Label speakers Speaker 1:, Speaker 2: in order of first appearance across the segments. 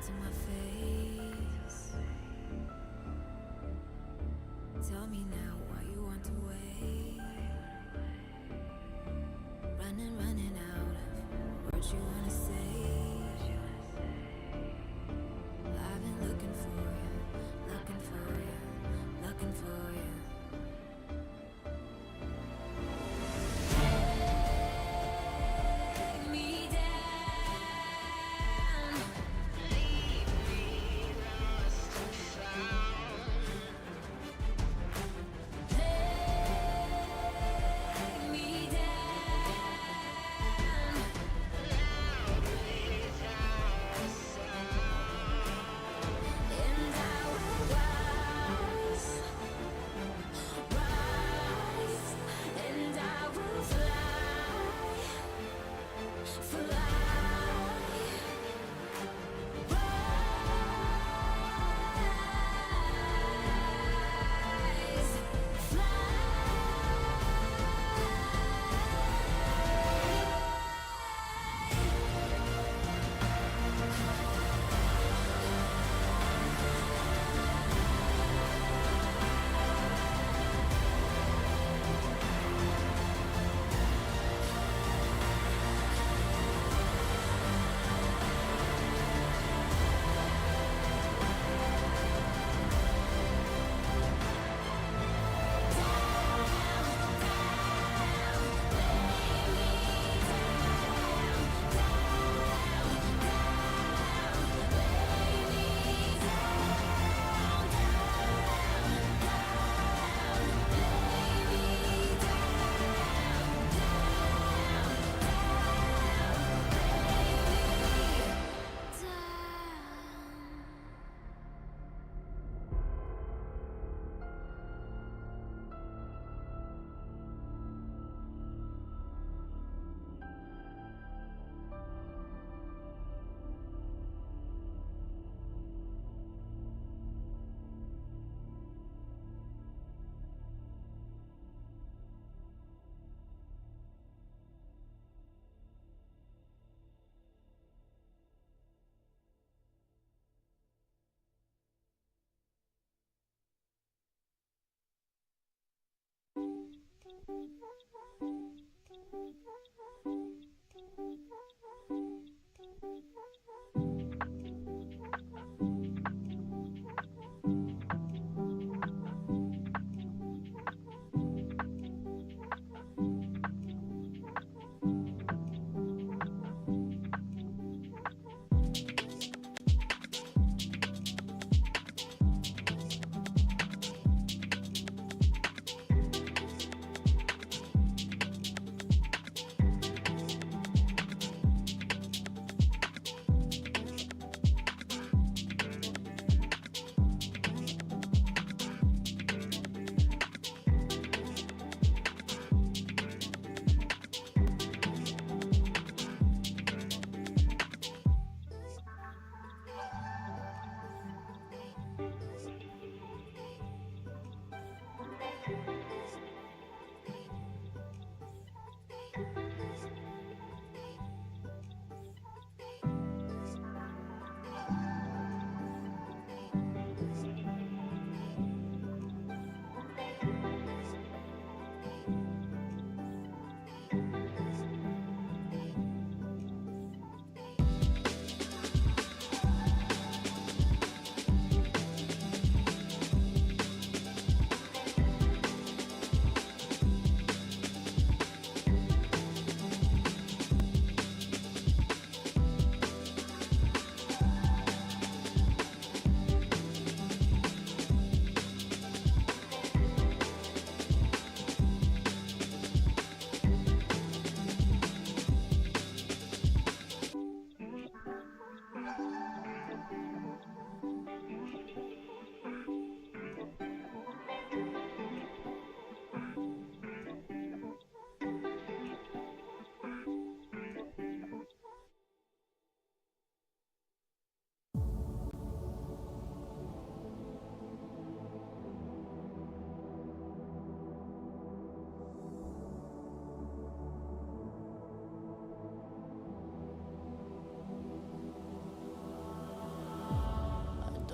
Speaker 1: to my face. Tell me now why you want to wait. Running out of words you wanna say. I've been looking for you, looking for you, looking for you.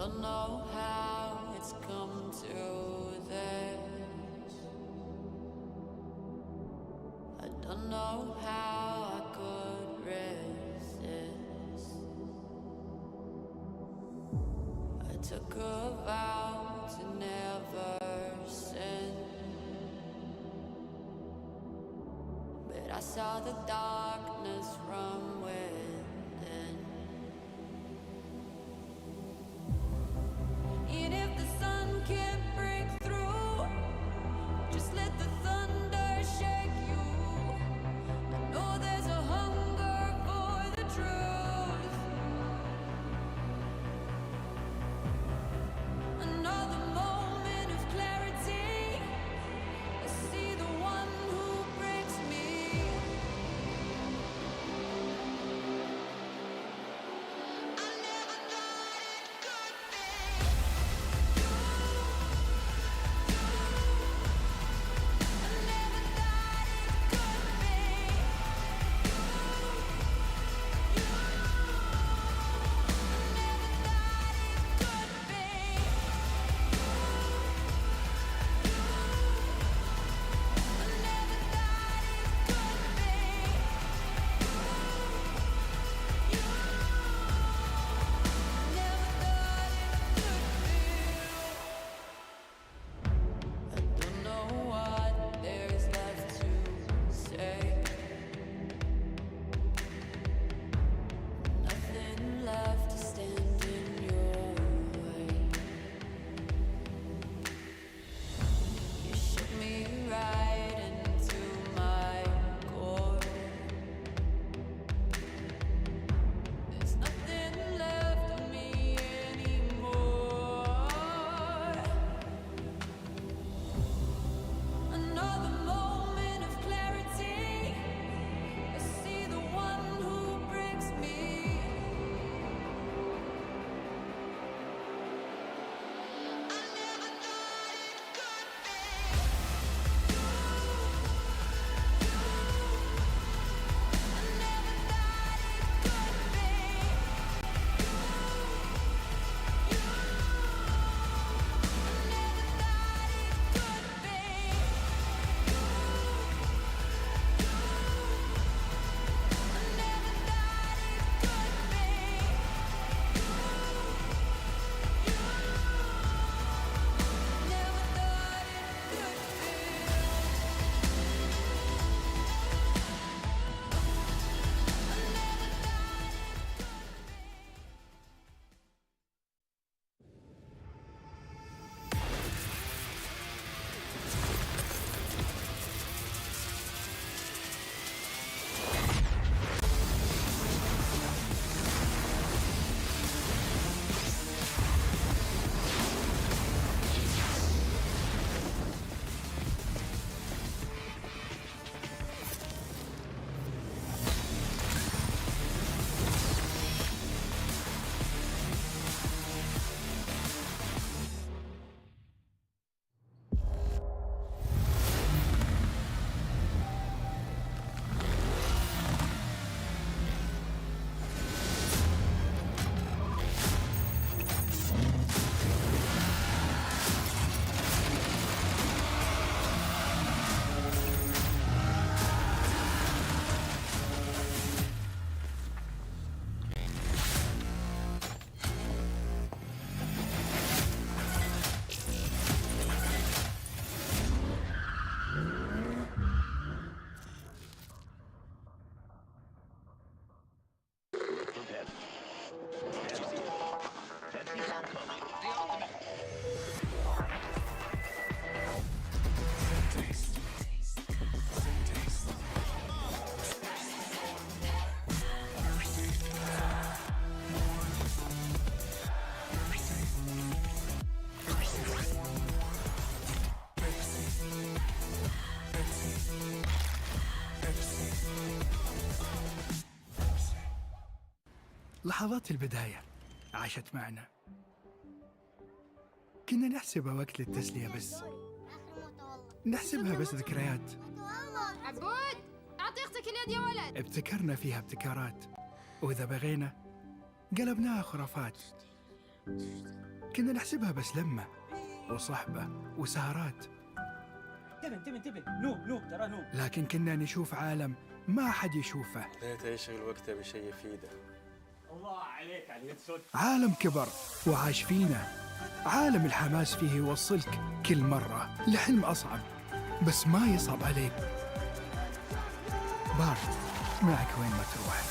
Speaker 1: don't know how it's come to this. I don't know how I could resist. I took a vow to never sin, but I saw the darkness from within. And if the sun can't break through, just let the thunder shake you. I know there's a hunger for the truth. Another moment of clarity. I see the one who breaks me. I never thought it could be you. I never thought it could be you. I never thought it could be you. I never thought it could be you. Never thought it could be. I don't know what there's left to say. Nothing left to stand in your way. You shook me right into my core. There's nothing left of me anymore. Another moment of clarity. I see the one who breaks me. I never thought it could be you. I never thought it could be you. I never thought it could be you. I never thought it could be you. Never thought it could be.
Speaker 2: لحظات البداية عاشت معنا، كنا نحسبها وقت للتسلية بس، نحسبها بس ذكريات.
Speaker 3: عبود أعطي أختك اليد يا ولد.
Speaker 2: ابتكرنا فيها ابتكارات، وإذا بغينا قلبناها خرافات. كنا نحسبها بس لمة وصحبة وسهرات،
Speaker 4: انتبه نوب ترى نوب.
Speaker 2: لكن كنا نشوف عالم ما حد يشوفه.
Speaker 5: ليته يشغل وقته بشيء يفيده.
Speaker 4: الله عليك على اليد صوت.
Speaker 2: عالم كبر وعاش فينا، عالم الحماس فيه يوصلك كل مرة لحلم أصعب بس ما يصعب عليك. بارت معك وين ما تروح.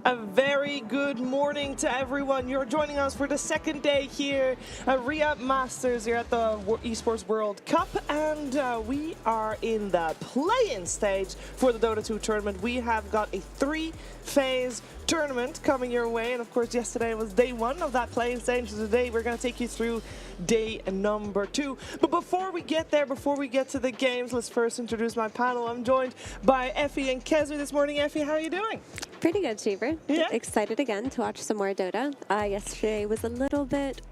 Speaker 6: A very good morning to everyone. You're joining us for the second day here at Riyadh Masters here at the Esports World Cup, and we are in the play-in stage for the Dota 2 tournament. We have got a three-phase tournament coming your way, and of course yesterday was day one of that play-in stage. So today we're going to take you through day number 2. But before we get there, before we get to the games, let's first introduce my panel. I'm joined by Effie and Kezu this morning. Effie, how are you doing?
Speaker 7: Pretty good, Cheever.
Speaker 6: Yeah.
Speaker 7: Excited again to watch some more Dota. Yesterday was a little bit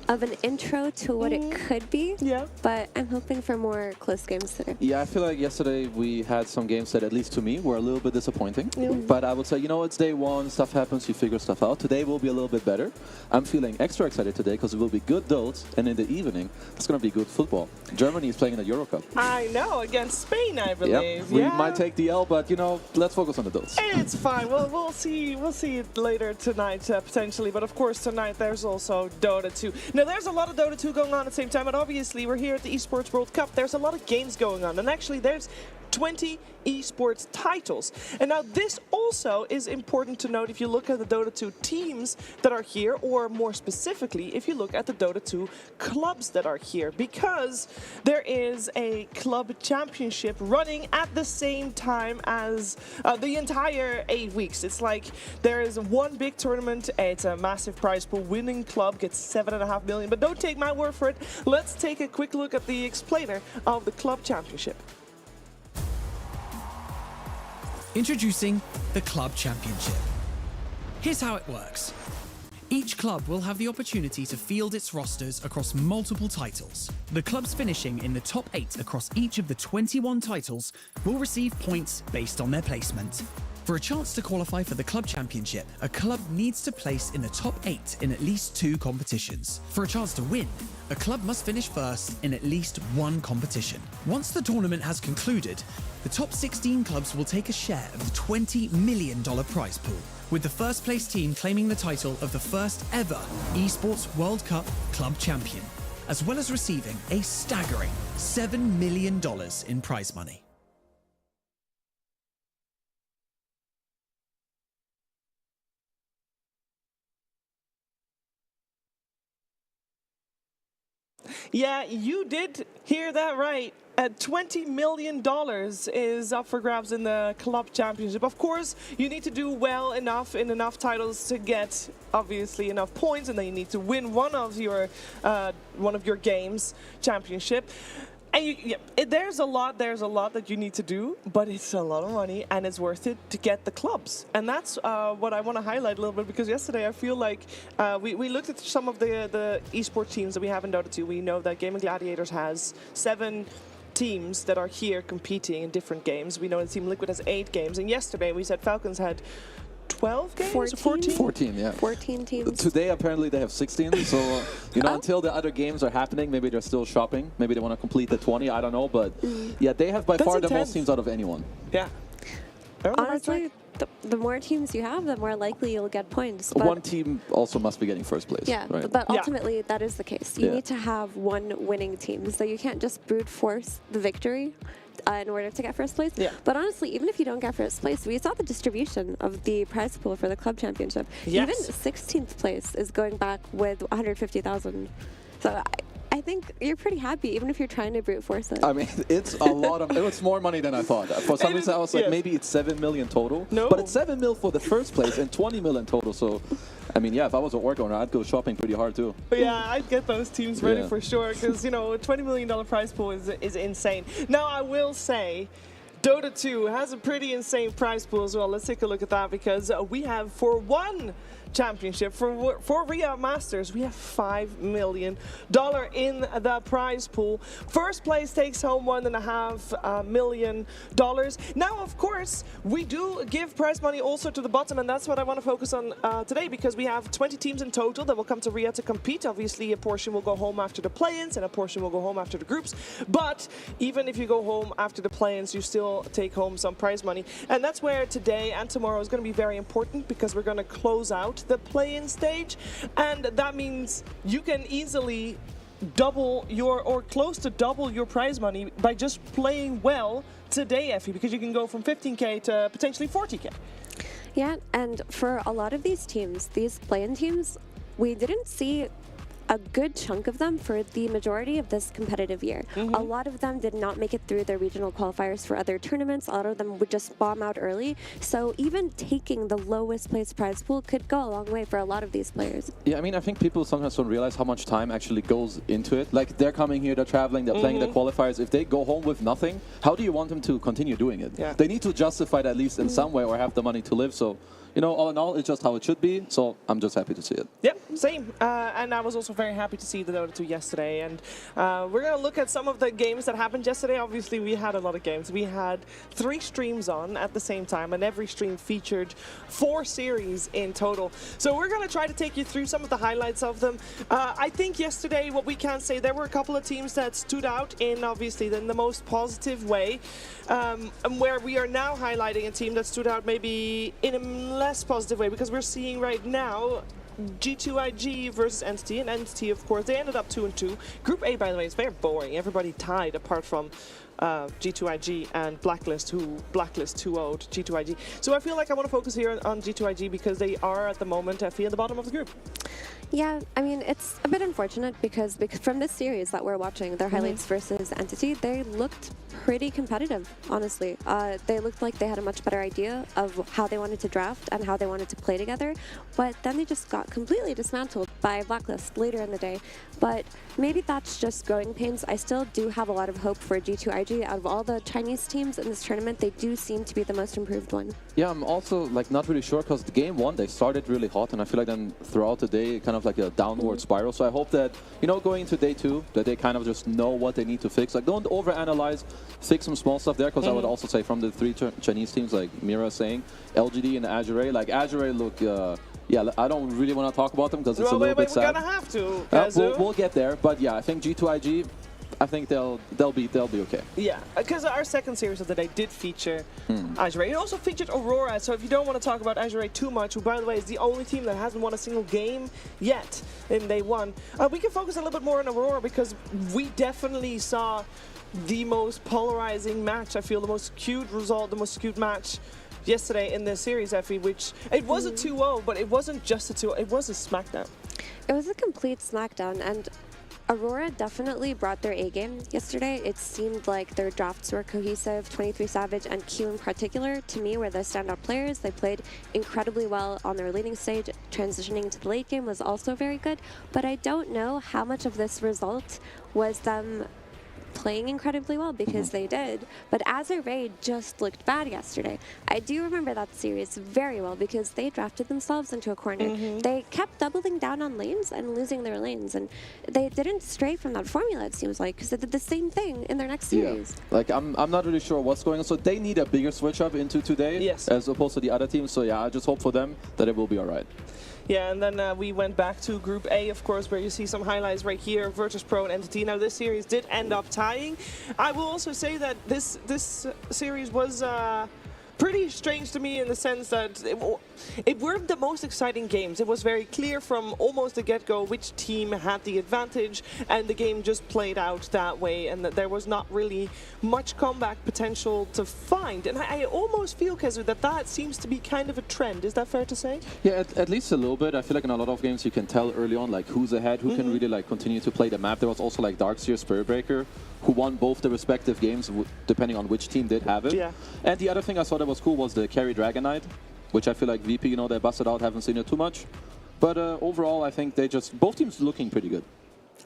Speaker 7: of an intro to what it could be, but I'm hoping for more close games today.
Speaker 8: Yeah, I feel like yesterday we had some games that, at least to me, were a little bit disappointing. But I would say, you know, it's day one, stuff happens, you figure stuff out. Today will be a little bit better. I'm feeling extra excited today because it will be good Dota, and in the evening, it's going to be good football. Germany is playing in the Euro Cup.
Speaker 6: I know, against Spain, I believe.
Speaker 8: Yep. We might take the L, but, you know, let's focus on the Dota.
Speaker 6: It's fine. We'll see it later tonight, potentially. But of course, tonight there's also Dota 2. Now, there's a lot of Dota 2 going on at the same time, and obviously we're here at the Esports World Cup. There's a lot of games going on, and actually there's 20 esports titles. And now this also is important to note if you look at the Dota 2 teams that are here, or more specifically, if you look at the Dota 2 clubs that are here, because there is a club championship running at the same time as the entire 8 weeks. It's like there is one big tournament, it's a massive prize pool, winning club gets 7.5 million, but don't take my word for it. Let's take a quick look at the explainer of the club championship.
Speaker 9: Introducing the Club Championship. Here's how it works. Each club will have the opportunity to field its rosters across multiple titles. The clubs finishing in the top 8 across each of the 21 titles will receive points based on their placement. For a chance to qualify for the Club Championship, a club needs to place in the top 8 in at least 2 competitions. For a chance to win, a club must finish first in at least 1 competition. Once the tournament has concluded, the top 16 clubs will take a share of the $20 million prize pool, with the first place team claiming the title of the first ever Esports World Cup Club Champion, as well as receiving a staggering $7 million in prize money.
Speaker 6: Yeah, you did hear that right. $20 million is up for grabs in the club championship. Of course, you need to do well enough in enough titles to get, obviously, enough points, and then you need to win one of your games championship. And there's a lot that you need to do, but it's a lot of money, and it's worth it to get the clubs. And that's what I want to highlight a little bit, because yesterday I feel like we looked at some of the esports teams that we have in Dota 2. We know that Gaming Gladiators has 7 teams that are here competing in different games. We know that Team Liquid has 8 games, and yesterday we said Falcons had 12 games? 14?
Speaker 8: 14, yeah.
Speaker 7: 14 teams.
Speaker 8: Today, apparently, they have 16. So, you know, until the other games are happening, maybe they're still shopping. Maybe they want to complete the 20. I don't know. But, yeah, they have by far the most teams out of anyone.
Speaker 6: Yeah.
Speaker 7: Honestly, the more teams you have, the more likely you'll get points. But
Speaker 8: one team also must be getting first place.
Speaker 7: yeah,
Speaker 8: right?
Speaker 7: but ultimately, that is the case. You
Speaker 8: Yeah.
Speaker 7: need to have one winning team. So you can't just brute force the victory in order to get first place.
Speaker 6: Yeah.
Speaker 7: But honestly, even if you don't get first place, we saw the distribution of the prize pool for the club championship.
Speaker 6: Yes.
Speaker 7: Even 16th place is going back with 150,000. So I think you're pretty happy, even if you're trying to brute force it.
Speaker 8: I mean, it's a lot of... It was more money than I thought. For some reason, I was like, maybe it's 7 million total.
Speaker 6: No.
Speaker 8: But it's 7 mil for the first place and 20 million total. So, I mean, yeah, if I was an org owner, I'd go shopping pretty hard, too.
Speaker 6: But yeah, I'd get those teams ready
Speaker 8: Yeah.
Speaker 6: for sure, because, you know, a $20 million prize pool is insane. Now, I will say, Dota 2 has a pretty insane prize pool as well. Let's take a look at that, because we have, for one championship, for Riyadh Masters, we have $5 million in the prize pool. First place takes home $1.5 million. Now, of course, we do give prize money also to the bottom, and that's what I want to focus on today, because we have 20 teams in total that will come to Riyadh to compete. Obviously, a portion will go home after the play-ins, and a portion will go home after the groups. But even if you go home after the play-ins, you still take home some prize money. And that's where today and tomorrow is going to be very important, because we're going to close out the play-in stage, and that means you can easily double your, or close to double your prize money by just playing well today, Effie, because you can go from 15k to potentially 40k.
Speaker 7: Yeah, and for a lot of these teams, these play-in teams, we didn't see a good chunk of them for the majority of this competitive year. A lot of them did not make it through their regional qualifiers for other tournaments. A lot of them would just bomb out early. So even taking the lowest place prize pool could go a long way for a lot of these players.
Speaker 8: Yeah, I mean, I think people sometimes don't realize how much time actually goes into it. Like, they're coming here, they're traveling, they're playing the qualifiers. If they go home with nothing, how do you want them to continue doing it?
Speaker 6: Yeah.
Speaker 8: They need to justify it at least in some way or have the money to live. So, you know, all in all, it's just how it should be. So I'm just happy to see it.
Speaker 6: Yep, same. And I was also very happy to see the Dota 2 yesterday. And we're going to look at some of the games that happened yesterday. Obviously, we had a lot of games. We had 3 streams on at the same time, and every stream featured 4 series in total. So we're going to try to take you through some of the highlights of them. I think yesterday, what we can say, there were a couple of teams that stood out in, obviously, in the most positive way. And where we are now highlighting a team that stood out maybe in a less positive way, because we're seeing right now G2IG versus Entity, and Entity, of course, they ended up 2-2. Group A, by the way, is very boring. Everybody tied apart from G2IG and Blacklist, who Blacklist 2-0'd G2IG. So I feel like I want to focus here on G2IG because they are at the moment, I feel, at the bottom of the group.
Speaker 7: Yeah, I mean, it's a bit unfortunate because from this series that we're watching, their highlights versus Entity, they looked pretty competitive, honestly. They looked like they had a much better idea of how they wanted to draft and how they wanted to play together, but then they just got completely dismantled by Blacklist later in the day. But maybe that's just growing pains. I still do have a lot of hope for G2IG. Out of all the Chinese teams in this tournament, they do seem to be the most improved one.
Speaker 8: Yeah, I'm also like not really sure because the game 1 they started really hot, and I feel like then throughout the day kind of like a downward spiral. So I hope that, you know, going into day 2 that they kind of just know what they need to fix. Like, don't overanalyze, fix some small stuff there, because I would also say from the 3 Chinese teams, like Mira saying, LGD and Azure, like Azure look yeah, I don't really want to talk about them because it's a little bit sad.
Speaker 6: We're gonna have to.
Speaker 8: We'll get there, but yeah, I think G2IG, I think they'll be okay.
Speaker 6: Yeah, because our second series of the day did feature Azure. It also featured Aurora, so if you don't want to talk about Azure too much, who, by the way, is the only team that hasn't won a single game yet in day 1, we can focus a little bit more on Aurora because we definitely saw the most polarizing match. I feel the most skewed result, the most skewed match yesterday in this series, Effie, which it was a 2-0, but it wasn't just a 2-0, it was a smackdown.
Speaker 7: It was a complete smackdown, and Aurora definitely brought their A game yesterday. It seemed like their drafts were cohesive. 23 Savage and Q in particular, to me, were the standout players. They played incredibly well on their leading stage. Transitioning to the late game was also very good, but I don't know how much of this result was them playing incredibly well, because they did. But Azure just looked bad yesterday. I do remember that series very well because they drafted themselves into a corner. They kept doubling down on lanes and losing their lanes, and they didn't stray from that formula, it seems like, because they did the same thing in their next series.
Speaker 8: Yeah. Like, I'm not really sure what's going on. So they need a bigger switch up into today, as opposed to the other teams. So yeah, I just hope for them that it will be all right.
Speaker 6: Yeah, and then we went back to Group A, of course, where you see some highlights right here, virtus.pro and Entity. Now, this series did end up tying. I will also say that this series was pretty strange to me in the sense that it weren't the most exciting games. It was very clear from almost the get-go which team had the advantage, and the game just played out that way, and that there was not really much comeback potential to find. And I almost feel, Kezu, that seems to be kind of a trend. Is that fair to say?
Speaker 8: Yeah, at least a little bit. I feel like in a lot of games you can tell early on like who's ahead, who can really like continue to play the map. There was also like Darkseer, Spiritbreaker, who won both the respective games depending on which team did have it.
Speaker 6: Yeah.
Speaker 8: And the other thing I saw that was cool was the carry Dragon Knight, which I feel like VP, you know, they busted out, haven't seen it too much. But overall, I think both teams looking pretty good.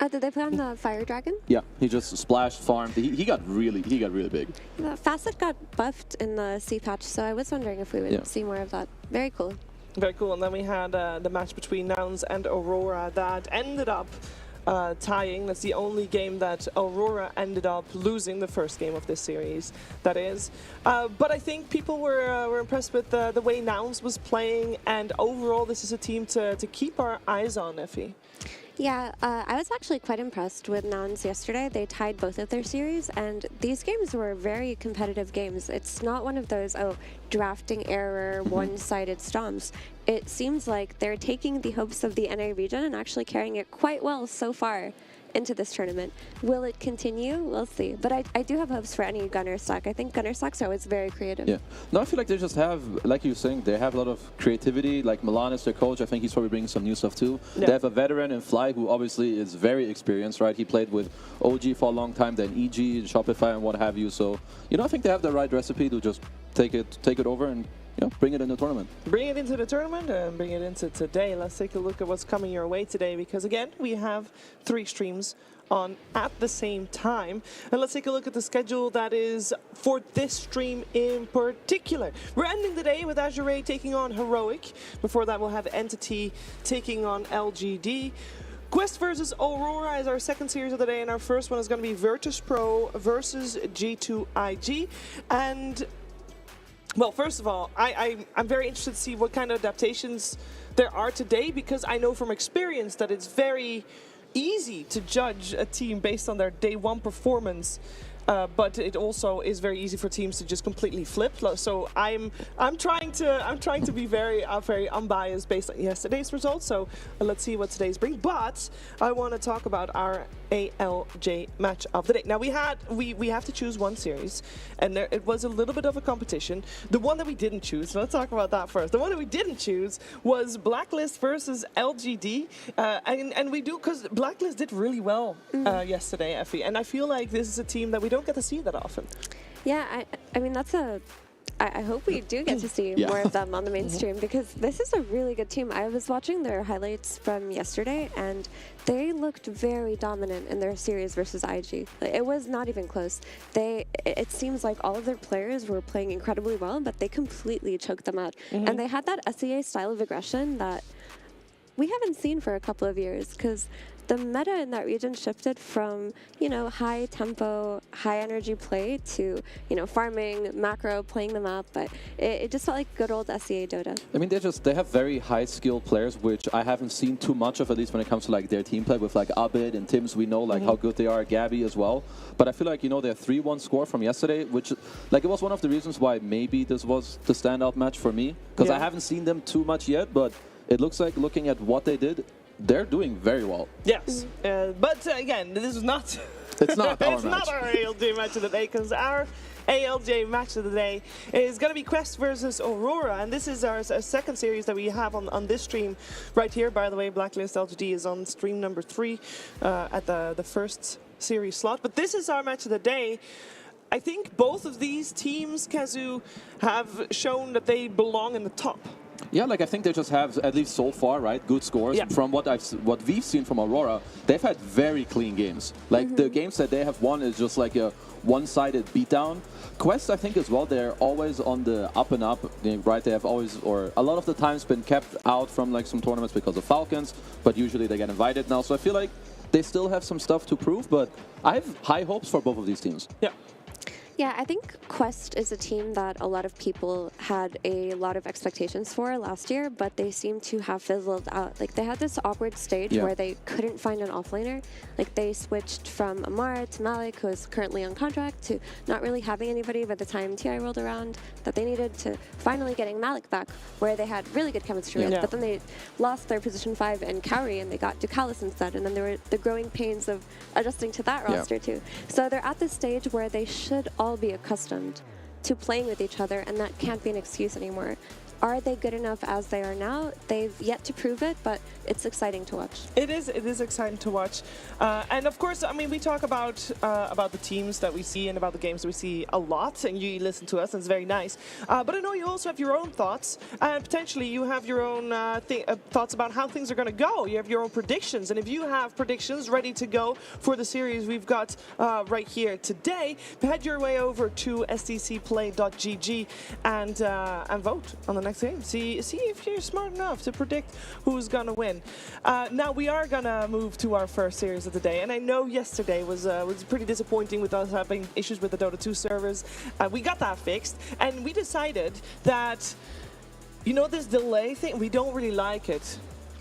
Speaker 7: Did they play on the Fire Dragon?
Speaker 8: Yeah, he just splashed, farmed. He got really big.
Speaker 7: Facet got buffed in the C patch, so I was wondering if we would see more of that. Very cool.
Speaker 6: Very cool. And then we had the match between Nouns and Aurora that ended up tying. That's the only game that Aurora ended up losing, the first game of this series, that is. But I think people were impressed with the way Nouns was playing, and overall this is a team to keep our eyes on, Effie.
Speaker 7: Yeah, I was actually quite impressed with Nouns yesterday. They tied both of their series, and these games were very competitive games. It's not one of those, drafting error, one-sided stomps. It seems like they're taking the hopes of the NA region and actually carrying it quite well so far. into this tournament. Will it continue? We'll see. But I do have hopes for any gunner stack. I think gunner stacks are always very creative.
Speaker 8: Yeah. No, I feel like they just have, like you were saying, they have a lot of creativity. Like Milan is their coach. I think he's probably bringing some new stuff too.
Speaker 6: Yeah.
Speaker 8: They have a veteran in Fly who obviously is very experienced, right? He played with OG for a long time, then EG, Shopify, and what have you. So, you know, I think they have the right recipe to just take it over and bring it in the tournament.
Speaker 6: Bring it into the tournament and bring it into today. Let's take a look at what's coming your way today, because again, we have 3 streams on at the same time. And let's take a look at the schedule that is for this stream in particular. We're ending the day with Azure taking on Heroic. Before that, we'll have Entity taking on LGD. Quest versus Aurora is our second series of the day, and our first one is going to be virtus.pro versus G2IG. And well, first of all, I'm very interested to see what kind of adaptations there are today, because I know from experience that it's very easy to judge a team based on their day one performance. But it also is very easy for teams to just completely flip. So I'm trying to be very unbiased based on yesterday's results. So let's see what today's bring. But I want to talk about our ALJ match of the day. Now we have to choose one series, and it was a little bit of a competition. The one that we didn't choose, so let's talk about that first. The one that we didn't choose was Blacklist versus LGD, and we do because Blacklist did really well yesterday, Effie, and I feel like this is a team that we don't get to see that often.
Speaker 7: Yeah, I mean, I hope we do get to see more of them on the mainstream, because this is a really good team. I was watching their highlights from yesterday, and they looked very dominant in their series versus IG. It was not even close. It seems like all of their players were playing incredibly well, but they completely choked them out. And they had that SEA style of aggression that we haven't seen for a couple of years, because the meta in that region shifted from, high tempo, high energy play to, farming, macro, playing them up, but it just felt like good old SEA Dota.
Speaker 8: I mean, they have very high skilled players, which I haven't seen too much of, at least when it comes to like their team play with like Abid and Tims. We know like how good they are, Gabby as well. But I feel like, their 3-1 score from yesterday, which like it was one of the reasons why maybe this was the standout match for me, because I haven't seen them too much yet, but it looks like looking at what they did, they're doing very well.
Speaker 6: Yes, but again, this is not.
Speaker 8: It's not our match.
Speaker 6: Not our ALJ match of the day, because our ALJ match of the day is going to be Quest versus Aurora, and this is our second series that we have on this stream right here. By the way, Blacklist LGD is on stream number 3 at the first series slot. But this is our match of the day. I think both of these teams, Kazu, have shown that they belong in the top.
Speaker 8: Yeah, like I think they just have, at least so far, right, good scores.
Speaker 6: Yeah.
Speaker 8: From what we've seen from Aurora, they've had very clean games. Like the games that they have won is just like a one-sided beatdown. Quest, I think as well, they're always on the up and up, right? They have always, or a lot of the times, been kept out from like some tournaments because of Falcons, but usually they get invited now. So I feel like they still have some stuff to prove, but I have high hopes for both of these teams.
Speaker 6: Yeah.
Speaker 7: Yeah, I think Quest is a team that a lot of people had a lot of expectations for last year, but they seem to have fizzled out. Like, they had this awkward stage where they couldn't find an offlaner. Like, they switched from Amar to Malik, who is currently on contract, to not really having anybody by the time TI rolled around that they needed, to finally getting Malik back, where they had really good chemistry with. But then they lost their position 5 and Cowrie, and they got Ducalis instead, and then there were the growing pains of adjusting to that roster too. So they're at this stage where they should all be accustomed to playing with each other, and that can't be an excuse anymore. Are they good enough as they are now? They've yet to prove it, but it's exciting to watch.
Speaker 6: It is exciting to watch. And of course, I mean, we talk about the teams that we see and about the games that we see a lot, and you listen to us, and it's very nice. But I know you also have your own thoughts, and potentially you have your own thoughts about how things are going to go. You have your own predictions, and if you have predictions ready to go for the series we've got right here today, head your way over to sdcplay.gg and vote on the next game. See if you're smart enough to predict who's gonna win. Now we are gonna move to our first series of the day, and I know yesterday was pretty disappointing with us having issues with the Dota 2 servers. We got that fixed, and we decided that this delay thing, we don't really like it.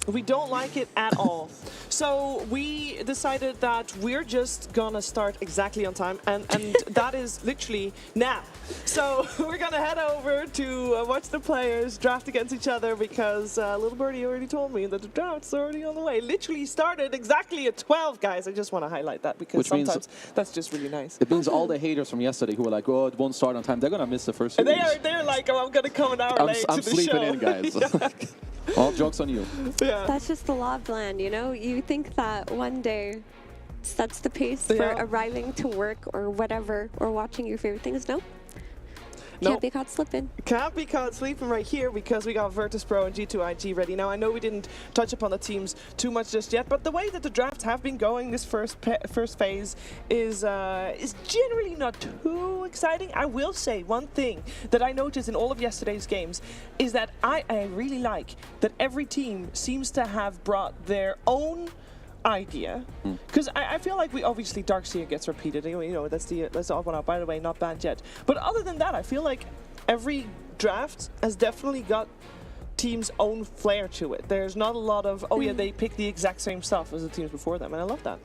Speaker 6: We don't like it at all. So we decided that we're just gonna start exactly on time, and that is literally now. So we're gonna head over to watch the players draft against each other, because little birdie already told me that the draft's already on the way. Literally started exactly at 12, guys. I just want to highlight that, because
Speaker 8: Which means
Speaker 6: sometimes that's just really nice.
Speaker 8: It means all the haters from yesterday who were like, "Oh, it won't start on time," they're gonna miss the first series.
Speaker 6: They're like, "Oh, I'm gonna come an hour late
Speaker 8: I'm
Speaker 6: to the
Speaker 8: sleeping
Speaker 6: show."
Speaker 8: in, guys.
Speaker 6: Yeah.
Speaker 8: All jokes on you.
Speaker 6: Yeah.
Speaker 7: That's just the law of the land, you know? You think that one day sets the pace for
Speaker 6: Yeah.
Speaker 7: arriving to work or whatever, or watching your favorite things. Nope.
Speaker 6: Nope.
Speaker 7: Can't be caught slipping.
Speaker 6: Can't be caught sleeping right here, because we got virtus.pro and G2IG ready. Now, I know we didn't touch upon the teams too much just yet, but the way that the drafts have been going this first phase is generally not too exciting. I will say one thing that I noticed in all of yesterday's games is that I really like that every team seems to have brought their own idea, because I feel like we obviously Darkseer gets repeated. You know, that's the odd one out. By the way, not banned yet. But other than that, I feel like every draft has definitely got team's own flair to it. There's not a lot of they pick the exact same stuff as the teams before them, and I love that.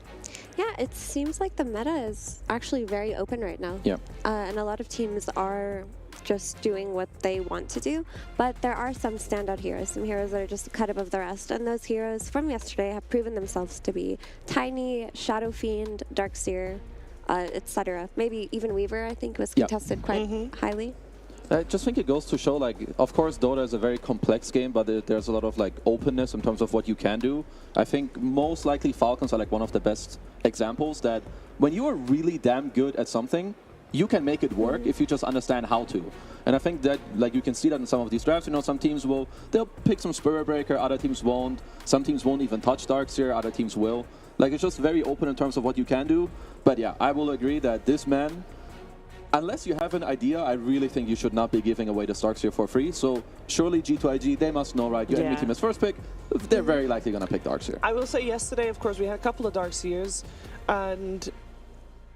Speaker 7: Yeah, it seems like the meta is actually very open right now.
Speaker 8: Yeah.
Speaker 7: And a lot of teams are just doing what they want to do, but there are some standout heroes, some heroes that are just a cut above the rest, and those heroes from yesterday have proven themselves to be Tiny, Shadow Fiend, Darkseer, etc. Maybe even Weaver, I think, was contested quite highly.
Speaker 8: I just think it goes to show, like, of course, Dota is a very complex game, but there's a lot of, like, openness in terms of what you can do. I think most likely Falcons are, like, one of the best examples that when you are really damn good at something, you can make it work if you just understand how to. And I think that, like, you can see that in some of these drafts. You know, some teams they'll pick some Spirit Breaker, other teams won't. Some teams won't even touch Darkseer, other teams will. Like, it's just very open in terms of what you can do. But yeah, I will agree that this man, unless you have an idea, I really think you should not be giving away the Darkseer for free. So surely G2IG, they must know, right? Your enemy team is first pick. They're very likely going to pick Darkseer.
Speaker 6: I will say yesterday, of course, we had a couple of Darkseers, and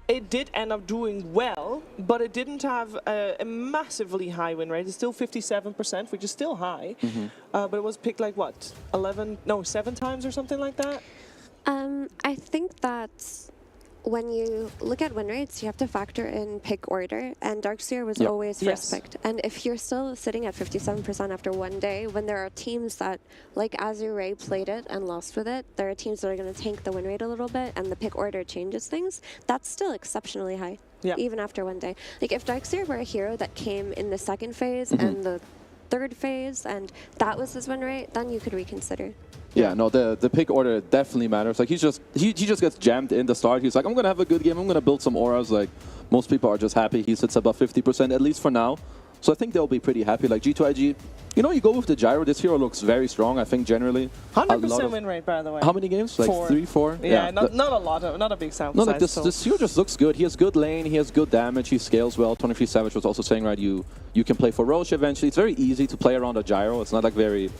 Speaker 6: it did end up doing well, but it didn't have a massively high win rate. It's still 57%, which is still high. But it was picked like, what, 7 times or something like that?
Speaker 7: I think that when you look at win rates, you have to factor in pick order, and Darkseer was always first picked. And if you're still sitting at 57% after one day, when there are teams that, like Azure Ray, played it and lost with it, there are teams that are going to tank the win rate a little bit, and the pick order changes things, that's still exceptionally high, even after one day. Like, if Darkseer were a hero that came in the second phase and the third phase, and that was his win rate, then you could reconsider.
Speaker 8: Yeah, no, the pick order definitely matters. Like, he just gets jammed in the start. He's like, I'm going to have a good game. I'm going to build some auras. Like, most people are just happy he sits above 50%, at least for now. So I think they'll be pretty happy. Like, G2IG, you know, you go with the gyro. This hero looks very strong, I think, generally.
Speaker 6: 100% win rate, by the way.
Speaker 8: How many games? Like
Speaker 6: 4.
Speaker 8: 3, 4?
Speaker 6: Yeah, not a lot, not a big sample
Speaker 8: size. No, like, this hero just looks good. He has good lane. He has good damage. He scales well. 23 Savage was also saying, right, you can play for Roche eventually. It's very easy to play around a gyro. It's not, like, very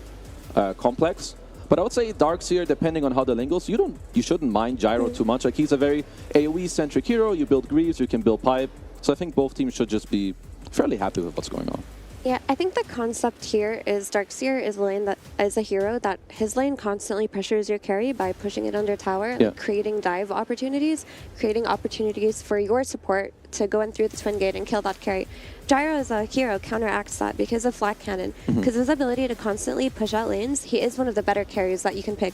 Speaker 8: complex. But I would say Darkseer, depending on how the lane goes, you shouldn't mind gyro too much. Like, he's a very AoE-centric hero. You build Greaves, you can build Pipe. So I think both teams should just be fairly happy with what's going on.
Speaker 7: Yeah, I think the concept here is Darkseer is a hero that his lane constantly pressures your carry by pushing it under tower and creating dive opportunities, creating opportunities for your support to go in through the twin gate and kill that carry. Gyro as a hero counteracts that because of Flat Cannon. Because his ability to constantly push out lanes, he is one of the better carries that you can pick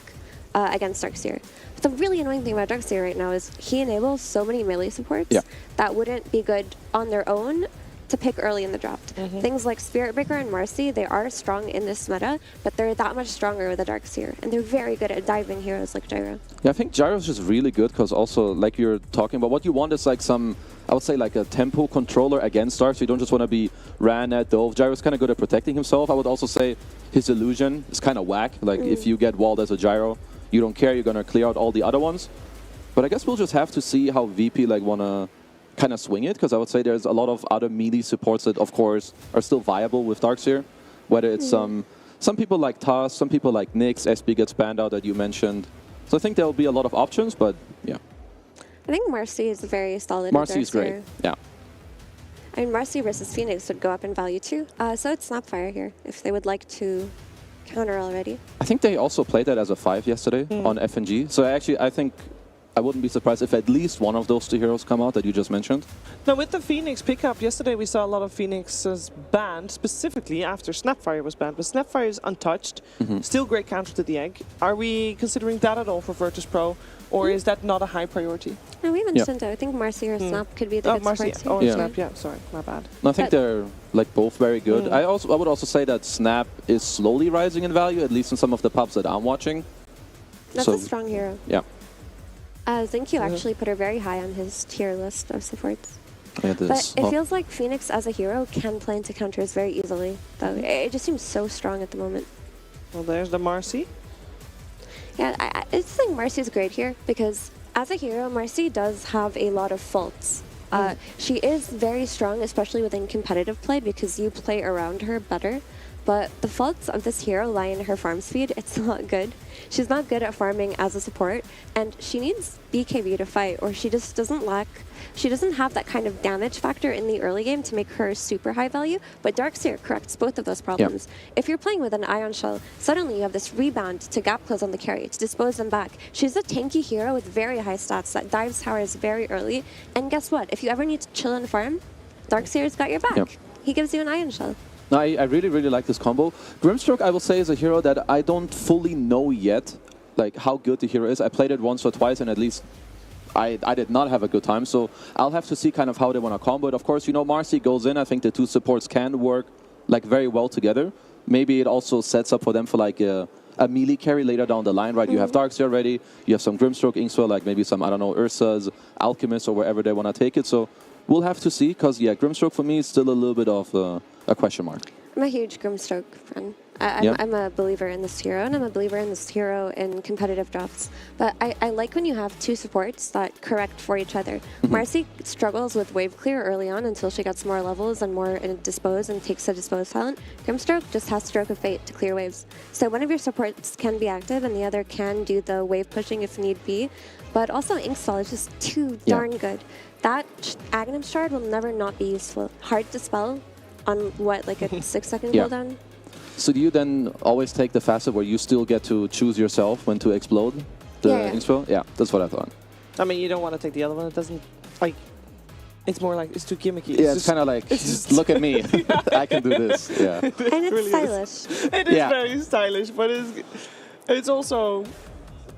Speaker 7: against Darkseer. But the really annoying thing about Darkseer right now is he enables so many melee supports that wouldn't be good on their own to pick early in the draft. Things like Spirit Breaker and Marcy, they are strong in this meta, but they're that much stronger with a Darkseer, and they're very good at diving heroes like Gyro.
Speaker 8: Yeah, I think Gyro is just really good because also, like you're talking about, what you want is like some, I would say, like a tempo controller against Dark, so you don't just want to be ran at dove. Gyro's kind of good at protecting himself. I would also say his illusion is kind of whack. Like, if you get walled as a Gyro, you don't care, you're going to clear out all the other ones. But I guess we'll just have to see how VP like want to kind of swing it, because I would say there's a lot of other melee supports that, of course, are still viable with Darkseer. Whether it's some people like Taz, some people like Nyx, SB gets banned out that you mentioned. So I think there will be a lot of options, but yeah.
Speaker 7: I think Marcy is very solid.
Speaker 8: Marcy is great, yeah.
Speaker 7: I mean, Marcy versus Phoenix would go up in value too. So it's Snapfire here, if they would like to counter already.
Speaker 8: I think they also played that as a 5 yesterday on FNG. So actually, I think I wouldn't be surprised if at least one of those two heroes come out that you just mentioned.
Speaker 6: Now, with the Phoenix pickup, yesterday we saw a lot of Phoenixes banned, specifically after Snapfire was banned. But Snapfire is untouched, still great counter to the egg. Are we considering that at all for virtus.pro, or is that not a high priority?
Speaker 7: No, we mentioned it. I think Marcy or Snap could be the good
Speaker 6: Marcy.
Speaker 7: supports here.
Speaker 6: Oh,
Speaker 8: Yeah.
Speaker 6: Snap, yeah, sorry, my bad.
Speaker 8: I think they're like both very good. I would also say that Snap is slowly rising in value, at least in some of the pubs that I'm watching.
Speaker 7: That's
Speaker 8: So-
Speaker 7: a strong hero.
Speaker 8: Yeah.
Speaker 7: Zinkyu actually put her very high on his tier list of supports.
Speaker 8: Yeah,
Speaker 7: But it feels like Phoenix as a hero can play into counters very easily. Though it just seems so strong at the moment.
Speaker 6: Well, there's the Marcy.
Speaker 7: Yeah, I just think Marcy's great here because as a hero, Marcy does have a lot of faults. She is very strong, especially within competitive play, because you play around her better. But the faults of this hero lie in her farm speed. It's not good. She's not good at farming as a support, and she needs BKB to fight, or she just doesn't have that kind of damage factor in the early game to make her super high value. But Darkseer corrects both of those problems. If you're playing with an Ion Shell, suddenly you have this rebound to gap close on the carry, to dispose them back. She's a tanky hero with very high stats that dives towers very early. And guess what? If you ever need to chill and farm, Darkseer's got your back. He gives you an Ion Shell.
Speaker 8: No, I really, really like this combo. Grimstroke, I will say, is a hero that I don't fully know yet, like how good the hero is. I played it once or twice, and at least I did not have a good time. So I'll have to see kind of how they want to combo it. Of course, you know, Marcy goes in. I think the two supports can work like very well together. Maybe it also sets up for them for like a melee carry later down the line, right? You have Darkseer already. You have some Grimstroke, Inkswell, like maybe some, I don't know, Ursa's, Alchemist, or wherever they want to take it. So we'll have to see, because, yeah, Grimstroke for me is still a little bit of a question mark.
Speaker 7: I'm a huge Grimstroke fan. I'm a believer in this hero, and I'm a believer in this hero in competitive drafts. But I like when you have two supports that correct for each other. Marcy struggles with wave clear early on until she gets more levels and more in dispose and takes a dispose talent. Grimstroke just has Stroke of Fate to clear waves. So one of your supports can be active and the other can do the wave pushing if need be. But also Inkstall is just too darn good. That Aghanim Shard will never not be useful. Hard to spell on what, like a 6-second cooldown?
Speaker 8: So do you then always take the facet where you still get to choose yourself when to explode the Inkspell? Yeah, that's what I thought.
Speaker 6: I mean, you don't want to take the other one. It doesn't, like, it's more like, it's too gimmicky.
Speaker 8: Yeah, it's kind of like, look at me. I can do this. Yeah.
Speaker 7: And it's
Speaker 6: really
Speaker 7: stylish.
Speaker 6: It is very stylish, but it's also,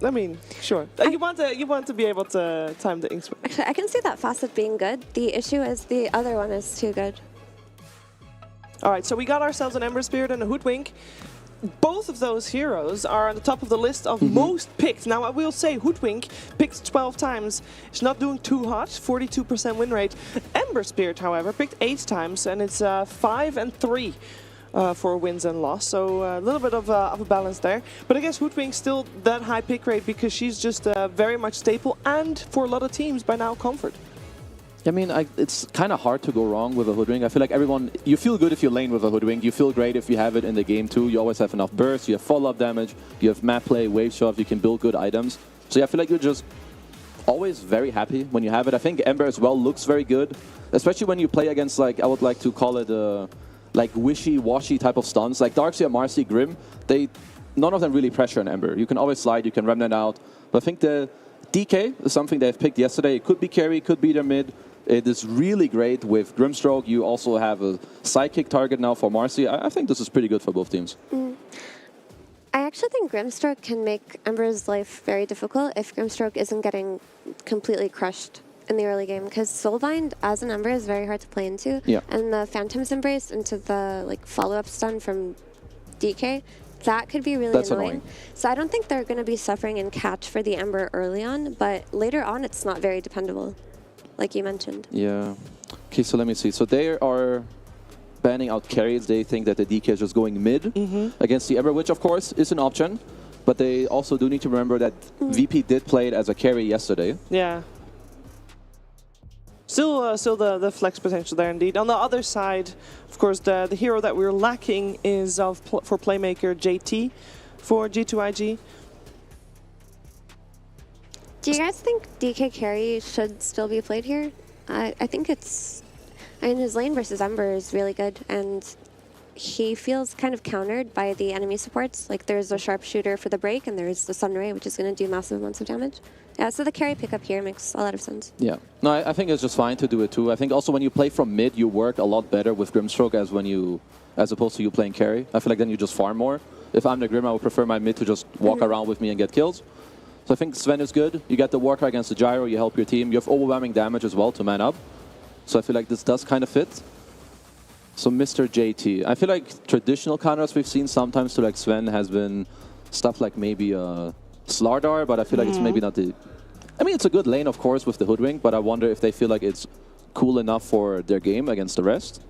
Speaker 6: I mean, sure. You want to be able to time the Inkspell.
Speaker 7: Actually, I can see that facet being good. The issue is the other one is too good.
Speaker 6: All right, so we got ourselves an Ember Spirit and a Hoodwink. Both of those heroes are on the top of the list of most picked. Now, I will say Hoodwink picked 12 times. It's not doing too hot, 42% win rate. Ember Spirit, however, picked 8 times, and it's 5 and 3 for wins and loss. So a little bit of a balance there. But I guess Hoodwink still that high pick rate because she's just very much staple, and for a lot of teams by now, comfort.
Speaker 8: I mean, it's kind of hard to go wrong with a Hoodwink. I feel like everyone, you feel good if you lane with a Hoodwink. You feel great if you have it in the game too. You always have enough burst, you have follow-up damage, you have map play, wave shove, you can build good items. So yeah, I feel like you're just always very happy when you have it. I think Ember as well looks very good, especially when you play against, like, I would like to call it like wishy-washy type of stuns. Like Darkseer, Marcy, Grim, none of them really pressure an Ember. You can always slide, you can remnant out. But I think the DK is something they've picked yesterday. It could be carry, could be their mid. It is really great with Grimstroke. You also have a sidekick target now for Marcy. I think this is pretty good for both teams.
Speaker 7: I actually think Grimstroke can make Ember's life very difficult if Grimstroke isn't getting completely crushed in the early game, because Soulbind as an Ember is very hard to play into. And the Phantom's Embrace into the follow-up stun from DK, that could be really annoying. So I don't think they're going to be suffering in catch for the Ember early on, but later on it's not very dependable, like you mentioned.
Speaker 8: Yeah. Okay, so let me see. So they are banning out carries. They think that the DK is just going mid against the Ember, which of course is an option. But they also do need to remember that VP did play it as a carry yesterday.
Speaker 6: Yeah. Still the flex potential there indeed. On the other side, of course, the hero that we're lacking is for playmaker JT for G2IG.
Speaker 7: Do you guys think DK carry should still be played here? I think it's... I mean, his lane versus Ember is really good, and he feels kind of countered by the enemy supports. Like there's a sharpshooter for the break, and there's the Sunray, which is going to do massive amounts of damage. Yeah, so the carry pickup here makes a lot of sense.
Speaker 8: Yeah, no, I think it's just fine to do it too. I think also when you play from mid, you work a lot better with Grimstroke as opposed to you playing carry. I feel like then you just farm more. If I'm the Grim, I would prefer my mid to just walk around with me and get kills. So I think Sven is good. You get the Warcry against the Gyro, you help your team. You have overwhelming damage as well to man up. So I feel like this does kind of fit. So Mr. JT, I feel like traditional counters we've seen sometimes to like Sven has been stuff like maybe Slardar, but I feel like it's maybe not the... I mean, it's a good lane, of course, with the Hoodwink, but I wonder if they feel like it's cool enough for their game against the rest.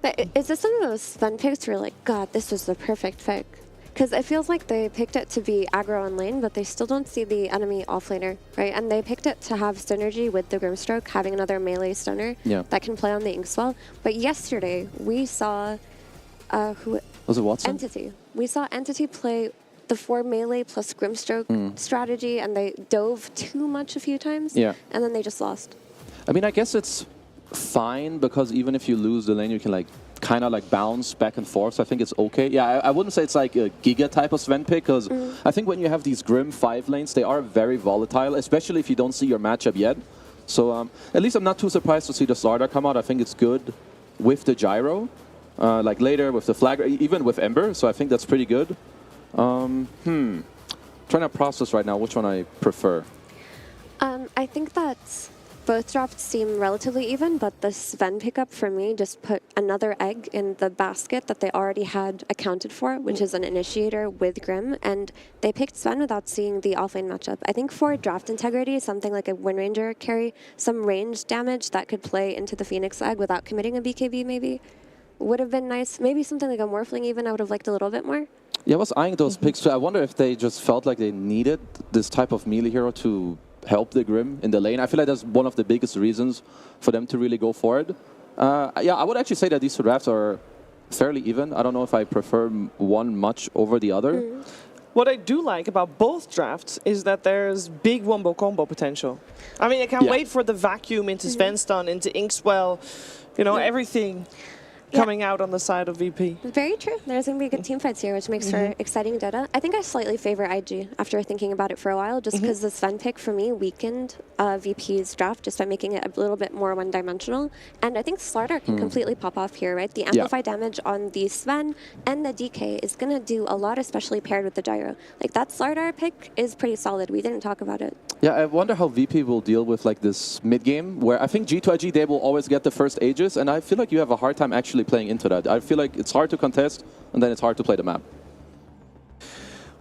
Speaker 7: But is this some of those Sven picks where you're like, God, this was the perfect pick? Because it feels like they picked it to be aggro on lane, but they still don't see the enemy offlaner, right? And they picked it to have synergy with the Grimstroke, having another melee stunner that can play on the Inkswell. But yesterday, we saw... who
Speaker 8: was it Watson?
Speaker 7: Entity. We saw Entity play the 4 melee plus Grimstroke strategy, and they dove too much a few times, and then they just lost.
Speaker 8: I mean, I guess it's fine, because even if you lose the lane, you can like kind of like bounce back and forth, so I think it's okay. Yeah, I wouldn't say it's like a Giga type of Sven pick, because I think when you have these Grim 5 lanes, they are very volatile, especially if you don't see your matchup yet. So at least I'm not too surprised to see the Slardar come out. I think it's good with the Gyro, like later with the Flag, even with Ember, so I think that's pretty good. Trying to process right now which one I prefer.
Speaker 7: I think that both drafts seem relatively even, but the Sven pickup for me just put another egg in the basket that they already had accounted for, which is an initiator with Grim, and they picked Sven without seeing the offlane matchup. I think for draft integrity, something like a Wind Ranger carry, some range damage that could play into the Phoenix egg without committing a BKB maybe would have been nice. Maybe something like a Morphling even I would have liked a little bit more.
Speaker 8: Yeah, I was eyeing those picks too. I wonder if they just felt like they needed this type of melee hero to help the Grim in the lane. I feel like that's one of the biggest reasons for them to really go for it. Yeah, I would actually say that these two drafts are fairly even. I don't know if I prefer one much over the other.
Speaker 6: What I do like about both drafts is that there's big wombo combo potential. I mean, I can't wait for the vacuum into Sven stun, into Inkswell, you know, everything coming out on the side of VP.
Speaker 7: Very true. There's going to be good team fights here, which makes for exciting Dota. I think I slightly favor IG after thinking about it for a while, just because the Sven pick for me weakened VP's draft just by making it a little bit more one-dimensional. And I think Slardar can completely pop off here, right? The amplify damage on the Sven and the DK is going to do a lot, especially paired with the Gyro. Like, that Slardar pick is pretty solid. We didn't talk about it.
Speaker 8: Yeah, I wonder how VP will deal with like this mid-game, where I think G2IG, they will always get the first Aegis, and I feel like you have a hard time actually playing into that. I feel like it's hard to contest, and then it's hard to play the map.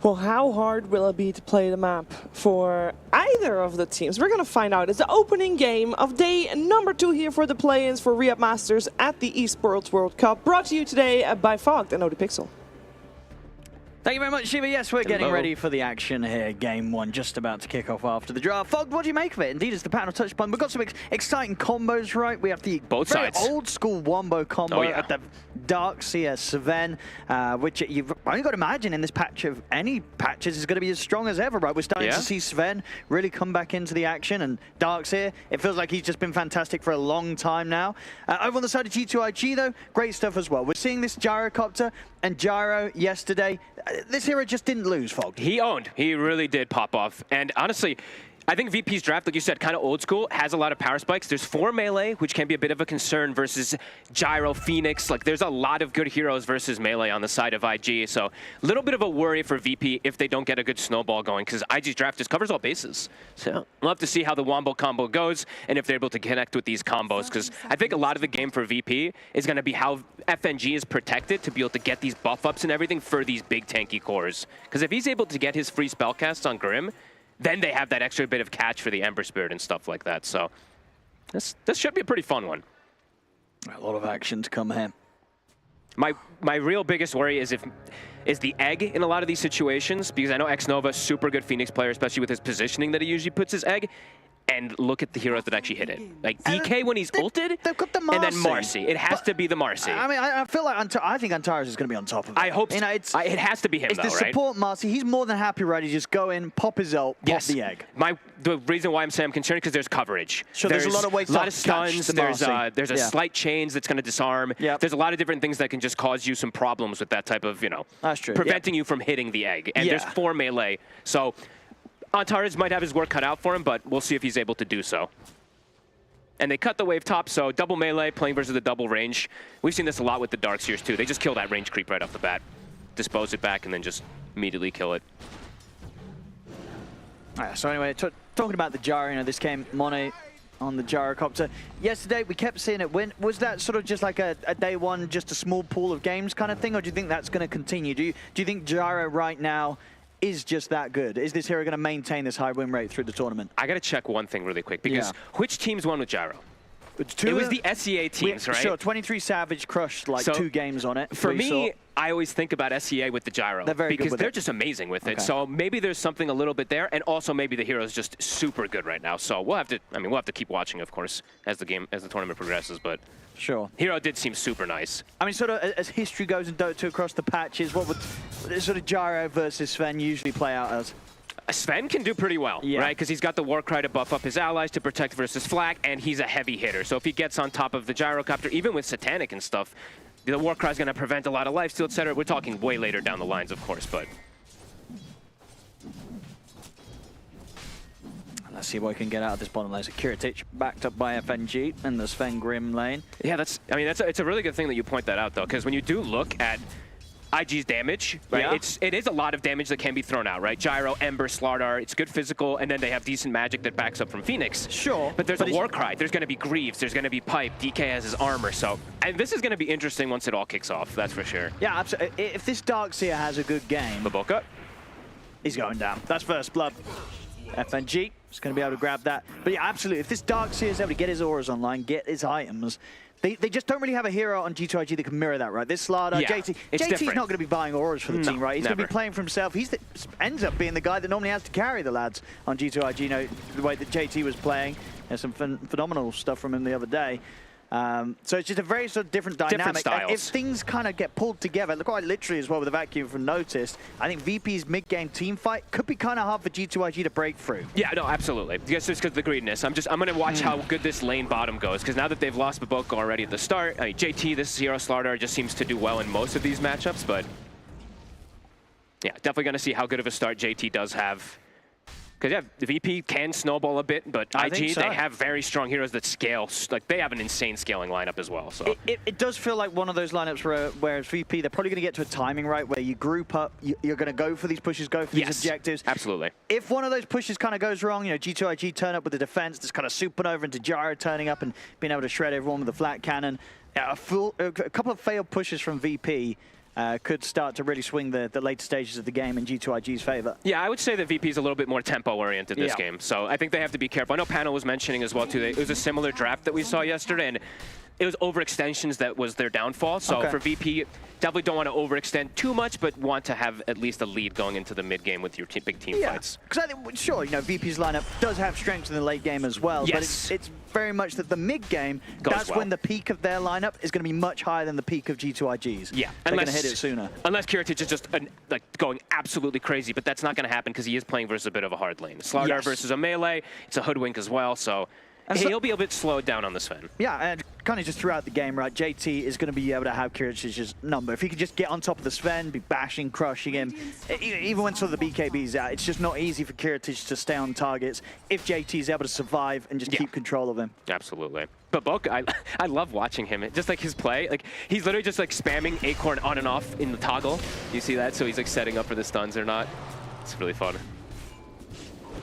Speaker 6: Well, how hard will it be to play the map for either of the teams? We're going to find out. It's the opening game of day number 2 here for the play-ins for Riyadh Masters at the Esports World Cup, brought to you today by Fogged and ODPixel.
Speaker 10: Thank you very much, Shiva. Yes, we're getting ready for the action here. Game 1 just about to kick off after the draft. Fogged, what do you make of it? Indeed, it's the pattern of touch upon. We've got some exciting combos, right? We have the old school wombo combo at the Darkseer Sven, which you've only got to imagine in this patch of any patches is going to be as strong as ever, right? We're starting to see Sven really come back into the action, and Darkseer, it feels like he's just been fantastic for a long time now. Over on the side of G2IG, though, great stuff as well. We're seeing this Gyrocopter and Gyro yesterday. This hero just didn't lose, Fogged.
Speaker 11: He owned. He really did pop off. And honestly, I think VP's draft, like you said, kind of old school, has a lot of power spikes. There's 4 melee, which can be a bit of a concern versus Gyro, Phoenix. Like, there's a lot of good heroes versus melee on the side of IG. So a little bit of a worry for VP if they don't get a good snowball going, because IG's draft just covers all bases. So we'll have to see how the wombo combo goes and if they're able to connect with these combos, because I think a lot of the game for VP is going to be how FNG is protected to be able to get these buff ups and everything for these big tanky cores. Because if he's able to get his free spellcasts on Grim, then they have that extra bit of catch for the Ember Spirit and stuff like that. So this should be a pretty fun one.
Speaker 10: A lot of action to come here.
Speaker 11: My real biggest worry is the egg in a lot of these situations, because I know Xnova, super good Phoenix player, especially with his positioning that he usually puts his egg. and look at the heroes that actually hit it. Like DK when he's ulted,
Speaker 10: they've got the Marcy.
Speaker 11: and then Marcy. It has to be the Marcy.
Speaker 10: I mean, I feel like I think Antares is going to be on top of it.
Speaker 11: I hope so.
Speaker 10: You know,
Speaker 11: it has to be him,
Speaker 10: it's
Speaker 11: though,
Speaker 10: the
Speaker 11: right?
Speaker 10: support Marcy. He's more than happy, right? He just go in, pop his ult, pop the egg.
Speaker 11: The reason why I'm saying I'm concerned is because there's coverage.
Speaker 10: Sure, there's a lot of ways to
Speaker 11: a lot of
Speaker 10: catch
Speaker 11: stuns.
Speaker 10: the
Speaker 11: There's a slight chains that's going to disarm. There's a lot of different things that can just cause you some problems with that type of,
Speaker 10: that's true.
Speaker 11: preventing you from hitting the egg. And there's 4 melee. So Antares might have his work cut out for him, but we'll see if he's able to do so. And they cut the wave top, so double melee, playing versus the double range. We've seen this a lot with the Darkseers too. They just kill that range creep right off the bat. Dispose it back and then just immediately kill it.
Speaker 10: So anyway, talking about the gyro, this came Monet on the gyrocopter. Yesterday, we kept seeing it. Was that sort of just like a day one, just a small pool of games kind of thing, or do you think that's going to continue? Do you think gyro right now is just that good? Is this hero going to maintain this high win rate through the tournament?
Speaker 11: I got to check one thing really quick, because which teams won with gyro?
Speaker 10: It
Speaker 11: was the SEA teams, right?
Speaker 10: Sure, 23 Savage crushed like 2 games on it.
Speaker 11: For me, I always think about SEA with the gyro.
Speaker 10: They're very good
Speaker 11: because
Speaker 10: with
Speaker 11: they're
Speaker 10: it.
Speaker 11: just amazing with it. So maybe there's something a little bit there, and also maybe the hero's just super good right now. So we'll have to keep watching, of course, as the tournament progresses. But
Speaker 10: sure,
Speaker 11: hero did seem super nice.
Speaker 10: I mean, sort of as history goes in Dota 2 across the patches, what would sort of gyro versus Sven usually play out as?
Speaker 11: Sven can do pretty well, right? Because he's got the Warcry to buff up his allies to protect versus flak, and he's a heavy hitter. So if he gets on top of the gyrocopter, even with Satanic and stuff, the Warcry is going to prevent a lot of lifesteal, etc. We're talking way later down the lines, of course, but...
Speaker 10: Let's see what we can get out of this bottom lane. So Kiritich backed up by FNG in the Sven Grim lane.
Speaker 11: Yeah, it's a really good thing that you point that out, though, because when you do look at IG's damage, right? It is a lot of damage that can be thrown out, right? Gyro, Ember, Slardar, it's good physical, and then they have decent magic that backs up from Phoenix.
Speaker 10: Sure.
Speaker 11: But there's a Warcry, there's going to be Greaves, there's going to be Pipe, DK has his armor, so... And this is going to be interesting once it all kicks off, that's for sure.
Speaker 10: Yeah, absolutely. If this Darkseer has a good game...
Speaker 11: Baboka?
Speaker 10: He's going down. That's first blood. FNG is going to be able to grab that. But yeah, absolutely. If this Darkseer is able to get his auras online, get his items... They just don't really have a hero on G2IG that can mirror that, right? This Slardar, JT's not going to be buying auras for the team, right? He's going to be playing for himself. Ends up being the guy that normally has to carry the lads on G2IG, the way that JT was playing. There's some phenomenal stuff from him the other day. So it's just a very sort of different dynamic. And if things kind of get pulled together, look quite literally as well with the vacuum from Noticed, I think VP's mid-game team fight could be kind of hard for G2IG to break through.
Speaker 11: Yeah, no, absolutely. Yes, just because of the greediness. I'm going to watch how good this lane bottom goes, because now that they've lost Baboka already at the start, I mean, JT, this Zero Slardar just seems to do well in most of these matchups, but yeah, definitely going to see how good of a start JT does have. Because, the VP can snowball a bit, but IG, they have very strong heroes that scale. Like, they have an insane scaling lineup as well. So
Speaker 10: It does feel like one of those lineups where as VP, they're probably going to get to a timing, right, where you group up, you're going to go for these pushes, go for these objectives.
Speaker 11: Absolutely.
Speaker 10: If one of those pushes kind of goes wrong, G2IG turn up with the defense, just kind of supernova into Gyro turning up and being able to shred everyone with the flat cannon. A couple of failed pushes from VP could start to really swing the later stages of the game in G2IG's favor.
Speaker 11: Yeah, I would say that VP is a little bit more tempo-oriented this game, so I think they have to be careful. I know Panel was mentioning as well, too, it was a similar draft that we saw yesterday, and it was overextensions that was their downfall. So for VP, definitely don't want to overextend too much, but want to have at least a lead going into the mid-game with your big team fights.
Speaker 10: Because I think, sure, VP's lineup does have strengths in the late game as well, but it's very much that the mid-game, that's when the peak of their lineup is going to be much higher than the peak of G2IG's.
Speaker 11: Yeah.
Speaker 10: They're going to hit it sooner.
Speaker 11: Unless Kiritich is just going absolutely crazy, but that's not going to happen because he is playing versus a bit of a hard lane. Slardar versus a melee, it's a hoodwink as well, so he'll be a bit slowed down on the Sven.
Speaker 10: Yeah, and kind of just throughout the game, right, JT is going to be able to have Kiritich's number. If he could just get on top of the Sven, be bashing, crushing him, even when sort of the BKB's out, it's just not easy for Kiritich to stay on targets if JT is able to survive and just keep control of him.
Speaker 11: Absolutely. But Baboka, I love watching him. Just like his play, like he's literally just like spamming Acorn on and off in the toggle. You see that? So he's like setting up for the stuns or not. It's really fun.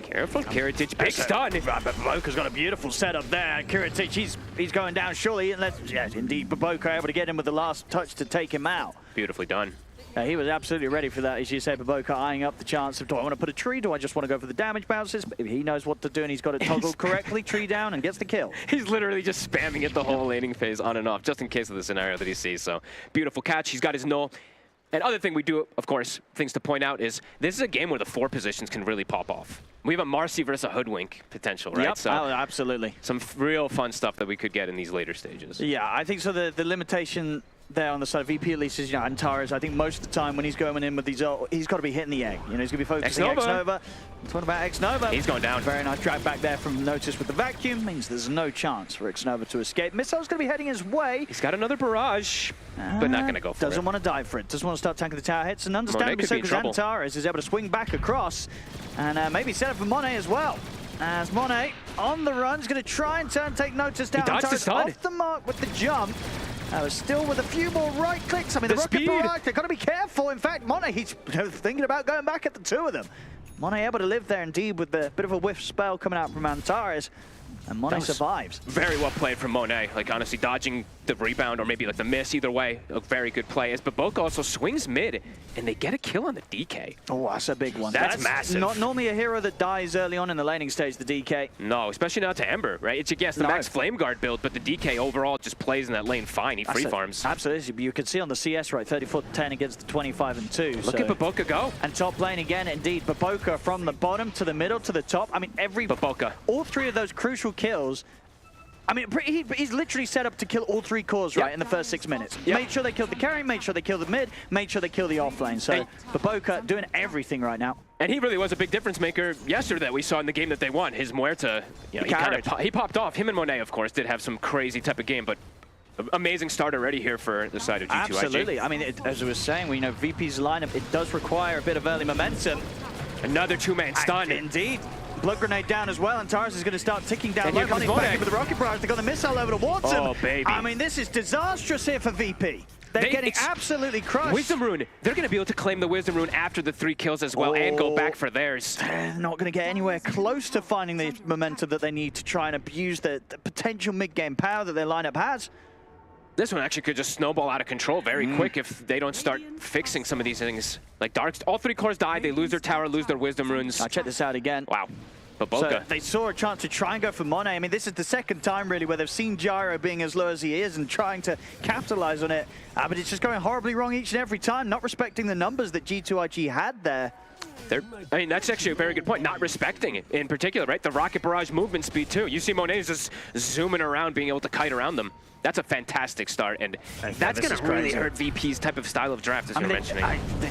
Speaker 11: Careful, Kiritich, big stun.
Speaker 10: Baboka's got a beautiful setup there. Kiritich, he's going down surely. Yes, indeed, Baboka able to get him with the last touch to take him out.
Speaker 11: Beautifully done.
Speaker 10: He was absolutely ready for that, as you say. Baboka eyeing up the chance of, do I want to put a tree? Do I just want to go for the damage bounces? He knows what to do, and he's got it toggled correctly. Tree down and gets the kill.
Speaker 11: He's literally just spamming it the whole laning phase on and off, just in case of the scenario that he sees. So beautiful catch. He's got his null. And other thing we do, of course, things to point out is this is a game where the 4 positions can really pop off. We have a Marcy versus a Hoodwink potential, right?
Speaker 10: Yep.
Speaker 11: So
Speaker 10: absolutely.
Speaker 11: Some real fun stuff that we could get in these later stages.
Speaker 10: Yeah, I think so. The limitation there on the side of VP at least is, Antares, I think most of the time when he's going in with these, he's got to be hitting the egg. He's going to be focusing on X-Nova. Talking about X-Nova.
Speaker 11: He's going down.
Speaker 10: Very nice drag back there from Notice with the vacuum. Means there's no chance for X-Nova to escape. Missile's going to be heading his way.
Speaker 11: He's got another barrage, but not going to go for it.
Speaker 10: Doesn't want to dive for it. Doesn't want to start tanking the tower hits. And understandably so, because Antares is able to swing back across and maybe set up for Monet as well. As Monet on the run is going to try and take Notice down. Antares off the mark with the jump. Still with a few more right clicks. I mean, the rocket barrage, they've got to be careful. In fact, Monet, he's thinking about going back at the 2 of them. Monet able to live there indeed with the bit of a whiff spell coming out from Antares. And Monet survives.
Speaker 11: Very well played from Monet. Like, honestly, dodging the rebound or maybe like the miss, either way, a very good play. As Baboka also swings mid, and they get a kill on the DK.
Speaker 10: Oh, that's a big one.
Speaker 11: That's massive.
Speaker 10: Not normally a hero that dies early on in the laning stage, the DK.
Speaker 11: No, especially not to Ember, right? It's, yes, the Max Flame Guard build, but the DK overall just plays in that lane fine. He free farms.
Speaker 10: Absolutely. But you can see on the CS, right, 34-10 against the 25-2.
Speaker 11: Look at Baboka go.
Speaker 10: And top lane again, indeed. Baboka from the bottom to the middle to the top. I mean,
Speaker 11: Baboka.
Speaker 10: All 3 of those crucial kills. I mean, he's literally set up to kill all 3 cores, right, in the first 6 minutes. Made sure they killed the carry, made sure they killed the mid, made sure they killed the offlane. So Baboka doing everything right now.
Speaker 11: And he really was a big difference maker yesterday that we saw in the game that they won. His Muerta, he popped off. Him and Monet, of course, did have some crazy type of game, but amazing start already here for the side of G2IG.
Speaker 10: Absolutely. I mean, as I was saying, we know VP's lineup, it does require a bit of early momentum.
Speaker 11: Another 2-man stun.
Speaker 10: Indeed. Blood grenade down as well, and Taras is going to start ticking down.
Speaker 11: And here comes Monet
Speaker 10: with the rocket barrage. They got the missile over towards him.
Speaker 11: Oh, baby.
Speaker 10: I mean, this is disastrous here for VP. They're getting absolutely crushed.
Speaker 11: Wisdom Rune. They're going to be able to claim the Wisdom Rune after the 3 kills as well and go back for theirs.
Speaker 10: They're not going to get anywhere close to finding the momentum that they need to try and abuse the potential mid-game power that their lineup has.
Speaker 11: This one actually could just snowball out of control very quick if they don't start fixing some of these things. Like Darks, all 3 cores die, they lose their tower, lose their Wisdom Runes.
Speaker 10: I'll check this out again.
Speaker 11: Wow. Baboka.
Speaker 10: So they saw a chance to try and go for Monet. I mean, this is the second time, really, where they've seen Gyro being as low as he is and trying to capitalize on it. But it's just going horribly wrong each and every time, not respecting the numbers that G2IG had there.
Speaker 11: I mean, that's actually a very good point. Not respecting it in particular, right? The rocket barrage movement speed, too. You see Monet just zooming around, being able to kite around them. That's a fantastic start, and that's going to really hurt VP's type of style of draft, as you're mentioning.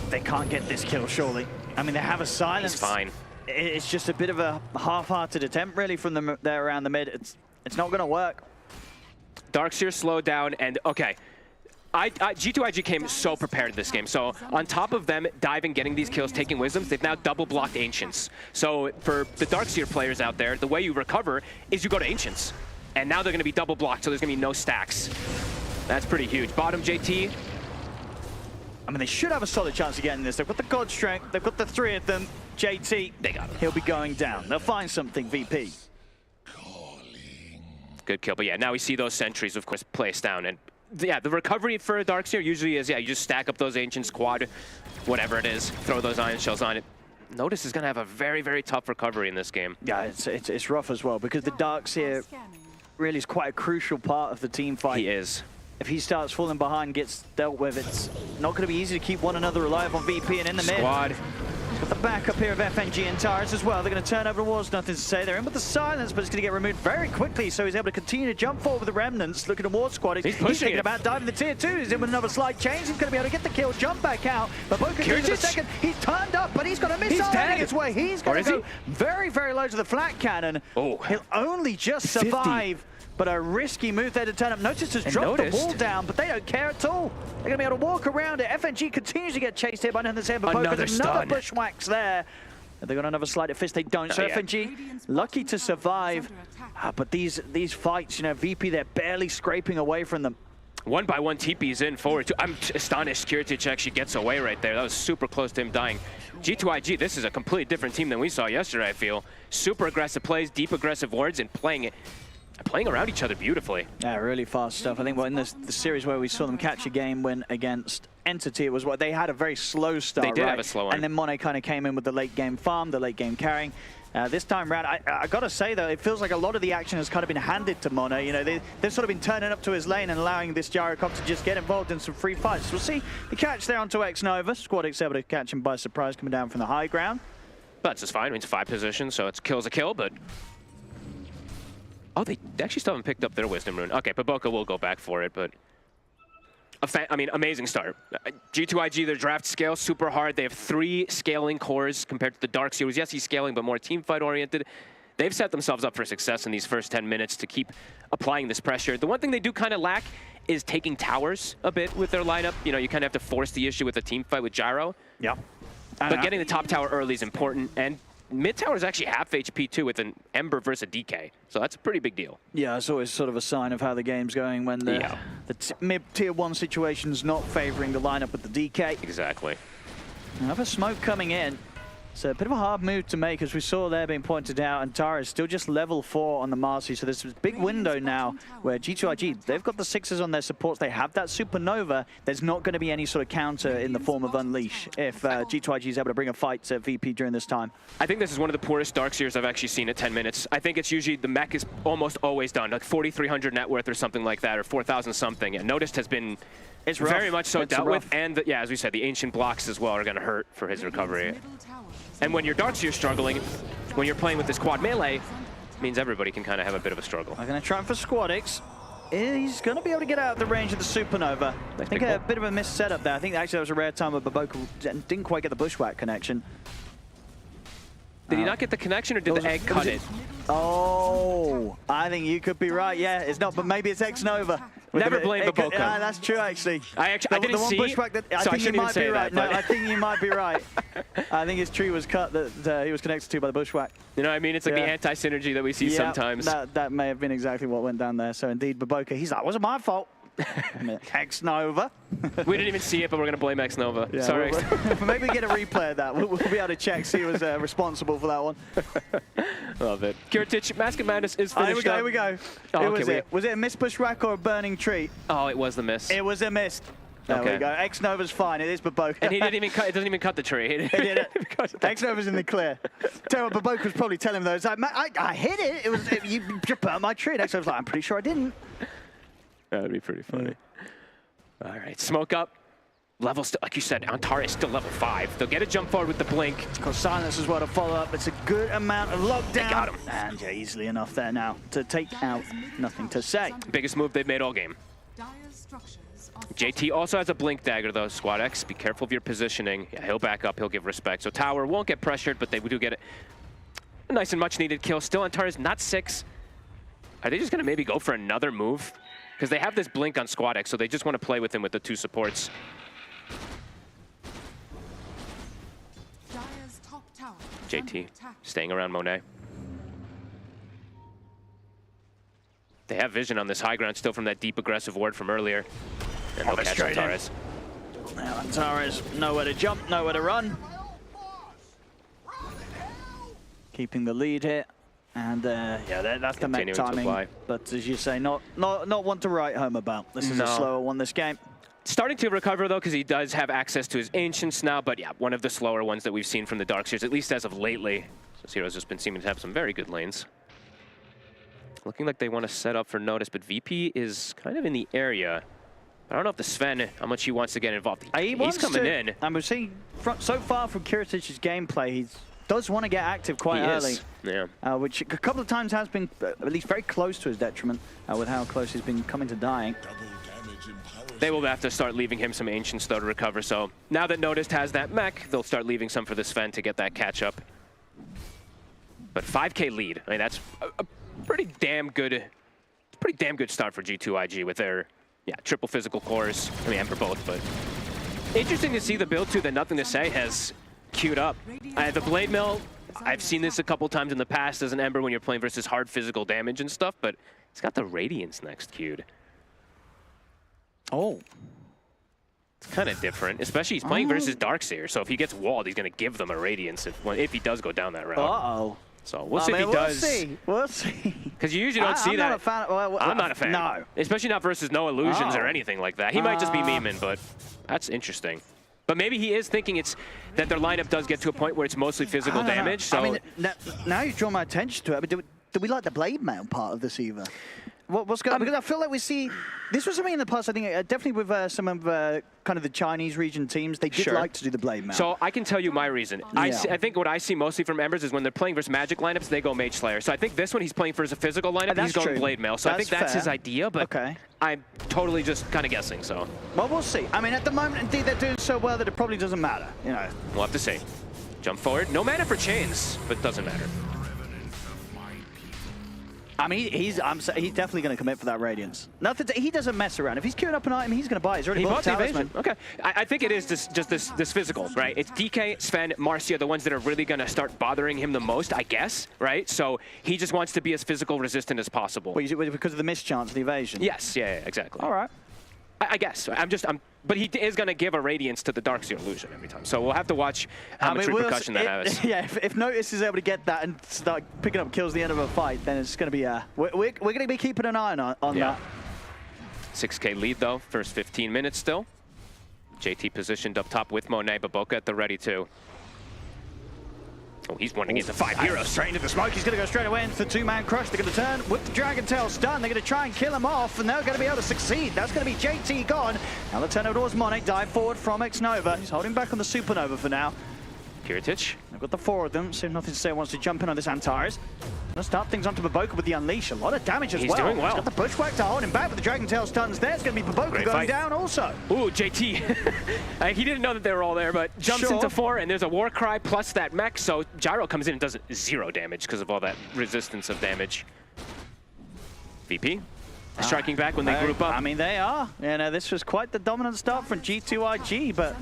Speaker 10: They can't get this kill, surely. I mean, they have a silence.
Speaker 11: He's fine.
Speaker 10: It's just a bit of a half-hearted attempt, really, from them there around the mid. It's not going to work.
Speaker 11: Darkseer slowed down, and okay. G2IG came so prepared this game. So on top of them diving, getting these kills, taking Wisdoms, they've now double-blocked Ancients. So for the Darkseer players out there, the way you recover is you go to Ancients. And now they're going to be double-blocked, so there's going to be no stacks. That's pretty huge. Bottom JT.
Speaker 10: I mean, they should have a solid chance of getting this. They've got the God Strength. They've got the 3 of them. JT,
Speaker 11: they got him.
Speaker 10: He'll be going down. They'll find something, VP.
Speaker 11: Good kill. But yeah, now we see those sentries, of course, placed down. And yeah, the recovery for Darkseer usually is, yeah, you just stack up those Ancient Squad, whatever it is, throw those Ion Shells on it. Notice is going to have a very, very tough recovery in this game.
Speaker 10: Yeah, it's rough as well, because the Darkseer really is quite a crucial part of the team fight.
Speaker 11: He is.
Speaker 10: If he starts falling behind, gets dealt with, it's not going to be easy to keep one another alive on VP and in the mid.
Speaker 11: Squad.
Speaker 10: Got the backup here of FNG and Taras as well. They're going to turn over the walls, nothing to say. They're in with the silence, but it's going to get removed very quickly, so he's able to continue to jump forward with the Remnants, looking towards Squad. He's thinking about diving the tier 2. He's in with another slight change. He's going to be able to get the kill, jump back out. But Boca in a second. He's turned up, but he's got a missile heading his way. He's going to go very, very low to the flat cannon.
Speaker 11: Oh.
Speaker 10: He'll only just survive. But a risky move there to turn up. Notice has dropped the wall down, but they don't care at all. They're going to be able to walk around it. FNG continues to get chased here by Nathan's head, but another bushwhacks there. They got another sleight of fist. They don't. So FNG lucky to survive. But these fights, you know, VP, they're barely scraping away from them.
Speaker 11: 1-by-1 TP's in forward. I'm astonished Kirtic actually gets away right there. That was super close to him dying. G2IG, this is a completely different team than we saw yesterday, I feel. Super aggressive plays, deep aggressive wards, and playing around each other beautifully.
Speaker 10: Yeah, really fast stuff. I think in the series where we saw them catch a game win against Entity, it was what they had a very slow start.
Speaker 11: They did have a slow one.
Speaker 10: And then Monet kind of came in with the late game farm, the late game carrying. This time round, I gotta say though, it feels like a lot of the action has kind of been handed to Mono. You know, they've sort of been turning up to his lane and allowing this Gyrocop to just get involved in some free fights. We'll see the catch there onto X-Nova. SquadX able to catch him by surprise coming down from the high ground.
Speaker 11: That's just fine. I mean, it's 5 positions, so it's kill's a kill, but... Oh, they actually still haven't picked up their Wisdom Rune. Okay, Baboka will go back for it, but... I mean, amazing start. G2IG, their draft scale, super hard. They have 3 scaling cores compared to the Dark Series. Yes, he's scaling, but more team fight oriented. They've set themselves up for success in these first 10 minutes to keep applying this pressure. The one thing they do kind of lack is taking towers a bit with their lineup. You know, you kind of have to force the issue with a team fight with Gyro.
Speaker 10: Yeah.
Speaker 11: But getting the top tower early is important, and mid tower is actually half HP too with an Ember versus a DK, so that's a pretty big deal.
Speaker 10: Yeah, it's always sort of a sign of how the game's going when the mid-tier 1 situation's not favoring the lineup with the DK.
Speaker 11: Exactly.
Speaker 10: Another smoke coming in. It's a bit of a hard move to make, as we saw there being pointed out, and Tara is still just level 4 on the Marcy, so there's this big window now where G2IG, they've got the 6s on their supports, they have that Supernova, there's not going to be any sort of counter in the form of Unleash if G2IG is able to bring a fight to VP during this time.
Speaker 11: I think this is one of the poorest Darkseers I've actually seen at 10 minutes. I think it's usually, the mech is almost always done, like 4,300 net worth or something like that, or 4,000 something, and Noticed has been
Speaker 10: it's
Speaker 11: very much so dealt
Speaker 10: rough.
Speaker 11: with, and yeah, as we said, the Ancient blocks as well are going to hurt for his recovery. And when your Darkseer's struggling, when you're playing with this quad melee, it means everybody can kind of have a bit of a struggle.
Speaker 10: I'm going to try for SquadX. He's going to be able to get out of the range of the Supernova. I think a bit of a missed setup there. I think actually that was a rare time where Baboka didn't quite get the Bushwhack connection.
Speaker 11: Did he not get the connection, or did the egg cut it?
Speaker 10: Oh, I think you could be right. Yeah, it's not, but maybe it's X-Nova.
Speaker 11: Never blame Baboka.
Speaker 10: Yeah, that's true, actually.
Speaker 11: I didn't see,
Speaker 10: Bushwhack that, I think you might be right. No, I think you might be right. I think his tree was cut that he was connected to by the Bushwhack.
Speaker 11: You know what I mean? It's like the anti-synergy that we see sometimes.
Speaker 10: That may have been exactly what went down there. So indeed, Baboka, he's like, wasn't my fault. X-Nova.
Speaker 11: We didn't even see it, but we're going to blame X-Nova. Yeah, sorry.
Speaker 10: Maybe we get a replay of that. We'll be able to check, see who was responsible for that one.
Speaker 11: Love it. Kiritich, Mask of Madness is finished
Speaker 10: Here we go.
Speaker 11: Oh,
Speaker 10: Who was it? Was it a missed Bushwhack or a burning tree?
Speaker 11: Oh, it was the miss.
Speaker 10: It was a miss. There we go. X-Nova's fine. It is Baboka.
Speaker 11: And he didn't even cut. It doesn't even cut the tree.
Speaker 10: He did it. X-Nova's in the clear. Tell what Baboka was probably telling him though. It's like, I hit it. It was you burnt my tree. And X-Nova's like, I'm pretty sure I didn't.
Speaker 11: That would be pretty funny. All right, smoke up. Level still, like you said, Antara is still level 5. They'll get a jump forward with the blink.
Speaker 10: Got silence as well to follow up. It's a good amount of lockdown.
Speaker 11: They got him.
Speaker 10: And yeah, easily enough there now to take out Nothing to Say.
Speaker 11: Biggest move they've made all game. JT also has a blink dagger though, SquadX. Be careful of your positioning. Yeah, he'll back up, he'll give respect. So Tower won't get pressured, but they do get a nice and much needed kill. Still Antara's not 6. Are they just gonna maybe go for another move? Because they have this blink on SquadX, so they just want to play with him with the 2 supports. JT staying around Monet. They have vision on this high ground still from that deep aggressive ward from earlier. And they'll catch Antares.
Speaker 10: Now Antares nowhere to jump, nowhere to run. Keeping the lead here. And yeah, that's the mech timing. But as you say, not one to write home about. This is a slower one this game.
Speaker 11: Starting to recover though, because he does have access to his Ancients now, but yeah, one of the slower ones that we've seen from the Darkseers, at least as of lately. So Zero's just been seeming to have some very good lanes. Looking like they want to set up for Notice, but VP is kind of in the area. I don't know if the Sven, how much he wants to get involved. He's coming in.
Speaker 10: I'm seeing so far from Kiritich's gameplay, he does want to get active quite early.
Speaker 11: Yeah.
Speaker 10: Which a couple of times has been at least very close to his detriment with how close he's been coming to dying.
Speaker 11: They will have to start leaving him some Ancients though to recover. So now that Noticed has that mech, they'll start leaving some for the Sven to get that catch up. But 5K lead, I mean, that's a pretty damn good start for G2IG with their triple physical cores. I mean, and for both, but interesting to see the build too that Nothing to Say has queued up. The Blade Mill, I've seen this a couple times in the past as an Ember when you're playing versus hard physical damage and stuff, but it's got the Radiance next queued.
Speaker 10: Oh.
Speaker 11: It's kind of different, especially he's playing versus Darkseer, so if he gets walled, he's going to give them a Radiance if he does go down that route.
Speaker 10: Uh-oh.
Speaker 11: So we'll see if he does.
Speaker 10: We'll see.
Speaker 11: Because you usually don't see that.
Speaker 10: I'm not a fan. Well,
Speaker 11: I'm not a fan.
Speaker 10: No.
Speaker 11: Especially not versus no illusions or anything like that. He might just be memeing, but that's interesting. But maybe he is thinking it's that their lineup does get to a point where it's mostly physical damage. So
Speaker 10: I mean, now you've drawn my attention to it. But do we like the blade mail part of this either? What's going on? Because I feel like we see this was something in the past. I think definitely with some of kind of the Chinese region teams, they did like to do the blade mail.
Speaker 11: So I can tell you my reason. I think what I see mostly from Embers is when they're playing versus Magic lineups, they go Mage Slayer. So I think this one he's playing versus a physical lineup, he's going blade mail. So I think that's his idea. But I'm totally just kind of guessing. So
Speaker 10: well, we'll see. I mean, at the moment, indeed, they're doing so well that it probably doesn't matter. You know,
Speaker 11: we'll have to see. Jump forward. No mana for chains, but doesn't matter.
Speaker 10: I mean, he's definitely going to commit for that Radiance. Nothing. He doesn't mess around. If he's queuing up an item, he's going to buy it. He's already bought the Talisman.
Speaker 11: Okay. I think it is just this physical, right? It's DK, Sven, Marcia, the ones that are really going to start bothering him the most, I guess, right? So he just wants to be as physical resistant as possible.
Speaker 10: Well, because of the mischance, the evasion?
Speaker 11: Yes, yeah, exactly.
Speaker 10: All right.
Speaker 11: I guess. But he is going to give a Radiance to the Darkseer illusion every time. So we'll have to watch how much repercussion that has.
Speaker 10: Yeah, if Notice is able to get that and start picking up kills at the end of a fight, then it's going to be we're going to be keeping an eye on that.
Speaker 11: 6K lead though, first 15 minutes still. JT positioned up top with Monet, Baboka at the ready too. Oh, he's running into 5 heroes.
Speaker 10: Straight into the smoke. He's going to go straight away into the two-man crush. They're going to turn with the Dragon Tail stun. They're going to try and kill him off, and they're going to be able to succeed. That's going to be JT gone. Now the turn over towards Monet. Dive forward from Xnova. He's holding back on the Supernova for now.
Speaker 11: Kiritich.
Speaker 10: They've got the 4 of them, so nothing to say wants to jump in on this Antares. Gonna start things onto Baboka with the Unleash. A lot of damage as well.
Speaker 11: He's doing well.
Speaker 10: He's got the Bushwhack to hold him back with the Dragon Tail stuns. There's going to be Baboka going down also.
Speaker 11: Ooh, JT. He didn't know that they were all there, but jumps into 4, and there's a War Cry plus that mech, so Gyro comes in and does 0 damage because of all that resistance of damage. VP striking back when they group up.
Speaker 10: I mean, they are. You know, this was quite the dominant start from G2IG, but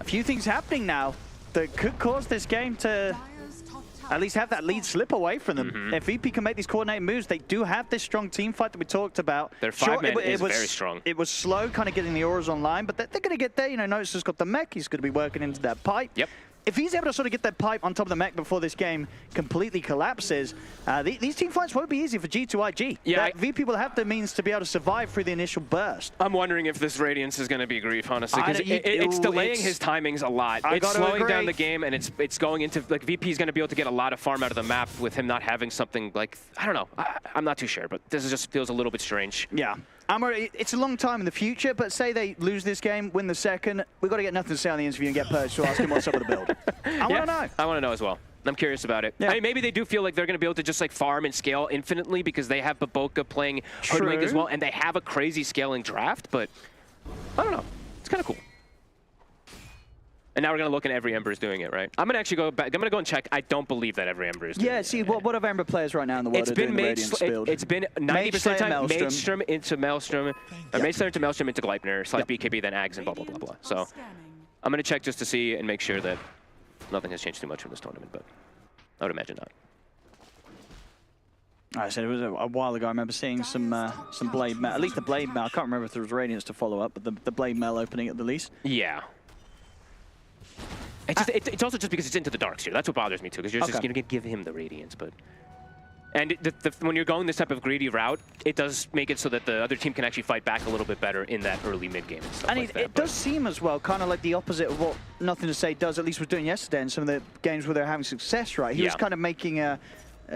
Speaker 10: a few things happening now that could cause this game to at least have that lead slip away from them. If VP can make these coordinated moves, they do have this strong team fight that we talked about.
Speaker 11: Their 5-man is very strong.
Speaker 10: It was slow kind of getting the auras online, but they're going to get there. You know, Notice has got the mech. He's going to be working into that pipe.
Speaker 11: Yep.
Speaker 10: If he's able to sort of get that pipe on top of the mech before this game completely collapses, these team fights won't be easy for G2IG.
Speaker 11: Yeah,
Speaker 10: VP will have the means to be able to survive through the initial burst.
Speaker 11: I'm wondering if this Radiance is going to be grief, honestly, because it's delaying his timings a lot. It's slowing down the game, and it's going into, like, VP is going to be able to get a lot of farm out of the map with him not having something like, I don't know. I'm not too sure, but this just feels a little bit strange.
Speaker 10: Yeah. It's a long time in the future, but say they lose this game, win the second, we've got to get nothing to say on the interview and get Purge to ask him what's up with the build. I want to know. I
Speaker 11: want to know as well. I'm curious about it. I mean, maybe they do feel like they're going to be able to just like farm and scale infinitely because they have Baboka playing Hoodwink as well, and they have a crazy scaling draft, but I don't know. It's kind of cool. And now we're going to look at every Ember is doing it, right? I'm going to actually go back. I'm going to go and check. I don't believe that every Ember is doing it.
Speaker 10: Yeah, see, what are Ember players right now in the world? It's been
Speaker 11: it's been 90% of the time Maelstrom into Maelstrom, or Mage Slayer into Maelstrom into Gleipnir, / BKB, then Ags, and blah, blah, blah, blah. So I'm going to check just to see and make sure that nothing has changed too much from this tournament, but I would imagine not.
Speaker 10: I said it was a while ago. I remember seeing some Blade Mail, at least the Blade Mail. I can't remember if there was Radiance to follow up, but the Blade Mail opening at the least.
Speaker 11: Yeah. It's also just because it's into the Darkseer. That's what bothers me too, because you're just going to give him the Radiance. But and when you're going this type of greedy route, it does make it so that the other team can actually fight back a little bit better in that early mid game and stuff like that.
Speaker 10: It does seem as well kind of like the opposite of what Nothing to Say does, at least was doing yesterday in some of the games where they're having success. Right, he was kind of making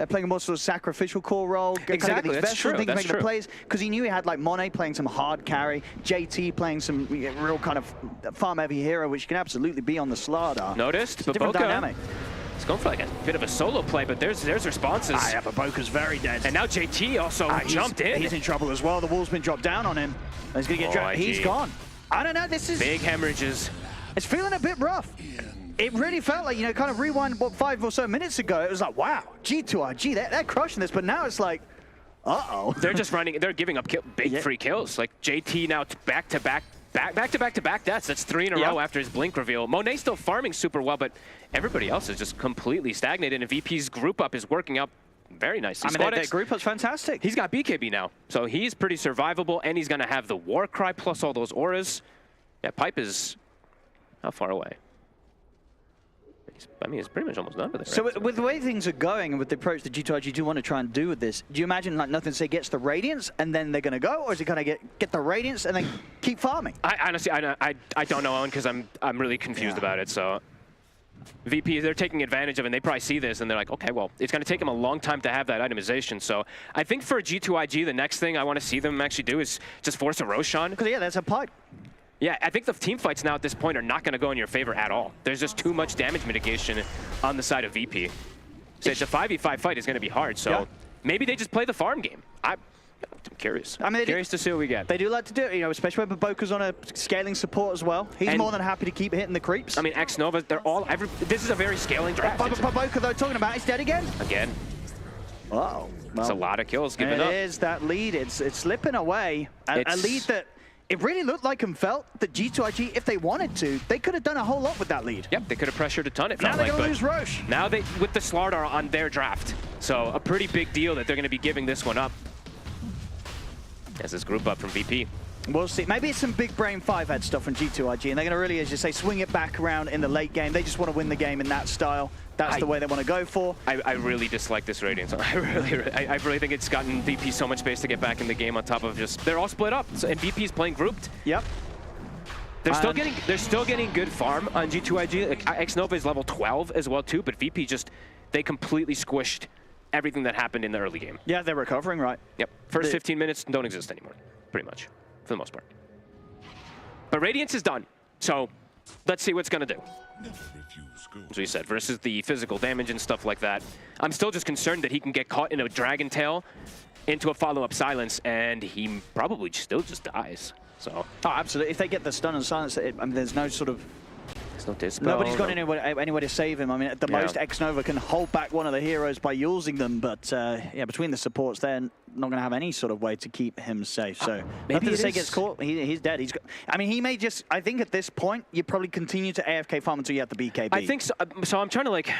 Speaker 10: playing a more sort of sacrificial core role.
Speaker 11: Exactly, that's true.
Speaker 10: Making the plays, because he knew he had like Monet playing some hard carry, JT playing some real kind of farm-heavy hero, which can absolutely be on the Slardar.
Speaker 11: Noticed,
Speaker 10: but different dynamic.
Speaker 11: It's going for like a bit of a solo play, but there's responses.
Speaker 10: Baboka's very dead.
Speaker 11: And now JT also jumped in.
Speaker 10: He's in trouble as well. The wall's been dropped down on him. He's going to get dropped. He's gone. I don't know, this is...
Speaker 11: Big hemorrhages.
Speaker 10: It's feeling a bit rough. It really felt like, you know, kind of rewind, 5 or so minutes ago, it was like, wow, G2IG, they're crushing this, but now it's like, uh-oh.
Speaker 11: They're just running, they're giving up big free kills. Like, JT now back-to-back deaths. That's 3 in a row after his Blink reveal. Monet's still farming super well, but everybody else is just completely stagnated, and VP's group up is working out very nicely.
Speaker 10: I mean, that group up's fantastic.
Speaker 11: He's got BKB now, so he's pretty survivable, and he's going to have the War Cry plus all those auras. Yeah, Pipe is how far away? I mean, it's pretty much almost done with it.
Speaker 10: So
Speaker 11: right?
Speaker 10: with the way things are going and with the approach that G2IG do want to try and do with this, do you imagine like Nothing to Say gets the Radiance and then they're going to go, or is it going to get the Radiance and then keep farming?
Speaker 11: I honestly, I don't know, Owen, because I'm really confused about it. So VP, they're taking advantage of it, and they probably see this, and they're like, okay, well, it's going to take them a long time to have that itemization. So I think for G2IG, the next thing I want to see them actually do is just force a Roshan.
Speaker 10: Because, yeah, that's a pipe.
Speaker 11: Yeah, I think the team fights now at this point are not going to go in your favor at all. There's just too much damage mitigation on the side of VP. So it's a 5v5 fight is going to be hard, so maybe they just play the farm game. I'm curious. I mean, curious to see what we get.
Speaker 10: They do like to do it, you know, especially when Baboka's on a scaling support as well. He's more than happy to keep hitting the creeps.
Speaker 11: I mean, X-Nova, they're all, this is a very scaling draft.
Speaker 10: Baboka, though, talking about, he's dead again?
Speaker 11: Again.
Speaker 10: Uh-oh.
Speaker 11: That's a lot of kills given up.
Speaker 10: It is, that lead, it's slipping away. A lead that, it really looked like and felt that G2IG, if they wanted to, they could have done a whole lot with that lead.
Speaker 11: Yep, they could have pressured a ton. It
Speaker 10: now
Speaker 11: felt
Speaker 10: they're
Speaker 11: like,
Speaker 10: going to lose Roche.
Speaker 11: Now they, with the Slardar on their draft. So a pretty big deal that they're going to be giving this one up. As this group up from VP.
Speaker 10: We'll see. Maybe it's some big brain 5-head stuff from G2IG, and they're going to really, as you say, swing it back around in the late game. They just want to win the game in that style. That's the way they want to go for.
Speaker 11: I really dislike this Radiance. I really think it's gotten VP so much space to get back in the game on top of just, they're all split up. So, and VP's playing grouped.
Speaker 10: Yep.
Speaker 11: They're still getting good farm on G2IG. Like, X-Nova is level 12 as well too, but VP just, they completely squished everything that happened in the early game.
Speaker 10: Yeah, they're recovering, right?
Speaker 11: Yep. First 15 minutes don't exist anymore, pretty much, for the most part. But Radiance is done, so let's see what's going to do. As we said, versus the physical damage and stuff like that. I'm still just concerned that he can get caught in a Dragon Tail into a follow-up silence, and he probably still just dies. So.
Speaker 10: Oh, absolutely. If they get the stun and silence, I mean, there's no sort of...
Speaker 11: There's no dispel.
Speaker 10: Nobody's got anywhere to save him. I mean, at the most, X-Nova can hold back one of the heroes by using them, but yeah, between the supports, they're not going to have any sort of way to keep him safe. So
Speaker 11: maybe
Speaker 10: Nothing to Say gets caught. He's dead. I mean, he may just. I think at this point, you probably continue to AFK farm until you have the BKB.
Speaker 11: I think so. So I'm trying to like.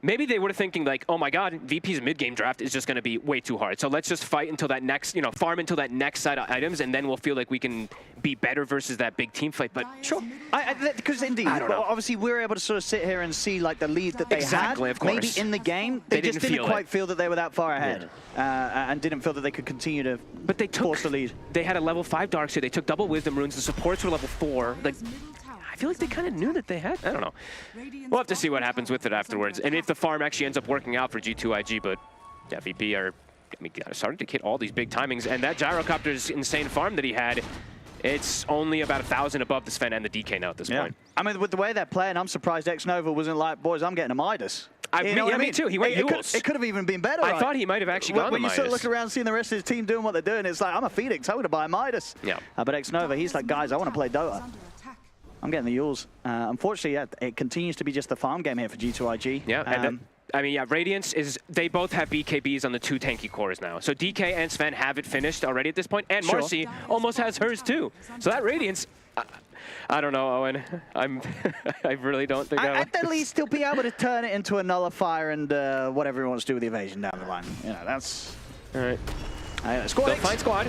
Speaker 11: Maybe they were thinking like, oh my God, VP's mid-game draft is just going to be way too hard. So let's just fight until that next, you know, farm until that next set of items, and then we'll feel like we can be better versus that big team fight. But
Speaker 10: sure, because indeed, obviously we're able to sort of sit here and see like the lead that they had.
Speaker 11: Of course.
Speaker 10: Maybe in the game, they just didn't quite feel that they were that far ahead, and didn't feel that they could continue to.
Speaker 11: But they
Speaker 10: force the lead.
Speaker 11: They had a level 5 Darkseer. They took double Wisdom runes. The supports were level 4. Like. I feel like they kind of knew that they had. I don't know. We'll have to see what happens with it afterwards, and if the farm actually ends up working out for G2IG. But yeah, VP are, I mean, starting to hit all these big timings, and that Gyrocopter's insane farm that he had, it's only about 1,000 above the Sven and the DK now at this point.
Speaker 10: I mean, with the way they're playing, I'm surprised X-Nova wasn't like, boys, I'm getting a Midas.
Speaker 11: Me too. He went Yules.
Speaker 10: It could have even been better.
Speaker 11: I thought he might have actually gone
Speaker 10: when
Speaker 11: to
Speaker 10: you sort of
Speaker 11: Midas.
Speaker 10: look around, seeing the rest of his team doing what they're doing, it's like, I'm a Phoenix. I would have buy a Midas.
Speaker 11: Yeah.
Speaker 10: But X-Nova, he's like, guys, I want to play Dota. I'm getting the Yules. Unfortunately, yeah, it continues to be just the farm game here for G2IG.
Speaker 11: Yeah, and I mean, yeah, Radiance is, they both have BKBs on the 2 tanky cores now. So DK and Sven have it finished already at this point, and Marcy almost has hers too. So that Radiance, I don't know, Owen. I really don't think
Speaker 10: at the least, he'll be able to turn it into a nullifier and whatever he wants to do with the evasion down the line. You know, that's...
Speaker 11: All right.
Speaker 10: Squad
Speaker 11: Fight squad.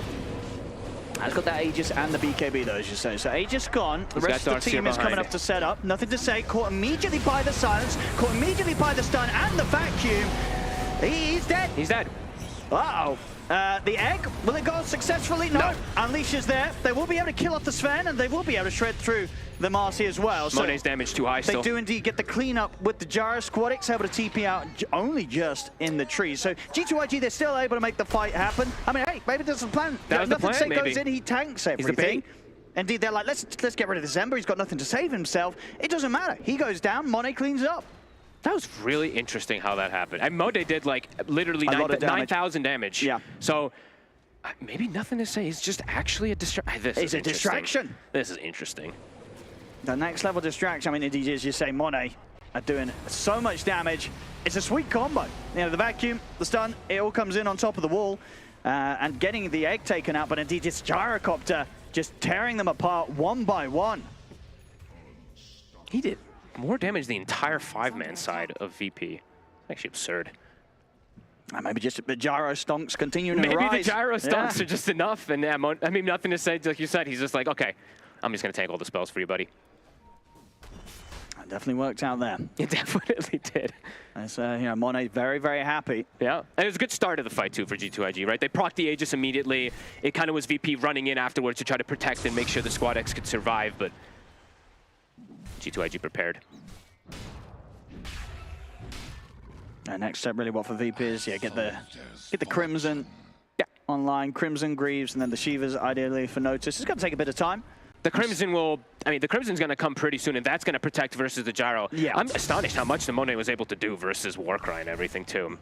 Speaker 10: It's got that Aegis and the BKB though, as you say. So Aegis gone, the rest of the team is coming up to set up. Nothing to say, caught immediately by the silence, caught immediately by the stun and the vacuum. He's dead.
Speaker 11: He's dead.
Speaker 10: Uh-oh. The egg, will it go successfully? No. Unleash is there. They will be able to kill off the Sven, and they will be able to shred through the Marcy as well. So
Speaker 11: Monet's damage too high still.
Speaker 10: They do indeed get the cleanup with the Gyro. Squadix able to TP out only just in the trees. So G2IG, they're still able to make the fight happen. I mean, hey, maybe there's a plan.
Speaker 11: That was the plan, maybe.
Speaker 10: Goes in, he tanks everything. Indeed, they're like, let's get rid of this Ember. He's got nothing to save himself. It doesn't matter. He goes down, Monet cleans it up.
Speaker 11: That was really interesting how that happened. And Mode did like literally 9,000 damage.
Speaker 10: Yeah.
Speaker 11: So maybe Nothing to Say. It's just actually a distraction.
Speaker 10: It's a distraction.
Speaker 11: This is interesting.
Speaker 10: The next level distraction, I mean, indeed, as you say, Monet are doing so much damage. It's a sweet combo. You know, the vacuum, the stun, it all comes in on top of the wall and getting the egg taken out, but indeed it's Gyrocopter just tearing them apart one by one.
Speaker 11: He did more damage than the entire 5-man side of VP. Actually absurd.
Speaker 10: Maybe just the gyro stonks continuing to rise.
Speaker 11: Maybe the gyro stonks are just enough. And I mean, Nothing to Say, like you said, he's just like, okay, I'm just going to tank all the spells for you, buddy.
Speaker 10: Definitely worked out there.
Speaker 11: It definitely did.
Speaker 10: And so, you know, Monet very, very happy.
Speaker 11: Yeah, and it was a good start of the fight, too, for G2IG, right? They procced the Aegis immediately. It kind of was VP running in afterwards to try to protect and make sure the Squad X could survive, but G2IG prepared.
Speaker 10: Next step, really, what for VP is, yeah, get the Crimson online, Crimson Greaves, and then the Shivas, ideally, for Notice. It's going to take a bit of time.
Speaker 11: The Crimson will, I mean, the Crimson's going to come pretty soon, and that's going to protect versus the Gyro.
Speaker 10: Yeah.
Speaker 11: I'm astonished how much the Monet was able to do versus Warcry and everything, too.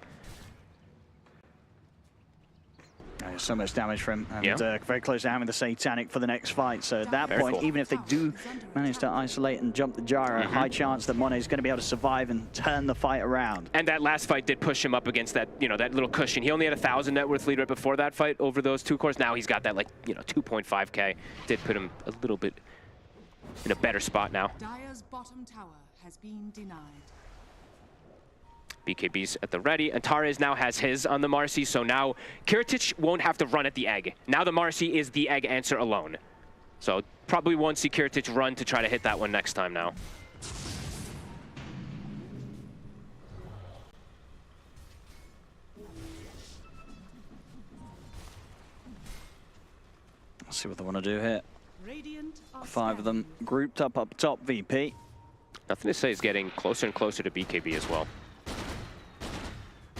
Speaker 10: There's so much damage for him, and very close to having the Satanic for the next fight. So at that point, even if they do manage to isolate and jump the Gyro, high chance that Monet is going to be able to survive and turn the fight around.
Speaker 11: And that last fight did push him up against that, you know, that little cushion. He only had 1,000 net worth lead right before that fight over those 2 cores. Now he's got that, like, you know, 2.5K. Did put him a little bit in a better spot now.
Speaker 1: Dire's bottom tower has been denied.
Speaker 11: BKB's at the ready. Antares now has his on the Marcy, so now Kiritich won't have to run at the egg. Now the Marcy is the egg answer alone. So probably won't see Kiritich run to try to hit that one next time now.
Speaker 10: Let's see what they want to do here. 5 of them grouped up top, VP.
Speaker 11: Nothing to say is getting closer and closer to BKB as well.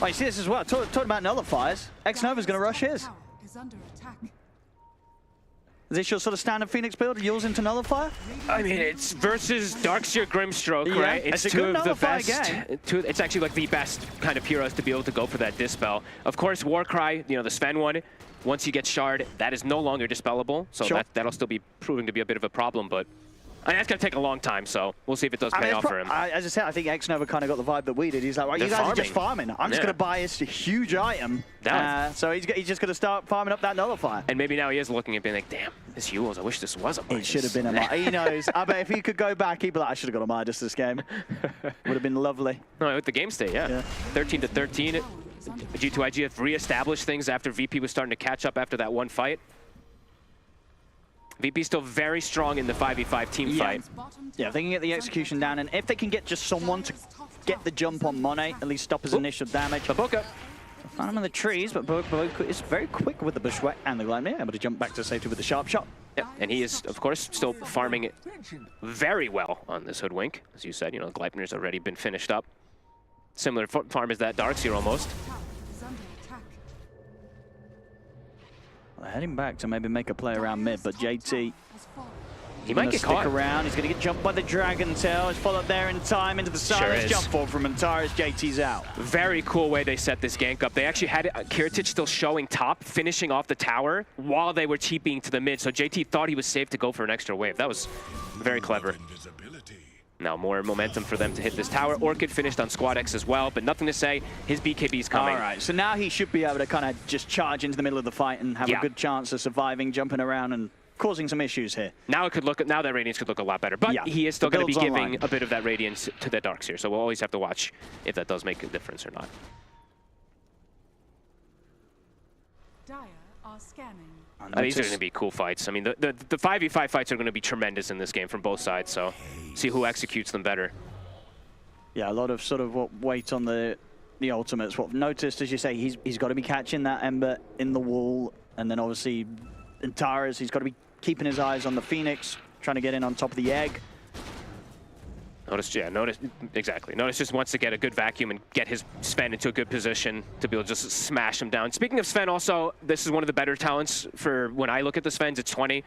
Speaker 10: Oh, you see this as well. Talking about nullifiers. X-Nova's going to rush his.
Speaker 1: Is under attack.
Speaker 10: Is this your sort of standard Phoenix build? Yours into nullifier?
Speaker 11: I mean, it's versus Darkseer Grimstroke, right? It's
Speaker 10: a good
Speaker 11: two of the
Speaker 10: nullifier
Speaker 11: best. It's actually like the best kind of heroes to be able to go for that dispel. Of course, Warcry, you know, the Sven one, once he gets shard, that is no longer dispellable. So that'll still be proving to be a bit of a problem, but I mean, that's going to take a long time, so we'll see if it does pay off for him.
Speaker 10: As I said, I think X-Nova kind of got the vibe that we did. He's like, well, you guys are just farming. I'm just going to buy this huge item. So he's just going to start farming up that nullifier.
Speaker 11: And maybe now he is looking and being like, damn, this Yules, I wish this was a Midas.
Speaker 10: It should have been a Midas. He knows. I bet if he could go back, he'd be like, I should have got a Midas this game. Would have been lovely.
Speaker 11: No, with the game state, yeah. 13 to 13. G2IG have re-established things after VP was starting to catch up after that one fight. VP still very strong in the 5v5 team fight.
Speaker 10: Yeah, if they can get the execution down, and if they can get just someone to get the jump on Monet, at least stop his initial damage.
Speaker 11: Baboka.
Speaker 10: Found him in the trees, but Baboka is very quick with the bushwhack and the glide. Able to jump back to safety with the sharp shot.
Speaker 11: Yep, and he is, of course, still farming it very well on this Hoodwink. As you said, you know, Gleipnir's already been finished up. Similar farm as that Darkseer almost.
Speaker 10: Well, heading back to maybe make a play around mid, but JT,
Speaker 11: he might get caught.
Speaker 10: Around. He's going to get jumped by the Dragon Tail. He's followed there in time into the silence. Jump forward from Antares. JT's out.
Speaker 11: Very cool way they set this gank up. They actually had Kiritich still showing top, finishing off the tower while they were TPing to the mid. So JT thought he was safe to go for an extra wave. That was very clever. Now more momentum for them to hit this tower. Orchid finished on Squad X as well, but nothing to say. His BKB's coming.
Speaker 10: All right, so now he should be able to kind of just charge into the middle of the fight and have a good chance of surviving, jumping around and causing some issues here.
Speaker 11: Now it could look, now that Radiance could look a lot better, but he is still going to be giving a bit of that Radiance to the Darkseer, so we'll always have to watch if that does make a difference or not.
Speaker 1: Dire are scanning.
Speaker 11: These are going to be cool fights. I mean, the 5v5 fights are going to be tremendous in this game from both sides, so see who executes them better.
Speaker 10: Yeah, a lot of sort of weight on the ultimates. What I've noticed, as you say, he's got to be catching that Ember in the wall, and then obviously Antares, he's got to be keeping his eyes on the Phoenix, trying to get in on top of the egg.
Speaker 11: Notice just wants to get a good vacuum and get his Sven into a good position to be able to just smash him down. Speaking of Sven, also, this is one of the better talents for when I look at the Svens. It's 20.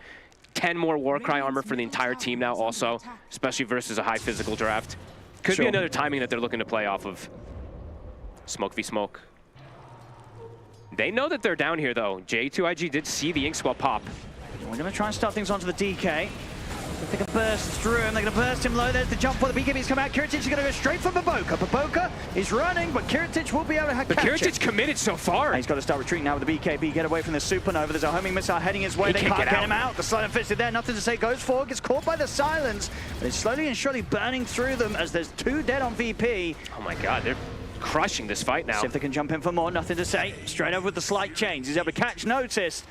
Speaker 11: 10 more Warcry armor for the entire team now also, especially versus a high physical draft. Could be another timing that they're looking to play off of. Smoke v smoke. They know that they're down here, though. J2IG did see the Inkswell pop.
Speaker 10: We're going to try and start things onto the DK. If they can burst through him, they're going to burst him low. There's the jump for the BKB's come out. Kiritich is going to go straight for Baboka. Baboka is running, but Kiritich will be able to catch it.
Speaker 11: But Kiritich committed so far.
Speaker 10: He's got to start retreating now with the BKB. Get away from the Supernova. There's a homing missile heading his way. They can't get him out. The Silent Fist is there. Nothing to say. Goes forward. Gets caught by the silence. But it's slowly and surely burning through them as there's 2 dead on VP.
Speaker 11: Oh my god, they're crushing this fight now.
Speaker 10: See if they can jump in for more. Nothing to say. Straight over with the slight change. He's able to catch Notice.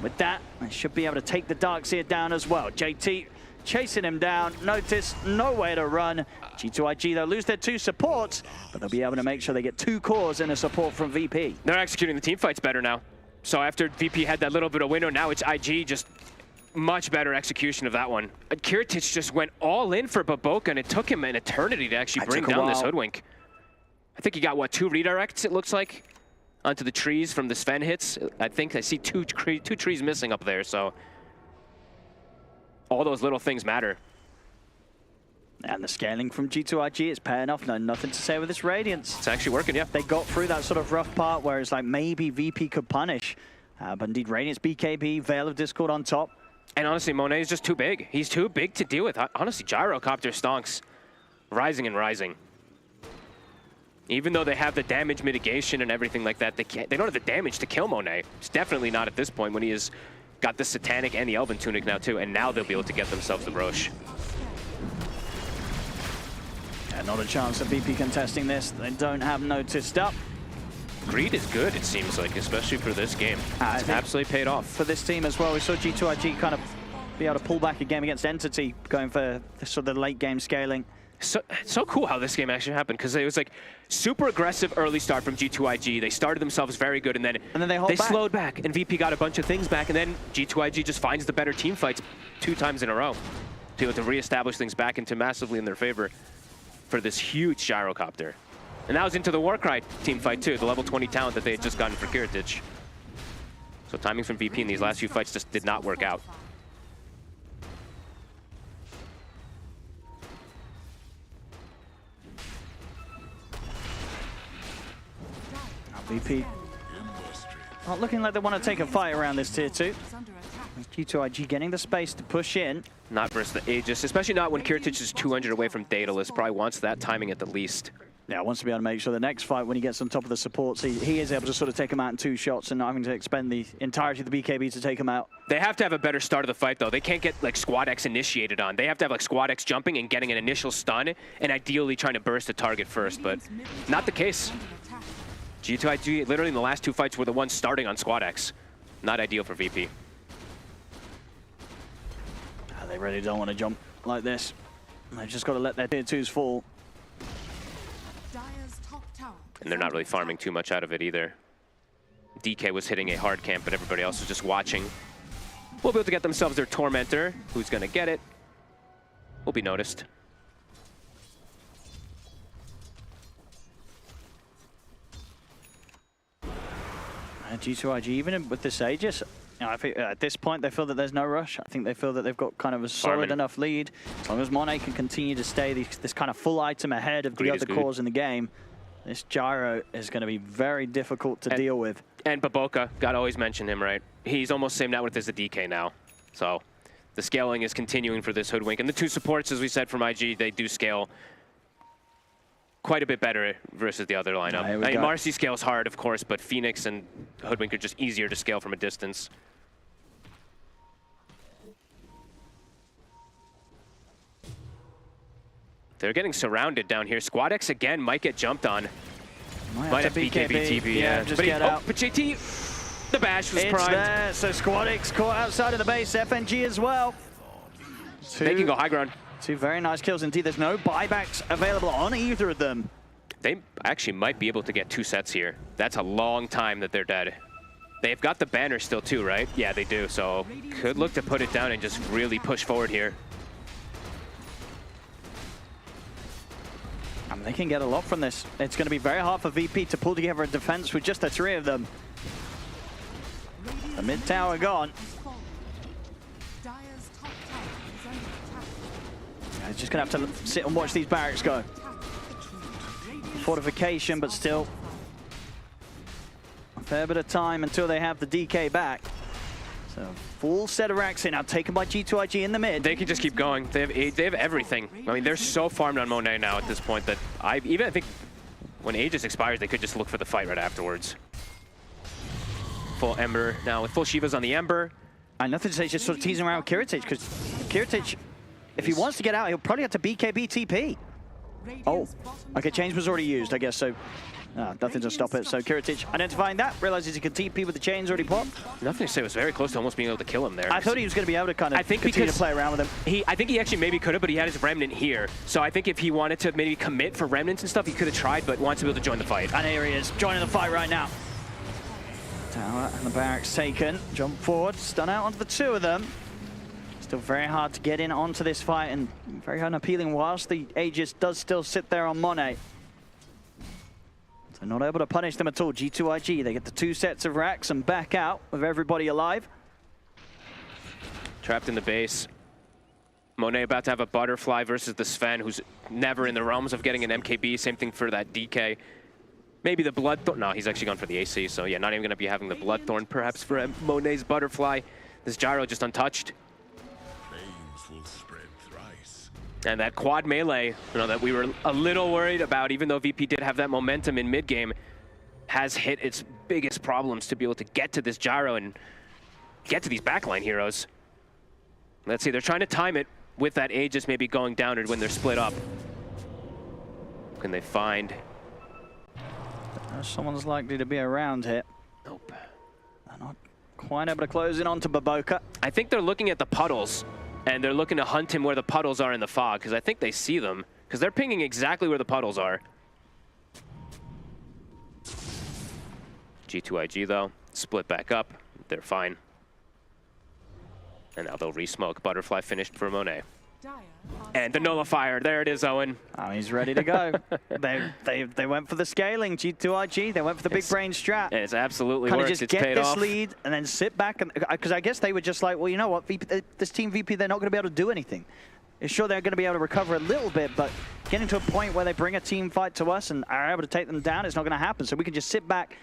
Speaker 10: With that, they should be able to take the Darkseer down as well. JT chasing him down. Notice, nowhere to run. G2IG, they'll lose their 2 supports, but they'll be able to make sure they get 2 cores and a support from VP.
Speaker 11: They're executing the team fights better now. So after VP had that little bit of window, now it's IG, just much better execution of that one. Kiritich just went all in for Baboka, and it took him an eternity to actually bring down this Hoodwink. I think he got, what, 2 redirects, it looks like, onto the trees from the Sven hits. I think I see two trees missing up there, so all those little things matter.
Speaker 10: And the scaling from G2IG is paying off. No, nothing to say with this Radiance.
Speaker 11: It's actually working, yeah.
Speaker 10: They got through that sort of rough part where it's like maybe VP could punish. But indeed, Radiance, BKB, Veil of Discord on top.
Speaker 11: And honestly, Monet is just too big. He's too big to deal with. Honestly, Gyrocopter stonks. Rising and rising. Even though they have the damage mitigation and everything like that, they don't have the damage to kill Monet. It's definitely not at this point when he has got the Satanic and the Elven Tunic now too, and now they'll be able to get themselves the Roche.
Speaker 10: Yeah, not a chance of VP contesting this. They don't have noticed up.
Speaker 11: Greed is good, it seems like, especially for this game. It's absolutely paid off.
Speaker 10: For this team as well, we saw G2IG kind of be able to pull back a game against Entity, going for sort of the late game scaling.
Speaker 11: So cool how this game actually happened, because it was like super aggressive early start from G2IG. They started themselves very good, and then they slowed back, and VP got a bunch of things back, and then G2IG just finds the better team fights 2 times in a row to be able to reestablish things back into massively in their favor for this huge Gyrocopter. And that was into the Warcry team fight too, the level 20 talent that they had just gotten for Kiritich. So timings from VP in these last few fights just did not work out.
Speaker 10: VP not looking like they want to take a fight around this tier 2. G2IG getting the space to push in.
Speaker 11: Not versus the Aegis, especially not when Kiritich is 200 away from Daedalus. Probably wants that timing at the least.
Speaker 10: Yeah, wants to be able to make sure the next fight, when he gets on top of the supports, he is able to sort of take him out in 2 shots and not having to expend the entirety of the BKB to take him out.
Speaker 11: They have to have a better start of the fight, though. They can't get, like, Squad X initiated on. They have to have, like, Squad X jumping and getting an initial stun and ideally trying to burst the target first, but not the case. G2IG, literally in the last 2 fights, were the ones starting on Squad X. Not ideal for VP.
Speaker 10: They really don't want to jump like this. They've just got to let their tier 2s fall.
Speaker 11: And they're not really farming too much out of it either. DK was hitting a hard camp, but everybody else was just watching. We'll be able to get themselves their Tormentor. Who's going to get it? Will be noticed.
Speaker 10: G2IG, even with this Aegis, I think at this point they feel that there's no rush. I think they feel that they've got kind of a solid enough lead. As long as Monet can continue to stay this kind of full item ahead of the other cores in the game, this Gyro is going to be very difficult to deal with.
Speaker 11: And Baboka, gotta always mention him, right? He's almost same network as the DK now. So the scaling is continuing for this Hoodwink. And the 2 supports, as we said from IG, they do scale quite a bit better versus the other lineup. I mean, Marcy scales hard, of course, but Phoenix and Hoodwink are just easier to scale from a distance. They're getting surrounded down here. Squad X again might get jumped on. Might have BKB TP, yeah.
Speaker 10: Just get out.
Speaker 11: But JT, the bash was primed.
Speaker 10: There, so Squad X caught outside of the base, FNG as well.
Speaker 11: They can go high ground.
Speaker 10: 2 very nice kills indeed. There's no buybacks available on either of them.
Speaker 11: They actually might be able to get 2 sets here. That's a long time that they're dead. They've got the banner still too, right? Yeah, they do. So could look to put it down and just really push forward here.
Speaker 10: I mean, they can get a lot from this. It's going to be very hard for VP to pull together a defense with just the 3 of them. The mid tower gone. He's just going to have to sit and watch these barracks go. Fortification, but still a fair bit of time until they have the DK back. So full set of racks in now, taken by G2IG in the mid.
Speaker 11: They can just keep going. They have everything. I mean, they're so farmed on Monet now at this point that I think when Aegis expires, they could just look for the fight right afterwards. Full Ember now with full Shivas on the Ember.
Speaker 10: And nothing to say, just sort of teasing around Kiritich, because Kiritich, if he wants to get out, he'll probably have to BKB TP. Oh, okay, change was already used, I guess, so Nothing to stop it. So Kiritic identifying that, realizes he can TP with the chains already popped.
Speaker 11: Nothing to say, it was very close to almost being able to kill him there.
Speaker 10: I thought he was going to be able to kind of continue to play around with him.
Speaker 11: I think he actually maybe could have, but he had his Remnant here. So I think if he wanted to maybe commit for Remnants and stuff, he could have tried, but wants to be able to join the fight.
Speaker 10: And here he is, joining the fight right now. Tower and the barracks taken. Jump forward, stun out onto the two of them. Still very hard to get in onto this fight and very unappealing whilst the Aegis does still sit there on Monet. So not able to punish them at all. G2IG, they get the 2 sets of racks and back out with everybody alive.
Speaker 11: Trapped in the base. Monet about to have a butterfly versus the Sven, who's never in the realms of getting an MKB. Same thing for that DK. Maybe the Bloodthorn. No, he's actually gone for the AC. So yeah, not even going to be having the Bloodthorn perhaps for Monet's butterfly. This gyro just untouched. And that quad melee, that we were a little worried about, even though VP did have that momentum in mid-game, has hit its biggest problems to be able to get to this gyro and get to these backline heroes. Let's see, they're trying to time it with that Aegis maybe going down or when they're split up. Can they find?
Speaker 10: Someone's likely to be around here.
Speaker 11: Nope.
Speaker 10: They're not quite able to close in onto Baboka.
Speaker 11: I think they're looking at the puddles. And they're looking to hunt him where the puddles are in the fog, because I think they see them, because they're pinging exactly where the puddles are. G2IG, though, split back up. They're fine. And now they'll re-smoke. Butterfly finished for Monet. And the nullifier, there it is, Owen.
Speaker 10: Oh, he's ready to go. they went for the scaling, G2IG. They went for the big brain strat.
Speaker 11: It's absolutely
Speaker 10: kind of
Speaker 11: works.
Speaker 10: just
Speaker 11: It's
Speaker 10: get
Speaker 11: paid
Speaker 10: this
Speaker 11: off.
Speaker 10: lead and then sit back, and because I guess they were just like, well, you know what, VP, this team VP, they're not going to be able to do anything. Sure, they're going to be able to recover a little bit, but getting to a point where they bring a team fight to us and are able to take them down, it's not going to happen. So we can just sit back,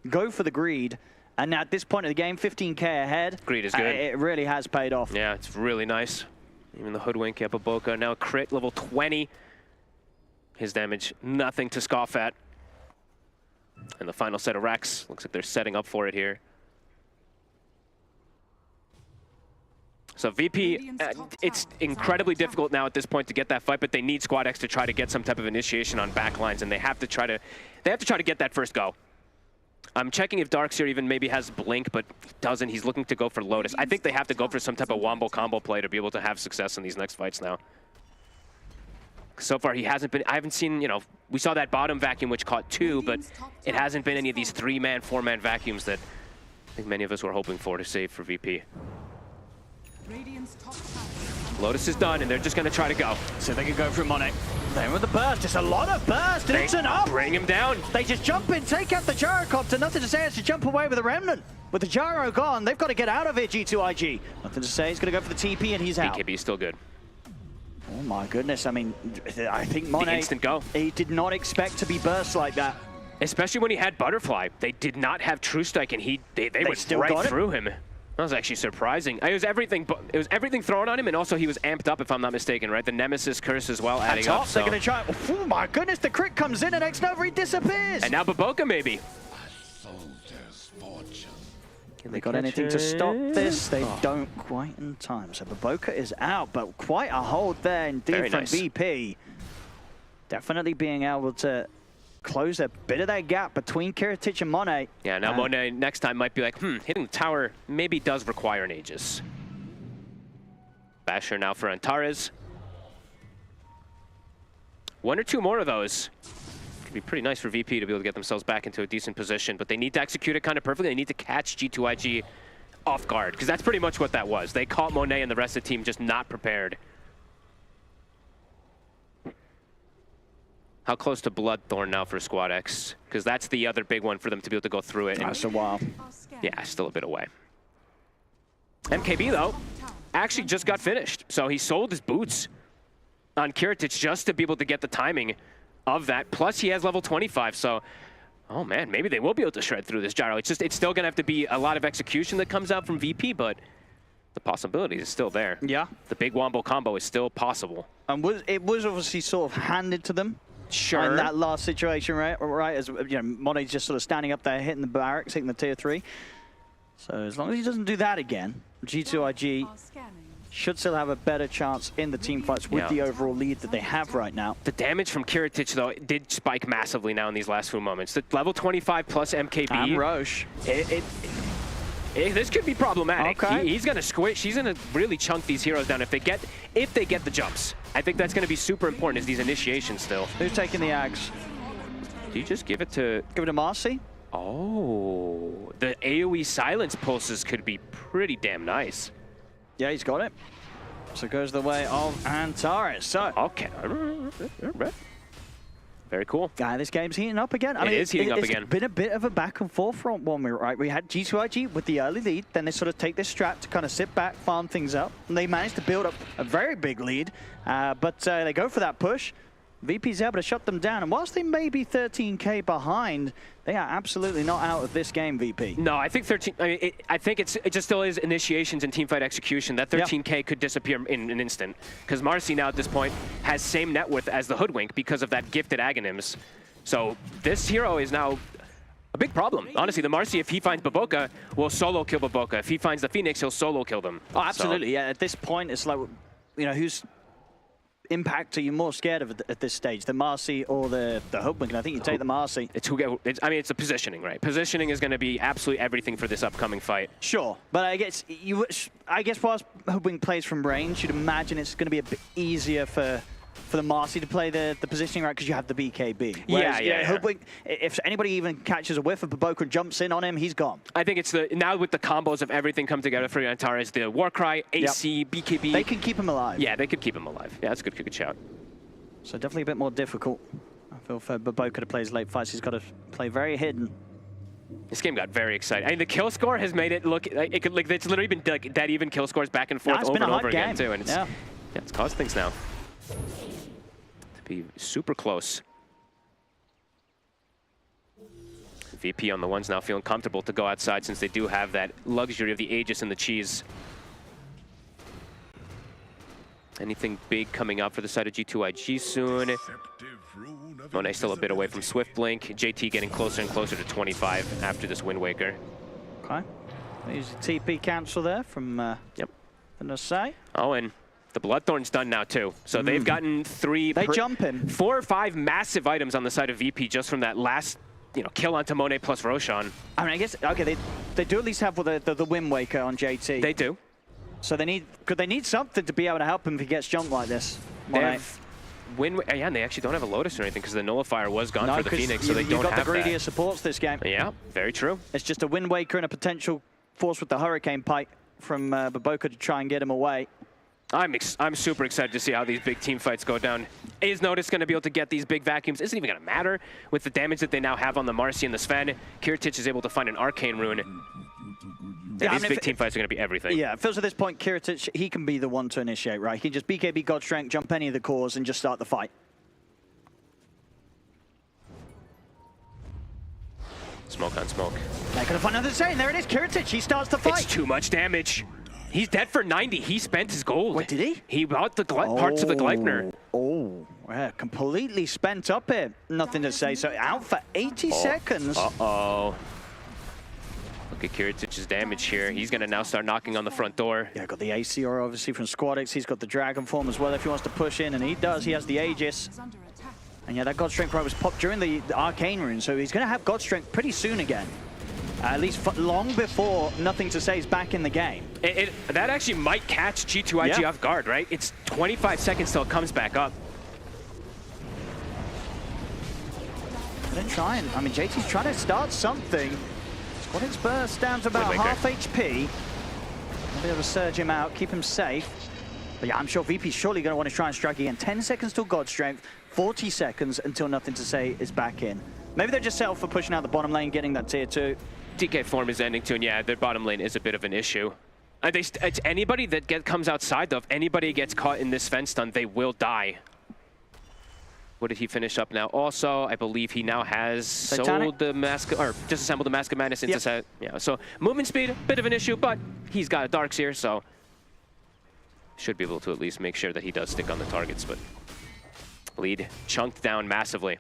Speaker 10: go for the greed. And now at this point of the game, 15K ahead.
Speaker 11: Greed is good.
Speaker 10: It really has paid off.
Speaker 11: Yeah, it's really nice. Even the Hoodwink at Baboka, now crit level 20. His damage, nothing to scoff at. And the final set of racks, looks like they're setting up for it here. So VP, it's incredibly difficult now at this point to get that fight, but they need Squad X to try to get some type of initiation on backlines, and they have to try to get that first go. I'm checking if Darkseer even maybe has Blink, but he doesn't. He's looking to go for Lotus. I think they have to go for some type of wombo combo play to be able to have success in these next fights now. So far, he hasn't been, I haven't seen, we saw that bottom vacuum which caught 2, but it hasn't been any of these 3-man, 4-man vacuums that I think many of us were hoping for to save for VP. Lotus is done, and they're just going to try to go.
Speaker 10: So they can go for Monet. Then with the burst, it's a lot of burst, and it's enough.
Speaker 11: Bring him down.
Speaker 10: They just jump in, take out the gyrocopter. Nothing to say, it's to jump away with the Remnant. With the gyro gone, they've got to get out of it, G2IG. Nothing to say, he's going to go for the TP, and he's out.
Speaker 11: BKB is still good.
Speaker 10: Oh my goodness, I mean, I think Monet,
Speaker 11: the instant go.
Speaker 10: He did not expect to be burst like that.
Speaker 11: Especially when he had Butterfly. They did not have True Strike, and they went
Speaker 10: still
Speaker 11: right
Speaker 10: got
Speaker 11: through him. That was actually surprising. It was everything thrown on him, and also he was amped up, if I'm not mistaken, right? The Nemesis curse as well adding up.
Speaker 10: They're going to try. Oh my goodness, the crit comes in, and X-Nova disappears.
Speaker 11: And now Baboka, maybe.
Speaker 10: They got anything to stop this? They don't quite in time. So Baboka is out, but quite a hold there indeed
Speaker 11: Very
Speaker 10: from
Speaker 11: nice.
Speaker 10: VP. Definitely being able to close a bit of that gap between Kiritic and Monet.
Speaker 11: Yeah, now Monet next time might be like, hitting the tower maybe does require an Aegis. Basher now for Antares. 1 or 2 more of those. Could be pretty nice for VP to be able to get themselves back into a decent position, but they need to execute it kind of perfectly. They need to catch G2IG off guard, because that's pretty much what that was. They caught Monet and the rest of the team just not prepared. How close to Bloodthorn now for Squad X? Because that's the other big one for them to be able to go through it.
Speaker 10: That's a while.
Speaker 11: Yeah, still a bit away. MKB, though, actually just got finished. So he sold his boots on Kiritic just to be able to get the timing of that. Plus, he has level 25, so... Oh, man, maybe they will be able to shred through this gyro. It's still going to have to be a lot of execution that comes out from VP, but the possibility is still there.
Speaker 10: Yeah.
Speaker 11: The big wombo combo is still possible.
Speaker 10: And it was obviously sort of handed to them.
Speaker 11: Sure.
Speaker 10: In that last situation, right? As Monet's just sort of standing up there, hitting the barracks, hitting the tier 3. So as long as he doesn't do that again, G2IG should still have a better chance in the team fights with the overall lead that they have right now.
Speaker 11: The damage from Kiritich, though, did spike massively now in these last few moments. The level 25 plus MKB.
Speaker 10: And Roche.
Speaker 11: This could be problematic.
Speaker 10: Okay.
Speaker 11: He's going to squish. He's going to really chunk these heroes down if they get the jumps. I think that's going to be super important as these initiations still.
Speaker 10: Who's taking the Ags?
Speaker 11: Do you just give it to...
Speaker 10: Give it to Marcy?
Speaker 11: Oh, the AoE silence pulses could be pretty damn nice.
Speaker 10: Yeah, he's got it. So it goes the way of Antares. So
Speaker 11: okay, very cool.
Speaker 10: This game's heating up again. I mean,
Speaker 11: is heating up again.
Speaker 10: It's been a bit of a back and forth from one, right? We had G2IG with the early lead, then they sort of take this strat to kind of sit back, farm things up, and they managed to build up a very big lead. But they go for that push. VP's able to shut them down, and whilst they may be 13k behind, they are absolutely not out of this game, VP.
Speaker 11: No, I think 13. I mean, I think it just still is initiations and teamfight execution. That 13k could disappear in an instant, because Marcy now at this point has same net worth as the Hoodwink because of that gifted Aghanims. So this hero is now a big problem. Honestly, the Marcy, if he finds Baboka, will solo kill Baboka. If he finds the Phoenix, he'll solo kill them.
Speaker 10: Oh, absolutely. Yeah, at this point, it's like, you know, who's impact are you more scared of at this stage, the Marcy or the Hoodwink? And I think you take the Marcy.
Speaker 11: I mean, it's the positioning, right? Positioning is going to be absolutely everything for this upcoming fight.
Speaker 10: Sure, but I guess whilst Hoodwink plays from range, you'd imagine it's going to be a bit easier for the Marcy to play the positioning, right? Because you have the BKB. Whereas, Hoodwink, if anybody even catches a whiff of Baboka and jumps in on him, he's gone.
Speaker 11: I think it's now with the combos of everything come together for Antares, the Warcry, AC, BKB.
Speaker 10: They can keep him alive.
Speaker 11: Yeah, they could keep him alive. Yeah, that's a good shout.
Speaker 10: So definitely a bit more difficult. I feel for Baboka to play his late fights, he's got to play very hidden.
Speaker 11: This game got very exciting. I mean, the kill score has made it look like it's literally been like that even kill scores back and forth over and over again too, and it's caused things now to be super close. VP on the ones now feeling comfortable to go outside since they do have that luxury of the Aegis and the cheese. Anything big coming up for the side of G2IG soon? Monet still a bit away from Swift Blink. JT getting closer and closer to 25 after this Wind Waker.
Speaker 10: Okay. There's a TP cancel there from the Nasai.
Speaker 11: Oh, and the Bloodthorn's done now too. So they've gotten 4 or 5 massive items on the side of VP just from that last kill onto Monet plus Roshan.
Speaker 10: I mean, I guess, okay, they do at least have the Wind Waker on JT.
Speaker 11: They do.
Speaker 10: So they need something to be able to help him if he gets jumped like this.
Speaker 11: And they actually don't have a Lotus or anything because the Nullifier was gone for the Phoenix, so they don't have that.
Speaker 10: You've got the greedier supports this game.
Speaker 11: Yeah, very true.
Speaker 10: It's just a Wind Waker and a potential force with the Hurricane Pike from Baboka to try and get him away.
Speaker 11: I'm super excited to see how these big team fights go down. Is Notice going to be able to get these big vacuums? Isn't even going to matter with the damage that they now have on the Marcy and the Sven. Kiritich is able to find an Arcane Rune. These big team fights are going to be everything.
Speaker 10: Yeah, it feels at this point, Kiritich, he can be the one to initiate, right? He can just BKB God Strength, jump any of the cores, and just start the fight.
Speaker 11: Smoke on smoke.
Speaker 10: They're going to find another chain. There it is, Kiritich. He starts the fight.
Speaker 11: It's too much damage. He's dead for 90. He spent his gold.
Speaker 10: Wait, did he?
Speaker 11: He bought the parts of the Gleipnir.
Speaker 10: Oh, yeah, completely spent up here. Nothing to say. So out for 80 seconds.
Speaker 11: Uh-oh. Look at Kiritich's damage here. He's going to now start knocking on the front door.
Speaker 10: Yeah, got the ACR obviously from Squadix. He's got the Dragon Form as well if he wants to push in, and he does. He has the Aegis. And yeah, that God Strength right was popped during the Arcane Rune, so he's going to have God Strength pretty soon again. At least long before Nothing to Say is back in the game.
Speaker 11: That actually might catch G2IG off guard, right? It's 25 seconds till it comes back up.
Speaker 10: They're trying. I mean, JT's trying to start something. Squadix burst down to about half HP. They'll be able to surge him out, keep him safe. But yeah, I'm sure VP's surely going to want to try and strike again. 10 seconds till God Strength, 40 seconds until Nothing to Say is back in. Maybe they're just settled for pushing out the bottom lane, getting that tier 2.
Speaker 11: DK form is ending too, and yeah, their bottom lane is a bit of an issue. It's anybody that comes outside, though. If anybody gets caught in this fence stun, they will die. What did he finish up now? Also, I believe he now has sold the mask, or disassembled the Mask of Madness into set. Yeah, so movement speed, a bit of an issue, but he's got a Darks here, so should be able to at least make sure that he does stick on the targets, but lead chunked down massively.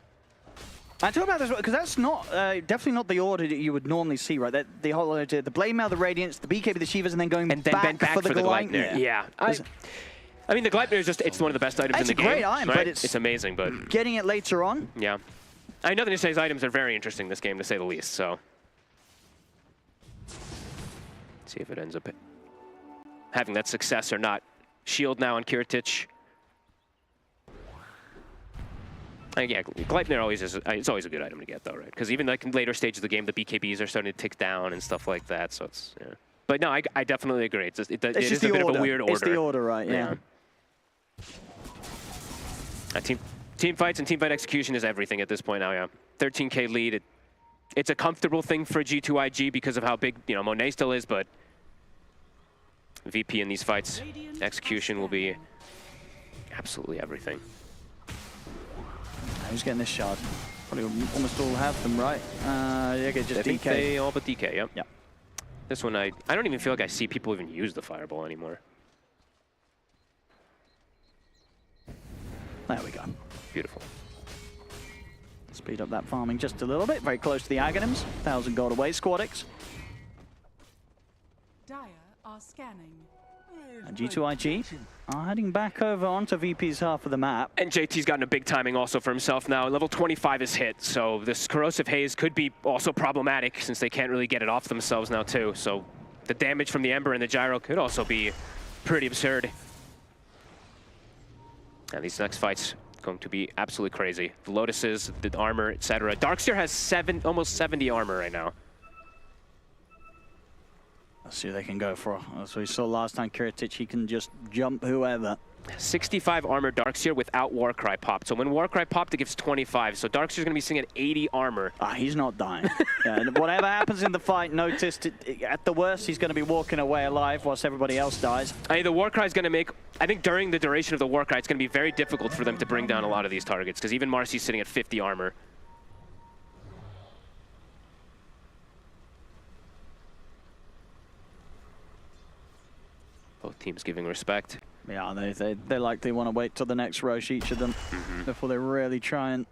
Speaker 10: And talk about this, because that's not definitely not the order that you would normally see, right? That the whole the Blade Mail, the Radiance, the BKB, the Shivas, and then going back for the Gleipnir.
Speaker 11: Yeah. I mean, the Gleipnir is just—it's one of the best items in the game.
Speaker 10: It's a great item,
Speaker 11: right?
Speaker 10: but
Speaker 11: it's amazing. But
Speaker 10: getting it later on.
Speaker 11: Yeah. I know that Nisei's items are very interesting this game, to say the least. So, let's see if it ends up having that success or not. Shield now on Kiritich. Yeah, Gleipnir always is. It's always a good item to get, though, right? Because even like in later stages of the game, the BKBs are starting to tick down and stuff like that. So it's. Yeah. But no, I definitely agree. It is a bit of a weird order.
Speaker 10: It's the order, right? Yeah.
Speaker 11: Team fights and team fight execution is everything at this point now. Yeah. 13K lead. It's a comfortable thing for G2IG because of how big Monet still is, but VP in these fights, execution will be absolutely everything.
Speaker 10: Who's getting this shard? Probably almost all have them, right? Yeah, just
Speaker 11: I think
Speaker 10: DK.
Speaker 11: they all but DK, yep.
Speaker 10: Yeah.
Speaker 11: This one, I don't even feel like I see people even use the fireball anymore.
Speaker 10: There we go.
Speaker 11: Beautiful.
Speaker 10: Speed up that farming just a little bit. Very close to the Aghanims. 1,000 gold away, Squadix.
Speaker 1: Dire are scanning.
Speaker 10: And G2IG are heading back over onto VP's half of the map.
Speaker 11: And JT's gotten a big timing also for himself now. Level 25 is hit, so this Corrosive Haze could be also problematic since they can't really get it off themselves now too. So the damage from the Ember and the Gyro could also be pretty absurd. And these next fights going to be absolutely crazy. The Lotuses, the armor, etc. Darkseer has almost 70 armor right now.
Speaker 10: Let's see what they can go for. As we saw last time, Kiritich, he can just jump whoever.
Speaker 11: 65 armor Darkseer without Warcry popped. So when Warcry popped, it gives 25. So Darkseer's going to be sitting at 80 armor.
Speaker 10: He's not dying. Yeah, and whatever happens in the fight, notice at the worst, he's going to be walking away alive whilst everybody else dies.
Speaker 11: The Warcry is going to make, I think during the duration of the Warcry, it's going to be very difficult for them to bring down a lot of these targets, because even Marcy's sitting at 50 armor. Both teams giving respect.
Speaker 10: Yeah, they likely want to wait till the next Roche, each of them, before they really try and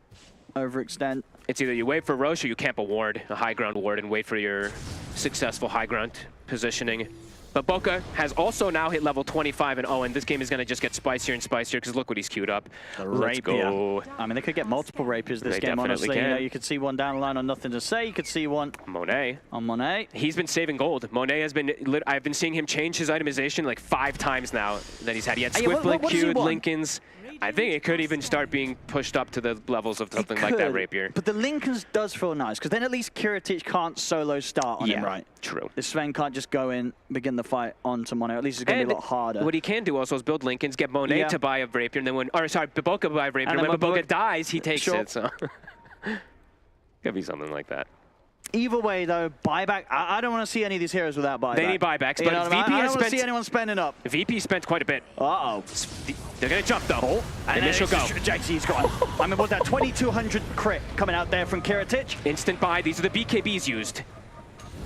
Speaker 10: overextend.
Speaker 11: It's either you wait for Roche or you camp a ward, a high ground ward, and wait for your successful high ground positioning. But Boca has also now hit level 25, and and this game is going to just get spicier and spicier because look what he's queued up. Let's go.
Speaker 10: I mean, they could get multiple rapiers this game, honestly. You could see one down the line on Nothing to Say. You could see one
Speaker 11: Monet.
Speaker 10: On Monet.
Speaker 11: He's been saving gold. Monet has been, I've been seeing him change his itemization like 5 times now that he's had. He had Swift Blink queued, Lincolns. I think it could even start being pushed up to the levels of something like that rapier.
Speaker 10: But the Lincolns does feel nice, because then at least Kiritich can't solo start on him, right?
Speaker 11: True.
Speaker 10: The Sven can't just go in, begin the fight onto Monet. At least it's going to be a lot harder.
Speaker 11: What he can do also is build Lincolns, get Monet to buy a rapier, and then when, Baboka buy a rapier, and when Baboka dies, he takes it. So could be something like that.
Speaker 10: Either way, though, buyback. I don't want to see any of these heroes without buyback.
Speaker 11: They need buybacks, but VP
Speaker 10: I
Speaker 11: has
Speaker 10: don't want to
Speaker 11: spent.
Speaker 10: see anyone spending up.
Speaker 11: VP spent quite a bit.
Speaker 10: Uh-oh.
Speaker 11: They're going to jump, though. Initial go.
Speaker 10: JT's got I mean, what's that? 2,200 crit coming out there from Kiritich.
Speaker 11: Instant buy. These are the BKBs used.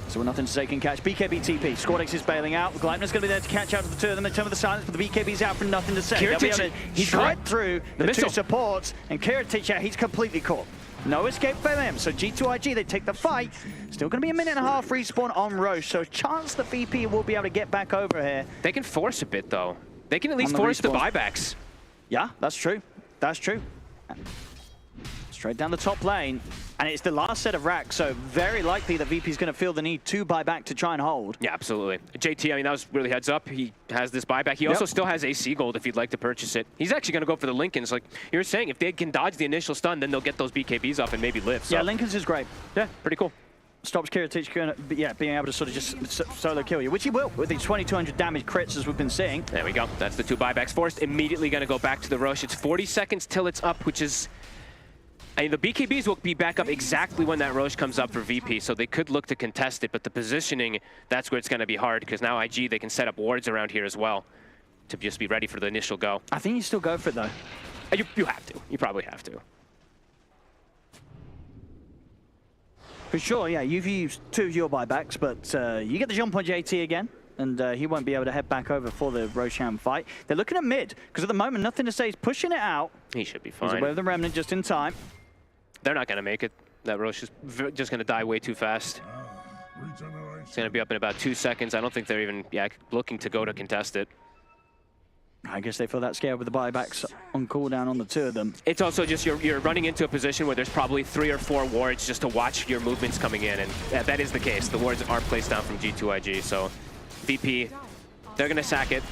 Speaker 10: So Nothing to Say can catch. BKB TP. Squadix is bailing out. Gleipnir's going to be there to catch out of the two of them. They turn with the silence, but the BKB's out for Nothing to Say.
Speaker 11: Kiritich,
Speaker 10: he's right through the two supports, and Kiritich, he's completely caught. No escape for them, so G2IG, they take the fight. Still going to be a minute and a half respawn on Roche, so chance the VP will be able to get back over here.
Speaker 11: They can force a bit, though. They can at least force the buybacks.
Speaker 10: Yeah, that's true. That's true. Straight down the top lane, and it's the last set of racks, so very likely that VP's going to feel the need to buy back to try and hold.
Speaker 11: Yeah, absolutely. JT, I mean, that was really heads up. He has this buyback. He also still has AC gold if you'd like to purchase it. He's actually going to go for the Lincolns. Like you were saying, if they can dodge the initial stun, then they'll get those BKBs off and maybe live. So.
Speaker 10: Yeah, Lincolns is great.
Speaker 11: Yeah, pretty cool.
Speaker 10: Stops Kiritich being able to sort of just solo kill you, which he will with these 2,200 damage crits as we've been seeing.
Speaker 11: There we go. That's the 2 buybacks forced. Immediately going to go back to the Roche. It's 40 seconds till it's up, which is... I mean, the BKBs will be back up exactly when that Roche comes up for VP, so they could look to contest it, but the positioning, that's where it's going to be hard, because now IG, they can set up wards around here as well to just be ready for the initial go.
Speaker 10: I think you still go for it, though.
Speaker 11: You have to. You probably have to.
Speaker 10: For sure, yeah. You've used 2 of your buybacks, but you get the jump on JT again, and he won't be able to head back over for the Roshan fight. They're looking at mid, because at the moment, Nothing to Say is pushing it out.
Speaker 11: He should be fine.
Speaker 10: He's away with the Remnant just in time.
Speaker 11: they're not going to make it. That Roche is just going to die way too fast. It's going to be up in about 2 seconds. I don't think they're even looking to go to contest it.
Speaker 10: I guess they feel that scared with the buybacks on cooldown on the two of them.
Speaker 11: It's also just you're running into a position where there's probably 3 or 4 wards just to watch your movements coming in, and that is the case. The wards are placed down from G2IG, so VP, they're going to sack it.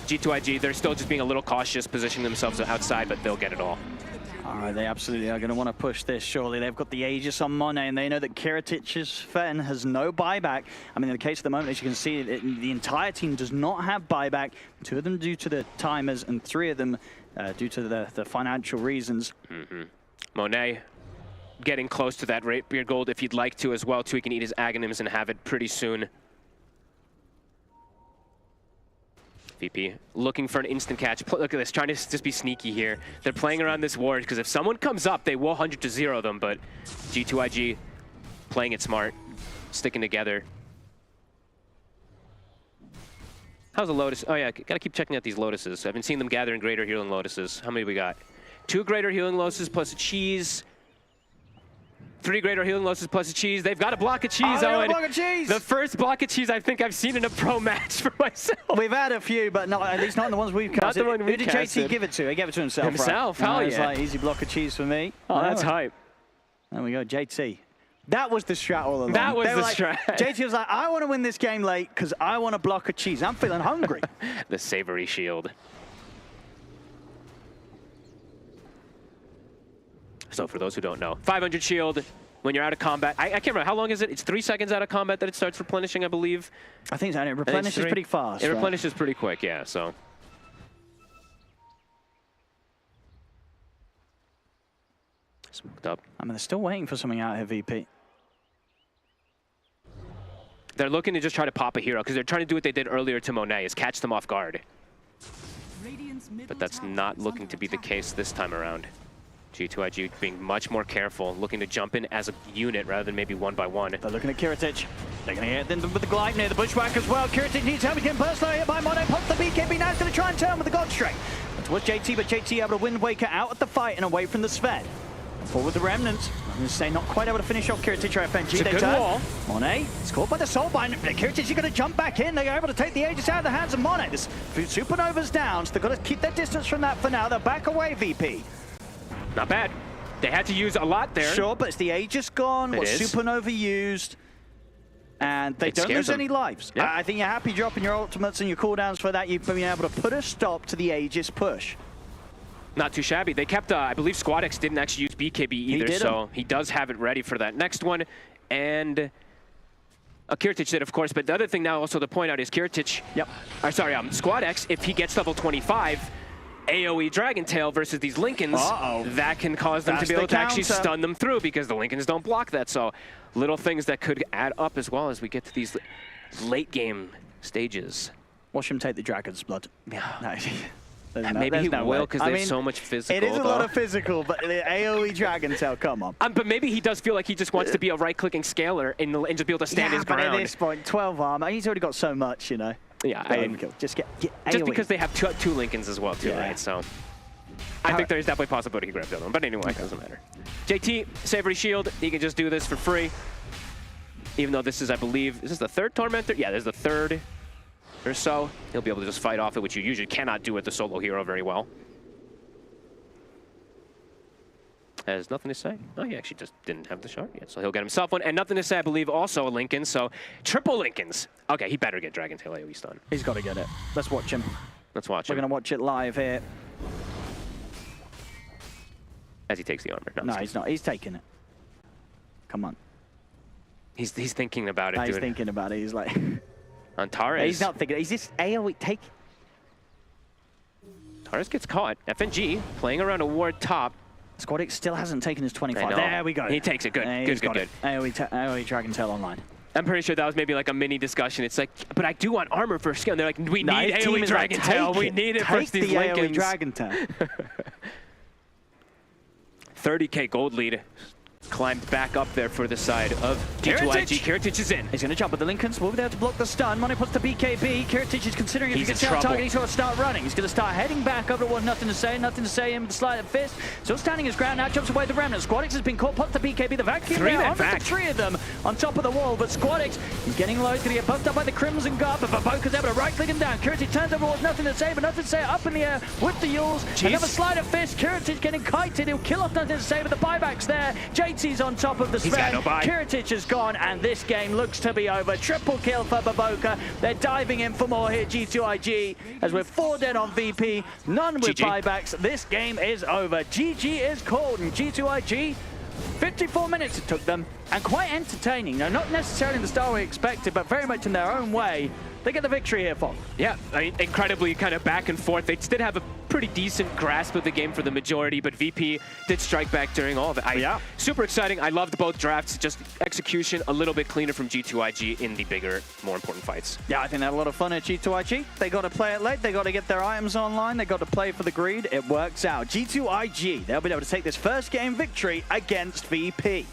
Speaker 11: G2IG, they're still just being a little cautious, positioning themselves outside, but they'll get it all.
Speaker 10: All right, they absolutely are going to want to push this, surely. They've got the Aegis on Monet, and they know that Kiratic's Fen has no buyback. I mean, in the case of the moment, as you can see, the entire team does not have buyback. 2 of them due to the timers, and 3 of them due to the financial reasons.
Speaker 11: Monet getting close to that Rapier Gold if he'd like to as well, too. He can eat his Aghanims and have it pretty soon. VP looking for an instant catch. Look at this, trying to just be sneaky here. They're playing around this ward because if someone comes up, they will 100-0 them, but G2IG playing it smart, sticking together. How's the Lotus? Oh yeah, gotta keep checking out these Lotuses. I've been seeing them gathering Greater Healing Lotuses. How many we got? 2 Greater Healing Lotuses plus a cheese. 3 Greater Healing Lotuses plus a cheese. They've got a block of cheese, Owen.
Speaker 10: Block of cheese.
Speaker 11: The first block of cheese I think I've seen in a pro match for myself.
Speaker 10: We've had a few, but not, at least not in the ones we've casted.
Speaker 11: Not the one we
Speaker 10: Who did
Speaker 11: casted.
Speaker 10: JT give it to? He gave it to himself,
Speaker 11: Himself,
Speaker 10: right?
Speaker 11: hell
Speaker 10: It's
Speaker 11: yeah.
Speaker 10: like easy block of cheese for me.
Speaker 11: Oh, that's hype.
Speaker 10: There we go, JT. That was the strat all along.
Speaker 11: That was
Speaker 10: They were
Speaker 11: the
Speaker 10: like,
Speaker 11: strat.
Speaker 10: JT was like, I want to win this game late because I want a block of cheese. I'm feeling hungry.
Speaker 11: The savory shield. So for those who don't know, 500 shield when you're out of combat. I can't remember, how long is it? It's 3 seconds out of combat that it starts replenishing, I believe.
Speaker 10: I think so. It replenishes pretty fast.
Speaker 11: It
Speaker 10: right?
Speaker 11: replenishes pretty quick, yeah, so. Smoked up.
Speaker 10: I mean, they're still waiting for something out here, VP.
Speaker 11: They're looking to just try to pop a hero because they're trying to do what they did earlier to Monet, is catch them off guard. But that's not looking to be the case this time around. G2IG being much more careful, looking to jump in as a unit rather than maybe one by one.
Speaker 10: They're looking at Kiratic. They're going to get them with the glide near the bushwhack as well. Kiratic needs help. He can personally hit by Monet. Pops the BKB. Now he's going to try and turn with the God Strike. Towards JT, but JT able to Wind Waker out of the fight and away from the Sven. Forward the Remnant. I'm going to say not quite able to finish off Kiratic or FNG.
Speaker 11: It's a good wall.
Speaker 10: Monet is caught by the Soulbind. Kiratic is going to jump back in. They're able to take the Aegis out of the hands of Monet. This Supernova's down, so they've got to keep their distance from that for now. They're back away, VP.
Speaker 11: Not bad. They had to use a lot there.
Speaker 10: Sure, but it's the Aegis gone, what Supernova used, and they don't lose any lives.
Speaker 11: Yeah.
Speaker 10: I think you're happy dropping your ultimates and your cooldowns for that. You've been able to put a stop to the Aegis push.
Speaker 11: Not too shabby. They kept, I believe SquadX didn't actually use BKB either, so he does have it ready for that next one. And Kiratic did, of course, but the other thing now also to point out is Kiratic, SquadX, if he gets level 25, AoE Dragon Tail versus these Lincolns, that can cause them to be able to actually stun them through because the Lincolns don't block that. So little things that could add up as well as we get to these late game stages.
Speaker 10: Watch him take the Dragon's Blood.
Speaker 11: Yeah.
Speaker 10: No,
Speaker 11: maybe he will because there's so much physical.
Speaker 10: It is a lot of physical, but the AoE Dragon Tail, come on.
Speaker 11: But maybe he does feel like he just wants to be a right-clicking scaler and just be able to stand his ground.
Speaker 10: But at this point, 12 armor, he's already got so much, you know.
Speaker 11: Yeah,
Speaker 10: just get AoE.
Speaker 11: Just because they have two Lincolns as well, too, right? So I think there's definitely a possibility he grabs the other one. But anyway, it doesn't matter. JT, Savory Shield, he can just do this for free. Even though this is, I believe, is this the 3rd Tormentor? Yeah, there's the 3rd or so. He'll be able to just fight off it, which you usually cannot do with the solo hero very well. Has nothing to say. Oh, he actually just didn't have the shard yet, so he'll get himself one. And nothing to say, I believe, also a Lincoln, so triple Lincolns. Okay, he better get Dragon Tail AoE stun.
Speaker 10: He's got to get it. Let's watch him.
Speaker 11: Let's watch
Speaker 10: We're
Speaker 11: him.
Speaker 10: going to watch it live here.
Speaker 11: As he takes the armor.
Speaker 10: No, he's not. He's taking it. Come on.
Speaker 11: He's thinking about it,
Speaker 10: no,
Speaker 11: dude.
Speaker 10: He's thinking about it. He's like...
Speaker 11: Antares.
Speaker 10: He's not thinking. He's just AoE. Take...
Speaker 11: Antares gets caught. FNG playing around a ward top.
Speaker 10: SquadX still hasn't taken his 25. There we go.
Speaker 11: He takes it. Good. Good.
Speaker 10: AoE Dragon Tail online.
Speaker 11: I'm pretty sure that was maybe like a mini discussion. It's like, but I do want armor for skill. And they're like, we need AoE Dragon Tail. We need it versus these Lincolns.
Speaker 10: Take the AoE Dragon Tail.
Speaker 11: 30k gold lead. climbed back up there for the side of G2IG. Kiritich is in.
Speaker 10: He's going to jump, but the Lincolns will be there to block the stun. Money puts the BKB. Kiritich is considering if he gets out target, he's going to start running. He's going to start heading back over towards Nothing to Say in with the slide of fist. Still standing his ground now, jumps away the Remnant. Squadix has been caught, puts the BKB, the vacuum there, on the three of them on top of the wall, but Squadix, he's getting low, he's going to get buffed up by the Crimson Guard, but Baboka's able to right-click him down. Kiritich turns over towards Nothing to Say, but Nothing to Say up in the air with the Yules. Another slide of fist, Kiritich getting kited, he'll kill off Nothing to Say, but the buyback's there. JT's on top of the Sven. Kiritich is gone, and this game looks to be over. Triple kill for Baboka. They're diving in for more here, G2IG, as we're 4 dead on VP, none with buybacks. This game is over. GG is called, and G2IG, 54 minutes it took them, and quite entertaining. Now, not necessarily in the style we expected, but very much in their own way. They get the victory here, Fog.
Speaker 11: Yeah, I mean, incredibly kind of back and forth. They did have a pretty decent grasp of the game for the majority, but VP did strike back during all of it. Super exciting. I loved both drafts. Just execution a little bit cleaner from G2IG in the bigger, more important fights.
Speaker 10: Yeah, I think they had a lot of fun at G2IG. They got to play it late. They got to get their items online. They got to play for the greed. It works out. G2IG, they'll be able to take this first game victory against VP.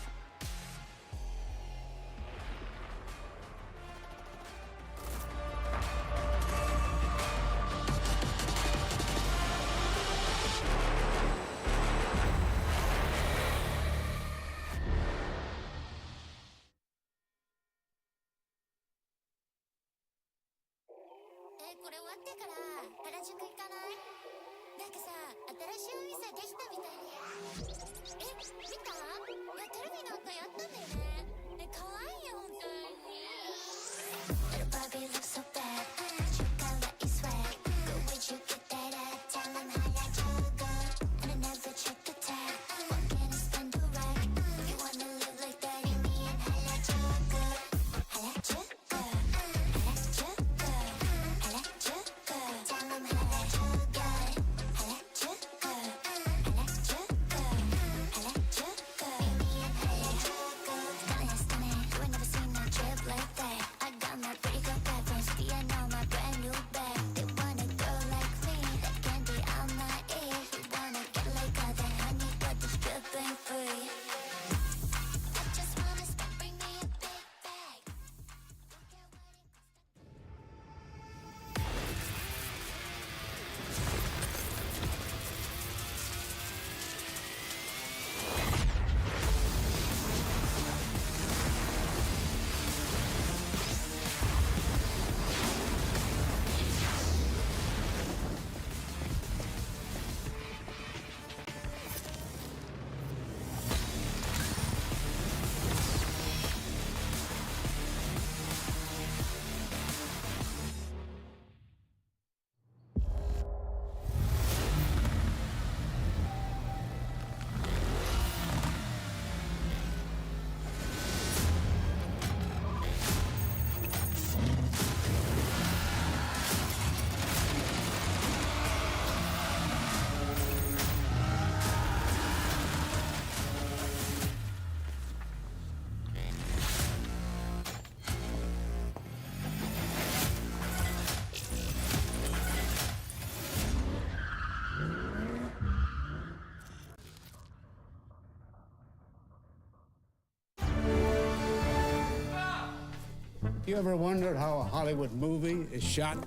Speaker 12: You ever wondered how a Hollywood movie is shot?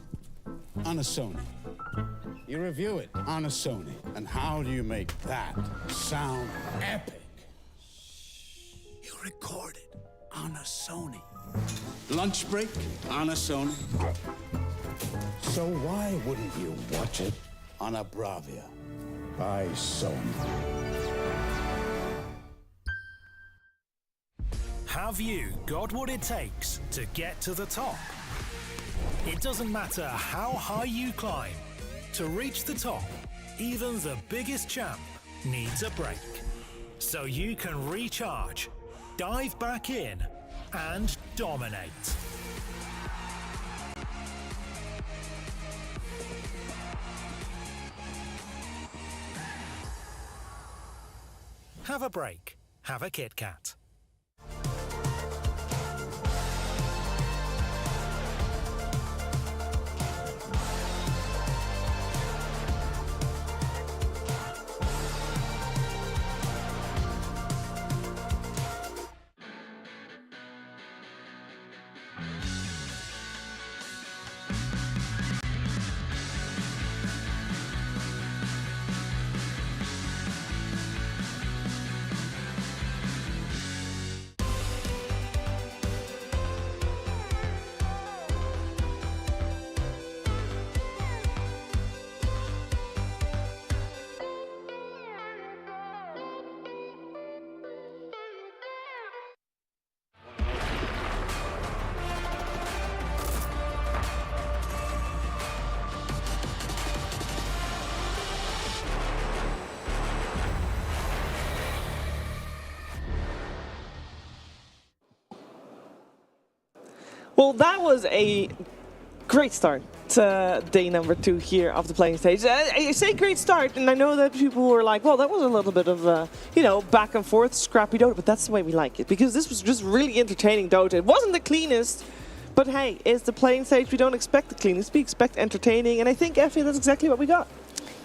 Speaker 12: On a Sony. You review it on a Sony. And how do you make that sound epic? You record it on a Sony. Lunch break on a Sony. So why wouldn't you watch it on a Bravia by Sony?
Speaker 13: Have you got what it takes to get to the top? It doesn't matter how high you climb. To reach the top, even the biggest champ needs a break. So you can recharge, dive back in, and dominate. Have a break. Have a Kit Kat.
Speaker 6: Well, that was a great start to day number 2 here of the playing stage. I say great start, and I know that people were like, well, that was a little bit of, back and forth, scrappy Dota, but that's the way we like it, because this was just really entertaining Dota. It wasn't the cleanest, but hey, it's the playing stage. We don't expect the cleanest, we expect entertaining, and I think, Effie, that's exactly what we got.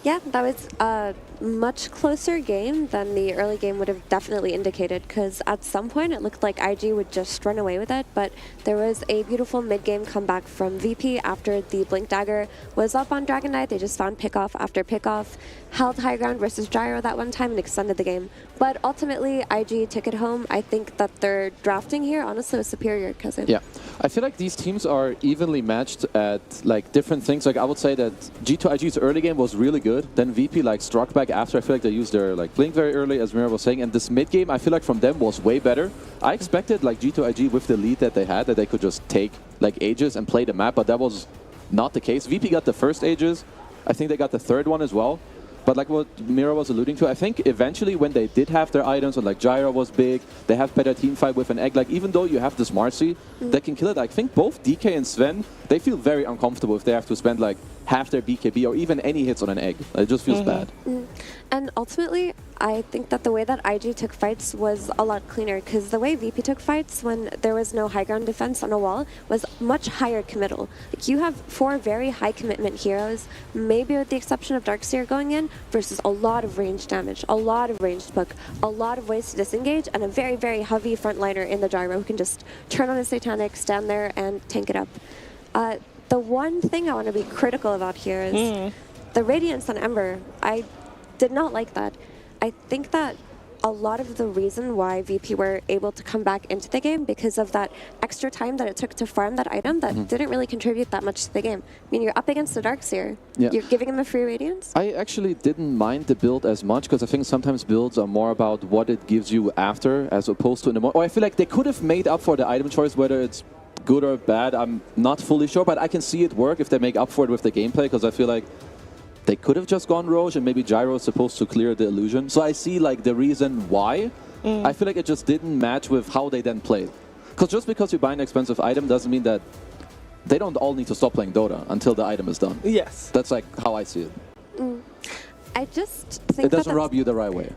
Speaker 7: Yeah, that was a much closer game than the early game would have definitely indicated, because at some point it looked like IG would just run away with it, but there was a beautiful mid-game comeback from VP after the Blink Dagger was up on Dragon Knight. They just found pickoff after pickoff, held high ground versus Gyro that one time and extended the game. But ultimately, IG took it home. I think that their drafting here honestly was superior, Cousin.
Speaker 8: Yeah, I feel like these teams are evenly matched at like different things. Like I would say that G2IG's early game was really good. Then VP like struck back after. I feel like they used their like Blink very early, as Mira was saying. And this mid game, I feel like from them was way better. I expected like G2IG with the lead that they had, that they could just take like Aegis and play the map, but that was not the case. VP got the first Aegis. I think they got the third one as well. But like what Mira was alluding to, I think eventually when they did have their items, and like Gyro was big, they have better team fight with an egg, like even though you have this Marcy that can kill it, I think both DK and Sven, they feel very uncomfortable if they have to spend like half their BKB or even any hits on an egg. It just feels bad.
Speaker 7: And ultimately, I think that the way that IG took fights was a lot cleaner, because the way VP took fights when there was no high ground defense on a wall was much higher committal. Like you have 4 very high commitment heroes, maybe with the exception of Darkseer going in, versus a lot of range damage, a lot of ranged poke, a lot of ways to disengage, and a very, very heavy frontliner in the Gyro who can just turn on his Satanic, stand there, and tank it up. The one thing I want to be critical about here is the Radiance on Ember. I did not like that. I think that a lot of the reason why VP were able to come back into the game because of that extra time that it took to farm that item that didn't really contribute that much to the game. I mean, you're up against the Darkseer.
Speaker 8: Yeah.
Speaker 7: You're giving him a free Radiance?
Speaker 8: I actually didn't mind the build as much, because I think sometimes builds are more about what it gives you after as opposed to in the moment. Or I feel like they could have made up for the item choice, whether it's good or bad. I'm not fully sure, but I can see it work if they make up for it with the gameplay, because I feel like they could have just gone Roche and maybe Gyro is supposed to clear the illusion. So I see like the reason why. I feel like it just didn't match with how they then played. Because just because you buy an expensive item doesn't mean that they don't all need to stop playing Dota until the item is done.
Speaker 6: Yes.
Speaker 8: That's like how I see it.
Speaker 7: I just think
Speaker 8: it doesn't rub you the right way.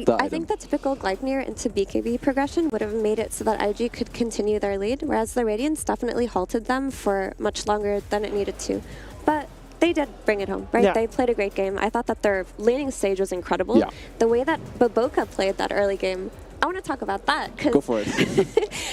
Speaker 7: I think the typical Gleipnir into BKB progression would have made it so that IG could continue their lead, whereas the Radiance definitely halted them for much longer than it needed to. But they did bring it home, right?
Speaker 6: Yeah.
Speaker 7: They played a great game. I thought that their laning stage was incredible.
Speaker 8: Yeah.
Speaker 7: The way that Baboka played that early game, I want to talk about that.
Speaker 8: Go for it.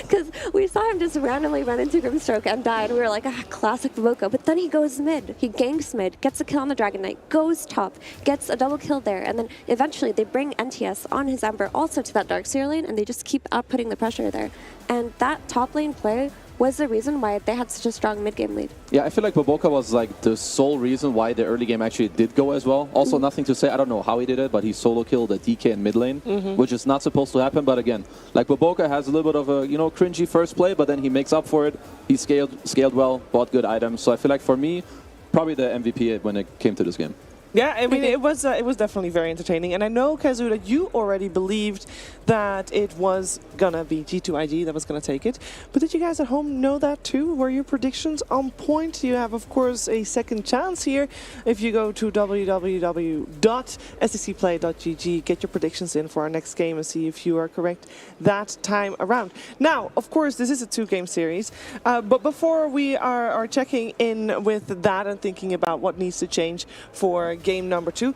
Speaker 7: Because we saw him just randomly run into Grimstroke and die, and we were like, classic Baboka. But then he goes mid. He ganks mid, gets a kill on the Dragon Knight, goes top, gets a double kill there, and then eventually they bring NTS on his Ember also to that Darkseer lane, and they just keep outputting the pressure there. And that top lane play was the reason why they had such a strong mid-game lead.
Speaker 8: Yeah, I feel like Baboka was like the sole reason why the early game actually did go as well. Also, nothing to say, I don't know how he did it, but he solo killed a DK in mid lane, which is not supposed to happen. But again, like Baboka has a little bit of a, cringy first play, but then he makes up for it. He scaled well, bought good items. So I feel like for me, probably the MVP when it came to this game.
Speaker 6: Yeah, I mean, it was definitely very entertaining. And I know, Kazu, that you already believed that it was going to be G2IG that was going to take it. But did you guys at home know that too? Were your predictions on point? You have, of course, a second chance here. If you go to www.stcplay.gg, get your predictions in for our next game and see if you are correct that time around. Now, of course, this is a 2-game series. But before we are checking in with that and thinking about what needs to change for game number 2,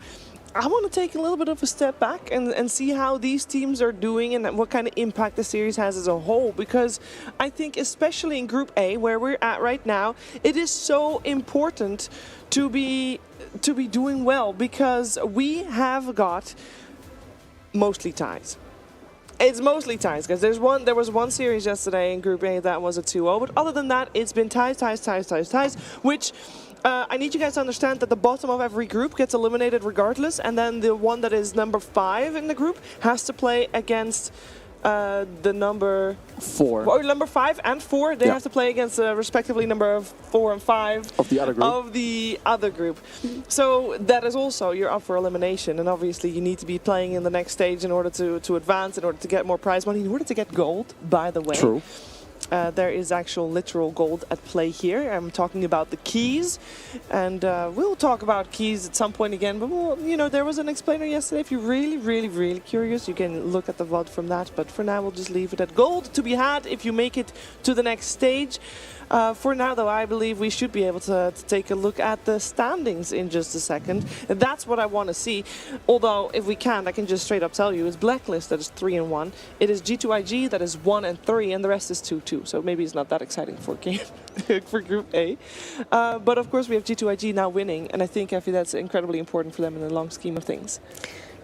Speaker 6: I want to take a little bit of a step back and see how these teams are doing and what kind of impact the series has as a whole, because I think especially in Group A, where we're at right now, it is so important to be doing well, because we have got mostly ties. It's mostly ties, because there was one series yesterday in Group A that was a 2-0, but other than that, it's been ties, which I need you guys to understand that the bottom of every group gets eliminated regardless, and then the one that is number 5 in the group has to play against the number
Speaker 8: 4.
Speaker 6: Or number 5 and 4. They have to play against respectively number 4 and 5
Speaker 8: of the other group.
Speaker 6: So that is also, you're up for elimination, and obviously you need to be playing in the next stage in order to advance, in order to get more prize money, in order to get gold, by the way.
Speaker 8: True.
Speaker 6: there is actual literal gold at play here. I'm talking about the keys, and we'll talk about keys at some point again, but there was an explainer yesterday. If you're really curious, you can look at the VOD from that, but for now we'll just leave it at gold to be had if you make it to the next stage. For now, though, I believe we should be able to take a look at the standings in just a second. That's what I want to see. Although, if we can't, I can just straight up tell you, it's Blacklist that is 3-1. It is G2IG that is 1-3, and the rest is 2-2. So maybe it's not that exciting for for Group A. But of course, we have G2IG now winning, and I think, Effie, that's incredibly important for them in the long scheme of things.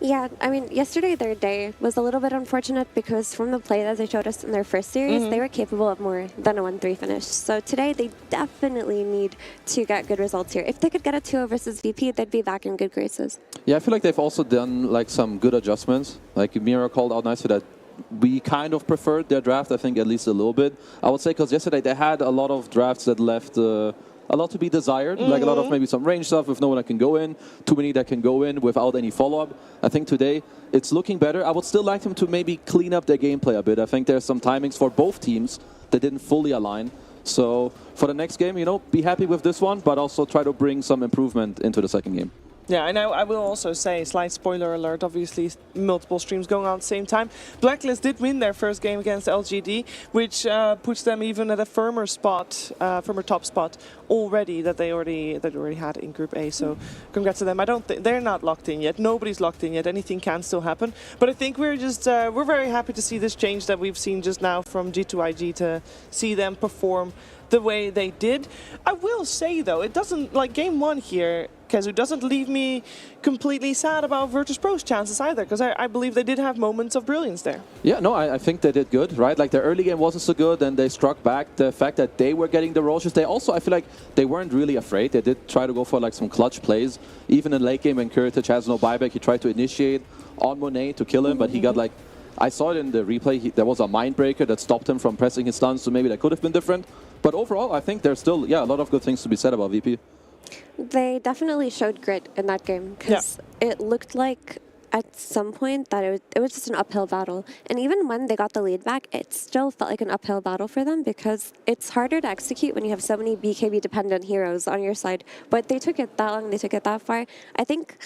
Speaker 7: Yeah, I mean, yesterday their day was a little bit unfortunate because from the play that they showed us in their first series, they were capable of more than a 1-3 finish. So today they definitely need to get good results here. If they could get a 2-0 versus VP, they'd be back in good graces.
Speaker 8: Yeah, I feel like they've also done like some good adjustments. Like Mira called out nicely that we kind of preferred their draft, I think, at least a little bit. I would say because yesterday they had a lot of drafts that left a lot to be desired, like a lot of maybe some range stuff with no one that can go in, too many that can go in without any follow-up. I think today it's looking better. I would still like them to maybe clean up their gameplay a bit. I think there's some timings for both teams that didn't fully align. So for the next game, be happy with this one, but also try to bring some improvement into the second game.
Speaker 6: Yeah, and I will also say, slight spoiler alert, obviously multiple streams going on at the same time. Blacklist did win their first game against LGD, which puts them even at a firmer top spot already that they already had in Group A. So congrats to them. They're not locked in yet. Nobody's locked in yet. Anything can still happen. But I think we're very happy to see this change that we've seen just now from G2IG to see them perform the way they did. I will say though, it doesn't, like game one here, Kezu, doesn't leave me completely sad about virtus.pro's chances either, because I believe they did have moments of brilliance there.
Speaker 8: Yeah, no, I think they did good, right? Like their early game wasn't so good, and they struck back. The fact that they were getting the roaches, they also, I feel like they weren't really afraid. They did try to go for like some clutch plays. Even in late game when Kuritage has no buyback, he tried to initiate on Monet to kill him, but he got like, I saw it in the replay, there was a mind breaker that stopped him from pressing his stuns, so maybe that could have been different. But overall, I think there's still, a lot of good things to be said about VP.
Speaker 7: They definitely showed grit in that game, because it looked like at some point that it was just an uphill battle. And even when they got the lead back, it still felt like an uphill battle for them, because it's harder to execute when you have so many BKB-dependent heroes on your side. But they took it that long, they took it that far. I think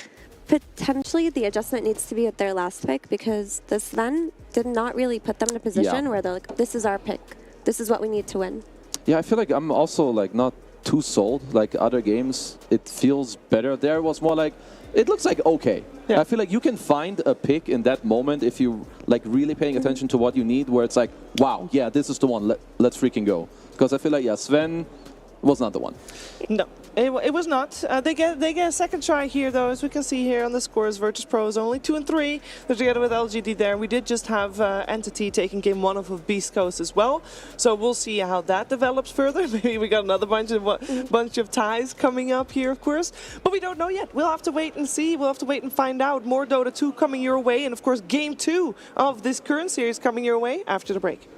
Speaker 7: potentially the adjustment needs to be at their last pick, because the Sven did not really put them in a position where they're like, this is our pick. This is what we need to win.
Speaker 8: Yeah, I feel like I'm also like not too sold. Like other games, it feels better. There was more like, it looks like okay. Yeah. I feel like you can find a pick in that moment if you like really paying attention to what you need, where it's like, wow, yeah, this is the one. Let's freaking go. Because I feel like, Sven was not the one.
Speaker 6: No, it was not. They get a second try here, though, as we can see here on the scores. Virtus.pro is only 2-3. They're together with LGD there. We did just have Entity taking game one off of Beast Coast as well. So we'll see how that develops further. Maybe we got another bunch of ties coming up here, of course. But we don't know yet. We'll have to wait and see. We'll have to wait and find out. More Dota 2 coming your way. And, of course, game 2 of this current series coming your way after the break.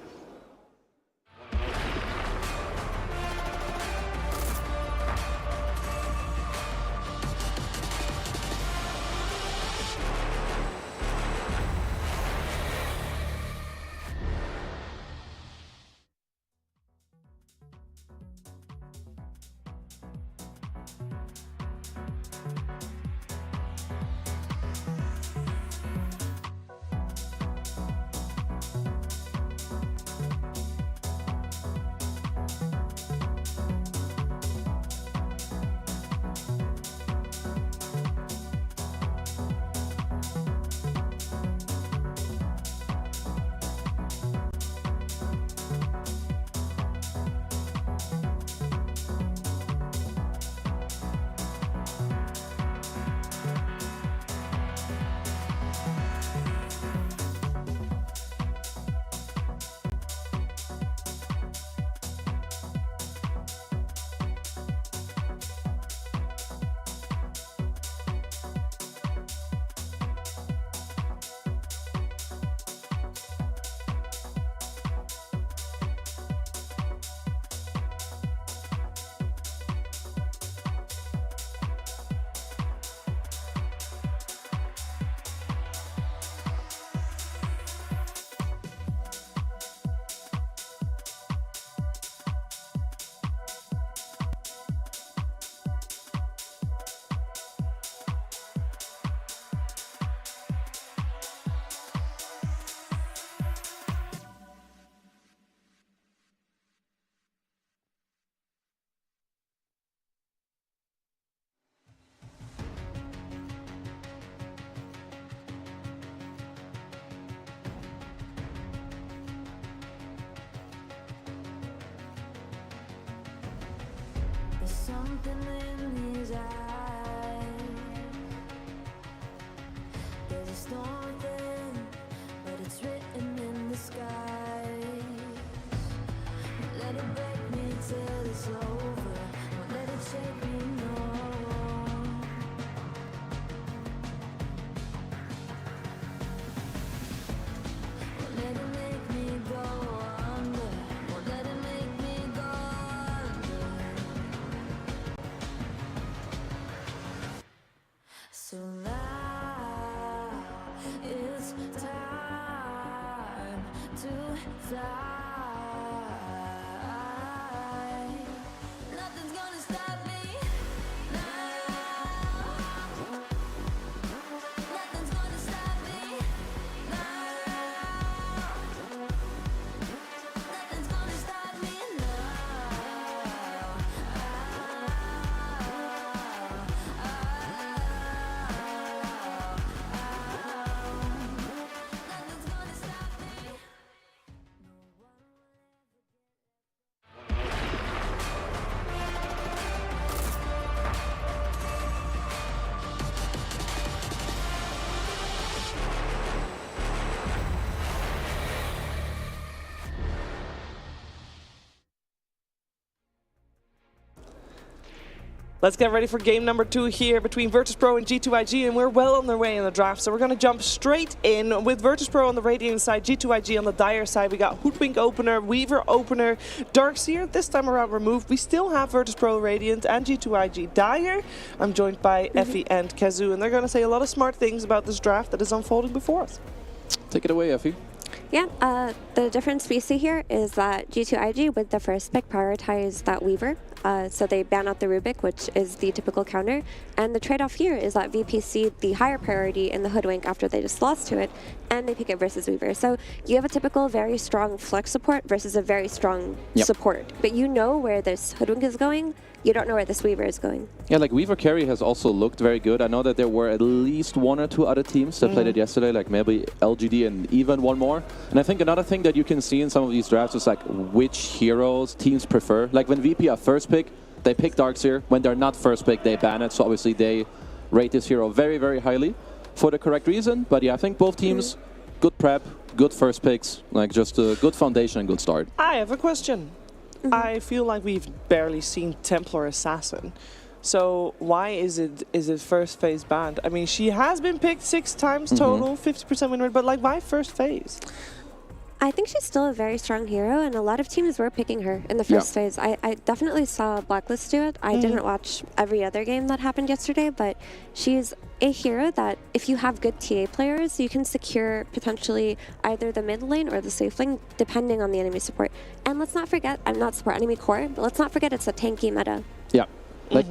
Speaker 1: something in his eyes. There's a storm within, but it's written in the skies. Let it break me till it's over. Won't let it shake me, no. Won't let it make me go under. Won't let it make me go under. So now it's time to fly. Nothing's gonna stop me now. Nothing's gonna stop me now. Nothing's gonna stop me
Speaker 6: Let's get ready for game number 2 here between virtus.pro and G2IG, and we're well on their way in the draft, so we're going to jump straight in with virtus.pro on the Radiant side, G2IG on the Dire side. We got Hoodwink opener, Weaver opener, Darkseer this time around removed. We still have virtus.pro Radiant and G2IG Dire. I'm joined by Effie and Kazoo, and they're going to say a lot of smart things about this draft that is unfolding before us.
Speaker 8: Take it away, Effie.
Speaker 7: Yeah, the difference we see here is that G2IG with the first pick prioritized that Weaver. So they ban out the Rubik, which is the typical counter. And the trade-off here is that VP see the higher priority in the Hoodwink after they just lost to it, and they pick it versus Weaver. So you have a typical very strong flex support versus a very strong support. But you know where this Hoodwink is going. You don't know where this Weaver is going.
Speaker 8: Yeah, like Weaver carry has also looked very good. I know that there were at least 1 or 2 other teams that played it yesterday, like maybe LGD and even one more. And I think another thing that you can see in some of these drafts is like which heroes teams prefer. Like when VP are first pick, they pick Darkseer. When they're not first pick, they ban it. So obviously they rate this hero very, very highly for the correct reason. But yeah, I think both teams, good prep, good first picks, like just a good foundation and good start.
Speaker 6: I have a question. I feel like we've barely seen Templar Assassin. So why is it first phase banned? I mean, she has been picked 6 times total, 50% win rate, but like why first phase?
Speaker 7: I think she's still a very strong hero, and a lot of teams were picking her in the first phase. I definitely saw Blacklist do it. I didn't watch every other game that happened yesterday, but she's a hero that if you have good TA players, you can secure potentially either the mid lane or the safe lane, depending on the enemy support. And let's not forget, I'm not support enemy core, but let's not forget it's a tanky meta.
Speaker 8: Yeah, like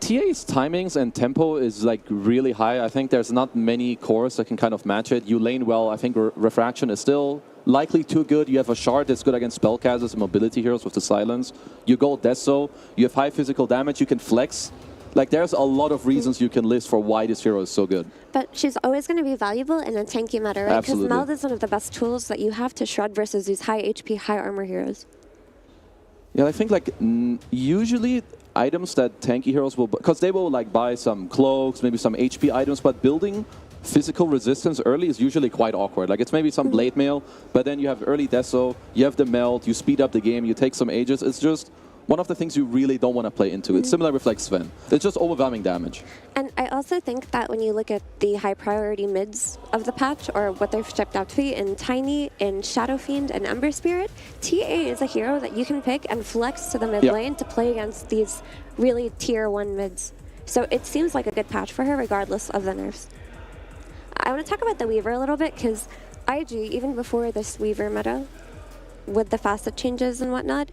Speaker 8: TA's timings and tempo is like really high. I think there's not many cores that can kind of match it. You lane well. I think Refraction is still likely too good. You have a shard that's good against spellcasters and mobility heroes with the silence. You go Deso. You have high physical damage. You can flex. Like there's a lot of reasons you can list for why this hero is so good.
Speaker 7: But she's always going to be valuable in a tanky meta, right? Because Meld is one of the best tools that you have to shred versus these high HP, high armor heroes.
Speaker 8: Yeah, I think like usually items that tanky heroes will, because they will like buy some cloaks, maybe some HP items, but building physical resistance early is usually quite awkward. Like it's maybe some blade mail, but then you have early Deso, you have the melt, you speed up the game, you take some ages. It's just one of the things you really don't want to play into. It's similar with like Sven. It's just overwhelming damage. And
Speaker 7: I also think that when you look at the high priority mids of the patch, or what they've stepped out to be in Tiny, in Shadow Fiend, and Ember Spirit, TA is a hero that you can pick and flex to the mid lane to play against these really tier 1 mids. So it seems like a good patch for her regardless of the nerfs. I want to talk about the Weaver a little bit, because IG, even before this Weaver meta, with the facet changes and whatnot,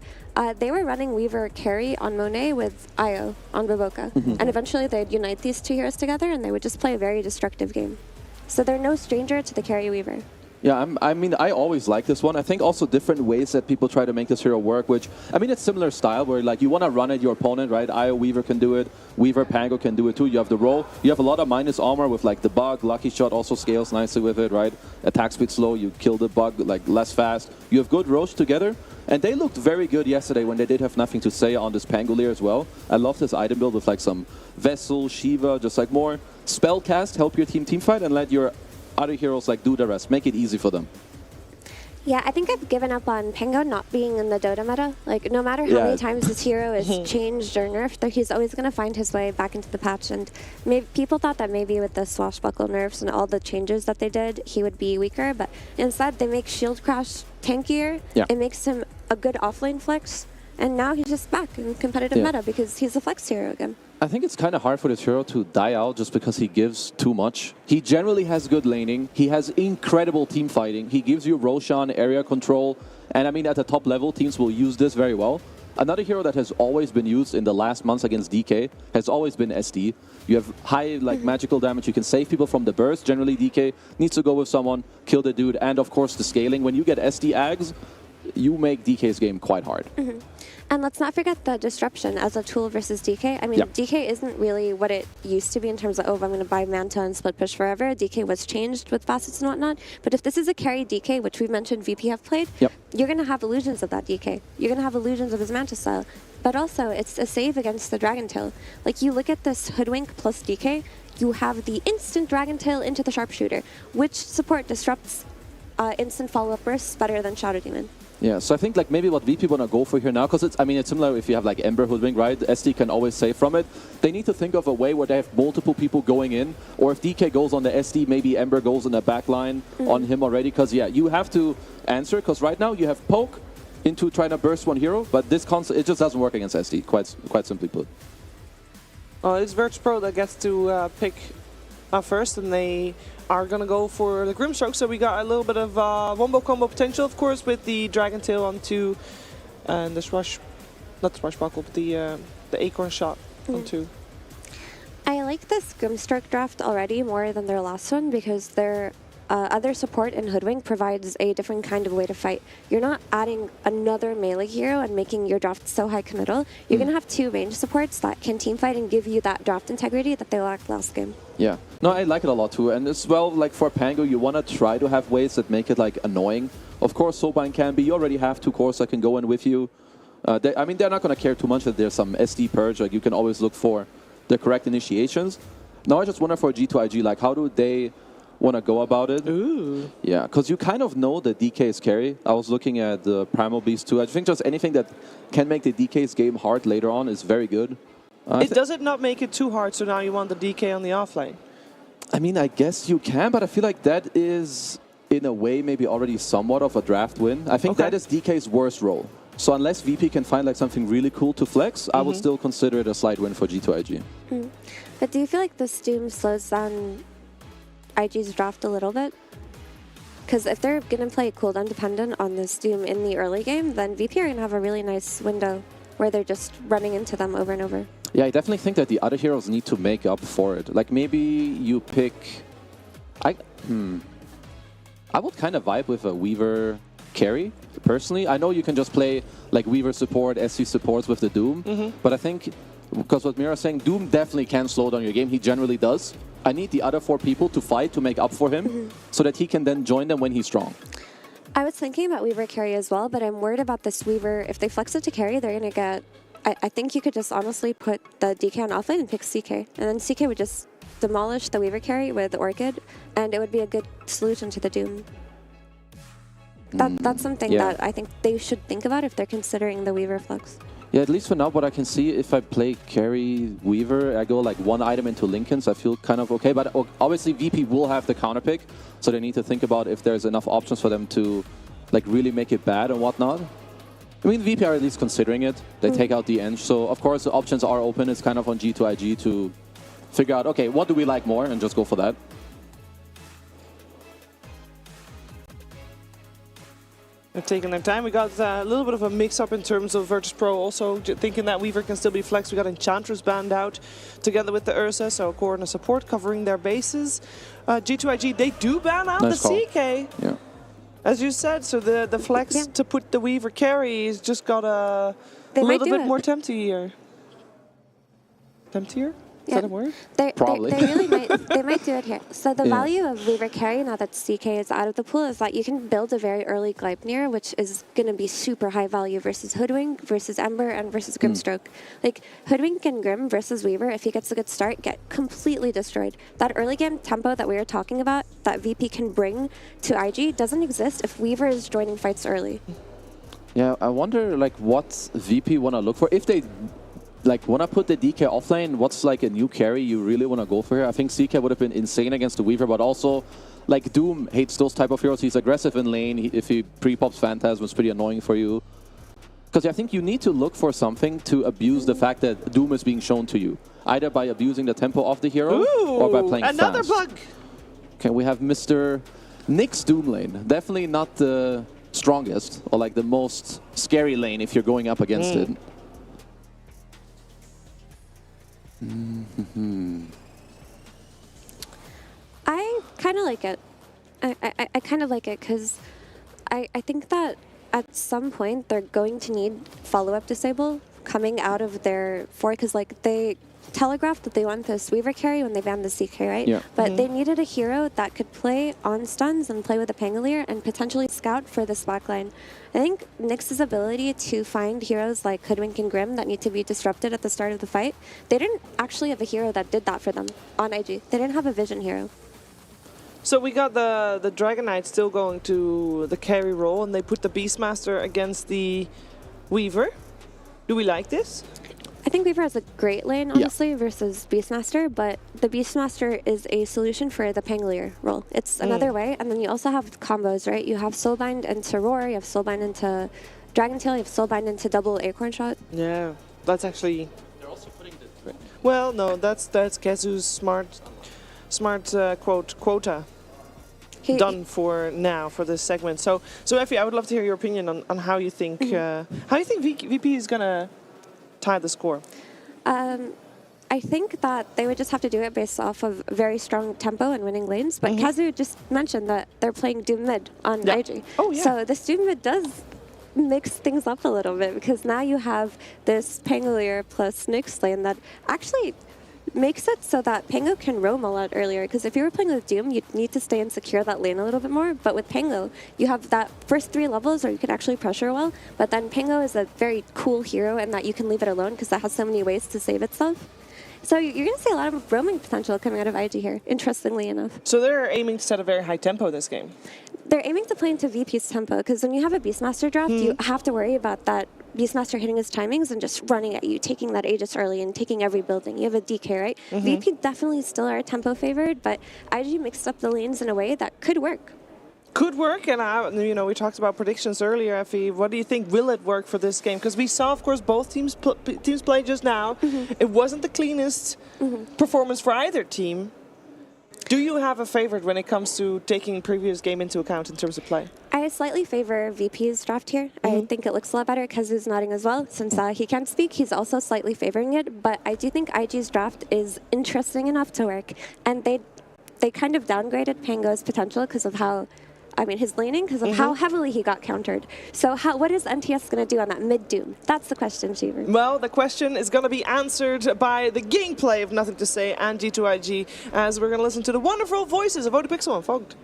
Speaker 7: they were running Weaver carry on Monet with Io on Baboka. And eventually they'd unite these 2 heroes together and they would just play a very destructive game. So they're no stranger to the carry Weaver.
Speaker 8: Yeah, I mean, I always like this one. I think also different ways that people try to make this hero work, which, I mean, it's similar style where, like, you want to run at your opponent, right? IO Weaver can do it. Weaver Pango can do it, too. You have the roll. You have a lot of minus armor with, like, the bug. Lucky Shot also scales nicely with it, right? Attack speed slow. You kill the bug, like, less fast. You have good Roche together. And they looked very good yesterday when they did have nothing to say on this Pangolier as well. I love this item build with, like, some Vessel, Shiva, just, like, more spell cast, help your team fight, and let your other heroes like do the rest, make it easy for them.
Speaker 7: Yeah, I think I've given up on Pango not being in the Dota meta. Like, no matter how many times this hero is changed or nerfed, he's always going to find his way back into the patch. And maybe people thought that maybe with the swashbuckle nerfs and all the changes that they did, he would be weaker. But instead, they make Shield Crash tankier.
Speaker 8: Yeah.
Speaker 7: It makes him a good offlane flex. And now he's just back in competitive meta because he's a flex hero again.
Speaker 8: I think it's kind of hard for this hero to die out just because he gives too much. He generally has good laning. He has incredible team fighting. He gives you Roshan, area control. And I mean, at the top level, teams will use this very well. Another hero that has always been used in the last months against DK has always been SD. You have high magical damage. You can save people from the burst. Generally, DK needs to go with someone, kill the dude, and of course the scaling. When you get SD Ags, you make DK's game quite hard.
Speaker 7: And let's not forget the disruption as a tool versus DK. I mean, DK isn't really what it used to be in terms of, oh, I'm going to buy Manta and split push forever. DK was changed with facets and whatnot. But if this is a carry DK, which we've mentioned VP have played, you're going to have illusions of that DK. You're going to have illusions of his Manta style. But also, it's a save against the Dragon Tail. Like, you look at this Hoodwink plus DK, you have the instant Dragon Tail into the Sharpshooter, which support disrupts instant follow-up bursts better than Shadow Demon.
Speaker 8: Yeah, so I think like maybe what VP want to go for here now, because it's, I mean, it's similar if you have like Ember Hoodwink, right? SD can always save from it. They need to think of a way where they have multiple people going in, or if DK goes on the SD, maybe Ember goes in the back line on him already, because yeah, you have to answer, because right now you have poke into trying to burst one hero, but this concept, it just doesn't work against SD, quite simply put.
Speaker 6: It's virtus.pro that gets to pick first, and they are going to go for the Grimstroke, so we got a little bit of wombo combo potential, of course, with the Dragon Tail onto and the not the Swashbuckle, but the Acorn Shot onto.
Speaker 7: I like this Grimstroke draft already more than their last one because their other support in Hoodwink provides a different kind of way to fight. You're not adding another melee hero and making your draft so high committal. You're going to have two range supports that can teamfight and give you that draft integrity that they lacked last game.
Speaker 8: Yeah, no, I like it a lot too. And as well, like for Pango, you want to try to have ways that make it like annoying. Of course, Soulbind can be. You already have two cores that can go in with you. I mean, they're not going to care too much that there's some SD purge. Like you can always look for the correct initiations. Now I just wonder for G2IG, like how do they want to go about it?
Speaker 6: Ooh.
Speaker 8: Yeah, because you kind of know that DK is carry. I was looking at the Primal Beast too. I think just anything that can make the DK's game hard later on is very good.
Speaker 6: Does it not make it too hard, so now you want the DK on the offlane?
Speaker 8: I mean, I guess you can, but I feel like that is, in a way, maybe already somewhat of a draft win. I think that is DK's worst role. So unless VP can find like something really cool to flex, I would still consider it a slight win for G2IG.
Speaker 7: But do you feel like this Doom slows down IG's draft a little bit? Because if they're going to play cooldown dependent on this Doom in the early game, then VP are going to have a really nice window where they're just running into them over and over.
Speaker 8: Yeah, I definitely think that the other heroes need to make up for it. Like maybe you pick... I would kind of vibe with a Weaver carry, personally. I know you can just play like Weaver support, SC supports with the Doom, but I think, because what Mira's saying, Doom definitely can slow down your game. He generally does. I need the other 4 people to fight to make up for him so that he can then join them when he's strong.
Speaker 7: I was thinking about Weaver carry as well, but I'm worried about this Weaver. If they flex it to carry, they're going to get... I think you could just honestly put the DK on offlane and pick CK. And then CK would just demolish the Weaver carry with Orchid, and it would be a good solution to the Doom. That's something that I think they should think about if they're considering the Weaver flex.
Speaker 8: Yeah, at least for now, what I can see, if I play carry Weaver, I go like 1 item into Lincoln's, I feel kind of okay. But obviously VP will have the counter pick, so they need to think about if there's enough options for them to like really make it bad and whatnot. I mean, VP are at least considering it. They take out the Eng, so of course the options are open. It's kind of on G2IG to figure out, okay, what do we like more, and just go for that.
Speaker 6: They're taking their time. We got a little bit of a mix-up in terms of virtus.pro also, thinking that Weaver can still be flexed. We got Enchantress banned out together with the Ursa, so core and a support covering their bases. G2IG, they do ban out the CK.
Speaker 8: Yeah.
Speaker 6: As you said, so the flex to put the Weaver carry is just got a
Speaker 7: They might
Speaker 6: little
Speaker 7: do
Speaker 6: bit
Speaker 7: it.
Speaker 6: more temptier. Temptier? Is that a word?
Speaker 7: They really might. They might do it here. So the
Speaker 8: Yeah.
Speaker 7: value of Weaver carry now that CK is out of the pool is that you can build a very early Gleipnir, which is going to be super high value versus Hoodwink, versus Ember, and versus Grimstroke. Like Hoodwink and Grim versus Weaver, if he gets a good start, get completely destroyed. That early game tempo that we were talking about, that VP can bring to IG, doesn't exist if Weaver is joining fights early.
Speaker 8: Yeah, I wonder like what VP want to look for. If they like want to put the DK offlane, what's like a new carry you really want to go for here? I think CK would have been insane against the Weaver, but also like Doom hates those type of heroes. He's aggressive in lane. If he pre-pops Phantasm, it's pretty annoying for you. Because I think you need to look for something to abuse the fact that Doom is being shown to you. Either by abusing the tempo of the hero or by playing
Speaker 6: another
Speaker 8: fast.
Speaker 6: bug!
Speaker 8: Okay, we have Mr. Nick's Doom lane. Definitely not the strongest or like the most scary lane if you're going up against it.
Speaker 7: I kind of like it. I kind of like it because I think that at some point they're going to need follow-up disable coming out of their fork because like they telegraphed that they want this Weaver carry when they banned the CK, right?
Speaker 8: Yeah.
Speaker 7: But they needed a hero that could play on stuns and play with a Pangolier and potentially scout for this backline. I think Nyx's ability to find heroes like Hoodwink and Grim that need to be disrupted at the start of the fight, they didn't actually have a hero that did that for them on IG. They didn't have a vision hero.
Speaker 6: So we got the Dragon Knight still going to the carry role, and they put the Beastmaster against the Weaver. Do we like this?
Speaker 7: I think Weaver has a great lane, honestly, versus Beastmaster, but the Beastmaster is a solution for the Pangolier role. It's another way, and then you also have combos, right? You have Soulbind into Roar, you have Soulbind into Dragon Tail, you have Soulbind into double Acorn Shot.
Speaker 6: Yeah, that's actually...
Speaker 8: They're also putting the...
Speaker 6: Well, no, that's Kazu's smart quota done for now for this segment. So Effie, I would love to hear your opinion on how you think VP is gonna tie the score.
Speaker 7: I think that they would just have to do it based off of very strong tempo and winning lanes. But Kazu just mentioned that they're playing Doom mid on IG.
Speaker 6: Oh, yeah.
Speaker 7: So this Doom mid does mix things up a little bit because now you have this Pangolier plus Nyx lane that actually makes it so that Pango can roam a lot earlier. Because if you were playing with Doom, you'd need to stay and secure that lane a little bit more. But with Pango, you have that first 3 levels where you can actually pressure well. But then Pango is a very cool hero in that you can leave it alone because that has so many ways to save itself. So you're going to see a lot of roaming potential coming out of IG here, interestingly enough.
Speaker 6: So they're aiming to set a very high tempo this game.
Speaker 7: They're aiming to play into VP's tempo because when you have a Beastmaster draft, you have to worry about that Beastmaster hitting his timings and just running at you, taking that Aegis early and taking every building. You have a DK, right? VP definitely still are tempo favored, but IG mixed up the lanes in a way that could work.
Speaker 6: Could work, and we talked about predictions earlier, Effie. What do you think? Will it work for this game? Because we saw, of course, both teams play just now. It wasn't the cleanest performance for either team. Do you have a favorite when it comes to taking previous game into account in terms of play?
Speaker 7: I slightly favor VP's draft here. I think it looks a lot better. Kazu's nodding as well. Since he can't speak, he's also slightly favoring it. But I do think IG's draft is interesting enough to work. And they kind of downgraded Pango's potential because of how... his laning, because of how heavily he got countered. So what is NTS going to do on that mid-Doom? That's the question, Cheever.
Speaker 6: Well, the question is going to be answered by the gameplay of Nothing to Say and G2IG, as we're going to listen to the wonderful voices of ODPixel and Fogged.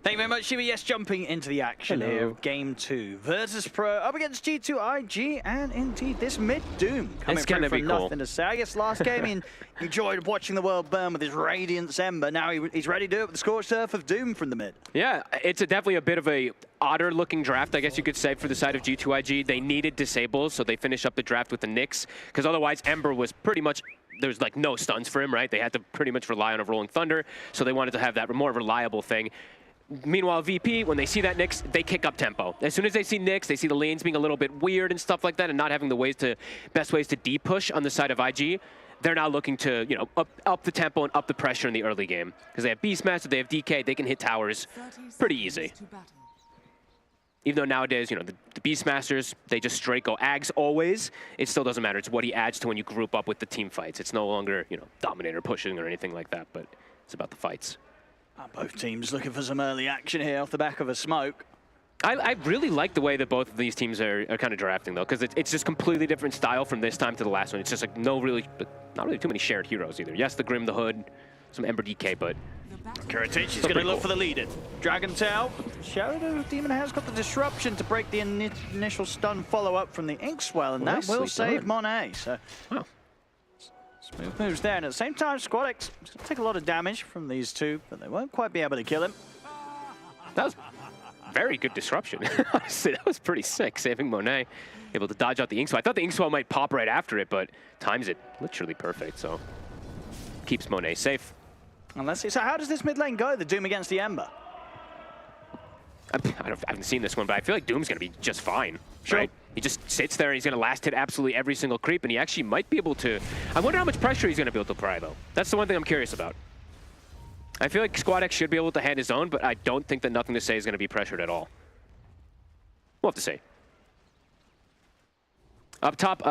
Speaker 10: Thank you very much, Shiva. Yes, jumping into the action here of Game 2. virtus.pro up against G2IG, and indeed this mid-Doom coming through from Nothing to Say. I guess last game he enjoyed watching the world burn with his Radiance Ember. Now he's ready to do it with the scorched earth of Doom from the mid.
Speaker 11: Yeah, it's definitely a bit of a odder-looking draft, I guess you could say, for the side of G2IG. They needed disables, so they finished up the draft with the Nyx, because otherwise Ember was pretty much... There's like no stuns for him, right? They had to pretty much rely on a Rolling Thunder, so they wanted to have that more reliable thing. Meanwhile, VP, when they see that Nyx, they kick up tempo. As soon as they see Nyx, they see the lanes being a little bit weird and stuff like that and not having the best ways to de-push on the side of IG. They're now looking to, up the tempo and up the pressure in the early game. Because they have Beastmaster, they have DK, they can hit towers pretty easy. Even though nowadays, the Beastmasters, they just straight go Ags always. It still doesn't matter. It's what he adds to when you group up with the team fights. It's no longer, Dominator pushing or anything like that, but it's about the fights.
Speaker 10: Both teams looking for some early action here off the back of a smoke.
Speaker 11: I really like the way that both of these teams are kind of drafting, though, because it's just completely different style from this time to the last one. It's just like not really too many shared heroes either. Yes, the Grim, the Hood, some Ember DK, but...
Speaker 10: Karatic is going to look for the lead-in. Dragon Tail. Shadow Demon has got the disruption to break the initial stun follow-up from the Inkswell, and that will save Monet. So, smooth moves there, and at the same time, SquadX is going to take a lot of damage from these two, but they won't quite be able to kill him.
Speaker 11: That was very good disruption. Honestly, that was pretty sick, saving Monet. Able to dodge out the Inkswell. I thought the Inkswell might pop right after it, but times it literally perfect, so keeps Monet safe.
Speaker 10: And let's see, so how does this mid lane go, the Doom against the Ember?
Speaker 11: I haven't seen this one, but I feel like Doom's going to be just fine, right? He just sits there and he's going to last hit absolutely every single creep, and he actually might be able to... I wonder how much pressure he's going to be able to apply, though. That's the one thing I'm curious about. I feel like SquadX should be able to hand his own, but I don't think that Nothing to Say is going to be pressured at all. We'll have to see. Up top,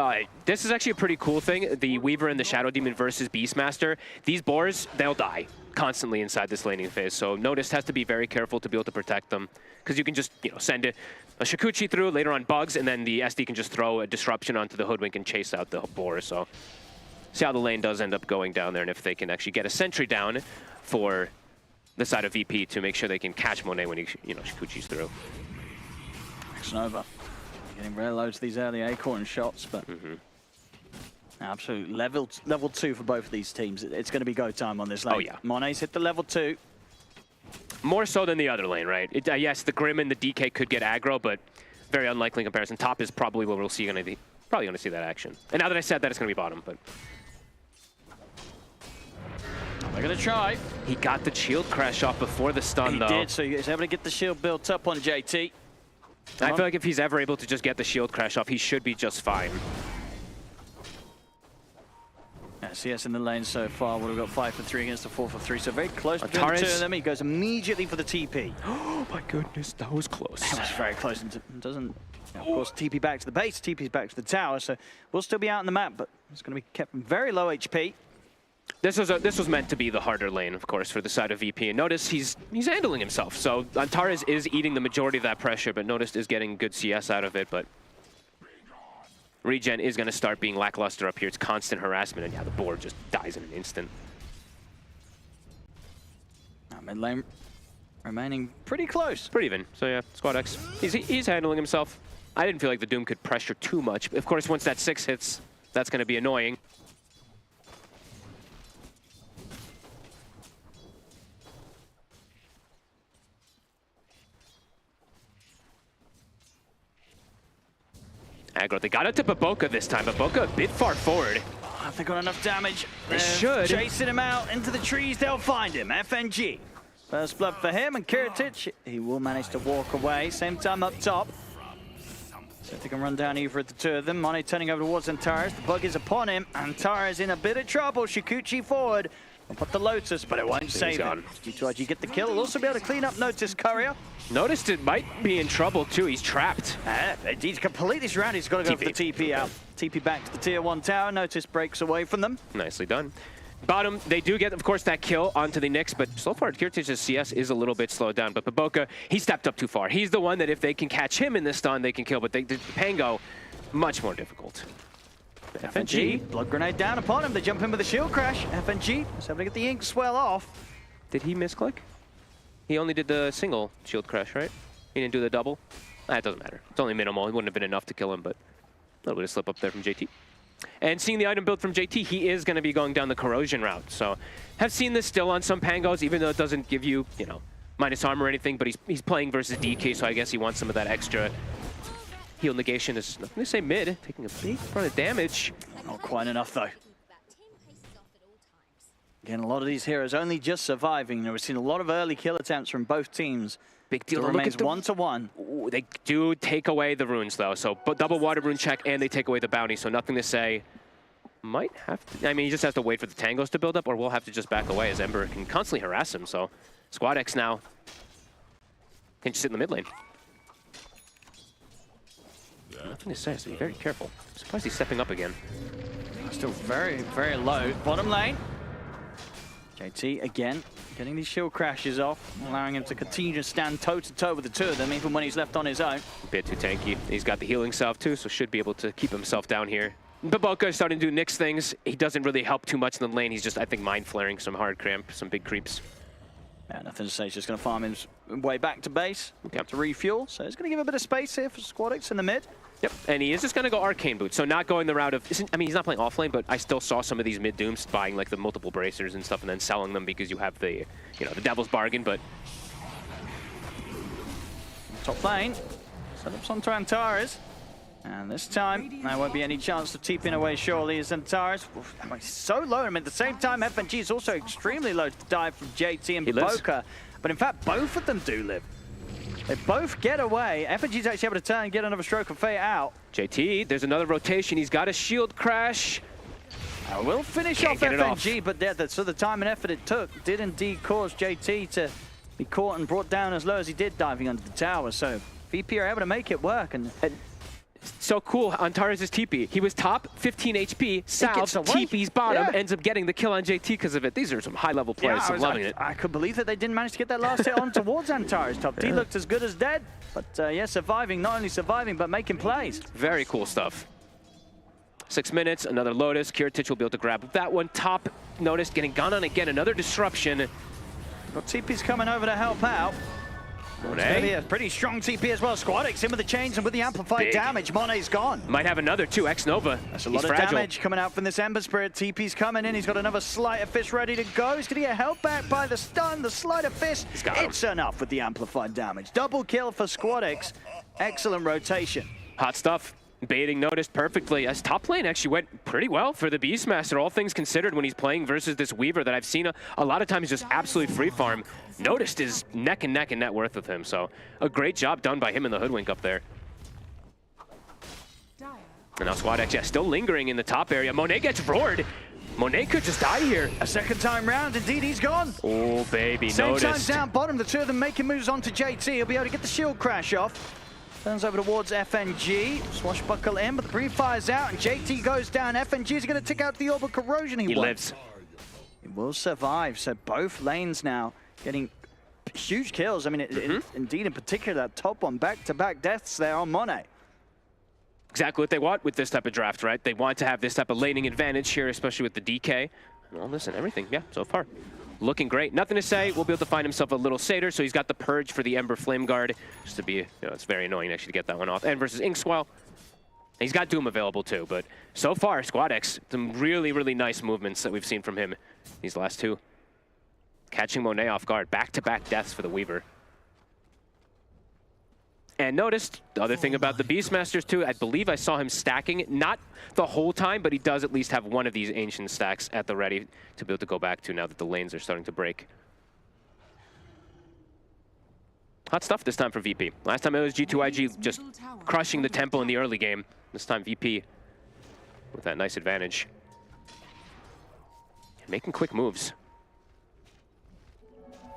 Speaker 11: this is actually a pretty cool thing. The Weaver and the Shadow Demon versus Beastmaster. These boars, they'll die constantly inside this laning phase. So Noticed has to be very careful to be able to protect them. Because you can just, send a Shikuchi through, later on Bugs, and then the SD can just throw a disruption onto the Hoodwink and chase out the boar. So see how the lane does end up going down there, and if they can actually get a sentry down for the side of VP to make sure they can catch Monet when he, Shikuchi's through.
Speaker 10: Nova. Getting very low to these early Acorn shots, but absolute level 2 for both of these teams. It's going to be go time on this lane.
Speaker 11: Oh, yeah.
Speaker 10: Monet's hit the level 2.
Speaker 11: More so than the other lane, right? Yes, the Grim and the DK could get aggro, but very unlikely in comparison. Top is probably what we'll see. Probably going to see that action. And now that I said that, it's going to be bottom, but...
Speaker 10: They're going to try.
Speaker 11: He got the shield crash off before the stun, though.
Speaker 10: He did, so he was able to get the shield built up on JT.
Speaker 11: I feel like if he's ever able to just get the shield crash off, he should be just fine.
Speaker 10: Yeah, CS in the lane so far. We've got 5 for 3 against the 4 for 3, so very close between the two of them. He goes immediately for the TP.
Speaker 11: Oh my goodness, that was close.
Speaker 10: That was very close, and doesn't, of course, TP back to the base, TP's back to the tower, so we'll still be out on the map, but it's going to be kept very low HP.
Speaker 11: This was meant to be the harder lane, of course, for the side of VP. And notice he's handling himself. So Antares is eating the majority of that pressure, but Noticed is getting good CS out of it. But Regen is going to start being lackluster up here. It's constant harassment, and yeah, the board just dies in an instant.
Speaker 10: Mid lane remaining pretty close.
Speaker 11: Pretty even. So yeah, SquadX, he's handling himself. I didn't feel like the Doom could pressure too much. Of course, once that 6 hits, that's going to be annoying. Aggro. They got it to Baboka this time. Baboka a bit far forward.
Speaker 10: Have they got enough damage?
Speaker 11: They should.
Speaker 10: Chasing him out into the trees. They'll find him. FNG. First blood for him, and Karatic, he will manage to walk away. Same time up top. So if they can run down either of the two of them. Monet turning over towards Antares. The bug is upon him. Antares in a bit of trouble. Shikuchi forward. I'll put the Lotus, but it won't save him. G2IG get the kill. He'll also be able to clean up Notice Courier.
Speaker 11: Noticed it might be in trouble too. He's trapped.
Speaker 10: He's completely surrounded. He's got to go for the TP out. TP back to the tier 1 tower. Notice breaks away from them.
Speaker 11: Nicely done. Bottom, they do get, of course, that kill onto the Nyx, but so far, Kiratic's CS is a little bit slowed down. But Baboka, he stepped up too far. He's the one that if they can catch him in this stun, they can kill. But the Pango, much more difficult.
Speaker 10: FNG, blood grenade down upon him. They jump in with a shield crash. FNG is able to get the ink swell off.
Speaker 11: Did he misclick? He only did the single shield crash, right? He didn't do the double? It doesn't matter. It's only minimal. It wouldn't have been enough to kill him, but a little bit of slip up there from JT. And seeing the item build from JT, he is going to be going down the corrosion route. So have seen this still on some Pangos, even though it doesn't give you, minus armor or anything, but he's playing versus DK, so I guess he wants some of that extra heal negation. Is I'm going to say mid, taking a big part of damage.
Speaker 10: Not quite enough, though. Again, a lot of these heroes only just surviving. We've seen a lot of early kill attempts from both teams.
Speaker 11: Big deal.
Speaker 10: It remains 1-1.
Speaker 11: Ooh, they do take away the runes, though. So double water rune check, and they take away the bounty. So nothing to say. Might have to. I mean, he just has to wait for the tangos to build up, or we'll have to just back away as Ember can constantly harass him. So SquadX now can just sit in the mid lane. Nothing to say, so be very careful. I'm surprised he's stepping up again.
Speaker 10: Still very, very low. Bottom lane. JT again Getting these shield crashes off, allowing him to continue to stand toe-to-toe with the two of them, even when he's left on his own.
Speaker 11: A bit too tanky. He's got the healing salve too, so should be able to keep himself down here. Baboka is starting to do Nyx things. He doesn't really help too much in the lane. He's just, I think, mind flaring some hard cramp, some big creeps.
Speaker 10: Yeah, nothing to say. He's just going to farm his way back to base to refuel. So he's going to give a bit of space here for Squadix in the mid.
Speaker 11: Yep, and he is just going to go Arcane Boot, so not going the route of... I mean, he's not playing offlane, but I still saw some of these mid-dooms buying like the multiple bracers and stuff and then selling them because you have the, you know, the devil's bargain, but...
Speaker 10: Top lane, setups onto Antares. And this time, there won't be any chance of TPing away surely as Antares. He's so low. I mean, at the same time, FNG is also extremely low to dive from JT and Baboka. But in fact, both of them do live. They both get away. FNG's actually able to turn and get another stroke of fate out.
Speaker 11: JT, there's another rotation. He's got a shield crash.
Speaker 10: I will finish off FNG, but yeah, so the time and effort it took did indeed cause JT to be caught and brought down as low as he did diving under the tower. So VP are able to make it work. And
Speaker 11: so cool, Antares' TP. He was top, 15 HP, salves, TP's bottom, ends up getting the kill on JT because of it. These are some high-level players, so loving it.
Speaker 10: I could believe that they didn't manage to get that last hit on towards Antares. Top D looked as good as dead, but yeah, surviving, not only surviving, but making plays.
Speaker 11: Very cool stuff. 6 minutes, another Lotus. Kiritich will be able to grab that one. Top, noticed, getting gone on again, another disruption.
Speaker 10: But TP's coming over to help out. It's going to be a pretty strong TP as well. Squadix in with the chains and with the amplified damage. Monet's gone.
Speaker 11: Might have another too. X-Nova.
Speaker 10: That's a lot of damage coming out from this Ember Spirit. TP's coming in. He's got another Sleight of Fist ready to go. He's going to get held back by the stun. The Sleight of Fist. It's enough with the amplified damage. Double kill for Squadix. Excellent rotation.
Speaker 11: Hot stuff. Baiting noticed perfectly, as top lane actually went pretty well for the Beastmaster, all things considered, when he's playing versus this Weaver that I've seen a lot of times just absolutely free farm. Noticed is neck and neck in net worth with him, so a great job done by him in the Hoodwink up there. And now Squadix, yeah, still lingering in the top area. Monet gets roared. Monet could just die here.
Speaker 10: A second time round, indeed he's gone.
Speaker 11: Oh, baby,
Speaker 10: Same
Speaker 11: noticed.
Speaker 10: time down bottom, the two of them making moves onto JT. He'll be able to get the shield crash off. Turns over towards FNG. Swashbuckle in, but the brief fires out, and JT goes down. FNG's going to tick out the Orb of Corrosion.
Speaker 11: He lives.
Speaker 10: He will survive, so both lanes now getting huge kills. I mean, indeed, in particular, that top one, back-to-back deaths there on Monet.
Speaker 11: Exactly what they want with this type of draft, right? They want to have this type of laning advantage here, especially with the DK. And all this and everything, yeah, so far. Looking great. Nothing to say. We'll be able to find himself a little satyr, so he's got the Purge for the Ember Flame Guard, just to be, you know, it's very annoying actually to get that one off. And versus Inkswell, he's got Doom available too, but so far, Squadix, some really, really nice movements that we've seen from him these last two. Catching Monet off guard, back-to-back deaths for the Weaver. And noticed the other thing about the Beastmasters too, I believe I saw him stacking, not the whole time, but he does at least have one of these ancient stacks at the ready to be able to go back to now that the lanes are starting to break. Hot stuff this time for VP. Last time it was G2IG just crushing the tempo in the early game. This time VP with that nice advantage. And making quick moves.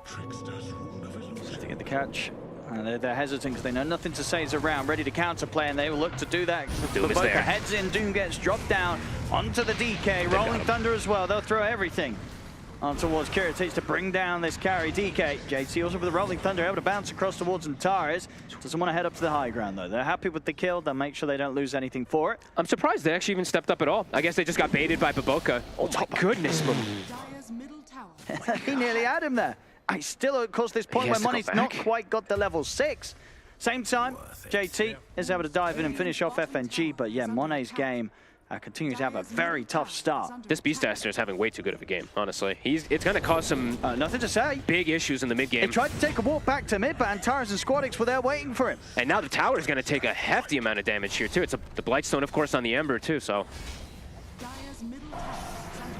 Speaker 10: To get the catch. They're hesitant because they know nothing to say is around, ready to counterplay, and they will look to do that.
Speaker 11: Doom is there.
Speaker 10: Heads in, Doom gets dropped down onto the DK, Rolling Thunder as well. They'll throw everything on towards Kiritich to bring down this carry. DK, JT also with the Rolling Thunder, able to bounce across towards Antares. Doesn't want to head up to the high ground though. They're happy with the kill. They'll make sure they don't lose anything for it.
Speaker 11: I'm surprised they actually even stepped up at all. I guess they just got baited by Baboka. Oh my goodness.
Speaker 10: He nearly had him there. I still, of course, this point where Money's not quite got the level 6. Same time, JT is able to dive in and finish off FNG, but yeah, Monet's game continues to have a very tough start.
Speaker 11: This Beastmaster is having way too good of a game, honestly. It's going to cause some
Speaker 10: nothing to say.
Speaker 11: Big issues in the mid game.
Speaker 10: He tried to take a walk back to mid, but Antares and Squadix were there waiting for him.
Speaker 11: And now the tower is going to take a hefty amount of damage here too. It's the Blightstone, of course, on the Ember too, so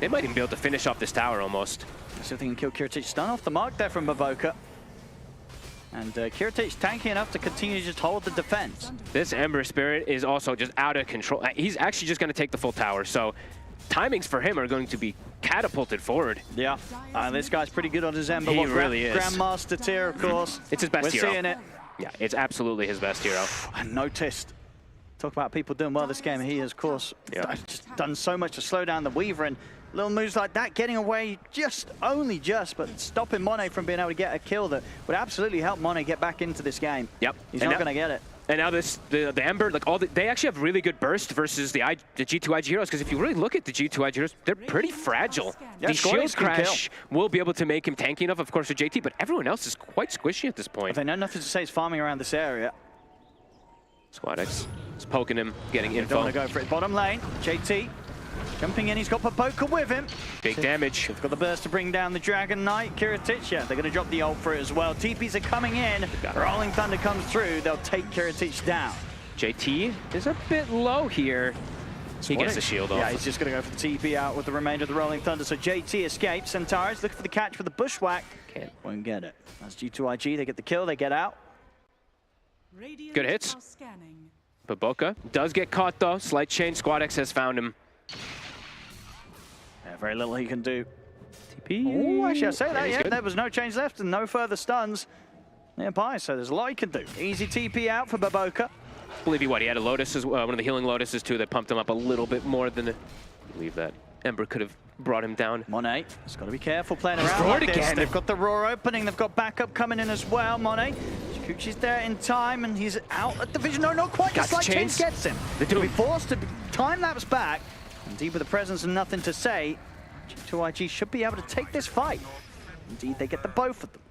Speaker 11: they might even be able to finish off this tower almost.
Speaker 10: See if they can kill Kiritich. Stun off the mark there from Baboka. And Kiritich tanky enough to continue to just hold the defense.
Speaker 11: This Ember Spirit is also just out of control. He's actually just going to take the full tower, so timings for him are going to be catapulted forward.
Speaker 10: Yeah, this guy's pretty good on his Ember.
Speaker 11: He really is.
Speaker 10: Grandmaster tier, of course.
Speaker 11: It's his best hero.
Speaker 10: We're seeing it.
Speaker 11: Yeah, it's absolutely his best hero.
Speaker 10: I noticed. Talk about people doing well this game. He has, of course, just done so much to slow down the Weaver, and Little moves like that, getting away only just, but stopping Monet from being able to get a kill that would absolutely help Monet get back into this game.
Speaker 11: Yep.
Speaker 10: He's not going to get it.
Speaker 11: And now the Ember, like they actually have really good burst versus the G2 IG heroes, because if you really look at the G2 IG heroes, they're pretty fragile.
Speaker 10: Yeah,
Speaker 11: the shield crash will be able to make him tanky enough, of course, for JT, but everyone else is quite squishy at this point.
Speaker 10: They know nothing to say is farming around this area.
Speaker 11: SquadX is poking him, getting info.
Speaker 10: Don't want to go for it. Bottom lane, JT jumping in, he's got Papoka with him.
Speaker 11: Big damage.
Speaker 10: They've got the burst to bring down the Dragon Knight. Kiritic, yeah, they're going to drop the ult for it as well. TPs are coming in. Rolling Thunder comes through. They'll take Kiritic down.
Speaker 11: JT is a bit low here. He gets the shield off.
Speaker 10: Yeah, he's just going to go for the TP out with the remainder of the Rolling Thunder. So JT escapes. Centaurus looking for the catch with the bushwhack. Won't get it. That's G2IG. They get the kill. They get out.
Speaker 11: Good hits. Papoka does get caught, though. Slight change. SquadX has found him.
Speaker 10: Yeah, very little he can do.
Speaker 11: TP.
Speaker 10: Oh, actually, I say that, yeah.
Speaker 11: Good.
Speaker 10: There was no change left and no further stuns nearby, so there's a lot he can do. Easy TP out for Papoka.
Speaker 11: I believe he had a Lotus, one of the healing Lotuses, too, that pumped him up a little bit more than... I believe that Ember could have brought him down.
Speaker 10: Monet has got to be careful playing around like this. They've got the Roar opening. They've got backup coming in as well. Monet, Shikuchi's there in time, and he's out at the vision. No, not quite. The slight change gets him. They'll be forced to time-lapse back. Indeed, with the presence and nothing to say, G2IG should be able to take this fight. Indeed, they get the both of them.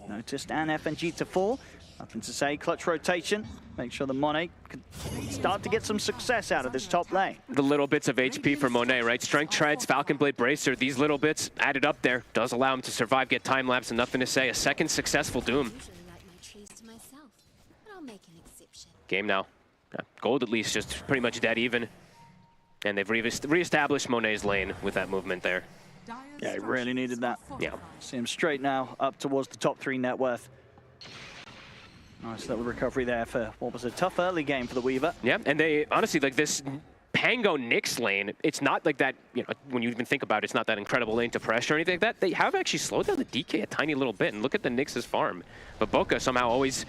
Speaker 10: Noticed and FNG to fall. Nothing to say. Clutch rotation. Make sure the Monet can start to get some success out of this top lane.
Speaker 11: The little bits of HP for Monet, right? Strength Treads, Falcon Blade Bracer, these little bits added up there does allow him to survive, get time lapse, and nothing to say. A second successful Doom. Game now. Gold at least just pretty much dead even. And they've reestablished Monet's lane with that movement there.
Speaker 10: Yeah, he really needed that.
Speaker 11: Yeah.
Speaker 10: See him straight now up towards the top 3 net worth. Nice little recovery there for what was a tough early game for the Weaver.
Speaker 11: Yeah, and they honestly, like this Pango Nyx lane, it's not like that, you know, when you even think about it, it's not that incredible lane to pressure or anything like that. They have actually slowed down the DK a tiny little bit, and look at the Nyx's farm. But Boca somehow always,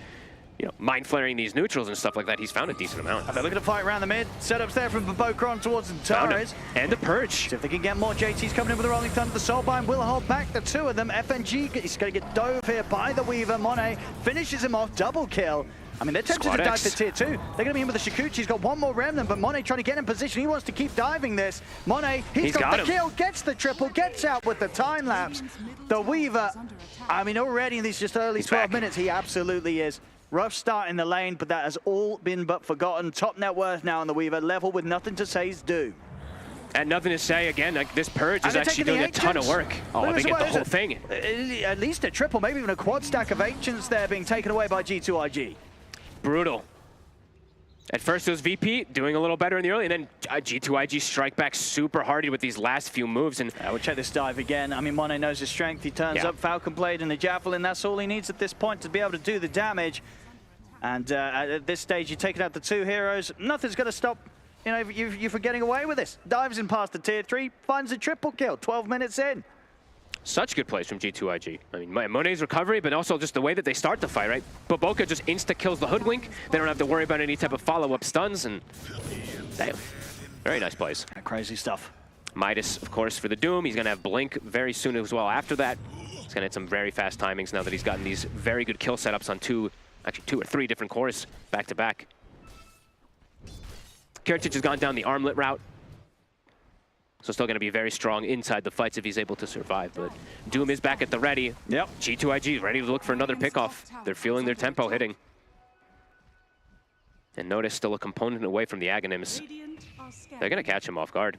Speaker 11: you know, mind flaring these neutrals and stuff like that. He's found a decent amount.
Speaker 10: They're looking to fight around the mid. Setups there from Papoka on towards Centaurus.
Speaker 11: And the Purge.
Speaker 10: See if they can get more. JT's coming in with the Rolling Thunder. The Soulbind will hold back the 2 of them. FNG is going to get dove here by the Weaver. Monet finishes him off. Double kill. I mean, they're tempted to dive for tier 2. They're going to be in with the Shikuchi. He's got one more Remnant, but Monet trying to get in position. He wants to keep diving this. Monet, he's got the kill, gets the triple, gets out with the time lapse. The Weaver, I mean, already in these just early 12 minutes, he absolutely is. Rough start in the lane, but that has all been but forgotten. Top net worth now on the Weaver, level with nothing to say is due.
Speaker 11: And nothing to say again, like this Purge is actually doing a ton of work. Oh, they get the whole thing.
Speaker 10: At least a triple, maybe even a quad stack of Ancients there being taken away by G2IG.
Speaker 11: Brutal. At first it was VP doing a little better in the early, and then G2IG strike back super hardy with these last few moves. And
Speaker 10: we'll check this dive again. I mean, Monet knows his strength. He turns up Falcon Blade and the Javelin. That's all he needs at this point to be able to do the damage. And at this stage, you're taking out the 2 heroes. Nothing's going to stop, you know, you from getting away with this. Dives in past the tier 3, finds a triple kill, 12 minutes in.
Speaker 11: Such good plays from G2IG. I mean, Monet's recovery, but also just the way that they start the fight, right? Papoka just insta-kills the Hoodwink. They don't have to worry about any type of follow-up stuns, and damn, very nice plays.
Speaker 10: Crazy stuff.
Speaker 11: Midas, of course, for the Doom. He's going to have Blink very soon as well after that. He's going to hit some very fast timings now that he's gotten these very good kill setups on 2 or 3 different cores back-to-back. Kiritic has gone down the armlet route. So still going to be very strong inside the fights if he's able to survive. But Doom is back at the ready.
Speaker 10: Yep.
Speaker 11: G2IG is ready to look for another pickoff. They're feeling their tempo hitting. And notice still a component away from the Aghanims. They're going to catch him off guard.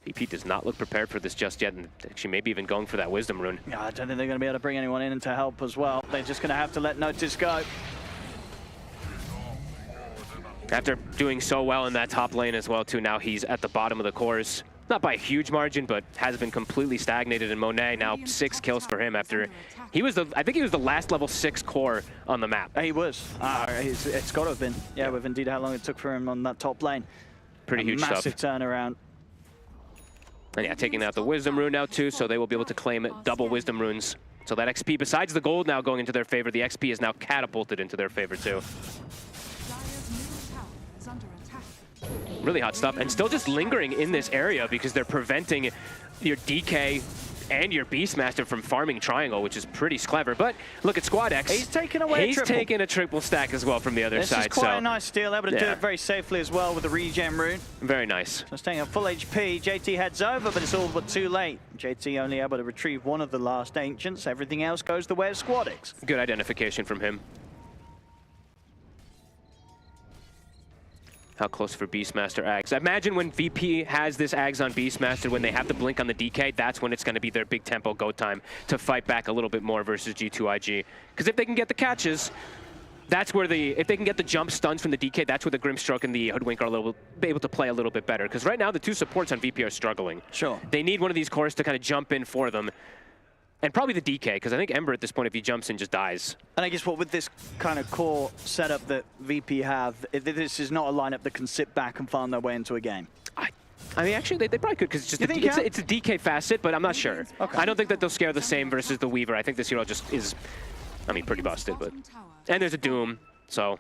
Speaker 11: VP does not look prepared for this just yet, and actually maybe even going for that Wisdom Rune.
Speaker 10: Yeah, I don't think they're going to be able to bring anyone in to help as well. They're just going to have to let Notice go.
Speaker 11: After doing so well in that top lane as well, too, now he's at the bottom of the cores. Not by a huge margin, but has been completely stagnated in Monet. Now 6 kills for him after he was I think he was the last level 6 core on the map.
Speaker 10: He was. It's got to have been. Yeah, with indeed how long it took for him on that top lane.
Speaker 11: Pretty huge stuff.
Speaker 10: Massive turnaround.
Speaker 11: And yeah, taking out the Wisdom Rune now too, so they will be able to claim double Wisdom Runes. So that XP, besides the gold now going into their favor, the XP is now catapulted into their favor too. Really hot stuff, and still just lingering in this area because they're preventing your DK and your Beastmaster from farming triangle, which is pretty clever. But look at Squad X.
Speaker 10: He's taken away
Speaker 11: He's taking a triple stack as well from the other side.
Speaker 10: This is quite a nice steal, able to do it very safely as well with the regen rune.
Speaker 11: Very nice.
Speaker 10: So staying at full HP, JT heads over, but it's all but too late. JT only able to retrieve one of the last Ancients. Everything else goes the way of Squad X.
Speaker 11: Good identification from him. How close for Beastmaster Ags. Imagine when VP has this Ags on Beastmaster, when they have the blink on the DK, that's when it's going to be their big tempo go time to fight back a little bit more versus G2IG. Because if they can get the catches, that's where if they can get the jump stuns from the DK, that's where the Grimstroke and the Hoodwink are able to play a little bit better. Because right now, the two supports on VP are struggling.
Speaker 10: Sure.
Speaker 11: They need one of these cores to kind of jump in for them. And probably the DK, because I think Ember at this point, if he jumps in, just dies.
Speaker 10: And I guess what with this kind of core setup that VP have, this is not a lineup that can sit back and farm their way into a game.
Speaker 11: I mean, actually, they probably could, because it's a DK facet, but I'm not sure.
Speaker 10: Okay.
Speaker 11: I don't think that they'll scare the same versus the Weaver. I think this hero just is, I mean, pretty busted, but... And there's a Doom, so...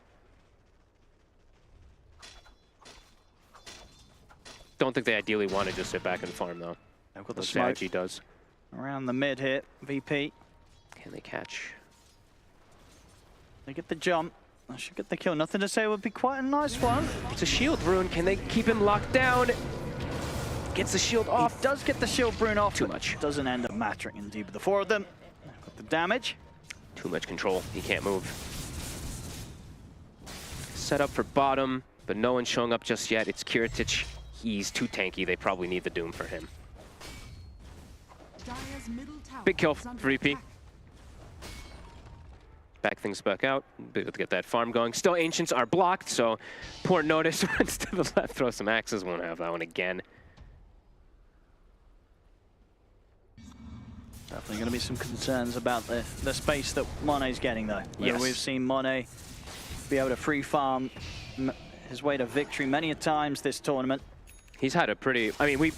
Speaker 11: Don't think they ideally want to just sit back and farm, though.
Speaker 10: They've got the
Speaker 11: smoke.
Speaker 10: smoke.
Speaker 11: Does.
Speaker 10: Around the mid here, VP.
Speaker 11: Can they catch?
Speaker 10: They get the jump. I should get the kill. Nothing to say, would be quite a nice one.
Speaker 11: It's a shield rune. Can they keep him locked down? Gets the shield off.
Speaker 10: He does get the shield rune off.
Speaker 11: Too much.
Speaker 10: Doesn't end up mattering indeed. But the four of them got the damage.
Speaker 11: Too much control. He can't move. Set up for bottom, but no one's showing up just yet. It's Kiritich. He's too tanky. They probably need the Doom for him. Big kill for VP. Back things back out. Be able to get that farm going. Still, Ancients are blocked, so poor notice. Runs to the left, throw some axes. Won't have that one again.
Speaker 10: Definitely going to be some concerns about the space that Mone's getting, though.
Speaker 11: Yes.
Speaker 10: We've seen Monet be able to free farm his way to victory many a times this tournament.
Speaker 11: He's had a pretty, I mean,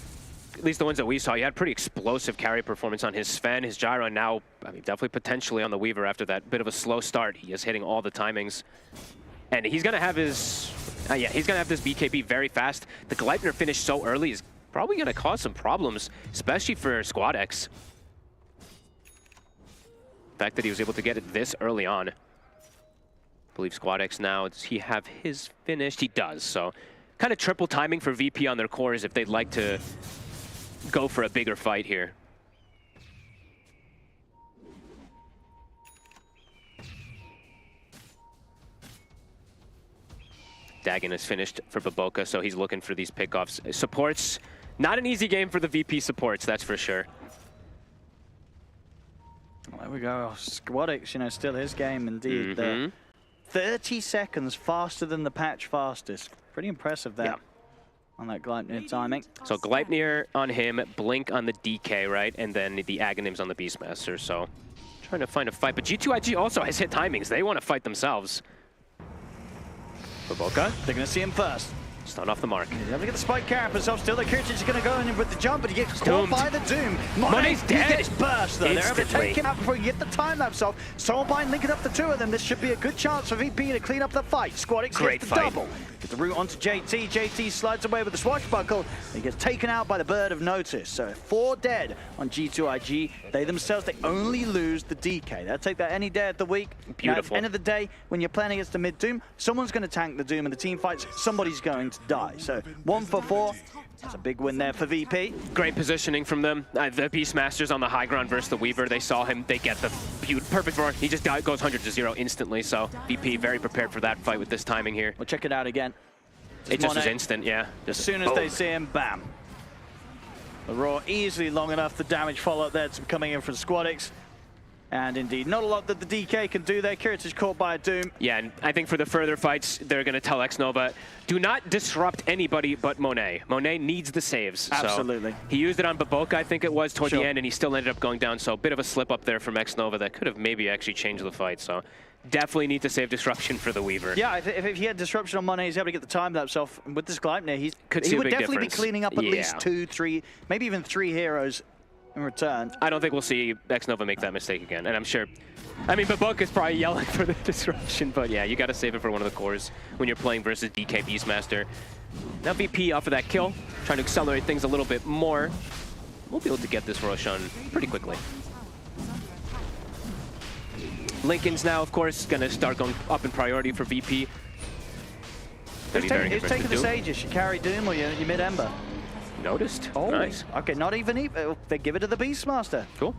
Speaker 11: at least the ones that we saw, he had pretty explosive carry performance on his Sven, his Gyro, and now, I mean, definitely potentially on the Weaver after that bit of a slow start. He is hitting all the timings. And he's going to have his, he's going to have this BKB very fast. The Gleipnir finish so early is probably going to cause some problems, especially for Squad X. The fact that he was able to get it this early on. I believe Squad X now, does he have his finished? He does, so kind of triple timing for VP on their cores if they'd like to go for a bigger fight here. Dagon is finished for Baboka, so he's looking for these pickoffs. Supports, not an easy game for the VP supports, that's for sure.
Speaker 10: Well, there we go. Squad X, you know, still his game indeed. 30 seconds faster than the patch fastest. Pretty impressive there. On that Gleipnir timing.
Speaker 11: So Gleipnir on him, Blink on the DK, right? And then the Aghanims on the Beastmaster, so trying to find a fight. But G2IG also has hit timings. They want to fight themselves. Baboka.
Speaker 10: They're going to see him first.
Speaker 11: Stun off the mark.
Speaker 10: He's able to get the spike carry up himself. Still, the Kiritich is going to go in with the jump, but he gets caught by the Doom.
Speaker 11: Monet's dead.
Speaker 10: He gets burst, though. They're able to
Speaker 11: Instantly.
Speaker 10: take him out before he get the time lapse off. Soulbind linking up the two of them. This should be a good chance for VP to clean up the fight. Squad X
Speaker 11: Great
Speaker 10: gets the
Speaker 11: fight.
Speaker 10: double. Get the route onto JT. JT slides away with the swashbuckle. He gets taken out by the Bird of Notice. So 4 dead on G2IG. They themselves, they only lose the DK. They'll take that any day of the week.
Speaker 11: Beautiful.
Speaker 10: Now, at the end of the day, when you're playing against the mid-Doom, someone's going to tank the Doom in the team fights. Somebody's going to die. So 1 for 4. That's a big win there for VP.
Speaker 11: Great positioning from them. The Beastmasters on the high ground versus the Weaver. They saw him. They get the perfect roar. He just goes 100 to 0 instantly. So VP very prepared for that fight with this timing here.
Speaker 10: We'll check it out again.
Speaker 11: It just was instant, yeah.
Speaker 10: As soon as they see him, bam. The roar easily long enough. The damage follow-up there coming in from Squad X. And indeed, not a lot that the DK can do there. Kiritich caught by a Doom.
Speaker 11: Yeah, and I think for the further fights, they're going to tell Xnova, do not disrupt anybody but Monet. Monet needs the saves.
Speaker 10: Absolutely.
Speaker 11: So he used it on Baboka, I think it was, toward the end, and he still ended up going down. So a bit of a slip up there from Xnova that could have maybe actually changed the fight. So definitely need to save disruption for the Weaver.
Speaker 10: Yeah, if he had disruption on Monet, he's able to get the time lapse off. With this Gleipnir, he would definitely be cleaning up at least 2, 3, maybe even 3 heroes in return.
Speaker 11: I don't think we'll see Xnova make that mistake again, and I'm sure. I mean, Baboka's probably yelling for the disruption, but yeah, you got to save it for one of the cores when you're playing versus DK Beastmaster. Now VP off of that kill, trying to accelerate things a little bit more. we'll be able to get this Roshan pretty quickly. Lincoln's now, of course, going to start going up in priority for VP.
Speaker 10: Who's taking this Aegis? You carry Doom or you mid-Ember?
Speaker 11: Noticed.
Speaker 10: Oh,
Speaker 11: nice.
Speaker 10: Okay, not even. They give it to the Beastmaster.
Speaker 11: Cool.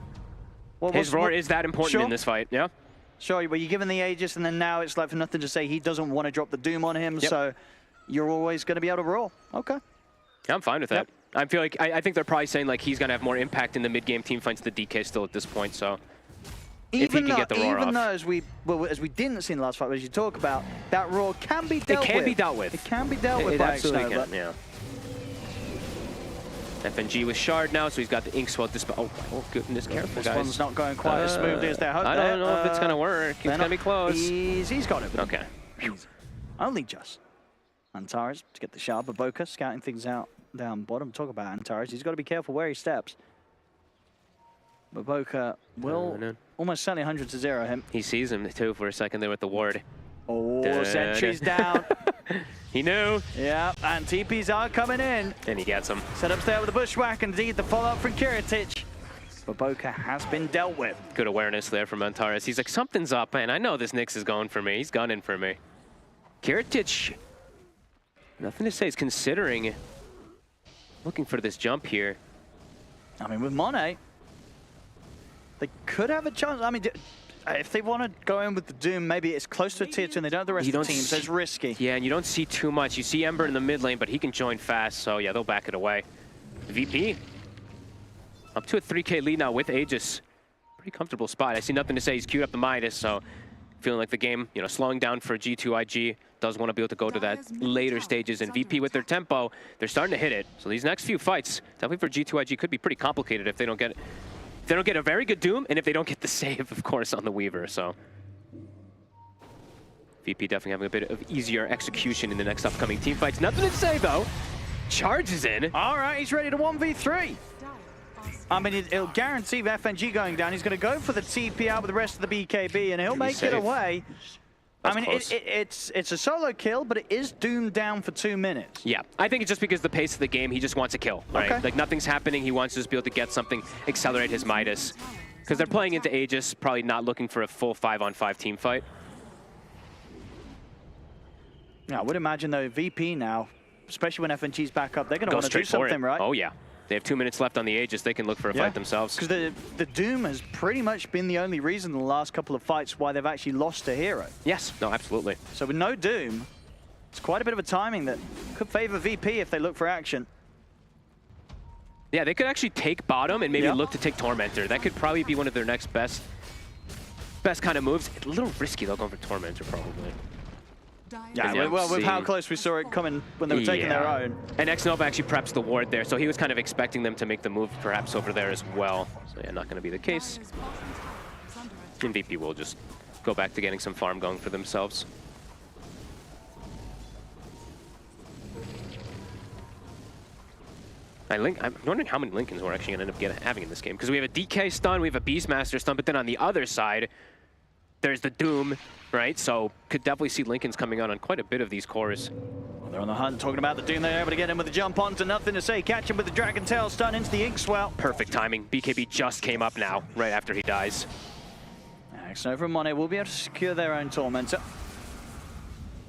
Speaker 11: His roar is that important in this fight, yeah?
Speaker 10: Sure, well, you're given the Aegis, and then now it's like for nothing to say he doesn't want to drop the Doom on him, so you're always going to be able to roar. Okay.
Speaker 11: Yeah, I'm fine with that. I feel like, I think they're probably saying like he's going to have more impact in the mid-game team fights the DK still at this point, so if he can get the roar off.
Speaker 10: Even though, as we didn't see in the last fight, as you talk about, that roar can be dealt with.
Speaker 11: It can be dealt with.
Speaker 10: It can be dealt with by
Speaker 11: absolutely
Speaker 10: Xnova.
Speaker 11: can, yeah. FNG with Shard now, so he's got the Inkswell dispel. Oh, goodness, careful, guys.
Speaker 10: This one's not going quite as smoothly as they hoped.
Speaker 11: I don't know if it's going to work. It's going to be close.
Speaker 10: He's got it.
Speaker 11: Okay.
Speaker 10: Only just. Antares to get the Shard. Baboka scouting things out down bottom. Talk about Antares. He's got to be careful where he steps. Baboka will almost certainly 100-0 him.
Speaker 11: He sees him, too, for a second there with the ward.
Speaker 10: Oh, sentry's down.
Speaker 11: He knew.
Speaker 10: Yeah, and TPs are coming in.
Speaker 11: And he gets him.
Speaker 10: Set up there with the bushwhack, and indeed the follow-up from Kiritich. Baboka has been dealt with.
Speaker 11: Good awareness there from Antares. He's like, something's up, man. I know this Nyx is going for me. He's gunning for me. Kiritich, nothing to say. He's considering looking for this jump here.
Speaker 10: I mean, with Monet, they could have a chance. I mean, if they want to go in with the Doom, maybe it's close to a tier 2 and they don't have the rest of the team, so it's risky.
Speaker 11: Yeah, and you don't see too much. You see Ember in the mid lane, but he can join fast, so yeah, they'll back it away. VP, up to a 3K lead now with Aegis. Pretty comfortable spot. I see nothing to say. He's queued up the Midas, so feeling like the game, you know, slowing down for G2IG. Does want to be able to go to that later stages, and VP with their tempo, they're starting to hit it. So these next few fights, definitely for G2IG, could be pretty complicated if they don't get it. They don't get a very good Doom, and if they don't get the save, of course, on the Weaver, so. VP definitely having a bit of easier execution in the next upcoming team fights. Nothing to say, though. Charges in.
Speaker 10: All right, he's ready to 1v3. I mean, it'll guarantee FNG going down. He's going to go for the TP out with the rest of the BKB, and he'll make it away.
Speaker 11: That's
Speaker 10: I mean, it's a solo kill, but it is Doom down for 2 minutes.
Speaker 11: Yeah, I think it's just because the pace of the game, he just wants a kill, right?
Speaker 10: Okay.
Speaker 11: Like, nothing's happening. He wants to just be able to get something, accelerate his Midas. Because they're playing into Aegis, probably not looking for a full 5-on-5 team fight.
Speaker 10: Yeah, I would imagine, though, VP now, especially when FNG's back up, they're going to want to do something, right?
Speaker 11: Oh, yeah. They have 2 minutes left on the Aegis. They can look for a fight themselves.
Speaker 10: Because the Doom has pretty much been the only reason in the last couple of fights why they've actually lost a hero.
Speaker 11: Yes, no, absolutely.
Speaker 10: So with no Doom, it's quite a bit of a timing that could favor VP if they look for action.
Speaker 11: Yeah, they could actually take bottom and maybe look to take Tormentor. That could probably be one of their next best kind of moves. It's a little risky, though, going for Tormentor, probably.
Speaker 10: Yeah, well, with how close we saw it coming when they were taking their own.
Speaker 11: And Xnova actually preps the ward there, so he was kind of expecting them to make the move perhaps over there as well. So yeah, not going to be the case. And VP will just go back to getting some farm going for themselves. I'm wondering how many Lincolns we're actually going to end up having in this game, because we have a DK stun, we have a Beastmaster stun, but then on the other side, there's the Doom, right? So could definitely see Lincolns coming out on quite a bit of these cores.
Speaker 10: Well, they're on the hunt, talking about the Doom. They're able to get in with the jump on to nothing to say. Catch him with the Dragon Tail stun into the Inkswell.
Speaker 11: Perfect timing. BKB just came up now, right after he dies.
Speaker 10: Xnova and Monet will be able to secure their own Tormentor.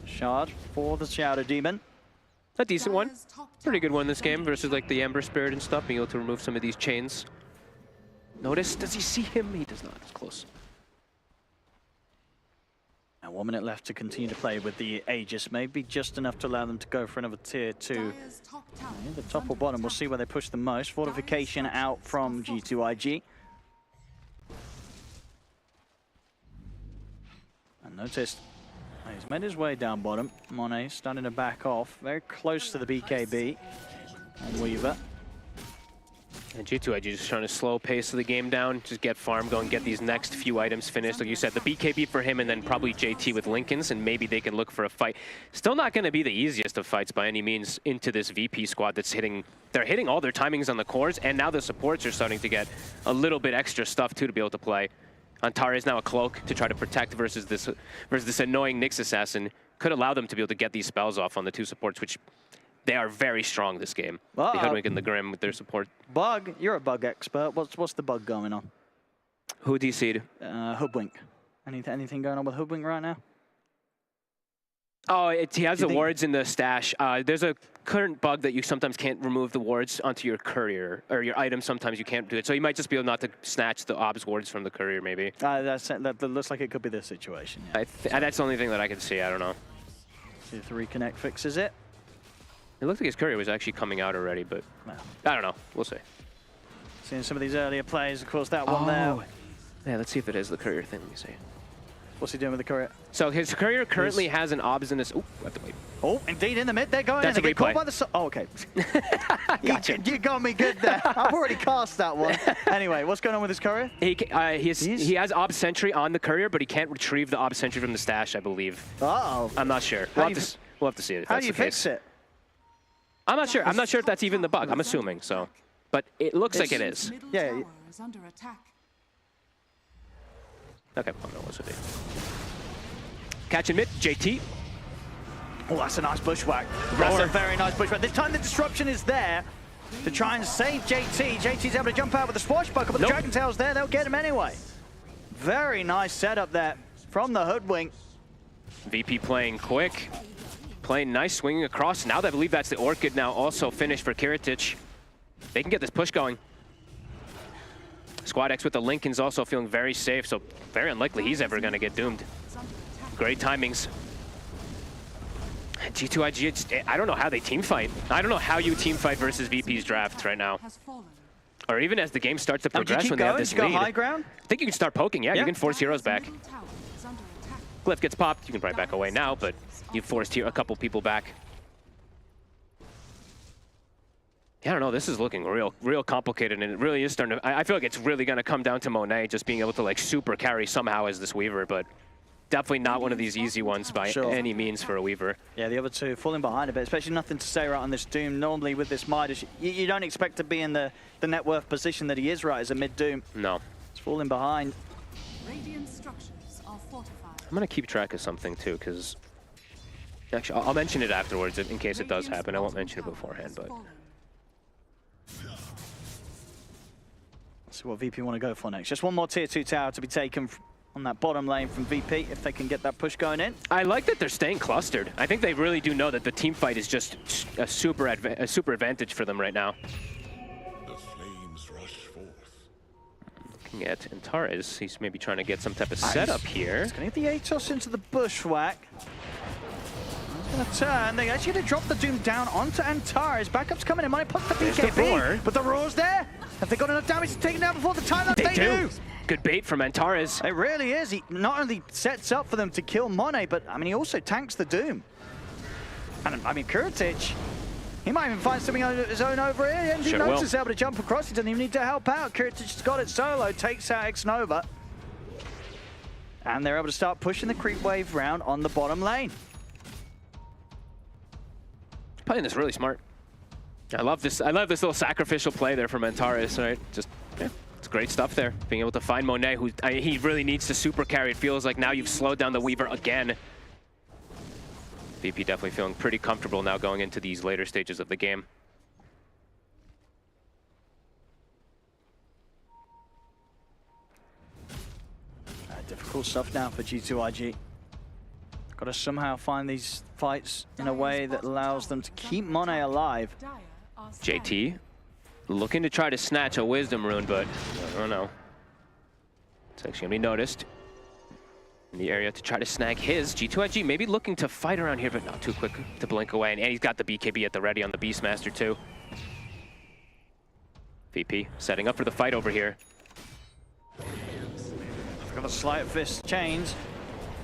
Speaker 10: Shard for the Shadow Demon.
Speaker 11: A decent one. Pretty good one this game versus like the Ember Spirit and stuff, being able to remove some of these chains. Notice, does he see him? He does not. It's close.
Speaker 10: Now 1 minute left to continue to play with the Aegis. Maybe just enough to allow them to go for another tier 2. The top or bottom, we'll see where they push the most. Fortification out from G2IG. And notice, he's made his way down bottom. Monet starting to back off, very close to the BKB on Weaver.
Speaker 11: And G2IG just trying to slow pace of the game down, just get farm going, get these next few items finished. Like you said, the BKB for him and then probably JT with Lincolns, and maybe they can look for a fight. Still not going to be the easiest of fights by any means into this VP squad that's hitting. They're hitting all their timings on the cores, and now the supports are starting to get a little bit extra stuff too to be able to play. Antares now a cloak to try to protect versus this annoying Nyx assassin. Could allow them to be able to get these spells off on the two supports, which they are very strong this game. The Hoodwink and the Grim with their support.
Speaker 10: Bug, you're a bug expert. What's the bug going on?
Speaker 11: Who DC'd?
Speaker 10: Hoodwink. Anything going on with Hoodwink right now?
Speaker 11: Oh, he has the wards in the stash. There's a current bug that you sometimes can't remove the wards onto your courier, or your item sometimes you can't do it. So you might just be able not to snatch the obs wards from the courier, maybe.
Speaker 10: That looks like it could be the situation. Yeah.
Speaker 11: That's the only thing that I can see. I don't know.
Speaker 10: See if the reconnect fixes it.
Speaker 11: It looked like his courier was actually coming out already, but I don't know. We'll see.
Speaker 10: Seeing some of these earlier plays, of course, that one there.
Speaker 11: Yeah, let's see if it is the courier thing. Let me see.
Speaker 10: What's he doing with the courier?
Speaker 11: So his courier currently has an obs in his... Oh, I have to wait.
Speaker 10: Oh, indeed, in the mid, they're going
Speaker 11: That's
Speaker 10: in. They
Speaker 11: a
Speaker 10: get caught
Speaker 11: replay.
Speaker 10: by the... Oh, okay.
Speaker 11: Gotcha.
Speaker 10: You got me good there. I've already cast that one. Anyway, what's going on with his courier?
Speaker 11: He has obs sentry on the courier, but he can't retrieve the obs sentry from the stash, I believe.
Speaker 10: Uh-oh.
Speaker 11: I'm not sure. We'll have to see it.
Speaker 10: How do you fix it?
Speaker 11: I'm not sure. I'm not sure if that's even the bug. I'm assuming so. But it looks like it is.
Speaker 10: Yeah.
Speaker 11: Okay, well, no, what's it? Catch in mid, JT.
Speaker 10: Oh, that's a nice bushwhack. That's a very nice bushwhack. This time the disruption is there to try and save JT. JT's able to jump out with the swashbuckle, but the Dragon Tail's there. They'll get him anyway. Very nice setup there from the Hoodwink.
Speaker 11: VP playing quick. Playing nice, swinging across. Now I believe that's the Orchid now also finished for Kiritich. They can get this push going. Squad X with the Lincoln's also feeling very safe, so very unlikely he's ever going to get doomed. Great timings. G2IG, I don't know how they team fight. I don't know how you team fight versus VP's draft right now. Or even as the game starts to progress when they have this lead.
Speaker 10: High ground?
Speaker 11: I think you can start poking, yeah. You can force heroes back. Glyph gets popped, you can probably back away now, but you've forced a couple people back. Yeah, I don't know, this is looking real complicated, and it really is starting to, I feel like it's really gonna come down to Monet just being able to like super carry somehow as this Weaver, but definitely not one of these easy ones by any means for a Weaver.
Speaker 10: Yeah, the other two falling behind a bit, especially nothing to say right on this Doom. Normally with this Midas, you don't expect to be in the net worth position that he is right as a mid-Doom.
Speaker 11: No.
Speaker 10: It's falling behind.
Speaker 1: Radiant structures are fortified.
Speaker 11: I'm gonna keep track of something too, because actually I'll mention it afterwards in case it does happen. I won't mention it beforehand, but.
Speaker 10: Let's see what VP want to go for next. Just one more tier 2 tower to be taken on that bottom lane from VP if they can get that push going in.
Speaker 11: I like that they're staying clustered. I think they really do know that the team fight is just a super advantage for them right now.
Speaker 14: The flames rush forth.
Speaker 11: Looking at Antares, he's maybe trying to get some type of setup here.
Speaker 10: He's going to get the Atos into the bushwhack. He's going to turn. They actually going to drop the Doom down onto Antares. Backup's coming in. Money puts the BKB, but the Roar's there. Have they got enough damage to take it down before the time? They do.
Speaker 11: Good bait from Antares.
Speaker 10: It really is. He not only sets up for them to kill Monet, but I mean, he also tanks the Doom. And I mean, Kiritich, he might even find something on his own over here. And he knows he's able to jump across. He doesn't even need to help out. Kiritich's got it solo, takes out X-Nova. And they're able to start pushing the creep wave round on the bottom lane.
Speaker 11: Playing this really smart. I love this little sacrificial play there from Antares, right? Just, yeah, it's great stuff there. Being able to find Monet, who he really needs to super carry. It feels like now you've slowed down the Weaver again. VP definitely feeling pretty comfortable now going into these later stages of the game.
Speaker 10: Difficult stuff now for G2IG. Got to somehow find these fights in a way that allows them to keep Monet alive.
Speaker 11: JT looking to try to snatch a Wisdom Rune, but I don't know. It's actually going to be noticed in the area to try to snag his. G2IG maybe looking to fight around here, but not too quick to blink away. And he's got the BKB at the ready on the Beastmaster too. VP setting up for the fight over here.
Speaker 10: Got a slight fist chains.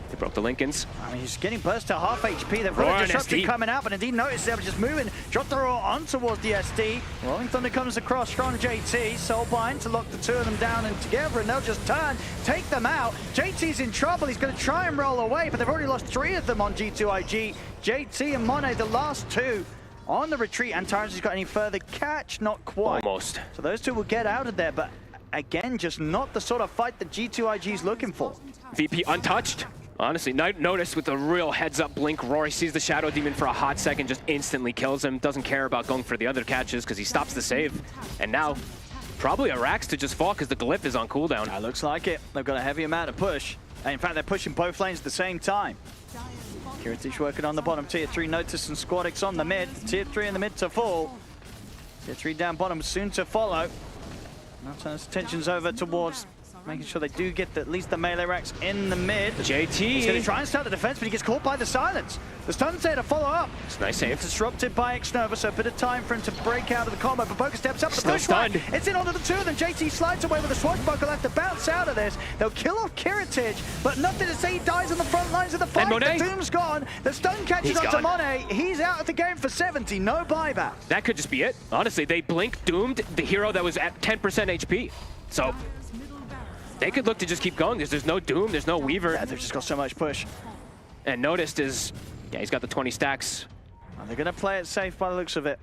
Speaker 11: They broke the Lincolns.
Speaker 10: I mean, he's getting burst to half HP. They've got a disruption coming out, but indeed notice they're just moving. Drop the Roar on towards the SD. Rolling Thunder comes across from JT. Soulbind to lock the two of them down and together, and they'll just turn, take them out. JT's in trouble. He's going to try and roll away, but they've already lost 3 of them on G2IG. JT and Monet, the last 2 on the retreat. Antares has got any further catch? Not quite.
Speaker 11: Almost.
Speaker 10: So those 2 will get out of there, but again, just not the sort of fight that G2IG is looking for.
Speaker 11: VP untouched. Honestly, notice with a real heads-up blink, Rory sees the Shadow Demon for a hot second, just instantly kills him. Doesn't care about going for the other catches because he stops the save. And now, probably a Rax to just fall because the Glyph is on cooldown.
Speaker 10: That looks like it. They've got a heavy amount of push. And in fact, they're pushing both lanes at the same time. Kiritich working on the bottom. Tier 3 Notice and Squadix on the mid. Tier 3 in the mid to fall. Tier 3 down bottom, soon to follow. Now turns attentions over towards making sure they do get at least the melee racks in the mid.
Speaker 11: JT.
Speaker 10: He's going to try and start the defense, but he gets caught by the silence. The stun's there to follow up.
Speaker 11: It's a nice save.
Speaker 10: Disrupted by Xnova, so a bit of time for him to break out of the combo. But Boca steps up. The
Speaker 11: Still
Speaker 10: push
Speaker 11: stunned.
Speaker 10: back. It's in onto the two of them. JT slides away with a swashbuckle. Have to bounce out of this. They'll kill off Kiritich, but nothing to say. He dies on the front lines of the fight. The Doom's gone. The stun catches onto Monet. He's out of the game for 70. No buyback.
Speaker 11: That could just be it. Honestly, they blink doomed the hero that was at 10% HP. So they could look to just keep going because there's no Doom, there's no Weaver.
Speaker 10: Yeah, they've just got so much push.
Speaker 11: And Noticed is, yeah, he's got the 20 stacks.
Speaker 10: And they're going to play it safe by the looks of it.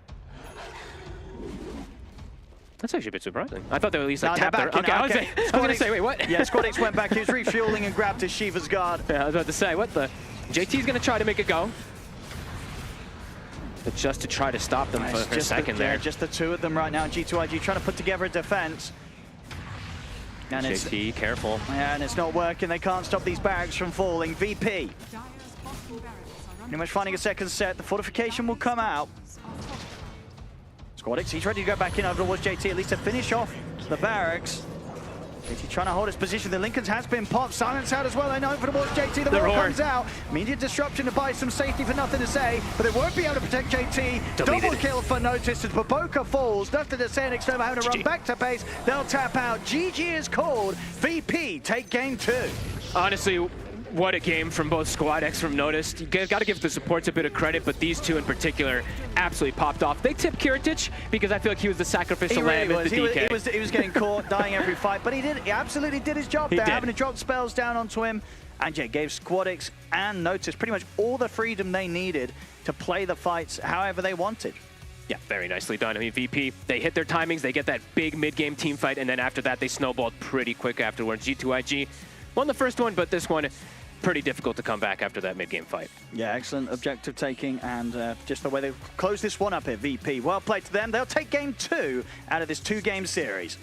Speaker 11: That's actually a bit surprising. I thought they would at least like,
Speaker 10: No,
Speaker 11: tap their...
Speaker 10: they're back in.
Speaker 11: Okay, I was going to say, wait, what?
Speaker 10: Yeah, Squadix went back. He was refueling and grabbed his Shiva's guard.
Speaker 11: Yeah, I was about to say, what the... JT's going to try to make it go. But just to try to stop them for a second there.
Speaker 10: Yeah, just the two of them right now. G2IG trying to put together a defense. And
Speaker 11: JT, careful.
Speaker 10: Yeah, and it's not working. They can't stop these barracks from falling. VP. Pretty much finding a second set. The fortification will come out. Squadix, he's ready to go back in over towards JT, at least to finish off the barracks. JT trying to hold his position. The Lincolns has been popped. Silence out as well. They know for towards JT. The roar comes out. Immediate disruption to buy some safety for nothing to say, but they won't be able to protect JT.
Speaker 11: Deleted.
Speaker 10: Double kill for Notice as Baboka falls. Nothing to say. Next time having to run back to base. They'll tap out. GG is called. VP take game 2.
Speaker 11: Honestly, what a game from both Squadix, from Noticed. You got to give the supports a bit of credit, but these two in particular absolutely popped off. They tipped Kiritich because I feel like he was the sacrificial lamb at the DK.
Speaker 10: He was getting caught, dying every fight, but he absolutely did his job there, having to drop spells down onto him. And yeah, gave Squadix and Notice pretty much all the freedom they needed to play the fights however they wanted.
Speaker 11: Yeah, very nicely done. I mean, VP, they hit their timings, they get that big mid-game team fight, and then after that, they snowballed pretty quick afterwards. G2IG won the first one, but this one, pretty difficult to come back after that mid-game fight.
Speaker 10: Yeah, excellent objective taking, and just the way they close this one up here, VP. Well played to them. They'll take game 2 out of this 2-game series.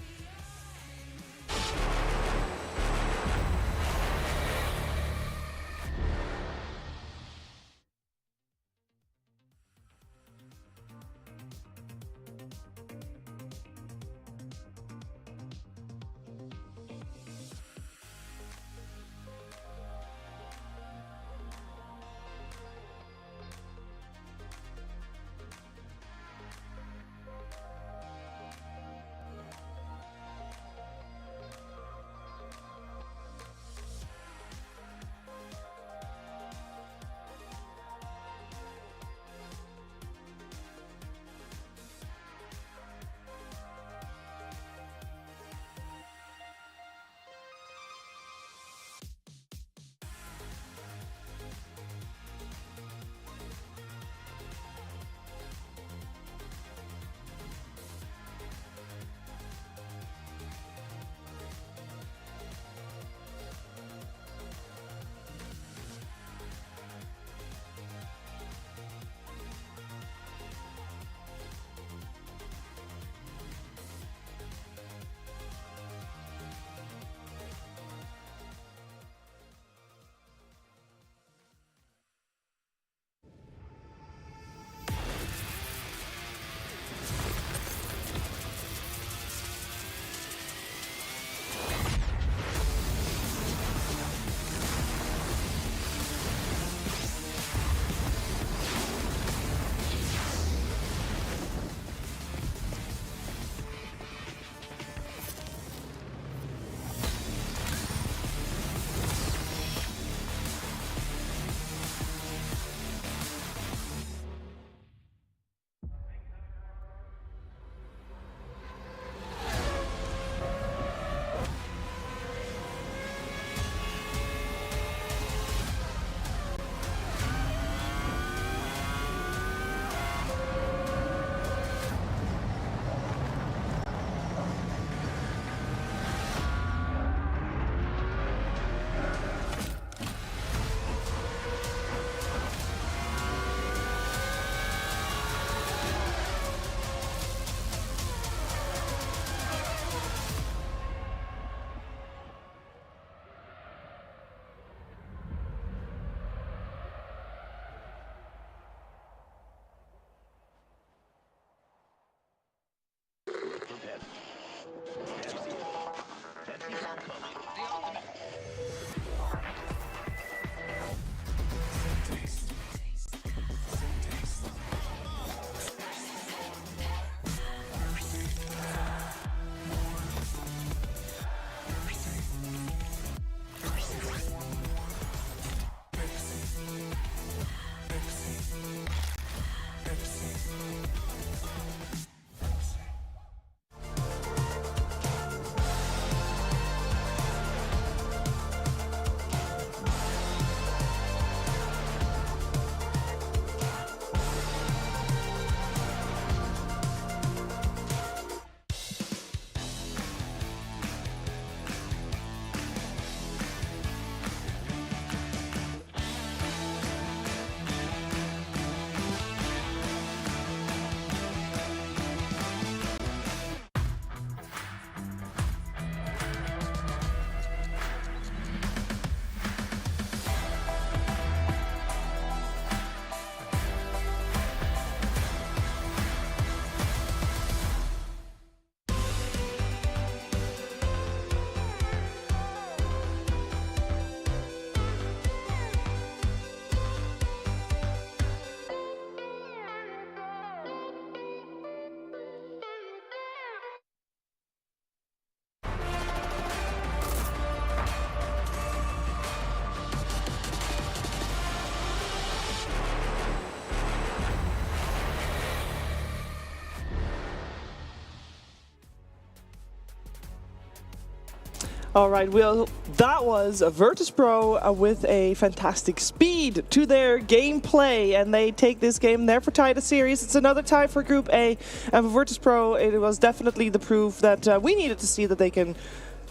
Speaker 6: All right, well, that was virtus.pro with a fantastic speed to their gameplay, and they take this game there for tie the series. It's another tie for Group A, and for virtus.pro, it was definitely the proof that we needed to see that they can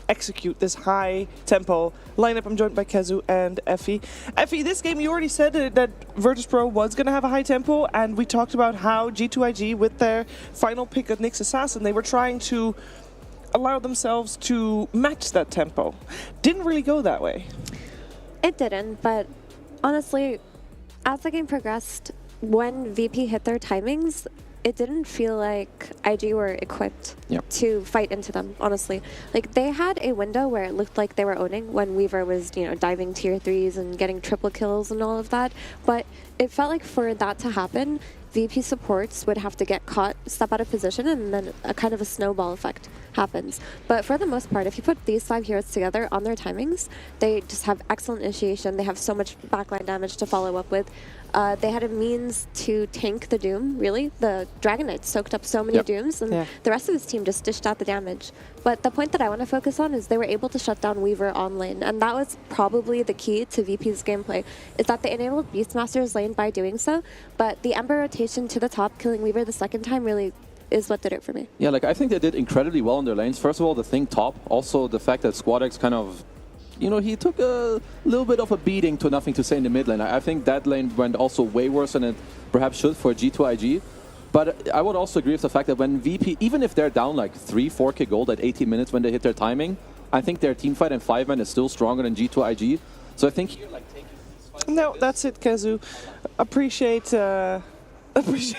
Speaker 6: execute this high-tempo lineup. I'm joined by Kezu and Effie. Effie, this game, you already said that virtus.pro was going to have a high tempo, and we talked about how G2IG, with their final pick of Nyx Assassin, they were trying to allow themselves to match that tempo. Didn't really go that way.
Speaker 7: It didn't, but honestly, as the game progressed, when VP hit their timings, it didn't feel like IG were equipped to fight into them, honestly. Like, they had a window where it looked like they were owning when Weaver was, diving tier 3s and getting triple kills and all of that, but it felt like for that to happen, VP supports would have to get caught, step out of position, and then a kind of a snowball effect happens. But for the most part, if you put these 5 heroes together on their timings, they just have excellent initiation. They have so much backline damage to follow up with. They had a means to tank the Doom, really. The Dragon Knight soaked up so many Dooms, and the rest of his team just dished out the damage. But the point that I want to focus on is they were able to shut down Weaver on lane, and that was probably the key to VP's gameplay, is that they enabled Beastmaster's lane by doing so, but the Ember rotation to the top, killing Weaver the second time, really is what did it for me.
Speaker 8: Yeah, like, I think they did incredibly well in their lanes. First of all, the thing top, also the fact that SquadX kind of, he took a little bit of a beating to nothing to say in the mid lane. I think that lane went also way worse than it perhaps should for G2IG. But I would also agree with the fact that when VP, even if they're down like 3-4k gold at 18 minutes when they hit their timing, I think their team fight in 5-man is still stronger than G2IG. So I think here, like, taking...
Speaker 6: No, that's it, Kezu. Appreciate your comments.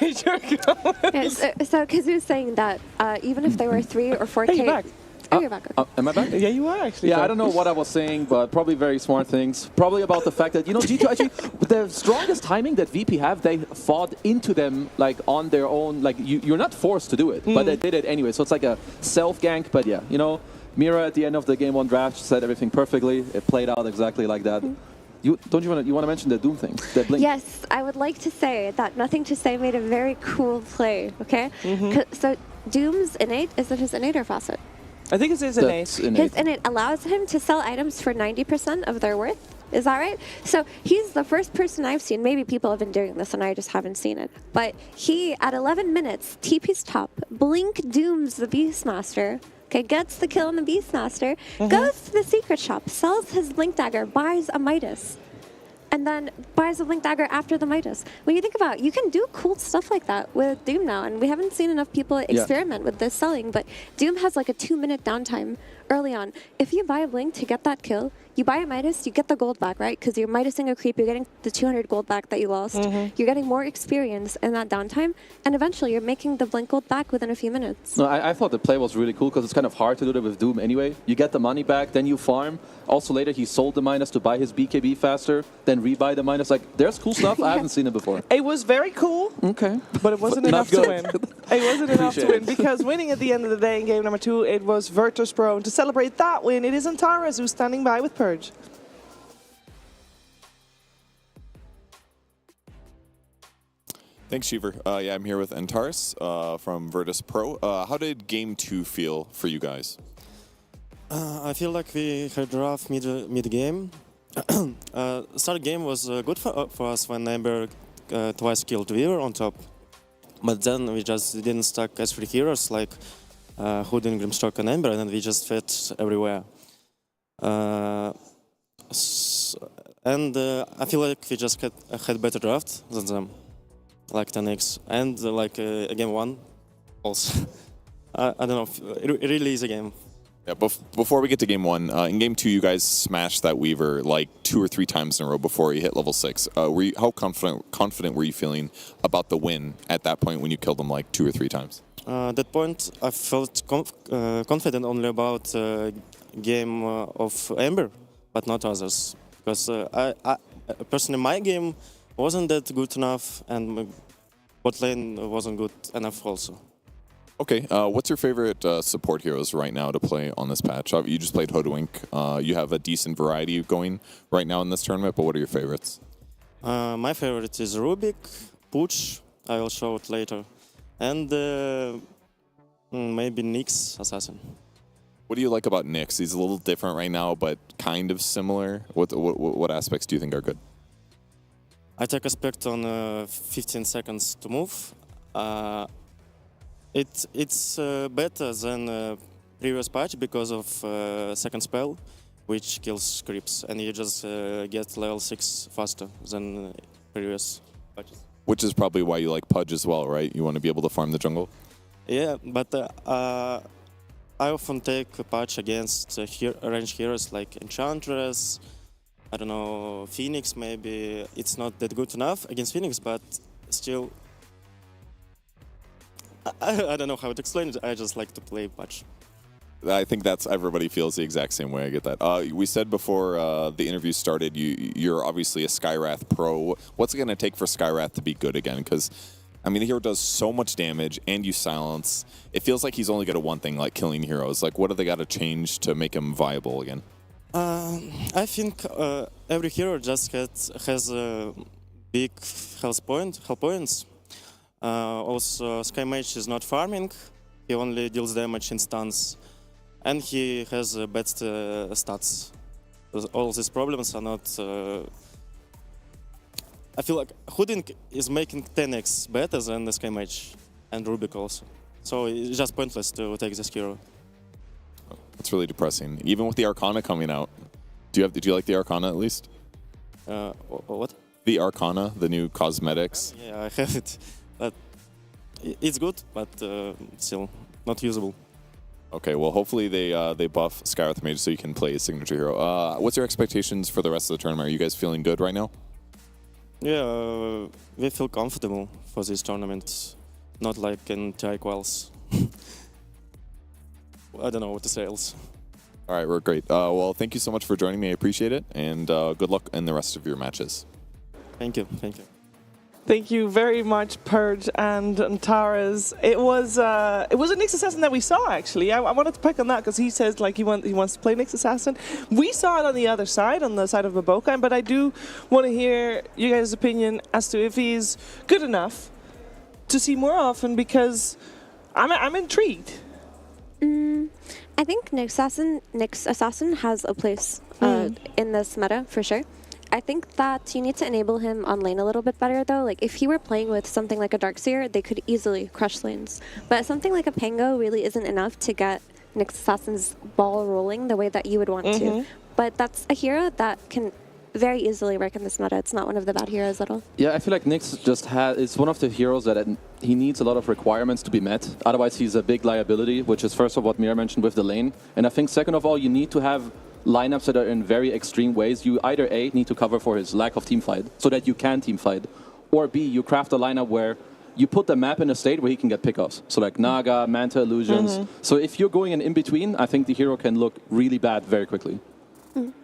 Speaker 7: Yes, so Kezu's saying that even if they were 3 or 4k...
Speaker 6: Hey, you're back.
Speaker 7: Oh, you're back. Okay.
Speaker 8: Am I back?
Speaker 6: Yeah, you are actually.
Speaker 8: Yeah, I don't know what I was saying, but probably very smart things. Probably about the fact that, G2IG, the strongest timing that VP have, they fought into them, like, on their own. Like, you're not forced to do it, but they did it anyway. So it's like a self-gank, but yeah, Mira at the end of the Game 1 draft said everything perfectly. It played out exactly like that. You want to mention the Doom thing? That blink?
Speaker 7: Yes, I would like to say that Nothing to Say made a very cool play, okay? So Doom's innate, is it his innate or facet?
Speaker 6: I think it's his innate.
Speaker 7: His innate allows him to sell items for 90% of their worth. Is that right? So he's the first person I've seen. Maybe people have been doing this and I just haven't seen it. But he, at 11 minutes, TP's top, blink dooms the Beastmaster. Okay, gets the kill on the Beastmaster, goes to the secret shop, sells his Blink Dagger, buys a Midas, and then buys a Blink Dagger after the Midas. When you think about it, you can do cool stuff like that with Doom now, and we haven't seen enough people experiment with this selling, but Doom has like a 2-minute downtime early on. If you buy a Blink to get that kill, you buy a Midas, you get the gold back, right? Because you're Midasing a creep, you're getting the 200 gold back that you lost. You're getting more experience in that downtime, and eventually you're making the Blink gold back within a few minutes.
Speaker 8: No, I thought the play was really cool because it's kind of hard to do that with Doom anyway. You get the money back, then you farm. Also later he sold the Midas to buy his BKB faster, then rebuy the Midas. Like, there's cool stuff. I haven't seen it before.
Speaker 6: It was very cool.
Speaker 8: Okay.
Speaker 6: But it wasn't enough to win. It wasn't enough to win because winning at the end of the day in game number 2, it was virtus.pro. And to celebrate that win, it is Antares who's standing by with Purge.
Speaker 15: Thanks, Shiver. Yeah, I'm here with Antares from virtus.pro. How did Game 2 feel for you guys?
Speaker 16: I feel like we had rough mid-game. Start game was good for us when Ember twice killed Weaver on top. But then we just didn't stack S3 heroes like Hoodin, Grimstroke and Ember, and then we just fed everywhere. I feel like we just had better draft than them. Like 10x, and like game 1 also. I don't know, it really is a game.
Speaker 15: Yeah, before we get to game 1, in game 2 you guys smashed that Weaver like 2 or 3 times in a row before he hit level 6. How confident were you feeling about the win at that point when you killed him like 2 or 3 times?
Speaker 16: At that point I felt confident only about game of Ember, but not others. Because I personally my game wasn't that good enough, and bot lane wasn't good enough also.
Speaker 15: Okay, what's your favorite support heroes right now to play on this patch? You just played Hoodwink. You have a decent variety going right now in this tournament, but what are your favorites?
Speaker 16: My favorite is Rubik, Pooch, I will show it later, and maybe Nyx Assassin.
Speaker 15: What do you like about Nyx? He's a little different right now, but kind of similar. What aspects do you think are good?
Speaker 16: I take aspect on 15 seconds to move. It's better than previous patch because of second spell, which kills creeps, and you just get level 6 faster than previous patches.
Speaker 15: Which is probably why you like Pudge as well, right? You want to be able to farm the jungle?
Speaker 16: Yeah, but I often take a patch against range heroes like Enchantress, I don't know, Phoenix maybe. It's not that good enough against Phoenix, but still, I don't know how to explain it. I just like to play patch.
Speaker 15: I think that's everybody feels the exact same way. I get that. We said before the interview started, you're obviously a Skywrath pro. What's it going to take for Skywrath to be good again? Because, I mean, the hero does so much damage and you silence. It feels like he's only good at one thing, like killing heroes. Like, what do they got to change to make him viable again?
Speaker 16: I think every hero just has a big health points. Also, Sky Mage is not farming. He only deals damage in stuns. And he has bad stats. All these problems are not... I feel like Hoodink is making 10x better than the Sky Mage and Rubik also. So it's just pointless to take this hero.
Speaker 15: That's really depressing. Even with the Arcana coming out. Did you like the Arcana at least?
Speaker 16: What?
Speaker 15: The Arcana, the new cosmetics.
Speaker 16: Yeah, I have it. But it's good, but still not usable.
Speaker 15: Okay, well, hopefully they buff Skywrath Mage so you can play a signature hero. What's your expectations for the rest of the tournament? Are you guys feeling good right now?
Speaker 16: Yeah, we feel comfortable for this tournament. Not like in TI quals. I don't know what to say else.
Speaker 15: All right, we're great. Well, thank you so much for joining me. I appreciate it. And good luck in the rest of your matches.
Speaker 16: Thank you. Thank you.
Speaker 6: Thank you very much, Purge and Taras. It was a Nyx Assassin that we saw, actually. I wanted to pick on that because he says like he wants to play Nyx Assassin. We saw it on the other side, on the side of Maboka, but I do want to hear you guys' opinion as to if he's good enough to see more often, because I'm intrigued.
Speaker 7: I think Nyx Assassin has a place in this meta, for sure. I think that you need to enable him on lane a little bit better, though. Like, if he were playing with something like a Darkseer, they could easily crush lanes. But something like a Pango really isn't enough to get Nyx Assassin's ball rolling the way that you would want to. But that's a hero that can very easily work in this meta. It's not one of the bad heroes at all.
Speaker 8: Yeah, I feel like Nyx just is one of the heroes that he needs a lot of requirements to be met. Otherwise, he's a big liability, which is first of what Mira mentioned with the lane. And I think second of all, you need to have lineups that are in very extreme ways. You either A, need to cover for his lack of teamfight so that you can teamfight, or B, you craft a lineup where you put the map in a state where he can get pickoffs. So like Naga, Manta Illusions. So if you're going in between, I think the hero can look really bad very quickly.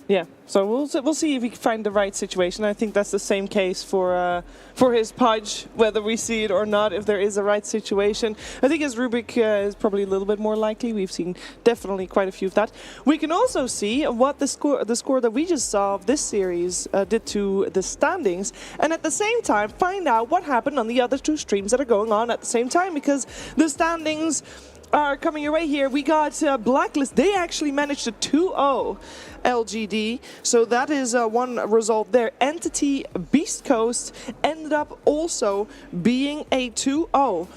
Speaker 6: Yeah, so we'll see if he can find the right situation. I think that's the same case for his Pudge, whether we see it or not, if there is a right situation. I think his Rubik is probably a little bit more likely. We've seen definitely quite a few of that. We can also see what the score that we just saw of this series did to the standings, and at the same time find out what happened on the other two streams that are going on at the same time, because the standings are coming your way here. We got Blacklist. They actually managed a 2-0 LGD. So that is one result there. Entity Beast Coast ended up also being a 2-0.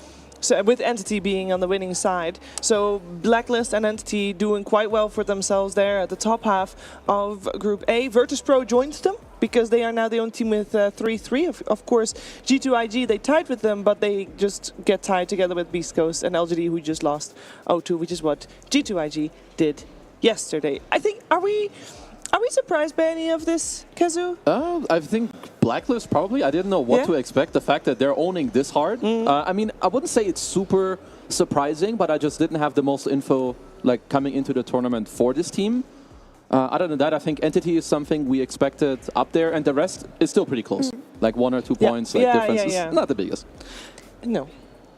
Speaker 6: So with Entity being on the winning side. So Blacklist and Entity doing quite well for themselves there at the top half of Group A. virtus.pro joins them, because they are now the only team with 3-3. Of course, G2IG, they tied with them, but they just get tied together with Beast Coast and LGD, who just lost 0-2, which is what G2IG did yesterday. I think, are we surprised by any of this, Kazu?
Speaker 8: I think Blacklist probably. I didn't know what to expect. The fact that they're owning this hard. I mean, I wouldn't say it's super surprising, but I just didn't have the most info like coming into the tournament for this team. Other than that, I think Entity is something we expected up there, and the rest is still pretty close. Like 1 or 2 points, like difference is not the biggest.
Speaker 6: No.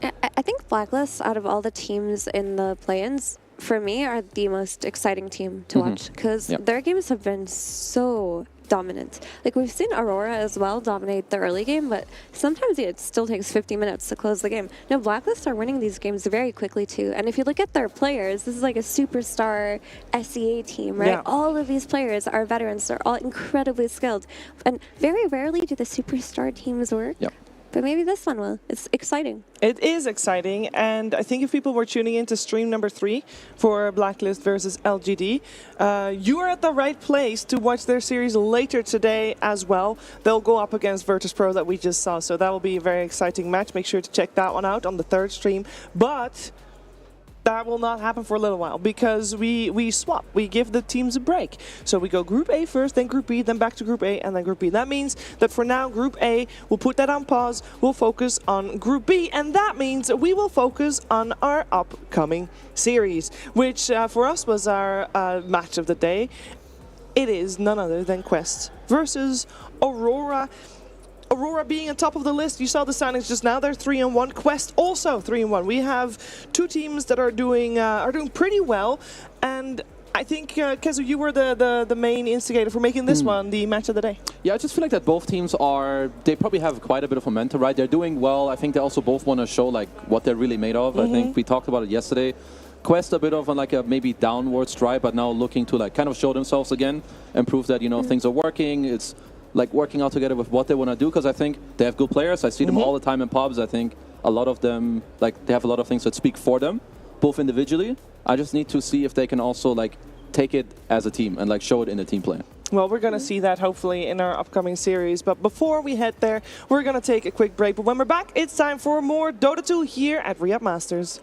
Speaker 7: I think Blacklist, out of all the teams in the play-ins, for me, are the most exciting team to watch, because their games have been so dominant. Like, we've seen Aurora as well dominate the early game, but sometimes it still takes 50 minutes to close the game. No, Blacklist are winning these games very quickly too. And if you look at their players, this is like a superstar SEA team, right?
Speaker 6: Yeah.
Speaker 7: All of these players are veterans. They're all incredibly skilled. And very rarely do the superstar teams work.
Speaker 8: Yep.
Speaker 7: But maybe this one will. It's exciting.
Speaker 6: It is exciting, and I think if people were tuning in to stream number 3 for Blacklist versus LGD, you are at the right place to watch their series later today as well. They'll go up against Virtus.pro that we just saw, so that will be a very exciting match. Make sure to check that one out on the 3rd stream. But that will not happen for a little while because we swap. We give the teams a break. So we go Group A first, then Group B, then back to Group A, and then Group B. That means that for now, Group A, we'll put that on pause. We'll focus on Group B, and that means that we will focus on our upcoming series, which for us was our match of the day. It is none other than Quest versus Aurora. Aurora being on top of the list, you saw the standings just now. They're 3-1. Quest also 3-1. We have two teams that are doing pretty well, and I think Kezu, you were the main instigator for making this one the match of the day.
Speaker 8: Yeah, I just feel like that both teams they probably have quite a bit of momentum, right? They're doing well. I think they also both want to show like what they're really made of. I think we talked about it yesterday. Quest a bit of like a maybe downward stride, but now looking to like kind of show themselves again and prove that things are working. It's like working out together with what they want to do, because I think they have good players. I see them all the time in pubs. I think a lot of them, like, they have a lot of things that speak for them, both individually. I just need to see if they can also like take it as a team and like show it in the team play.
Speaker 6: Well, we're going to see that hopefully in our upcoming series. But before we head there, we're going to take a quick break. But when we're back, it's time for more Dota 2 here at Riyadh Masters.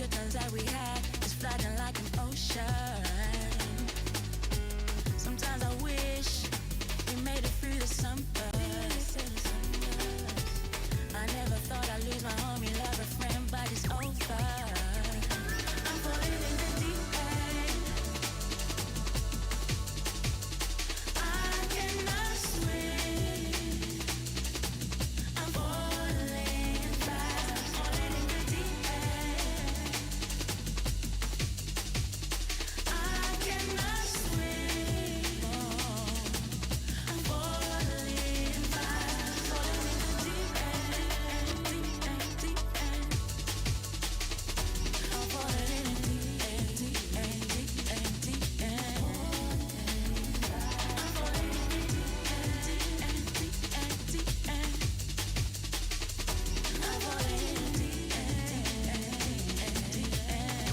Speaker 1: good times that we had is flooding like an ocean. Sometimes I wish we made it through the summer. I never thought I'd lose my homie, love, a friend, but it's over. I'm falling in the deep end. I cannot swim. I'm falling fast, falling in the deep end. I cannot swim. I'm falling fast, falling in the deep end, deep end, deep end. I'm falling in the deep end, deep end, deep end, deep end. I'm falling in the deep end, deep end, deep end, deep end. I'm falling in the deep end, deep end.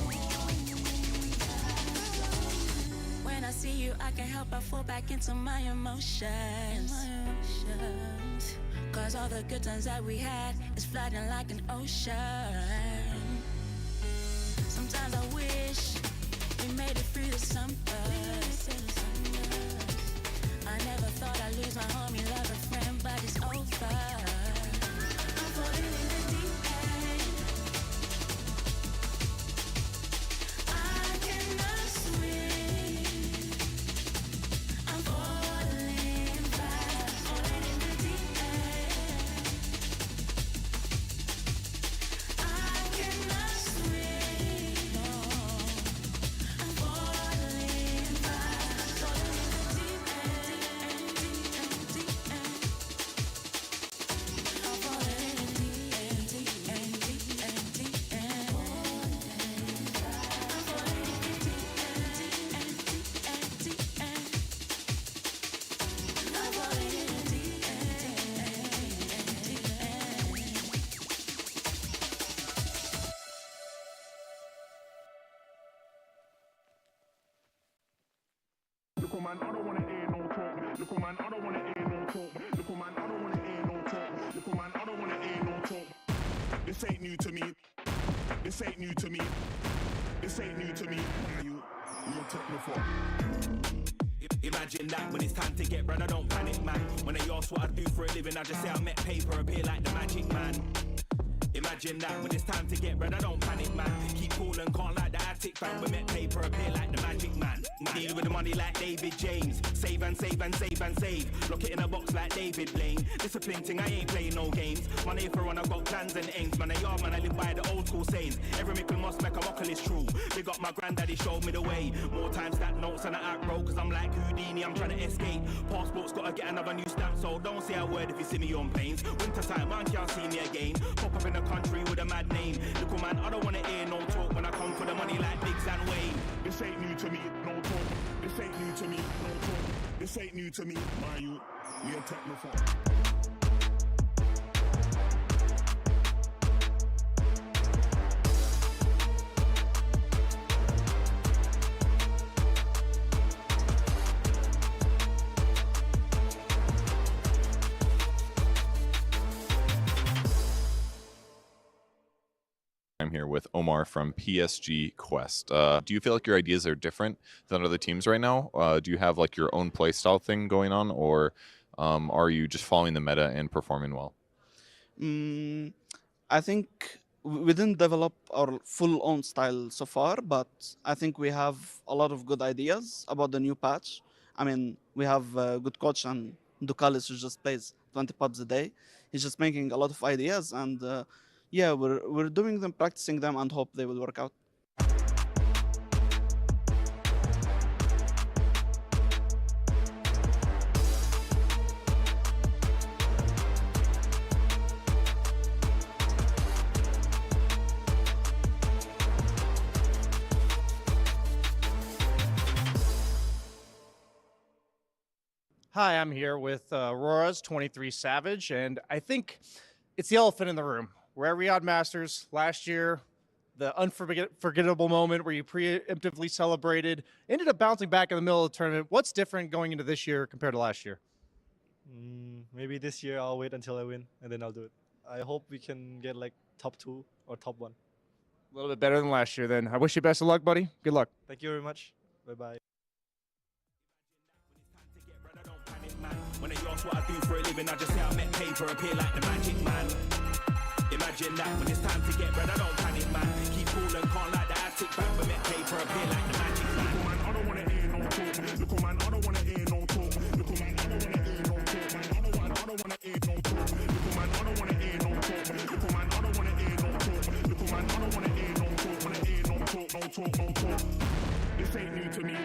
Speaker 1: When I see you, I can't help but fall back into my emotions. Cause all the good times that we had is flooding like an ocean. Sometimes I wish we made it through the summer. I never thought I'd lose my homie, love, a friend, but it's over. I'm falling in the deep end. I cannot swim. I'm falling fast, falling in the deep end. I cannot swim. No. I'm falling fast, falling in the deep end, deep end, deep end. I'm falling in the deep end, deep end, deep end, deep end. I'm falling in the deep end, deep end, deep end, deep end. I'm falling in the deep end, deep end.
Speaker 14: Look, man, I don't wanna hear no talk. Look, man, I don't wanna hear no talk. Look, man, I don't wanna hear no talk. Look, man, I don't wanna hear no talk. This ain't new to me. This ain't new to me. This ain't new to me. You took me for.
Speaker 17: Imagine that when it's time to get bread, I don't panic, man. When they ask what I do for a living, I just say I met paper, appear like the magic man. Imagine that when it's time to get bread, I don't panic, man. Keep cool and calm like the attic fan. We met paper, appear like the magic man. Deal with the money like David James. Save and save and save and save. Lock it in a box like David Blaine. Discipline thing, I ain't playing no games. Money for run, I got plans and aims. Man, I live by the old school sayings. Every mickle must make a muckle is true. Big up my granddaddy, showed me the way. More times that notes and I act bro, cause I'm like Houdini, I'm trying to escape. Passport's gotta get another new stamp, so don't say a word if you see me on planes. Winter time, man can't see me again. Pop up in the country with a mad name. Little man, I don't wanna hear no talk when I come for the money like Biggs and Wayne.
Speaker 14: This ain't new to me, no talk. This ain't new to me, no talk. This ain't new to me, my you take me for.
Speaker 15: I'm here with Omar from PSG Quest. Do you feel like your ideas are different than other teams right now? Do you have like your own play style thing going on, or are you just following the meta and performing well?
Speaker 18: I think we didn't develop our full own style so far, but I think we have a lot of good ideas about the new patch. I mean, we have a good coach, and Ducalis, who just plays 20 pubs a day. He's just making a lot of ideas, and yeah, we're doing them, practicing them, and hope they will work out.
Speaker 19: Hi, I'm here with Aurora's 23 Savage, and I think it's the elephant in the room. We're at Riyadh Masters last year, the unforgettable moment where you preemptively celebrated, ended up bouncing back in the middle of the tournament. What's different going into this year compared to last year?
Speaker 20: Maybe this year I'll wait until I win, and then I'll do it. I hope we can get like top 2 or top 1.
Speaker 19: A little bit better than last year then. I wish you best of luck, buddy. Good luck.
Speaker 20: Thank you very much. Bye-bye.
Speaker 17: When they ask what I do for a living, I just say I make paper appear like the magic man. Imagine that when it's time to get bread, I don't panic, man. Keep cool and calm like the attic back, but make paper appear like the magic man.
Speaker 14: Look, man, I don't wanna hear no talk. Look, man, I don't wanna hear no talk. Look, man, I don't wanna hear no talk. Man, I don't wanna hear no talk. Look, man, I don't wanna hear no talk. Look, man, I don't wanna hear no talk. Look, man, I don't wanna hear no talk. Wanna hear no talk, no talk, no talk. This ain't new to me.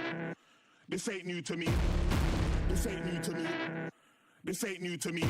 Speaker 14: This ain't new to me. This ain't new to me. This ain't new to me.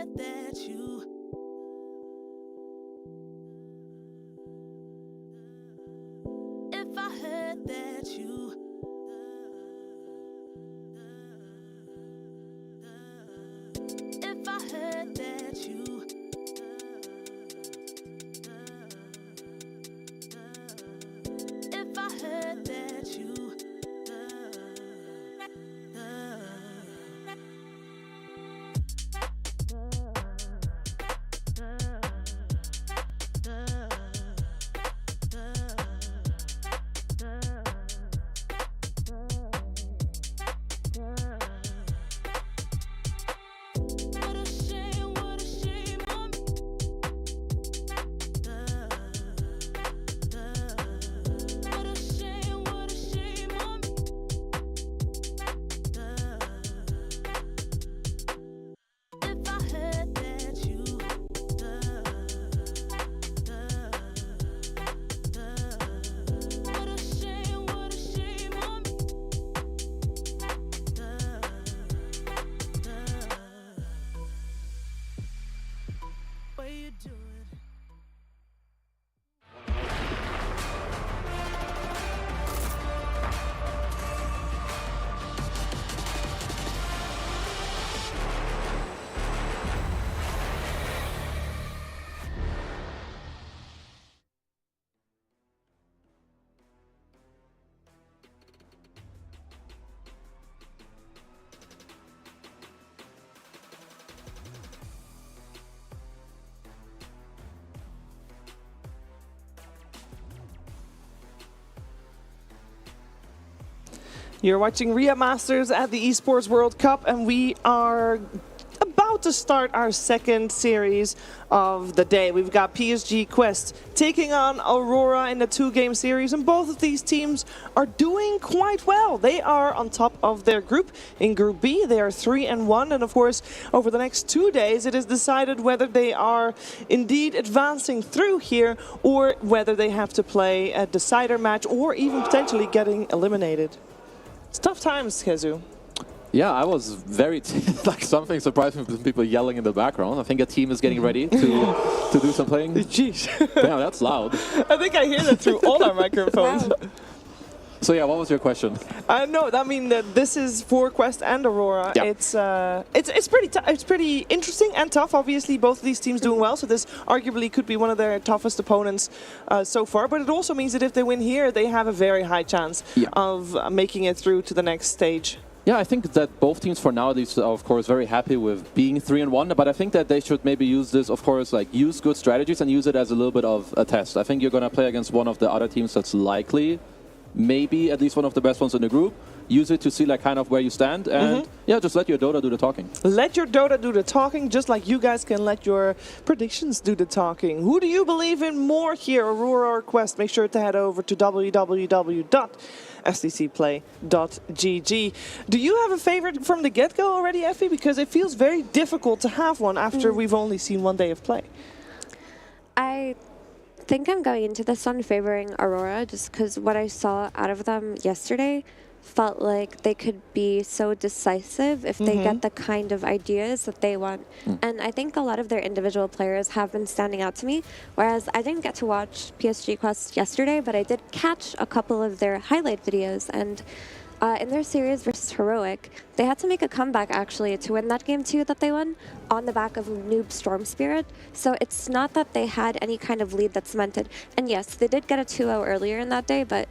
Speaker 17: heard that you if I heard that you if I heard that you if I heard that you
Speaker 6: You're watching Riyadh Masters at the Esports World Cup, and we are about to start our second series of the day. We've got PSG Quest taking on Aurora in the two-game series, and both of these teams are doing quite well. They are on top of their group. In Group B, they are 3-1, and of course, over the next 2 days, it is decided whether they are indeed advancing through here or whether they have to play a decider match or even potentially getting eliminated. It's tough times, Kezu.
Speaker 8: Yeah, I was very like something surprised me with people yelling in the background. I think a team is getting ready to do some playing.
Speaker 6: Jeez.
Speaker 8: Damn, that's loud.
Speaker 6: I think I hear that through all our microphones.
Speaker 7: Wow.
Speaker 8: So yeah, what was your question?
Speaker 6: No, I mean this is for Quest and Aurora.
Speaker 8: Yeah.
Speaker 6: It's pretty interesting and tough. Obviously, both of these teams doing well, so this arguably could be one of their toughest opponents so far. But it also means that if they win here, they have a very high chance of making it through to the next stage.
Speaker 8: Yeah, I think that both teams for now, these are of course very happy with being 3-1, but I think that they should maybe use this, of course, like use good strategies and use it as a little bit of a test. I think you're going to play against one of the other teams that's likely, maybe at least one of the best ones in the group. Use it to see like kind of where you stand, and yeah, just let your Dota do the talking.
Speaker 6: Let your Dota do the talking, just like you guys can let your predictions do the talking. Who do you believe in more here, Aurora or Quest? Make sure to head over to www.stcplay.gg. Do you have a favorite from the get-go already, Effie? Because it feels very difficult to have one after we've only seen 1 day of play.
Speaker 7: I think I'm going into this one favoring Aurora just because what I saw out of them yesterday felt like they could be so decisive if they get the kind of ideas that they want. And I think a lot of their individual players have been standing out to me, whereas I didn't get to watch PSG Quest yesterday, but I did catch a couple of their highlight videos. And in their series versus Heroic, they had to make a comeback actually to win that game 2 that they won on the back of Noob Storm Spirit. So it's not that they had any kind of lead that's cemented. And yes, they did get a 2-0 earlier in that day, but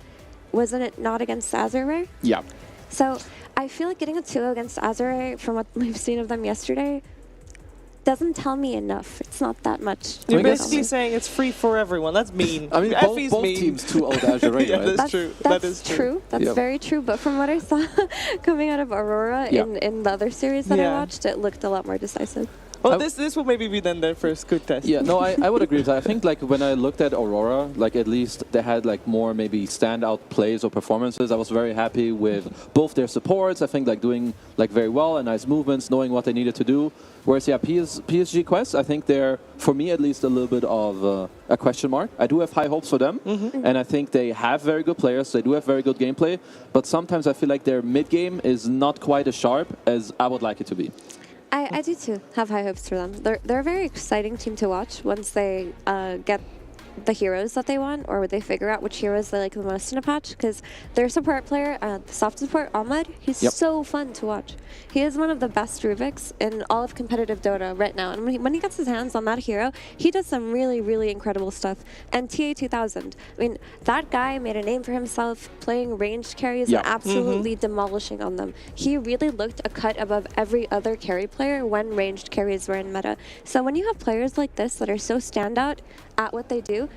Speaker 7: wasn't it not against Azure?
Speaker 8: Yeah.
Speaker 7: So I feel like getting a 2-0 against Azure, from what we've seen of them yesterday, doesn't tell me enough. It's not that much.
Speaker 6: You're basically saying it's free for everyone. That's mean.
Speaker 8: I mean, both teams 2-0 Azure, right?
Speaker 6: Yeah, that's true.
Speaker 7: That
Speaker 6: is
Speaker 7: true. That's very true. But from what I saw coming out of Aurora in the other series that I watched, it looked a lot more decisive.
Speaker 6: Well, this will maybe be then their first good test.
Speaker 8: Yeah, no, I would agree with that. I think like when I looked at Aurora, like at least they had like more maybe standout plays or performances. I was very happy with both their supports. I think like doing like very well and nice movements, knowing what they needed to do. Whereas yeah, PSG Quest, I think they're, for me at least, a little bit of a question mark. I do have high hopes for them, and I think they have very good players. They do have very good gameplay, but sometimes I feel like their mid game is not quite as sharp as I would like it to be.
Speaker 7: I do too have high hopes for them. They're a very exciting team to watch once they get the heroes that they want, or they figure out which heroes they like the most in a patch, because their support player, the soft support, Ahmed, he's so fun to watch. He is one of the best Rubiks in all of competitive Dota right now, and when he gets his hands on that hero, he does some really, really incredible stuff. And TA2000, I mean, that guy made a name for himself playing ranged carries and absolutely demolishing on them. He really looked a cut above every other carry player when ranged carries were in meta. So when you have players like this that are so standout at what they do,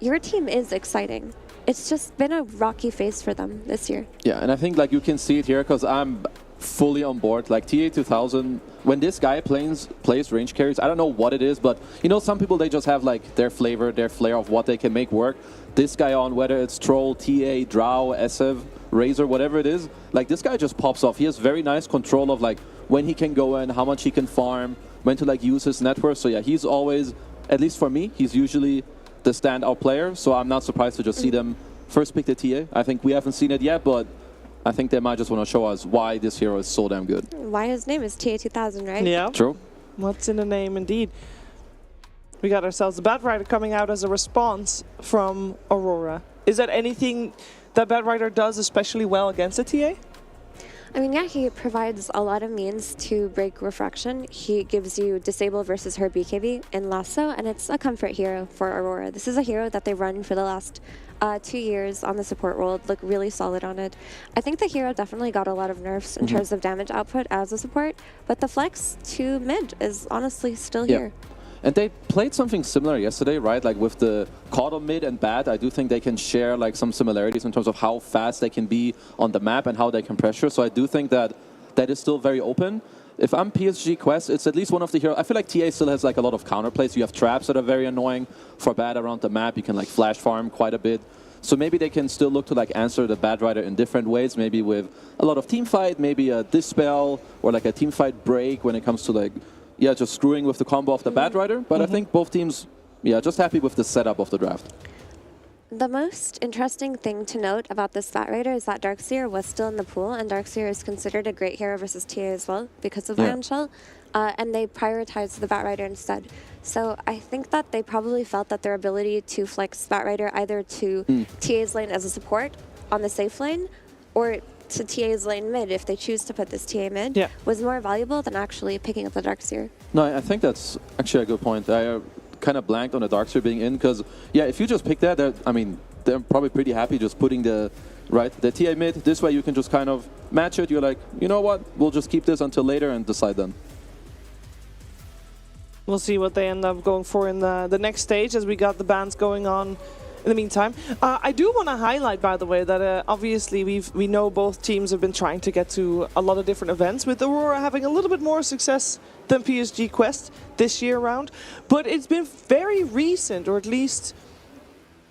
Speaker 7: your team is exciting. It's just been a rocky phase for them this year.
Speaker 8: Yeah, and I think like you can see it here because I'm fully on board. Like TA2000, when this guy plays range carries, I don't know what it is, but you know, some people, they just have like their flavor, their flair of what they can make work. This guy on, whether it's Troll, TA, Drow, SF, Razor, whatever it is, like this guy just pops off. He has very nice control of like when he can go in, how much he can farm, when to like use his network. So yeah, he's always, at least for me, he's usually the standout player. So I'm not surprised to just see them first pick the TA. I think we haven't seen it yet, but I think they might just want to show us why this hero is so damn good.
Speaker 7: Why his name is TA2000, right?
Speaker 6: Yeah.
Speaker 8: True.
Speaker 6: What's in the name, indeed. We got ourselves a Bat Rider coming out as a response from Aurora. Is that anything that Bat Rider does especially well against a TA?
Speaker 7: I mean, yeah, he provides a lot of means to break refraction. He gives you disable versus her BKB in Lasso, and it's a comfort hero for Aurora. This is a hero that they've run for the last 2 years on the support world, look really solid on it. I think the hero definitely got a lot of nerfs in terms of damage output as a support, but the flex to mid is honestly still here.
Speaker 8: And they played something similar yesterday, right? Like with the Caudal mid and Bat, I do think they can share like some similarities in terms of how fast they can be on the map and how they can pressure. So I do think that that is still very open. If I'm PSG Quest, it's at least one of the heroes. I feel like TA still has like a lot of counterplays. You have traps that are very annoying for Bat around the map. You can like flash farm quite a bit. So maybe they can still look to like answer the Bat Rider in different ways, maybe with a lot of team fight, maybe a Dispel or like a team fight break when it comes to like, yeah, just screwing with the combo of the Bat Rider. But I think both teams, yeah, just happy with the setup of the draft.
Speaker 7: The most interesting thing to note about this Bat Rider is that Darkseer was still in the pool, and Darkseer is considered a great hero versus TA as well because of Ion Shell, and they prioritized the Bat Rider instead. So I think that they probably felt that their ability to flex Bat Rider either to TA's lane as a support on the safe lane, or to TA's lane mid, if they choose to put this TA mid, was more valuable than actually picking up the Darkseer.
Speaker 8: No, I think that's actually a good point. I kind of blanked on the Darkseer being in because, yeah, if you just pick that, I mean, they're probably pretty happy just putting the TA mid. This way you can just kind of match it. You're like, you know what, we'll just keep this until later and decide then.
Speaker 6: We'll see what they end up going for in the next stage as we got the bans going on in the meantime. I do want to highlight, by the way, that obviously we know both teams have been trying to get to a lot of different events, with Aurora having a little bit more success than PSG Quest this year round. But it's been very recent, or at least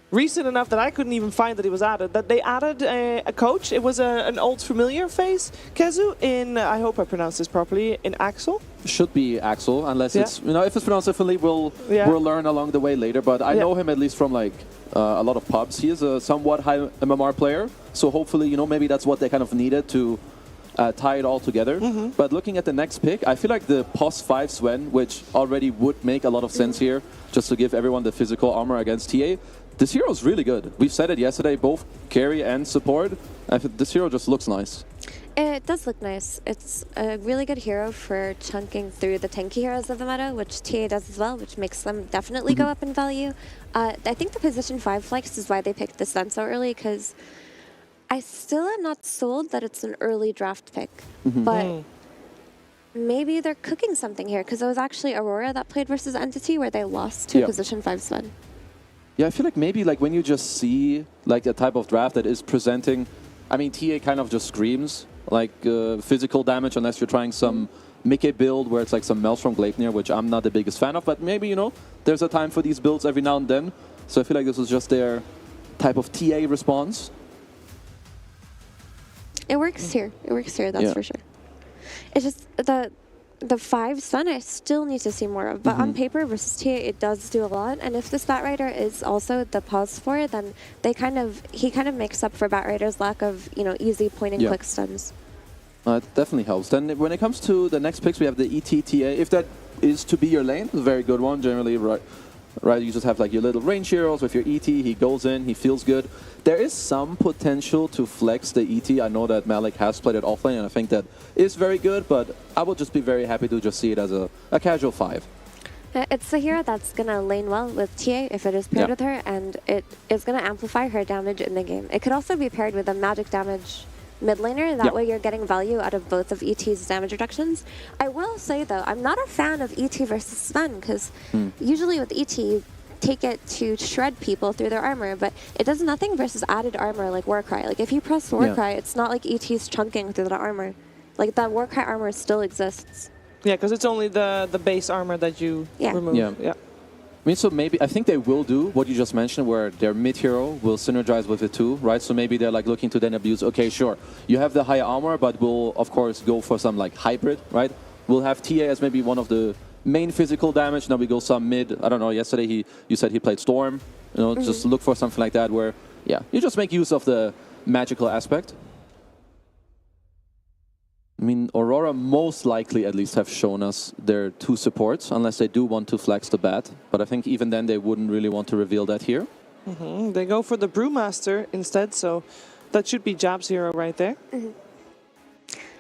Speaker 6: recent enough that I couldn't even find that he was added, that they added a coach. It was an old familiar face, Kezu, in, I hope I pronounced this properly, in Axel.
Speaker 8: Should be Axel, unless it's, you know, if it's pronounced differently, we'll learn along the way later. But I know him at least from like a lot of pubs. He is a somewhat high MMR player, so hopefully, you know, maybe that's what they kind of needed to tie it all together. But looking at the next pick, I feel like the POS 5 Sven, which already would make a lot of sense here, just to give everyone the physical armor against TA. This hero is really good. We've said it yesterday, both carry and support. I think this hero just looks nice.
Speaker 7: It does look nice. It's a really good hero for chunking through the tanky heroes of the meta, which TA does as well, which makes them definitely go up in value. I think the position 5 flex is why they picked this Sven so early, because I still am not sold that it's an early draft pick. But maybe they're cooking something here, because it was actually Aurora that played versus Entity where they lost to position 5 Sven.
Speaker 8: Yeah, I feel like maybe like when you just see like a type of draft that is presenting, I mean, TA kind of just screams like physical damage unless you're trying some Mickey build where it's like some Maelstrom Gleipnir, which I'm not the biggest fan of, but maybe, you know, there's a time for these builds every now and then. So I feel like this was just their type of TA response.
Speaker 7: It works here. It works here, that's for sure. It's just the 5 Sven I still need to see more of, but on paper versus TA it does do a lot, and if this Bat Rider is also the pause for it, then he kind of makes up for Bat Rider's lack of, you know, easy point and click stuns.
Speaker 8: It definitely helps. Then when it comes to the next picks, we have the ETTA. If that is to be your lane, a very good one. Generally, right, you just have like your little range heroes with your ET. He goes in, he feels good. There is some potential to flex the ET. I know that Malik has played it offlane, and I think that is very good, but I would just be very happy to just see it as a casual 5.
Speaker 7: It's the hero that's going to lane well with TA if it is paired with her, and it is going to amplify her damage in the game. It could also be paired with a magic damage mid laner. That way you're getting value out of both of ET's damage reductions. I will say, though, I'm not a fan of ET versus Sven, because usually with ET, you take it to shred people through their armor, but it does nothing versus added armor like Warcry. Like, if you press Warcry, it's not like ET's chunking through the armor. Like, that Warcry armor still exists.
Speaker 6: Yeah, because it's only the base armor that you remove.
Speaker 8: Yeah. I mean, so maybe, I think they will do what you just mentioned, where their mid hero will synergize with it too, right? So maybe they're like looking to then abuse, okay, sure, you have the high armor, but we'll, of course, go for some like hybrid, right? We'll have TA as maybe one of the main physical damage, now we go some mid. I don't know, yesterday you said he played Storm, you know, just look for something like that where, yeah, you just make use of the magical aspect. I mean, Aurora most likely at least have shown us their 2 supports, unless they do want to flex the bat. But I think even then they wouldn't really want to reveal that here.
Speaker 6: They go for the Brewmaster instead, so that should be Jab's hero right there.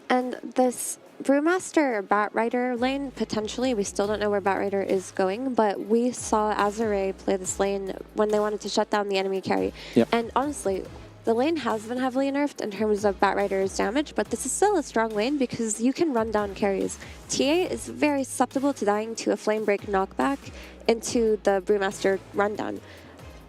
Speaker 7: And this Brewmaster Batrider lane, potentially, we still don't know where Batrider is going, but we saw Azure play this lane when they wanted to shut down the enemy carry. And honestly, the lane has been heavily nerfed in terms of Batrider's damage, but this is still a strong lane because you can run down carries. TA is very susceptible to dying to a Flame Break knockback into the Brewmaster rundown.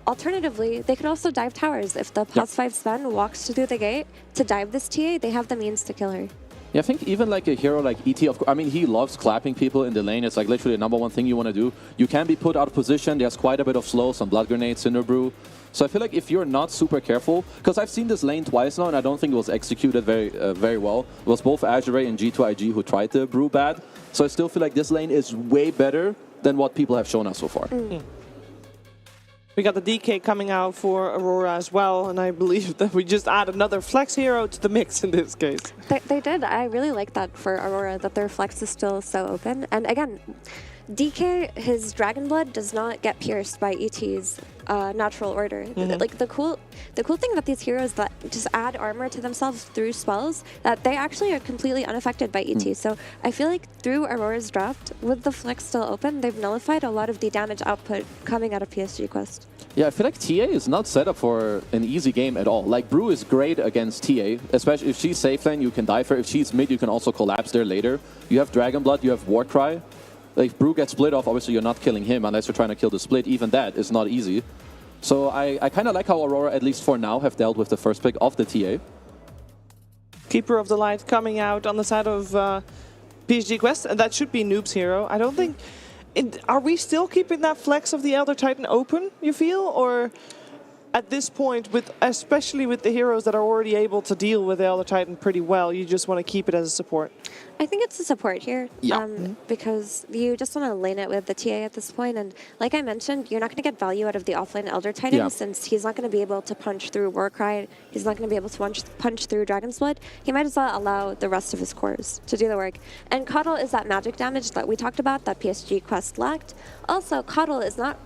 Speaker 7: Alternatively, they could also dive towers. If the +5 Sven walks through the gate to dive this TA, they have the means to kill her.
Speaker 8: Yeah, I think even like a hero like ET, I mean, he loves clapping people in the lane. It's like literally the #1 thing you want to do. You can be put out of position. There's quite a bit of slow, some blood grenades, Cinder Brew. So I feel like if you're not super careful, because I've seen this lane twice now, and I don't think it was executed very well. It was both Azure and G2IG who tried to brew bad. So I still feel like this lane is way better than what people have shown us so far.
Speaker 6: We got the DK coming out for Aurora as well, and I believe that we just add another flex hero to the mix in this case.
Speaker 7: They did. I really like that for Aurora, that their flex is still so open. And again, DK, his Dragon Blood does not get pierced by ET's natural order. Like the cool thing about these heroes that just add armor to themselves through spells, that they actually are completely unaffected by ET. So I feel like through Aurora's draft, with the flex still open, they've nullified a lot of the damage output coming out of PSG Quest.
Speaker 8: Yeah, I feel like TA is not set up for an easy game at all. Like, Brew is great against TA, especially if she's safe lane, you can dive her. If she's mid, you can also collapse there later. You have Dragon Blood, you have Warcry. Like, if Brew gets split off, obviously you're not killing him unless you're trying to kill the split. Even that is not easy. So I kind of like how Aurora, at least for now, have dealt with the first pick of the TA.
Speaker 6: Keeper of the Light coming out on the side of PSG Quest, and that should be Noob's hero. I don't think... Are we still keeping that flex of the Elder Titan open, you feel? Or at this point, especially with the heroes that are already able to deal with the Elder Titan pretty well, you just want to keep it as a support?
Speaker 7: I think it's a support here, because you just want to lane it with the TA at this point. And like I mentioned, you're not going to get value out of the offlane Elder Titan since he's not going to be able to punch through Warcry. He's not going to be able to punch through Dragon's Blood. He might as well allow the rest of his cores to do the work. And Coddle is that magic damage that we talked about that PSG Quest lacked. Also, Coddle is not...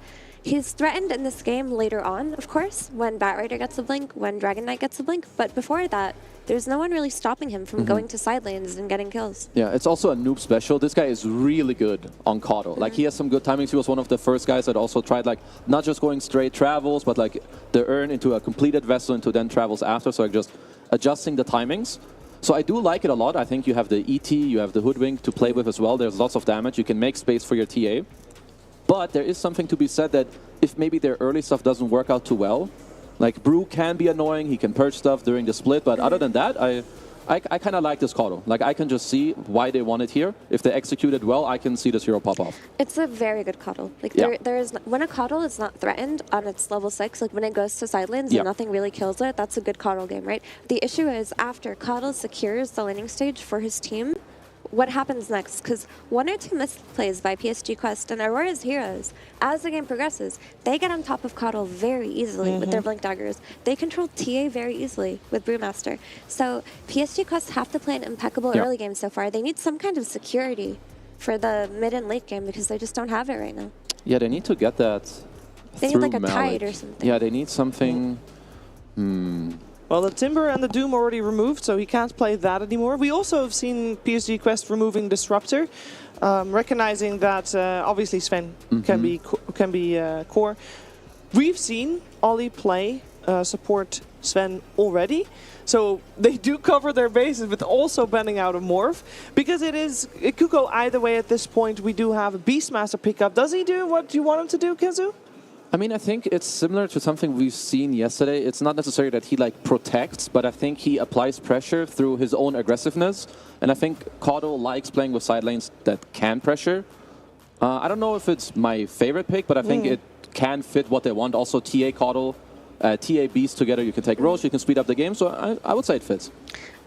Speaker 7: He's threatened in this game later on, of course, when Batrider gets a blink, when Dragon Knight gets a blink, but before that, there's no one really stopping him from going to side lanes and getting kills.
Speaker 8: Yeah, it's also a noob special. This guy is really good on Coddle. Like, he has some good timings. He was one of the first guys that also tried, like, not just going straight travels, but, like, the urn into a completed vessel into then travels after, so like, just adjusting the timings. So I do like it a lot. I think you have the ET, you have the Hoodwink to play with as well. There's lots of damage. You can make space for your TA. But there is something to be said that if maybe their early stuff doesn't work out too well, like Brew can be annoying, he can purge stuff during the split, but other than that, I kind of like this Coddle. Like, I can just see why they want it here. If they execute it well, I can see this hero pop off.
Speaker 7: It's a very good Coddle. Like, there is when a Coddle is not threatened on its level 6, like when it goes to side lanes and nothing really kills it, that's a good Coddle game, right? The issue is after Coddle secures the laning stage for his team, what happens next, because 1 or 2 misplays by PSG Quest and Aurora's heroes, as the game progresses, they get on top of KotL very easily with their Blink Daggers. They control TA very easily with Brewmaster. So PSG Quest have to play an impeccable early game so far. They need some kind of security for the mid and late game because they just don't have it right now.
Speaker 8: Yeah, they need to get that.
Speaker 7: They need
Speaker 8: through
Speaker 7: like a
Speaker 8: Malik.
Speaker 7: tide or something.
Speaker 8: Yeah, they need something.
Speaker 6: Well, the Timber and the Doom already removed, so he can't play that anymore. We also have seen PSG Quest removing Disruptor, recognizing that obviously Sven can be core. We've seen Ollie play support Sven already, so they do cover their bases with also banning out a Morph, because it could go either way at this point. We do have a Beastmaster pickup. Does he do what you want him to do, Kizu?
Speaker 8: I mean, I think it's similar to something we've seen yesterday. It's not necessarily that he like protects, but I think he applies pressure through his own aggressiveness. And I think KotL likes playing with side lanes that can pressure. I don't know if it's my favorite pick, but I think it can fit what they want. Also, TA KotL, TA Beast together, you can take Roche, you can speed up the game. So I would say it fits.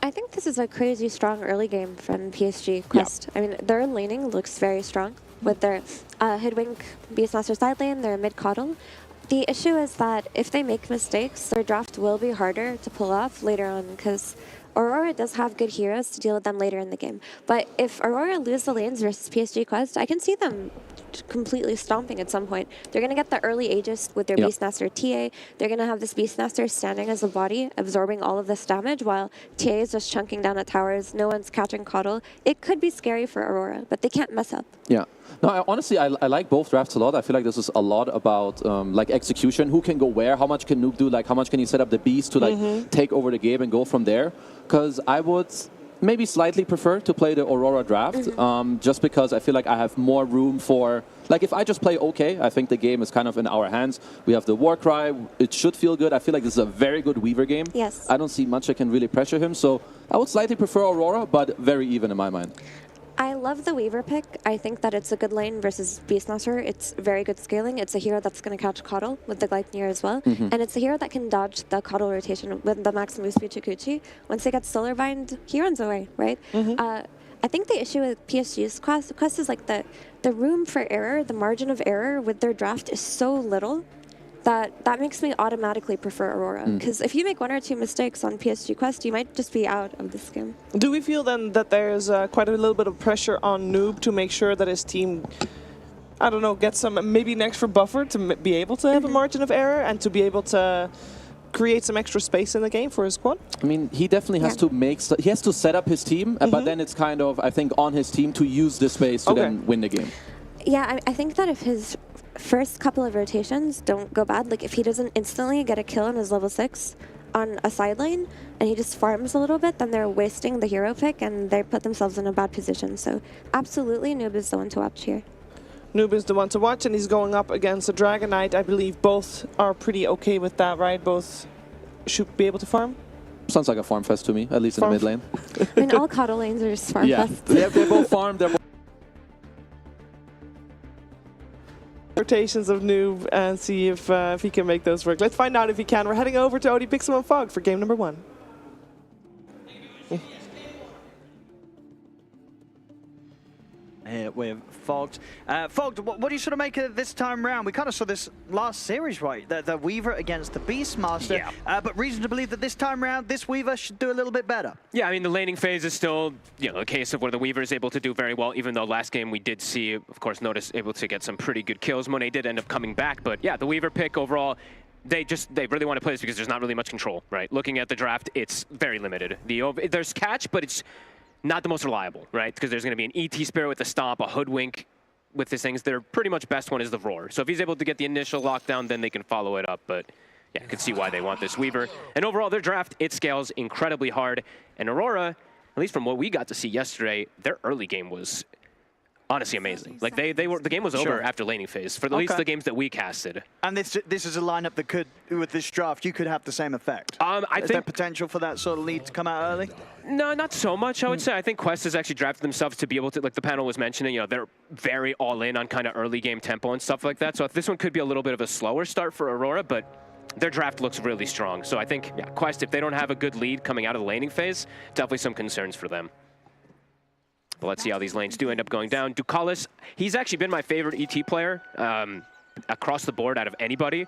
Speaker 7: I think this is a crazy strong early game from PSG Quest. I mean, their laning looks very strong with their Hoodwink Beastmaster side lane, their mid KotL. The issue is that if they make mistakes, their draft will be harder to pull off later on, because Aurora does have good heroes to deal with them later in the game. But if Aurora lose the lanes versus PSG Quest, I can see them completely stomping at some point. They're going to get the early Aegis with their Beastmaster TA. They're going to have this Beastmaster standing as a body, absorbing all of this damage, while TA is just chunking down at towers. No one's catching KotL. It could be scary for Aurora, but they can't mess up.
Speaker 8: Yeah. No, honestly, I like both drafts a lot. I feel like this is a lot about like execution. Who can go where? How much can Noob do? Like, how much can he set up the Beast to like take over the game and go from there? Because I would maybe slightly prefer to play the Aurora draft, just because I feel like I have more room for, like, if I just play okay, I think the game is kind of in our hands. We have the Warcry, it should feel good. I feel like this is a very good Weaver game.
Speaker 7: Yes.
Speaker 8: I don't see much that can really pressure him, so I would slightly prefer Aurora, but very even in my mind.
Speaker 7: I love the Weaver pick. I think that it's a good lane versus Beastmaster. It's very good scaling. It's a hero that's going to catch KotL with the Gleipnir as well. And it's a hero that can dodge the KotL rotation with the maximum speed Chikuchi. Once they get Solar Bind, he runs away, right? I think the issue with PSG's quest is like the room for error, the margin of error with their draft is so little that makes me automatically prefer Aurora. Because if you make 1 or 2 mistakes on PSG Quest, you might just be out of this game.
Speaker 6: Do we feel then that there's quite a little bit of pressure on Noob to make sure that his team, I don't know, gets some maybe an extra buffer to be able to have a margin of error and to be able to create some extra space in the game for his squad?
Speaker 8: I mean, he definitely has to he has to set up his team, but then it's kind of, I think, on his team to use this space to then win the game.
Speaker 7: Yeah, I think that if his first couple of rotations don't go bad, like if he doesn't instantly get a kill on his level 6 on a side lane and he just farms a little bit, then they're wasting the hero pick and they put themselves in a bad position. So absolutely, Noob is the one to watch here.
Speaker 6: Noob is the one to watch, and he's going up against a Dragon Knight. I believe both are pretty okay with that, right? Both should be able to farm?
Speaker 8: Sounds like a farm fest to me, at least in the mid lane.
Speaker 7: I mean, all KotL lanes are just farm fest.
Speaker 8: They both farm, they're both
Speaker 6: rotations of Noob and see if he can make those work. Let's find out if he can. We're heading over to OD Pixel and Fog for game number 1.
Speaker 10: Here with Fogged. Fogged, what do you sort of make of this time round? We kind of saw this last series, right? The Weaver against the Beastmaster.
Speaker 11: Yeah.
Speaker 10: But reason to believe that this time round, this Weaver should do a little bit better.
Speaker 11: Yeah, I mean, the laning phase is still, a case of where the Weaver is able to do very well, even though last game we did see, of course, Notice able to get some pretty good kills. Monet did end up coming back, but yeah, the Weaver pick overall, they really want to play this because there's not really much control, right? Looking at the draft, it's very limited. There's catch, but it's not the most reliable, right? Because there's going to be an ET Spirit with the Stomp, a Hoodwink with these things. Their pretty much best one is the Roar. So if he's able to get the initial lockdown, then they can follow it up. But yeah, I can see why they want this Weaver. And overall, their draft, it scales incredibly hard. And Aurora, at least from what we got to see yesterday, their early game was honestly amazing. Like the game was over after laning phase for at least the games that we casted.
Speaker 10: And this is a lineup that could, with this draft, you could have the same effect.
Speaker 11: I
Speaker 10: think there potential for that sort of lead to come out early?
Speaker 11: No, not so much, I would say. I think Quest has actually drafted themselves to be able to, like the panel was mentioning, they're very all in on kind of early game tempo and stuff like that. So this one could be a little bit of a slower start for Aurora, but their draft looks really strong. So I think, Quest, if they don't have a good lead coming out of the laning phase, definitely some concerns for them. But let's see how these lanes do end up going down. Ducalis, he's actually been my favorite ET player across the board out of anybody.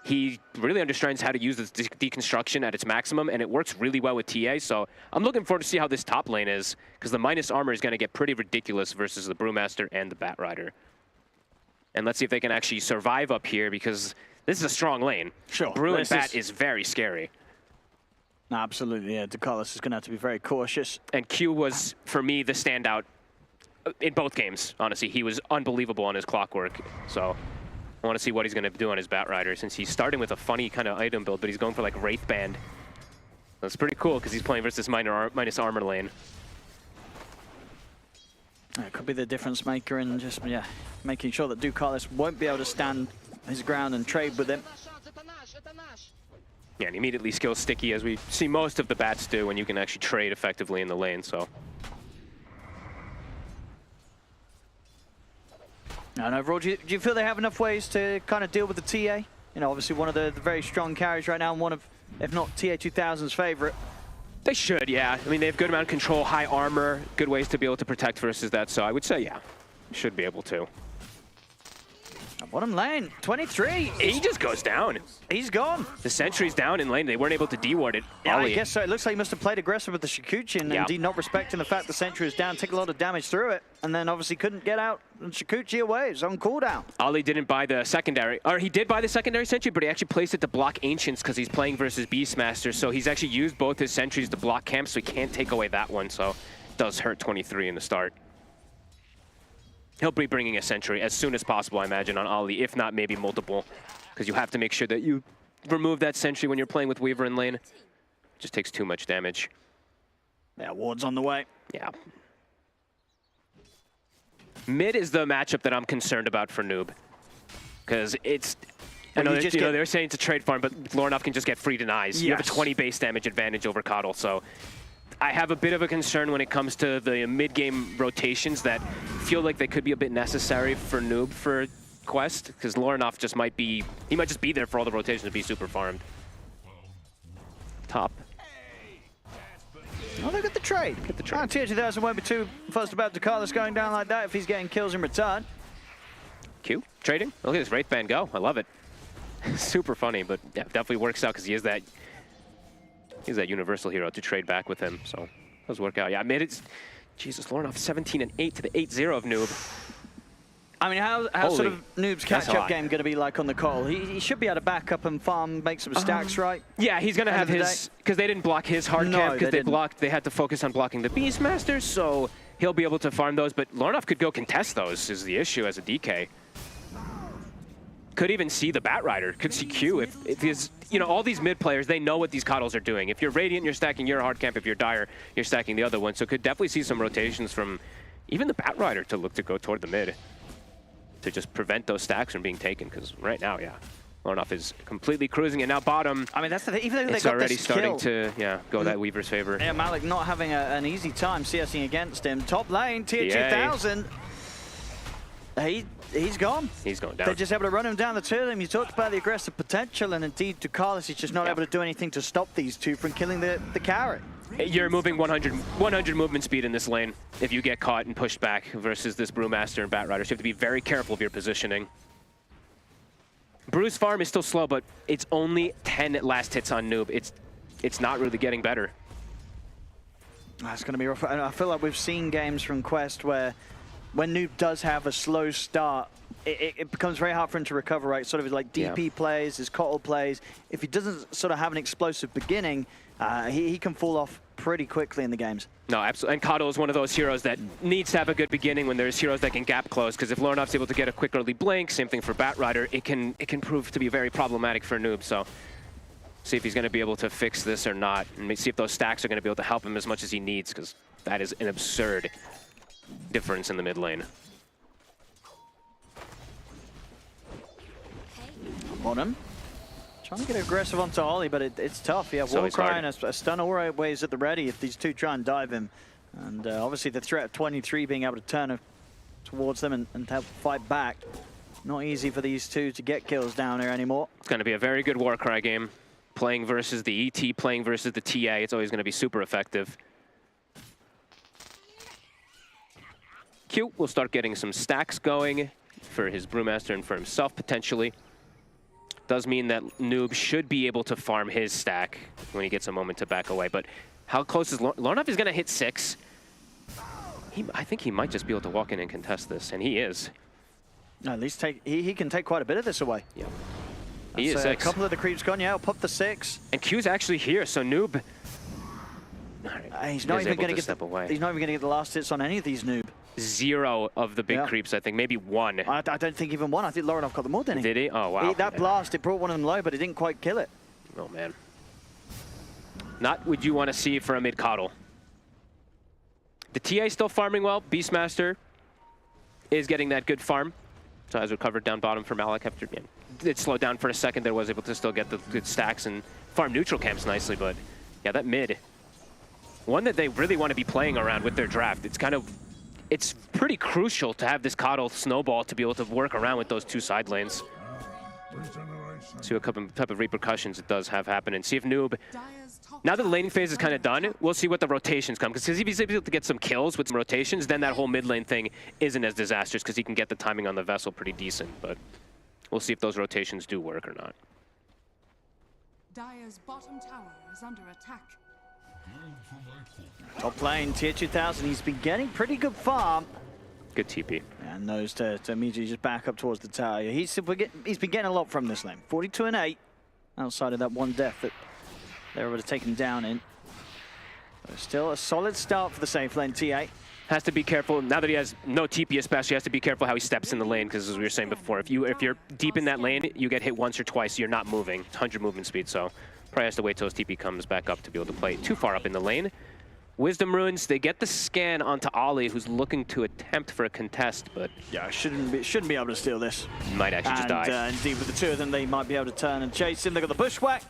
Speaker 11: He really understands how to use this deconstruction at its maximum, and it works really well with TA. So I'm looking forward to see how this top lane is, because the minus armor is going to get pretty ridiculous versus the Brewmaster and the Batrider. And let's see if they can actually survive up here, because this is a strong lane.
Speaker 10: Sure.
Speaker 11: Brew and Bat is very scary.
Speaker 10: Absolutely, yeah. Ducalis is going to have to be very cautious.
Speaker 11: And Q was, for me, the standout in both games, honestly. He was unbelievable on his clockwork. So I want to see what he's going to do on his Batrider, since he's starting with a funny kind of item build, but he's going for like Wraith Band. That's pretty cool, because he's playing versus minus armor lane.
Speaker 10: It could be the difference maker in just, yeah, making sure that Ducalis won't be able to stand his ground and trade with him.
Speaker 11: Yeah, and immediately skills sticky, as we see most of the bats do when you can actually trade effectively in the lane, so.
Speaker 10: And overall, do you feel they have enough ways to kind of deal with the TA? You know, obviously one of the very strong carries right now, and one of, if not TA 2000's favorite.
Speaker 11: They should, yeah. I mean, they have good amount of control, high armor, good ways to be able to protect versus that, so I would say, yeah, should be able to.
Speaker 10: Bottom lane, 23.
Speaker 11: He just goes down.
Speaker 10: He's gone.
Speaker 11: The sentry's down in lane. They weren't able to deward it.
Speaker 10: Yeah,
Speaker 11: Ollie.
Speaker 10: I guess so. It looks like he must have played aggressive with the Shikuchi and indeed not respecting the fact the sentry is down, take a lot of damage through it, and then obviously couldn't get out and Shikuchi away. It's on cooldown.
Speaker 11: Ollie didn't buy the secondary, or he did buy the secondary sentry, but he actually placed it to block Ancients because he's playing versus Beastmaster, so he's actually used both his sentries to block camps, so he can't take away that one, so it does hurt 23 in the start. He'll be bringing a sentry as soon as possible, I imagine, on Ollie, if not maybe multiple, because you have to make sure that you remove that sentry when you're playing with Weaver in lane. It just takes too much damage.
Speaker 10: Yeah, ward's on the way.
Speaker 11: Yeah. Mid is the matchup that I'm concerned about for Noob, because it's... I know, they were saying it's a trade farm, but Lornoff can just get free denies. Yes. You have a 20 base damage advantage over Coddle, so I have a bit of a concern when it comes to the mid-game rotations that feel like they could be a bit necessary for Noob for Quest, because Lornoff just might be, he might just be there for all the rotations to be super farmed. Top.
Speaker 10: Oh, they got the trade.
Speaker 11: Get the trade.
Speaker 10: Tier 2000 won't be too fussed about Ducalis going down like that if he's getting kills in return.
Speaker 11: Q, trading. Look at this Wraith Band go. I love it. Super funny, but yeah, definitely works out because he is that universal hero to trade back with him, so does work out. Yeah, mid it's, Jesus, Lornoff 17 and 8 to the 8-0 of Noob.
Speaker 10: I mean, how sort of Noob's catch-up game going to be like on the call? He should be able to back up and farm, make some stacks, right?
Speaker 11: Yeah, he's going to have his, because they didn't block his hard camp, because they had to focus on blocking the Beastmasters, so he'll be able to farm those, but Lornoff could go contest those is the issue as a DK. Could even see the Batrider, could see Q. If he's, you know, all these mid players, they know what these Coddles are doing. If you're Radiant, you're stacking your hard camp. If you're Dire, you're stacking the other one. So could definitely see some rotations from even the Batrider to look to go toward the mid to just prevent those stacks from being taken. Because right now, yeah, Lornoff is completely cruising, and now bottom.
Speaker 10: I mean, that's the thing. Even though
Speaker 11: it's
Speaker 10: they got
Speaker 11: already
Speaker 10: this
Speaker 11: starting
Speaker 10: kill,
Speaker 11: to go that Weaver's favor.
Speaker 10: Yeah, Malik not having an easy time CSing against him. Top lane, tier 2000. He's gone.
Speaker 11: He's going down.
Speaker 10: They're just able to run him down the two of them. You talked about the aggressive potential, and indeed, Ducalis is just not able to do anything to stop these two from killing the carry.
Speaker 11: You're moving 100 movement speed in this lane if you get caught and pushed back versus this Brewmaster and Batrider. So you have to be very careful of your positioning. Brew's farm is still slow, but it's only 10 last hits on Noob. It's not really getting better.
Speaker 10: That's going to be rough. I feel like we've seen games from Quest where when Noob does have a slow start, it becomes very hard for him to recover, right? Sort of like DP plays, his Coddle plays. If he doesn't sort of have an explosive beginning, he can fall off pretty quickly in the games.
Speaker 11: No, absolutely. And Coddle is one of those heroes that needs to have a good beginning when there's heroes that can gap close, because if Lornoff's able to get a quick early blink, same thing for Batrider, it can prove to be very problematic for Noob. So see if he's going to be able to fix this or not, and see if those stacks are going to be able to help him as much as he needs, because that is an absurd difference in the mid lane.
Speaker 10: Bottom. Trying to get aggressive onto Ollie, but it's tough. Yeah, Warcry and a stun always at the ready if these two try and dive him. And obviously the threat of 23 being able to turn towards them and help fight back. Not easy for these two to get kills down here anymore.
Speaker 11: It's going to be a very good Warcry game. Playing versus the ET, playing versus the TA, it's always going to be super effective. Q will start getting some stacks going for his Brewmaster and for himself, potentially. Does mean that Noob should be able to farm his stack when he gets a moment to back away. But how close is Lornov is going to hit 6. I think he might just be able to walk in and contest this, and he is.
Speaker 10: At least he can take quite a bit of this away.
Speaker 11: Yeah. He is 6.
Speaker 10: A couple of the creeps gone, yeah, I'll pop the 6.
Speaker 11: And Q's actually here, so Noob...
Speaker 10: He's not even going to get the last hits on any of these Noob.
Speaker 11: 0 of the big creeps, I think. Maybe 1.
Speaker 10: I don't think even 1. I think Lorinov got them more, didn't he?
Speaker 11: Did he? Oh, wow.
Speaker 10: That blast, it brought one of them low, but it didn't quite kill it.
Speaker 11: Oh, man. Not what you want to see for a mid-coddle. The TA still farming well. Beastmaster is getting that good farm. So has recovered down bottom for Malik after it slowed down for a second. There was able to still get the good stacks and farm neutral camps nicely. But yeah, that mid, one that they really want to be playing around with their draft. It's pretty crucial to have this coddle snowball to be able to work around with those 2 side lanes. See what type of repercussions it does have happen, and see if Noob, now that the laning phase is kind of done, we'll see what the rotations come. Because if he's able to get some kills with some rotations, then that whole mid lane thing isn't as disastrous because he can get the timing on the Vessel pretty decent. But we'll see if those rotations do work or not.
Speaker 1: Dire's bottom tower is under attack.
Speaker 10: Top lane, tier 2000, he's been getting pretty good farm.
Speaker 11: Good TP.
Speaker 10: And knows to immediately just back up towards the tower. He's been getting a lot from this lane. 42 and 8, outside of that 1 death that they were able to take him down in. But still a solid start for the safe lane, TA.
Speaker 11: Has to be careful, now that he has no TP especially, has to be careful how he steps in the lane, because as we were saying before, if you're deep in that lane, you get hit once or twice, you're not moving. It's 100 movement speed, so probably has to wait till his TP comes back up to be able to play too far up in the lane. Wisdom Runes, they get the scan onto Ollie, who's looking to attempt for a contest, but...
Speaker 10: Yeah, shouldn't be able to steal this.
Speaker 11: Might actually just die.
Speaker 10: Indeed, with the 2 of them, they might be able to turn and chase him. They've got the bushwhack.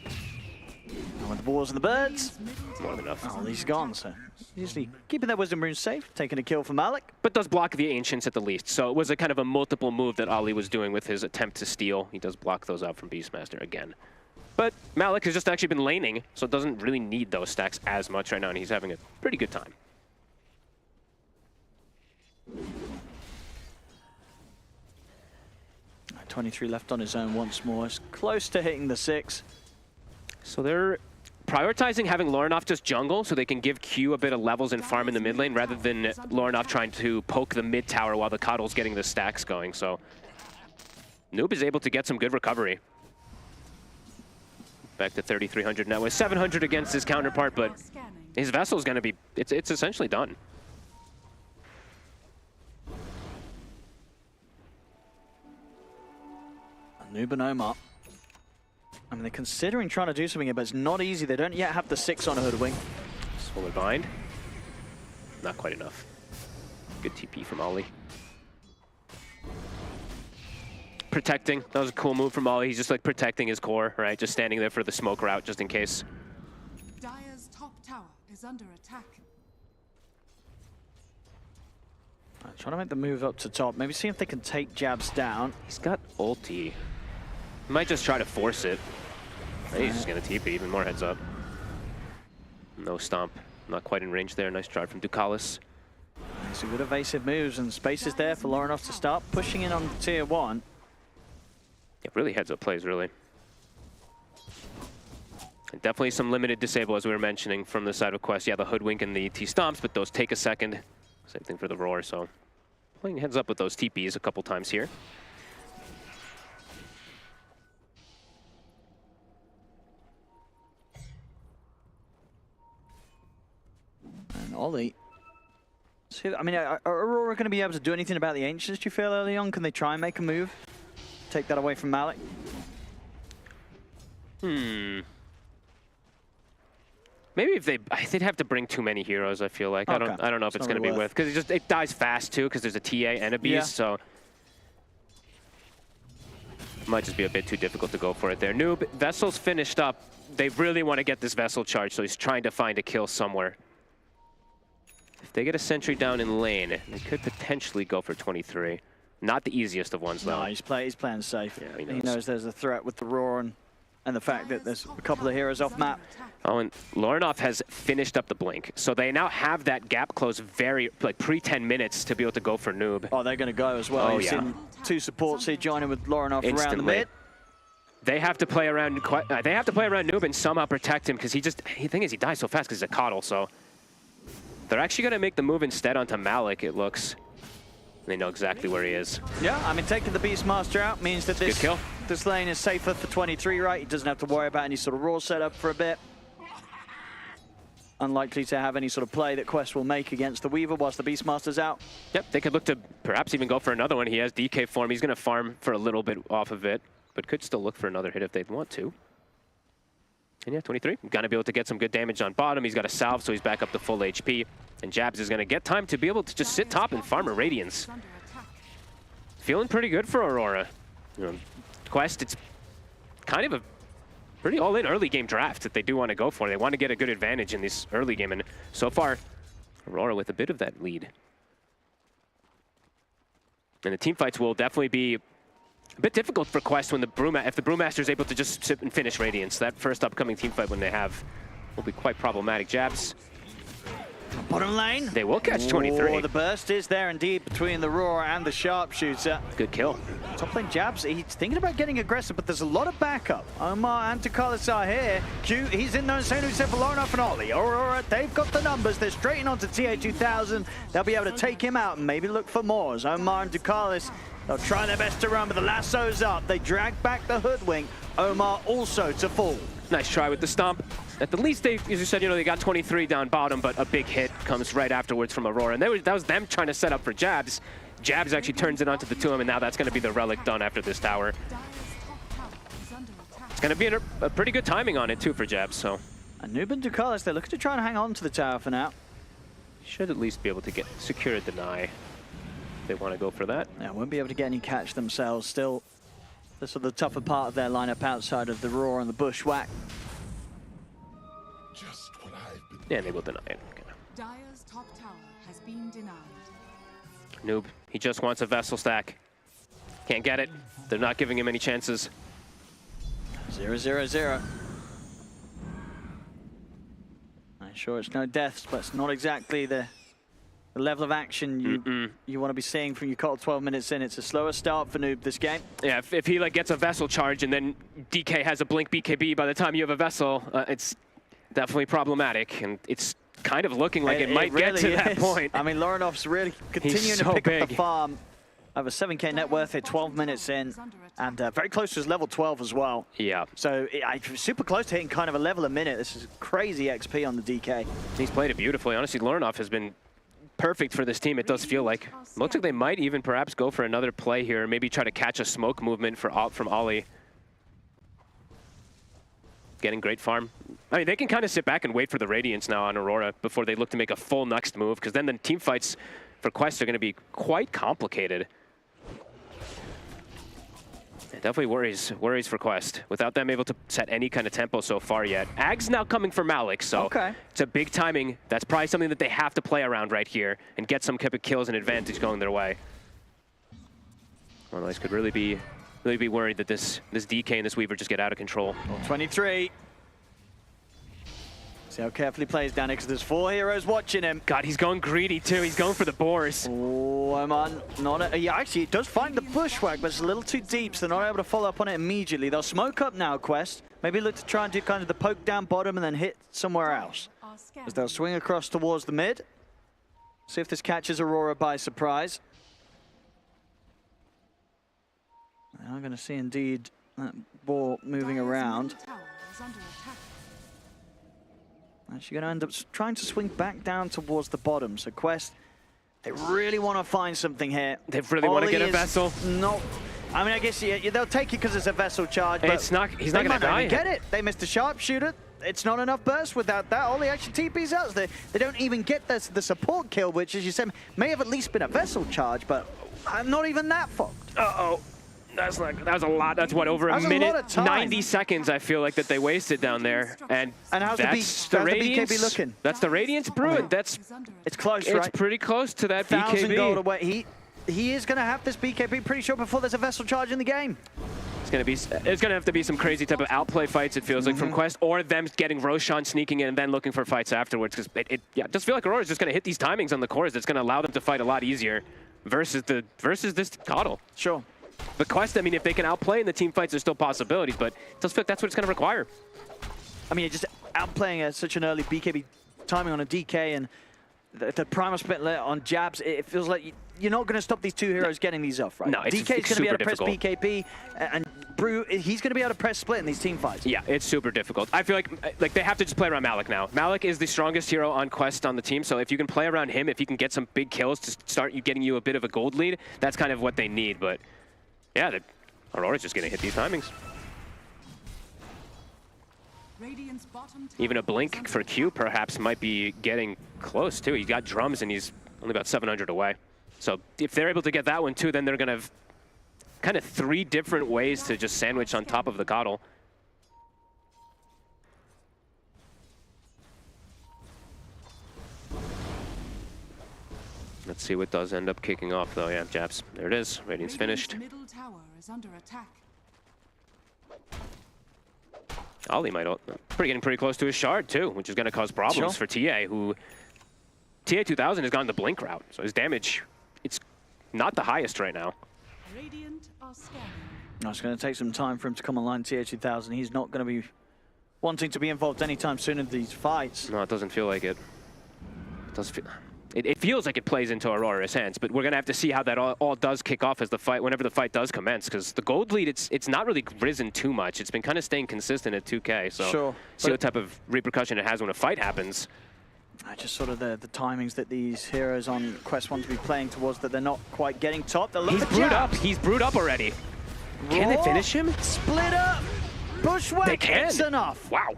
Speaker 10: And with the balls and the birds,
Speaker 11: more than enough.
Speaker 10: Ollie's gone, so usually keeping that Wisdom Runes safe, taking a kill for Malik.
Speaker 11: But does block the Ancients at the least, so it was a kind of a multiple move that Ollie was doing with his attempt to steal. He does block those out from Beastmaster again. But Malik has just actually been laning, so it doesn't really need those stacks as much right now, and he's having a pretty good time.
Speaker 10: Right, 23 left on his own once more. It's close to hitting the 6.
Speaker 11: So they're prioritizing having Lorinov just jungle so they can give Q a bit of levels and farm in the mid lane rather than Lorinov trying to poke the mid tower while the coddle's getting the stacks going. So Noob is able to get some good recovery. Back to 3,300 now with 700 against his counterpart, but his Vessel's going to be, it's essentially done.
Speaker 10: Noob and Omar. I mean, they're considering trying to do something here, but it's not easy. They don't yet have the 6 on a Hoodwink.
Speaker 11: Swollen Bind. Not quite enough. Good TP from Ollie. Protecting. That was a cool move from Ollie. He's just like protecting his core, right? Just standing there for the smoke route just in case.
Speaker 1: Dire's top tower is under attack.
Speaker 10: Right, trying to make the move up to top. Maybe see if they can take jabs down.
Speaker 11: He's got ulti. He might just try to force it. He's just going to TP, even more heads up. No stomp. Not quite in range there. Nice try from Ducalis.
Speaker 10: Some good evasive moves, and space is there for Lorinov to start pushing in on tier 1.
Speaker 11: Yeah, really heads up plays, really. And definitely some limited disable, as we were mentioning, from the side of Quest. Yeah, the Hoodwink and the T-Stomps, but those take a second. Same thing for the Roar, so playing heads up with those TPs a couple times here.
Speaker 10: And Ollie. So, I mean, are Aurora going to be able to do anything about the Ancients, do you feel, early on? Can they try and make a move? Take that away from Malik?
Speaker 11: Maybe if they'd have to bring too many heroes, I feel like.
Speaker 10: Okay.
Speaker 11: I don't know if it's going to be with, because it dies fast too, because there's a TA and a beast, so it might just be a bit too difficult to go for it there. Noob, Vessel's finished up. They really want to get this Vessel charged, so he's trying to find a kill somewhere. If they get a sentry down in lane, they could potentially go for 23. Not the easiest of ones, though.
Speaker 10: No, he's playing safe.
Speaker 11: Yeah,
Speaker 10: he knows there's a threat with the Roar, and And the fact that there's a couple of heroes off map.
Speaker 11: Oh, and Lorinov has finished up the blink. So they now have that gap close very, like, pre-10 minutes to be able to go for Noob.
Speaker 10: Oh, they're going to go as well.
Speaker 11: Oh,
Speaker 10: You've
Speaker 11: yeah.
Speaker 10: seen two supports here joining with Lorinov around the
Speaker 11: Instantly.
Speaker 10: mid.
Speaker 11: They have to play around. They have to play around Noob and somehow protect him because the thing is, he dies so fast because he's a coddle. So they're actually going to make the move instead onto Malik. It looks. They know exactly where he is.
Speaker 10: Yeah, I mean, taking the Beastmaster out means that this lane is safer for 23, right? He doesn't have to worry about any sort of raw setup for a bit. Unlikely to have any sort of play that Quest will make against the Weaver whilst the Beastmaster's out.
Speaker 11: Yep, they could look to perhaps even go for another one. He has DK form. He's going to farm for a little bit off of it, but could still look for another hit if they'd want to. And yeah, 23, going to be able to get some good damage on bottom. He's got a salve, so he's back up to full HP. And Jabs is going to get time to be able to just sit top and farm a Radiance. Feeling pretty good for Aurora. You know, Quest, it's kind of a pretty all-in early game draft that they do want to go for. They want to get a good advantage in this early game, and so far, Aurora with a bit of that lead. And the team fights will definitely be a bit difficult for Quest when if the Brewmaster is able to just sit and finish Radiance. That first upcoming team fight when they have will be quite problematic. Jabs.
Speaker 10: Bottom lane.
Speaker 11: They will catch 23.
Speaker 10: Oh, the burst is there indeed between the Roar and the Sharpshooter.
Speaker 11: Good kill.
Speaker 10: Top lane Jabs, he's thinking about getting aggressive, but there's a lot of backup. Omar and Takalis are here. Q, he's in there, same except for Lorinov and Ollie. Aurora, they've got the numbers. They're straight onto TA2000. They'll be able to take him out and maybe look for more. As Omar and Takalis, they'll try their best to run, but the lasso's up. They drag back the Hoodwink. Omar also to fall.
Speaker 11: Nice try with the stomp. At the least, as you said, they got 23 down bottom, but a big hit comes right afterwards from Aurora. And that was them trying to set up for Jabs. Jabs actually turns it onto the tomb, and now that's going to be the relic done after this tower. It's going to be a pretty good timing on it, too, for Jabs. So.
Speaker 10: And Noob and Ducalis, they're looking to try and hang on to the tower for now.
Speaker 11: Should at least be able to secure a deny if they want to go for that.
Speaker 10: Yeah, won't be able to get any catch themselves. Still, the sort of the tougher part of their lineup outside of the Roar and the Bushwhack.
Speaker 11: Yeah, they will deny it. Okay.
Speaker 1: Dire's top tower has been denied.
Speaker 11: Noob, he just wants a Vessel stack. Can't get it. They're not giving him any chances.
Speaker 10: 0-0-0. I'm sure it's no deaths, but it's not exactly the level of action you want to be seeing from your call 12 minutes in. It's a slower start for Noob this game.
Speaker 11: Yeah, if he gets a Vessel charge and then DK has a blink BKB by the time you have a Vessel, it's definitely problematic, and it's kind of looking like it might
Speaker 10: really
Speaker 11: get to that point.
Speaker 10: I mean, Lorinov's really continuing to pick up the farm. Over 7k net worth here, 12 minutes in, and very close to his level 12 as well.
Speaker 11: Yeah.
Speaker 10: So super close to hitting kind of a level a minute. This is crazy XP on the DK.
Speaker 11: He's played it beautifully. Honestly, Lorinov has been perfect for this team, it does feel like. Looks like they might even perhaps go for another play here, maybe try to catch a smoke movement from Ollie. Getting great farm. I mean, they can kind of sit back and wait for the Radiance now on Aurora before they look to make a full next move, because then the team fights for Quest are going to be quite complicated. It definitely worries for Quest without them able to set any kind of tempo so far yet. Ag's now coming for Malik, so it's a big timing. That's probably something that they have to play around right here and get some type of kills and advantage going their way. Otherwise, could really be worried that this DK and this Weaver just get out of control.
Speaker 10: 23. See how carefully he plays down here, because there's 4 heroes watching him.
Speaker 11: God, he's going greedy too. He's going for the boars.
Speaker 10: Oh, I'm on. Actually, it does find the Bushwhack, but it's a little too deep, so they're not able to follow up on it immediately. They'll smoke up now, Quest. Maybe look to try and do kind of the poke down bottom and then hit somewhere else. As they'll swing across towards the mid. See if this catches Aurora by surprise. I'm going to see indeed that ball moving around. Actually going to end up trying to swing back down towards the bottom. So Quest, they really want to find something here.
Speaker 11: They really want to get a Vessel.
Speaker 10: No, I mean, I guess they'll take it because it's a Vessel charge. But
Speaker 11: he's not going to die.
Speaker 10: Get it? They missed a Sharpshooter. It's not enough burst without that. Ollie actually TP's out. They don't even get the support kill, which, as you said, may have at least been a Vessel charge, but not even that fucked.
Speaker 11: Uh-oh. That was a lot. That's what, over a minute, 90 seconds, I feel like, that they wasted down there. And
Speaker 10: how's
Speaker 11: that's
Speaker 10: the BKB looking?
Speaker 11: That's the Radiance Brew.
Speaker 10: It's close, right?
Speaker 11: It's pretty close to that
Speaker 10: 1,000
Speaker 11: BKB.
Speaker 10: gold away. He is going to have this BKB pretty sure before there's a Vessel charge in the game.
Speaker 11: It's gonna have to be some crazy type of outplay fights, it feels like, from Quest, or them getting Roshan sneaking in and then looking for fights afterwards. Because it just feel like Aurora's just gonna hit these timings on the cores. That's gonna allow them to fight a lot easier versus this Coddle.
Speaker 10: Sure.
Speaker 11: The Quest, I mean, if they can outplay in the team fights, there's still possibilities, but it does feel like that's what it's gonna require.
Speaker 10: I mean, just outplaying such an early BKB timing on a DK and the primal split on jabs, it feels like you're not going to stop these two heroes getting these off, right?
Speaker 11: No, it's
Speaker 10: DK's going to be able to press
Speaker 11: difficult.
Speaker 10: BKB, and Brew, he's going to be able to press split in these team fights.
Speaker 11: Yeah, it's super difficult. I feel like they have to just play around Malik now. Malik is the strongest hero on Quest on the team, so if you can play around him, if he can get some big kills to start getting you a bit of a gold lead, that's kind of what they need. But yeah, Aurora's just going to hit these timings. Even a blink for Q perhaps might be getting close too. He got drums and he's only about 700 away. So if they're able to get that one too, then they're gonna have kind of 3 different ways to just sandwich on top of the Coddle. Let's see what does end up kicking off though. Yeah, Japs, there it is. Radiant's finished.
Speaker 1: Middle tower is under attack.
Speaker 11: Ollie might getting pretty close to his shard too, which is going to cause problems for TA, who TA 2000 has gone the blink route, so his damage, it's not the highest right now.
Speaker 1: Radiant are scanning.
Speaker 10: No, it's going to take some time for him to come online. TA 2000, he's not going to be wanting to be involved anytime soon in these fights.
Speaker 11: No, it doesn't feel like it. It feels like it plays into Aurora's hands, but we're going to have to see how that all does kick off as the fight, whenever the fight does commence, because the gold lead, it's not really risen too much. It's been kind of staying consistent at 2K, so see what type of repercussion it has when a fight happens.
Speaker 10: Just sort of the timings that these heroes on Quest want to be playing towards, that they're not quite getting top.
Speaker 11: He's brewed up. He's brewed up already. Can they finish him?
Speaker 10: Split up. Bushwhack.
Speaker 11: They can.
Speaker 10: It's enough.
Speaker 11: Wow.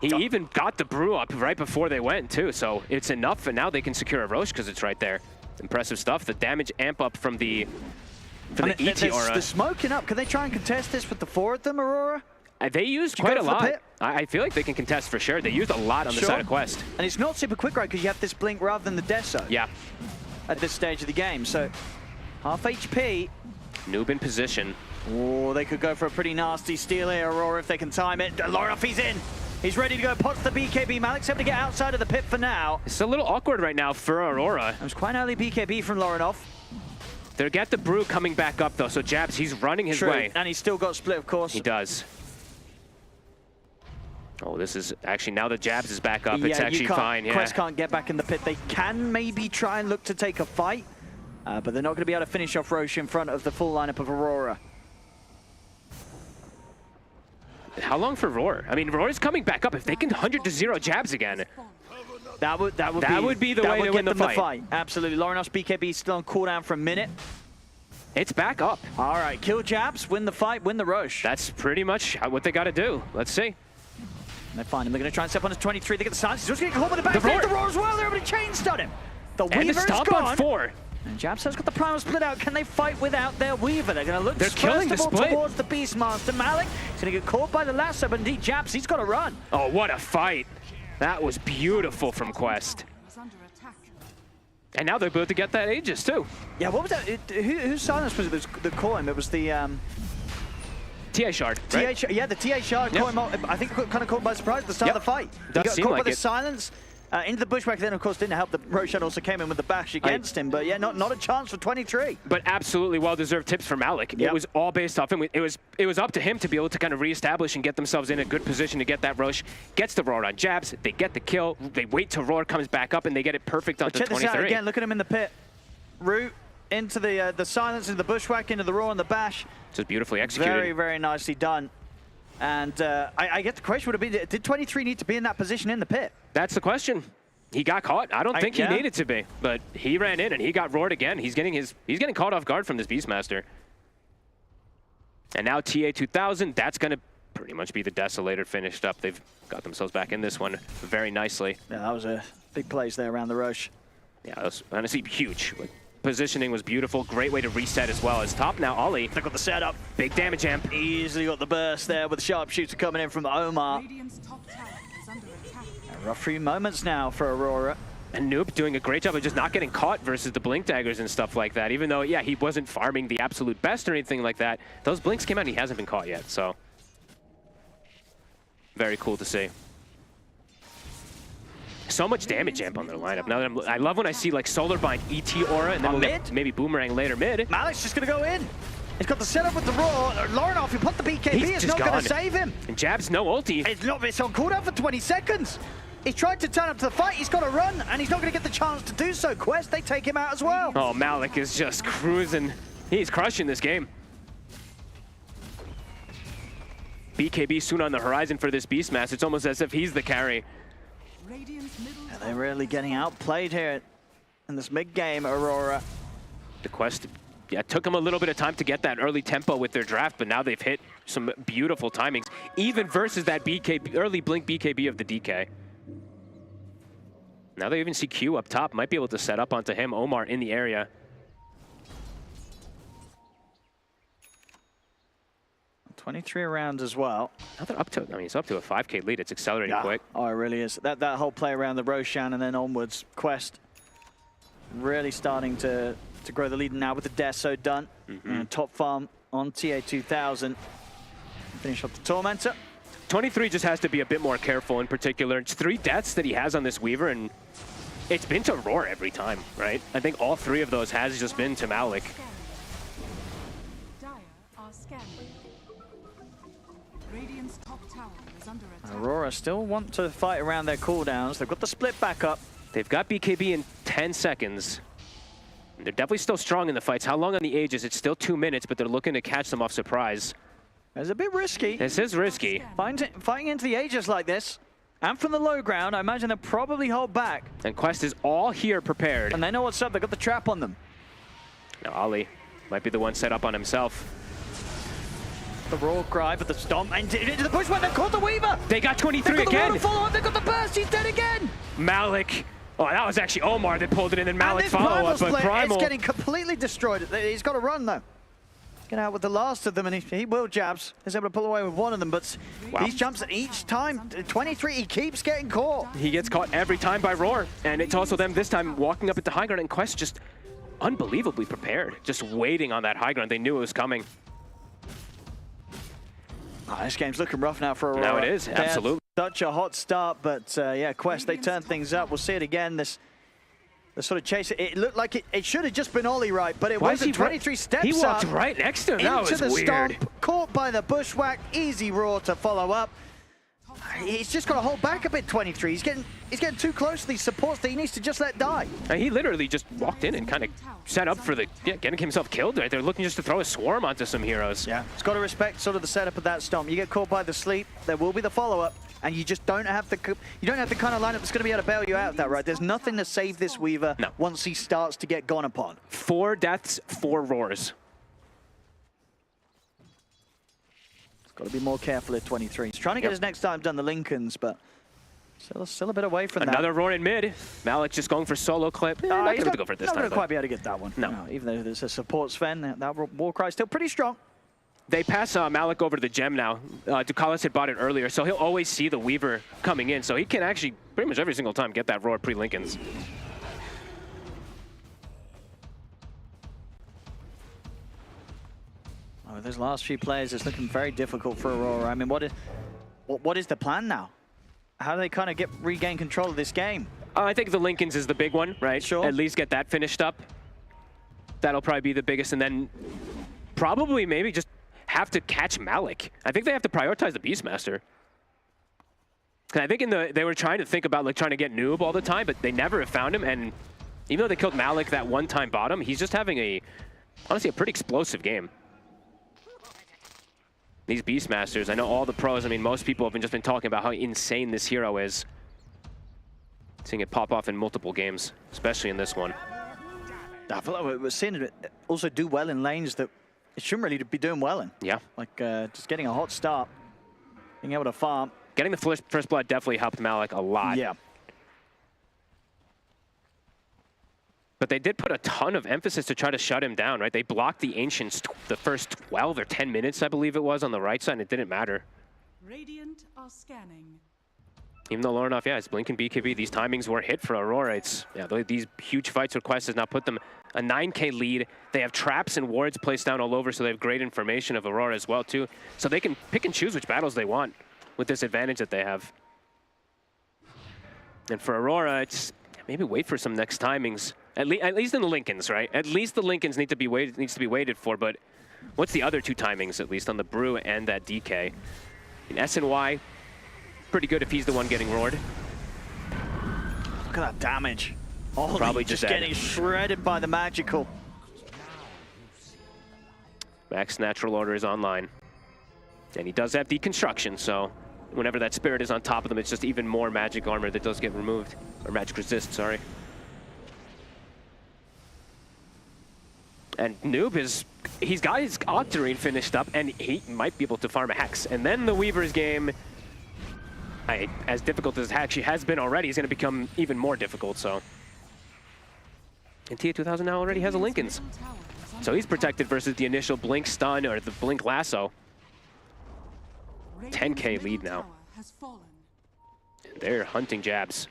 Speaker 11: He even got the brew up right before they went too, so it's enough, and now they can secure a Roche because it's right there. Impressive stuff. The damage amp up from the ET aura.
Speaker 10: They're smoking up. Can they try and contest this with the 4 of them, Aurora?
Speaker 11: They used quite a lot. I feel like they can contest for sure. They used a lot on the side of Quest.
Speaker 10: And it's not super quick, right? Because you have this blink rather than the Death Zone.
Speaker 11: Yeah.
Speaker 10: At this stage of the game, so half HP.
Speaker 11: Noob in position.
Speaker 10: Oh, they could go for a pretty nasty steal here, Aurora, if they can time it. Loroff, he's in. He's ready to go, pots the BKB. Malik's able to get outside of the pit for now.
Speaker 11: It's a little awkward right now for Aurora.
Speaker 10: It was quite an early BKB from Lorinov.
Speaker 11: They'll get the brew coming back up though, so Jabs, he's running his way.
Speaker 10: And he's still got split, of course.
Speaker 11: He does. Oh, this is actually, now that Jabs is back up, it's actually fine. Yeah.
Speaker 10: Quest can't get back in the pit. They can maybe try and look to take a fight, but they're not going to be able to finish off Roche in front of the full lineup of Aurora.
Speaker 11: How long for Roar? I mean, Roar's coming back up. If they can 100-0 Jabs again,
Speaker 10: that would
Speaker 11: be the way to win the fight.
Speaker 10: Absolutely. Loronov's BKB is still on cooldown for a minute.
Speaker 11: It's back up.
Speaker 10: All right, kill Jabs, win the fight, win the Roche.
Speaker 11: That's pretty much what they got to do. Let's see.
Speaker 10: And they find him. They're going to try and step on his 23. They get the silence. He's just getting caught with the back. The Roar as well. They're able to chain stun him. The Weaver is gone.
Speaker 11: On 4.
Speaker 10: And Jabs has got the primal split out. Can they fight without their Weaver? They're going to look
Speaker 11: killing the split
Speaker 10: towards the Beastmaster. Malik is going to get caught by the lasso, but indeed Jabs, he's got to run.
Speaker 11: Oh, what a fight. That was beautiful from Quest. And now they're able to get that Aegis too.
Speaker 10: Yeah, what was that? Whose silence was it? It was the Coin. It was the...
Speaker 11: TA Shard, right?
Speaker 10: Yeah, the TA Shard. Yep. I think kind of caught by surprise at the start of the fight. He got caught by the silence. Into the bushwhack, then of course didn't help that Roshan also came in with the bash against him, but yeah, not a chance for 23.
Speaker 11: But absolutely well-deserved tips for Malik. Yep. It was all based off him. It was up to him to be able to kind of reestablish and get themselves in a good position to get that Roche. Gets the Roar on Jabs, they get the kill, they wait till Roar comes back up, and they get it perfect onto 23.
Speaker 10: Check this out again, look at him in the pit. Root into the silence, into the bushwhack, into the Roar and the bash.
Speaker 11: Just beautifully executed.
Speaker 10: Very, very nicely done. And I guess the question would have been, did 23 need to be in that position in the pit?
Speaker 11: That's the question. He got caught. I don't think he needed to be, but he ran in and he got roared again. He's getting caught off guard from this Beastmaster. And now TA 2000, that's going to pretty much be the Desolator finished up. They've got themselves back in this one very nicely.
Speaker 10: Yeah, that was a big plays there around the Roche.
Speaker 11: Yeah, that was honestly huge. Like, positioning was beautiful. Great way to reset as well. As top now, Ollie.
Speaker 10: They got the setup.
Speaker 11: Big damage amp.
Speaker 10: Easily got the burst there with the sharpshooter coming in from Omar. Rough few moments now for Aurora.
Speaker 11: And Noob doing a great job of just not getting caught versus the Blink Daggers and stuff like that. Even though, yeah, he wasn't farming the absolute best or anything like that. Those Blinks came out and he hasn't been caught yet, so. Very cool to see. So much damage amp on their lineup. Now that I love when I see like Solar Bind, ET Aura, and then we'll get maybe Boomerang later mid.
Speaker 10: Malik's just going to go in. He's got the setup with the Roar. Laurenov, who put the BKB, is not going to save him.
Speaker 11: And Jab's no ulti.
Speaker 10: It's on cooldown for 20 seconds. He's tried to turn up to the fight. He's got to run, and he's not going to get the chance to do so. Quest, they take him out as well.
Speaker 11: Oh, Malik is just cruising. He's crushing this game. BKB soon on the horizon for this Beastmaster. It's almost as if he's the carry.
Speaker 10: They're really getting outplayed here in this mid-game, Aurora.
Speaker 11: The Quest, yeah, took them a little bit of time to get that early tempo with their draft, but now they've hit some beautiful timings, even versus that BKB, early Blink BKB of the DK. Now they even see Q up top, might be able to set up onto him. Omar in the area.
Speaker 10: 23 rounds as well.
Speaker 11: Now they're up to, I mean, it's up to a 5K lead. It's accelerating quick.
Speaker 10: Oh, it really is. That whole play around the Roshan and then onwards, Quest really starting to grow the lead now with the Deso done. And top farm on TA2000. Finish up the Tormentor.
Speaker 11: 23 just has to be a bit more careful in particular. It's 3 deaths that he has on this Weaver, and it's been to Roar every time, right? I think all 3 of those has just been to Malik.
Speaker 10: Aurora still want to fight around their cooldowns. They've got the split back up.
Speaker 11: They've got BKB in 10 seconds. They're definitely still strong in the fights. How long on the Aegis? It's still 2 minutes, but they're looking to catch them off surprise.
Speaker 10: It's a bit risky.
Speaker 11: This is risky.
Speaker 10: Fighting into the Aegis like this, and from the low ground, I imagine they'll probably hold back.
Speaker 11: And Quest is all here prepared.
Speaker 10: And they know what's up. They've got the trap on them.
Speaker 11: Now Ali might be the one set up on himself.
Speaker 10: The Roar cry for the stomp, and into the push when they caught the Weaver.
Speaker 11: They got 23
Speaker 10: They've got
Speaker 11: again.
Speaker 10: The follow-up. They've got the burst. He's dead again.
Speaker 11: Malik. Oh, that was actually Omar that pulled it in, and Malik
Speaker 10: and
Speaker 11: follow-up, but Primal.
Speaker 10: It's getting completely destroyed. He's got to run, though. Get out with the last of them, and he will jabs. He's able to pull away with one of them, but these jumps at each time, 23, he keeps getting caught.
Speaker 11: He gets caught every time by Roar, and it's also them this time walking up into high ground, and Quest just unbelievably prepared, just waiting on that high ground. They knew it was coming.
Speaker 10: Oh, this game's looking rough now for Aurora.
Speaker 11: Now it is, absolutely.
Speaker 10: Such a hot start, but yeah, Quest, they turn things up. We'll see it again. The sort of chase, it looked like it should have just been Ollie right, but it wasn't. 23 steps
Speaker 11: He walked
Speaker 10: up
Speaker 11: right next to him. That was
Speaker 10: into the
Speaker 11: weird.
Speaker 10: stomp, caught by the bushwhack, easy Roar to follow up. He's just got to hold back a bit, 23. He's getting too close to these supports that he needs to just let die.
Speaker 11: And he literally just walked in and kind of set up for getting himself killed right there, looking just to throw a swarm onto some heroes.
Speaker 10: Yeah, it's got to respect sort of the setup of that stomp. You get caught by the sleep, there will be the follow-up, and you just don't have the kind of lineup that's going to be able to bail you out of that, right? There's nothing to save this Weaver once he starts to get gone upon.
Speaker 11: 4 deaths, 4 roars.
Speaker 10: Got to be more careful at 23. He's trying to get his next time done, the Lincolns, but still a bit away from that.
Speaker 11: Another roar in mid. Malik just going for solo clip. Not going to go for it this time.
Speaker 10: Not going to quite be able to get that one.
Speaker 11: No.
Speaker 10: Even though there's a support Sven, that Warcry is still pretty strong.
Speaker 11: They pass Malik over to the gem now. Ducalis had bought it earlier, so he'll always see the Weaver coming in, so he can actually pretty much every single time get that roar pre-Lincolns.
Speaker 10: Oh, those last few players, it's looking very difficult for Aurora. I mean, what is the plan now? How do they kind of regain control of this game?
Speaker 11: I think the Lincolns is the big one, right?
Speaker 10: Sure.
Speaker 11: At least get that finished up. That'll probably be the biggest, and then probably maybe just have to catch Malik. I think they have to prioritize the Beastmaster. I think they were trying to think about like trying to get Noob all the time, but they never have found him. And even though they killed Malik that one time bottom, he's just having honestly a pretty explosive game. These Beastmasters, I know all the pros, I mean, most people have just been talking about how insane this hero is. Seeing it pop off in multiple games, especially in this one.
Speaker 10: I feel like we're seeing it also do well in lanes that it shouldn't really be doing well in.
Speaker 11: Yeah.
Speaker 10: Like just getting a hot start, being able to farm.
Speaker 11: Getting the first blood definitely helped Malik a lot.
Speaker 10: Yeah.
Speaker 11: But they did put a ton of emphasis to try to shut him down, right? They blocked the Ancients the first 12 or 10 minutes, I believe it was, on the right side, and it didn't matter.
Speaker 21: Radiant are scanning.
Speaker 11: Even though Lornoff, yeah, it's Blink and BKB, these timings were hit for Aurora. It's, yeah, these huge fights requests has now put them a 9K lead. They have traps and wards placed down all over, so they have great information of Aurora as well, too. So they can pick and choose which battles they want with this advantage that they have. And for Aurora, it's maybe wait for some next timings. At least in the Lincolns, right? At least the Lincolns needs to be waited for, but what's the other two timings, at least, on the Brew and that DK? In SNY, pretty good if he's the one getting roared.
Speaker 10: Look at that damage. Oh,
Speaker 11: probably
Speaker 10: just getting shredded by the magical.
Speaker 11: Max Natural Order is online. And he does have deconstruction, so whenever that spirit is on top of them, it's just even more magic armor that does get removed. Or magic resist, sorry. And Noob he's got his Octarine finished up, and he might be able to farm a Hex. And then the Weaver's game, as difficult as it actually has been already, is going to become even more difficult, so. And TA2000 now already has a Lincolns. So he's protected versus the initial Blink stun or the Blink lasso. 10K lead now. And they're hunting jabs.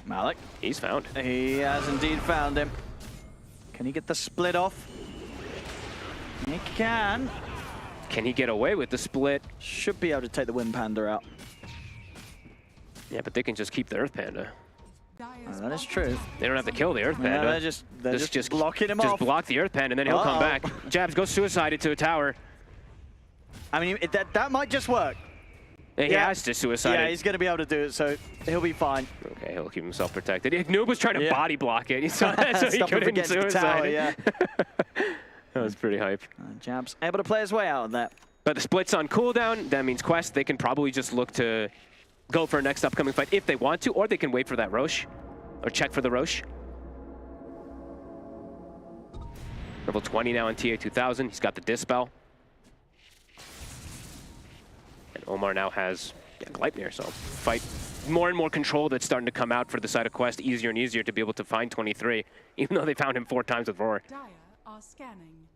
Speaker 10: Malik.
Speaker 11: He's found.
Speaker 10: He has indeed found him. Can he get the split off? He can.
Speaker 11: Can he get away with the split?
Speaker 10: Should be able to take the Wind Panda out.
Speaker 11: Yeah, but they can just keep the Earth Panda.
Speaker 10: That is true.
Speaker 11: They don't have to kill the Earth Panda.
Speaker 10: Yeah, they're just blocking him off.
Speaker 11: Just block the Earth Panda, and then he'll come back. Jabs goes suicided to a tower.
Speaker 10: I mean, that might just work.
Speaker 11: He has to suicide.
Speaker 10: Yeah, he's going to be able to do it, so he'll be fine.
Speaker 11: Okay, he'll keep himself protected. Noob was trying to body block it. He saw that, so he couldn't suicide.
Speaker 10: The tower, yeah.
Speaker 11: That was pretty hype.
Speaker 10: Jabs able to play his way out of that.
Speaker 11: But the split's on cooldown. That means Quest, they can probably just look to go for a next upcoming fight if they want to, or they can wait for that Roche, or check for the Roche. Level 20 now on TA2000. He's got the Dispel. And Omar now has Gleipnir, so fight more and more control that's starting to come out for the side of Quest. Easier and easier to be able to find 23, even though they found him 4 times with Roar.
Speaker 1: Dire are scanning.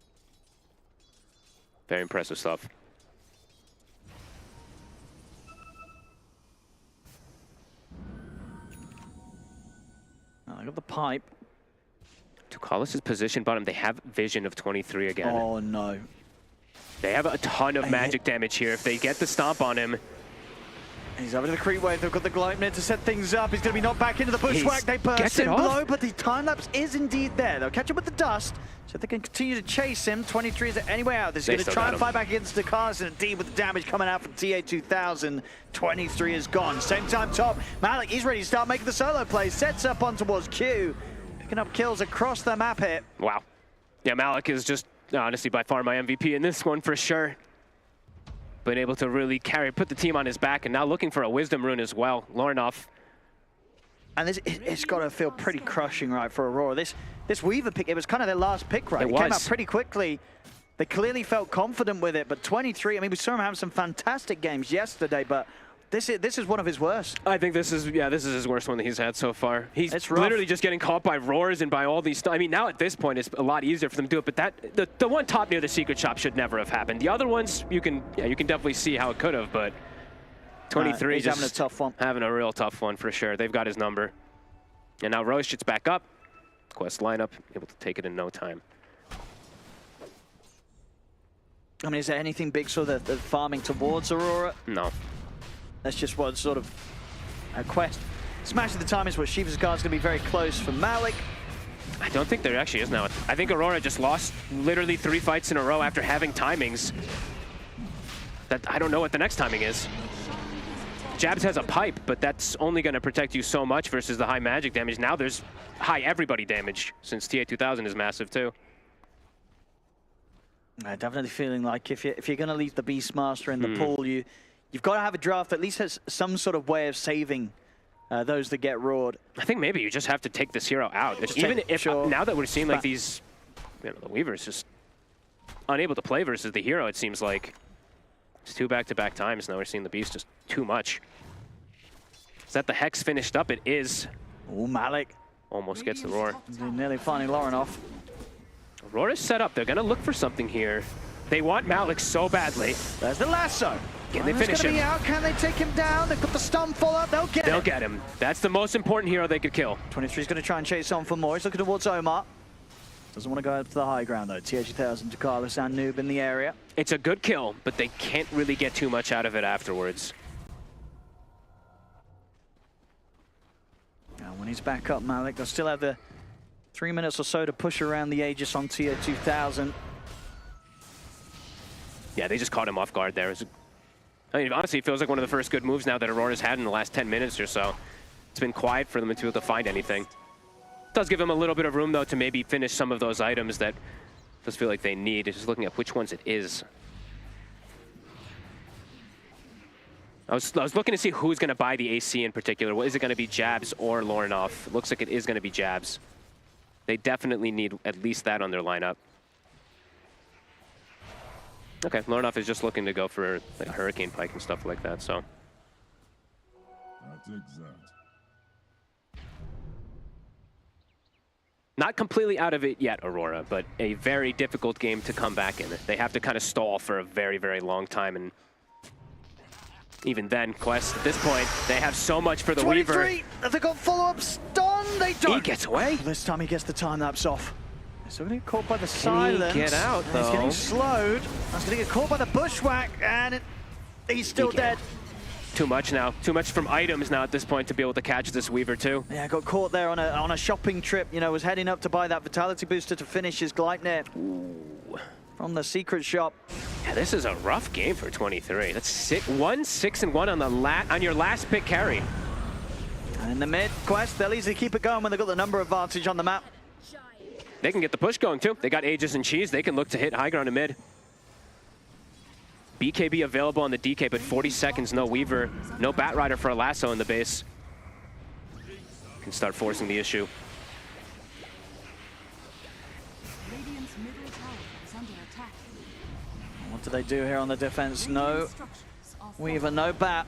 Speaker 11: Very impressive stuff.
Speaker 10: I got the pipe.
Speaker 11: Tukalis is positioned bottom. They have vision of 23 again.
Speaker 10: Oh, no.
Speaker 11: They have a ton of magic damage here. If they get the stomp on him.
Speaker 10: He's over to the creep wave. They've got the Gleipnir to set things up. He's going to be knocked back into the bushwhack. They burst him below, but the time lapse is indeed there. They'll catch him with the dust, so they can continue to chase him. 23 is anyway out. They're going to try and fight back against Tukalis, and indeed with the damage coming out from TA2000, 23 is gone. Same time top. Malik, he's ready to start making the solo plays. Sets up on towards Q. Picking up kills across the map here.
Speaker 11: Wow. Yeah, Malik is just, honestly, by far my MVP in this one for sure. Been able to really put the team on his back, and now looking for a Wisdom Rune as well. Lornoff.
Speaker 10: And it's got to feel pretty crushing, right, for Aurora. This Weaver pick, it was kind of their last pick, right? It came out pretty quickly. They clearly felt confident with it, but 23, I mean, we saw him have some fantastic games yesterday, but this is one of his worst.
Speaker 11: I think this is his worst one that he's had so far. He's literally just getting caught by roars and by all these. I mean, now at this point, it's a lot easier for them to do it. But the one top near the secret shop should never have happened. The other ones, you can definitely see how it could have. But 23
Speaker 10: he's having a tough one.
Speaker 11: Having a real tough one for sure. They've got his number. And now Roche gets back up. Quest lineup, able to take it in no time.
Speaker 10: I mean, is there anything big sort of farming towards Aurora?
Speaker 11: No.
Speaker 10: That's just what sort of a Quest. Smashing the timings where Shiva's guard's going to be very close for Malik.
Speaker 11: I don't think there actually is now. I think Aurora just lost literally 3 fights in a row after having timings. That I don't know what the next timing is. Jabs has a pipe, but that's only going to protect you so much versus the high magic damage. Now there's high everybody damage, since TA2000 is massive too.
Speaker 10: Definitely feeling like if you're going to leave the Beastmaster in the pool, you've got to have a draft that at least has some sort of way of saving those that get roared.
Speaker 11: I think maybe you just have to take this hero out. Even if now that we're seeing like these, the Weaver's just unable to play versus the hero, it seems like it's 2 back-to-back times. Now we're seeing the Beast just too much. Is that the Hex finished up? It is.
Speaker 10: Oh, Malik
Speaker 11: almost gets the roar.
Speaker 10: Nearly finding Lauren off.
Speaker 11: Aurora's set up. They're going to look for something here. They want Malik so badly.
Speaker 10: There's the lasso.
Speaker 11: Can they finish him?
Speaker 10: Out. Can they take him down? They've got the stun follow-up. They'll get
Speaker 11: him. That's the most important hero they could kill.
Speaker 10: 23's going to try and chase on for more. He's looking towards Omar. Doesn't want to go up to the high ground, though. TH2000 to Carlos and Noob in the area.
Speaker 11: It's a good kill, but they can't really get too much out of it afterwards.
Speaker 10: Now, when he's back up, Malik, they'll still have the 3 minutes or so to push around the Aegis on TH2000.
Speaker 11: Yeah, they just caught him off guard there. I mean, honestly, it feels like one of the first good moves now that Aurora's had in the last 10 minutes or so. It's been quiet for them to be able to find anything. It does give them a little bit of room, though, to maybe finish some of those items that just feel like they need. Just looking at which ones it is. I was looking to see who's going to buy the AC in particular. What is it going to be, Jabs or Lorinov? It looks like it is going to be Jabs. They definitely need at least that on their lineup. Okay, Lorinov is just looking to go for like a Hurricane Pike and stuff like that, so.
Speaker 14: That's exact.
Speaker 11: Not completely out of it yet, Aurora, but a very difficult game to come back in. They have to kind of stall for a very, very long time, and even then, Quest, at this point, they have so much for the
Speaker 10: 23.
Speaker 11: Weaver.
Speaker 10: Have they got follow-up stun? They don't.
Speaker 11: He gets away.
Speaker 10: This time he gets the time lapse off. Still going to get caught by the silence.
Speaker 11: Can he get out, though?
Speaker 10: He's getting slowed. That's going to get caught by the bushwhack, and he's still dead.
Speaker 11: Too much now. Too much from items now at this point to be able to catch this Weaver, too.
Speaker 10: Yeah, got caught there on a shopping trip. You know, was heading up to buy that Vitality booster to finish his Gleipnir. From the secret shop.
Speaker 11: Yeah, this is a rough game for 23. That's 6-1 on your last pick carry.
Speaker 10: And in the mid, Quest, they'll easily keep it going when they've got the number advantage on the map.
Speaker 11: They can get the push going, too. They got Aegis and Cheese. They can look to hit high ground and mid. BKB available on the DK, but 40 seconds, no Weaver. No Batrider for a lasso in the base. Can start forcing the issue.
Speaker 10: What do they do here on the defense? No Weaver, no Bat.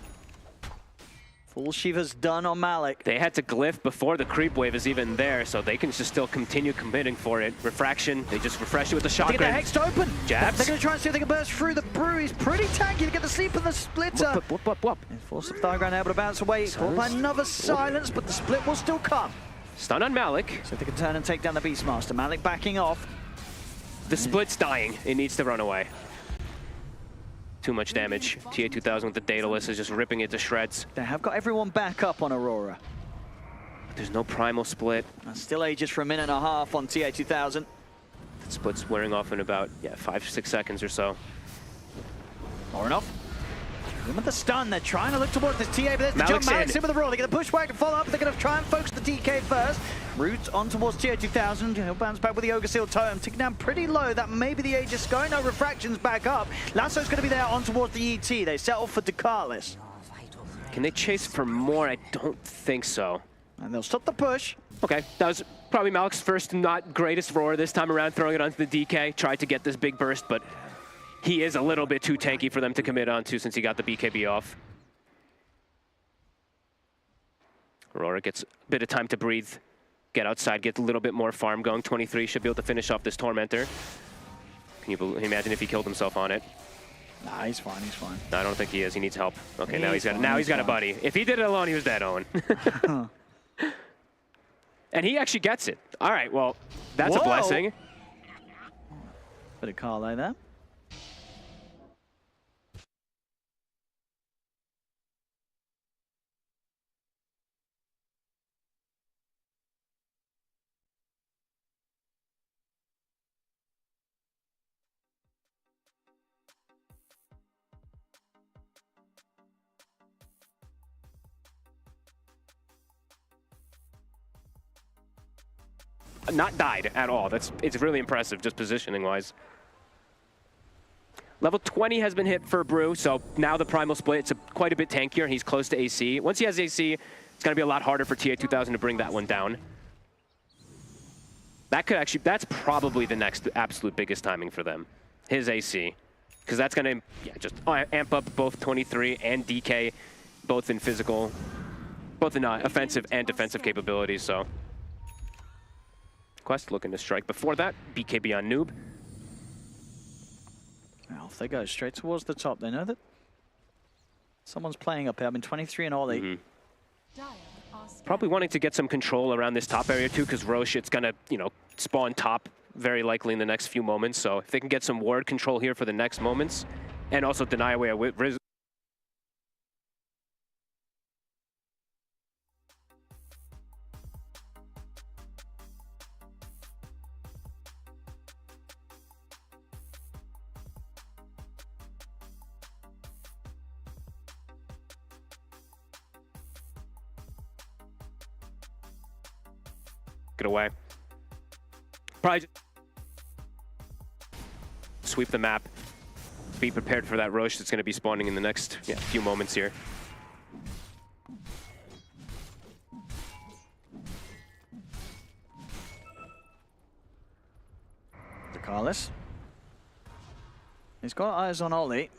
Speaker 10: Full Shiva's done on Malik.
Speaker 11: They had to glyph before the creep wave is even there, so they can just still continue committing for it. Refraction, they just refresh it with the shotgun.
Speaker 10: They get the Hex to open.
Speaker 11: Jabs.
Speaker 10: They're going to try and see if they can burst through the brew. He's pretty tanky to get the sleep and the splitter.
Speaker 11: Whoop.
Speaker 10: Force of Thigh able to bounce away. Caught by another silence, but the split will still come.
Speaker 11: Stun on Malik.
Speaker 10: So they can turn and take down the Beastmaster. Malik backing off.
Speaker 11: The split's dying. It needs to run away. Too much damage. TA2000 with the Daedalus is just ripping it to shreds.
Speaker 10: They have got everyone back up on Aurora.
Speaker 11: There's no primal split.
Speaker 10: Still Aegis for a minute and a half on TA2000.
Speaker 11: That split's wearing off in about 5-6 seconds or so.
Speaker 10: Lorinov. With the stun, they're trying to look towards this TA, but there's the jump.
Speaker 11: Malik's
Speaker 10: Malik's in with the roll. They get the pushback and follow up. They're going to try and focus the DK first. Root on towards TA2000. He'll bounce back with the Ogre Seal Totem. Ticking down pretty low. That may be the Aegis going. No refractions back up. Lasso's going to be there on towards the ET. They settle for Decalis.
Speaker 11: Can they chase for more? I don't think so.
Speaker 10: And they'll stop the push.
Speaker 11: Okay, that was probably Malik's first not greatest roar this time around, throwing it onto the DK. Tried to get this big burst, but he is a little bit too tanky for them to commit onto since he got the BKB off. Aurora gets a bit of time to breathe, get outside, get a little bit more farm going. 23 should be able to finish off this Tormentor. Can you imagine if he killed himself on it?
Speaker 10: Nah, he's fine, he's fine.
Speaker 11: No, I don't think he is. He needs help. Okay, now he's got a buddy. If he did it alone, he was dead, Owen. And he actually gets it. All right, well, that's a blessing.
Speaker 10: Bit of Carlo there.
Speaker 11: Not died at all. It's really impressive, just positioning-wise. Level 20 has been hit for Brew, so now the Primal Split, it's quite a bit tankier, and he's close to AC. Once he has AC, it's going to be a lot harder for TA2000 to bring that one down. That's probably the next absolute biggest timing for them, his AC. Because that's going to just amp up both 23 and DK, both in physical, both in offensive and defensive capabilities, so. Quest looking to strike. Before that, BKB on Noob.
Speaker 10: Now, if they go straight towards the top, they know that Someone's playing up here. I mean, 23 and Ollie.
Speaker 11: Probably wanting to get some control around this top area too, because Roche, it's gonna, you know, spawn top very likely in the next few moments. So if they can get some ward control here for the next moments, and also deny away a Riz. Get away. Probably just sweep the map. Be prepared for that Roche that's going to be spawning in the next few moments here.
Speaker 10: Carlos. He's got eyes on Ollie.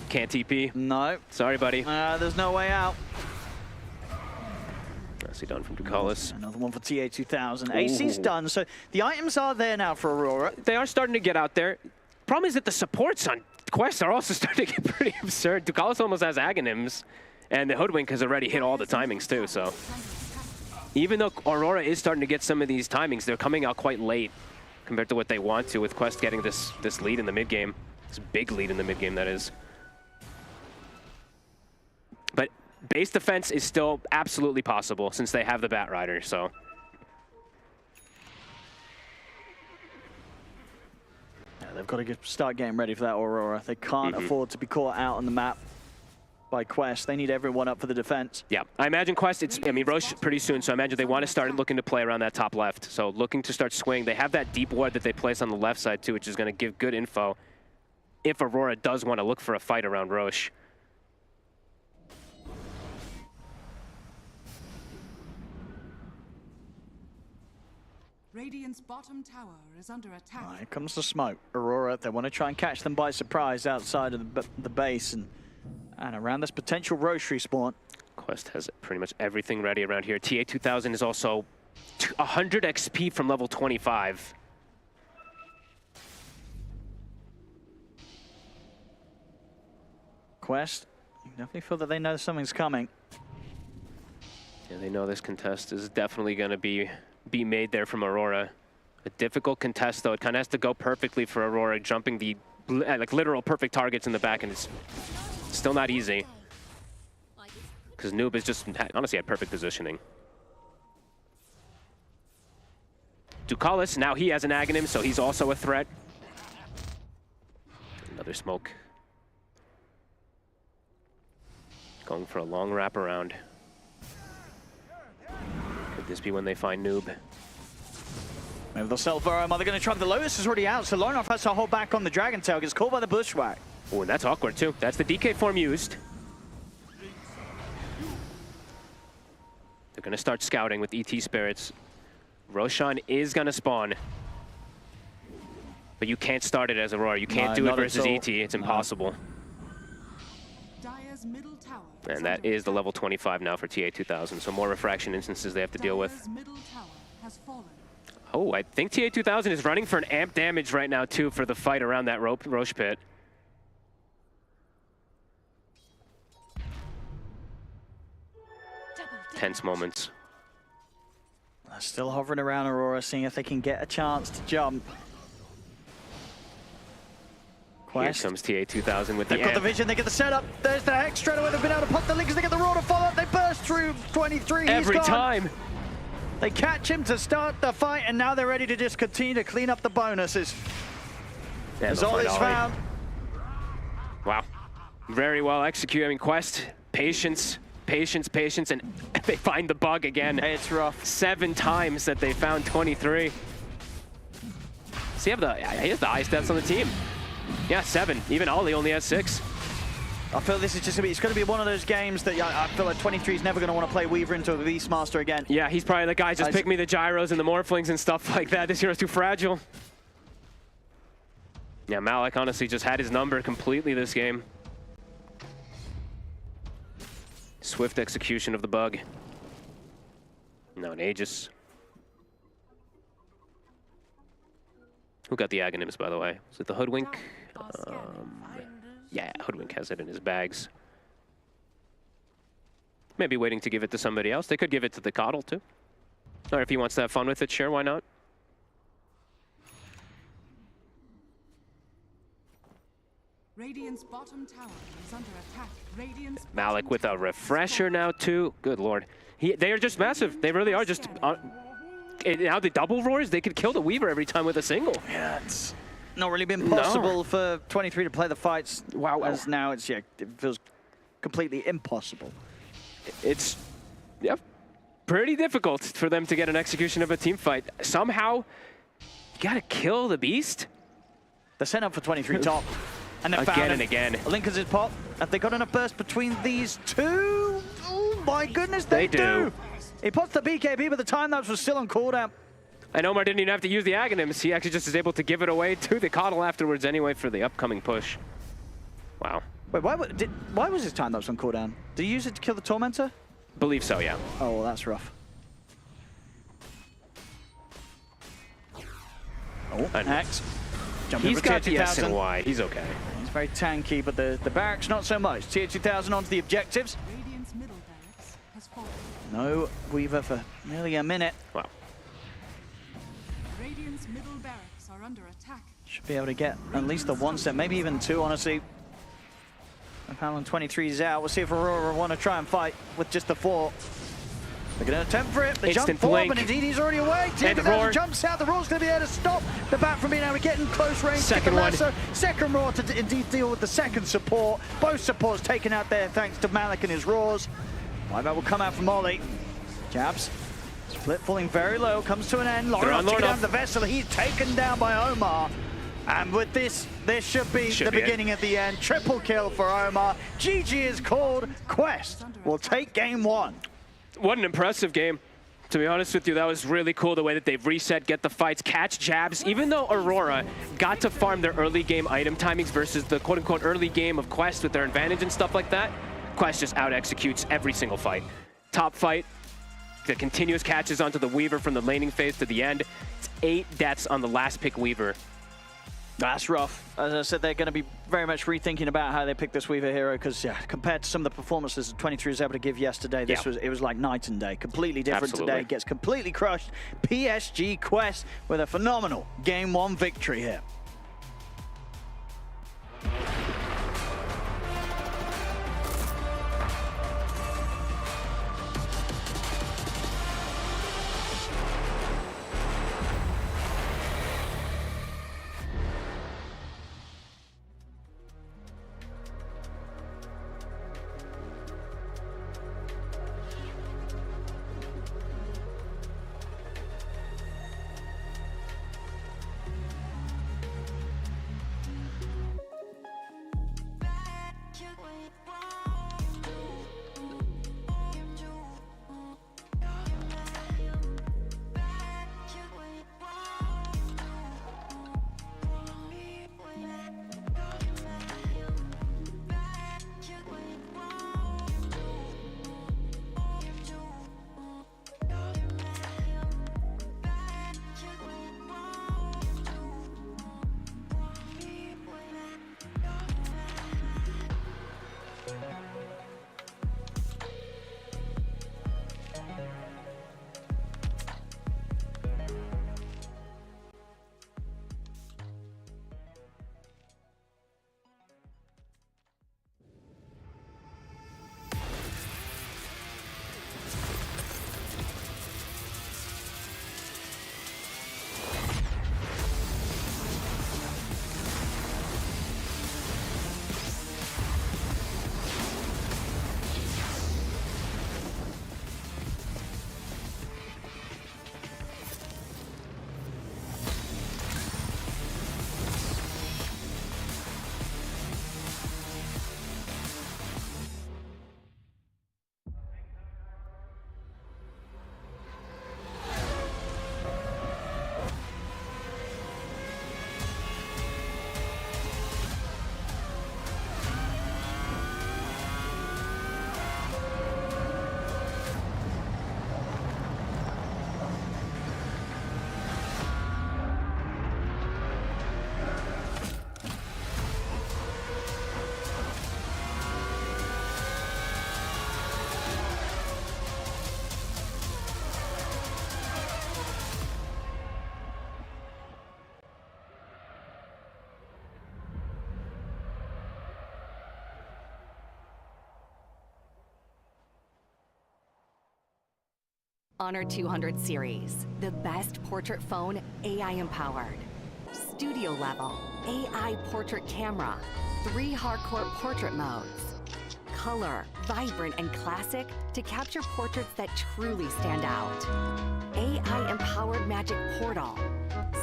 Speaker 11: Can't TP.
Speaker 10: No.
Speaker 11: Sorry, buddy.
Speaker 10: There's no way out.
Speaker 11: Nicely done from Ducalis.
Speaker 10: Another one for TA2000. AC's done, so the items are there now for Aurora.
Speaker 11: They are starting to get out there. Problem is that the supports on Quest are also starting to get pretty absurd. Ducalis almost has Aghanims, and the Hoodwink has already hit all the timings too, so. Even though Aurora is starting to get some of these timings, they're coming out quite late compared to what they want to, with Quest getting this lead in the mid game. This big lead in the mid game, that is. But base defense is still absolutely possible since they have the Bat Rider, so.
Speaker 10: Yeah, they've got to start getting ready for that Aurora. They can't afford to be caught out on the map by Quest. They need everyone up for the defense.
Speaker 11: Yeah, I imagine Quest, Roche pretty soon, so I imagine they want to start looking to play around that top left. So looking to start swing. They have that deep ward that they place on the left side too, which is going to give good info if Aurora does want to look for a fight around Roche.
Speaker 21: Radiant's bottom tower is under attack.
Speaker 10: Here comes the smoke. Aurora, they want to try and catch them by surprise outside of the base and around this potential Roche respawn.
Speaker 11: Quest has pretty much everything ready around here. TA2000 is also 100 XP from level 25.
Speaker 10: Quest, you definitely feel that they know something's coming.
Speaker 11: Yeah, they know this contest is definitely going to be made there from Aurora. A difficult contest, though. It kind of has to go perfectly for Aurora, jumping the literal perfect targets in the back, and it's still not easy. Because Noob is just honestly had perfect positioning. Ducalis, now he has an Aghanim, so he's also a threat. Another smoke. Going for a long wraparound. Could this be when they find Noob?
Speaker 10: Maybe they'll sell Burrow. Are they going to try? The Lotus is already out, so Lonoff has to hold back on the Dragon Tail. Gets caught by the Bushwhack.
Speaker 11: Oh, and that's awkward too. That's the DK form used. They're going to start scouting with ET Spirits. Roshan is going to spawn. But you can't start it as Aurora. You can't do it versus ET. It's impossible.
Speaker 21: Dire's middle tower
Speaker 11: And that is the level 25 now for TA2000. So more refraction instances they have to deal with.
Speaker 21: middle tower has fallen.
Speaker 11: Oh, I think TA2000 is running for an amp damage right now too for the fight around that Roche pit. Tense moments.
Speaker 10: They're still hovering around Aurora, seeing if they can get a chance to jump. Quest.
Speaker 11: Here comes TA2000 with
Speaker 10: They've
Speaker 11: the
Speaker 10: got
Speaker 11: amp.
Speaker 10: the vision, they get the setup. There's the Hex, straight away they've been able to pop the links, they get the roll to follow up, they burst through 23.
Speaker 11: Every time.
Speaker 10: They catch him to start the fight, and now they're ready to just continue to clean up the bonuses. As all is found.
Speaker 11: Wow. Very well executed. I mean, Quest, patience, patience, patience, and they find the bug again.
Speaker 10: It's rough.
Speaker 11: 7 times that they found 23. So he has the highest stats on the team. Yeah, 7. Even Ollie only has 6.
Speaker 10: I feel this is just it's going to be one of those games that I feel like 23 is never going to want to play Weaver into a Beastmaster again.
Speaker 11: Yeah, he's probably the guy, just pick me the gyros and the morphlings and stuff like that. This hero's too fragile. Yeah, Malik honestly just had his number completely this game. Swift execution of the bug. No, an Aegis. Who got the Aghanims, by the way? Was it the Hoodwink? Yeah, Hoodwink has it in his bags. Maybe waiting to give it to somebody else. They could give it to the Coddle, too. Or if he wants to have fun with it, sure, why not?
Speaker 21: Radiant's bottom tower is under attack. Radiant's
Speaker 11: Malik with a refresher now, too. Good lord. They are just massive. They really are just... now the double roars, they could kill the Weaver every time with a single.
Speaker 10: Yeah, it's not really been possible for 23 to play the fights.
Speaker 11: Wow.
Speaker 10: As now it's, yeah, it feels completely impossible.
Speaker 11: It's, yep, pretty difficult for them to get an execution of a team fight. Somehow, you gotta kill the beast.
Speaker 10: They're set up for 23 top. And then
Speaker 11: again and again.
Speaker 10: Lincoln's his pop. Have they got enough burst between these two? Oh my goodness, they do. He puts the BKB, but the time lapse was still on cooldown.
Speaker 11: And Omar didn't even have to use the Aghanims. He actually just is able to give it away to the Coddle afterwards anyway for the upcoming push. Wow.
Speaker 10: Wait, why was his time lapse on cooldown? Did he use it to kill the Tormentor?
Speaker 11: Believe so, yeah.
Speaker 10: Oh, well, that's rough. Oh, Hex.
Speaker 11: He's got the S and Y. He's okay.
Speaker 10: He's very tanky, but the barracks not so much. Tier 2000 onto the objectives.
Speaker 21: Radiant's middle barracks has fallen.
Speaker 10: No Weaver for nearly a minute.
Speaker 11: Wow.
Speaker 21: Radiant's middle barracks are under attack.
Speaker 10: Should be able to get at least the one set, maybe even two, honestly. Palin 23's out. We'll see if Aurora want to try and fight with just the 4. They're going to attempt for it. They jump forward, but indeed he's already away.
Speaker 11: And Roar
Speaker 10: jumps out. The Roar's going to be able to stop the bat from being able to get in close range.
Speaker 11: Second one.
Speaker 10: Second Roar to indeed deal with the second support. Both supports taken out there thanks to Malik and his Roars. Buyback will come out from Ollie. Jabs. Split falling very low. Comes to an end. Lornoff taking down the Vessel. He's taken down by Omar. And with this should be the beginning of the end. Triple kill for Omar. GG is called. Quest will take game 1.
Speaker 11: What an impressive game. To be honest with you, that was really cool the way that they've reset, get the fights, catch jabs. Even though Aurora got to farm their early game item timings versus the quote-unquote early game of Quest with their advantage and stuff like that, Quest just out-executes every single fight. Top fight, the continuous catches onto the Weaver from the laning phase to the end. It's 8 deaths on the last pick Weaver.
Speaker 10: That's rough. As I said, they're going to be very much rethinking about how they pick this Weaver hero because compared to some of the performances that 23 was able to give yesterday, it was like night and day. Completely different today. Gets completely crushed. PSG Quest with a phenomenal Game 1 victory here.
Speaker 3: Honor 200 series, the best portrait phone AI empowered. Studio level, AI portrait camera, 3 hardcore portrait modes. Color, vibrant and classic to capture portraits that truly stand out. AI empowered magic portal.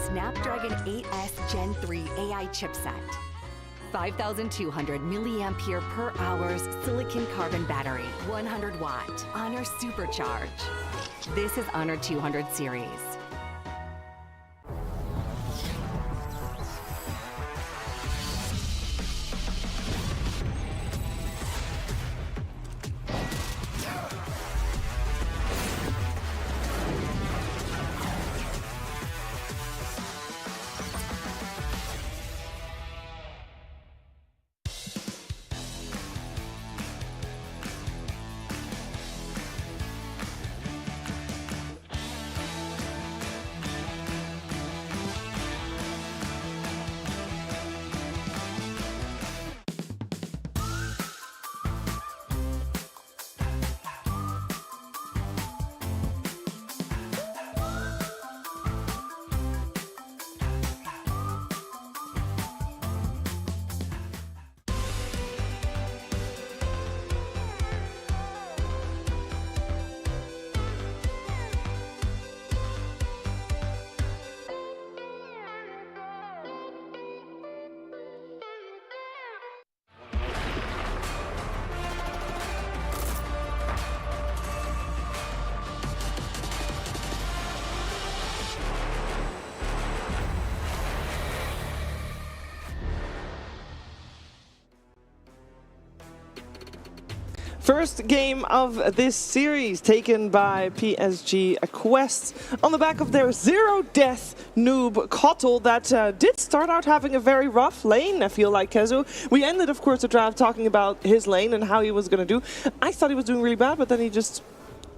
Speaker 3: Snapdragon 8S Gen 3 AI chipset. 5,200 milliampere per hours silicon carbon battery, 100 watt, Honor Supercharge. This is Honor 200 series.
Speaker 6: First game of this series taken by PSG Quest on the back of their zero-death noob Kotl that did start out having a very rough lane, I feel like, Kezu. We ended, of course, the draft talking about his lane and how he was going to do. I thought he was doing really bad, but then he just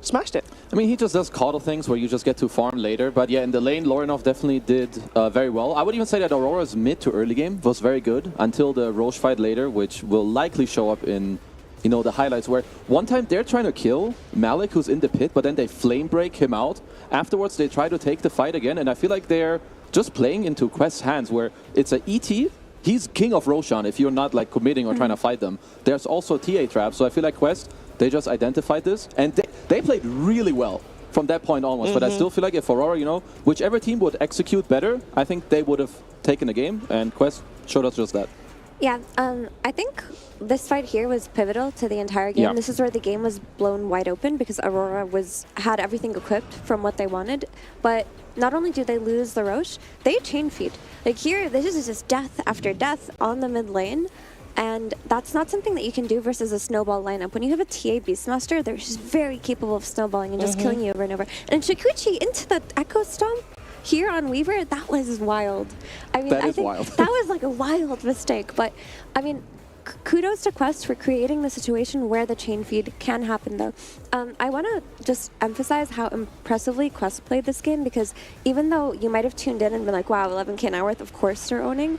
Speaker 6: smashed it.
Speaker 8: I mean, he just does Kotl things where you just get to farm later. But yeah, in the lane, Lorinov definitely did very well. I would even say that Aurora's mid to early game was very good until the Roche fight later, which will likely show up in the highlights, where one time they're trying to kill Malik, who's in the pit, but then they flame break him out. Afterwards, they try to take the fight again, and I feel like they're just playing into Quest's hands, where it's a ET. He's king of Roshan if you're not like committing or trying to fight them. There's also TA traps, so I feel like Quest, they just identified this, and they played really well from that point onwards. But I still feel like if Aurora, whichever team would execute better, I think they would have taken the game, and Quest showed us just that.
Speaker 7: Yeah, I think this fight here was pivotal to the entire game.
Speaker 8: Yeah.
Speaker 7: This is where the game was blown wide open because Aurora had everything equipped from what they wanted. But not only do they lose the Roche, they chain feed. Like here, this is just death after death on the mid lane. And that's not something that you can do versus a snowball lineup. When you have a TA Beastmaster, they're just very capable of snowballing and just killing you over and over. And Shukuchi into the Echo Stomp here on Weaver, that was wild. I mean, I think
Speaker 8: wild.
Speaker 7: That was like a wild mistake. But, I mean, kudos to Quest for creating the situation where the chain feed can happen, though. I want to just emphasize how impressively Quest played this game, because even though you might have tuned in and been like, wow, 11k an hour worth, of course they're owning,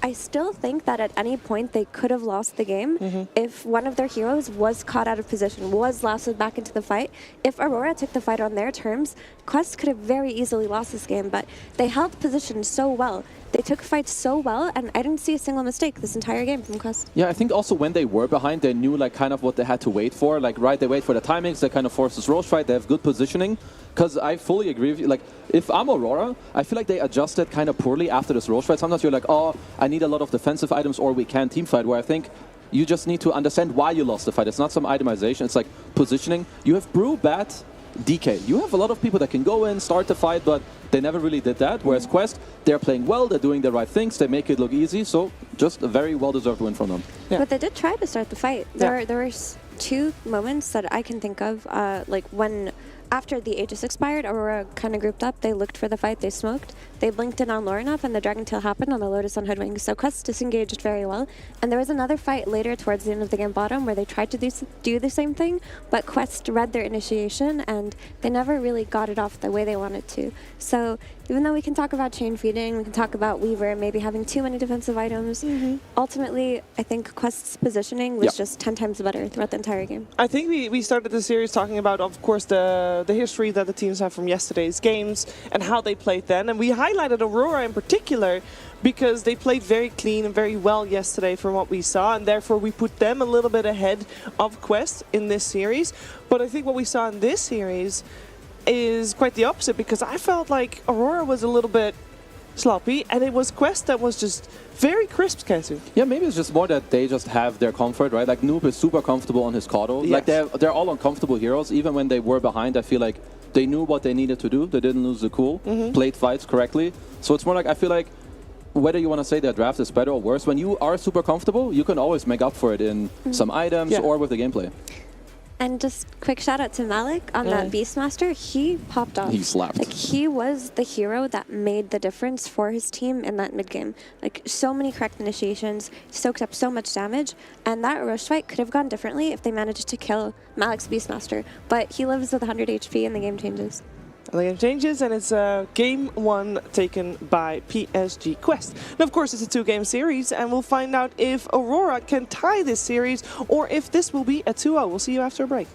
Speaker 7: I still think that at any point they could have lost the game if one of their heroes was caught out of position, was lasted back into the fight. If Aurora took the fight on their terms, Quest could have very easily lost this game, but they held position so well. They took fights so well, and I didn't see a single mistake this entire game from Quest.
Speaker 8: Yeah, I think also when they were behind, they knew like kind of what they had to wait for. Like, right, they wait for the timings, they kind of force this Roche fight, they have good positioning. Because I fully agree with you. Like, if I'm Aurora, I feel like they adjusted kind of poorly after this Roche fight. Sometimes you're like, oh, I need a lot of defensive items or we can team fight, where I think you just need to understand why you lost the fight. It's not some itemization, it's like positioning. You have Brew, Bat, DK. You have a lot of people that can go in, start the fight, but they never really did that. Whereas Quest, they're playing well, they're doing the right things, they make it look easy. So just a very well-deserved win from them.
Speaker 7: Yeah. But they did try to start the fight. There were two moments that I can think of, like when after the Aegis expired, Aurora kind of grouped up. They looked for the fight, they smoked. They blinked in on Lorinov, and the Dragon Tail happened on the Lotus on Hoodwing. So Quest disengaged very well. And there was another fight later towards the end of the game bottom where they tried to do the same thing, but Quest read their initiation, and they never really got it off the way they wanted to. So even though we can talk about chain feeding, we can talk about Weaver maybe having too many defensive items, ultimately, I think Quest's positioning was just 10 times better throughout the entire game.
Speaker 6: I think we started the series talking about, of course, the the history that the teams have from yesterday's games and how they played then. And we highlighted Aurora in particular because they played very clean and very well yesterday from what we saw, and therefore we put them a little bit ahead of Quest in this series. But I think what we saw in this series is quite the opposite, because I felt like Aurora was a little bit sloppy and it was Quest that was just very crisp, Kesu.
Speaker 8: Yeah, maybe it's just more that they just have their comfort, right? Like Noob is super comfortable on his Caudal.
Speaker 6: Yes.
Speaker 8: Like they're all uncomfortable heroes. Even when they were behind, I feel like they knew what they needed to do. They didn't lose the cool, played fights correctly. So it's more like, I feel like whether you want to say their draft is better or worse, when you are super comfortable, you can always make up for it in some items or with the gameplay.
Speaker 7: And just quick shout out to Malik on that Beastmaster. He popped off.
Speaker 8: He slapped.
Speaker 7: Like, he was the hero that made the difference for his team in that mid game. Like, so many correct initiations, soaked up so much damage, and that rush fight could have gone differently if they managed to kill Malik's Beastmaster. But he lives with 100 HP and the game changes.
Speaker 6: The game changes, and it's game 1 taken by PSG Quest. And of course, it's a 2-game series, and we'll find out if Aurora can tie this series or if this will be a 2-0. We'll see you after a break.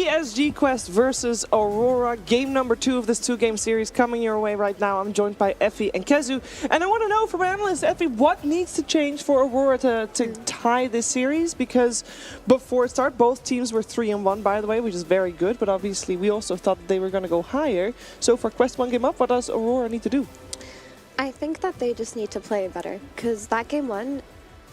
Speaker 6: PSG Quest versus Aurora, game number 2 of this 2-game series coming your way right now. I'm joined by Effie and Kezu, and I want to know from our analyst, Effie, what needs to change for Aurora to tie this series? Because before it started, both teams were 3-1, by the way, which is very good, but obviously we also thought they were going to go higher. So for Quest 1 game up, what does Aurora need to do?
Speaker 7: I think that they just need to play better, because that game 1,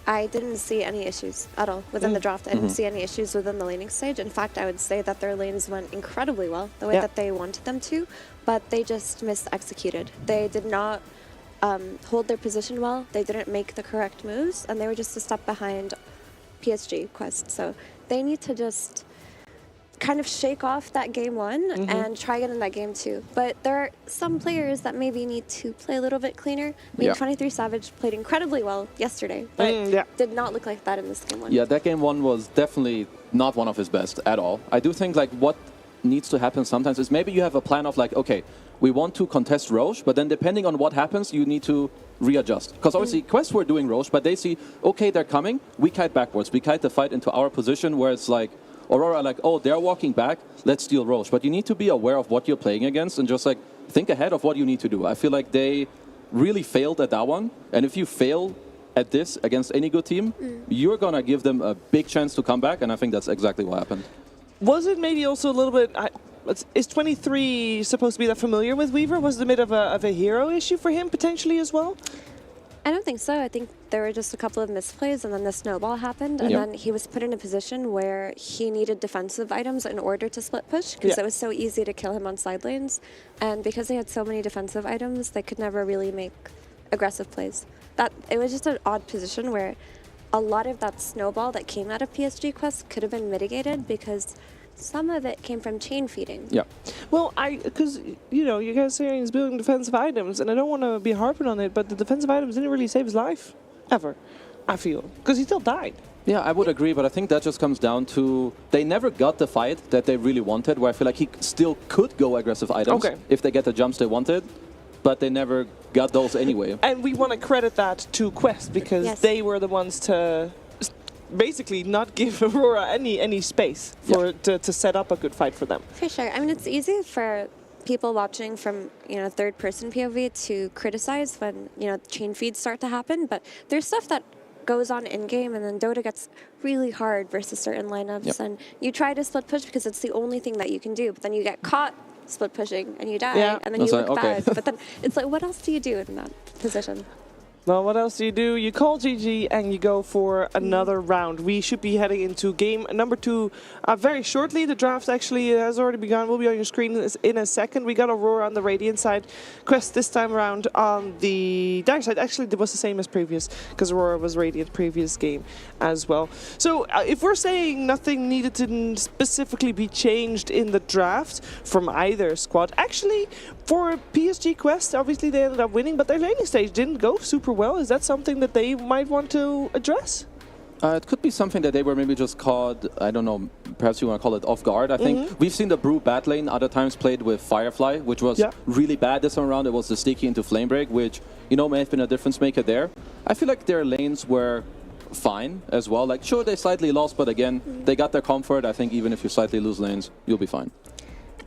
Speaker 7: I didn't see any issues at all within the draft. I didn't see any issues within the laning stage. In fact, I would say that their lanes went incredibly well, the way that they wanted them to, but they just mis-executed. They did not hold their position well, they didn't make the correct moves, and they were just a step behind PSG Quest. So they need to just kind of shake off that game 1 and try again in that game 2. But there are some players that maybe need to play a little bit cleaner. I mean, 23 Savage played incredibly well yesterday, but did not look like that in this game 1.
Speaker 8: Yeah, that game 1 was definitely not one of his best at all. I do think like what needs to happen sometimes is maybe you have a plan of like, okay, we want to contest Roche, but then depending on what happens, you need to readjust. Because obviously Quest were doing Roche, but they see, okay, they're coming, we kite backwards, we kite the fight into our position where it's like, Aurora like, oh, they're walking back, let's steal Roche. But you need to be aware of what you're playing against and just like think ahead of what you need to do. I feel like they really failed at that one. And if you fail at this against any good team, you're going to give them a big chance to come back. And I think that's exactly what happened.
Speaker 6: Was it maybe also a little bit... is 23 supposed to be that familiar with Weaver? Was it a bit of a hero issue for him potentially as well?
Speaker 7: I don't think so. I think there were just a couple of misplays and then the snowball happened, and then he was put in a position where he needed defensive items in order to split push, because it was so easy to kill him on side lanes. And because they had so many defensive items, they could never really make aggressive plays. It was just an odd position where a lot of that snowball that came out of PSG Quest could have been mitigated, because some of it came from chain feeding.
Speaker 8: Yeah.
Speaker 6: Well, because, you know, you guys saying he's building defensive items, and I don't want to be harping on it, but the defensive items didn't really save his life, ever, I feel, because he still died.
Speaker 8: Yeah, I would agree, but I think that just comes down to they never got the fight that they really wanted, where I feel like he still could go aggressive items if they get the jumps they wanted, but they never got those anyway.
Speaker 6: And we want to credit that to Quest, because they were the ones to basically not give Aurora any space for to set up a good fight for them.
Speaker 7: For sure. I mean, it's easy for people watching from, you know, third-person POV to criticize when, you know, chain feeds start to happen, but there's stuff that goes on in-game, and then Dota gets really hard versus certain lineups, and you try to split push because it's the only thing that you can do, but then you get caught split pushing and you die, and then you look bad. But then it's like, what else do you do in that position?
Speaker 6: Well, what else do? You call GG and you go for another round. We should be heading into game number 2 very shortly. The draft actually has already begun. Will be on your screen in a second. We got Aurora on the Radiant side. Quest this time around on the dark side. Actually, it was the same as previous, because Aurora was Radiant previous game as well. So if we're saying nothing needed to specifically be changed in the draft from either squad, actually for PSG Quest, obviously they ended up winning, but their laning stage didn't go super well. Is that something that they might want to address?
Speaker 8: It could be something that they were maybe just caught, I don't know, perhaps you want to call it off guard. I think we've seen the Brew bat lane other times played with Firefly, which was really bad this time around. It was the sticky into Flame Break, which, you know, may have been a difference maker there. I feel like their lanes were fine as well. Like, sure, they slightly lost, but again, they got their comfort. I think even if you slightly lose lanes, you'll be fine.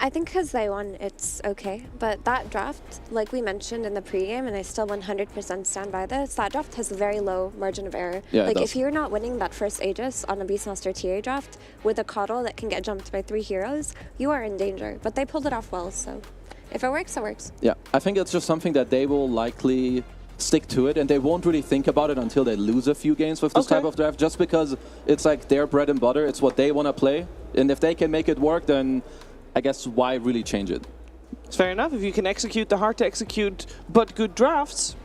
Speaker 7: I think because they won, it's okay. But that draft, like we mentioned in the pregame, and I still 100% stand by this, that draft has a very low margin of error.
Speaker 8: Yeah,
Speaker 7: like, if you're not winning that first Aegis on a Beastmaster TA draft with a Coddle that can get jumped by 3 heroes, you are in danger. But they pulled it off well, so if it works, it works.
Speaker 8: Yeah, I think it's just something that they will likely stick to it, and they won't really think about it until they lose a few games with this type of draft, just because it's like their bread and butter. It's what they want to play, and if they can make it work, then I guess why really change it?
Speaker 6: It's fair enough. If you can execute the hard to execute but good drafts,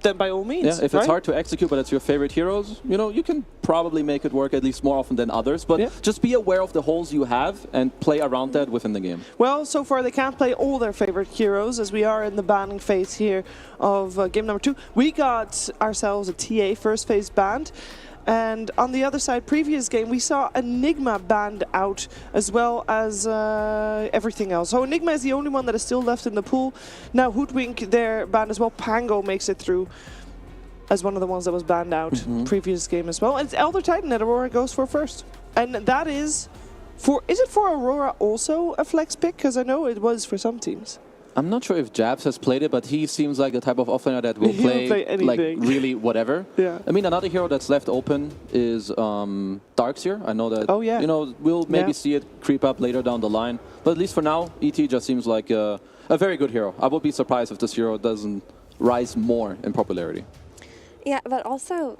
Speaker 6: then by all means.
Speaker 8: Yeah, if it's hard to execute but it's your favorite heroes, you know, you can probably make it work at least more often than others. But just be aware of the holes you have and play around that within the game.
Speaker 6: Well, so far they can't play all their favorite heroes, as we are in the banning phase here of game number 2. We got ourselves a TA first phase banned. And on the other side, previous game, we saw Enigma banned out, as well as everything else. So Enigma is the only one that is still left in the pool. Now Hoodwink, they're banned as well. Pango makes it through as one of the ones that was banned out previous game as well. And it's Elder Titan that Aurora goes for first. And that is Is it for Aurora also a flex pick? Because I know it was for some teams.
Speaker 8: I'm not sure if Jabs has played it, but he seems like the type of offlaner that will play like really whatever.
Speaker 6: Yeah.
Speaker 8: I mean, another hero that's left open is Darkseer. I know that.
Speaker 6: Oh yeah.
Speaker 8: You know, we'll maybe see it creep up later down the line, but at least for now, ET just seems like a very good hero. I would be surprised if this hero doesn't rise more in popularity.
Speaker 7: Yeah, but also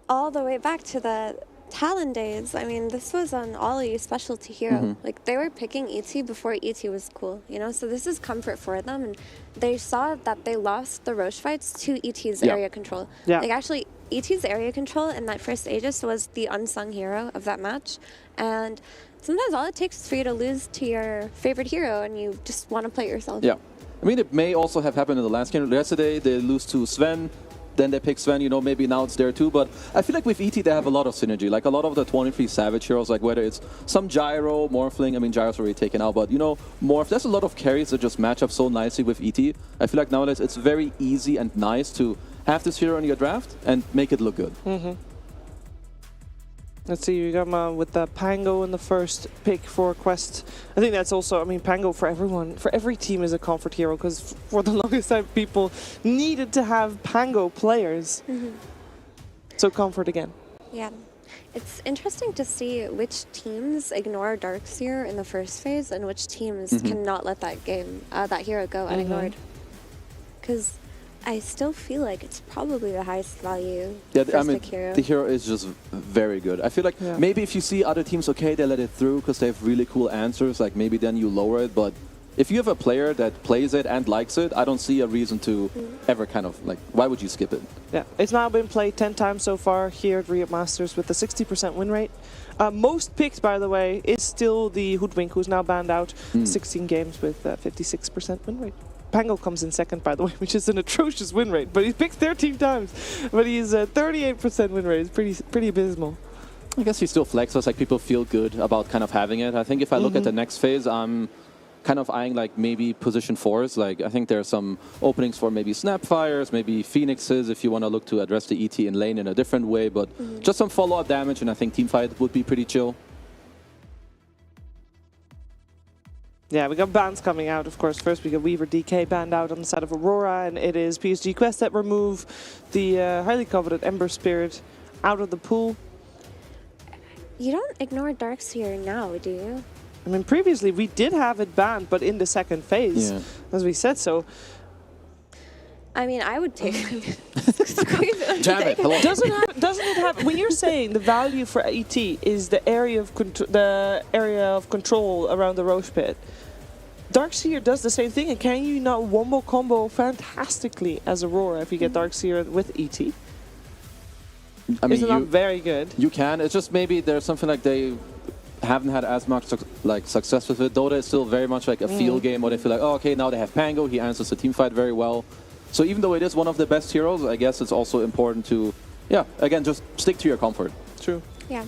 Speaker 7: all the way back to the Talon days, I mean, this was an Ollie specialty hero. Like, they were picking ET before ET was cool, you know? So this is comfort for them, and they saw that they lost the Roche fights to ET's area control.
Speaker 6: Yeah.
Speaker 7: Like, actually, ET's area control in that first Aegis was the unsung hero of that match, and sometimes all it takes is for you to lose to your favorite hero, and you just want to play it yourself.
Speaker 8: Yeah. I mean, it may also have happened in the last game. Yesterday, they lose to Sven. Then they pick Sven, you know, maybe now it's there too. But I feel like with ET, they have a lot of synergy. Like a lot of the 23 Savage heroes, like whether it's some Gyro, Morphling, I mean, Gyro's already taken out, but, you know, Morph, there's a lot of carries that just match up so nicely with ET. I feel like nowadays it's very easy and nice to have this hero in your draft and make it look good.
Speaker 6: Let's see, you got with the Pango in the first pick for Quest. I think that's also, I mean, Pango for everyone, for every team is a comfort hero, because for the longest time people needed to have Pango players. So comfort again.
Speaker 7: Yeah. It's interesting to see which teams ignore Darkseer in the first phase and which teams cannot let that hero go unignored. Because I still feel like it's probably the highest value first pick hero.
Speaker 8: The hero is just very good. I feel like maybe if you see other teams, okay, they let it through because they have really cool answers, like maybe then you lower it, but if you have a player that plays it and likes it, I don't see a reason to ever kind of, like, why would you skip it?
Speaker 6: Yeah, it's now been played 10 times so far here at Riyadh Masters with a 60% win rate. Most picked, by the way, is still the Hoodwink, who's now banned out 16 games with 56% win rate. Pango comes in second, by the way, which is an atrocious win rate, but he's picked 13 times. But he's 38% win rate. It's pretty abysmal.
Speaker 8: I guess he still flexes, like people feel good about kind of having it. I think if I look at the next phase, I'm kind of eyeing like maybe position 4s. Like I think there are some openings for maybe Snapfires, maybe Phoenixes if you want to look to address the ET in lane in a different way, but just some follow-up damage, and I think teamfight would be pretty chill.
Speaker 6: Yeah, we got bans coming out, of course. First, we got Weaver DK banned out on the side of Aurora, and it is PSG Quest that remove the highly coveted Ember Spirit out of the pool.
Speaker 7: You don't ignore Darkseer now, do you?
Speaker 6: I mean, previously we did have it banned, but in the second phase, as we said so.
Speaker 7: I mean, I would take it.
Speaker 6: Doesn't it have? When you're saying the value for ET is the area of control around the Roche pit, Darkseer does the same thing, and can you not wombo combo fantastically as Aurora if you get Darkseer with ET?
Speaker 8: I mean,
Speaker 6: isn't that very good?
Speaker 8: You can. It's just maybe there's something like they haven't had as much success with it. Dota is still very much like a field game where they feel like, oh, okay, now they have Pango. He answers the team fight very well. So even though it is one of the best heroes, I guess it's also important to, again, just stick to your comfort.
Speaker 6: True.
Speaker 7: Yeah.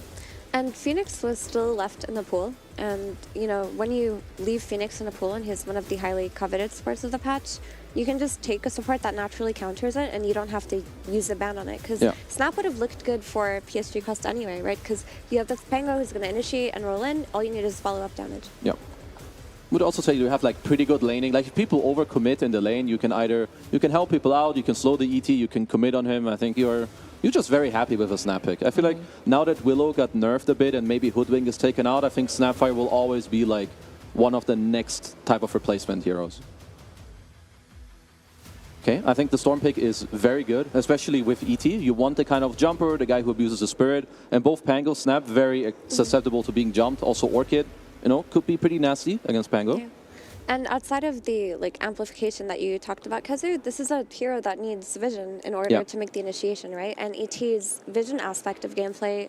Speaker 7: And Phoenix was still left in the pool. And, you know, when you leave Phoenix in the pool and he's one of the highly coveted supports of the patch, you can just take a support that naturally counters it and you don't have to use a ban on it. Because Snap would have looked good for PSG Quest anyway, right? Because you have this Pango who's going to initiate and roll in. All you need is follow-up damage.
Speaker 8: Yeah. Would also say you have like pretty good laning. Like if people overcommit in the lane, you can help people out, you can slow the ET, you can commit on him. I think you're just very happy with a Snap pick. I feel like now that Willow got nerfed a bit and maybe Hoodwink is taken out, I think Snapfire will always be like one of the next type of replacement heroes. Okay, I think the Storm pick is very good, especially with ET. You want the kind of jumper, the guy who abuses the spirit, and both Pango, Snap, very susceptible to being jumped. Also Orchid, you know, could be pretty nasty against Pango.
Speaker 7: Yeah. And outside of the amplification that you talked about, Kazu, this is a hero that needs vision in order to make the initiation, right? And ET's vision aspect of gameplay,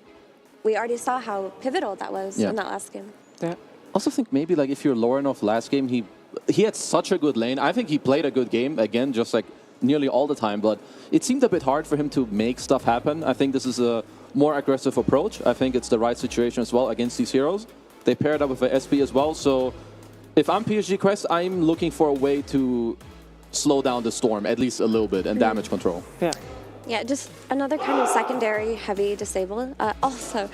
Speaker 7: we already saw how pivotal that was in that last game.
Speaker 6: Yeah.
Speaker 8: Also think maybe like if you're lower enough last game, he had such a good lane. I think he played a good game, again, just like nearly all the time, but it seemed a bit hard for him to make stuff happen. I think this is a more aggressive approach. I think it's the right situation as well against these heroes. They paired up with the SP as well, so if I'm PSG Quest, I'm looking for a way to slow down the Storm, at least a little bit, and damage control.
Speaker 6: Yeah.
Speaker 7: Yeah, just another kind of secondary heavy disable. Also,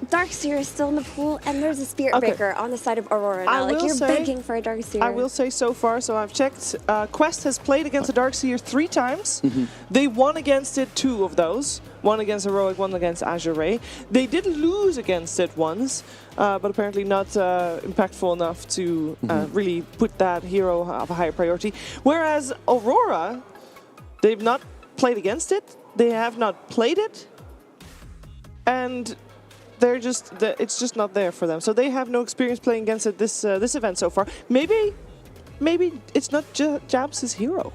Speaker 7: Darkseer is still in the pool, and there's a Spirit Breaker on the side of Aurora now. Like, you're begging for a Darkseer.
Speaker 6: I will say so far, so I've checked, Quest has played against a Darkseer 3 times. They won against it 2 of those. One against Heroic, one against Azure Ray. They did lose against it once, but apparently not impactful enough to really put that hero of a higher priority. Whereas Aurora, they've not played against it, they have not played it, and it's just not there for them. So they have no experience playing against it this event so far. Maybe it's not Jabs' hero.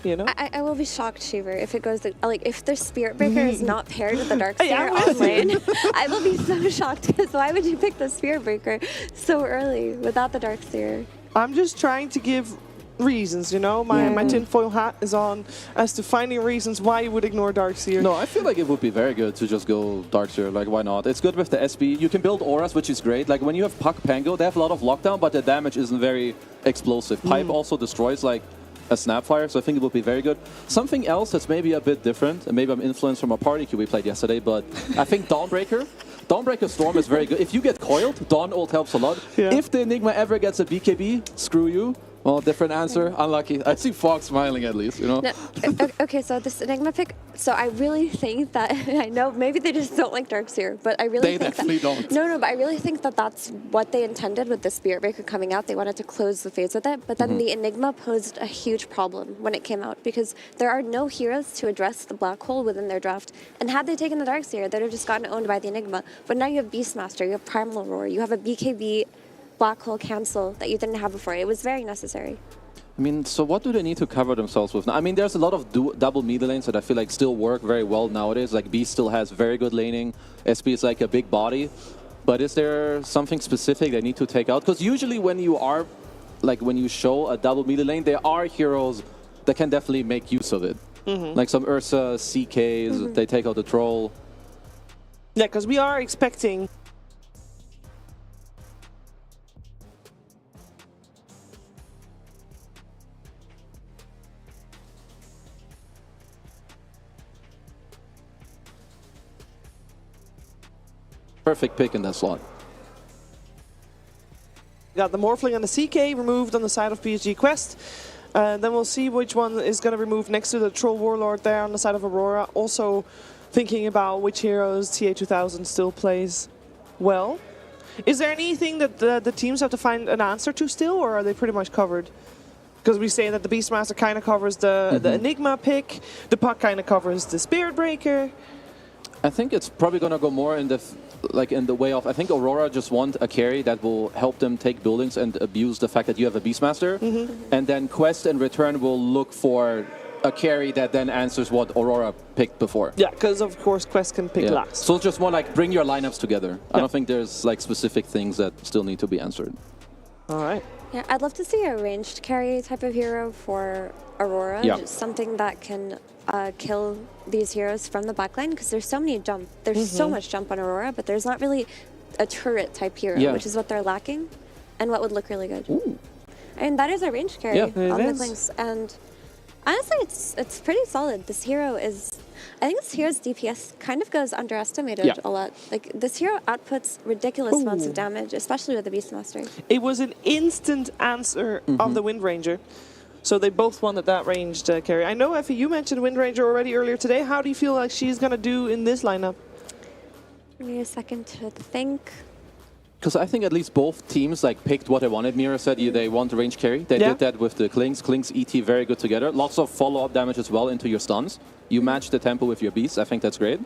Speaker 6: You know?
Speaker 7: I will be shocked, Shiver, if it goes like if the Spirit Breaker is not paired with the Darkseer on lane. I will be so shocked, because why would you pick the Spirit Breaker so early without the Darkseer?
Speaker 6: I'm just trying to give reasons, you know? My tinfoil hat is on as to finding reasons why you would ignore Darkseer.
Speaker 8: No, I feel like it would be very good to just go Darkseer. Like, why not? It's good with the SB. You can build auras, which is great. Like, when you have Puck Pango, they have a lot of lockdown, but the damage isn't very explosive. Pipe also destroys, like, a Snapfire, so I think it would be very good. Something else that's maybe a bit different, and maybe I'm influenced from a party queue we played yesterday, but I think Dawnbreaker Storm is very good. If you get coiled, Dawn ult helps a lot. Yeah. If the Enigma ever gets a BKB, screw you. Well, different answer. Unlucky. I see Fox smiling at least, you know?
Speaker 7: No, okay, so this Enigma pick, so I really think that, I know maybe they just don't like Darkseer, but I really think
Speaker 8: definitely don't.
Speaker 7: No, but I really think that that's what they intended with the Spirit Breaker coming out. They wanted to close the phase with it, but then the Enigma posed a huge problem when it came out, because there are no heroes to address the black hole within their draft. And had they taken the Darkseer, they'd have just gotten owned by the Enigma. But now you have Beastmaster, you have Primal Aurora, you have a BKB black hole cancel that you didn't have before. It was very necessary.
Speaker 8: I mean, so what do they need to cover themselves with now? I mean, there's a lot of double melee lanes that I feel like still work very well nowadays. Like, B still has very good laning. SB is like a big body. But is there something specific they need to take out? Because usually when you are, like, when you show a double melee lane, there are heroes that can definitely make use of it. Like some Ursa, CKs, they take out the troll.
Speaker 6: Yeah, because we are expecting
Speaker 8: perfect pick in that slot.
Speaker 6: Got the Morphling and the CK removed on the side of PSG Quest. Then we'll see which one is going to remove next to the Troll Warlord there on the side of Aurora. Also thinking about which heroes TA2000 still plays well. Is there anything that the teams have to find an answer to still, or are they pretty much covered? Because we say that the Beastmaster kind of covers the Enigma pick, the Puck kind of covers the Spirit Breaker.
Speaker 8: I think it's probably going to go more in the way of, I think Aurora just want a carry that will help them take buildings and abuse the fact that you have a Beastmaster. And then Quest in return will look for a carry that then answers what Aurora picked before.
Speaker 6: Yeah, because of course Quest can pick last.
Speaker 8: So it's just more like bring your lineups together. I don't think there's like specific things that still need to be answered.
Speaker 6: All right.
Speaker 7: Yeah, I'd love to see a ranged carry type of hero for Aurora.
Speaker 8: Yeah.
Speaker 7: Just something that can kill these heroes from the backline, because there's so many jump. There's so much jump on Aurora, but there's not really a turret type hero, which is what they're lacking, and what would look really good.
Speaker 8: Ooh.
Speaker 7: I mean, that is a ranged carry on the
Speaker 6: is.
Speaker 7: Clinks, and honestly, it's pretty solid. This hero is, I think this hero's DPS kind of goes underestimated a lot. Like, this hero outputs ridiculous amounts of damage, especially with the Beastmaster.
Speaker 6: It was an instant answer of the Wind Ranger. So they both wanted that ranged carry. I know, Effie, you mentioned Wind Ranger already earlier today. How do you feel like she's going to do in this lineup?
Speaker 7: Give me a second to think.
Speaker 8: Because I think at least both teams like picked what they wanted. Mira said they want range carry. They did that with the Clinks. Clinks, ET, very good together. Lots of follow-up damage as well into your stuns. You match the tempo with your beasts. I think that's great.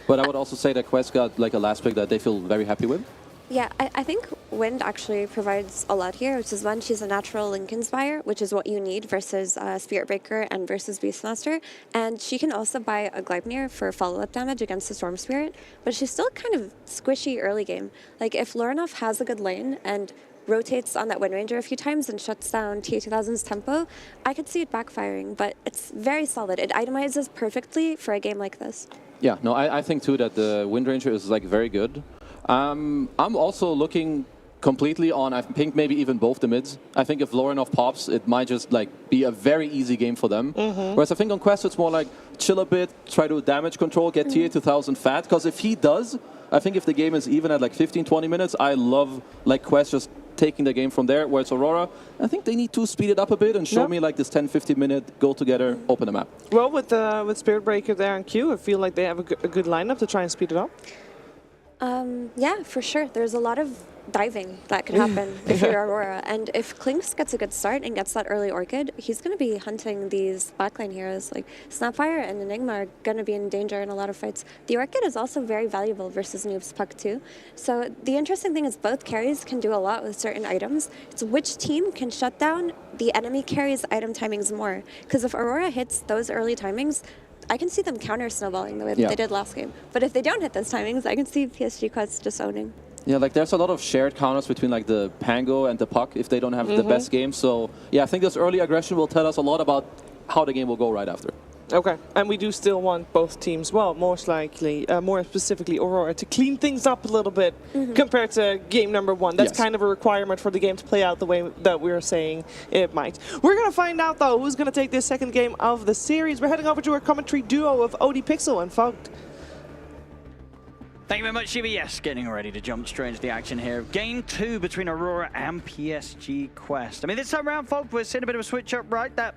Speaker 8: But I would also say that Quest got like a last pick that they feel very happy with.
Speaker 7: Yeah, I think Wind actually provides a lot here, which is one, she's a natural link inspire, which is what you need versus Spirit Breaker and versus Beastmaster. And she can also buy a Gleipnir for follow-up damage against the Storm Spirit, but she's still kind of squishy early game. Like, if Lorinov has a good lane and rotates on that Wind Ranger a few times and shuts down TA2000's tempo, I could see it backfiring, but it's very solid. It itemizes perfectly for a game like this.
Speaker 8: Yeah, no, I think too that the Wind Ranger is like very good. I'm also looking completely on, I think, maybe even both the mids. I think if Lorinov pops, it might just like be a very easy game for them. Whereas I think on Quest, it's more like chill a bit, try to damage control, get TA 2000 fat. Because if he does, I think if the game is even at like 15-20 minutes, I love like Quest just taking the game from there. Whereas Aurora, I think they need to speed it up a bit and show me like this 10-15 minute go together, open the map.
Speaker 6: Well, with Spirit Breaker there and Q, I feel like they have a good lineup to try and speed it up.
Speaker 7: Yeah, for sure. There's a lot of diving that could happen if you're Aurora. And if Klinks gets a good start and gets that early Orchid, he's going to be hunting these backline heroes. Like Snapfire and Enigma are going to be in danger in a lot of fights. The Orchid is also very valuable versus Noob's Puck too. So the interesting thing is both carries can do a lot with certain items. It's which team can shut down the enemy carry's item timings more. Because if Aurora hits those early timings, I can see them counter snowballing the way that they did last game. But if they don't hit those timings, I can see PSG Quest just owning.
Speaker 8: Yeah, like there's a lot of shared counters between like the Pango and the Puck if they don't have the best game. So yeah, I think this early aggression will tell us a lot about how the game will go right after.
Speaker 6: Okay, and we do still want both teams, well, most likely, more specifically Aurora, to clean things up a little bit compared to game number 1. That's kind of a requirement for the game to play out the way that we're saying it might. We're going to find out, though, who's going to take this second game of the series. We're heading over to our commentary duo of OD Pixel and Fogged.
Speaker 10: Thank you very much, Shiva. Yes, getting ready to jump straight into the action here. Game 2 between Aurora and PSG Quest. I mean, this time around, folks, we're seeing a bit of a switch up, right? That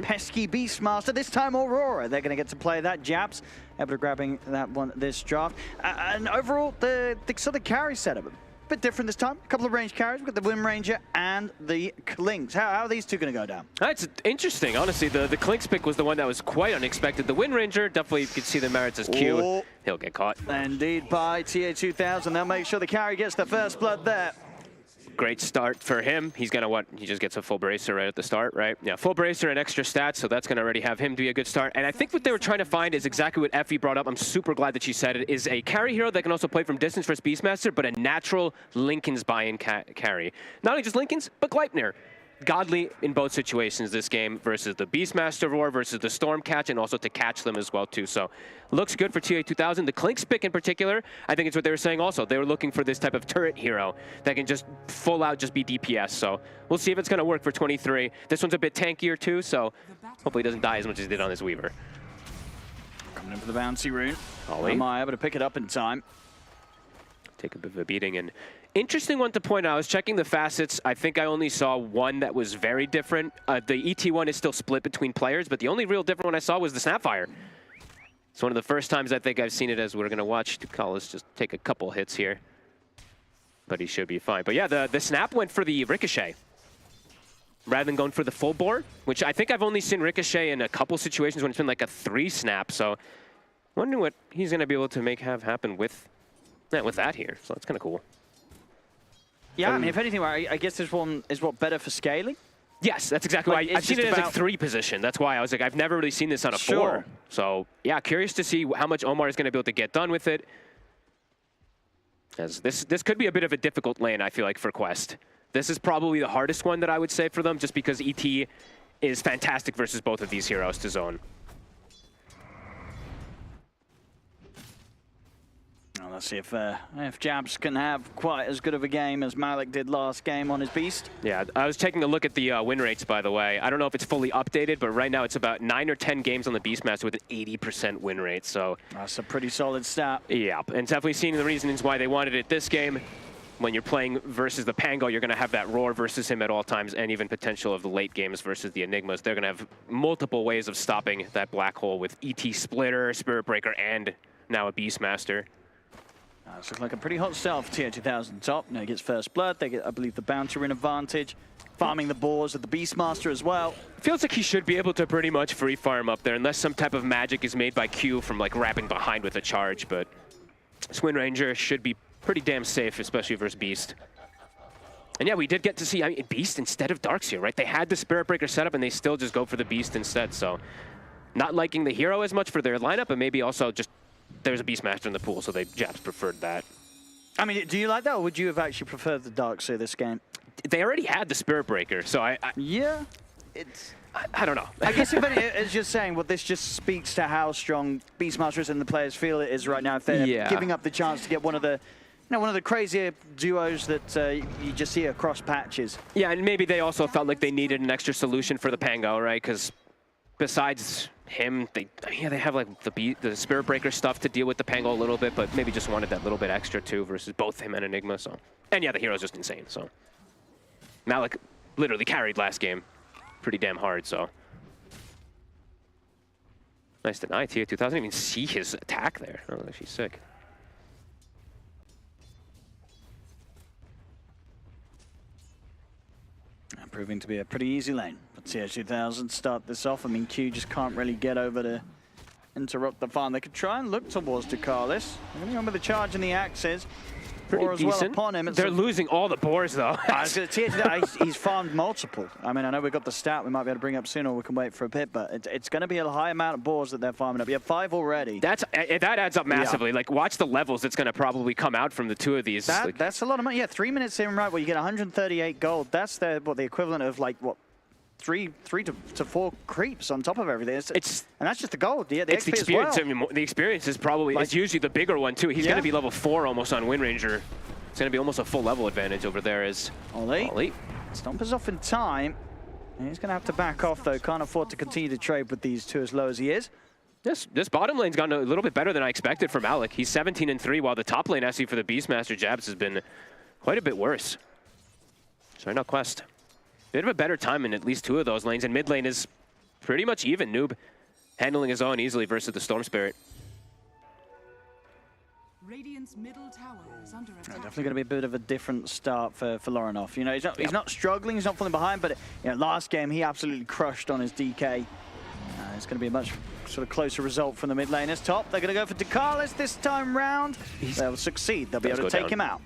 Speaker 10: pesky Beastmaster. This time, Aurora, they're going to get to play that. Japs able to grabbing that one this draft. And overall, the sort of carry setup, a bit different this time. A couple of range carries. We've got the Wind Ranger and the Klinks. How are these two going to go down?
Speaker 11: It's interesting, honestly. The Klinks pick was the one that was quite unexpected. The Wind Ranger, definitely you could see the merits as Q. He'll get caught.
Speaker 10: Indeed, by TA 2000. They'll make sure the carry gets the first blood there.
Speaker 11: Great start for him. He's going to he just gets a full bracer right at the start, right? Yeah, full bracer and extra stats, so that's going to already have him be a good start. And I think what they were trying to find is exactly what Effie brought up. I'm super glad that she said it, is a carry hero that can also play from distance versus Beastmaster, but a natural Linken's buy-in carry. Not only just Linken's, but Gleipnir. Godly in both situations this game versus the Beastmaster Roar versus the Storm Catch, and also to catch them as well too. So looks good for TA 2000. The Klinks pick in particular, I think it's what they were saying also. They were looking for this type of turret hero that can just full out just be DPS. So we'll see if it's going to work for 23. This one's a bit tankier too, so hopefully he doesn't die as much as he did on his Weaver.
Speaker 10: Coming in for the bouncy rune.
Speaker 11: Ollie.
Speaker 10: Am I able to pick it up in time?
Speaker 11: Take a bit of a beating. And interesting one to point out, I was checking the facets. I think I only saw one that was very different. The ET one is still split between players, but the only real different one I saw was the Snapfire. It's one of the first times I think I've seen it, as we're going to watch Ducalis just take a couple hits here. But he should be fine. But yeah, the Snap went for the Ricochet rather than going for the full bore, which I think I've only seen Ricochet in a couple situations when it's been like a 3 snap. So wondering what he's going to be able to have happen with that here. So that's kind of cool.
Speaker 10: Yeah, I mean, if anything, I guess this one is better for scaling?
Speaker 11: Yes, that's exactly why. I've seen it as like 3 position. That's why I was like, I've never really seen this on a 4. So yeah, curious to see how much Omar is going to be able to get done with it. As this could be a bit of a difficult lane, I feel like, for Quest. This is probably the hardest one that I would say for them, just because ET is fantastic versus both of these heroes to zone.
Speaker 10: Let's see if Jabs can have quite as good of a game as Malik did last game on his Beast.
Speaker 11: Yeah, I was taking a look at the win rates, by the way. I don't know if it's fully updated, but right now it's about 9 or 10 games on the Beastmaster with an 80% win rate. So
Speaker 10: that's a pretty solid stat.
Speaker 11: Yeah, and definitely seeing the reasons why they wanted it this game. When you're playing versus the Pango, you're going to have that Roar versus him at all times, and even potential of the late games versus the Enigmas. They're going to have multiple ways of stopping that black hole with ET Splitter, Spirit Breaker, and now a Beastmaster.
Speaker 10: This looks like a pretty hot start for TA 2000 top. Now he gets first blood. They get, I believe, the bounty rune advantage. Farming the boars with the Beastmaster as well.
Speaker 11: Feels like he should be able to pretty much free farm up there, unless some type of magic is made by Q from like wrapping behind with a charge. But Wind Ranger should be pretty damn safe, especially versus Beast. And yeah, we did get to see Beast instead of Darkseer, right? They had the Spirit Breaker setup, and they still just go for the Beast instead. So not liking the hero as much for their lineup, but maybe also just there's a Beastmaster in the pool, so Japs preferred that.
Speaker 10: I mean, do you like that, or would you have actually preferred the Darkseer this game?
Speaker 11: They already had the Spirit Breaker, so
Speaker 10: yeah, it's...
Speaker 11: I don't know.
Speaker 10: I guess if it's just saying, well, this just speaks to how strong Beastmaster is and the players feel it is right now. If they're giving up the chance to get one of the know, one of the crazier duos that you just see across patches.
Speaker 11: Yeah, and maybe they also felt like they needed an extra solution for the Pango, right? Because besides him, they have like the Spirit Breaker stuff to deal with the Pango a little bit, but maybe just wanted that little bit extra too versus both him and Enigma. So, and yeah, the hero's just insane. So Malik literally carried last game pretty damn hard. So nice deny. TO2 doesn't even see his attack there. Oh, she's sick.
Speaker 10: Proving to be a pretty easy lane. But TO2000 start this off. I mean, Q just can't really get over to interrupt the farm. They could try and look towards Ducalis. They're going to go with the charge and the axes.
Speaker 11: Pretty decent.
Speaker 10: Well upon him.
Speaker 11: They're losing all the boars, though.
Speaker 10: He's farmed multiple. I mean, I know we've got the stat we might be able to bring up soon, or we can wait for a bit, but it's going to be a high amount of boars that they're farming up. You have 5 already.
Speaker 11: That adds up massively. Yeah. Like, watch the levels that's going to probably come out from the 2 of these.
Speaker 10: That's a lot of money. Yeah, 3 minutes in, right, where you get 138 gold. That's the equivalent of, like, what? 3 to 4 creeps on top of everything. And that's just the gold. Yeah, the
Speaker 11: it's
Speaker 10: XP
Speaker 11: the experience.
Speaker 10: as well.
Speaker 11: I mean, the experience is probably it's usually the bigger one too. He's going to be level 4 almost on Wind Ranger. It's going to be almost a full level advantage over there. Is
Speaker 10: Ollie. Stomper's off in time. And he's going to have to back off though. Can't afford to continue to trade with these 2 as low as he is.
Speaker 11: This bottom lane's gotten a little bit better than I expected from Malik. He's 17-3, while the top lane actually for the Beastmaster Jabs has been quite a bit worse. Sorry, not Quest. Bit of a better time in at least 2 of those lanes, and mid lane is pretty much even. Noob handling his own easily versus the Storm Spirit.
Speaker 21: Radiant's middle tower is under attack.
Speaker 10: Definitely going to be a bit of a different start for Lorinov. You know, he's not struggling, he's not falling behind, but you know, last game he absolutely crushed on his DK. It's going to be a much sort of closer result from the mid laners. Top, they're going to go for Ducalis this time round. They'll succeed. They'll be able to take him out.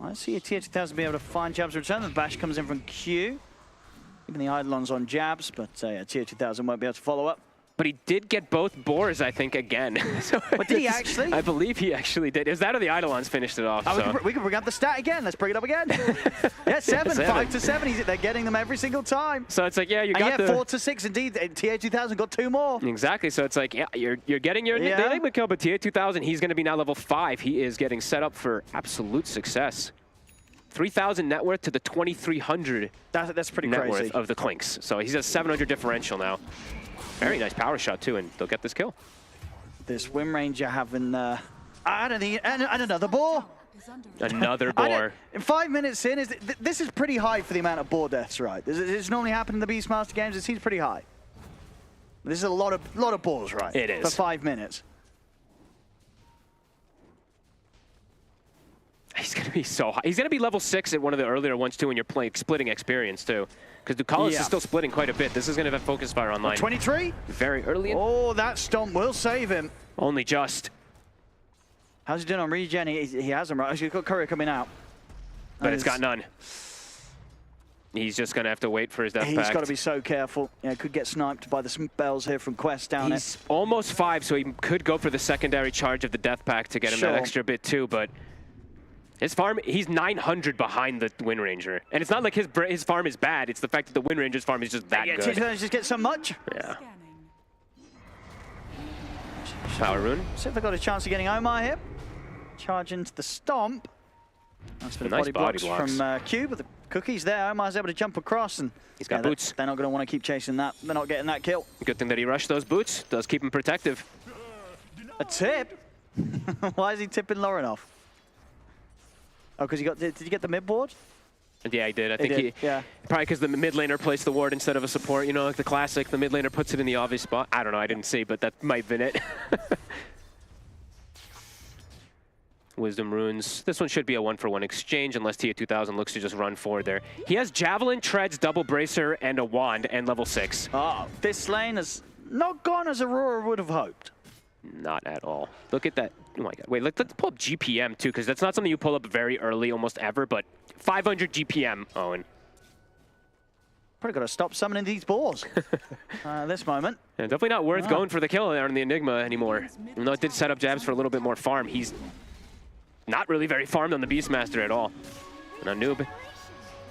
Speaker 10: I see a TO2000 be able to find Jabs return. The bash comes in from Q. Even the Eidolon's on Jabs, but TO2000 won't be able to follow up.
Speaker 11: But he did get both boars, I think, again. So
Speaker 10: what, did he actually?
Speaker 11: I believe he actually did. Is that or the Eidolons finished it off?
Speaker 10: We can bring up the stat again. Let's bring it up again. Yeah, 7. 5 to 7. They're getting them every single time.
Speaker 11: So it's like, yeah, you got
Speaker 10: 4 to 6. Indeed, TO2000 got 2 more.
Speaker 11: Exactly. So it's like, yeah, you're getting your Enigma kill, but TO2000, he's going to be now level 5. He is getting set up for absolute success. 3,000 net worth to the 2,300.
Speaker 10: That's pretty
Speaker 11: net
Speaker 10: crazy.
Speaker 11: Worth of the Clinks. So he's a 700 differential now. Very nice power shot too, and they'll get this kill.
Speaker 10: This Wind Ranger having and another boar.
Speaker 11: Another boar.
Speaker 10: 5 minutes in, this is pretty high for the amount of boar deaths, right? This normally happen in the Beastmaster games. It seems pretty high. This is a lot of boars, right?
Speaker 11: It is.
Speaker 10: For 5 minutes.
Speaker 11: He's going to be so high. He's going to be level 6 at one of the earlier ones too when you're playing splitting experience too. Because Ducalis is still splitting quite a bit. This is going to have Focus Fire online.
Speaker 10: 23?
Speaker 11: Very early.
Speaker 10: Oh, that stomp will save him.
Speaker 11: Only just.
Speaker 10: How's he doing on regen? He has him, right? He's got Courier coming out.
Speaker 11: But it's got none. He's just going to have to wait for his death pact.
Speaker 10: He's got to be so careful. Yeah, could get sniped by the spells here from Quest down
Speaker 11: He's almost 5, so he could go for the secondary charge of the death pact to get him that extra bit too, but his farm, he's 900 behind the Wind Ranger. And it's not like his farm is bad, it's the fact that the Wind Ranger's farm is just that good.
Speaker 10: Yeah, just get so much.
Speaker 11: Yeah. Power Rune.
Speaker 10: See if they got a chance of getting Omar here. Charge into the stomp. Nice bit of
Speaker 11: nice
Speaker 10: body blocks from Q, but the cookies there. Omar's able to jump across, and
Speaker 11: he's got boots.
Speaker 10: They're not going to want to keep chasing that. They're not getting that kill.
Speaker 11: Good thing that he rushed those boots. Does keep him protective.
Speaker 10: A tip? Why is he tipping Lorinov? Oh, because did you get the mid board?
Speaker 11: Yeah, he did. I think he probably because the mid laner placed the ward instead of a support. You know, like the classic, the mid laner puts it in the obvious spot. I don't know, I didn't see, but that might have been it. Wisdom runes. This one should be a 1-for-1 exchange unless TO2000 looks to just run forward there. He has Javelin, Treads, Double Bracer, and a Wand, and level 6.
Speaker 10: Oh, this lane has not gone as Aurora would have hoped.
Speaker 11: Not at all. Look at that. Oh my god. Wait, let's pull up GPM too, because that's not something you pull up very early almost ever, but 500 GPM, Owen.
Speaker 10: Probably got to stop summoning these boars at this moment.
Speaker 11: Yeah, definitely not worth going for the kill there on the Enigma anymore. Even though it did set up Jabs for a little bit more farm, he's not really very farmed on the Beastmaster at all. And on Noob,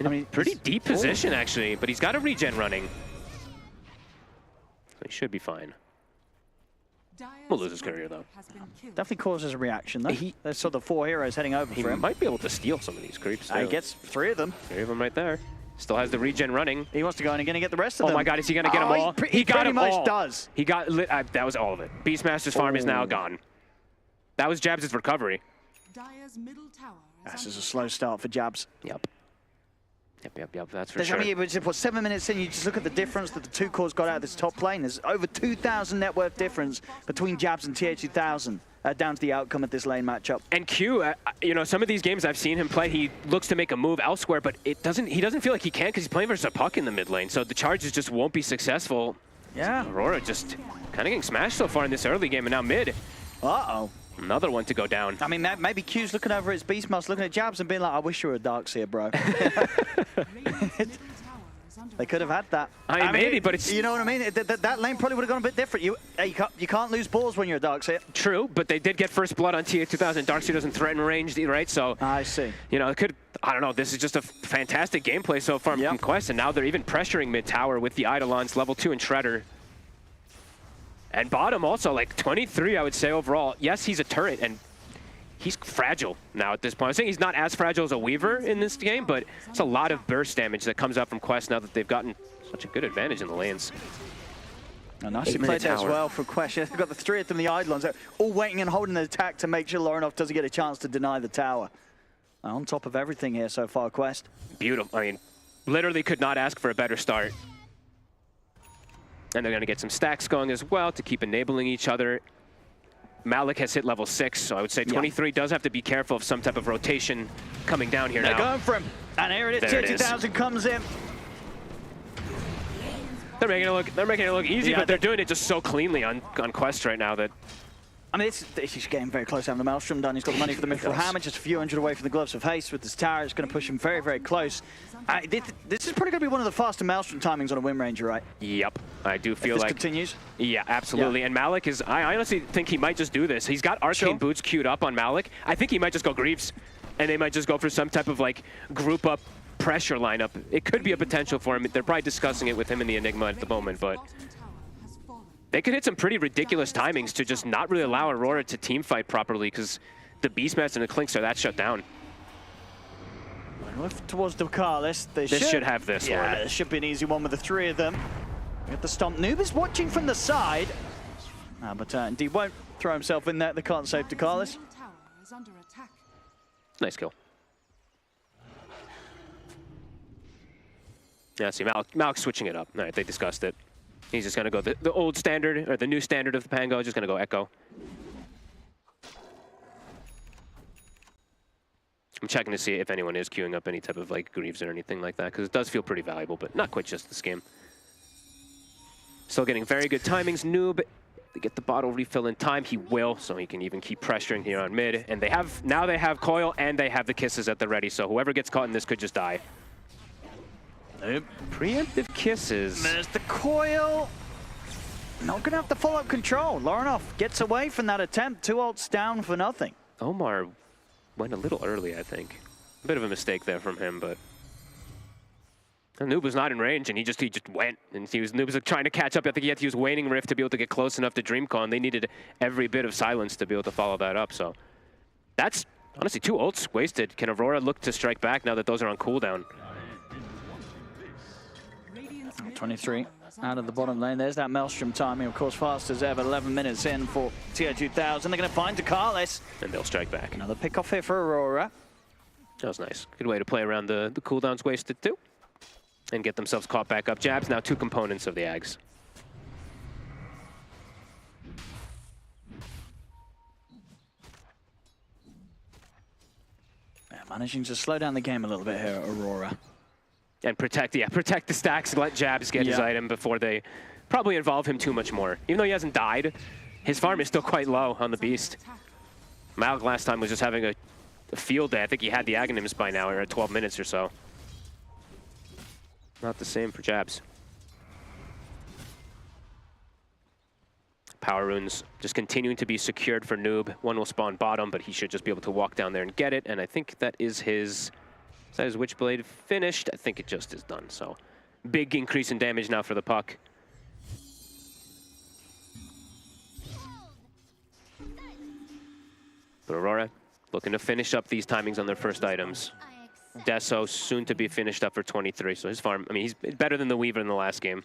Speaker 11: in a pretty deep position actually, but he's got a regen running. So he should be fine. We'll lose his career, though.
Speaker 10: Definitely causes a reaction, though. There's sort of 4 heroes heading over
Speaker 11: He
Speaker 10: for him.
Speaker 11: might be able to steal some of these creeps.
Speaker 10: He gets 3 of them.
Speaker 11: 3 of them right there. Still has the regen running.
Speaker 10: He wants to go in and going to get the rest of them.
Speaker 11: Oh my God, is he going to get them all?
Speaker 10: He
Speaker 11: got
Speaker 10: pretty
Speaker 11: them
Speaker 10: much
Speaker 11: all.
Speaker 10: does.
Speaker 11: He got lit. That was all of it. Beastmaster's farm is now gone. That was Jabs' recovery.
Speaker 10: This is a slow start for Jabs.
Speaker 11: Yep. Yep. That's for
Speaker 10: There's,
Speaker 11: sure.
Speaker 10: I mean, what, 7 minutes in, you just look at the difference that the 2 cores got out of this top lane. There's over 2,000 net worth difference between Jabs and TA2000 down to the outcome of this lane matchup.
Speaker 11: And Q, you know, some of these games I've seen him play, he looks to make a move elsewhere, but he doesn't feel like he can because he's playing versus a puck in the mid lane. So the charges just won't be successful.
Speaker 10: Yeah.
Speaker 11: Aurora just kind of getting smashed so far in this early game, and now mid.
Speaker 10: Uh-oh.
Speaker 11: Another one to go down.
Speaker 10: I mean, maybe Q's looking over his Beastmaster, looking at Jabs and being like, I wish you were a Darkseer, bro. They could have had that.
Speaker 11: I mean, maybe, but it's...
Speaker 10: You know what I mean? That lane probably would have gone a bit different. You can't lose balls when you're a Darkseer.
Speaker 11: True, but they did get first blood on TA2000. Darkseer doesn't threaten range, right? So
Speaker 10: I see.
Speaker 11: You know, it could... I don't know. This is just a fantastic gameplay so far from Quest, and now they're even pressuring mid-tower with the Eidolons, level 2 and Shredder. And bottom also, like 23, I would say overall. Yes, he's a turret, and he's fragile now at this point. I'm saying he's not as fragile as a Weaver in this game, but it's a lot of burst damage that comes up from Quest now that they've gotten such a good advantage in the lanes.
Speaker 10: And nicely played as well for Quest. They've got the 3 of them, the Eidolons, they're all waiting and holding the attack to make sure Lorinov doesn't get a chance to deny the tower. On top of everything here so far, Quest.
Speaker 11: Beautiful. I mean, literally could not ask for a better start. And they're going to get some stacks going as well to keep enabling each other. Malik has hit level 6, so I would say 23 does have to be careful of some type of rotation coming down here now.
Speaker 10: They're going for him. And here it is, TA2000 comes in.
Speaker 11: They're making it look easy, but they're doing it just so cleanly on Quest right now that...
Speaker 10: I mean, he's getting very close to having the Maelstrom done. He's got the money for the Mithril Hammer, just a few hundred away from the Gloves of Haste with this tower. It's going to push him very, very close. This is probably going to be one of the faster Maelstrom timings on a Wind Ranger, right?
Speaker 11: Yep, I do feel like...
Speaker 10: If this continues?
Speaker 11: Yeah, absolutely. Yeah. And Malik is... I honestly think he might just do this. He's got Arcane Boots queued up on Malik. I think he might just go Greaves, and they might just go for some type of, like, group-up pressure lineup. It could be a potential for him. They're probably discussing it with him in the Enigma at the moment, but... They could hit some pretty ridiculous timings to just not really allow Aurora to team fight properly because the Beastmaster and the Clinks are that shut down.
Speaker 10: Towards the Carlis.
Speaker 11: This should have this one.
Speaker 10: Yeah, this should be an easy one with the 3 of them. We have the stomp. Noob is watching from the side. But indeed won't throw himself in there. They can't save Dakalis.
Speaker 11: Nice kill. Yeah, see, Malik's switching it up. All right, they discussed it. He's just going to go the old standard, or the new standard of the Pango, just going to go Echo. I'm checking to see if anyone is queuing up any type of like Greaves or anything like that, because it does feel pretty valuable, but not quite just this game. Still getting very good timings. Noob, to get the bottle refill in time, he will, so he can even keep pressuring here on mid. And now they have Coil and they have the Kisses at the ready, so whoever gets caught in this could just die.
Speaker 10: Nope.
Speaker 11: Preemptive Kisses.
Speaker 10: There's the Coil. Not going to have the follow-up control. Lorinov gets away from that attempt. 2 ults down for nothing.
Speaker 11: Omar went a little early, I think. A bit of a mistake there from him, but... Noob was not in range, and he just went. And Noob was trying to catch up. I think he had to use Waning Rift to be able to get close enough to DreamCon. They needed every bit of silence to be able to follow that up, so... That's, honestly, 2 ults wasted. Can Aurora look to strike back now that those are on cooldown?
Speaker 10: 23 out of the bottom lane. There's that Maelstrom timing, of course, fast as ever. 11 minutes in for TA2000. They're going to find Dakalis.
Speaker 11: And they'll strike back.
Speaker 10: Another pick off here for Aurora.
Speaker 11: That was nice. Good way to play around the cooldowns wasted too. And get themselves caught back up. Jabs now 2 components of the Ags.
Speaker 10: Yeah, managing to slow down the game a little bit here, Aurora.
Speaker 11: And protect the stacks, let Jabs get his item before they probably involve him too much more. Even though he hasn't died, his farm is still quite low on the Beast. Malik last time was just having a field day. I think he had the Aghanims by now, or at 12 minutes or so. Not the same for Jabs. Power runes just continuing to be secured for Noob. One will spawn bottom, but he should just be able to walk down there and get it. And I think that is his... Is that his Witchblade finished? I think it just is done, so big increase in damage now for the puck. But Aurora looking to finish up these timings on their first items. Deso soon to be finished up for 23, so his farm, I mean, he's better than the Weaver in the last game.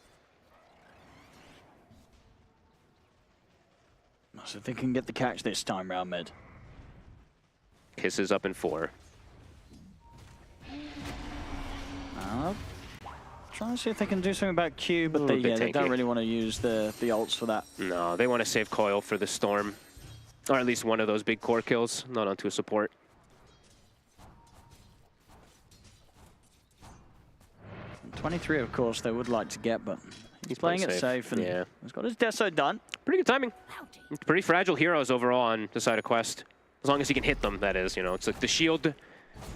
Speaker 10: So if they can get the catch this time round mid.
Speaker 11: Kisses up in 4.
Speaker 10: Trying to see if they can do something about Q, but they don't really want to use the ults for that.
Speaker 11: No, they want to save Coil for the Storm. Or at least one of those big core kills, not onto a support.
Speaker 10: And 23, of course, they would like to get, but he's playing it safe. And
Speaker 11: yeah.
Speaker 10: He's got his Deso done.
Speaker 11: Pretty good timing. Pretty fragile heroes overall on the side of Quest. As long as he can hit them, that is. You know, it's like the shield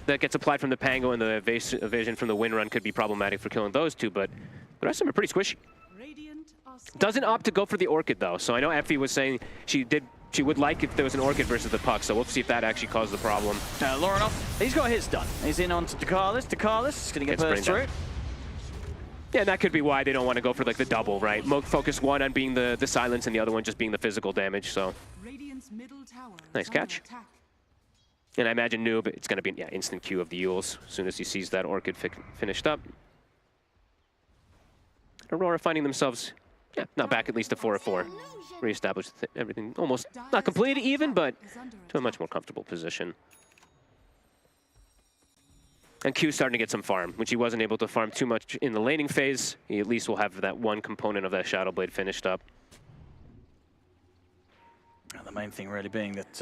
Speaker 11: that gets applied from the Pango and the evasion from the Wind Run could be problematic for killing those two, but the rest of them are pretty squishy. Doesn't opt to go for the Orchid, though. So I know Effie was saying she would like if there was an Orchid versus the Puck, so we'll see if that actually caused the problem.
Speaker 10: Laurenov, he's got his done. He's in onto Dakalis. Dakalis is going to get burst through.
Speaker 11: Yeah, that could be why they don't want to go for like the double, right? Focus one on being the silence and the other one just being the physical damage, so. Nice catch. And I imagine Noob, it's going to be instant Q of the Yules as soon as he sees that Orchid finished up. Aurora finding themselves, not back at least to 4-4. Reestablished everything almost, not completely even, but to a much more comfortable position. And Q's starting to get some farm, which he wasn't able to farm too much in the laning phase. He at least will have that one component of that Shadow Blade finished up.
Speaker 10: The main thing really being that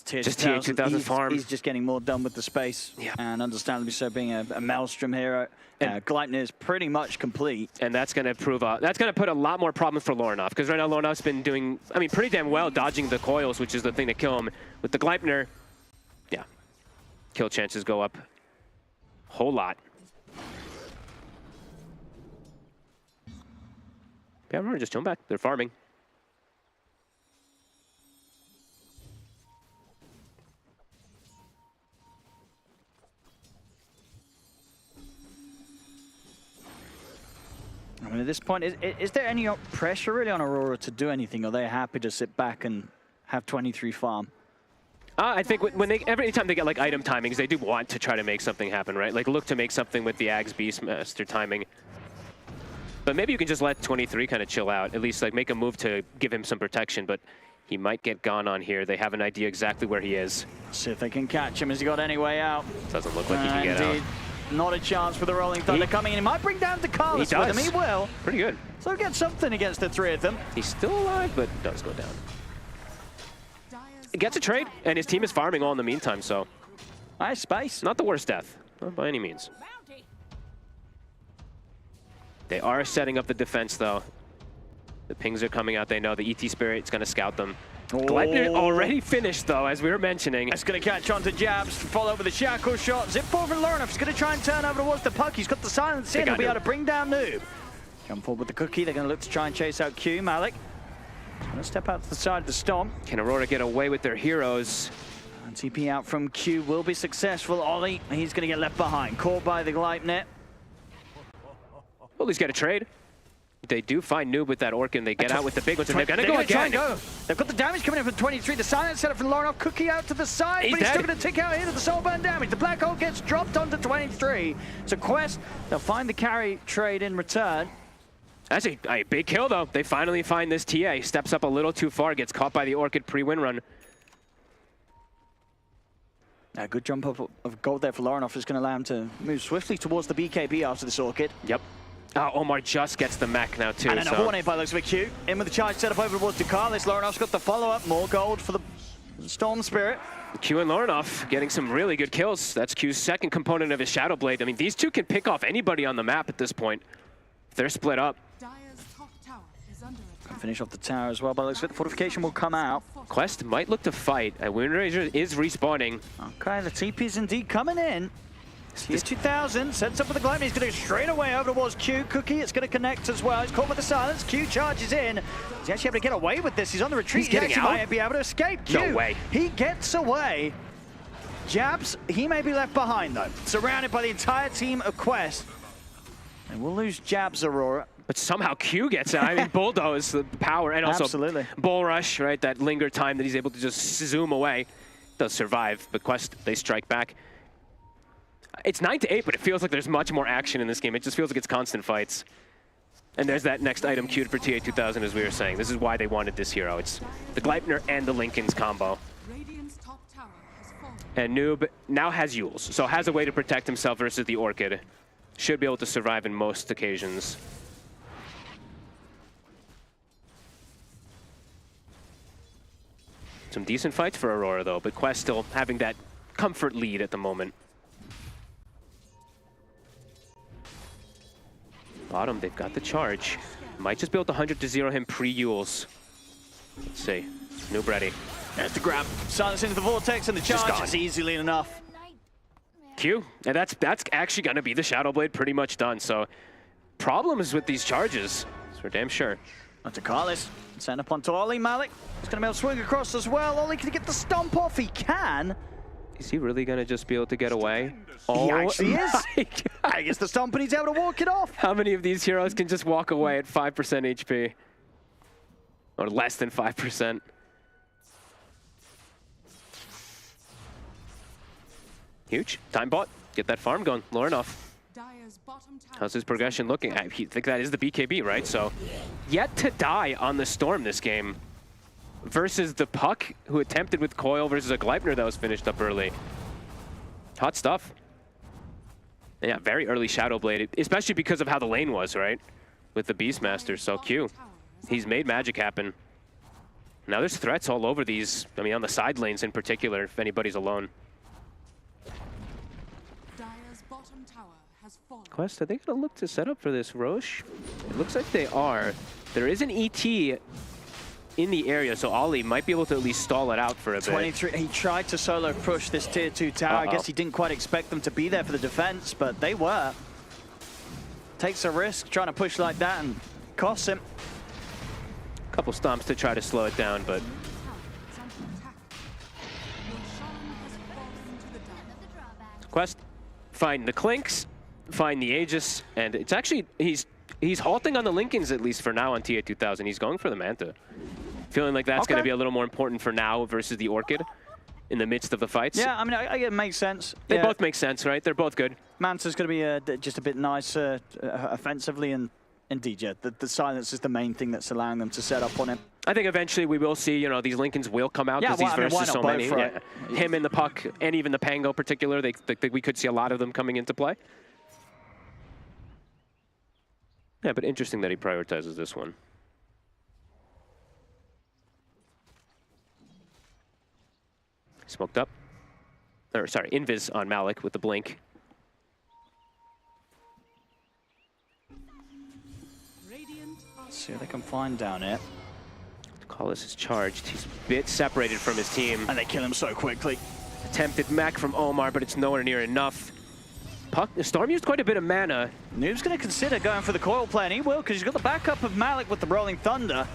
Speaker 11: just tier 2000 farm.
Speaker 10: He's just getting more done with the space, and understandably so, being a Maelstrom hero. Gleipnir is pretty much complete,
Speaker 11: and that's going to prove that's going to put a lot more problems for Laurenov, because right now Laurenov's been doing, I mean, pretty damn well dodging the coils, which is the thing to kill him. With the Gleipnir, kill chances go up a whole lot. Yeah, we're just chilling back. They're farming.
Speaker 10: I mean, at this point, is there any pressure really on Aurora to do anything? Or are they happy to sit back and have 23 farm?
Speaker 11: I think when every time they get like item timings, they do want to try to make something happen, right? Like look to make something with the Ags Beastmaster timing. But maybe you can just let 23 kind of chill out, at least like make a move to give him some protection, but he might get gone on here. They have an idea exactly where he is.
Speaker 10: See if they can catch him. Has he got any way out?
Speaker 11: Doesn't look like he can get out.
Speaker 10: Not a chance for the Rolling Thunder coming in. He might bring down Dakalis with him. He will.
Speaker 11: Pretty good.
Speaker 10: So get something against the three of them.
Speaker 11: He's still alive, but does go down. He gets a trade, and his team is farming all in the meantime, so.
Speaker 10: Nice space.
Speaker 11: Not the worst death, not by any means. They are setting up the defense, though. The pings are coming out. They know the ET Spirit is going to scout them. Gleipnir already finished, though, as we were mentioning.
Speaker 10: It's going to catch on to Jabs, follow up with a shackle shot. Zip forward for Laurenov. He's going to try and turn over towards the puck. He's got the silence in. He'll be able to bring down Noob. Jump forward with the cookie. They're going to look to try and chase out Q. Malik going to step out to the side of the Stomp.
Speaker 11: Can Aurora get away with their heroes?
Speaker 10: And TP out from Q will be successful. Ollie, he's going to get left behind. Caught by the Gleipnir.
Speaker 11: Well, he's got a trade. They do find Noob with that Orc, and they get out with the big ones, and they're going to go again.
Speaker 10: They've got the damage coming in from 23. The silence set up from Laurenov. Cookie out to the side, but he's still going to tick out here to the soul burn damage. The black hole gets dropped onto 23. So Quest, they'll find the carry trade in return.
Speaker 11: That's a big kill, though. They finally find this TA. Steps up a little too far, gets caught by the Orchid pre-win run.
Speaker 10: A good jump up of gold there for Laurenov is going to allow him to move swiftly towards the BKB after this Orchid.
Speaker 11: Yep. Omar just gets the mech now, too.
Speaker 10: And then a Hornet by the looks of it, Q. In with the charge set up over towards Dakalis. Laurenov's got the follow-up. More gold for the Storm Spirit.
Speaker 11: Q and Laurenov getting some really good kills. That's Q's second component of his Shadow Blade. I mean, these two can pick off anybody on the map at this point. They're split up.
Speaker 10: Finish off the tower as well, but it looks like the fortification will come out.
Speaker 11: Quest might look to fight. Windranger is respawning.
Speaker 10: Okay, the TP's indeed coming in. Here's 2000, sets up with the Gleipnir. He's going to go straight away over towards Q. Cookie, it's going to connect as well. He's caught with the silence. Q charges in. He's actually able to get away with this. He's on the retreat.
Speaker 11: He's getting out?
Speaker 10: Might be able to escape. Q,
Speaker 11: no way.
Speaker 10: He gets away. Jabs, he may be left behind though. Surrounded by the entire team of Quest. And we'll lose Jabs, Aurora.
Speaker 11: But somehow Q gets out. I mean, Bulldoze, the power, and also
Speaker 10: Absolutely.
Speaker 11: Bull Rush, right? That linger time that he's able to just zoom away. does survive, but Quest, they strike back. It's 9-8, but it feels like there's much more action in this game. It just feels like it's constant fights. And there's that next item queued for TA2000, as we were saying. This is why they wanted this hero. It's the Gleipnir and the Lincoln's combo. And Noob now has Yules, so has a way to protect himself versus the Orchid. Should be able to survive in most occasions. Some decent fights for Aurora, though, but Quest still having that comfort lead at the moment. Bottom, they've got the charge. Might just be able to 100-0 him pre-Yules. Let's see. Noob ready.
Speaker 10: There's the grab. Silence into the vortex, and the charge is easily enough.
Speaker 11: Q, and that's actually going to be the Shadow Blade pretty much done. So problems with these charges, that's for damn sure.
Speaker 10: Onto Carlis. Send up onto Ollie. Malik is going to be able to swing across as well. Ollie can get the stomp off. He can.
Speaker 11: Is he really going to just be able to get away?
Speaker 10: He actually is. I guess the stomp, and he's able to walk it off.
Speaker 11: How many of these heroes can just walk away at 5% HP? Or less than 5%? Huge. Time bot. Get that farm going. Lorinov. How's his progression looking? I think that is the BKB, right? So, yet to die on the Storm this game. Versus the Puck, who attempted with Coil versus a Gleipnir that was finished up early. Hot stuff. Yeah, very early Shadow Blade, especially because of how the lane was, right? With the Beastmaster. So Q, he's made magic happen. Now there's threats all over these, I mean, on the side lanes in particular, if anybody's alone. Quest, are they going to look to set up for this Roche? It looks like they are. There is an ET in the area, so Ollie might be able to at least stall it out for a bit.
Speaker 10: 23, he tried to solo push this tier 2 tower. I guess he didn't quite expect them to be there for the defense, but they were. Takes a risk trying to push like that and costs him.
Speaker 11: Couple stomps to try to slow it down, but Quest, find the Clinks, find the Aegis, and it's actually, he's halting on the Lincolns at least for now on TA2000. He's going for the Manta. Feeling like that's going to be a little more important for now versus the Orchid in the midst of the fights.
Speaker 10: Yeah, I mean, I get it makes sense.
Speaker 11: They both make sense, right? They're both good.
Speaker 10: Manta's going to be just a bit nicer offensively, and indeed, yeah, the silence is the main thing that's allowing them to set up on him.
Speaker 11: I think eventually we will see, you know, these Lincolns will come out because these versus so many. Yeah. Him and the Puck, and even the Pango in particular, we could see a lot of them coming into play. Yeah, but interesting that he prioritizes this one. Smoked up. Or, sorry, Invis on Malik with the blink.
Speaker 10: Let's see what they can find down here.
Speaker 11: Collis is charged. He's a bit separated from his team.
Speaker 10: And they kill him so quickly.
Speaker 11: Attempted mech from Omar, but it's nowhere near enough. Puck, the Storm used quite a bit of mana.
Speaker 10: Noob's going to consider going for the coil play, and he will, because he's got the backup of Malik with the Rolling Thunder.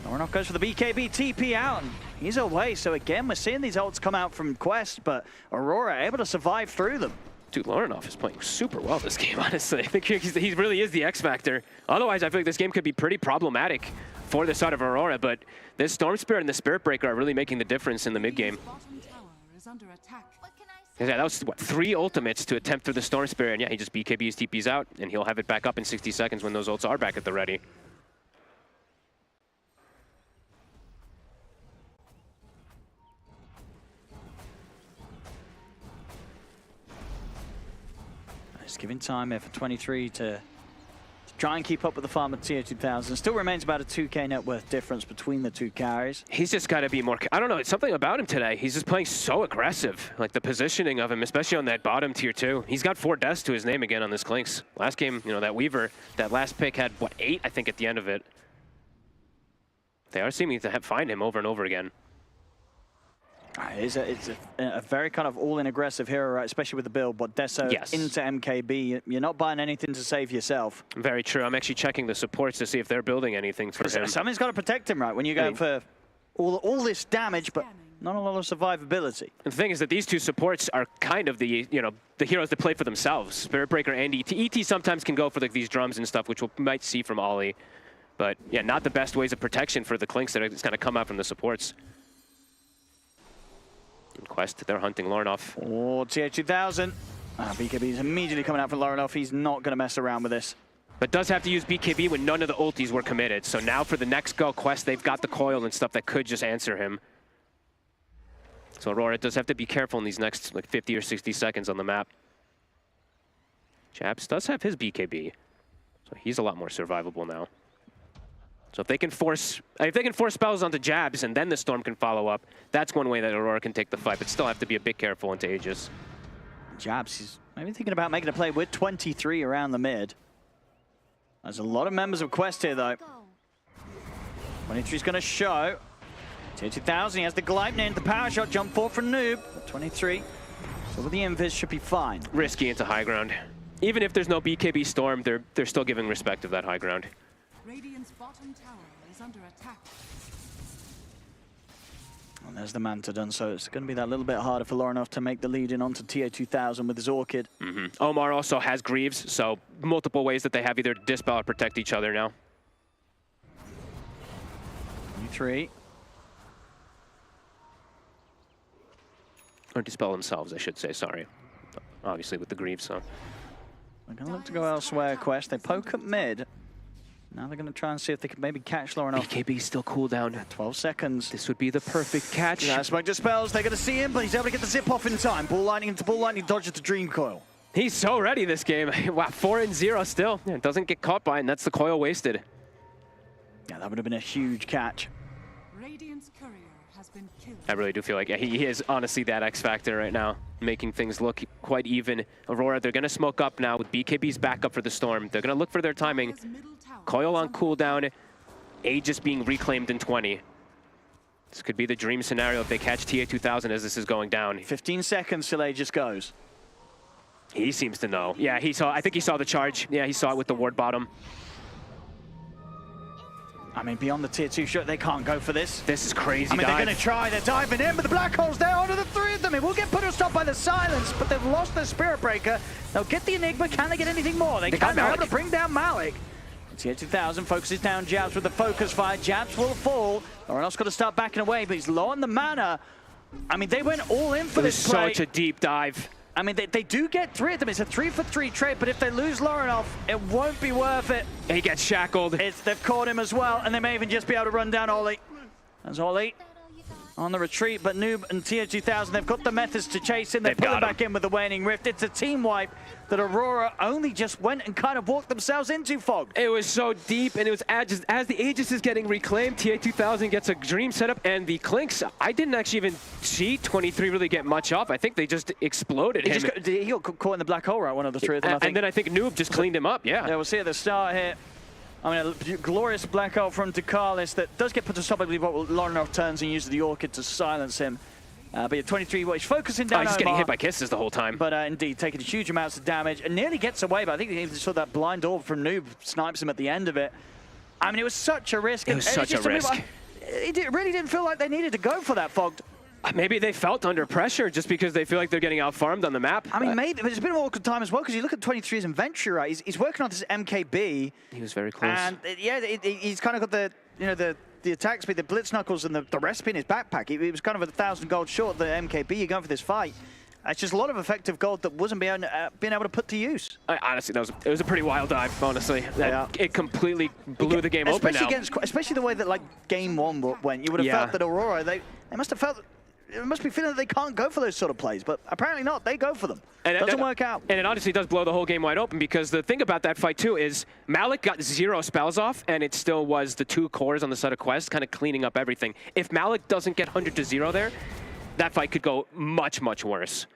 Speaker 10: Ornoff goes for the BKB, TP out, and he's away. So again, we're seeing these ults come out from Quest, but Aurora able to survive through them.
Speaker 11: Dude, Lorinov is playing super well this game, honestly. I think he really is the X factor. Otherwise, I feel like this game could be pretty problematic for the side of Aurora, but this Storm Spirit and the Spirit Breaker are really making the difference in the mid game. Yeah, that was, what, 3 ultimates to attempt through the Storm Spirit, and yeah, he just BKBs, TPs out, and he'll have it back up in 60 seconds when those ults are back at the ready.
Speaker 10: Just giving time here for 23 to try and keep up with the farm at TA2000. Still remains about a 2k net worth difference between the two carries.
Speaker 11: He's just got to be more, I don't know, it's something about him today. He's just playing so aggressive. Like the positioning of him, especially on that bottom tier 2. He's got 4 deaths to his name again on this Clinks. Last game, you know, that Weaver, that last pick had, what, 8, I think, at the end of it. They are seeming to find him over and over again.
Speaker 10: It's a very kind of all-in aggressive hero, right? Especially with the build, but Deso into MKB. You're not buying anything to save yourself.
Speaker 11: Very true. I'm actually checking the supports to see if they're building anything for him.
Speaker 10: Something's got to protect him, right? When you go for all this damage, but not a lot of survivability.
Speaker 11: And the thing is that these two supports are kind of the, you know, the heroes that play for themselves. Spirit Breaker and ET. ET sometimes can go for like these drums and stuff, which we might see from Ollie. But yeah, not the best ways of protection for the Clinks that are going to come out from the supports. Quest, they're hunting Lornoff.
Speaker 10: Oh, TA2000. BKB is immediately coming out for Lornoff. He's not going to mess around with this.
Speaker 11: But does have to use BKB when none of the ultis were committed. So now for the next go Quest, they've got the coil and stuff that could just answer him. So Aurora does have to be careful in these next like 50 or 60 seconds on the map. Jabs does have his BKB, so he's a lot more survivable now. So if they can force spells onto Jabs and then the Storm can follow up, that's one way that Aurora can take the fight, but still have to be a bit careful into Aegis.
Speaker 10: Jabs is maybe thinking about making a play with 23 around the mid. There's a lot of members of Quest here though. 23's going to show. TA2000, he has the Gleipnir, the power shot, jump forward from Noob. 23, so with the invis should be fine.
Speaker 11: Risky into high ground. Even if there's no BKB Storm, they're still giving respect of that high ground.
Speaker 21: Radiant's bottom tower is under attack.
Speaker 10: And there's the Manta done, so it's going to be that little bit harder for Lornoff to make the lead in onto TA2000 with his Orchid.
Speaker 11: Omar also has Greaves, so multiple ways that they have either to dispel or protect each other now.
Speaker 10: 23.
Speaker 11: Or dispel themselves, I should say, sorry. Obviously with the Greaves, so.
Speaker 10: They're going to look to go elsewhere, Quest. They poke at mid. Now they're going to try and see if they can maybe catch Lornoff.
Speaker 11: BKB still cool down.
Speaker 10: 12 seconds.
Speaker 11: This would be the perfect catch.
Speaker 10: Yeah, smoke dispels. They're going to see him, but he's able to get the zip off in time. Ball lightning into ball lightning, dodges the Dream Coil.
Speaker 11: He's so ready this game. Wow, 4-0 still. Yeah, doesn't get caught by, and that's the coil wasted.
Speaker 10: Yeah, that would have been a huge catch.
Speaker 21: Radiant's courier has been killed.
Speaker 11: I really do feel like he is honestly that X factor right now, making things look quite even. Aurora, they're going to smoke up now with BKB's backup for the Storm. They're going to look for their timing. Coil on cooldown, Aegis being reclaimed in 20. This could be the dream scenario if they catch TA2000 as this is going down.
Speaker 10: 15 seconds till Aegis goes.
Speaker 11: He seems to know. Yeah, he saw. I think he saw the charge. Yeah, he saw it with the ward bottom.
Speaker 10: I mean, beyond the tier 2 shot, they can't go for this.
Speaker 11: This is crazy.
Speaker 10: I mean, they're going to try. They're diving in, but the Black Hole's there onto the three of them. It will get put or stopped by the silence, but they've lost their Spirit Breaker. They'll get the Enigma. Can they get anything more? They can't. They're able to bring down Malik. TA2000 focuses down Jabs with the focus fire. Jabs will fall. Lornoff's got to start backing away, but he's low on the mana. I mean, they went all in for this play.
Speaker 11: Such a deep dive.
Speaker 10: I mean, they do get 3 of them. It's a 3-for-3 trade, but if they lose Lornoff, it won't be worth it.
Speaker 11: He gets shackled.
Speaker 10: They've caught him as well, and they may even just be able to run down Ollie. There's Ollie on the retreat, but Noob and TA2000, they've got the methods to chase him. They pull him back in with the Waning Rift. It's a team wipe that Aurora only just went and kind of walked themselves into, Fog.
Speaker 11: It was so deep, and it was as the Aegis is getting reclaimed, TA2000 gets a dream setup, and the Clinks, I didn't actually even see 23 really get much off. I think they just exploded him.
Speaker 10: He got caught in the black hole, right? One of the 3 of them, I think.
Speaker 11: And then I think Noob just cleaned him up, yeah.
Speaker 10: Yeah, we'll see at the start here. I mean, a glorious black hole from Ducalis that does get put to stop. I believe what Lornoff turns and uses the Orchid to silence him. But yeah, 23, he's focusing down.
Speaker 11: He's getting hit by kisses the whole time.
Speaker 10: But indeed, taking huge amounts of damage and nearly gets away. But I think he saw that blind orb from Noob, snipes him at the end of it. I mean, it was such a risk.
Speaker 11: It was such a risk.
Speaker 10: It really didn't feel like they needed to go for that, Fogged.
Speaker 11: Maybe they felt under pressure just because they feel like they're getting out-farmed on the map.
Speaker 10: I mean, maybe it's been an awkward time as well because you look at 23's inventory, right? He's working on this MKB.
Speaker 11: He was very close.
Speaker 10: And yeah, he's kind of got the attack speed, the blitz knuckles, and the recipe in his backpack. He was kind of 1,000 gold short of the MKB. You're going for this fight. It's just a lot of effective gold that wasn't being able to put to use.
Speaker 11: Honestly, it was a pretty wild dive, honestly. It completely blew the game open now.
Speaker 10: Especially the way that like game 1 went. You would have felt that Aurora, they must have felt... It must be feeling that they can't go for those sort of plays, but apparently not. They go for them. And it doesn't work out.
Speaker 11: And it honestly does blow the whole game wide open because the thing about that fight, too, is Malik got 0 spells off, and it still was the 2 cores on the side of Quest kind of cleaning up everything. If Malik doesn't get 100-0 there, that fight could go much, much worse.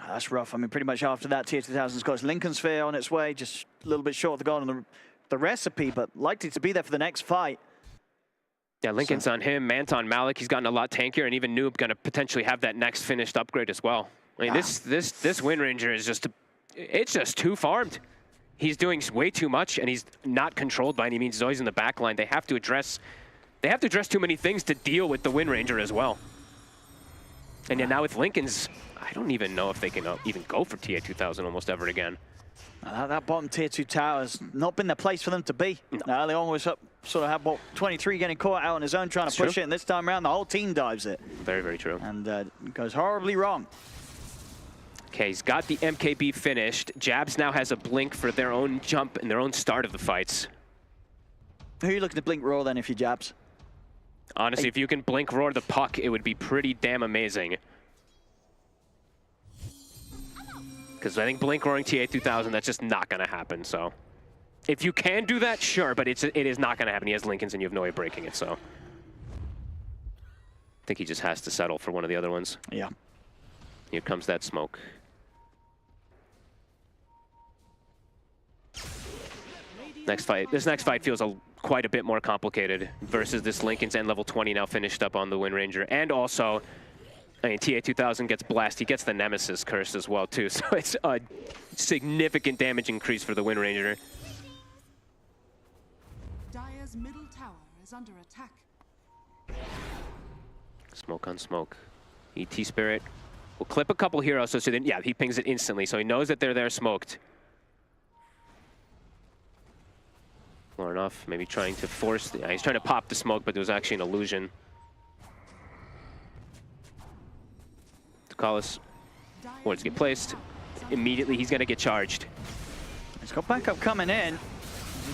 Speaker 10: That's rough. I mean, pretty much after that, TA2000's got his Lincoln Sphere on its way, just a little bit short of the goal on the recipe, but likely to be there for the next fight.
Speaker 11: Yeah, Lincoln's on him, Manta on Malik. He's gotten a lot tankier, and even Noob going to potentially have that next finished upgrade as well. I mean, this Wind Ranger is it's just too farmed. He's doing way too much, and he's not controlled by any means. He's always in the back line. They have to address too many things to deal with the Wind Ranger as well. And yeah, now with Lincoln's, I don't even know if they can even go for TA2000 almost ever again.
Speaker 10: That bottom tier 2 tower has not been the place for them to be. No. Early on was up sort of had, what, 23 getting caught out on his own trying to push it, and this time around the whole team dives it.
Speaker 11: Very, very true.
Speaker 10: And goes horribly wrong.
Speaker 11: Okay, he's got the MKB finished. Jabs now has a blink for their own jump and their own start of the fights.
Speaker 10: Who are you looking to blink roar then if you Jabs?
Speaker 11: Honestly, if you can blink roar the puck, it would be pretty damn amazing. Because I think blink roaring TA2000, that's just not going to happen, so. If you can do that, sure, but it is not going to happen. He has Lincolns and you have no way of breaking it, so. I think he just has to settle for one of the other ones.
Speaker 10: Yeah.
Speaker 11: Here comes that smoke. This next fight feels quite a bit more complicated versus this Lincoln's end level 20 now finished up on the Wind Ranger. And also, I mean, TA2000 gets blasted. He gets the Nemesis curse as well, too. So it's a significant damage increase for the Wind Ranger.
Speaker 21: Dire's middle tower is under attack.
Speaker 11: Smoke on smoke. ET Spirit will clip a couple heroes, so then, yeah, he pings it instantly. So he knows that they're there smoked. Or enough, maybe trying to force, he's trying to pop the smoke, but there was actually an illusion. Ducalis, wards get placed. Immediately, he's gonna get charged.
Speaker 10: He's got backup coming in.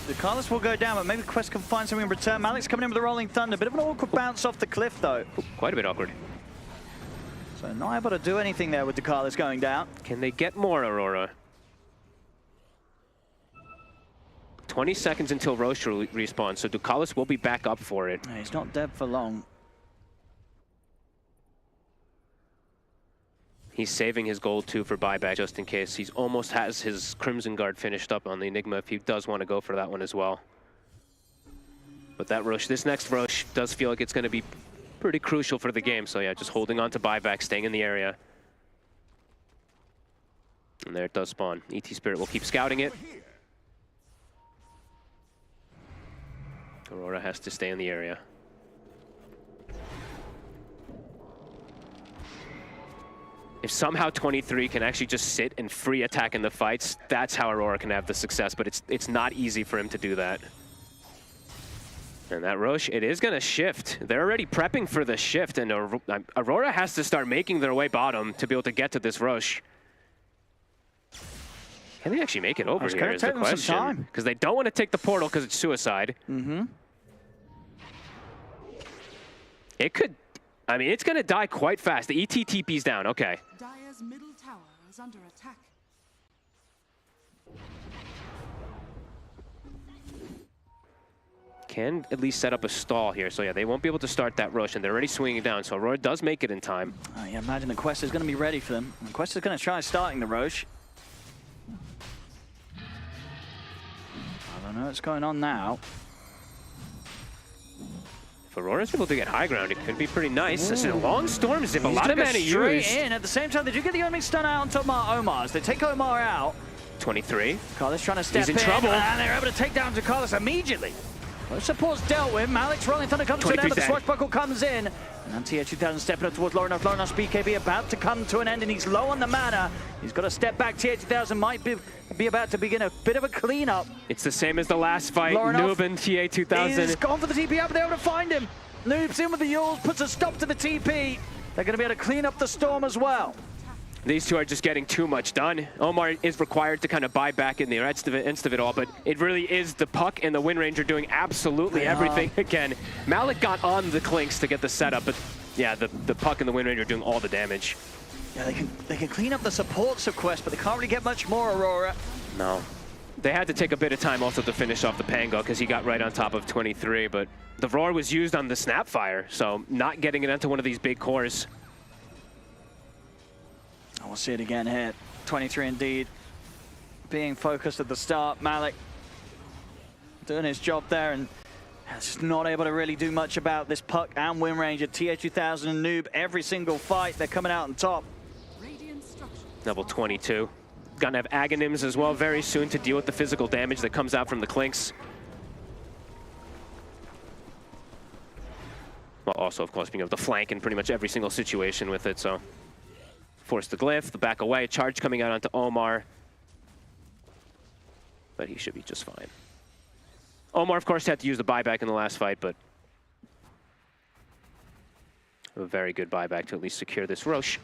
Speaker 10: Ducalis will go down, but maybe Quest can find something in return. Malik's coming in with the Rolling Thunder. Bit of an awkward bounce off the cliff, though.
Speaker 11: Quite a bit awkward.
Speaker 10: So not able to do anything there with Ducalis going down.
Speaker 11: Can they get more Aurora? 20 seconds until Roche respawns, so Ducalis will be back up for it.
Speaker 10: He's not dead for long.
Speaker 11: He's saving his gold too for buyback just in case. He's almost has his Crimson Guard finished up on the Enigma if he does want to go for that one as well. But that Roche, this next Roche does feel like it's going to be pretty crucial for the game. So yeah, just holding on to buyback, staying in the area. And there it does spawn. ET Spirit will keep scouting it. Aurora has to stay in the area. If somehow 23 can actually just sit and free attack in the fights, that's how Aurora can have the success, but it's not easy for him to do that. And that Roche, it is going to shift. They're already prepping for the shift, and Aurora has to start making their way bottom to be able to get to this Roche. Can they actually make it over here is the question. Because they don't want to take the portal because it's suicide.
Speaker 10: Mm-hmm.
Speaker 11: It could, I mean, it's going to die quite fast. The ET TP's down, okay.
Speaker 21: Dire's middle tower is under attack.
Speaker 11: Can at least set up a stall here. So yeah, they won't be able to start that rush, and they're already swinging down. So Aurora does make it in time.
Speaker 10: Yeah, imagine the Quest is going to be ready for them. The Quest is going to try starting the Roche. I don't know what's going on now.
Speaker 11: If Aurora's able to get high ground, it could be pretty nice. This is a long storm zip, a lot of mana
Speaker 10: straight
Speaker 11: used.
Speaker 10: in. At the same time, they do get the enemy stun out on top of Omar's. They take Omar out.
Speaker 11: 23.
Speaker 10: Carlos trying to step in.
Speaker 11: He's in trouble.
Speaker 10: And they're able to take down Carlos immediately. Well, support's dealt with. Malik's Rolling Thunder comes to an end, but the Swashbuckle comes in. And TA2000 stepping up towards Lorenos. Lorenos BKB about to come to an end, and he's low on the mana. He's got to step back. TA2000 might be about to begin a bit of a cleanup.
Speaker 11: It's the same as the last fight. Noob and TA2000.
Speaker 10: He's gone for the TP up, but they're able to find him. Noob's in with the Yules, puts a stop to the TP. They're going to be able to clean up the storm as well.
Speaker 11: These two are just getting too much done. Omar is required to kind of buy back in the rest of it all, but it really is the Puck and the Wind Ranger doing absolutely everything again. Malik got on the Clinks to get the setup, but yeah, the Puck and the Wind Ranger are doing all the damage.
Speaker 10: Yeah, they can clean up the supports of Quest, but they can't really get much more, Aurora.
Speaker 11: No. They had to take a bit of time also to finish off the Pango because he got right on top of 23, but the Roar was used on the Snapfire, so not getting it onto one of these big cores.
Speaker 10: We'll see it again here. 23 indeed. Being focused at the start. Malik doing his job there and just not able to really do much about this Puck and Wind Ranger. TA2000 and Noob, every single fight, they're coming out on top.
Speaker 11: Level 22. Gonna have Aghanim's as well very soon to deal with the physical damage that comes out from the Clinks. Well, also, of course, being able to flank in pretty much every single situation with it, so. Force the Glyph, the back away, charge coming out onto Omar. But he should be just fine. Omar, of course, had to use the buyback in the last fight, but a very good buyback to at least secure this Roche.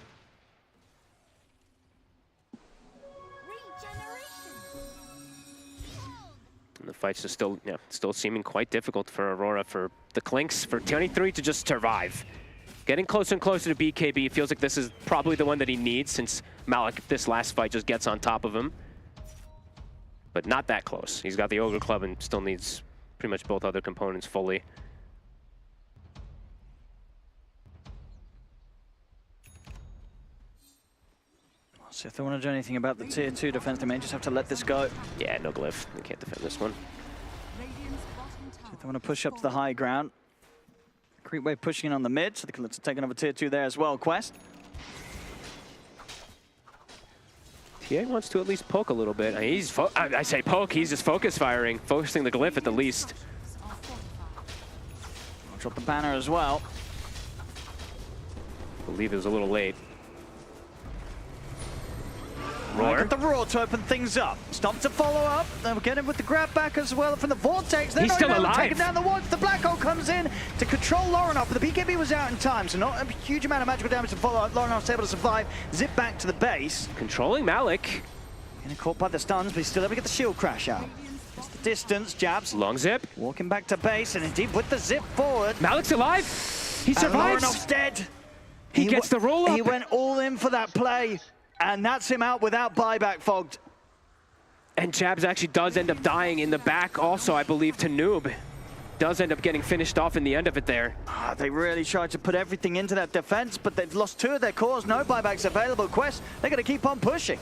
Speaker 11: And the fight's just still seeming quite difficult for Aurora, for the Clinks, for 23 to just survive. Getting closer and closer to BKB. Feels like this is probably the one that he needs, since Malik, this last fight, just gets on top of him. But not that close. He's got the Ogre Club and still needs pretty much both other components fully.
Speaker 10: So if they want to do anything about the tier 2 defense, they may just have to let this go.
Speaker 11: Yeah, no glyph. They can't defend this one.
Speaker 10: So if they want to push up to the high ground. Creep wave pushing in on the mid, so they can look to take another tier 2 there as well, Quest.
Speaker 11: TA wants to at least poke a little bit. I say poke, he's just focusing the glyph at the least.
Speaker 10: Drop the banner as well.
Speaker 11: I believe it was a little late.
Speaker 10: Roar. Get the Roar to open things up. Stop to follow up. They'll get him with the grab back as well from the Vortex. They're
Speaker 11: He's
Speaker 10: not
Speaker 11: still
Speaker 10: even able to
Speaker 11: alive.
Speaker 10: take him down the watch. The Black Hole comes in to control Lorenoff, but the BKB was out in time, so not a huge amount of magical damage to follow up. Lorenoff's able to survive, zip back to the base.
Speaker 11: Controlling Malik.
Speaker 10: Getting caught by the stuns, but he's still able to get the shield crash out. It's the distance, jabs.
Speaker 11: Long zip.
Speaker 10: Walking back to base, and indeed with the zip forward.
Speaker 11: Malik's alive. He survives.
Speaker 10: Lorenoff's dead.
Speaker 11: He gets the roll up.
Speaker 10: He went all in for that play. And that's him out without buyback, Fogged.
Speaker 11: And Jabs actually does end up dying in the back also, I believe, to Noob. Does end up getting finished off in the end of it there.
Speaker 10: They really tried to put everything into that defense, but they've lost 2 of their cores. No buybacks available. Quest, they're going to keep on pushing.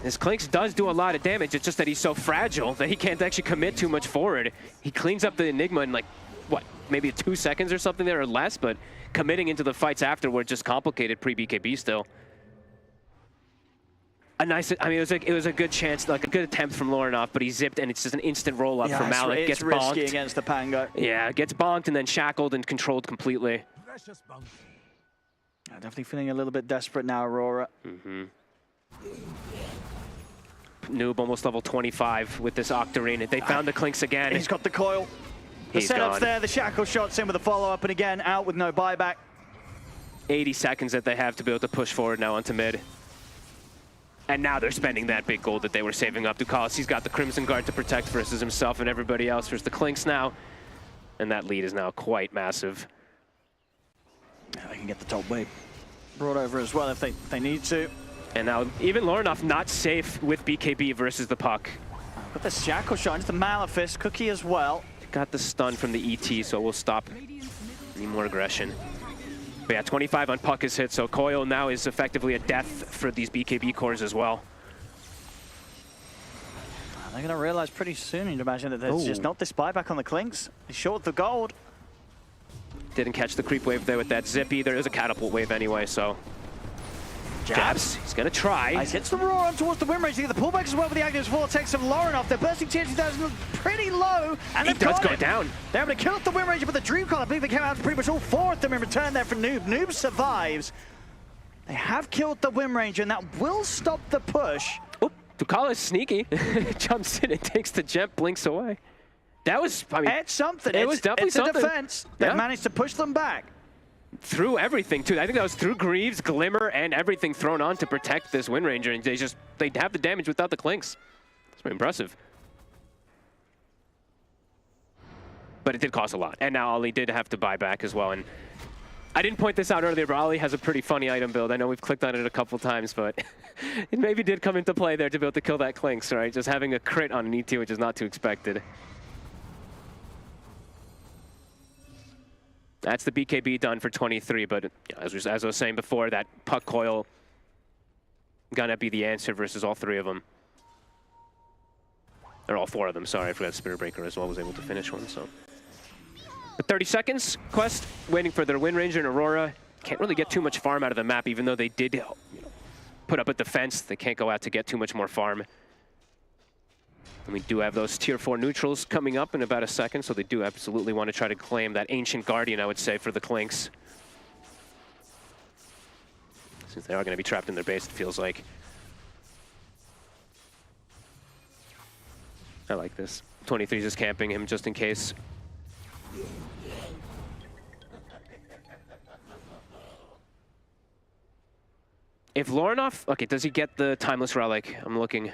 Speaker 11: This Clinks does do a lot of damage. It's just that he's so fragile that he can't actually commit too much forward. He cleans up the Enigma in like, what, maybe 2 seconds or something there or less, but committing into the fights afterward just complicated pre-BKB still. A nice, I mean, it was a good chance, like a good attempt from Lorenoff, but he zipped and it's just an instant roll up from Malik.
Speaker 10: It's
Speaker 11: gets
Speaker 10: risky
Speaker 11: bonked.
Speaker 10: against the Pango.
Speaker 11: Yeah, gets bonked and then shackled and controlled completely.
Speaker 10: Definitely feeling a little bit desperate now, Aurora.
Speaker 11: Noob almost level 25 with this Octarine. They found the Clinks again.
Speaker 10: He's got the coil. The
Speaker 11: He's
Speaker 10: setup's
Speaker 11: gone.
Speaker 10: there, the shackle shot's in with a follow-up, and again, out with no buyback.
Speaker 11: 80 seconds that they have to be able to push forward now onto mid. And now they're spending that big gold that they were saving up. Ducalis, he's got the Crimson Guard to protect versus himself and everybody else versus the Clinks now. And that lead is now quite massive.
Speaker 10: Yeah, they can get the top wave brought over as well if they need to.
Speaker 11: And now even Lorenoff not safe with BKB versus the puck.
Speaker 10: Got the shackle shot into the Malefice, Cookie as well.
Speaker 11: Got the stun from the ET, so we'll stop any more aggression. But yeah, 25 on puck is hit, so Coil now is effectively a death for these BKB cores as well.
Speaker 10: They're going to realize pretty soon, you'd imagine, that there's just not this buyback on the Clinks. He's short the gold.
Speaker 11: Didn't catch the creep wave there with that zip either. There's a catapult wave anyway, so. Jabs. He's going to try.
Speaker 10: He hits the Roar on towards the win range. They get the pullback as well with the Agnes Vortex of Lorenoff. They're bursting tier 2000 pretty low. And
Speaker 11: he does go down.
Speaker 10: They're able to kill off the win range, but the Dream Call, I believe they came out to pretty much all 4 of them in return there for Noob. Noob survives. They have killed the win range, and that will stop the push.
Speaker 11: Oh, Ducalis is sneaky. Jumps in and takes the gem, blinks away. That was, I mean,
Speaker 10: it's something.
Speaker 11: It was definitely something.
Speaker 10: It's a defense that managed to push them back.
Speaker 11: Through everything, too. I think that was through Greaves, Glimmer, and everything thrown on to protect this Wind Ranger, and they have the damage without the Clinks. It's pretty impressive. But it did cost a lot, and now Ollie did have to buy back as well, and I didn't point this out earlier, but Ollie has a pretty funny item build. I know we've clicked on it a couple times, but it maybe did come into play there to be able to kill that Clinks, right? Just having a crit on an ET, which is not too expected. That's the BKB done for 23, but you know, as I was saying before, that puck coil gonna be the answer versus all 3 of them. Or all 4 of them, sorry, I forgot Spirit Breaker as well was able to finish one, so. But 30 seconds, Quest, waiting for their Wind Ranger and Aurora. Can't really get too much farm out of the map, even though they did put up a defense. They can't go out to get too much more farm. And we do have those tier 4 neutrals coming up in about a second, so they do absolutely want to try to claim that Ancient Guardian, I would say, for the Clinks. Since they are going to be trapped in their base, it feels like. I like this. 23s is camping him just in case. If Lorinov, okay, does he get the Timeless Relic? I'm looking.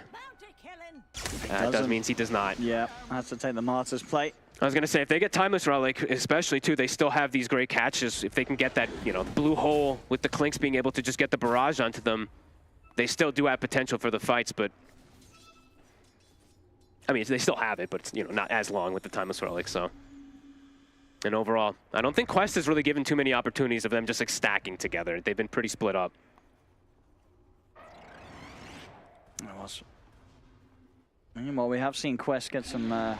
Speaker 11: That means he does not.
Speaker 10: Yeah, has to take the Martyr's plate.
Speaker 11: I was going to say, if they get Timeless Relic, especially too, they still have these great catches. If they can get that, you know, blue hole with the Clinks being able to just get the barrage onto them, they still do have potential for the fights, but I mean, they still have it, but it's, you know, not as long with the Timeless Relic, so. And overall, I don't think Quest has really given too many opportunities of them just like stacking together. They've been pretty split up.
Speaker 10: Well, we have seen Quest get some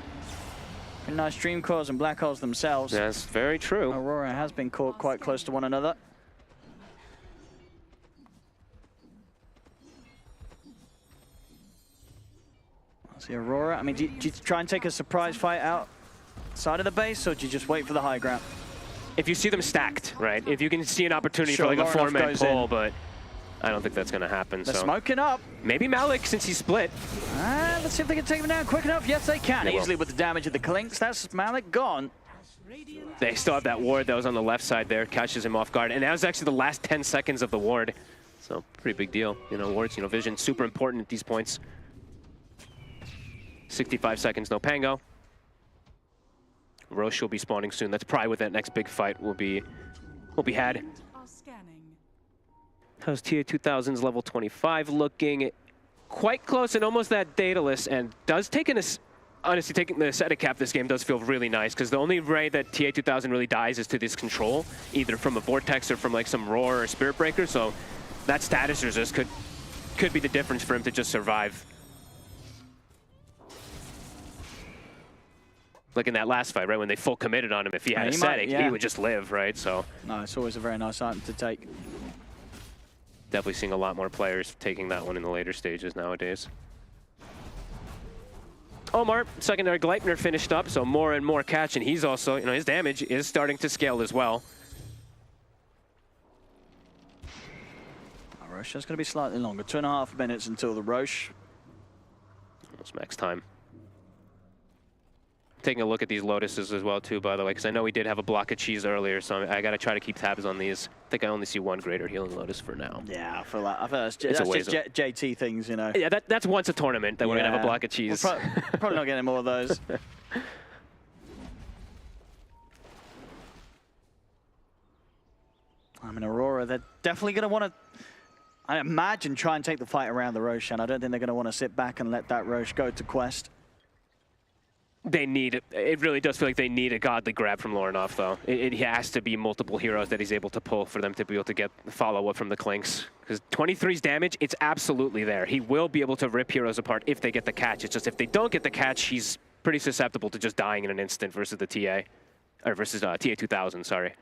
Speaker 10: pretty nice dream cores and black holes themselves.
Speaker 11: That's very true.
Speaker 10: Aurora has been caught quite close to one another. See Aurora. I mean, do you try and take a surprise fight outside of the base, or do you just wait for the high ground?
Speaker 11: If you see them stacked, right? If you can see an opportunity for like a four-man pull, but I don't think that's going to happen.
Speaker 10: They're
Speaker 11: so
Speaker 10: smoking up.
Speaker 11: Maybe Malik, since he's split.
Speaker 10: Let's see if they can take him down quick enough. Yes, they can.
Speaker 11: They
Speaker 10: Easily with the damage of the Clinks. That's Malik gone.
Speaker 11: They still have that ward that was on the left side there. Catches him off guard. And that was actually the last 10 seconds of the ward. So pretty big deal. You know, wards, you know, vision, super important at these points. 65 seconds, no Pango. Roche will be spawning soon. That's probably what that next big fight will be had. How's TA2000's level 25 looking? Quite close and almost that dataless, and does take honestly, taking the Ascetic cap this game does feel really nice, because the only way that TA2000 really dies is to this control, either from a Vortex or from like some Roar or Spirit Breaker, so that status resist could be the difference for him to just survive. Like in that last fight, right, when they full committed on him, if he had Ascetic, he would just live, right? So
Speaker 10: no, it's always a very nice item to take.
Speaker 11: Definitely seeing a lot more players taking that one in the later stages nowadays. Omar, secondary Gleipnir finished up, so more and more catch, and he's also, you know, his damage is starting to scale as well.
Speaker 10: Roche is going to be slightly longer, 2.5 minutes until the Roche.
Speaker 11: Almost max time. Taking a look at these Lotuses as well too, by the way, because I know we did have a block of cheese earlier, so I got to try to keep tabs on these. I think I only see one greater healing Lotus for now.
Speaker 10: Yeah, I feel like that's just JT things, you know.
Speaker 11: Yeah, that's once a tournament that we're going to have a block of cheese.
Speaker 10: We're probably not getting more of those. I mean, Aurora, they're definitely going to want to, I imagine, try and take the fight around the Roche, and I don't think they're going to want to sit back and let that Roche go to Quest.
Speaker 11: They need it really does feel like they need a godly grab from Lorinov, though. It has to be multiple heroes that he's able to pull for them to be able to get the follow-up from the Clinks. Because 23's damage, it's absolutely there. He will be able to rip heroes apart if they get the catch. It's just if they don't get the catch, he's pretty susceptible to just dying in an instant versus the TA. Or versus TA2000, sorry.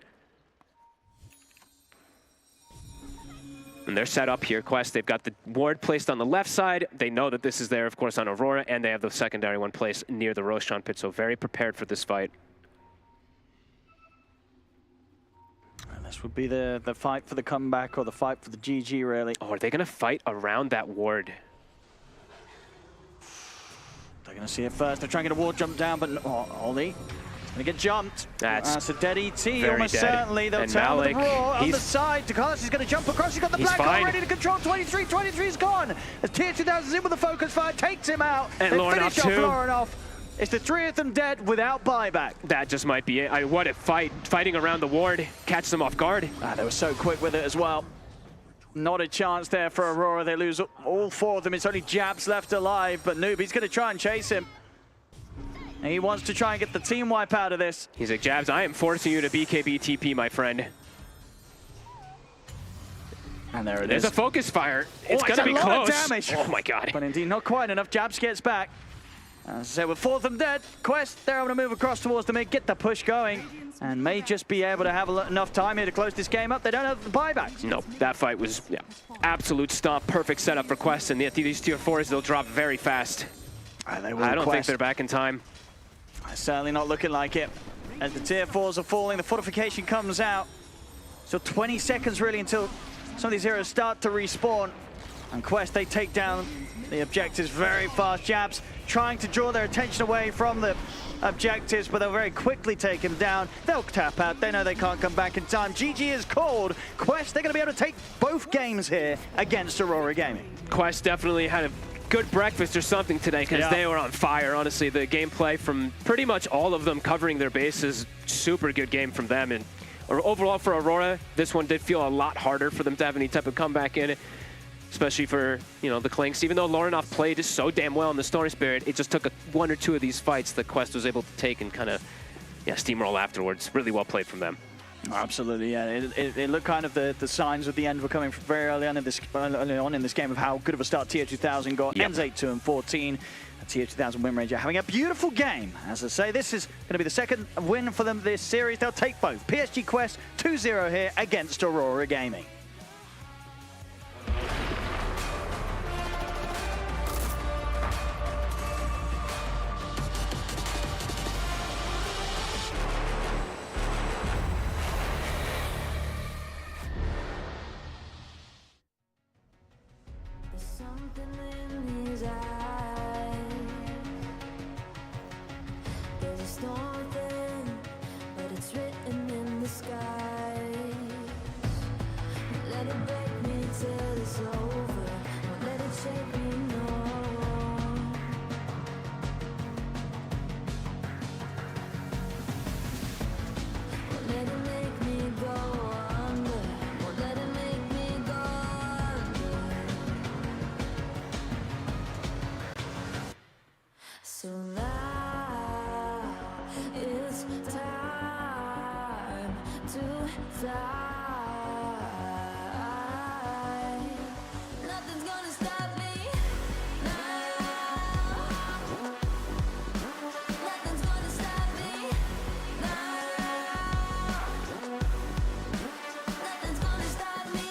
Speaker 11: And they're set up here, Quest. They've got the ward placed on the left side. They know that this is there, of course, on Aurora, and they have the secondary one placed near the Roshan pit, so very prepared for this fight.
Speaker 10: And this would be the fight for the comeback or the fight for the GG, really.
Speaker 11: Oh, are they going to fight around that ward?
Speaker 10: They're going to see it first. They're trying to get a ward jump down, but Ollie going to get jumped.
Speaker 11: That's
Speaker 10: a dead ET, almost
Speaker 11: dead.
Speaker 10: certainly. They'll turn with the Roar on the side. Takalis is going to jump across. He's got the black hole ready to control 23. 23's gone. As TA2000's in with the focus fire, takes him out.
Speaker 11: And
Speaker 10: they
Speaker 11: Lorinov
Speaker 10: finish off Lorinov. It's the three of them dead without buyback.
Speaker 11: That just might be it. What a fight. Fighting around the ward. Catch them off guard.
Speaker 10: They were so quick with it as well. Not a chance there for Aurora. They lose all four of them. It's only Jabs left alive, but Noobie's going to try and chase him. He wants to try and get the team wipe out of this.
Speaker 11: He's like, Jabs, I am forcing you to BKB TP, my friend.
Speaker 10: And there it
Speaker 11: There's
Speaker 10: is.
Speaker 11: a focus fire. It's going to be close.
Speaker 10: Damage.
Speaker 11: Oh my god.
Speaker 10: But indeed, not quite enough. Jabs gets back. As I said, with four of them dead, Quest, they're able to move across towards the mid, get the push going, and may just be able to have enough time here to close this game up. They don't have the buybacks.
Speaker 11: No, that fight was absolute stomp. Perfect setup for Quest, and these tier 4s, they'll drop very fast. I don't think they're back in time.
Speaker 10: Certainly not looking like it. As the tier 4s are falling, the fortification comes out. So 20 seconds really until some of these heroes start to respawn. And Quest, they take down the objectives very fast. Jabs trying to draw their attention away from the objectives, but they'll very quickly take them down. They'll tap out. They know they can't come back in time. GG is called. Quest, they're going to be able to take both games here against Aurora Gaming.
Speaker 11: Quest definitely had a good breakfast or something today because they were on fire. Honestly, the gameplay from pretty much all of them covering their bases, super good game from them. And overall for Aurora, this one did feel a lot harder for them to have any type of comeback in it, especially for, you know, the Clinks. Even though Laurenov played just so damn well in the Storm Spirit, it just took one or two of these fights that Quest was able to take and kind of steamroll afterwards. Really well played from them.
Speaker 10: Absolutely, yeah. It looked kind of the signs of the end were coming from very early on in this game of how good of a start TO2000 got. Ends 8-2-14. TO2000 win range having a beautiful game. As I say, this is going to be the second win for them this series. They'll take both. PSG Quest 2-0 here against Aurora Gaming.
Speaker 1: So now it's time to fly. Nothing's gonna stop me now. Nothing's gonna stop me now. Nothing's gonna stop me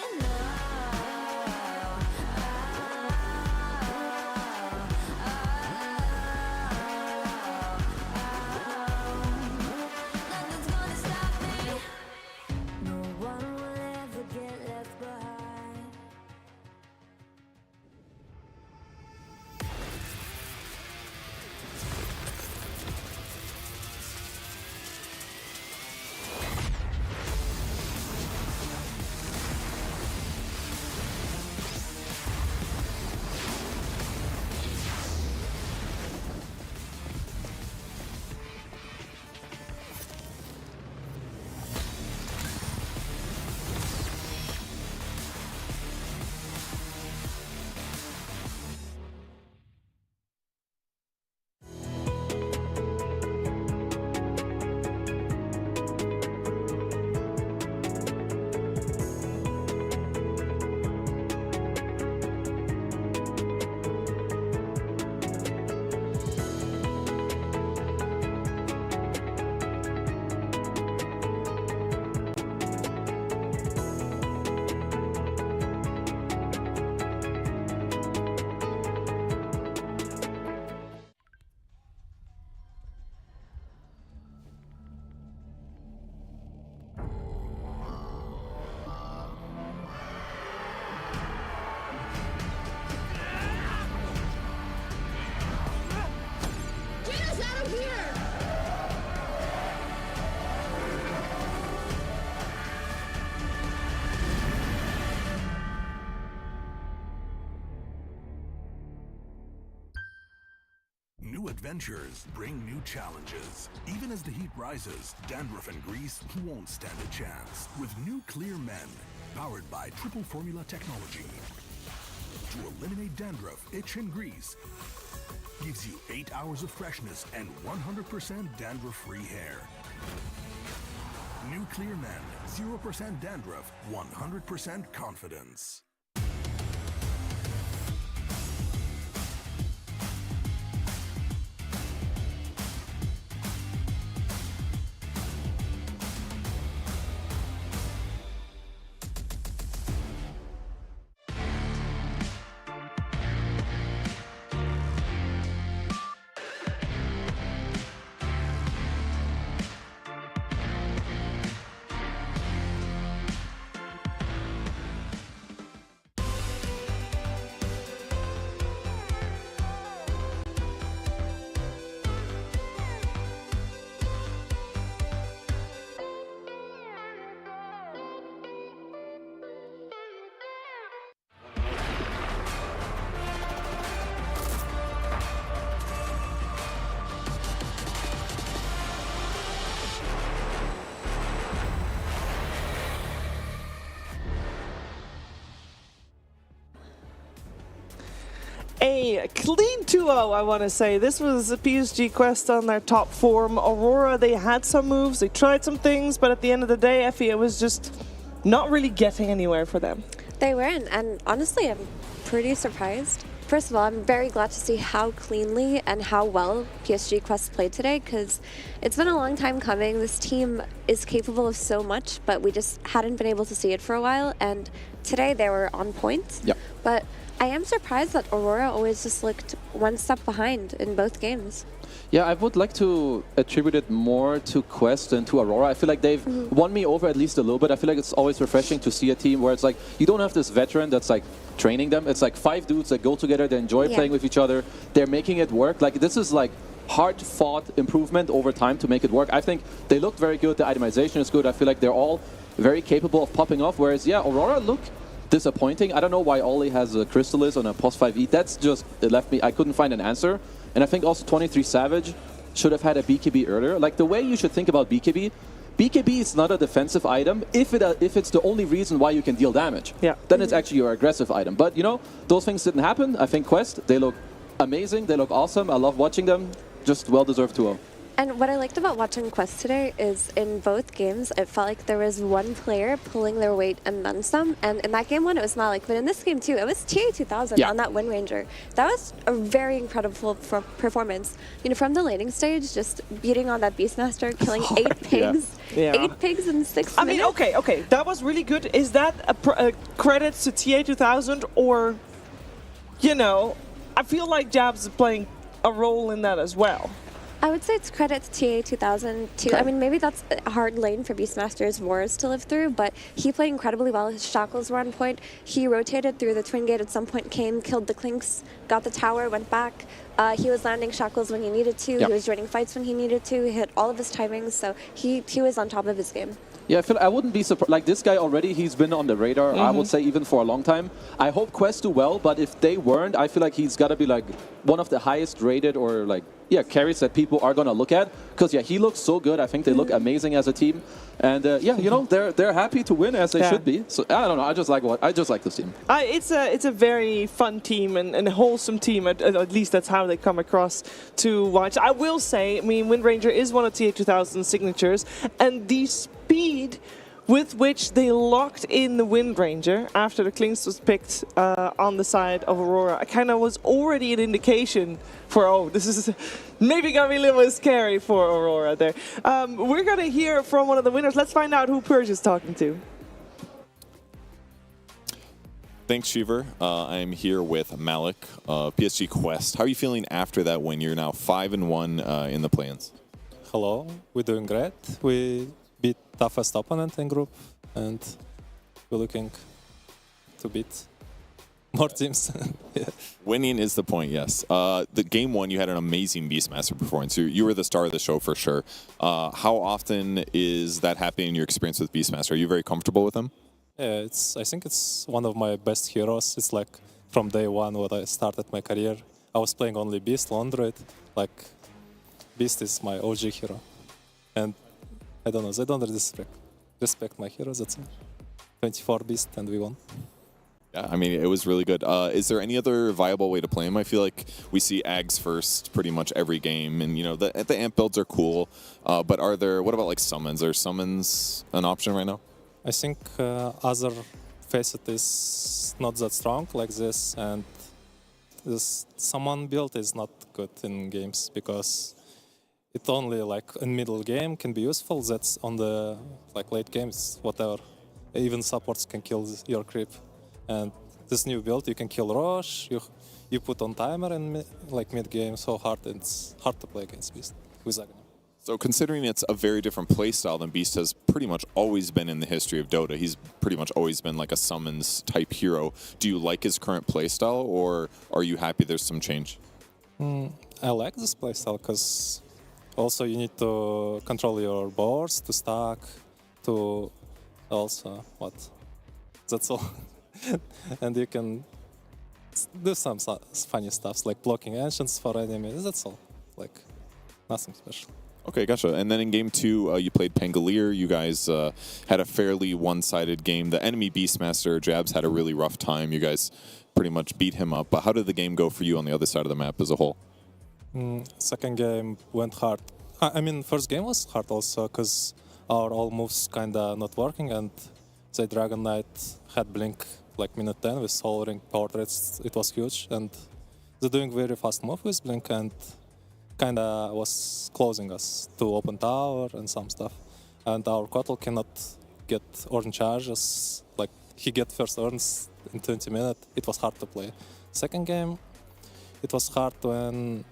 Speaker 13: New adventures bring new challenges. Even as the heat rises, dandruff and grease won't stand a chance. With new Clear Men, powered by triple formula technology. To eliminate dandruff, itch and grease, gives you 8 hours of freshness and 100% dandruff-free hair. New Clear Men, 0% dandruff, 100% confidence.
Speaker 6: A clean 2-0, I want to say. This was a PSG Quest on their top form. Aurora, they had some moves, they tried some things, but at the end of the day, Effie, it was just not really getting anywhere for them.
Speaker 7: They weren't, and honestly, I'm pretty surprised. First of all, I'm very glad to see how cleanly and how well PSG Quest played today, because it's been a long time coming. This team is capable of so much, but we just hadn't been able to see it for a while, and today they were on point.
Speaker 8: Yep.
Speaker 7: But I am surprised that Aurora always just looked one step behind in both games.
Speaker 8: Yeah, I would like to attribute it more to Quest than to Aurora. I feel like they've won me over at least a little bit. I feel like it's always refreshing to see a team where it's like, you don't have this veteran that's like training them. It's like 5 dudes that go together, they enjoy playing with each other. They're making it work. Like, this is like hard-fought improvement over time to make it work. I think they looked very good. The itemization is good. I feel like they're all very capable of popping off. Whereas, yeah, Aurora look disappointing. I don't know why Ollie has a Crystallis on a post-5E. That's just, it left me, I couldn't find an answer. And I think also 23 Savage should have had a BKB earlier. Like, the way you should think about BKB is not a defensive item if it's the only reason why you can deal damage.
Speaker 6: Yeah.
Speaker 8: Then it's actually your aggressive item. But, you know, those things didn't happen. I think Quest, they look amazing. They look awesome. I love watching them. Just well-deserved 2-0.
Speaker 7: And what I liked about watching Quest today is in both games, it felt like there was one player pulling their weight and then some. And in that game one, it was Malik. But in this game too, it was TA2000 on that Wind Ranger. That was a very incredible performance. You know, from the laning stage, just beating on that Beastmaster, killing 8 pigs.
Speaker 6: Yeah.
Speaker 7: 8 pigs in 6
Speaker 6: I
Speaker 7: minutes.
Speaker 6: mean, okay, that was really good. Is that a credit to TA2000 or, you know, I feel like Jabs is playing a role in that as well.
Speaker 7: I would say it's credit to TA2000 too.
Speaker 6: Okay.
Speaker 7: I mean, maybe that's a hard lane for Beastmaster's Wars to live through, but he played incredibly well. His shackles were on point. He rotated through the Twin Gate at some point, came, killed the Clinks, got the tower, went back. He was landing shackles when he needed to.
Speaker 8: Yep.
Speaker 7: He was joining fights when he needed to. He hit all of his timings, so he was on top of his game.
Speaker 8: Yeah, I wouldn't be surprised. Like, this guy already, he's been on the radar, I would say, even for a long time. I hope Quest do well, but if they weren't, I feel like he's got to be, like, one of the highest rated or, like, carries that people are going to look at. Because, he looks so good. I think they look amazing as a team. And, you know, they're happy to win as they should be. So, I don't know. I just like this team.
Speaker 6: It's a very fun team and a wholesome team. At least that's how they come across to watch. I will say, I mean, Wind Ranger is one of TA2000's signatures. And the speed with which they locked in the Wind Ranger after the Clinks was picked on the side of Aurora, kind of was already an indication for, this is maybe going to be a little bit scary for Aurora there. We're going to hear from one of the winners. Let's find out who Purge is talking to.
Speaker 15: Thanks, Shiver. I'm here with Malik, PSG Quest. How are you feeling after that win? You're now 5-1 in the play-ins.
Speaker 5: Hello, we're doing great. We beat toughest opponent in group, and we're looking to beat more teams. Yeah.
Speaker 15: Winning is the point, yes. The game one, you had an amazing Beastmaster performance. You were the star of the show for sure. How often is that happening in your experience with Beastmaster? Are you very comfortable with him?
Speaker 5: Yeah, I think it's one of my best heroes. It's like from day one when I started my career, I was playing only Beast, Laundroid. Like, Beast is my OG hero. And I don't know, they don't respect my heroes, that's all. 24 Beast and we won.
Speaker 15: Yeah, I mean, it was really good. Is there any other viable way to play him? I feel like we see Ags first pretty much every game, and you know, the amp builds are cool, but what about like summons? Are summons an option right now?
Speaker 5: I think other facet is not that strong like this, and this summon build is not good in games because it only like in middle game can be useful. That's on the like late games, whatever. Even supports can kill your creep. And this new build, you can kill Roche. You put on timer in like mid game. So it's hard to play against Beast with Aghanim.
Speaker 15: So considering it's a very different playstyle than Beast has pretty much always been in the history of Dota, he's pretty much always been like a summons type hero. Do you like his current playstyle, or are you happy there's some change?
Speaker 5: I like this playstyle because also you need to control your boards to stack, to also that's all. And you can do some funny stuff like blocking ancients for enemies. That's all, like nothing special.
Speaker 15: Okay, gotcha. And then in game two, you played Pangolier. You guys had a fairly one-sided game. The enemy Beastmaster, Jabs, had a really rough time. You guys pretty much beat him up. But how did the game go for you on the other side of the map as a whole?
Speaker 5: Second game went hard. I mean, first game was hard also because our all moves kind of not working, and the Dragon Knight had blink like minute 10 with Soul Ring portraits. It was huge, and they're doing very fast move with blink and kind of was closing us to open tower and some stuff. And our Kotl cannot get urn charges, like he get first urns in 20 minutes. It was hard to play. Second game, it was hard when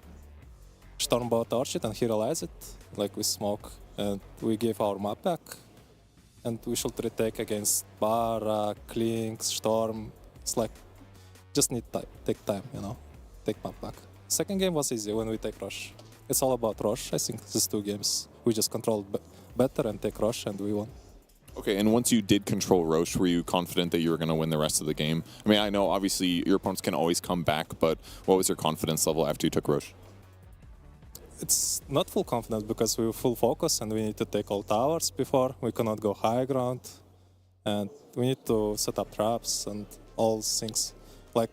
Speaker 5: Storm bought Orchid and he realized it, like with smoke, and we gave our map back. And we should retake against Bara, Klinks, Storm. It's like, just need time, take time, you know, take map back. Second game was easy when we take Rosh. It's all about Rosh, I think, these two games. We just controlled better and take Rosh and we won.
Speaker 15: Okay, and once you did control Rosh, were you confident that you were going to win the rest of the game? I mean, I know obviously your opponents can always come back, but what was your confidence level after you took Rosh?
Speaker 5: It's not full confidence because we were full focus and we need to take all towers before. We cannot go high ground and we need to set up traps and all things. Like,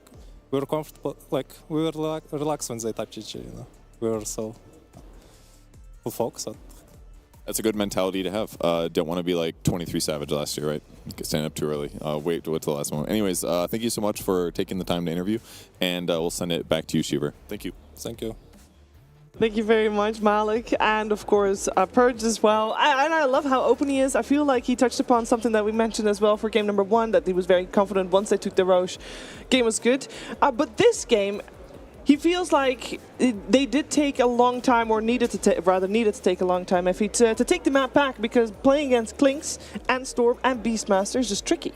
Speaker 5: we were comfortable, like, we were relaxed when they touch GG, you know. We were so full focus on.
Speaker 15: That's a good mentality to have. Don't want to be like 23 Savage last year, right? Stand up too early. Wait till the last moment. Anyways, thank you so much for taking the time to interview, and we'll send it back to you, Shiver. Thank you.
Speaker 5: Thank you.
Speaker 6: Thank you very much, Malik, and of course Purge as well. And I love how open he is. I feel like he touched upon something that we mentioned as well for game number 1, that he was very confident once they took the Roche. Game was good, but this game, he feels like they did take a long time, or needed to take a long time, to take the map back, because playing against Klinks and Storm and Beastmaster is just tricky.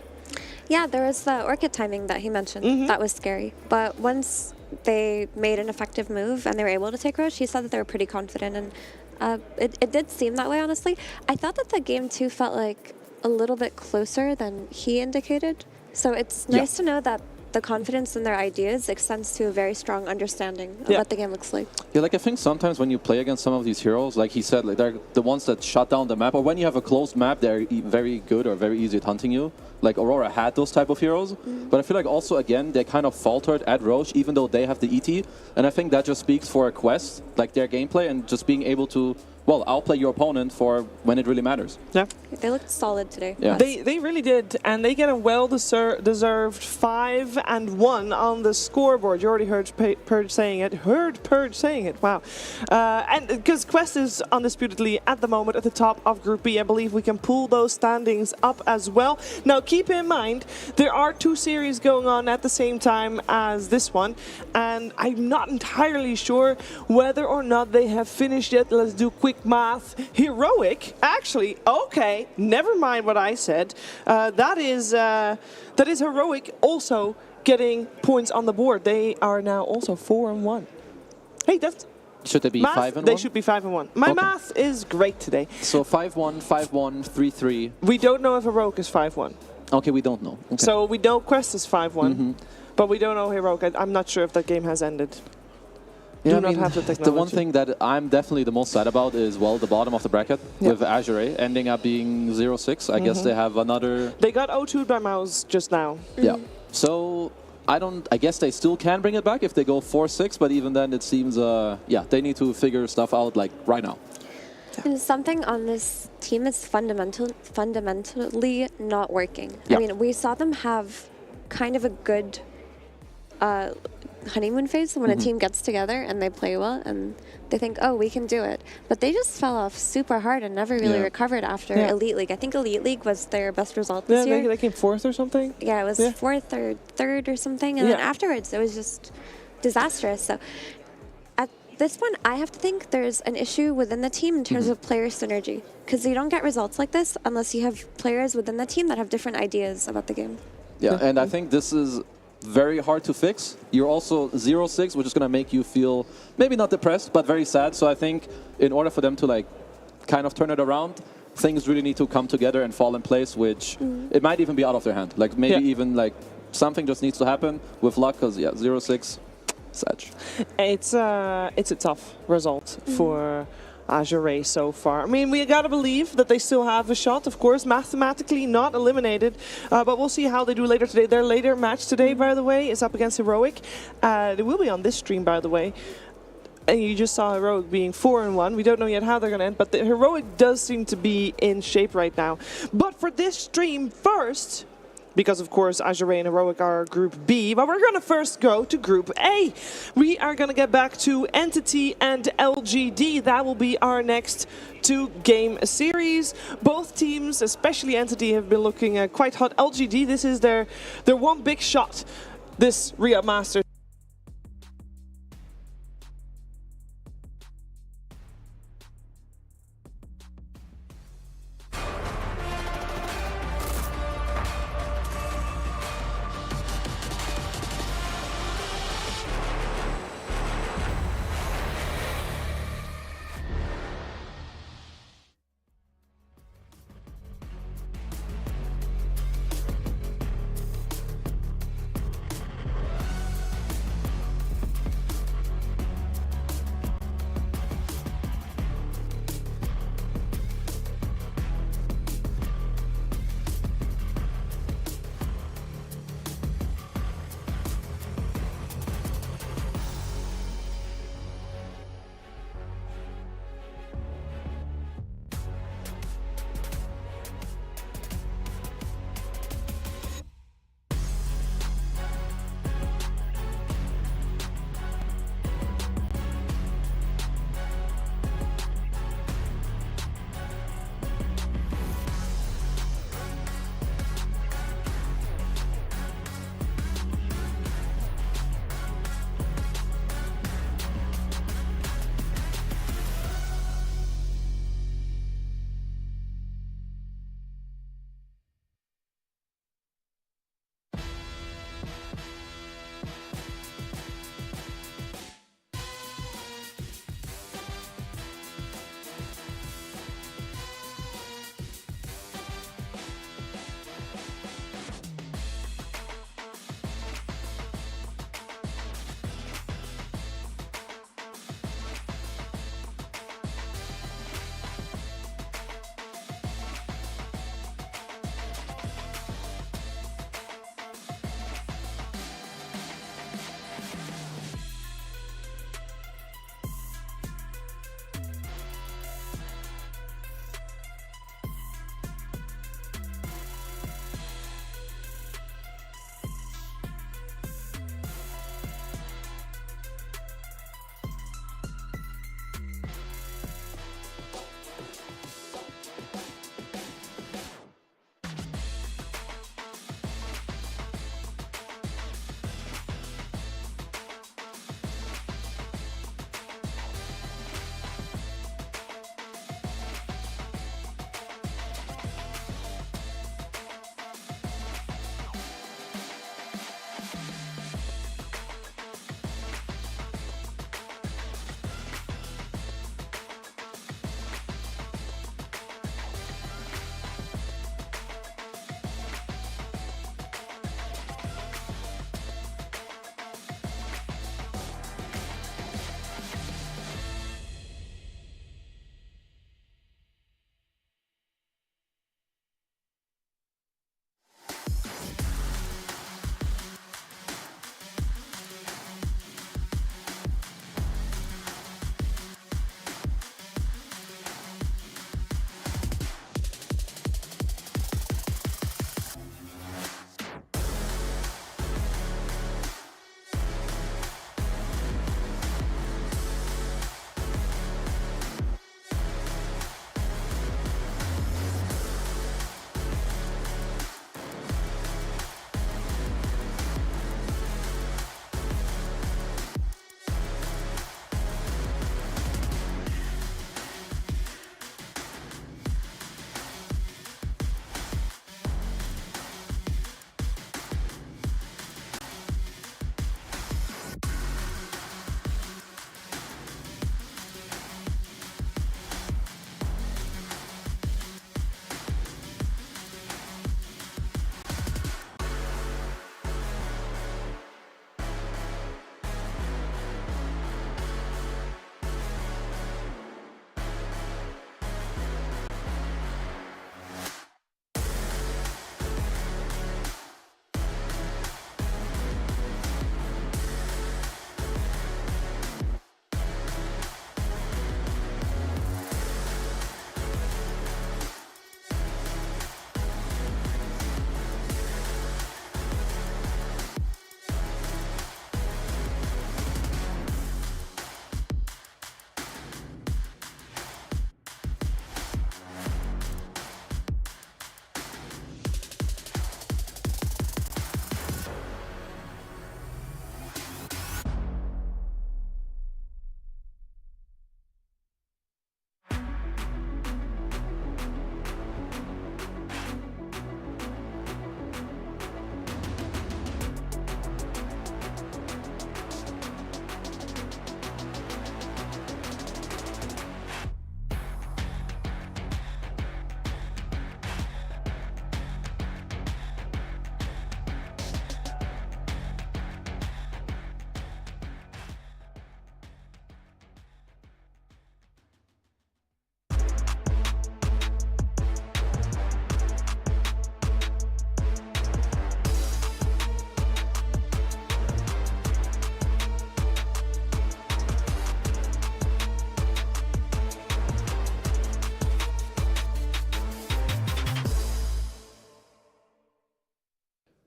Speaker 7: Yeah, there was the Orchid timing that he mentioned. That was scary. But once they made an effective move and they were able to take Roche, he said that they were pretty confident, and it did seem that way, honestly. I thought that the game 2 felt like a little bit closer than he indicated. So it's nice to know that the confidence in their ideas extends to a very strong understanding of what the game looks like.
Speaker 8: Yeah, like I think sometimes when you play against some of these heroes, like he said, like they're the ones that shut down the map, or when you have a closed map, they're very good or very easy at hunting you. Like Aurora had those type of heroes, but I feel like also, again, they kind of faltered at Roche, even though they have the ET, and I think that just speaks for a Quest, like their gameplay, and just being able to, well, outplay your opponent for when it really matters.
Speaker 6: Yeah.
Speaker 7: They looked solid today.
Speaker 8: Yeah.
Speaker 6: They really did, and they get a well-deserved 5-1 on the scoreboard. You already heard Purge saying it. Wow. And because Quest is undisputedly at the moment at the top of Group B, I believe we can pull those standings up as well. Now, keep in mind, there are 2 series going on at the same time as this one, and I'm not entirely sure whether or not they have finished yet. Let's do quick math. Heroic, actually, okay, never mind what I said. That is Heroic also getting points on the board. They are now also 4-1. Hey, that's...
Speaker 8: Should they be
Speaker 6: math,
Speaker 8: 5-1?
Speaker 6: They should be 5-1. My math is great today.
Speaker 8: So 5-1, 5-1, 3-3.
Speaker 6: We don't know if Heroic is 5-1.
Speaker 8: Okay, we don't know. Okay.
Speaker 6: So we know Quest is 5-1, but we don't know Heroic. I'm not sure if that game has ended.
Speaker 8: Yeah,
Speaker 6: Do not have the technology.
Speaker 8: The one thing that I'm definitely the most sad about is, well, the bottom of the bracket with Azure ending up being 0-6. I guess they have another...
Speaker 6: They got 0-2'd by Mouse just now.
Speaker 8: Yeah. So I guess they still can bring it back if they go 4-6, but even then it seems, they need to figure stuff out like right now.
Speaker 7: And something on this team is fundamentally not working.
Speaker 8: Yeah.
Speaker 7: I mean, we saw them have kind of a good honeymoon phase when a team gets together and they play well and they think, oh, we can do it. But they just fell off super hard and never really recovered after Elite League. I think Elite League was their best result this year.
Speaker 6: Yeah, they came 4th or something.
Speaker 7: Yeah, it was 4th or 3rd or something. And then afterwards, it was just disastrous. So at this one, I have to think there's an issue within the team in terms of player synergy. Because you don't get results like this unless you have players within the team that have different ideas about the game.
Speaker 8: Yeah, and I think this is very hard to fix. You're also 0-6, which is going to make you feel maybe not depressed, but very sad. So I think in order for them to like kind of turn it around, things really need to come together and fall in place, which it might even be out of their hand. Like maybe even like something just needs to happen with luck, because 0-6, sad.
Speaker 6: It's a tough result for Azure so far. I mean, we gotta believe that they still have a shot, of course, mathematically not eliminated, but we'll see how they do later today. Their later match today, by the way, is up against Heroic. It will be on this stream, by the way. And you just saw Heroic being 4-1. We don't know yet how they're gonna end, but the Heroic does seem to be in shape right now. But for this stream first, because of course Azure and Heroic are Group B, but we're gonna first go to Group A. We are gonna get back to Entity and LGD. That will be our next 2-game series. Both teams, especially Entity, have been looking quite hot. LGD, this is their one big shot, this Riyadh Masters.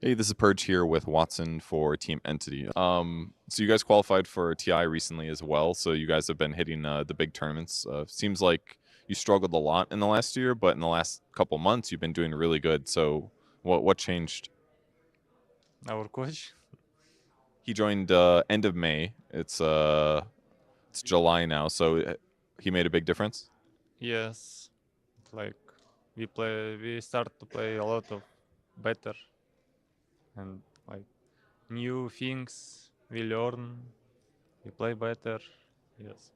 Speaker 4: Hey, this is Purge here with Watson for Team Entity. So you guys qualified for TI recently as well, so you guys have been hitting the big tournaments. Seems like you struggled a lot in the last year, but in the last couple months you've been doing really good. So what changed?
Speaker 20: Our coach?
Speaker 4: He joined end of May. It's July now, so he made a big difference?
Speaker 20: Yes. Like we start to play a lot of better and like new things we learn, we play better. Yes.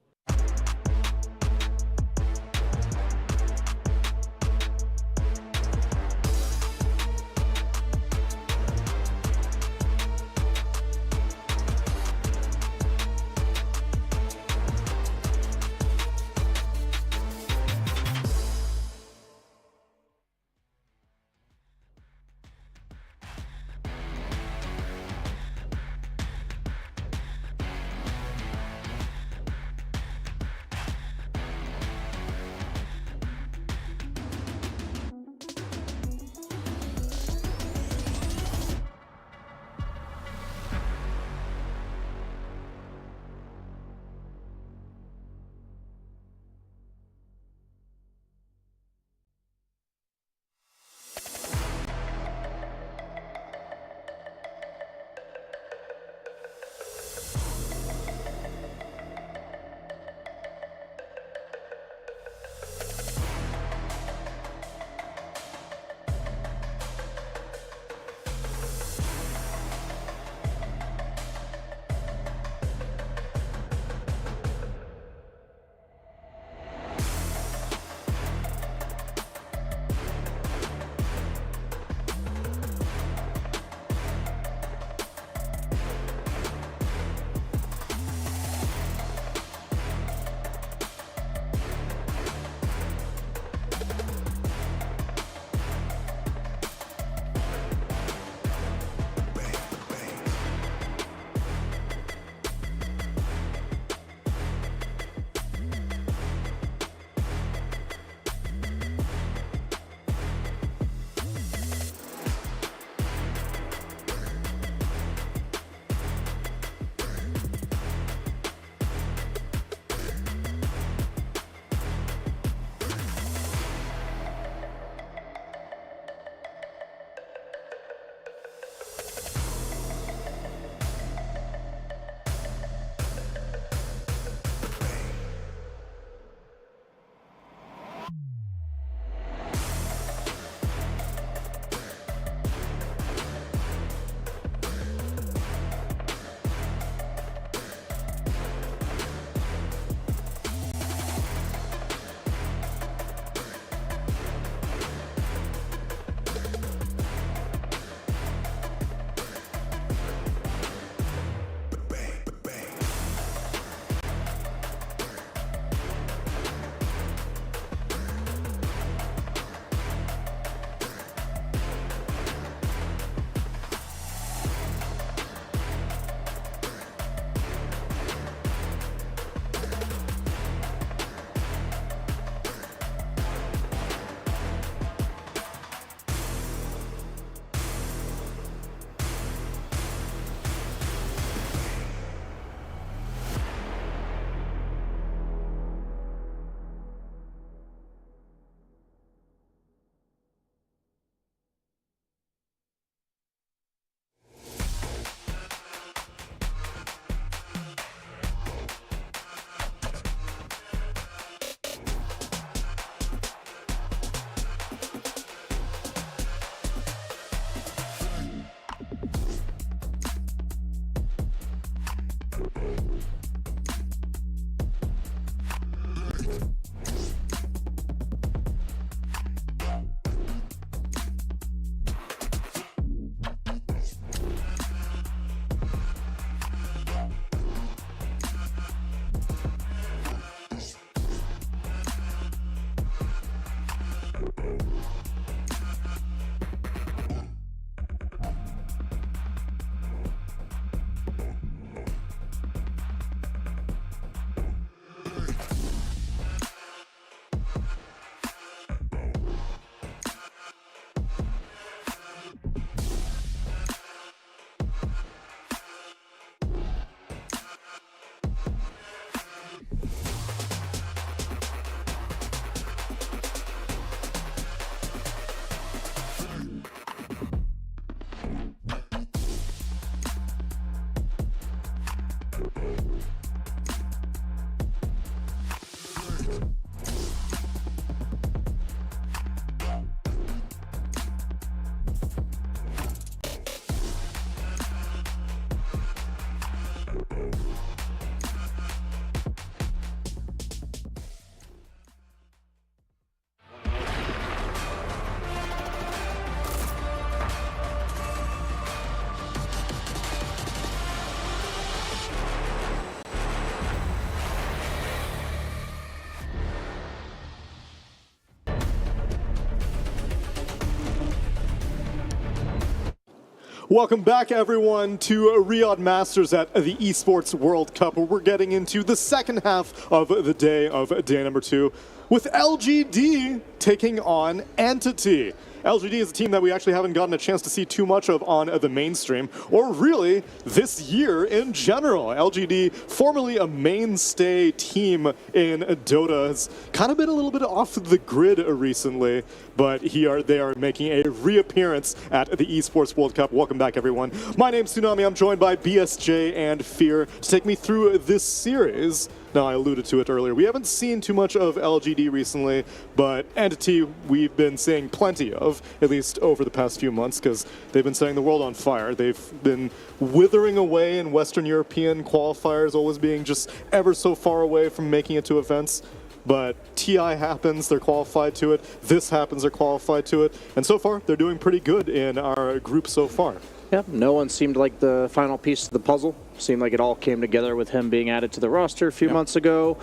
Speaker 2: Welcome back, everyone, to Riyadh Masters at the Esports World Cup, where we're getting into the second half of the day of day number 2, with LGD taking on Entity. LGD is a team that we actually haven't gotten a chance to see too much of on the mainstream, or really this year in general. LGD, formerly a mainstay team in Dota, has kind of been a little bit off the grid recently, but they are making a reappearance at the Esports World Cup. Welcome back, everyone. My name's Tsunami. I'm joined by BSJ and Fear to take me through this series. Now, I alluded to it earlier. We haven't seen too much of LGD recently, but Entity we've been seeing plenty of, at least over the past few months, because they've been setting the world on fire. They've been withering away in Western European qualifiers, always being just ever so far away from making it to events. But TI happens, they're qualified to it. This happens, they're qualified to it. And so far, they're doing pretty good in our group so far.
Speaker 22: Yep, no one seemed like the final piece of the puzzle. Seemed like it all came together with him being added to the roster a few months ago.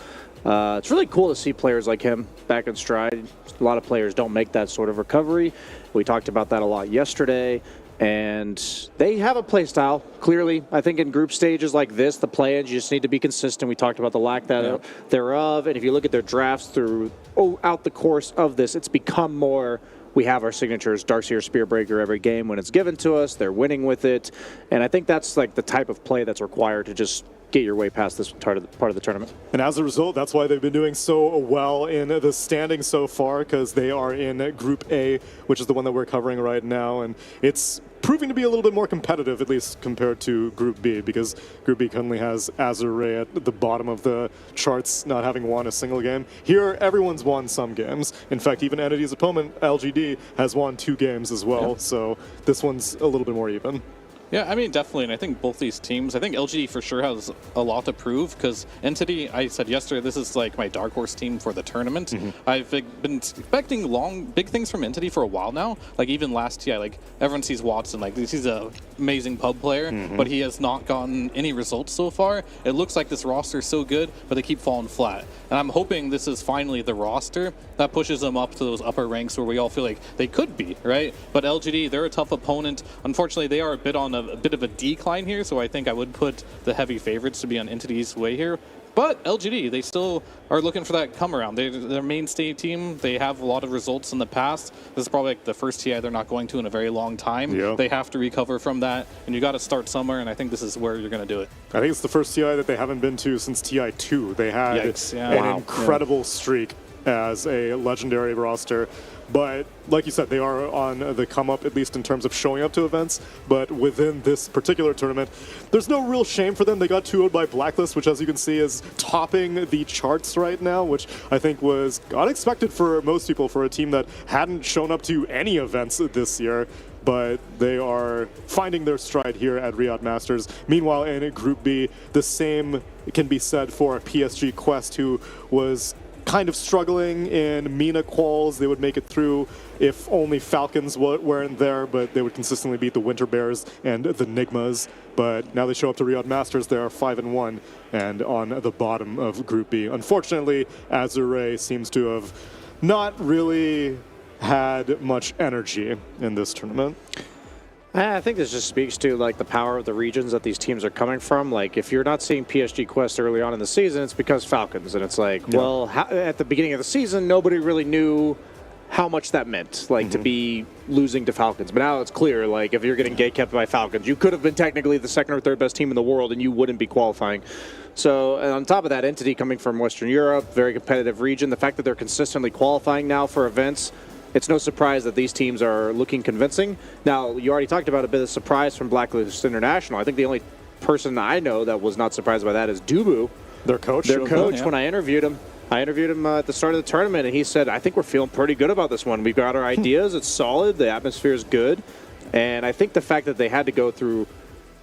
Speaker 22: It's really cool to see players like him back in stride. A lot of players don't make that sort of recovery. We talked about that a lot yesterday. And they have a play style, clearly. I think in group stages like this, the play-ins, you just need to be consistent. We talked about the lack thereof. And if you look at their drafts throughout the course of this, it's become more, we have our signatures, Darkseer, Spearbreaker every game when it's given to us. They're winning with it. And I think that's like the type of play that's required to just get your way past this part of the tournament.
Speaker 2: And as a result, that's why they've been doing so well in the standings so far, because they are in Group A, which is the one that we're covering right now. And it's proving to be a little bit more competitive, at least compared to Group B, because Group B currently has Azure at the bottom of the charts, not having won a single game. Here, everyone's won some games. In fact, even Entity's opponent, LGD, has won 2 games as well. Yeah. So this one's a little bit more even.
Speaker 23: Yeah, I mean, definitely, and I think both these teams, I think LGD for sure has a lot to prove, because Entity, I said yesterday, this is like my dark horse team for the tournament. I've been expecting big things from Entity for a while now, like even last TI, like everyone sees Watson, like he's an amazing pub player, but he has not gotten any results so far. It looks like this roster is so good, but they keep falling flat. And I'm hoping this is finally the roster that pushes them up to those upper ranks where we all feel like they could be, right? But LGD, they're a tough opponent. Unfortunately, they are a bit of a decline here, so I think I would put the heavy favorites to be on Entity's way here. But LGD, they still are looking for that come around. They're their mainstay team. They have a lot of results in the past. This is probably like the first TI they're not going to in a very long time. Yeah. They have to recover from that, and you got to start somewhere, and I think this is where you're going to do it.
Speaker 2: I think it's the first TI that they haven't been to since TI 2. They had an incredible streak as a legendary roster. But like you said, they are on the come up, at least in terms of showing up to events. But within this particular tournament, there's no real shame for them. They got 2-0'd by Blacklist, which, as you can see, is topping the charts right now, which I think was unexpected for most people for a team that hadn't shown up to any events this year. But they are finding their stride here at Riyadh Masters. Meanwhile, in Group B, the same can be said for PSG Quest, who was kind of struggling in MENA quals. They would make it through if only Falcons weren't there, but they would consistently beat the Winter Bears and the Nigmas. But now they show up to Riyadh Masters. They are 5-1 and on the bottom of Group B. Unfortunately, Azure seems to have not really had much energy in this tournament.
Speaker 22: I think this just speaks to like the power of the regions that these teams are coming from. Like if you're not seeing PSG Quest early on in the season, it's because Falcons. And it's like, well, at the beginning of the season, nobody really knew how much that meant, like to be losing to Falcons. But now it's clear, like if you're getting gatekept by Falcons, you could have been technically the second or third best team in the world and you wouldn't be qualifying. So, and on top of that, Entity coming from Western Europe, very competitive region, the fact that they're consistently qualifying now for events, it's no surprise that these teams are looking convincing. Now, you already talked about a bit of surprise from Blacklist International. I think the only person I know that was not surprised by that is Dubu,
Speaker 2: their coach.
Speaker 22: When I interviewed him. At the start of the tournament, and he said, I think we're feeling pretty good about this one. We've got our ideas. It's solid. The atmosphere is good. And I think the fact that they had to go through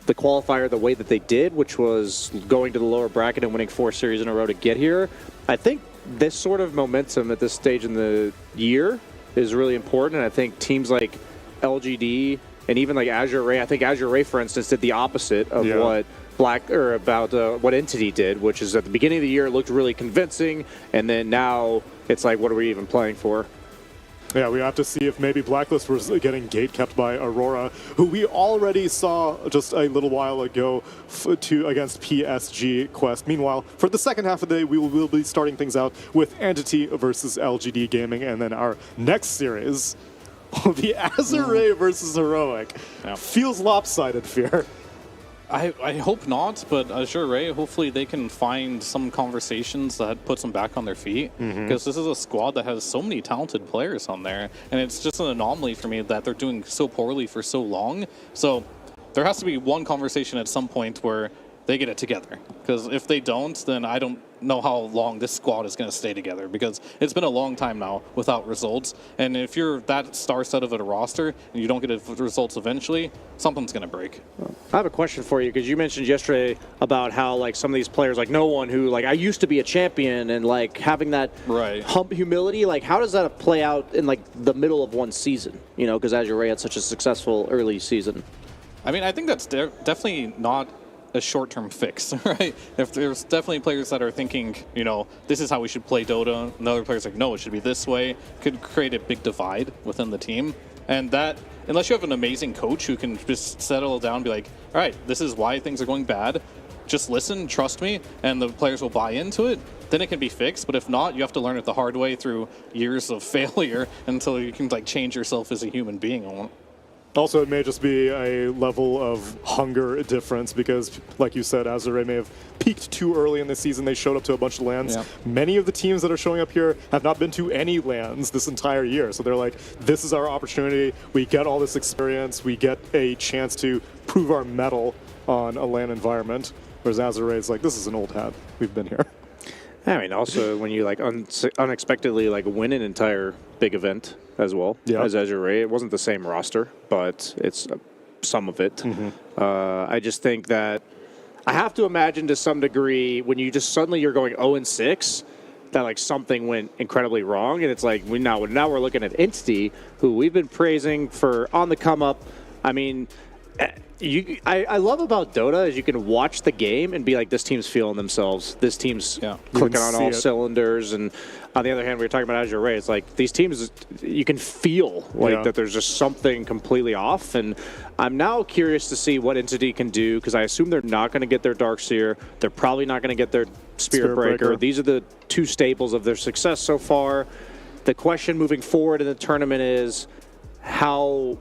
Speaker 22: the qualifier the way that they did, which was going to the lower bracket and winning 4 series in a row to get here, I think this sort of momentum at this stage in the year is really important. And I think teams like LGD and even like Azure Ray, I think Azure Ray, for instance, did the opposite of what Entity did, which is at the beginning of the year it looked really convincing, and then now it's like, what are we even playing for?
Speaker 2: Yeah, we have to see if maybe Blacklist was getting gate-kept by Aurora, who we already saw just a little while ago against PSG Quest. Meanwhile, for the second half of the day, we will be starting things out with Entity versus LGD Gaming, and then our next series will be Azure versus Heroic.
Speaker 23: Yeah.
Speaker 2: Feels lopsided, Fear.
Speaker 23: I hope not, but Azure Ray, hopefully they can find some conversations that puts them back on their feet, because this is a squad that has so many talented players on there, and it's just an anomaly for me that they're doing so poorly for so long. So there has to be one conversation at some point where they get it together, because if they don't, then I don't know how long this squad is going to stay together, because it's been a long time now without results, and if you're that star-studded of a roster and you don't get results eventually, something's going to break.
Speaker 22: I have a question for you, because you mentioned yesterday about how like some of these players, like no one who like I used to be a champion, and like having that hump humility, like how does that play out in like the middle of one season, you know, because Azure Ray had such a successful early season?
Speaker 23: I mean, I think that's definitely not a short-term fix, right? If there's definitely players that are thinking, you know, this is how we should play Dota, and other players like, no, it should be this way, could create a big divide within the team. And that, unless you have an amazing coach who can just settle down and be like, all right, this is why things are going bad, just listen, trust me, and the players will buy into it, then it can be fixed. But if not, you have to learn it the hard way through years of failure until you can like change yourself as a human being.
Speaker 2: Also, it may just be a level of hunger difference because, like you said, Azure may have peaked too early in the season. They showed up to a bunch of lands.
Speaker 23: Yeah.
Speaker 2: Many of the teams that are showing up here have not been to any lands this entire year. So they're like, this is our opportunity. We get all this experience. We get a chance to prove our mettle on a LAN environment. Whereas Azure is like, this is an old hat. We've been here.
Speaker 22: I mean, also when you like unexpectedly like win an entire big event as well as Azure Ray, it wasn't the same roster, but it's some of it. I just think that I have to imagine to some degree when you just suddenly you're going 0-6, that like something went incredibly wrong, and it's like now we're looking at Entity, who we've been praising for on the come up. I mean. I love about Dota is you can watch the game and be like, this team's feeling themselves. This team's clicking on all cylinders. And on the other hand, we were talking about Azure Ray. It's like these teams, you can feel like that there's just something completely off. And I'm now curious to see what Entity can do, because I assume they're not going to get their Darkseer. They're probably not going to get their Spirit Breaker. These are the two staples of their success so far. The question moving forward in the tournament is how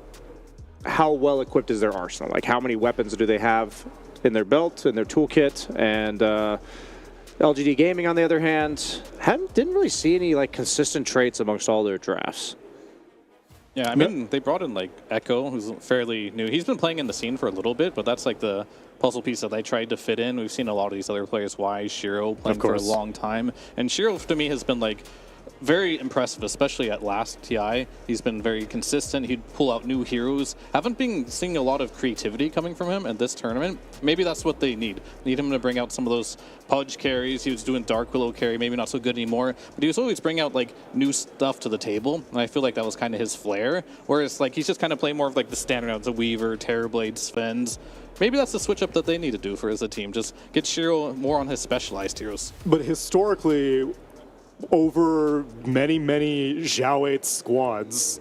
Speaker 22: well equipped is their arsenal? Like, how many weapons do they have in their belt, in their toolkit? And LGD Gaming, on the other hand, didn't really see any like consistent traits amongst all their drafts.
Speaker 23: Yeah, I mean, they brought in like Echo, who's fairly new. He's been playing in the scene for a little bit, but that's like the puzzle piece that they tried to fit in. We've seen a lot of these other players, Shiro, playing for a long time. And Shiro, to me, has been like very impressive, especially at last TI. He's been very consistent. He'd pull out new heroes. Haven't been seeing a lot of creativity coming from him at this tournament. Maybe that's what they need. Need him to bring out some of those Pudge carries. He was doing Dark Willow carry, maybe not so good anymore, but he was always bringing out like new stuff to the table, and I feel like that was kind of his flair. Whereas like he's just kind of playing more of like the standard rounds of Weaver, Terrorblade, Svens. Maybe that's the switch up that they need to do for as a team. Just get Shiro more on his specialized heroes.
Speaker 2: But historically, over many Zhao 8 squads,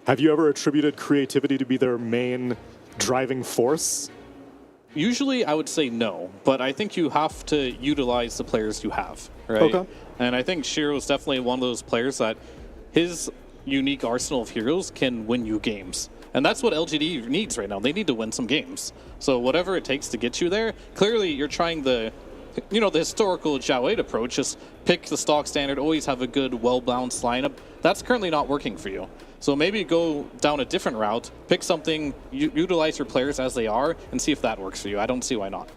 Speaker 2: have you ever attributed creativity to be their main driving force?
Speaker 23: Usually I would say no, but I think you have to utilize the players you have, right? Okay. And I think Shiro is definitely one of those players that his unique arsenal of heroes can win you games. And that's what LGD needs right now. They need to win some games. So whatever it takes to get you there, clearly you're trying the you know, the historical Zhao 8 approach, just pick the stock standard, always have a good, well-balanced lineup. That's currently not working for you. So maybe go down a different route, pick something, utilize your players as they are, and see if that works for you. I don't see why not.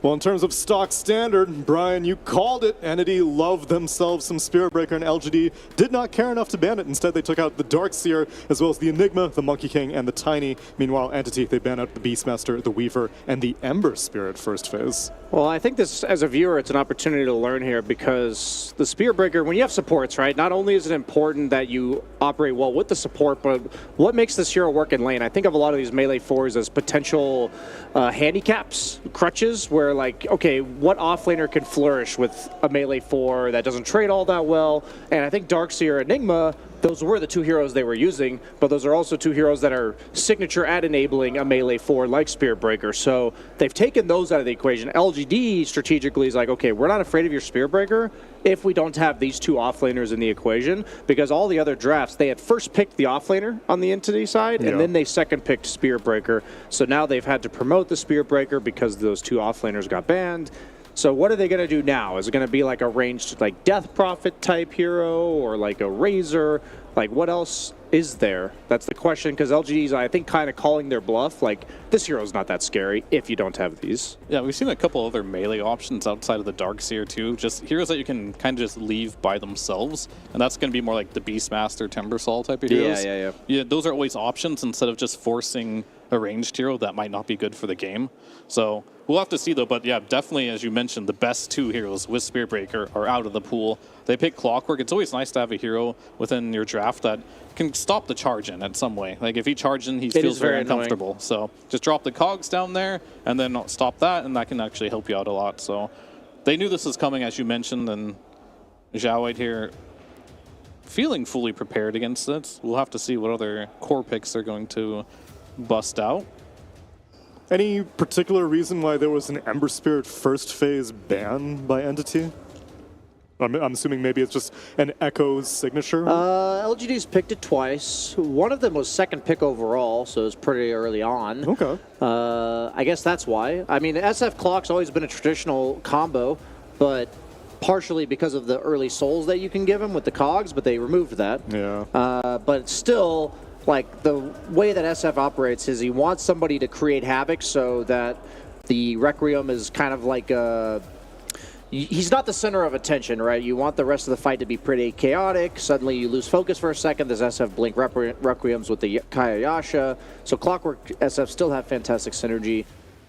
Speaker 2: Well, in terms of stock standard, Brian, you called it. Entity loved themselves some Spirit Breaker, and LGD did not care enough to ban it. Instead, they took out the Darkseer, as well as the Enigma, the Monkey King, and the Tiny. Meanwhile, Entity, they ban out the Beastmaster, the Weaver, and the Ember Spirit first phase.
Speaker 22: Well, I think this, as a viewer, it's an opportunity to learn here because the Spirit Breaker, when you have supports, right, not only is it important that you operate well with the support, but what makes this hero work in lane? I think of a lot of these melee fours as potential handicaps, crutches, where like, okay, what offlaner can flourish with a melee 4 that doesn't trade all that well? And I think Darkseer, Enigma, those were the two heroes they were using, but those are also two heroes that are signature at enabling a melee 4 like Spirit Breaker. So they've taken those out of the equation. LGD strategically is like, okay, we're not afraid of your Spirit Breaker if we don't have these two offlaners in the equation, because all the other drafts, they had first picked the offlaner on the Entity side, and then they second picked Spirit Breaker. So now they've had to promote the Spirit Breaker because those two offlaners got banned. So what are they going to do now? Is it going to be like a ranged like Death Prophet type hero or like a Razor? Like what else is there? That's the question, because LGD's, I think, kind of calling their bluff. Like, this hero's not that scary if you don't have these.
Speaker 23: Yeah, we've seen a couple other melee options outside of the Darkseer too. Just heroes that you can kind of just leave by themselves. And that's going to be more like the Beastmaster, Timbersaw type of heroes. Yeah, those are always options instead of just forcing a ranged hero that might not be good for the game. So we'll have to see though, but yeah, definitely, as you mentioned, the best two heroes with Spirit Breaker are out of the pool. They pick Clockwork. It's always nice to have a hero within your draft that can stop the charge in some way. Like if he charges in, he feels very uncomfortable. So just drop the cogs down there and then stop that, and that can actually help you out a lot. So they knew this was coming, as you mentioned, and Zhao White here feeling fully prepared against it. We'll have to see what other core picks they're going to bust out.
Speaker 2: Any particular reason why there was an Ember Spirit first phase ban by Entity? I'm assuming maybe it's just an Echo's signature?
Speaker 22: LGD's picked it twice. One of them was second pick overall, so it was pretty early on.
Speaker 2: Okay.
Speaker 22: I guess that's why. I mean, SF Clock's always been a traditional combo, but partially because of the early souls that you can give him with the cogs, but they removed that.
Speaker 2: Yeah.
Speaker 22: But still, like, the way that SF operates is he wants somebody to create havoc so that the Requiem is kind of like a... He's not the center of attention, right? You want the rest of the fight to be pretty chaotic. Suddenly you lose focus for a second. There's SF Blink Requiems with the Kaya Yasha. So Clockwork SF still have fantastic synergy.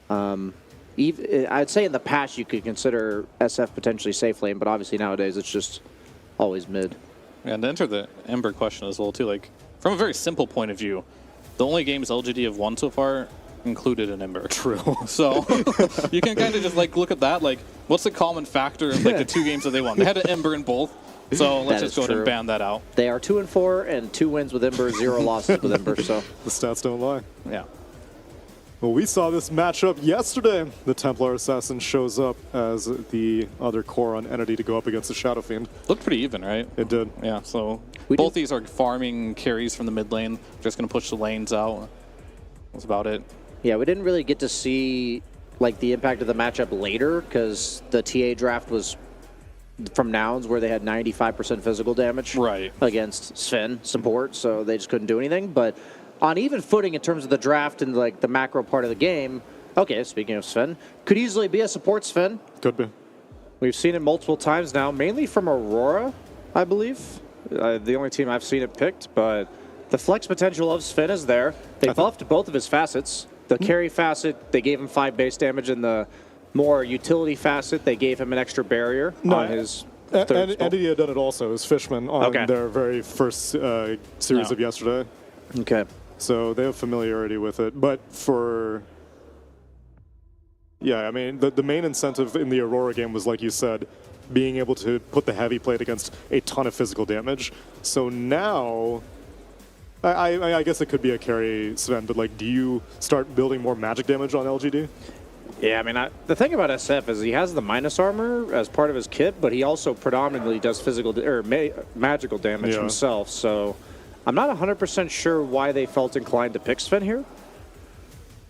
Speaker 22: I'd say in the past you could consider SF potentially safe lane, but obviously nowadays it's just always mid.
Speaker 23: And to enter the Ember question as well, too, like, from a very simple point of view, the only games LGD have won so far included an Ember.
Speaker 2: True.
Speaker 23: So you can kind of just like look at that, like what's the common factor in like the two games that they won? They had an Ember in both. So let's just go ahead and ban that out.
Speaker 22: They are 2-4 and 2 wins with Ember, 0 losses with Ember. So
Speaker 2: the stats don't lie.
Speaker 23: Yeah.
Speaker 2: Well, we saw this matchup yesterday. The Templar Assassin shows up as the other core on Entity to go up against the Shadow Fiend.
Speaker 23: Looked pretty even, right?
Speaker 2: It did.
Speaker 23: Yeah, so both these are farming carries from the mid lane. Just going to push the lanes out. That's about it.
Speaker 22: Yeah, we didn't really get to see like the impact of the matchup later because the TA draft was from Nouns where they had 95% physical damage against Sven support, so they just couldn't do anything. But on even footing in terms of the draft and like the macro part of the game, okay, speaking of Sven, could easily be a support Sven.
Speaker 2: Could be.
Speaker 22: We've seen it multiple times now, mainly from Aurora, I believe. The only team I've seen it picked, but the flex potential of Sven is there. They buffed both of his facets. The carry facet, they gave him 5 base damage, and the more utility facet, they gave him an extra barrier on his third spell.
Speaker 2: Entity had done it also as Fishman on their very first series of yesterday.
Speaker 22: Okay.
Speaker 2: So they have familiarity with it. But for... Yeah, I mean, the main incentive in the Aurora game was, like you said, being able to put the heavy plate against a ton of physical damage. So now... I guess it could be a carry, Sven, but like, do you start building more magic damage on LGD?
Speaker 22: Yeah, I mean, the thing about SF is he has the minus armor as part of his kit, but he also predominantly does physical or magical damage himself. So I'm not 100% sure why they felt inclined to pick Sven here.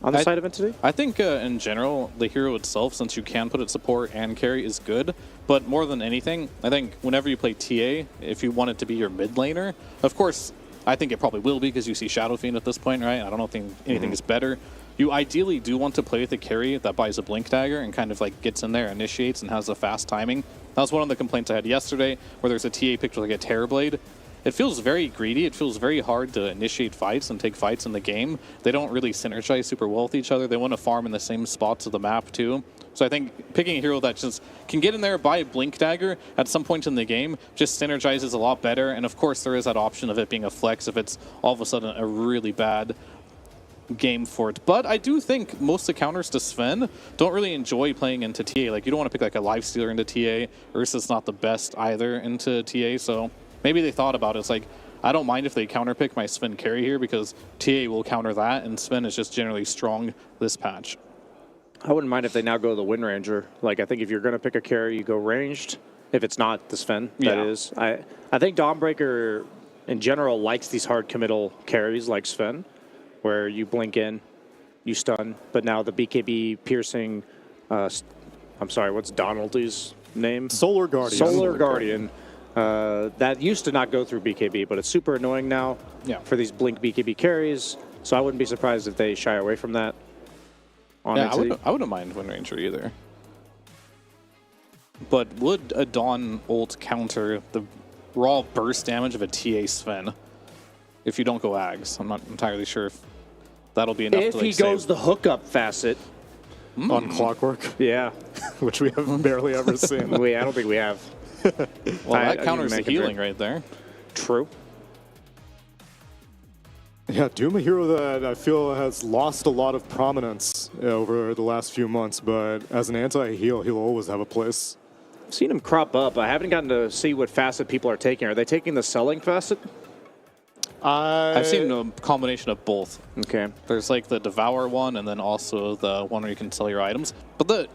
Speaker 22: on the side of Entity?
Speaker 23: I think in general, the hero itself, since you can put it support and carry, is good. But more than anything, I think whenever you play TA, if you want it to be your mid laner, of course, I think it probably will be because you see Shadow Fiend at this point, right? I don't think anything is better. You ideally do want to play with a carry that buys a Blink Dagger and kind of like gets in there, initiates, and has a fast timing. That was one of the complaints I had yesterday, where there's a TA picked with like a Terrorblade. It feels very greedy. It feels very hard to initiate fights and take fights in the game. They don't really synergize super well with each other. They want to farm in the same spots of the map too. So I think picking a hero that just can get in there, buy a Blink Dagger at some point in the game, just synergizes a lot better. And of course, there is that option of it being a flex if it's all of a sudden a really bad game for it. But I do think most of the counters to Sven don't really enjoy playing into TA. Like, you don't want to pick like a Lifestealer into TA. Ursa's not the best either into TA, so maybe they thought about it. It's like, I don't mind if they counterpick my Sven carry here because TA will counter that, and Sven is just generally strong this patch.
Speaker 22: I wouldn't mind if they now go the Wind Ranger. Like, I think if you're going to pick a carry, you go ranged. If it's not the Sven, that is. I think Dawnbreaker, in general, likes these hard committal carries like Sven, where you blink in, you stun. But now the BKB piercing, I'm sorry, what's Donaldy's name?
Speaker 2: Solar Guardian.
Speaker 22: Solar Guardian. That used to not go through BKB, but it's super annoying now for these blink BKB carries. So I wouldn't be surprised if they shy away from that.
Speaker 23: Yeah, I wouldn't mind Wind Ranger either. But would a Dawn ult counter the raw burst damage of a TA Sven if you don't go Ags? I'm not entirely sure if that'll be enough
Speaker 22: if
Speaker 23: to like,
Speaker 22: he goes the hookup facet
Speaker 2: on Clockwork.
Speaker 22: Yeah.
Speaker 2: Which we have barely ever seen.
Speaker 22: I don't think we have.
Speaker 23: Well, that counters the healing right there.
Speaker 22: True.
Speaker 2: Yeah, Doom, a hero that I feel has lost a lot of prominence over the last few months, but as an anti-heal, he'll always have a place.
Speaker 22: I've seen him crop up. I haven't gotten to see what facet people are taking. Are they taking the selling facet?
Speaker 23: I've seen a combination of both.
Speaker 22: Okay.
Speaker 23: There's like the Devour one, and then also the one where you can sell your items. But the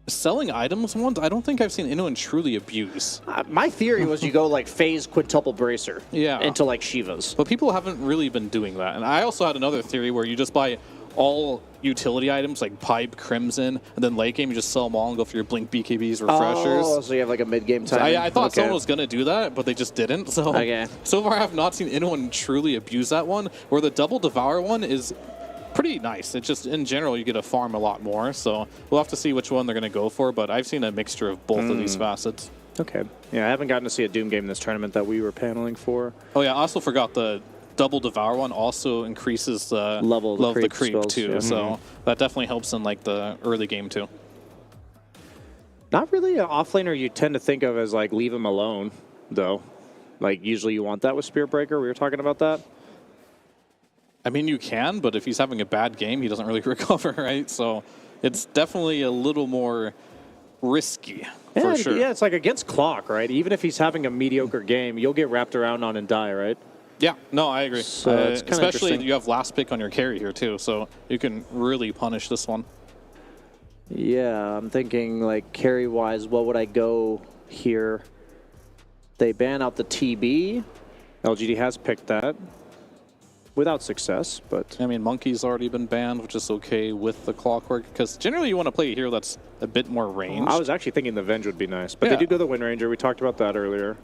Speaker 23: selling items ones, I don't think I've seen anyone truly abuse.
Speaker 22: My theory was you go like phase quintuple bracer into like Shivas.
Speaker 23: But people haven't really been doing that. And I also had another theory where you just buy all utility items like Pipe, Crimson, and then late game you just sell them all and go for your Blink BKBs, Refreshers.
Speaker 22: Oh, so you have like a mid-game time.
Speaker 23: I thought someone was going to do that, but they just didn't. So, so far I have not seen anyone truly abuse that one, where the double Devour one is pretty nice. It's just, in general, you get to farm a lot more. So we'll have to see which one they're going to go for, but I've seen a mixture of both of these facets.
Speaker 22: Okay. Yeah, I haven't gotten to see a Doom game in this tournament that we were paneling for.
Speaker 23: Oh yeah, I also forgot the double Devour one also increases the level of the creep
Speaker 22: spells,
Speaker 23: too.
Speaker 22: yeah.
Speaker 23: So that definitely helps in like the early game too.
Speaker 22: Not really an offlaner you tend to think of as like leave him alone, though. Like usually you want that with Spirit Breaker. We were talking about that.
Speaker 23: I mean, you can, but if he's having a bad game, he doesn't really recover, right? So it's definitely a little more risky, for sure.
Speaker 22: Yeah, it's like against Clock, right? Even if he's having a mediocre game, you'll get wrapped around on and die, right?
Speaker 23: Yeah, no, I agree.
Speaker 22: So it's kinda
Speaker 23: especially
Speaker 22: interesting.
Speaker 23: you have last pick on your carry here, too, so you can really punish this one.
Speaker 22: Yeah, I'm thinking like carry-wise, what would I go here? They ban out the TB. LGD has picked that. Without success, but...
Speaker 23: I mean, Monkey's already been banned, which is okay with the Clockwork, because generally you want to play a hero that's a bit more ranged.
Speaker 22: I was actually thinking the Venge would be nice, but they do go the Wind Ranger. We talked about that earlier.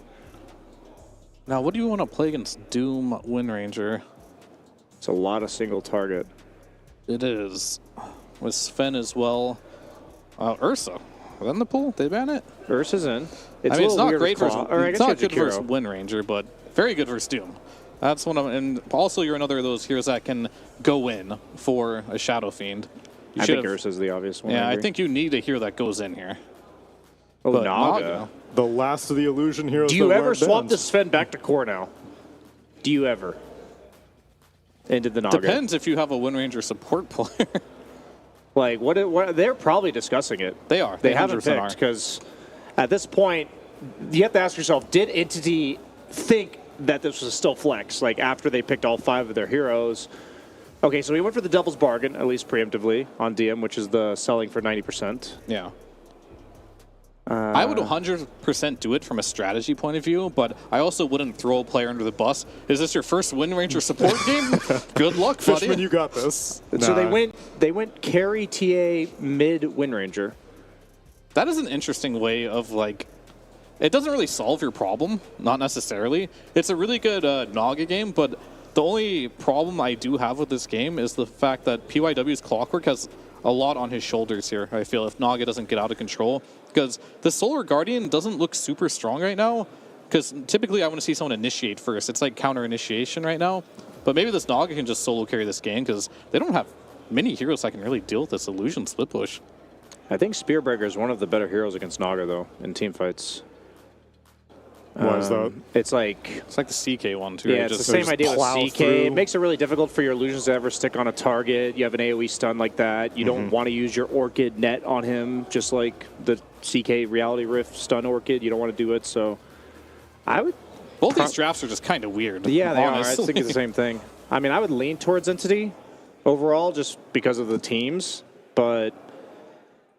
Speaker 23: Now, what do you want to play against Doom Wind Ranger?
Speaker 22: It's a lot of single target.
Speaker 23: It is. With Sven as well. Ursa. Was that in the pool? Did they ban it?
Speaker 22: Ursa's in.
Speaker 23: I mean, it's not great versus... It's not good versus Wind Ranger, but very good versus Doom. That's one of them. And also, you're another of those heroes that can go in for a Shadow Fiend.
Speaker 22: I think Ursa's the obvious one.
Speaker 23: Yeah, I think you need a hero that goes in here.
Speaker 22: Oh,
Speaker 23: But
Speaker 22: Naga.
Speaker 2: The last of the illusion heroes.
Speaker 22: Do you
Speaker 2: that
Speaker 22: ever
Speaker 2: weren't
Speaker 22: swap
Speaker 2: banned.
Speaker 22: the Sven back to core now? Do you ever? Into the Naga?
Speaker 23: Depends if you have a Wind Ranger support player.
Speaker 22: Like, what? They're probably discussing it.
Speaker 23: They are.
Speaker 22: They
Speaker 23: They
Speaker 22: haven't
Speaker 23: 100% are.
Speaker 22: picked, because at this point, you have to ask yourself, did Entity think that this was still flex, like after they picked all 5 of their heroes? Okay, so we went for the Devil's Bargain, at least preemptively, on DM, which is the selling for 90%.
Speaker 23: Yeah. I would 100% do it from a strategy point of view, but I also wouldn't throw a player under the bus. Is this your first Wind Ranger support game? Good luck, buddy.
Speaker 2: Fishman, you got this.
Speaker 22: So they went carry TA mid Wind Ranger.
Speaker 23: That is an interesting way of like. It doesn't really solve your problem, not necessarily. It's a really good Naga game, but the only problem I do have with this game is the fact that PYW's Clockwork has a lot on his shoulders here, I feel, if Naga doesn't get out of control. Because the Solar Guardian doesn't look super strong right now, because typically I want to see someone initiate first. It's like counter-initiation right now. But maybe this Naga can just solo carry this game, because they don't have many heroes that can really deal with this Illusion split push.
Speaker 22: I think Spearbreaker is one of the better heroes against Naga, though, in team fights.
Speaker 2: Why is that?
Speaker 23: It's like the CK one, too.
Speaker 22: Yeah, it's the same idea with CK. It makes it really difficult for your illusions to ever stick on a target. You have an AoE stun like that. You don't want to use your Orchid net on him, just like the CK Reality Rift stun Orchid. You don't want to do it, so I would...
Speaker 23: Both these drafts are just kind of weird.
Speaker 22: Yeah, they
Speaker 23: honestly.
Speaker 22: are. I think it's the same thing. I mean, I would lean towards Entity overall just because of the teams, but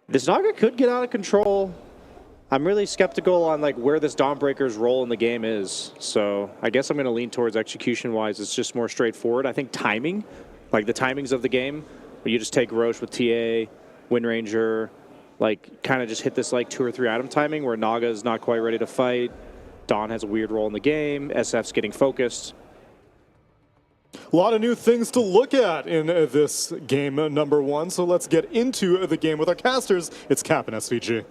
Speaker 22: this Naga could get out of control. I'm really skeptical on like where this Dawnbreaker's role in the game is. So I guess I'm going to lean towards execution-wise. It's just more straightforward. I think timing, like the timings of the game, where you just take Roche with TA, Wind Ranger, like kind of just hit this like 2 or 3 item timing where Naga is not quite ready to fight. Dawn has a weird role in the game. SF's getting focused.
Speaker 2: A lot of new things to look at in this game number 1. So let's get into the game with our casters. It's Cap and SVG.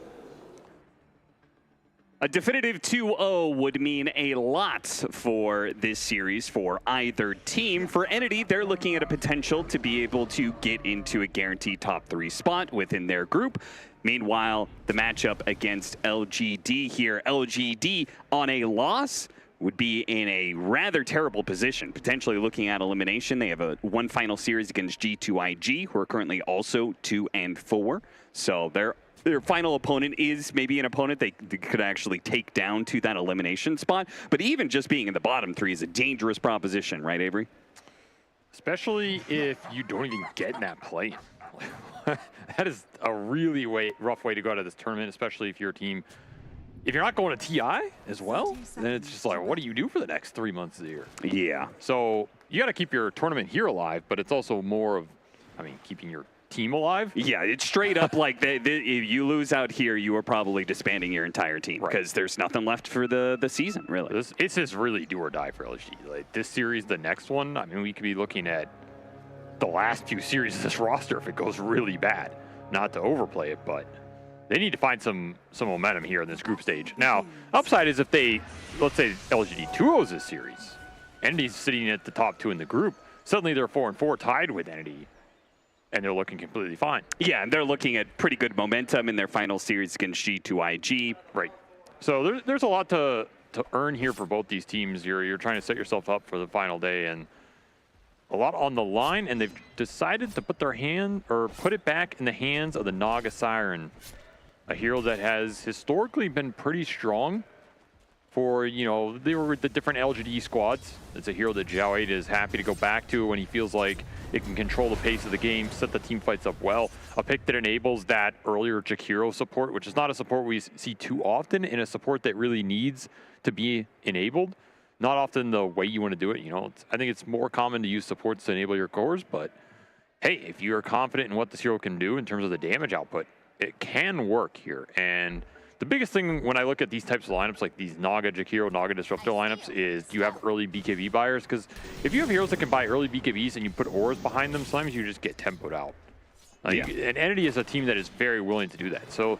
Speaker 9: A definitive 2-0 would mean a lot for this series for either team. For Entity, they're looking at a potential to be able to get into a guaranteed top 3 spot within their group. Meanwhile, the matchup against LGD here, LGD on a loss would be in a rather terrible position, potentially looking at elimination. They have one final series against G2IG, who are currently also 2-4. So their final opponent is maybe an opponent they could actually take down to that elimination spot. But even just being in the bottom 3 is a dangerous proposition, right, Avery?
Speaker 12: Especially if you don't even get in that play. That is a really rough way to go out of this tournament, especially if your team, if you're not going to TI as well, then it's just like, what do you do for the next 3 months of the year?
Speaker 9: Yeah.
Speaker 12: So you got to keep your tournament here alive, but it's also more of, I mean, keeping your team alive.
Speaker 9: Yeah, it's straight up like if you lose out here, you are probably disbanding your entire team because there's nothing left for the season, really.
Speaker 12: It's just really do or die for LG. Like this series, the next one, I mean, we could be looking at the last few series of this roster if it goes really bad. Not to overplay it, but they need to find some momentum here in this group stage. Now, upside is if they, let's say LGD 2-0s this series, Entity's sitting at the top 2 in the group, suddenly they're 4-4 tied with Entity, and they're looking completely fine.
Speaker 9: Yeah, and they're looking at pretty good momentum in their final series against G2IG.
Speaker 12: Right. So there's a lot to earn here for both these teams. You're trying to set yourself up for the final day, and a lot on the line, and they've decided to put it back in the hands of the Naga Siren, a hero that has historically been pretty strong for, you know, they were with the different LGD squads. It's a hero that Zhao 8 is happy to go back to when he feels like it can control the pace of the game, set the team fights up well. A pick that enables that earlier Jakiro support, which is not a support we see too often, and a support that really needs to be enabled. Not often the way you want to do it, you know. I think it's more common to use supports to enable your cores, but hey, if you are confident in what this hero can do in terms of the damage output, it can work here. And the biggest thing when I look at these types of lineups, like these Naga, Jakiro, Naga Disruptor lineups, is do you have early BKB buyers? Because if you have heroes that can buy early BKBs and you put auras behind them, sometimes you just get tempoed out. And Entity is a team that is very willing to do that. So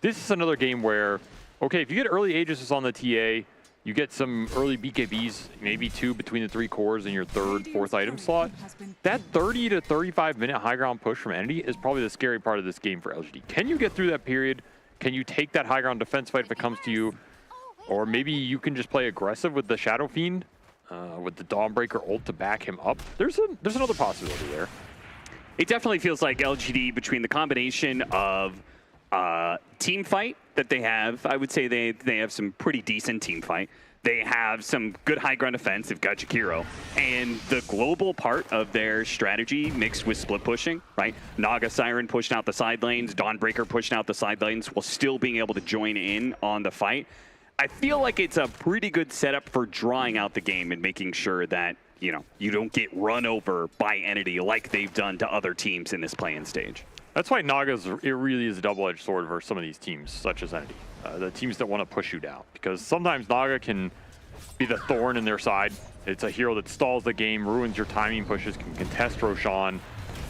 Speaker 12: this is another game where, okay, if you get early Aegis on the TA, you get some early BKBs, maybe 2 between the 3 cores in your 3rd, 4th item slot. That 30 to 35 minute high ground push from Entity is probably the scary part of this game for LGD. Can you get through that period? Can you take that high ground defense fight if it comes to you? Or maybe you can just play aggressive with the Shadow Fiend, with the Dawnbreaker ult to back him up. There's another possibility there.
Speaker 9: It definitely feels like LGD, between the combination of team fight that they have, I would say they have some pretty decent team fight. They have some good high ground defense. They've got Jakiro. And the global part of their strategy mixed with split pushing, right? Naga Siren pushing out the side lanes, Dawnbreaker pushing out the side lanes while still being able to join in on the fight. I feel like it's a pretty good setup for drawing out the game and making sure that, you know, you don't get run over by Entity like they've done to other teams in this play-in stage.
Speaker 12: That's why Naga's, it really is a double-edged sword versus some of these teams, such as Entity. The teams that want to push you down. Because sometimes Naga can be the thorn in their side. It's a hero that stalls the game, ruins your timing pushes, can contest Roshan,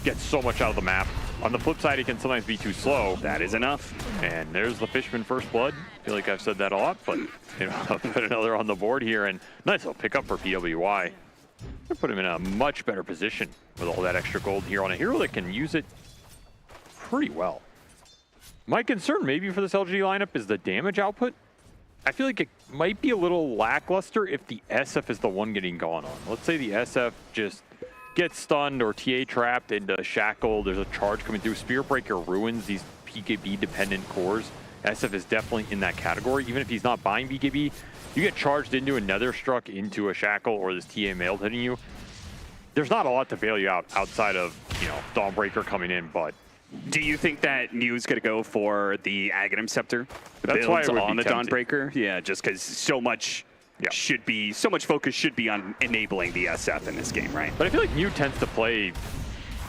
Speaker 12: gets so much out of the map. On the flip side, it can sometimes be too slow.
Speaker 9: That is enough.
Speaker 12: And there's the Fishman first blood. I feel like I've said that a lot, but you know, I'll put another on the board here. And nice little pickup for PWI. They put him in a much better position with all that extra gold here on a hero that can use it pretty well. My concern maybe for this LGD lineup is the damage output. I feel like it might be a little lackluster if the SF is the one getting gone on. Let's say the SF just gets stunned or TA trapped into Shackle. There's a charge coming through. Spearbreaker ruins these BKB dependent cores. SF is definitely in that category. Even if he's not buying BKB, you get charged into another struck into a Shackle or this TA mailed hitting you. There's not a lot to bail you out outside of, you know, Dawnbreaker coming in, but
Speaker 9: do you think that New's going to go for the Aghanim Scepter? The
Speaker 12: That's why
Speaker 9: builds
Speaker 12: it would
Speaker 9: on
Speaker 12: be
Speaker 9: the
Speaker 12: tempting.
Speaker 9: Dawnbreaker? Yeah, just because so much focus should be on enabling the SF in this game, right?
Speaker 12: But I feel like New tends to play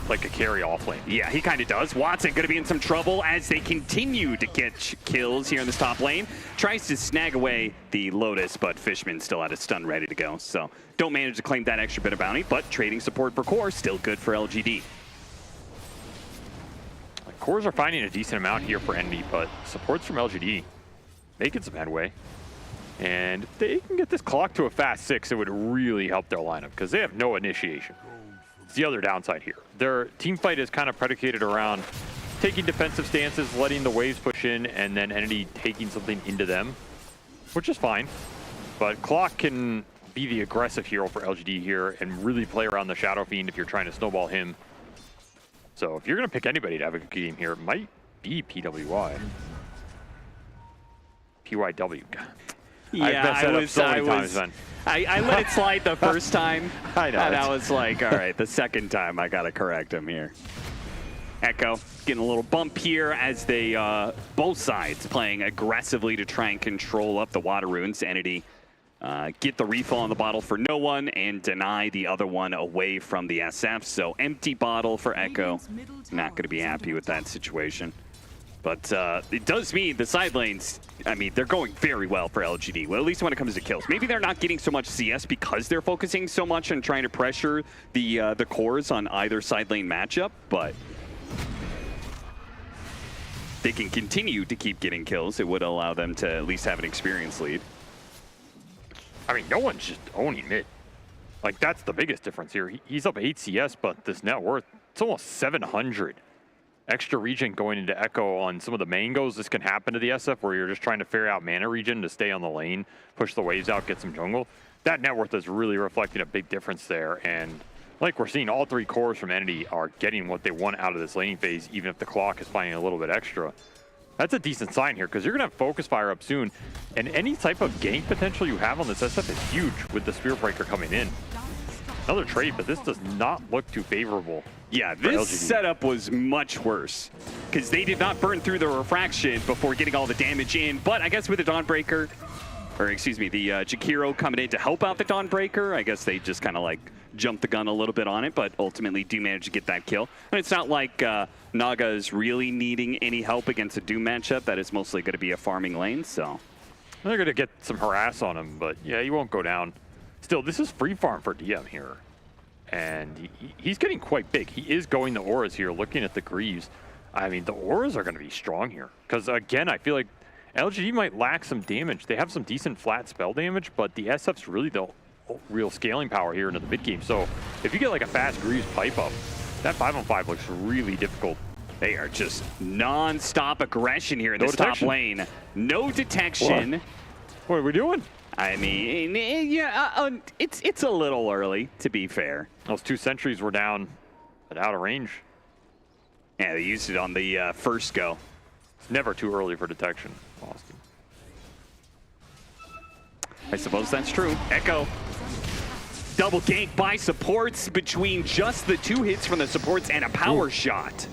Speaker 12: like a carry off lane.
Speaker 9: Yeah, he kind of does. Watson going to be in some trouble as they continue to get kills here in this top lane. Tries to snag away the Lotus, but Fishman still had a stun ready to go. So don't manage to claim that extra bit of bounty, but trading support for core still good for LGD.
Speaker 12: Cores are finding a decent amount here for Envy, but supports from LGD making some headway. And if they can get this clock to a fast 6, it would really help their lineup because they have no initiation. It's the other downside here. Their team fight is kind of predicated around taking defensive stances, letting the waves push in, and then Entity taking something into them, which is fine. But Clock can be the aggressive hero for LGD here and really play around the Shadow Fiend if you're trying to snowball him. So if you're going to pick anybody to have a good game here, it might be PWI. PYW.
Speaker 9: Yeah, I let it slide the first time.
Speaker 12: I know.
Speaker 9: And I was like, all right, the second time I got to correct him here. Echo getting a little bump here as they, both sides playing aggressively to try and control up the water runes. Entity get the refill on the bottle for no one and deny the other one away from the SF. So empty bottle for Echo. Not going to be happy with that situation. But it does mean the side lanes, I mean, they're going very well for LGD. Well, at least when it comes to kills. Maybe they're not getting so much CS because they're focusing so much on trying to pressure the cores on either side lane matchup, but they can continue to keep getting kills. It would allow them to at least have an experience lead.
Speaker 12: I mean, no one's just owning mid. Like, that's the biggest difference here. He's up 8 CS, but this net worth, it's almost 700. Extra regen going into Echo on some of the mangoes. This can happen to the SF where you're just trying to figure out mana regen to stay on the lane, push the waves out, get some jungle. That net worth is really reflecting a big difference there. And like we're seeing, all 3 cores from Entity are getting what they want out of this laning phase, even if the clock is finding a little bit extra. That's a decent sign here, because you're going to have Focus Fire up soon, and any type of gank potential you have on this SF is huge with the Spearbreaker coming in. Another trade, but this does not look too favorable.
Speaker 9: Yeah, this
Speaker 12: LGD.
Speaker 9: setup was much worse, because they did not burn through the refraction before getting all the damage in, but I guess with the Dawnbreaker, or excuse me, the Jakiro coming in to help out the Dawnbreaker, I guess they just kind of like jumped the gun a little bit on it, but ultimately do manage to get that kill. And it's not like Naga is really needing any help against a Doom matchup. That is mostly going to be a farming lane, so.
Speaker 12: They're going to get some harass on him, but yeah, he won't go down. Still, this is free farm for DM here. And he's getting quite big. He is going the auras here, looking at the Greaves. I mean, the auras are going to be strong here. Because again, I feel like LGD might lack some damage. They have some decent flat spell damage, but the SF's really the real scaling power here into the mid game. So if you get like a fast Greaves pipe up, that 5-on-5 looks really difficult.
Speaker 9: They are just non-stop aggression here in this top lane. No detection.
Speaker 12: What are we doing?
Speaker 9: I mean, yeah, it's a little early, to be fair.
Speaker 12: Those 2 sentries were down, but out of range.
Speaker 9: Yeah, they used it on the first go.
Speaker 12: It's never too early for detection, Austin.
Speaker 9: I suppose that's true. Echo. Double gank by supports between just the 2 hits from the supports and a power shot.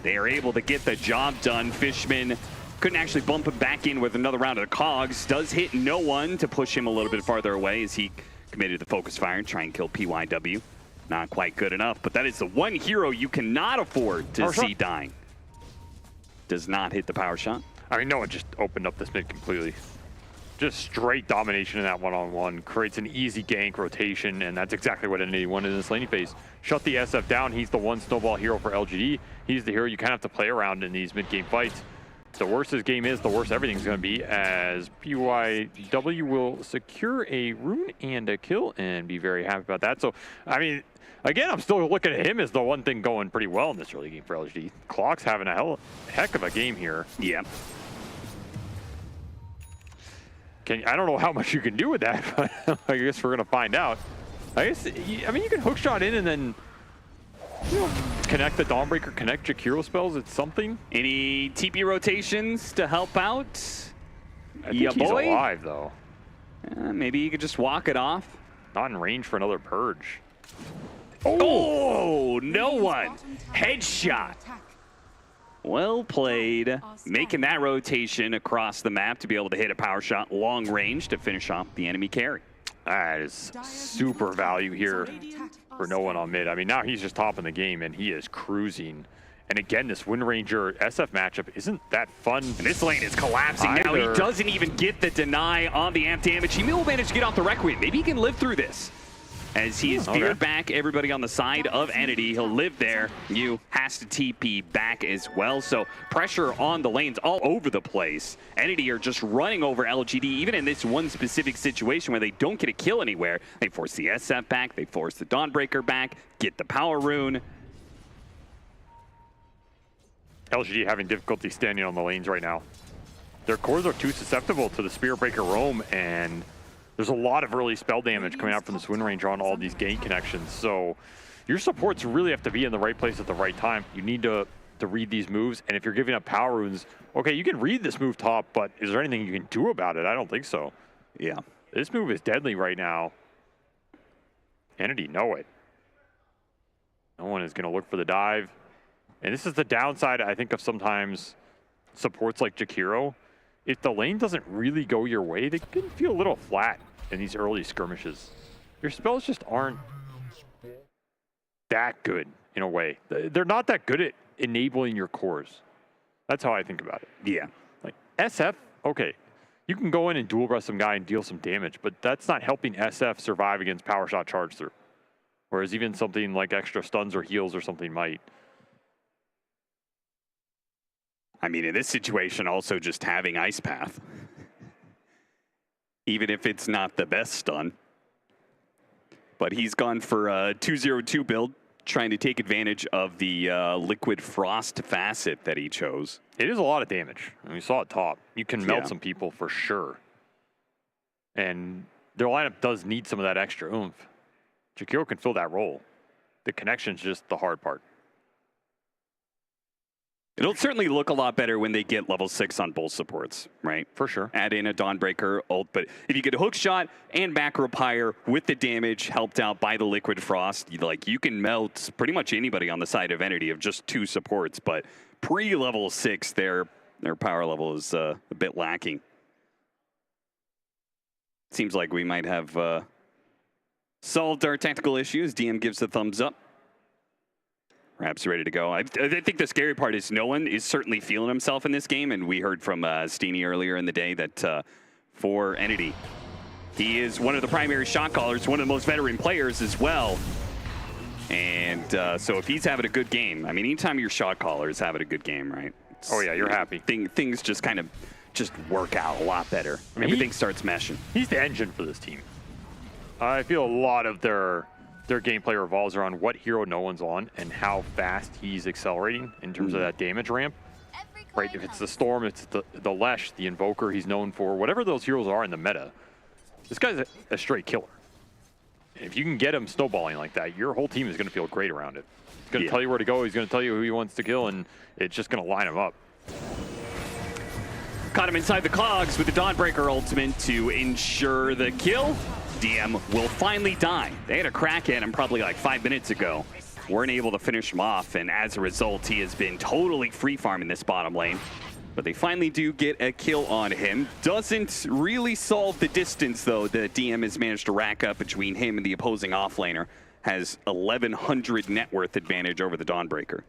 Speaker 9: They are able to get the job done. Fishman couldn't actually bump him back in with another round of the cogs. Does hit no one to push him a little bit farther away as he committed the focus fire and try and kill PYW. Not quite good enough, but that is the one hero you cannot afford to see dying. Does not hit the power shot.
Speaker 12: I mean, no one just opened up this mid completely. Just straight domination in that one-on-one. Creates an easy gank rotation, and that's exactly what Entity wanted in this laning phase. Shut the SF down. He's the one snowball hero for LGD. He's the hero you kind of have to play around in these mid-game fights. The worse this game is, the worse everything's going to be, as PYW will secure a rune and a kill and be very happy about that. So, I mean, again, I'm still looking at him as the one thing going pretty well in this early game for LGD. Clock's having a heck of a game here.
Speaker 9: Yeah.
Speaker 12: I don't know how much you can do with that, but I guess we're going to find out. I guess, I mean, you can hookshot in and then, you know, connect the Dawnbreaker, connect Jakiro spells. It's something.
Speaker 9: Any TP rotations to help out?
Speaker 12: I think he's alive, though.
Speaker 9: Maybe you could just walk it off.
Speaker 12: Not in range for another purge.
Speaker 9: Oh, no one. Headshot. Well played. Making that rotation across the map to be able to hit a power shot long range to finish off the enemy carry.
Speaker 12: That is super value here for no one on mid. I mean, now he's just topping the game and he is cruising. And again, this Wind Ranger SF matchup isn't that fun.
Speaker 9: And this lane is collapsing now. He doesn't even get the deny on the amp damage. He will manage to get off the Requiem. Maybe he can live through this. As he is veered back, everybody on the side of Entity. He'll live there. You has to TP back as well. So pressure on the lanes all over the place. Entity are just running over LGD, even in this one specific situation where they don't get a kill anywhere. They force the SF back. They force the Dawnbreaker back. Get the power rune.
Speaker 12: LGD having difficulty standing on the lanes right now. Their cores are too susceptible to the Spirit Breaker roam, and there's a lot of early spell damage coming out from this Wind Ranger on all these gank connections. So your supports really have to be in the right place at the right time. You need to read these moves, and if you're giving up power runes, okay, you can read this move top, but is there anything you can do about it? I don't think so.
Speaker 9: Yeah.
Speaker 12: This move is deadly right now. Entity know it. No one is going to look for the dive. And this is the downside, I think, of sometimes supports like Jakiro. If the lane doesn't really go your way, they can feel a little flat in these early skirmishes. Your spells just aren't that good in a way. They're not that good at enabling your cores. That's how I think about it.
Speaker 9: Yeah.
Speaker 12: Like SF, okay, you can go in and dual breast some guy and deal some damage, but that's not helping SF survive against power shot charge through. Whereas even something like extra stuns or heals or something might.
Speaker 9: I mean, in this situation, also just having Ice Path, even if it's not the best stun. But he's gone for a 2-0-2 build, trying to take advantage of the Liquid Frost facet that he chose.
Speaker 12: It is a lot of damage. And we saw it top. You can melt some people for sure. And their lineup does need some of that extra oomph. Jakiro can fill that role. The connection's just the hard part.
Speaker 9: It'll certainly look a lot better when they get level 6 on both supports, right?
Speaker 12: For sure.
Speaker 9: Add in a Dawnbreaker ult, but if you get a hook shot and macro pyre with the damage helped out by the Liquid Frost, you can melt pretty much anybody on the side of Entity of just 2 supports, but pre-level 6, their power level is a bit lacking. Seems like we might have solved our technical issues. DM gives a thumbs up. Perhaps ready to go. I think the scary part is no one is certainly feeling himself in this game, and we heard from Steenie earlier in the day that for Entity, he is one of the primary shot callers, one of the most veteran players as well. And so if he's having a good game, I mean, anytime your shot caller is having a good game, right?
Speaker 12: Oh yeah, you're happy.
Speaker 9: Things just kind of work out a lot better. I mean, everything starts meshing.
Speaker 12: He's the engine for this team. I feel a lot of their gameplay revolves around what hero no one's on and how fast he's accelerating in terms of that damage ramp. Right, if it's the Storm, it's the Lesh, the Invoker he's known for, whatever those heroes are in the meta, this guy's a straight killer. And if you can get him snowballing like that, your whole team is going to feel great around it. He's going to tell you where to go, he's going to tell you who he wants to kill, and it's just going to line him up.
Speaker 9: Caught him inside the cogs with the Dawnbreaker ultimate to ensure the kill. DM will finally die. They had a crack at him probably like 5 minutes ago. Weren't able to finish him off, and as a result, he has been totally free farming this bottom lane. But they finally do get a kill on him. Doesn't really solve the distance, though, that DM has managed to rack up between him and the opposing offlaner. Has 1,100 net worth advantage over the Dawnbreaker.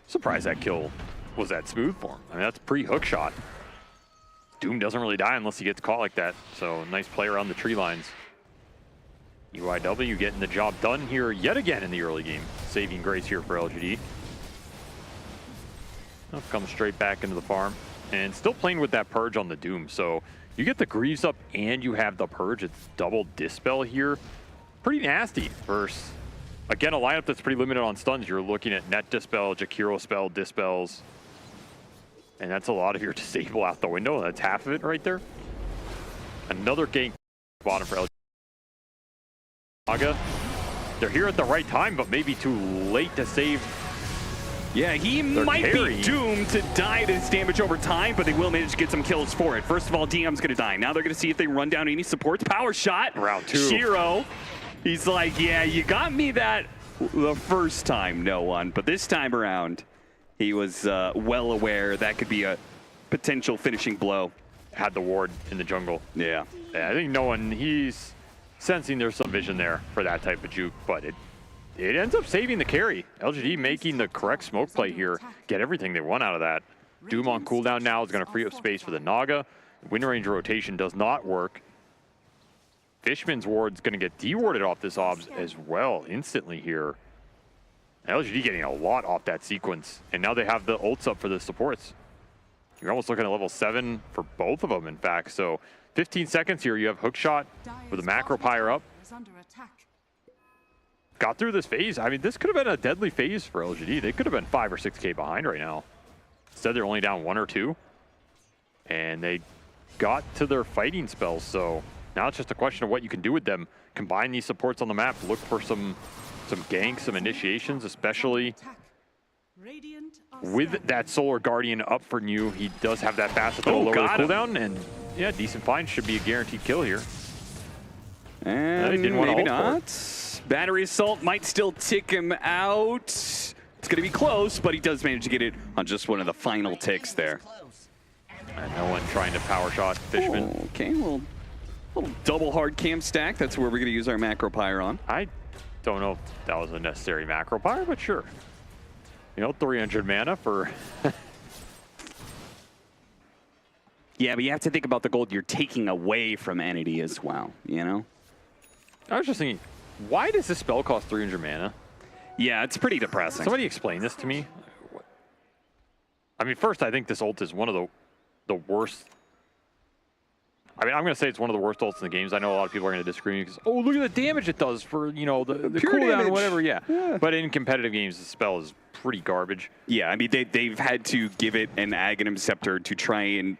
Speaker 12: Surprised that kill was that smooth for him. I mean, that's pre-hook shot. Doom doesn't really die unless he gets caught like that. So nice play around the tree lines. UIW getting the job done here yet again in the early game. Saving grace here for LGD. Comes straight back into the farm. And still playing with that Purge on the Doom. So you get the Greaves up and you have the Purge. It's double Dispel here. Pretty nasty versus, again, a lineup that's pretty limited on stuns. You're looking at Net Dispel, Jakiro Spell, Dispels. And that's a lot of your disable out the window. That's half of it right there. Another gank bottom for LG. Naga. They're here at the right time, but maybe too late to save.
Speaker 9: Yeah, he might be doomed to die to this damage over time, but they will manage to get some kills for it. First of all, DM's going to die. Now they're going to see if they run down any supports. Power shot.
Speaker 12: Round 2.
Speaker 9: Shiro. He's like, yeah, you got me that the first time, no one. But this time around, he was well aware that could be a potential finishing blow.
Speaker 12: Had the ward in the jungle.
Speaker 9: Yeah.
Speaker 12: I think no one, he's sensing there's some vision there for that type of juke, but it ends up saving the carry. LGD making the correct smoke play here. Get everything they want out of that. Doom on cooldown now is going to free up space for the Naga. Wind range rotation does not work. Fishman's ward's going to get dewarded off this obs as well instantly here. LGD getting a lot off that sequence. And now they have the ults up for the supports. You're almost looking at level 7 for both of them, in fact. So 15 seconds here. You have Hookshot with a macro pyre up. Got through this phase. I mean, this could have been a deadly phase for LGD. They could have been 5 or 6K behind right now. Instead, they're only down 1 or 2. And they got to their fighting spells. So now it's just a question of what you can do with them. Combine these supports on the map. Look for some ganks, some initiations, especially with that Solar Guardian up for new. He does have that fast to lower the cooldown, and yeah, decent find should be a guaranteed kill here.
Speaker 9: And
Speaker 12: didn't want
Speaker 9: maybe
Speaker 12: to
Speaker 9: not. Battery Assault might still tick him out. It's going to be close, but he does manage to get it on just one of the final ticks there.
Speaker 12: And no one trying to power shot Fishman.
Speaker 9: Oh, okay, well, little double hard cam stack. That's where we're going to use our macro pyre on.
Speaker 12: I don't know if that was a necessary macro pyre, but sure. You know, 300 mana for...
Speaker 9: Yeah, but you have to think about the gold you're taking away from Entity as well, you know?
Speaker 12: I was just thinking, why does this spell cost 300 mana?
Speaker 9: Yeah, it's pretty depressing.
Speaker 12: Somebody explain this to me. I mean, first, I think this ult is one of the worst. I mean, I'm going to say it's one of the worst ults in the games. I know a lot of people are going to disagree because, oh, look at the damage it does for, you know, the cooldown or whatever. Yeah. But in competitive games, the spell is pretty garbage.
Speaker 9: Yeah, I mean, they've had to give it an Aghanim Scepter to try and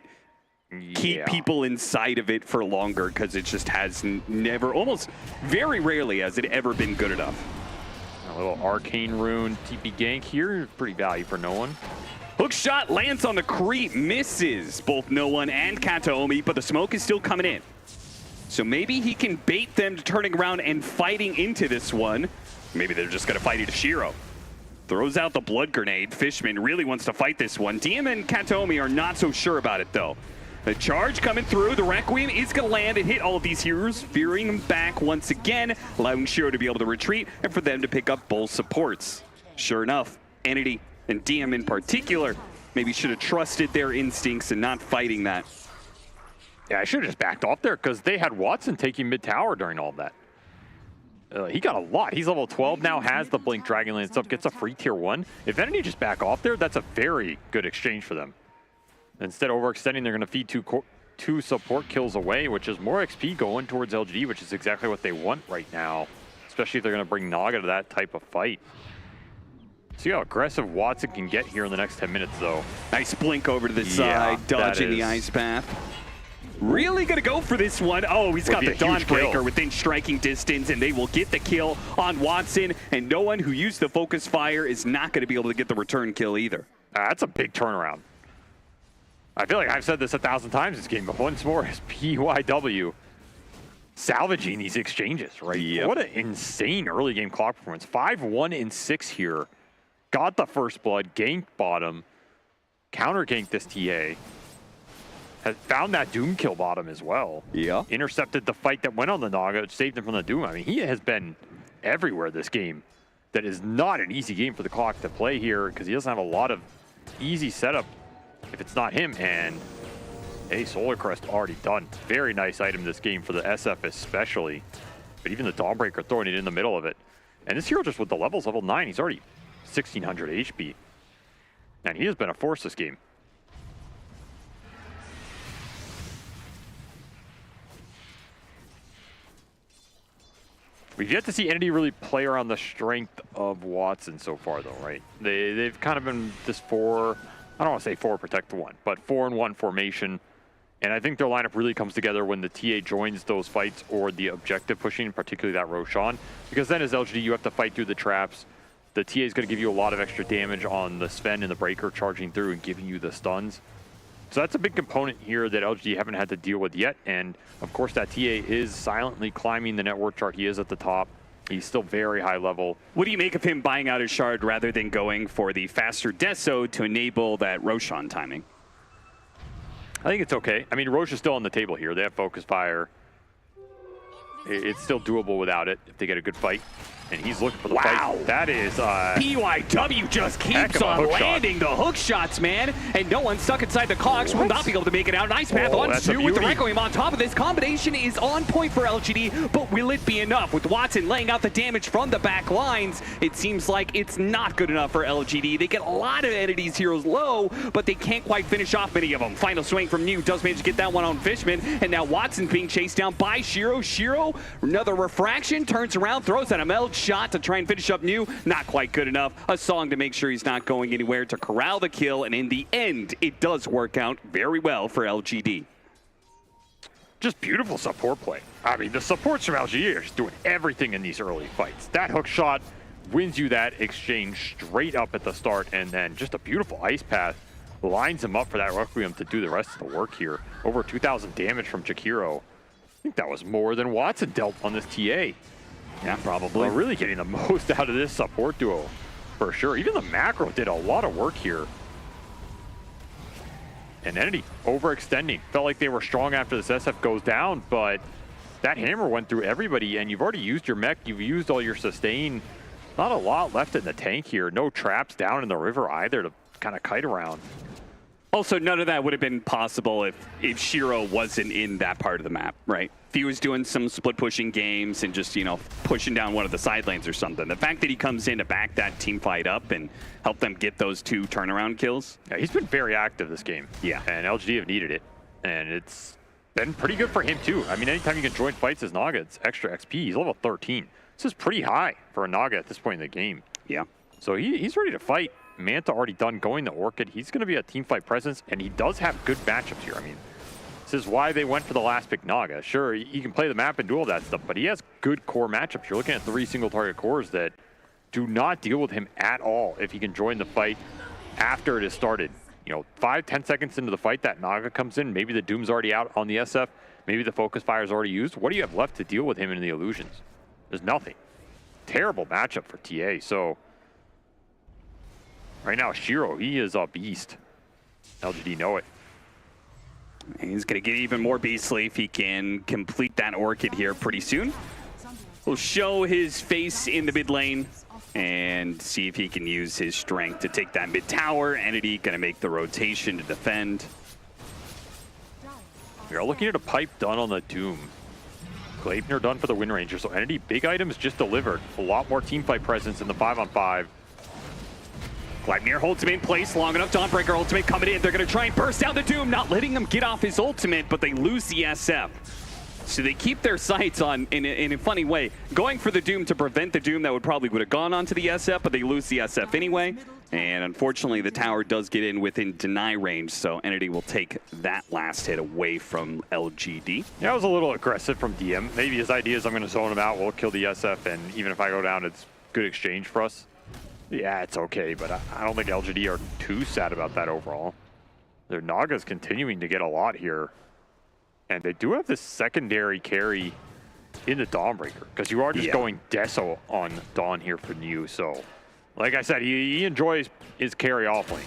Speaker 9: keep people inside of it for longer because it just has never, almost very rarely has it ever been good enough.
Speaker 12: A little Arcane Rune TP gank here. Pretty value for no one.
Speaker 9: Hook shot lands on the creep, misses both No One and Kataomi, but the smoke is still coming in. So maybe he can bait them to turning around and fighting into this one. Maybe they're just going to fight into Shiro. Throws out the blood grenade. Fishman really wants to fight this one. DM and Kataomi are not so sure about it, though. The charge coming through. The Requiem is going to land and hit all of these heroes, fearing them back once again, allowing Shiro to be able to retreat and for them to pick up both supports. Sure enough, Entity and DM in particular maybe should have trusted their instincts and not fighting that.
Speaker 12: Yeah, I should have just backed off there because they had Watson taking mid-tower during all that. He got a lot. He's level 12 now, has the Blink Dragonlance up, gets a free tier 1. If Entity just back off there, that's a very good exchange for them. Instead of overextending, they're going to feed two support kills away, which is more XP going towards LGD, which is exactly what they want right now, especially if they're going to bring Naga to that type of fight. See how aggressive Watson can get here in the next 10 minutes, though.
Speaker 9: Nice blink over to the side, dodging the ice path. Really going to go for this one. Oh, he's got the Dawnbreaker within striking distance, and they will get the kill on Watson. And no one who used the focus fire is not going to be able to get the return kill either.
Speaker 12: That's a big turnaround. I feel like I've said this 1,000 times this game, but once more is PYW salvaging these exchanges, right? Yep. What an insane early game clock performance. 5-1 and 6 here. Got the first blood, ganked bottom, counter ganked this TA. Has found that Doom kill bottom as well.
Speaker 9: Yeah.
Speaker 12: Intercepted the fight that went on the Naga, saved him from the Doom. I mean, he has been everywhere this game. That is not an easy game for the clock to play here because he doesn't have a lot of easy setup if it's not him. And a Solar Crest already done. Very nice item this game for the SF especially. But even the Dawnbreaker throwing it in the middle of it. And this hero just with the levels, level 9, he's already 1,600 HP. And he has been a force this game. We've yet to see Entity really play around the strength of Watson so far, though, right? They've kind of been this I don't want to say 4 protect 1, but 4-in-1 formation. And I think their lineup really comes together when the TA joins those fights or the objective pushing, particularly that Roshan. Because then as LGD, you have to fight through the traps. The TA is going to give you a lot of extra damage on the Sven and the Breaker charging through and giving you the stuns. So that's a big component here that LGD haven't had to deal with yet. And of course that TA is silently climbing the network chart. He is at the top. He's still very high level.
Speaker 9: What do you make of him buying out his shard rather than going for the faster Deso to enable that Roshan timing?
Speaker 12: I think it's okay. I mean, Roche is still on the table here. They have Focus Fire. It's still doable without it if they get a good fight. And he's looking for the fight. That is
Speaker 9: PYW just keeps on landing the hook shots, man. And no one stuck inside the cogs will not be able to make it out. Nice path on 2 with the Requiem on top of this. Combination is on point for LGD, but will it be enough? With Watson laying out the damage from the back lines, it seems like it's not good enough for LGD. They get a lot of Entity's heroes low, but they can't quite finish off many of them. Final swing from New does manage to get that one on Fishman, and now Watson's being chased down by Shiro. Shiro, another refraction, turns around, throws an meld shot to try and finish up New. Not quite good enough. A song to make sure he's not going anywhere to corral the kill, and in the end, it does work out very well for LGD.
Speaker 12: Just beautiful support play. I mean, the supports from LGD are just doing everything in these early fights. That hook shot wins you that exchange straight up at the start, and then just a beautiful ice path lines him up for that Requiem to do the rest of the work here. Over 2,000 damage from Jakiro. I think that was more than Watson dealt on this TA.
Speaker 9: Yeah, probably.
Speaker 12: Well, really getting the most out of this support duo, for sure. Even the macro did a lot of work here. And Entity overextending. Felt like they were strong after this SF goes down, but that hammer went through everybody, and you've already used your mech, you've used all your sustain. Not a lot left in the tank here. No traps down in the river either to kind of kite around.
Speaker 9: Also, none of that would have been possible if Shiro wasn't in that part of the map, right? If he was doing some split pushing games and just, you know, pushing down one of the side lanes or something. The fact that he comes in to back that team fight up and help them get those 2 turnaround kills.
Speaker 12: Yeah, he's been very active this game.
Speaker 9: Yeah.
Speaker 12: And LGD have needed it. And it's been pretty good for him too. I mean, anytime you can join fights as Naga, it's extra XP. He's level 13. This is pretty high for a Naga at this point in the game.
Speaker 9: Yeah.
Speaker 12: So he's ready to fight. Manta already done going to Orchid. He's going to be a team fight presence, and he does have good matchups here. I mean, this is why they went for the last pick Naga. Sure, he can play the map and do all that stuff, but he has good core matchups. You're looking at 3 single target cores that do not deal with him at all if he can join the fight after it has started. You know, 5-10 seconds into the fight, that Naga comes in. Maybe the Doom's already out on the SF. Maybe the Focus Fire is already used. What do you have left to deal with him in the illusions? There's nothing. Terrible matchup for TA. So right now, Shiro, he is a beast. LGD know it.
Speaker 9: He's going to get even more beastly if he can complete that Orchid here pretty soon. He'll show his face in the mid lane and see if he can use his strength to take that mid tower. Entity going to make the rotation to defend.
Speaker 12: We are looking at a pipe done on the Doom. Gleipnir done for the Wind Ranger. So Entity, big items just delivered. A lot more teamfight presence in the 5-on-5.
Speaker 9: Gleipnir holds him in place long enough. Dawnbreaker ultimate coming in. They're going to try and burst down the Doom, not letting him get off his ultimate, but they lose the SF. So they keep their sights on, in a funny way, going for the Doom to prevent the Doom that would have gone onto the SF, but they lose the SF anyway. And unfortunately, the tower does get in within deny range, so Entity will take that last hit away from LGD.
Speaker 12: Yeah, it was a little aggressive from DM. Maybe his idea is I'm going to zone him out, we'll kill the SF, and even if I go down, it's good exchange for us. Yeah, it's okay, but I don't think LGD are too sad about that overall. Their Naga's continuing to get a lot here. And they do have this secondary carry in the Dawnbreaker, because you are just going Deso on Dawn here for New. So, like I said, he enjoys his carry off lane.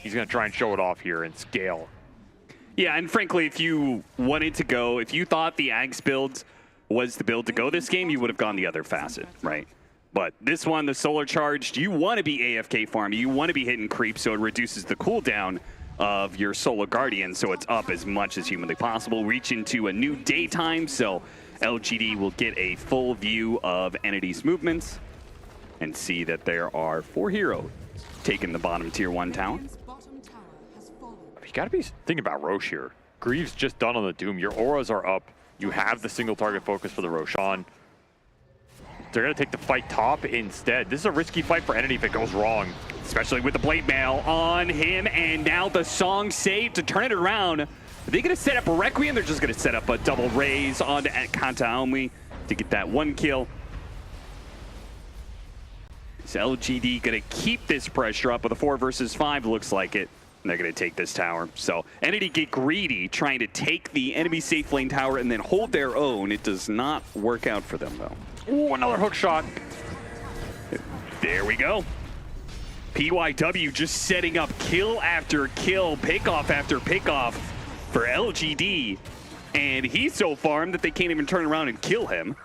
Speaker 12: He's going to try and show it off here and scale.
Speaker 9: Yeah, and frankly, if you wanted to go, if you thought the Ags build was the build to go this game, you would have gone the other facet, right? But this one, the solar charged, you want to be AFK farm, you want to be hitting creep, so it reduces the cooldown of your Solar Guardian, so it's up as much as humanly possible. Reach into a new daytime, so LGD will get a full view of Entity's movements and see that there are 4 heroes taking the bottom tier 1 tower.
Speaker 12: You got to be thinking about Roche here. Greaves just done on the Doom. Your auras are up. You have the single target focus for the Roshan. They're going to take the fight top instead. This is a risky fight for Entity if it goes wrong.
Speaker 9: Especially with the blade mail on him, and now the song saved to turn it around. Are they going to set up a Requiem? They're just going to set up a double raise onto Kanta Aomi to get that 1 kill. Is LGD going to keep this pressure up with a 4 versus 5? Looks like it. And they're going to take this tower. So Entity get greedy, trying to take the enemy safe lane tower and then hold their own. It does not work out for them, though.
Speaker 12: Ooh, another hook shot.
Speaker 9: There we go. PYW just setting up kill after kill, pickoff after pickoff for LGD. And he's so farmed that they can't even turn around and kill him.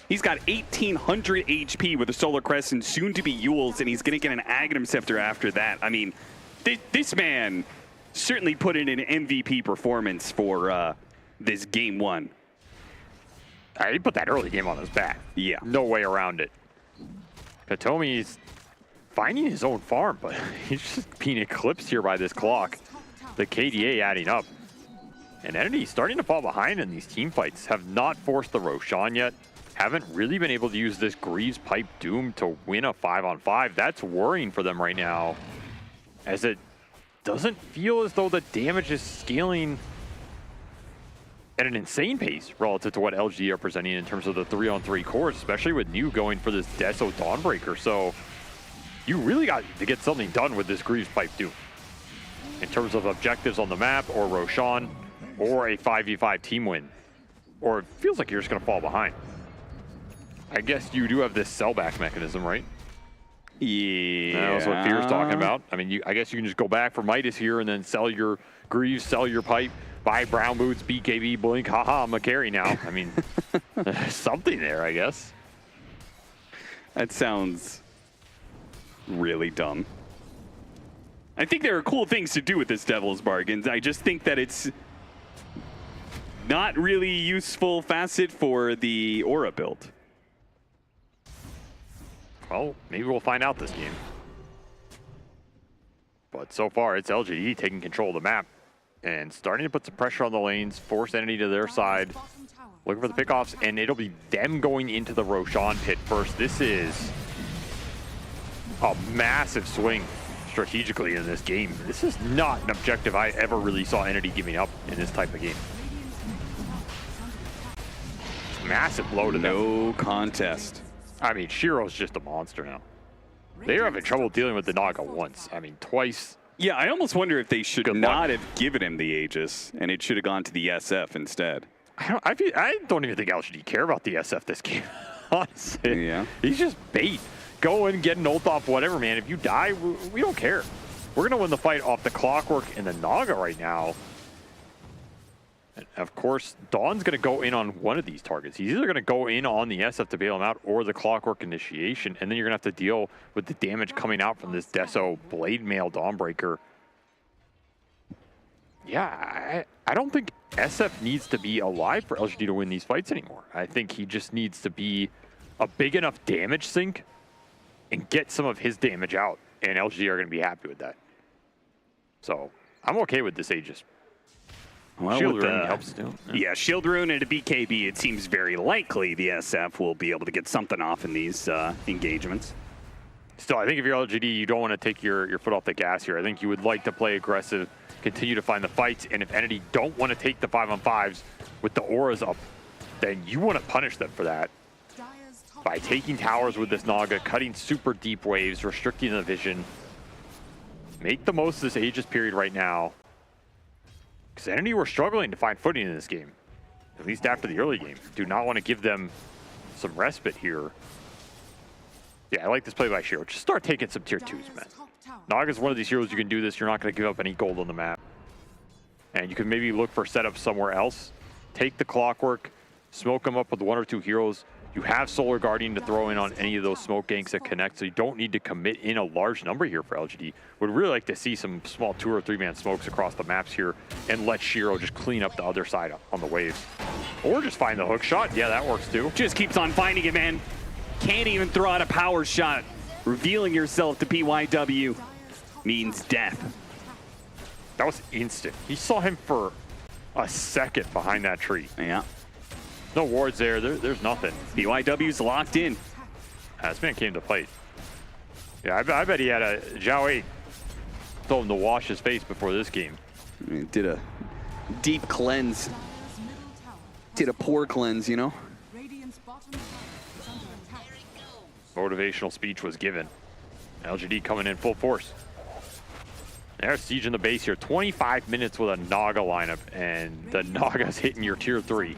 Speaker 9: He's got 1,800 HP with a Solar Crest and soon to be Yules, and he's going to get an Aghanim Scepter after that. I mean, this man certainly put in an MVP performance for this game 1.
Speaker 12: He put that early game on his back.
Speaker 9: Yeah.
Speaker 12: No way around it. Katomi's finding his own farm, but he's just being eclipsed here by this clock. The KDA adding up. And Entity starting to fall behind in these team fights. Have not forced the Roshan yet. Haven't really been able to use this Greaves Pipe Doom to win a 5-on-5. That's worrying for them right now, as it doesn't feel as though the damage is scaling at an insane pace relative to what LG are presenting in terms of the 3-on-3 cores, especially with New going for this Deso Dawnbreaker. So you really got to get something done with this Greaves Pipe Doom in terms of objectives on the map, or Roshan, or a 5v5 team win, or it feels like you're just going to fall behind. I guess you do have this sellback mechanism, right?
Speaker 9: Yeah.
Speaker 12: That was what Fear's talking about. I mean, I guess you can just go back for Midas here and then sell your Greaves, sell your Pipe, buy Brown Boots, BKB, Blink, haha, I'm a carry now. I mean, there's something there, I guess.
Speaker 9: That sounds really dumb. I think there are cool things to do with this Devil's Bargains. I just think that it's not really useful facet for the Aura build.
Speaker 12: Well, maybe we'll find out this game. But so far, it's LGD taking control of the map and starting to put some pressure on the lanes, force Entity to their side, looking for the pickoffs, and it'll be them going into the Roshan pit first. This is a massive swing strategically in this game. This is not an objective I ever really saw Entity giving up in this type of game. Massive blow to them.
Speaker 9: No contest.
Speaker 12: I mean, Shiro's just a monster now. They're having trouble dealing with the Naga once. I mean, twice.
Speaker 9: Yeah, I almost wonder if they should not have given him the Aegis, and it should have gone to the SF instead.
Speaker 12: I don't even think LGD care about the SF this game, honestly.
Speaker 9: Yeah.
Speaker 12: He's just bait. Go in, get an ult off, whatever, man. If you die, we don't care. We're going to win the fight off the Clockwork and the Naga right now. And of course, Dawn's going to go in on one of these targets. He's either going to go in on the SF to bail him out or the Clockwork initiation, and then you're going to have to deal with the damage coming out from this Deso Blade Mail Dawnbreaker. Yeah, I don't think SF needs to be alive for LGD to win these fights anymore. I think he just needs to be a big enough damage sink and get some of his damage out, and LGD are going to be happy with that. So I'm okay with this Aegis.
Speaker 9: Well,
Speaker 12: Shield
Speaker 9: with
Speaker 12: Rune helps too.
Speaker 9: Yeah, Shield Rune and a BKB, it seems very likely the SF will be able to get something off in these engagements.
Speaker 12: Still, I think if you're LGD, you don't want to take your foot off the gas here. I think you would like to play aggressive, continue to find the fights, and if Entity don't want to take the 5-on-5s with the auras up, then you want to punish them for that by taking towers with this Naga, cutting super deep waves, restricting the vision. Make the most of this Aegis period right now. Because Entity were struggling to find footing in this game, at least after the early game. Do not want to give them some respite here. Yeah, I like this play by Shiro. Just start taking some tier 2s, man. Naga's one of these heroes you can do this. You're not going to give up any gold on the map. And you can maybe look for setups somewhere else. Take the clockwork, smoke them up with 1 or 2 heroes. You have Solar Guardian to throw in on any of those smoke ganks that connect, so you don't need to commit in a large number here for LGD. Would really like to see some small 2 or 3 man smokes across the maps here and let Shiro just clean up the other side on the waves. Or just find the hook shot. Yeah, that works too.
Speaker 9: Just keeps on finding it, man. Can't even throw out a power shot. Revealing yourself to PYW means death.
Speaker 12: That was instant. He saw him for a second behind that tree.
Speaker 9: Yeah.
Speaker 12: No wards there. There's nothing.
Speaker 9: PYW's locked in.
Speaker 12: This man came to fight. Yeah, I bet he had a Zhao 8 told him to wash his face before this game.
Speaker 9: He did a deep cleanse. Did a pore cleanse, you know?
Speaker 12: Motivational speech was given. LGD coming in full force. There's Siege in the base here. 25 minutes with a Naga lineup, and the Naga's hitting your tier 3.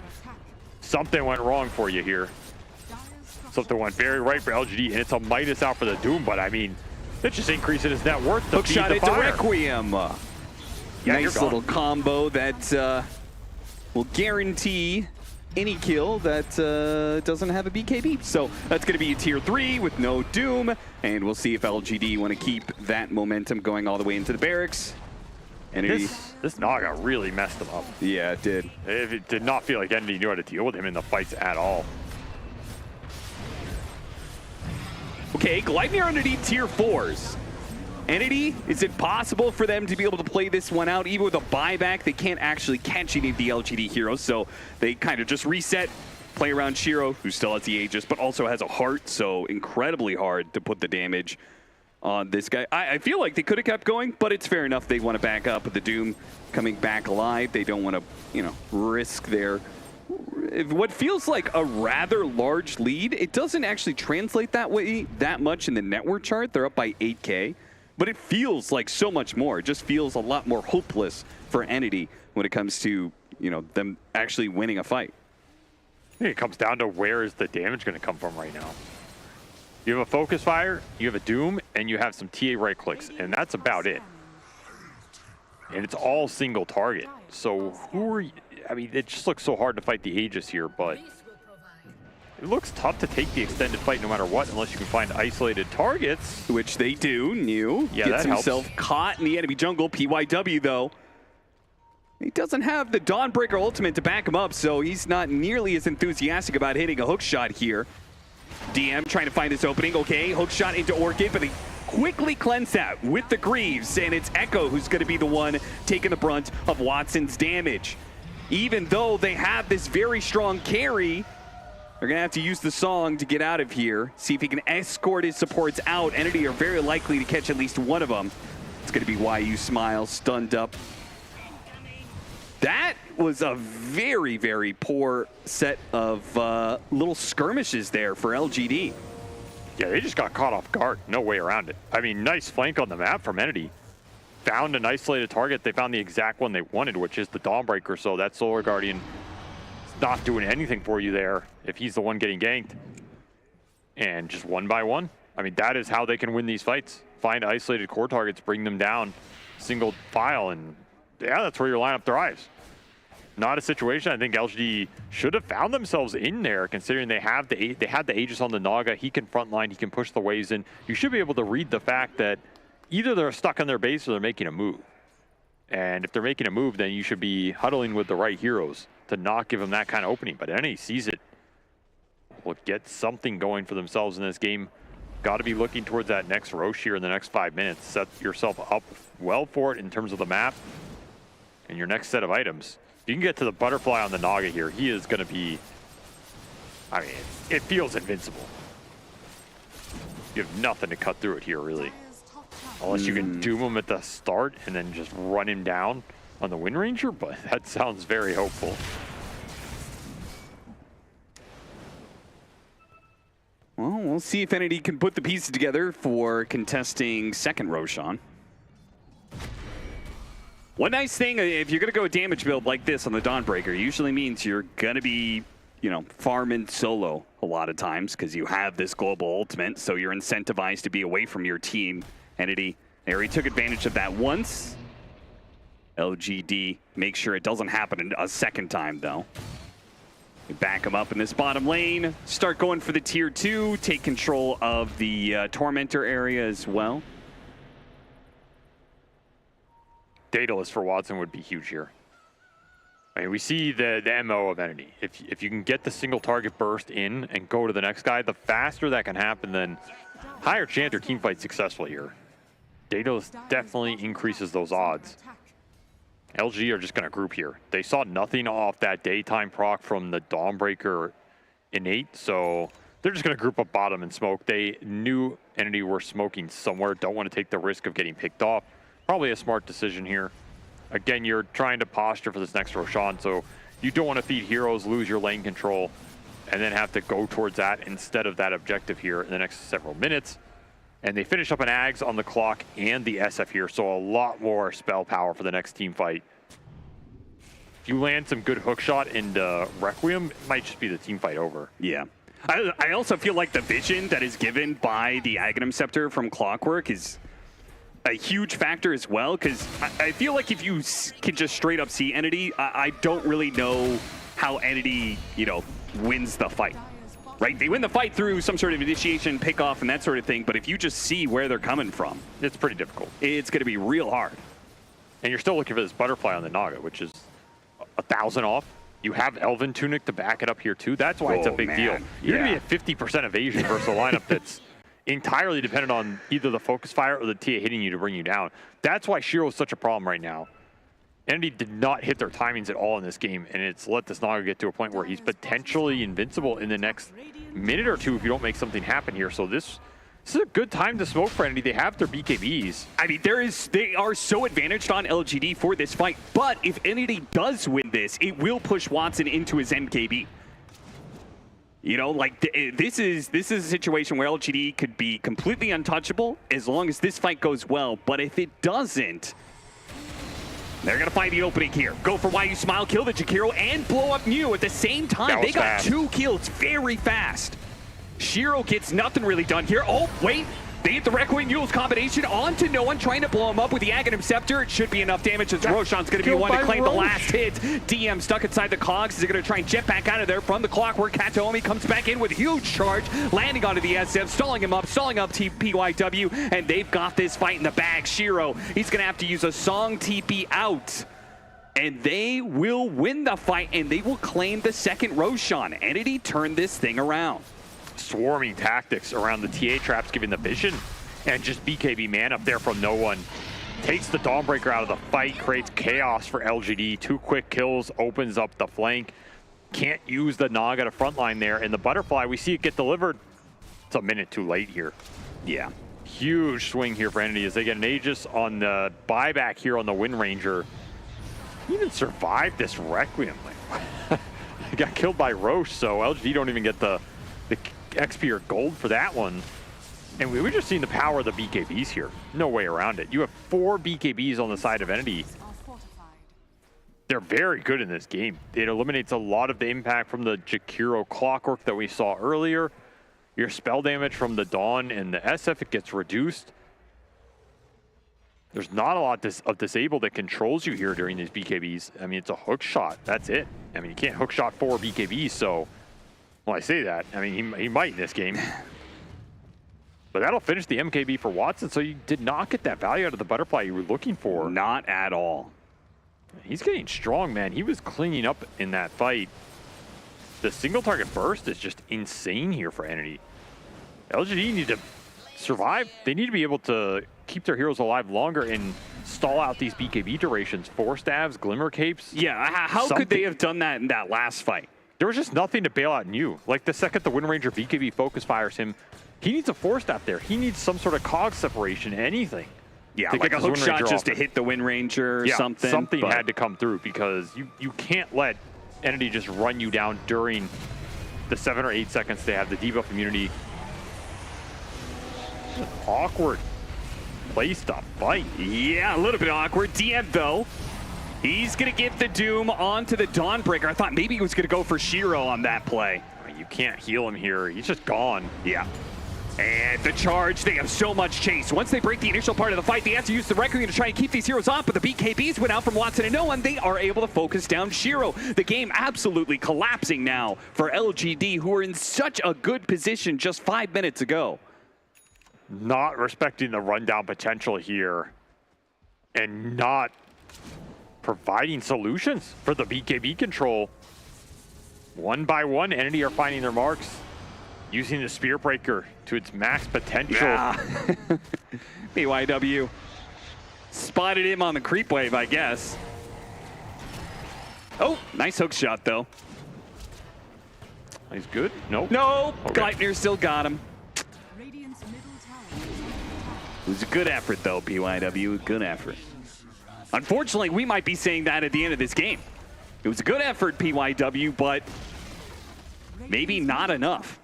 Speaker 12: Something went wrong for you here. Something went very right for LGD, and it's a Midas out for the Doom, but I mean, it's just increasing his net worth to
Speaker 9: Hook
Speaker 12: feed
Speaker 9: shot
Speaker 12: the
Speaker 9: into
Speaker 12: fire.
Speaker 9: Requiem.
Speaker 12: Yeah,
Speaker 9: Nice little combo that will guarantee any kill that doesn't have a BKB. So that's going to be a tier 3 with no Doom, and we'll see if LGD want to keep that momentum going all the way into the barracks. And
Speaker 12: this Naga really messed him up.
Speaker 9: Yeah, it did.
Speaker 12: It did not feel like Entity knew how to deal with him in the fights at all.
Speaker 9: Okay, Gleipnir underneath tier 4s. Entity, is it possible for them to be able to play this one out? Even with a buyback, they can't actually catch any of the LGD heroes, so they kind of just reset, play around Shiro, who still has the Aegis, but also has a heart, so incredibly hard to put the damage on this guy. I feel like they could have kept going, but it's fair enough. They want to back up with the Doom coming back alive. They don't want to, you know, risk their what feels like a rather large lead. It doesn't actually translate that way that much in the network chart. They're up by 8K, but it feels like so much more. It just feels a lot more hopeless for Entity when it comes to, you know, them actually winning a fight.
Speaker 12: I think it comes down to where is the damage going to come from right now. You have a Focus Fire, you have a Doom, and you have some TA right clicks, and that's about it. And it's all single target. So who are you? I mean, it just looks so hard to fight the Aegis here, but it looks tough to take the extended fight no matter what, unless you can find isolated targets.
Speaker 9: Which they do. New gets himself caught in the enemy jungle. PYW, though, he doesn't have the Dawnbreaker ultimate to back him up, so he's not nearly as enthusiastic about hitting a hook shot here. DM trying to find this opening. Okay, hook shot into Orchid, but they quickly cleanse that with the Greaves, and it's Echo who's going to be the one taking the brunt of Watson's damage. Even though they have this very strong carry, they're going to have to use the song to get out of here. See if he can escort his supports out. Entity are very likely to catch at least one of them. It's going to be YU Smile stunned up. That was a very, very poor set of little skirmishes there for LGD.
Speaker 12: Yeah, they just got caught off guard. No way around it. I mean, nice flank on the map from Entity. Found an isolated target. They found the exact one they wanted, which is the Dawnbreaker. So that Solar Guardian is not doing anything for you there if he's the one getting ganked. And just one by one. I mean, that is how they can win these fights. Find isolated core targets, bring them down, single file, and yeah, that's where your lineup thrives. Not a situation I think LGD should have found themselves in there, considering they had the Aegis on the Naga. He can frontline, he can push the waves in. You should be able to read the fact that either they're stuck on their base or they're making a move. And if they're making a move, then you should be huddling with the right heroes to not give them that kind of opening. But NA sees it. Will get something going for themselves in this game. Got to be looking towards that next Roche here in the next 5 minutes. Set yourself up well for it in terms of the map and your next set of items. If you can get to the butterfly on the Naga here, he is going to be, I mean, it feels invincible. You have nothing to cut through it here, really. Unless you can doom him at the start and then just run him down on the Wind Ranger, but that sounds very hopeful.
Speaker 9: Well, we'll see if Entity can put the pieces together for contesting second Roshan. One nice thing, if you're going to go a damage build like this on the Dawnbreaker, usually means you're going to be, farming solo a lot of times because you have this global ultimate, so you're incentivized to be away from your team. Entity, they already took advantage of that once. LGD, make sure it doesn't happen a second time, though. We back them up in this bottom lane, start going for the tier 2, take control of the Tormentor area as well.
Speaker 12: Daedalus for Watson would be huge here. I mean, we see the MO of Entity. If you can get the single target burst in and go to the next guy, the faster that can happen, then higher chance your team fight successfully here. Daedalus definitely increases those odds. LG are just going to group here. They saw nothing off that daytime proc from the Dawnbreaker innate, so they're just going to group up bottom and smoke. They knew Entity were smoking somewhere, don't want to take the risk of getting picked off. Probably a smart decision here. Again, you're trying to posture for this next Roshan, so you don't want to feed heroes, lose your lane control, and then have to go towards that instead of that objective here in the next several minutes. And they finish up an Ags on the clock and the SF here, so a lot more spell power for the next team fight. If you land some good hookshot into Requiem, it might just be the team fight over.
Speaker 9: Yeah. I also feel like the vision that is given by the Aghanim Scepter from Clockwork is a huge factor as well, because I feel like if you can just straight up see Entity, I don't really know how Entity, wins the fight. Right? They win the fight through some sort of initiation, pickoff, and that sort of thing, but if you just see where they're coming from,
Speaker 12: it's pretty difficult.
Speaker 9: It's going to be real hard.
Speaker 12: And you're still looking for this butterfly on the Naga, which is 1,000 off. You have Elven Tunic to back it up here too. That's why it's a big deal. You're going to be at 50% evasion versus a lineup that's entirely dependent on either the focus fire or the TA hitting you to bring you down. That's why Shiro is such a problem right now. Entity did not hit their timings at all in this game, and it's let this Naga get to a point where he's potentially invincible in the next minute or two if you don't make something happen here. So this is a good time to smoke for Entity. They have their BKBs.
Speaker 9: I mean, they are so advantaged on LGD for this fight, but if Entity does win this, it will push Watson into his MKB. This is a situation where LGD could be completely untouchable as long as this fight goes well, but if it doesn't, they're going to find the opening here. Go for Why You Smile, kill the Jakiro, and blow up Mew at the same time. They got fast. 2 kills very fast. Shiro gets nothing really done here. Oh, wait. They hit the Requiem Mules combination onto no one, trying to blow him up with the Aghanim Scepter. It should be enough damage as Roshan's going to be the one to claim the last hit. DM stuck inside the cogs. He's going to try and jet back out of there from the Clockwork. Kataomi comes back in with a huge charge, landing onto the SF, stalling him up, stalling up PYW, and they've got this fight in the bag. Shiro, he's going to have to use a Song TP out, and they will win the fight, and they will claim the second Roshan. Entity turned this thing around.
Speaker 12: Swarming tactics around the TA traps, giving the vision, and just BKB man up there from no one. Takes the Dawnbreaker out of the fight, creates chaos for LGD. 2 quick kills, opens up the flank. Can't use the Naga to frontline there, and the Butterfly, we see it get delivered. It's a minute too late here.
Speaker 9: Yeah.
Speaker 12: Huge swing here for Entity as they get an Aegis on the buyback here on the Wind Ranger. Even survived this Requiem. He got killed by Roche, so LGD don't even get the XP or gold for that one. And we're just seeing the power of the BKBs here. No way around it. You have 4 BKBs on the side of Entity. They're very good in this game. It eliminates a lot of the impact from the Jakiro Clockwork that we saw earlier. Your spell damage from the Dawn and the SF, it gets reduced. There's not a lot of disable that controls you here during these BKBs. I mean, it's a hook shot. That's it. I mean, you can't hook shot 4 BKBs, so... Well, I say that. I mean, he might in this game. But that'll finish the MKB for Watson, so you did not get that value out of the Butterfly you were looking for.
Speaker 9: Not at all.
Speaker 12: He's getting strong, man. He was cleaning up in that fight. The single target burst is just insane here for Entity. LGD need to survive. They need to be able to keep their heroes alive longer and stall out these BKB durations. 4 stabs, Glimmer Capes.
Speaker 9: Yeah, how could they have done that in that last fight?
Speaker 12: There was just nothing to bail out New. Like the second the Wind Ranger BKB focus fires him, he needs a 4-stab there. He needs some sort of cog separation, anything.
Speaker 9: Yeah, like a hook shot just to hit the Wind Ranger or something.
Speaker 12: Something had to come through because you can't let Entity just run you down during the 7 or 8 seconds they have the debuff immunity. Awkward place to fight.
Speaker 9: Yeah, a little bit awkward. DM though He's going to get the Doom onto the Dawnbreaker. I thought maybe he was going to go for Shiro on that play.
Speaker 12: You can't heal him here. He's just gone.
Speaker 9: Yeah. And the charge, they have so much chase. Once they break the initial part of the fight, they have to use the Requiem to try and keep these heroes off, but the BKBs went out from Watson and no one. They are able to focus down Shiro. The game absolutely collapsing now for LGD, who are in such a good position just 5 minutes ago.
Speaker 12: Not respecting the rundown potential here and not providing solutions for the BKB control. One by one, Entity are finding their marks, using the Spear Breaker to its max potential.
Speaker 9: Yeah. BYW spotted him on the creep wave, I guess. Oh, nice hook shot, though.
Speaker 12: He's good? Nope.
Speaker 9: No,
Speaker 12: Okay.
Speaker 9: Gleipnir still got him. It was a good effort, though, BYW. Good effort. Unfortunately, we might be saying that at the end of this game. It was a good effort, PYW, but maybe not enough.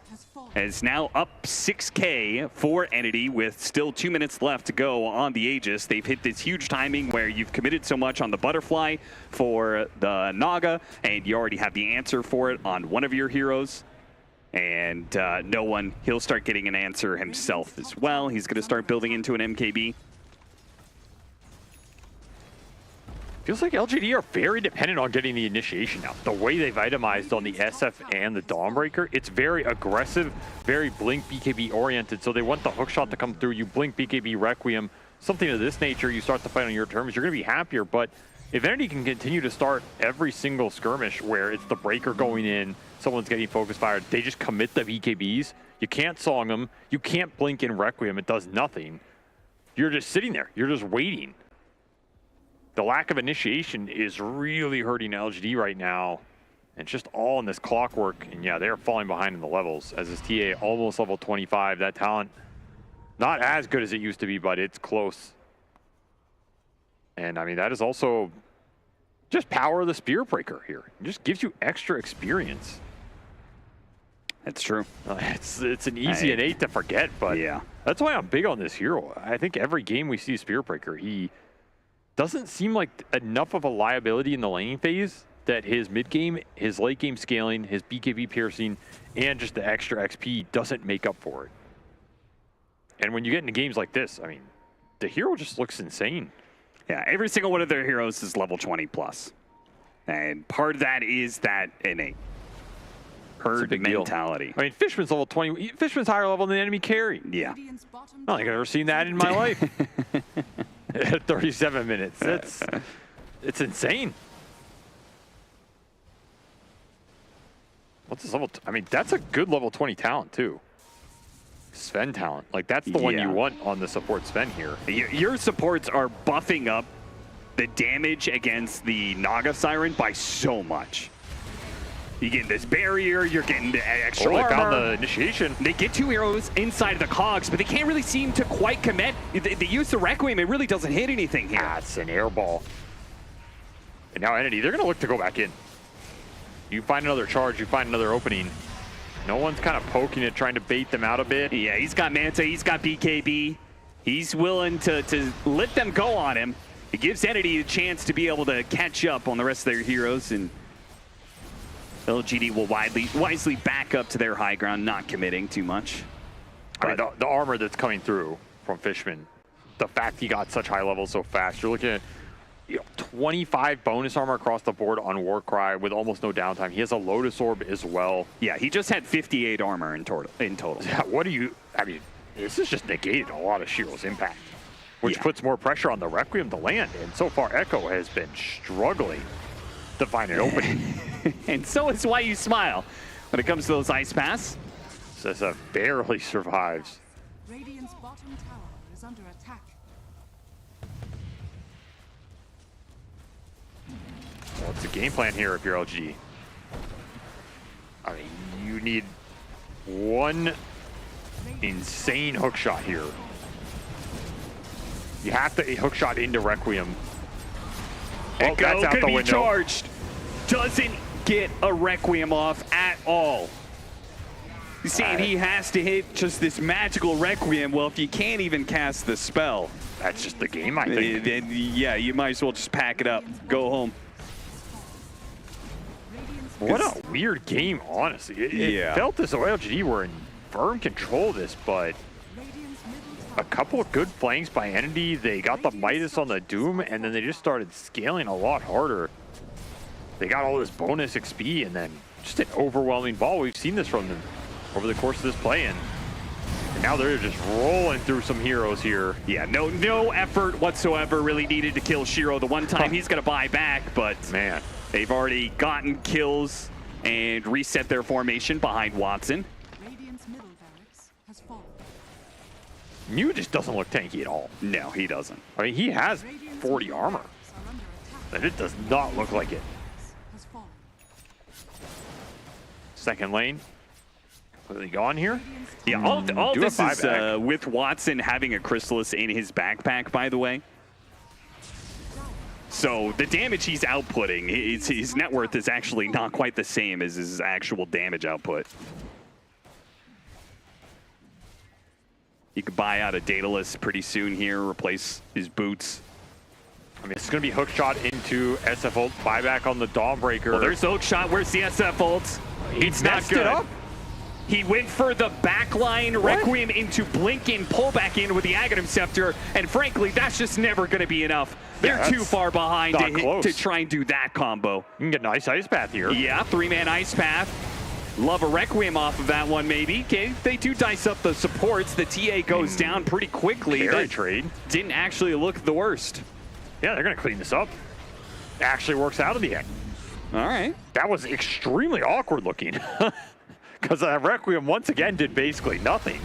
Speaker 9: It's now up 6K for Entity with still 2 minutes left to go on the Aegis. They've hit this huge timing where you've committed so much on the Butterfly for the Naga, and you already have the answer for it on one of your heroes. And no one, he'll start getting an answer himself as well. He's going to start building into an MKB.
Speaker 12: Feels like LGD are very dependent on getting the initiation now. The way they've itemized on the SF and the Dawnbreaker, it's very aggressive, very Blink BKB oriented. So they want the hookshot to come through. You Blink BKB Requiem, something of this nature, you start the fight on your terms, you're going to be happier. But if Entity can continue to start every single skirmish where it's the Breaker going in, someone's getting focus fired, they just commit the BKBs. You can't song them. You can't Blink in Requiem. It does nothing. You're just sitting there. You're just waiting. The lack of initiation is really hurting LGD right now. And it's just all in this clockwork. And yeah, they're falling behind in the levels as this TA almost level 25. That talent, not as good as it used to be, but it's close. And I mean, that is also just power of the Spear Breaker here. It just gives you extra experience.
Speaker 9: That's true.
Speaker 12: It's an easy innate to forget, but yeah, that's why I'm big on this hero. I think every game we see Spear Breaker, he doesn't seem like enough of a liability in the laning phase that his mid game, his late game scaling, his BKB piercing, and just the extra XP doesn't make up for it. And when you get into games like this, I mean, the hero just looks insane.
Speaker 9: Yeah, every single one of their heroes is level 20 plus. And part of that is that innate herd mentality.
Speaker 12: I mean, Fishman's level 20. Fishman's higher level than the enemy carry.
Speaker 9: Yeah.
Speaker 12: I don't think I've ever seen that in my life. At 37 minutes. It's insane. What's this level? I mean, that's a good level 20 talent, too. Sven talent. Like, that's the one you want on the support Sven here.
Speaker 9: Your supports are buffing up the damage against the Naga Siren by so much. You get this barrier, you're getting the extra armor.
Speaker 12: They found the initiation.
Speaker 9: They get two heroes inside of the cogs, but they can't really seem to quite commit. They use the Requiem, it really doesn't hit anything here.
Speaker 12: That's an air ball. And now Entity, they're going to look to go back in. You find another charge, you find another opening. No one's kind of poking it, trying to bait them out a bit.
Speaker 9: Yeah, he's got Manta, he's got BKB. He's willing to let them go on him. It gives Entity a chance to be able to catch up on the rest of their heroes, and LGD will wisely back up to their high ground, not committing too much.
Speaker 12: I mean, the armor that's coming through from Fishman, the fact he got such high levels so fast, you're looking at 25 bonus armor across the board on Warcry with almost no downtime. He has a Lotus Orb as well.
Speaker 9: Yeah, he just had 58 armor in total.
Speaker 12: Yeah, I mean, this has just negated a lot of Shiro's impact, which puts more pressure on the Requiem to land. And so far, Echo has been struggling to find an opening.
Speaker 9: And so is why you smile when it comes to those ice pass.
Speaker 12: Sessa barely survives.
Speaker 21: Radiant's bottom tower is under attack.
Speaker 12: What's the game plan here if you're LG? I mean, you need one insane hook shot here. You have to hook shot into Requiem.
Speaker 9: Echo that's out the window. Charged. Doesn't get a Requiem off at all. You see, he has to hit just this magical Requiem. Well, if you can't even cast the spell,
Speaker 12: That's just the game, I think.
Speaker 9: Then, yeah, you might as well just pack it up, go home.
Speaker 12: What a weird game, honestly. It felt as though LGD were in firm control of this, but a couple of good flanks by Entity. They got the Midas on the Doom, and then they just started scaling a lot harder. They got all this bonus XP, and then just an overwhelming ball. We've seen this from them over the course of this play, and now they're just rolling through some heroes here.
Speaker 9: Yeah, no effort whatsoever really needed to kill Shiro the one time. He's going to buy back, but
Speaker 12: man,
Speaker 9: they've already gotten kills and reset their formation behind Watson.
Speaker 12: Mew just doesn't look tanky at all.
Speaker 9: No, he doesn't.
Speaker 12: I mean, he has 40 armor, and it does not look like it. Second lane, completely gone here.
Speaker 9: Yeah, all this is with Watson having a Chrysalis in his backpack, by the way. So the damage he's outputting, his net worth is actually not quite the same as his actual damage output. You could buy out a Daedalus pretty soon here, replace his boots.
Speaker 12: I mean, it's going to be hook shot into SF ult, buyback on the Dawnbreaker.
Speaker 9: Well, there's the hook shot. Where's the SF ult? It's not good. He went for the backline Requiem into blink in, pull back in with the Aghanim Scepter, and frankly, that's just never going to be enough. They're too far behind to try and do that combo.
Speaker 12: You can get a nice Ice Path here.
Speaker 9: Yeah, 3-man Ice Path. Love a Requiem off of that one, maybe. Okay, they do dice up the supports. The TA goes down pretty quickly.
Speaker 12: Carry trade.
Speaker 9: Didn't actually look the worst.
Speaker 12: Yeah, they're going to clean this up. Actually works out of the end.
Speaker 9: All right.
Speaker 12: That was extremely awkward looking. Because Requiem once again did basically nothing.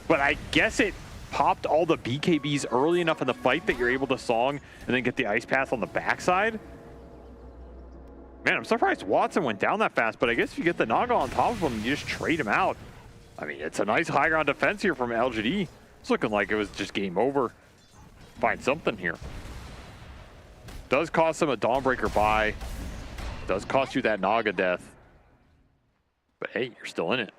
Speaker 12: But I guess it popped all the BKBs early enough in the fight that you're able to song and then get the Ice Path on the backside. Man, I'm surprised Watson went down that fast, but I guess if you get the Naga on top of him, you just trade him out. I mean, it's a nice high ground defense here from LGD. It's looking like it was just game over. Find something here. Does cost them a Dawnbreaker buy. Does cost you that Naga death. But hey, you're still in it.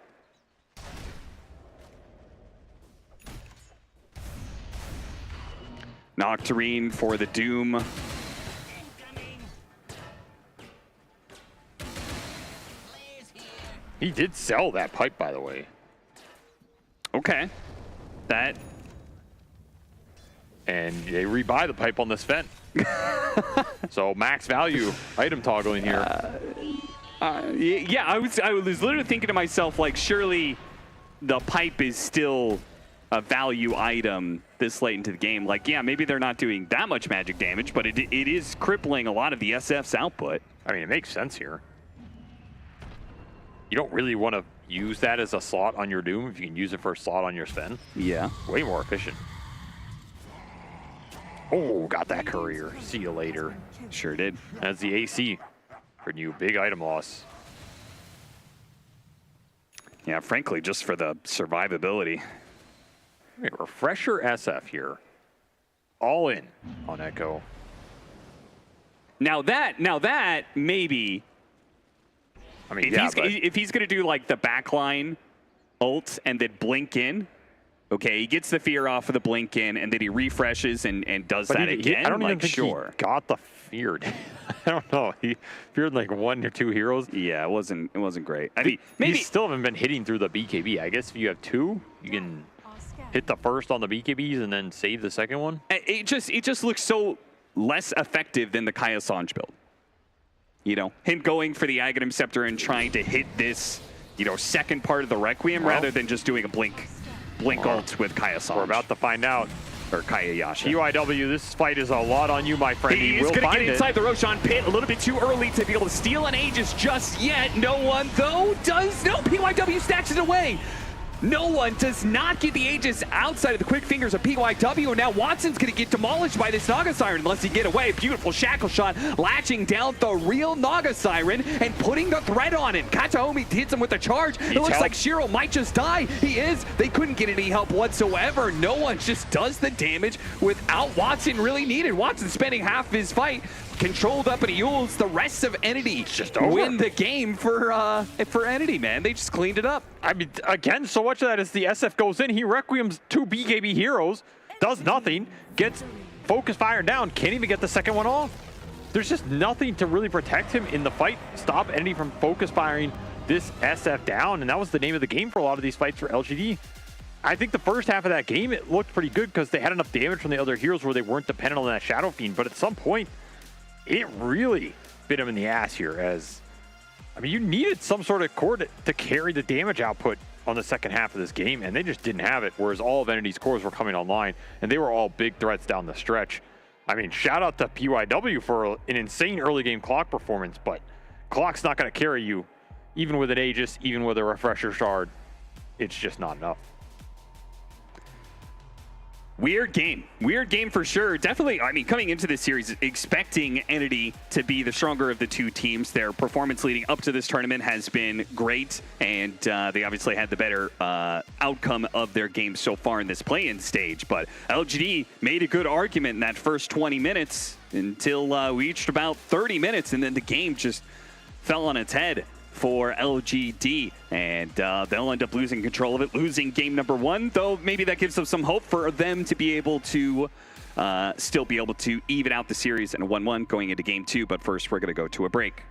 Speaker 9: Nocturne for the Doom.
Speaker 12: He did sell that pipe, by the way.
Speaker 9: Okay.
Speaker 12: And they rebuy the pipe on this vent. So max value item toggling here.
Speaker 9: Yeah, I was literally thinking to myself, like, surely the pipe is still a value item this late into the game. Like, yeah, maybe they're not doing that much magic damage, but it is crippling a lot of the SF's output.
Speaker 12: I mean, it makes sense here. You don't really want to use that as a slot on your Doom if you can use it for a slot on your Sven.
Speaker 9: Yeah.
Speaker 12: Way more efficient. Oh, got that courier. See you later.
Speaker 9: Sure did.
Speaker 12: That's the AC for new big item loss.
Speaker 9: Yeah, frankly, just for the survivability.
Speaker 12: Okay, refresher SF here. All in on Echo.
Speaker 9: Now that maybe.
Speaker 12: I mean,
Speaker 9: if he's going to do like the backline ult and then blink in, okay, he gets the fear off of the blink in and then he refreshes and does that again.
Speaker 12: I don't even think he got the feared. I don't know. He feared like 1 or 2 heroes.
Speaker 9: Yeah, it wasn't great. I mean, maybe
Speaker 12: you still haven't been hitting through the BKB. I guess if you have 2, you can hit the first on the BKBs and then save the second one.
Speaker 9: It just looks so less effective than the Kaya Sanj build. You know, him going for the Aghanim Scepter and trying to hit this, you know, second part of the Requiem rather than just doing a blink ult with Kaya Sanj.
Speaker 12: We're about to find out.
Speaker 9: Or Kaya Yasha.
Speaker 12: UIW, this fight is a lot on you, my friend.
Speaker 9: He is going to get inside the Roshan pit a little bit too early to be able to steal an Aegis just yet. No one, though, does. No, PYW stacks it away. No one does not get the Aegis outside of the quick fingers of PYW, and now Watson's going to get demolished by this Naga Siren unless he get away. Beautiful shackle shot, latching down the real Naga Siren and putting the threat on it. Kataomi hits him with a charge. It looks like Shiro might just die. He is. They couldn't get any help whatsoever. No one just does the damage without Watson really needed. Watson spending half of his fight controlled up in Yules. The rest of Entity
Speaker 12: just
Speaker 9: win the game for Entity, man. They just cleaned it up.
Speaker 12: I mean, again, so much of that is the SF goes in. He Requiems 2 BKB heroes. does nothing, gets focus firing down, can't even get the second one off. There's just nothing to really protect him in the fight, stop Entity from focus firing this SF down, and that was the name of the game for a lot of these fights for LGD. I think the first half of that game, it looked pretty good because they had enough damage from the other heroes where they weren't dependent on that Shadow Fiend, but at some point, it really bit him in the ass here as, I mean, you needed some sort of core to carry the damage output on the second half of this game, and they just didn't have it, whereas all of Entity's cores were coming online, and they were all big threats down the stretch. I mean, shout out to PYW for an insane early game Clock performance, but Clock's not going to carry you, even with an Aegis, even with a Refresher Shard. It's just not enough.
Speaker 9: Weird game for sure. Definitely, I mean, coming into this series, expecting Entity to be the stronger of the two teams. Their performance leading up to this tournament has been great, and they obviously had the better outcome of their game so far in this play-in stage. But LGD made a good argument in that first 20 minutes until we reached about 30 minutes, and then the game just fell on its head for LGD, and they'll end up losing control of it, losing game number one, though maybe that gives them some hope for them to be able to still be able to even out the series in a 1-1 going into game two. But first, we're going to go to a break.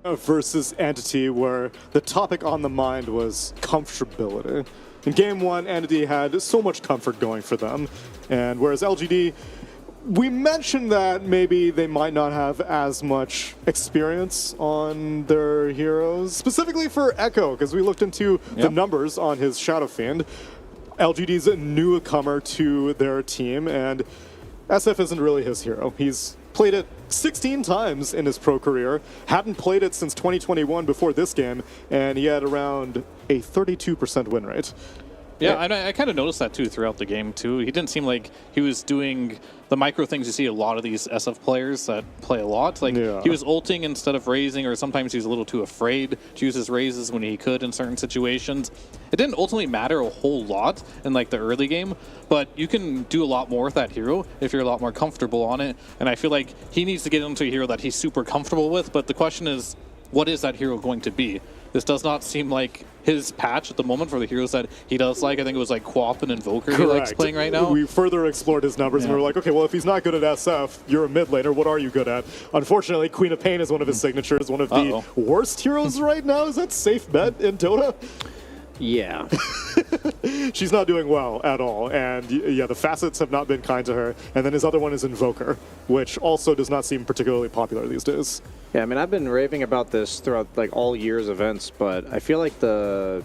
Speaker 2: versus Entity, where the topic on the mind was comfortability. In Game 1, Entity had so much comfort going for them, and whereas LGD, we mentioned that maybe they might not have as much experience on their heroes, specifically for Echo, because we looked into the numbers on his Shadow Fiend. LGD's a newcomer to their team, and SF isn't really his hero. He's played it 16 times in his pro career, hadn't played it since 2021 before this game, and he had around a 32% win rate.
Speaker 23: Yeah, I kind of noticed that too throughout the game too. He didn't seem like he was doing the micro things you see a lot of these SF players that play a lot. Like he was ulting instead of raising, or sometimes he's a little too afraid to use his raises when he could in certain situations. It didn't ultimately matter a whole lot in like the early game, but you can do a lot more with that hero if you're a lot more comfortable on it. And I feel like he needs to get into a hero that he's super comfortable with, but the question is, what is that hero going to be? This does not seem like his patch at the moment for the heroes that he does like. I think it was like Quap and Invoker he likes playing right now.
Speaker 2: We further explored his numbers and we were like, okay, well, if he's not good at SF, you're a mid laner. What are you good at? Unfortunately, Queen of Pain is one of his signatures, one of the worst heroes right now. Is that safe bet in Dota?
Speaker 22: Yeah.
Speaker 2: She's not doing well at all. And yeah, the facets have not been kind to her. And then his other one is Invoker, which also does not seem particularly popular these days.
Speaker 22: Yeah, I mean, I've been raving about this throughout like all year's events, but I feel like over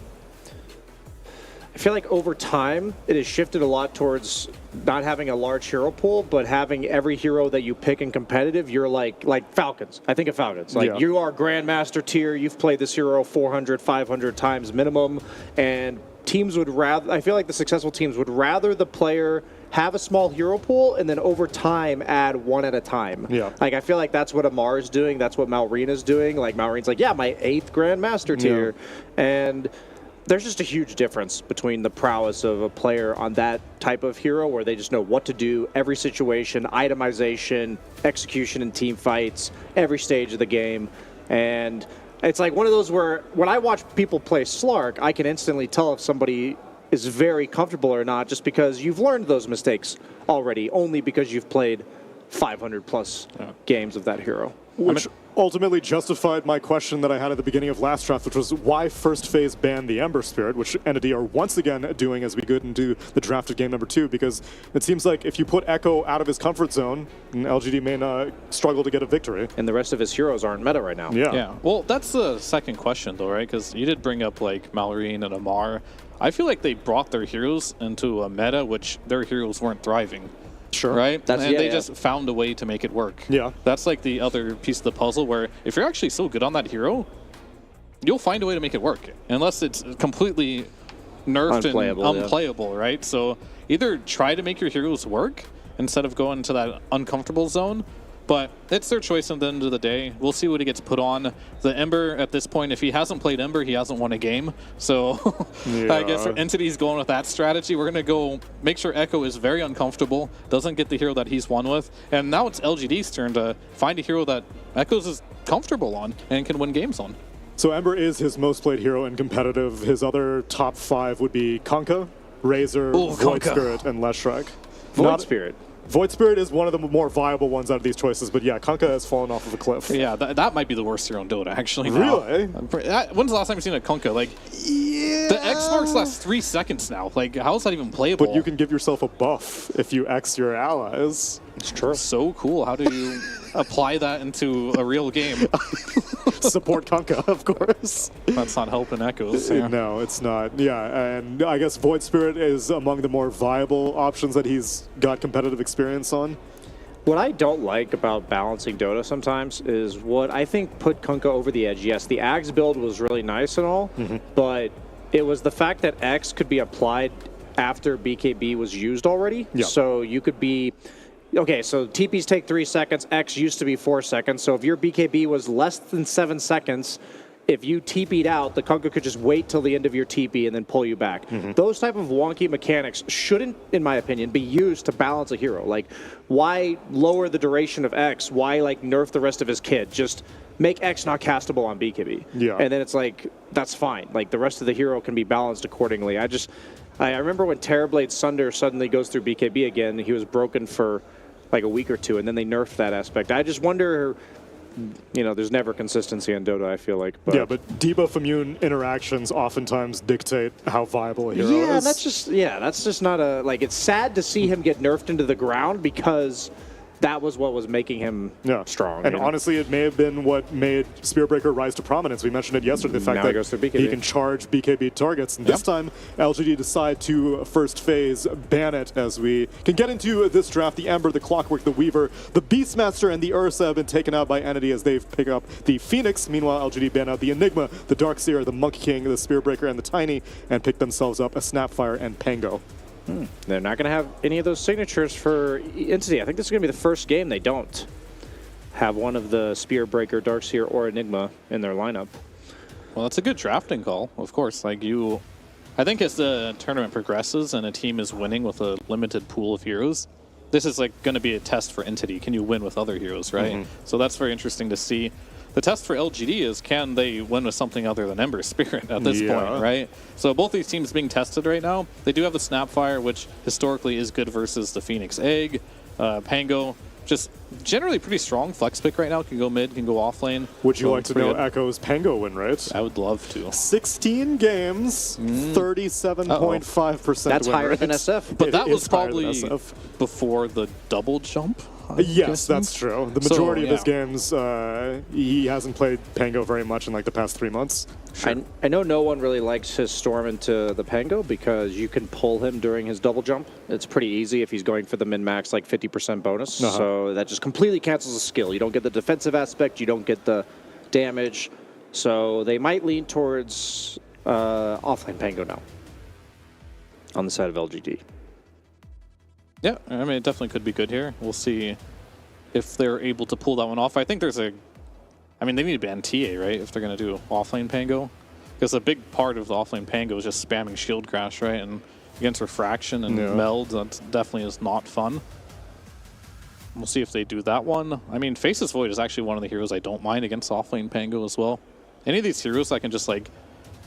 Speaker 22: time it has shifted a lot towards not having a large hero pool, but having every hero that you pick in competitive, you're like Falcons. I think of Falcons. Like you are Grandmaster tier, you've played this hero 400, 500 times minimum, and teams would rather, I feel like the successful teams would rather the player have a small hero pool and then over time add one at a time. Yeah. Like I feel like that's what Amar is doing, that's what Malrina's doing. Like Malrina's like, yeah, my 8th Grandmaster tier. And there's just a huge difference between the prowess of a player on that type of hero where they just know what to do, every situation, itemization, execution in team fights, every stage of the game. And it's like one of those where when I watch people play Slark, I can instantly tell if somebody is very comfortable or not just because you've learned those mistakes already, only because you've played 500 plus games of that hero.
Speaker 2: Which ultimately justified my question that I had at the beginning of last draft, which was why first phase banned the Ember Spirit, which Entity are once again doing as we get into the draft of game number 2, because it seems like if you put Echo out of his comfort zone, LGD may not struggle to get a victory.
Speaker 22: And the rest of his heroes aren't meta right now.
Speaker 23: Yeah. Well, that's the second question though, right? Because you did bring up like Malrine and Amar. I feel like they brought their heroes into a meta which their heroes weren't thriving.
Speaker 2: Sure.
Speaker 23: Right? And they just found a way to make it work.
Speaker 2: Yeah.
Speaker 23: That's like the other piece of the puzzle where if you're actually so good on that hero, you'll find a way to make it work. Unless it's completely nerfed and unplayable, right? So either try to make your heroes work instead of going into that uncomfortable zone. But it's their choice at the end of the day. We'll see what he gets put on. The Ember, at this point, if he hasn't played Ember, he hasn't won a game. So I guess Entity's going with that strategy. We're going to go make sure Echo is very uncomfortable, doesn't get the hero that he's won with. And now it's LGD's turn to find a hero that Echo's is comfortable on and can win games on.
Speaker 2: So Ember is his most played hero in competitive. His other top 5 would be Kunkka, Razor, Void Spirit, and Leshrac.
Speaker 22: Void Spirit.
Speaker 2: Void Spirit is one of the more viable ones out of these choices, but yeah, Kunkka has fallen off of a cliff.
Speaker 23: Yeah, that might be the worst hero in Dota, actually. Now.
Speaker 2: Really?
Speaker 23: When's the last time you've seen a Kunkka? Like, the X marks last 3 seconds now. Like, how is that even playable?
Speaker 2: But you can give yourself a buff if you X your allies.
Speaker 23: It's true. So cool. How do you apply that into a real game?
Speaker 2: Support Kunkka, of course.
Speaker 23: That's not helping Echoes. Yeah.
Speaker 2: No, it's not. Yeah, and I guess Void Spirit is among the more viable options that he's got competitive experience on.
Speaker 22: What I don't like about balancing Dota sometimes is what I think put Kunkka over the edge. Yes, the Axe build was really nice and all, but it was the fact that X could be applied after BKB was used already.
Speaker 2: Yeah.
Speaker 22: So you could be... Okay, so TPs take 3 seconds. X used to be 4 seconds. So if your BKB was less than 7 seconds, if you TP'd out, the Kunkka could just wait till the end of your TP and then pull you back. Those type of wonky mechanics shouldn't, in my opinion, be used to balance a hero. Like, why lower the duration of X? Why, like, nerf the rest of his kit? Just make X not castable on BKB.
Speaker 2: Yeah.
Speaker 22: And then it's like, that's fine. Like, the rest of the hero can be balanced accordingly. I remember when Terrorblade Sunder suddenly goes through BKB again, he was broken for like a week or two, and then they nerfed that aspect. I just wonder you know, there's never consistency in Dota, I feel like. But
Speaker 2: yeah, but debuff immune interactions oftentimes dictate how viable a hero
Speaker 22: yeah,
Speaker 2: is.
Speaker 22: that's just not a, like, it's sad to see him get nerfed into the ground because that was what was making him strong.
Speaker 2: And honestly, it may have been what made Spearbreaker rise to prominence. We mentioned it yesterday, the fact
Speaker 22: Now
Speaker 2: that
Speaker 22: he goes through BKB.
Speaker 2: he can charge BKB targets. And this time, LGD decide to first phase ban it as we can get into this draft. The Ember, the Clockwork, the Weaver, the Beastmaster, and the Ursa have been taken out by Entity as they've picked up the Phoenix. Meanwhile, LGD ban out the Enigma, the Darkseer, the Monkey King, the Spearbreaker, and the Tiny, and pick themselves up a Snapfire and Pango.
Speaker 22: They're not going to have any of those signatures for Entity. I think this is going to be the first game they don't have one of the Spearbreaker, Darkseer, or Enigma in their lineup.
Speaker 23: Well, that's a good drafting call, of course. Like I think as the tournament progresses and a team is winning with a limited pool of heroes, this is like going to be a test for Entity. Can you win with other heroes, right? So that's very interesting to see. The test for LGD is, can they win with something other than Ember Spirit at this point, right? So both these teams being tested right now. They do have the Snapfire, which historically is good versus the Phoenix Egg. Pango, just generally pretty strong flex pick right now. Can go mid, can go off lane.
Speaker 2: Would you like to know Echo's Pango win rate?
Speaker 23: I would love to.
Speaker 2: 16 games, 37.5%
Speaker 22: That's
Speaker 2: win
Speaker 22: higher
Speaker 2: rate.
Speaker 22: than SF.
Speaker 23: But that
Speaker 2: It
Speaker 23: was
Speaker 2: is higher than
Speaker 23: probably
Speaker 2: SF.
Speaker 23: before the double jump.
Speaker 2: Yes, that's true. The majority of his
Speaker 23: yeah.
Speaker 2: games, he hasn't played Pango very much in like the past 3 months.
Speaker 22: I know no one really likes his storm into the Pango because you can pull him during his double jump. It's pretty easy if he's going for the min-max like 50% bonus. So that just completely cancels the skill. You don't get the defensive aspect, you don't get the damage. So they might lean towards offlane Pango now on the side of LGD.
Speaker 23: Yeah, I mean, it definitely could be good here. We'll see if they're able to pull that one off. I think there's I mean, they need to ban TA, right, if they're going to do offlane Pango. Because a big part of the offlane Pango is just spamming Shield Crash, right? And against Refraction and Meld, that definitely is not fun. We'll see if they do that one. I mean, Faceless Void is actually one of the heroes I don't mind against offlane Pango as well. Any of these heroes that can just, like,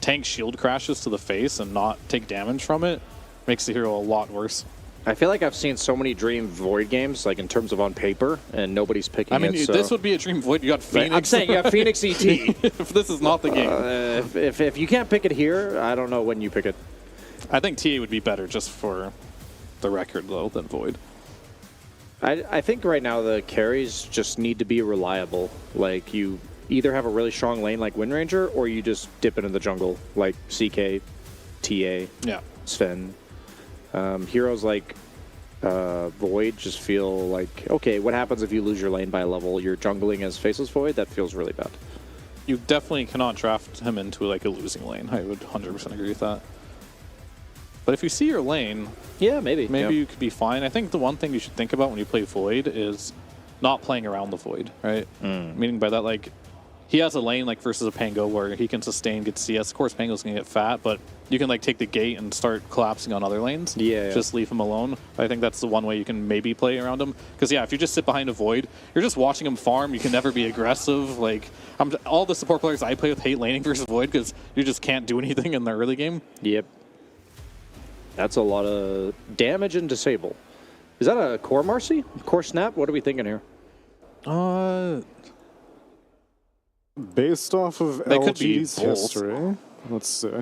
Speaker 23: tank Shield Crashes to the face and not take damage from it makes the hero a lot worse.
Speaker 22: I feel like I've seen so many Dream Void games, like in terms of on paper, and nobody's picking
Speaker 23: I mean,
Speaker 22: it.
Speaker 23: this would be a Dream Void. You got Phoenix.
Speaker 22: I'm saying you got Phoenix ET.
Speaker 23: If this is not the game.
Speaker 22: If you can't pick it here, I don't know when you pick it.
Speaker 23: I think TA would be better just for the record, though, than Void.
Speaker 22: I think right now the carries just need to be reliable. Like, you either have a really strong lane like Wind Ranger, or you just dip into the jungle like CK, TA, Sven. Heroes like Void just feel like, okay, what happens if you lose your lane by a level? You're jungling as Faceless Void? That feels really bad.
Speaker 23: You definitely cannot draft him into like a losing lane. I would 100% agree with that. But if you see your lane,
Speaker 22: maybe
Speaker 23: you could be fine. I think the one thing you should think about when you play Void is not playing around the Void, right? Meaning by that, like, he has a lane like versus a Pango where he can sustain, get CS. Of course, Pango's gonna get fat, but you can like take the gate and start collapsing on other lanes. Just leave him alone. I think that's the one way you can maybe play around him. Because if you just sit behind a Void, you're just watching him farm. You can never be aggressive. Like, all the support players I play with hate laning versus Void because you just can't do anything in the early game.
Speaker 22: Yep. That's a lot of damage and disable. Is that a core Marcy? Core snap? What are we thinking here?
Speaker 2: Based off of
Speaker 23: They could be
Speaker 2: LG's
Speaker 23: both.
Speaker 2: history, let's see.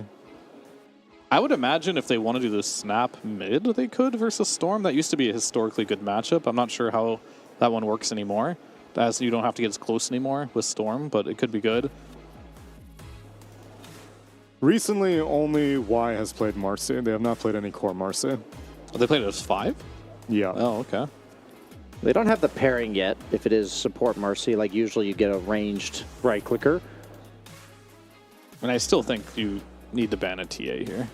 Speaker 23: I would imagine if they want to do the snap mid, they could versus Storm. That used to be a historically good matchup. I'm not sure how that one works anymore, as you don't have to get as close anymore with Storm, but it could be good.
Speaker 2: Recently, only Y has played Marcy. They have not played any core Marcy.
Speaker 23: Oh, they played it as 5?
Speaker 2: Yeah.
Speaker 23: Oh, okay.
Speaker 22: They don't have the pairing yet. If it is support Marcy, like usually you get a ranged right clicker.
Speaker 23: And I still think you need to ban a TA here.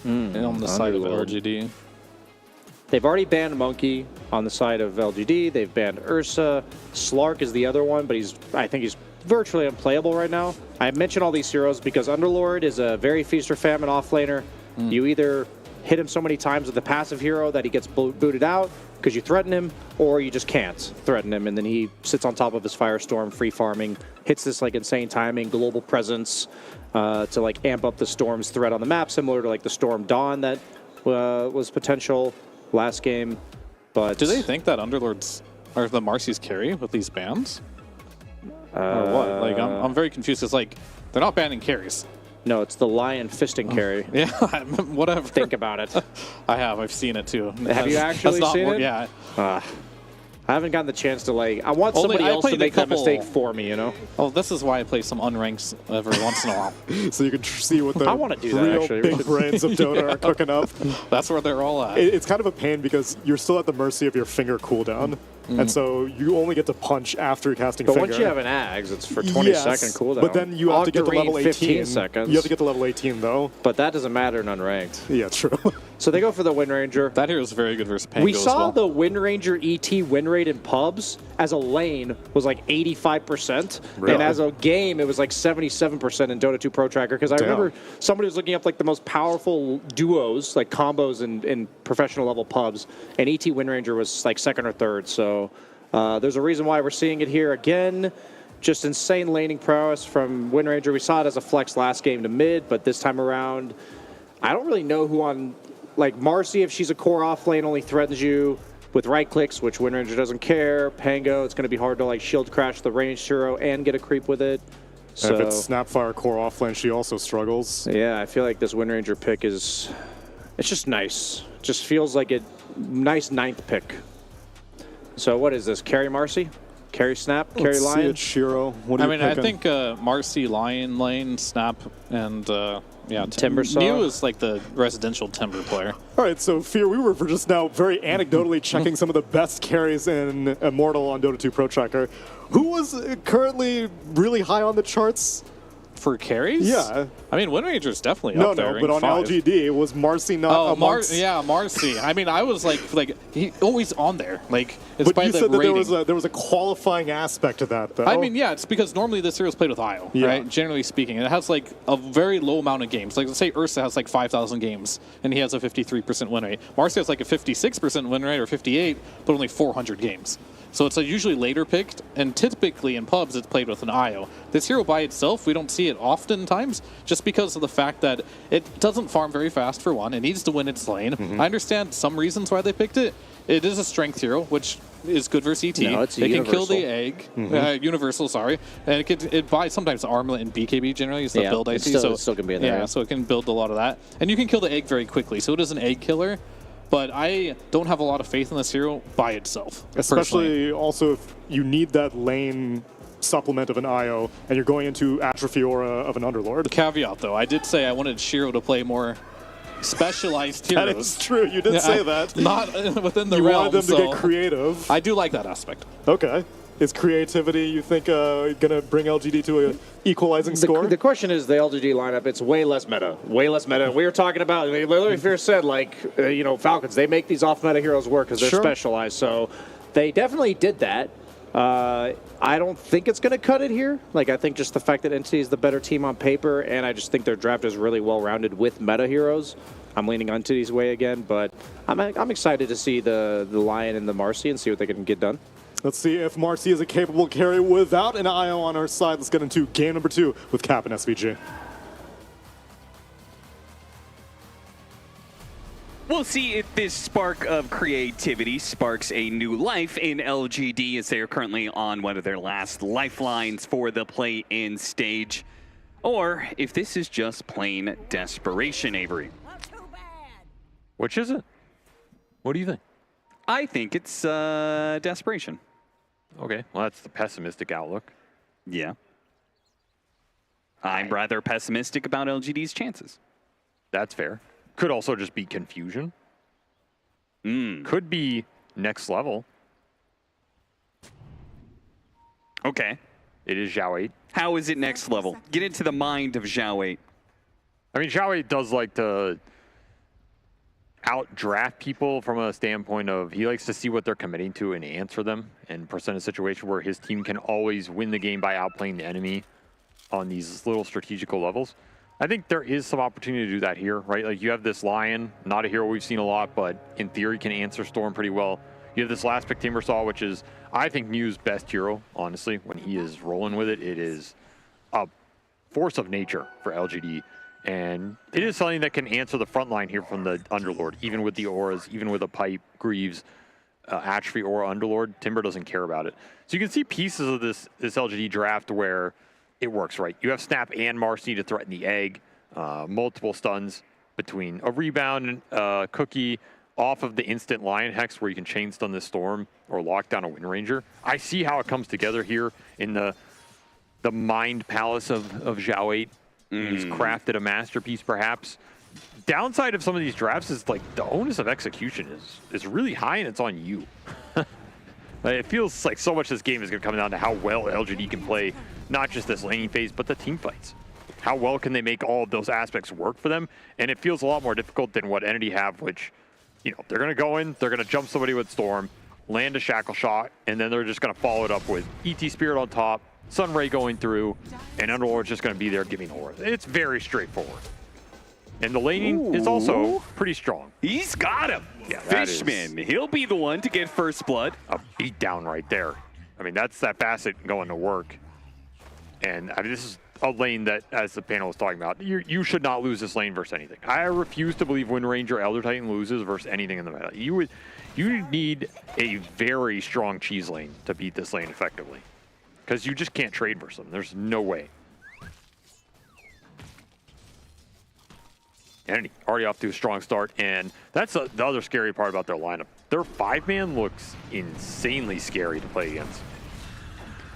Speaker 23: And on the side of
Speaker 22: Underlord.
Speaker 23: LGD.
Speaker 22: They've already banned Monkey on the side of LGD. They've banned Ursa. Slark is the other one, but I think he's virtually unplayable right now. I mention all these heroes because Underlord is a very feast or famine offlaner. You either hit him so many times with the passive hero that he gets booted out because you threaten him, or you just can't threaten him, and then he sits on top of his Firestorm, free farming, hits this like insane timing, global presence to like amp up the Storm's threat on the map, similar to like the Storm Dawn that was potential last game. But
Speaker 23: do they think that Underlord's Are the Marcy's carry with these bans? Or what? Like, I'm very confused. It's like, they're not banning carries.
Speaker 22: No, it's the Lion fisting carry.
Speaker 23: Yeah, whatever.
Speaker 22: Think about it.
Speaker 23: I've seen it too.
Speaker 22: Have you actually seen it?
Speaker 23: Yeah.
Speaker 22: I haven't gotten the chance to, like, I want somebody else to make that mistake for me, you know?
Speaker 23: Oh, this is why I play some unranks every once in a while.
Speaker 2: So you can see what the
Speaker 22: I wanna do that,
Speaker 2: real
Speaker 22: actually.
Speaker 2: big brains of Dota are cooking up.
Speaker 23: That's where they're all at.
Speaker 2: It's kind of a pain because you're still at the mercy of your finger cooldown. And so you only get to punch after casting
Speaker 22: But
Speaker 2: finger.
Speaker 22: once you have an Ags, it's for 20-second cooldown.
Speaker 2: But then you have to get to level 18.
Speaker 22: 15 seconds.
Speaker 2: You have to get to level 18, though.
Speaker 22: But that doesn't matter in unranked.
Speaker 2: Yeah, true.
Speaker 22: So they go for the Wind Ranger.
Speaker 23: That hero is very good versus Pango
Speaker 22: We saw
Speaker 23: as well.
Speaker 22: the Wind Ranger ET win rate in pubs as a lane was like 85%.
Speaker 2: Really?
Speaker 22: And as a game, it was like 77% in Dota 2 Pro Tracker. Because I remember somebody was looking up like the most powerful duos, like combos in professional level pubs. And ET Wind Ranger was like second or third. So there's a reason why we're seeing it here again. Just insane laning prowess from Wind Ranger. We saw it as a flex last game to mid, but this time around, I don't really know who on, like Marcy, if she's a core off lane, only threatens you with right clicks, which Wind Ranger doesn't care. Pango, it's going to be hard to like shield crash the ranged hero and get a creep with it. So
Speaker 2: if it's Snapfire core off lane, she also struggles.
Speaker 22: Yeah, I feel like this Wind Ranger pick is, it's just nice. Just feels like a nice 9th pick. So what is this? Carry Marcy? Carry Snap? Carry
Speaker 2: Let's
Speaker 22: Lion?
Speaker 2: see it, Shiro. What are you
Speaker 23: I
Speaker 2: picking?
Speaker 23: think Marcy, Lion Lane, Snap, and
Speaker 22: Timbersaw.
Speaker 23: Mew is like the residential Timber player.
Speaker 2: All right, so Fear, we were just now very anecdotally checking some of the best carries in Immortal on Dota 2 Pro Tracker. Who was currently really high on the charts?
Speaker 23: For carries?
Speaker 2: Yeah.
Speaker 23: I mean, Wind Ranger is definitely up there.
Speaker 2: No, but on
Speaker 23: 5.
Speaker 2: LGD, was Marcy not amongst...
Speaker 23: Marcy. I mean, I was like he always on there. Like, it's
Speaker 2: But
Speaker 23: by
Speaker 2: you
Speaker 23: the
Speaker 2: said that
Speaker 23: rating.
Speaker 2: there was a qualifying aspect to that, though.
Speaker 23: I mean, yeah, it's because normally this hero is played with IO, right? Generally speaking. And it has like a very low amount of games. Like, let's say Ursa has like 5,000 games, and he has a 53% win rate. Marcy has like a 56% win rate, or 58, but only 400 games. So it's usually later picked, and typically in pubs it's played with an IO. This hero by itself, we don't see it oftentimes, just because of the fact that it doesn't farm very fast, for one. It needs to win its lane. I understand some reasons why they picked it. It is a strength hero, which is good versus ET.
Speaker 22: No, it's
Speaker 23: it can
Speaker 22: universal.
Speaker 23: kill the egg, universal, sorry. And it buys sometimes armlet and BKB generally is the build I see.
Speaker 22: It still can be in there.
Speaker 23: Yeah, so it can build a lot of that. And you can kill the egg very quickly, so it is an egg killer. But I don't have a lot of faith in this hero by itself.
Speaker 2: Especially also if you need that lane supplement of an IO and you're going into Atrophy Aura of an Underlord.
Speaker 23: Caveat, though, I did say I wanted Shiro to play more specialized heroes.
Speaker 2: That is true. You did say that.
Speaker 23: Not within the
Speaker 2: you
Speaker 23: realm.
Speaker 2: wanted them to get creative.
Speaker 23: I do like that aspect.
Speaker 2: Okay. Is creativity, you think, going to bring LGD to an equalizing score?
Speaker 22: The question is the LGD lineup. It's way less meta. Way less meta. We were talking about, I mean, literally Fear said, like, Falcons, they make these off-meta heroes work because they're specialized. So they definitely did that. I don't think it's going to cut it here. Like, I think just the fact that Entity is the better team on paper, and I just think their draft is really well-rounded with meta heroes. I'm leaning Entity's way again, but I'm excited to see the Lion and the Marcy and see what they can get done.
Speaker 2: Let's see if Marcy is a capable carry without an IO on our side. Let's get into game number 2 with Cap and SVG.
Speaker 9: We'll see if this spark of creativity sparks a new life in LGD, as they are currently on one of their last lifelines for the play-in stage, or if this is just plain desperation, Avery.
Speaker 12: Which is it? What do you think?
Speaker 9: I think it's desperation.
Speaker 12: Okay, well, that's the pessimistic outlook.
Speaker 9: Yeah. I'm rather pessimistic about LGD's chances.
Speaker 12: That's fair. Could also just be confusion. Could be next level.
Speaker 9: Okay.
Speaker 12: It is Zhao 8.
Speaker 9: How is it next level? Get into the mind of Zhao 8.
Speaker 12: I mean, Zhao 8 does like to outdraft people from a standpoint of he likes to see what they're committing to and answer them and present a situation where his team can always win the game by outplaying the enemy on these little strategical levels. I think there is some opportunity to do that here, right? Like you have this Lion, not a hero we've seen a lot, but in theory can answer Storm pretty well. You have this last pick Timbersaw, which is, I think, Mew's best hero, honestly. When he is rolling with it, it is a force of nature for LGD. And it is something that can answer the front line here from the Underlord, even with the auras, even with a pipe, Greaves. Atrophy or Underlord, Timber doesn't care about it. So you can see pieces of this LGD draft where it works, right? You have Snap and Marcy to threaten the egg, multiple stuns between a rebound, Cookie off of the instant Lion Hex where you can chain stun the Storm or lock down a Wind Ranger. I see how it comes together here in the Mind Palace of Zhao 8. He's crafted a masterpiece, perhaps. Downside of some of these drafts is like the onus of execution is really high, and it's on you. It feels like so much of this game is going to come down to how well LGD can play, not just this laning phase, but the team fights. How well can they make all of those aspects work for them? And it feels a lot more difficult than what Entity have, which, you know, they're going to go in, they're going to jump somebody with Storm, land a Shackle Shot, and then they're just going to follow it up with ET Spirit on top, Sunray going through, and Underlord's just going to be there giving aura. It's very straightforward. And the laning is also pretty strong.
Speaker 9: He's got him.
Speaker 12: Yeah,
Speaker 9: Fishman, he'll be the one to get first blood.
Speaker 12: A beatdown right there. I mean, that's that facet going to work. And I mean, this is a lane that, as the panel was talking about, you should not lose this lane versus anything. I refuse to believe Wind Ranger Elder Titan loses versus anything in the meta. You need a very strong cheese lane to beat this lane effectively, because you just can't trade versus them. There's no way. Entity already off to a strong start, and that's the other scary part about their lineup. Their 5-man looks insanely scary to play against.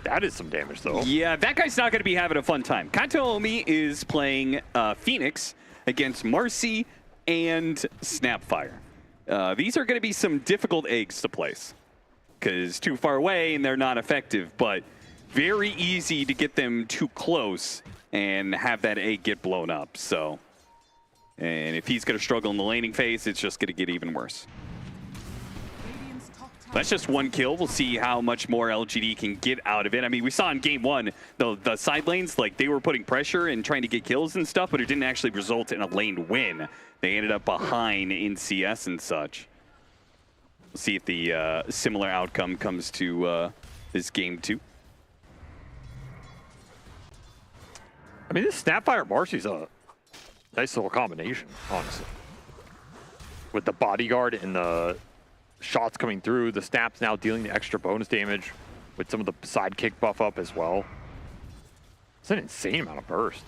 Speaker 12: That is some damage, though.
Speaker 9: Yeah, that guy's not going to be having a fun time. Kataomi is playing Phoenix against Marcy and Snapfire. These are going to be some difficult eggs to place, because too far away and they're not effective, but very easy to get them too close and have that egg get blown up. So, and if he's going to struggle in the laning phase, it's just going to get even worse. That's just one kill. We'll see how much more LGD can get out of it. I mean, we saw in game one, the side lanes, like, they were putting pressure and trying to get kills and stuff, but it didn't actually result in a lane win. They ended up behind in CS and such. We'll see if the similar outcome comes to this game two.
Speaker 12: I mean, this Snapfire Marcy's a nice little combination, honestly. With the bodyguard and the shots coming through, the Snap's now dealing the extra bonus damage with some of the sidekick buff up as well. It's an insane amount of burst.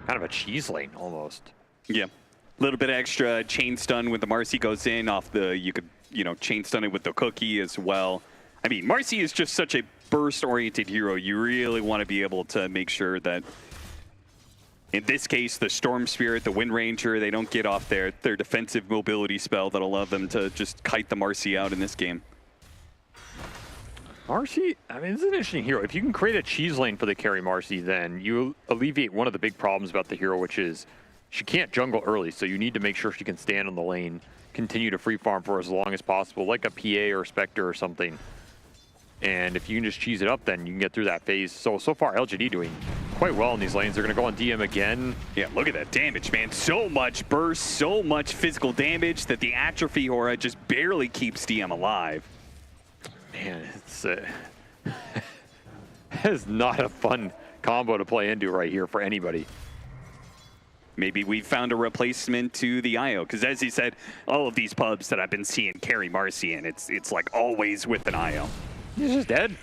Speaker 12: Kind of a cheese lane almost.
Speaker 9: Yeah, a little bit extra chain stun when the Marcy goes in off the, you could, you know, chain stun it with the Cookie as well. I mean, Marcy is just such a burst-oriented hero. You really want to be able to make sure that, in this case, the Storm Spirit, the Wind Ranger, they don't get off their defensive mobility spell that'll allow them to just kite the Marcy out in this game.
Speaker 12: Marcy, I mean, this is an interesting hero. If you can create a cheese lane for the carry Marcy, then you alleviate one of the big problems about the hero, which is she can't jungle early, so you need to make sure she can stand on the lane, continue to free farm for as long as possible, like a PA or Spectre or something. And if you can just cheese it up, then you can get through that phase. So far, LGD doing quite well in these lanes. They're going to go on DM again.
Speaker 9: Yeah, look at that damage, man. So much burst, so much physical damage that the Atrophy Aura just barely keeps DM alive.
Speaker 12: Man, it's that is not a fun combo to play into right here for anybody.
Speaker 9: Maybe we found a replacement to the IO, because as he said, all of these pubs that I've been seeing carry Marcy in, it's like always with an IO.
Speaker 12: He's just dead.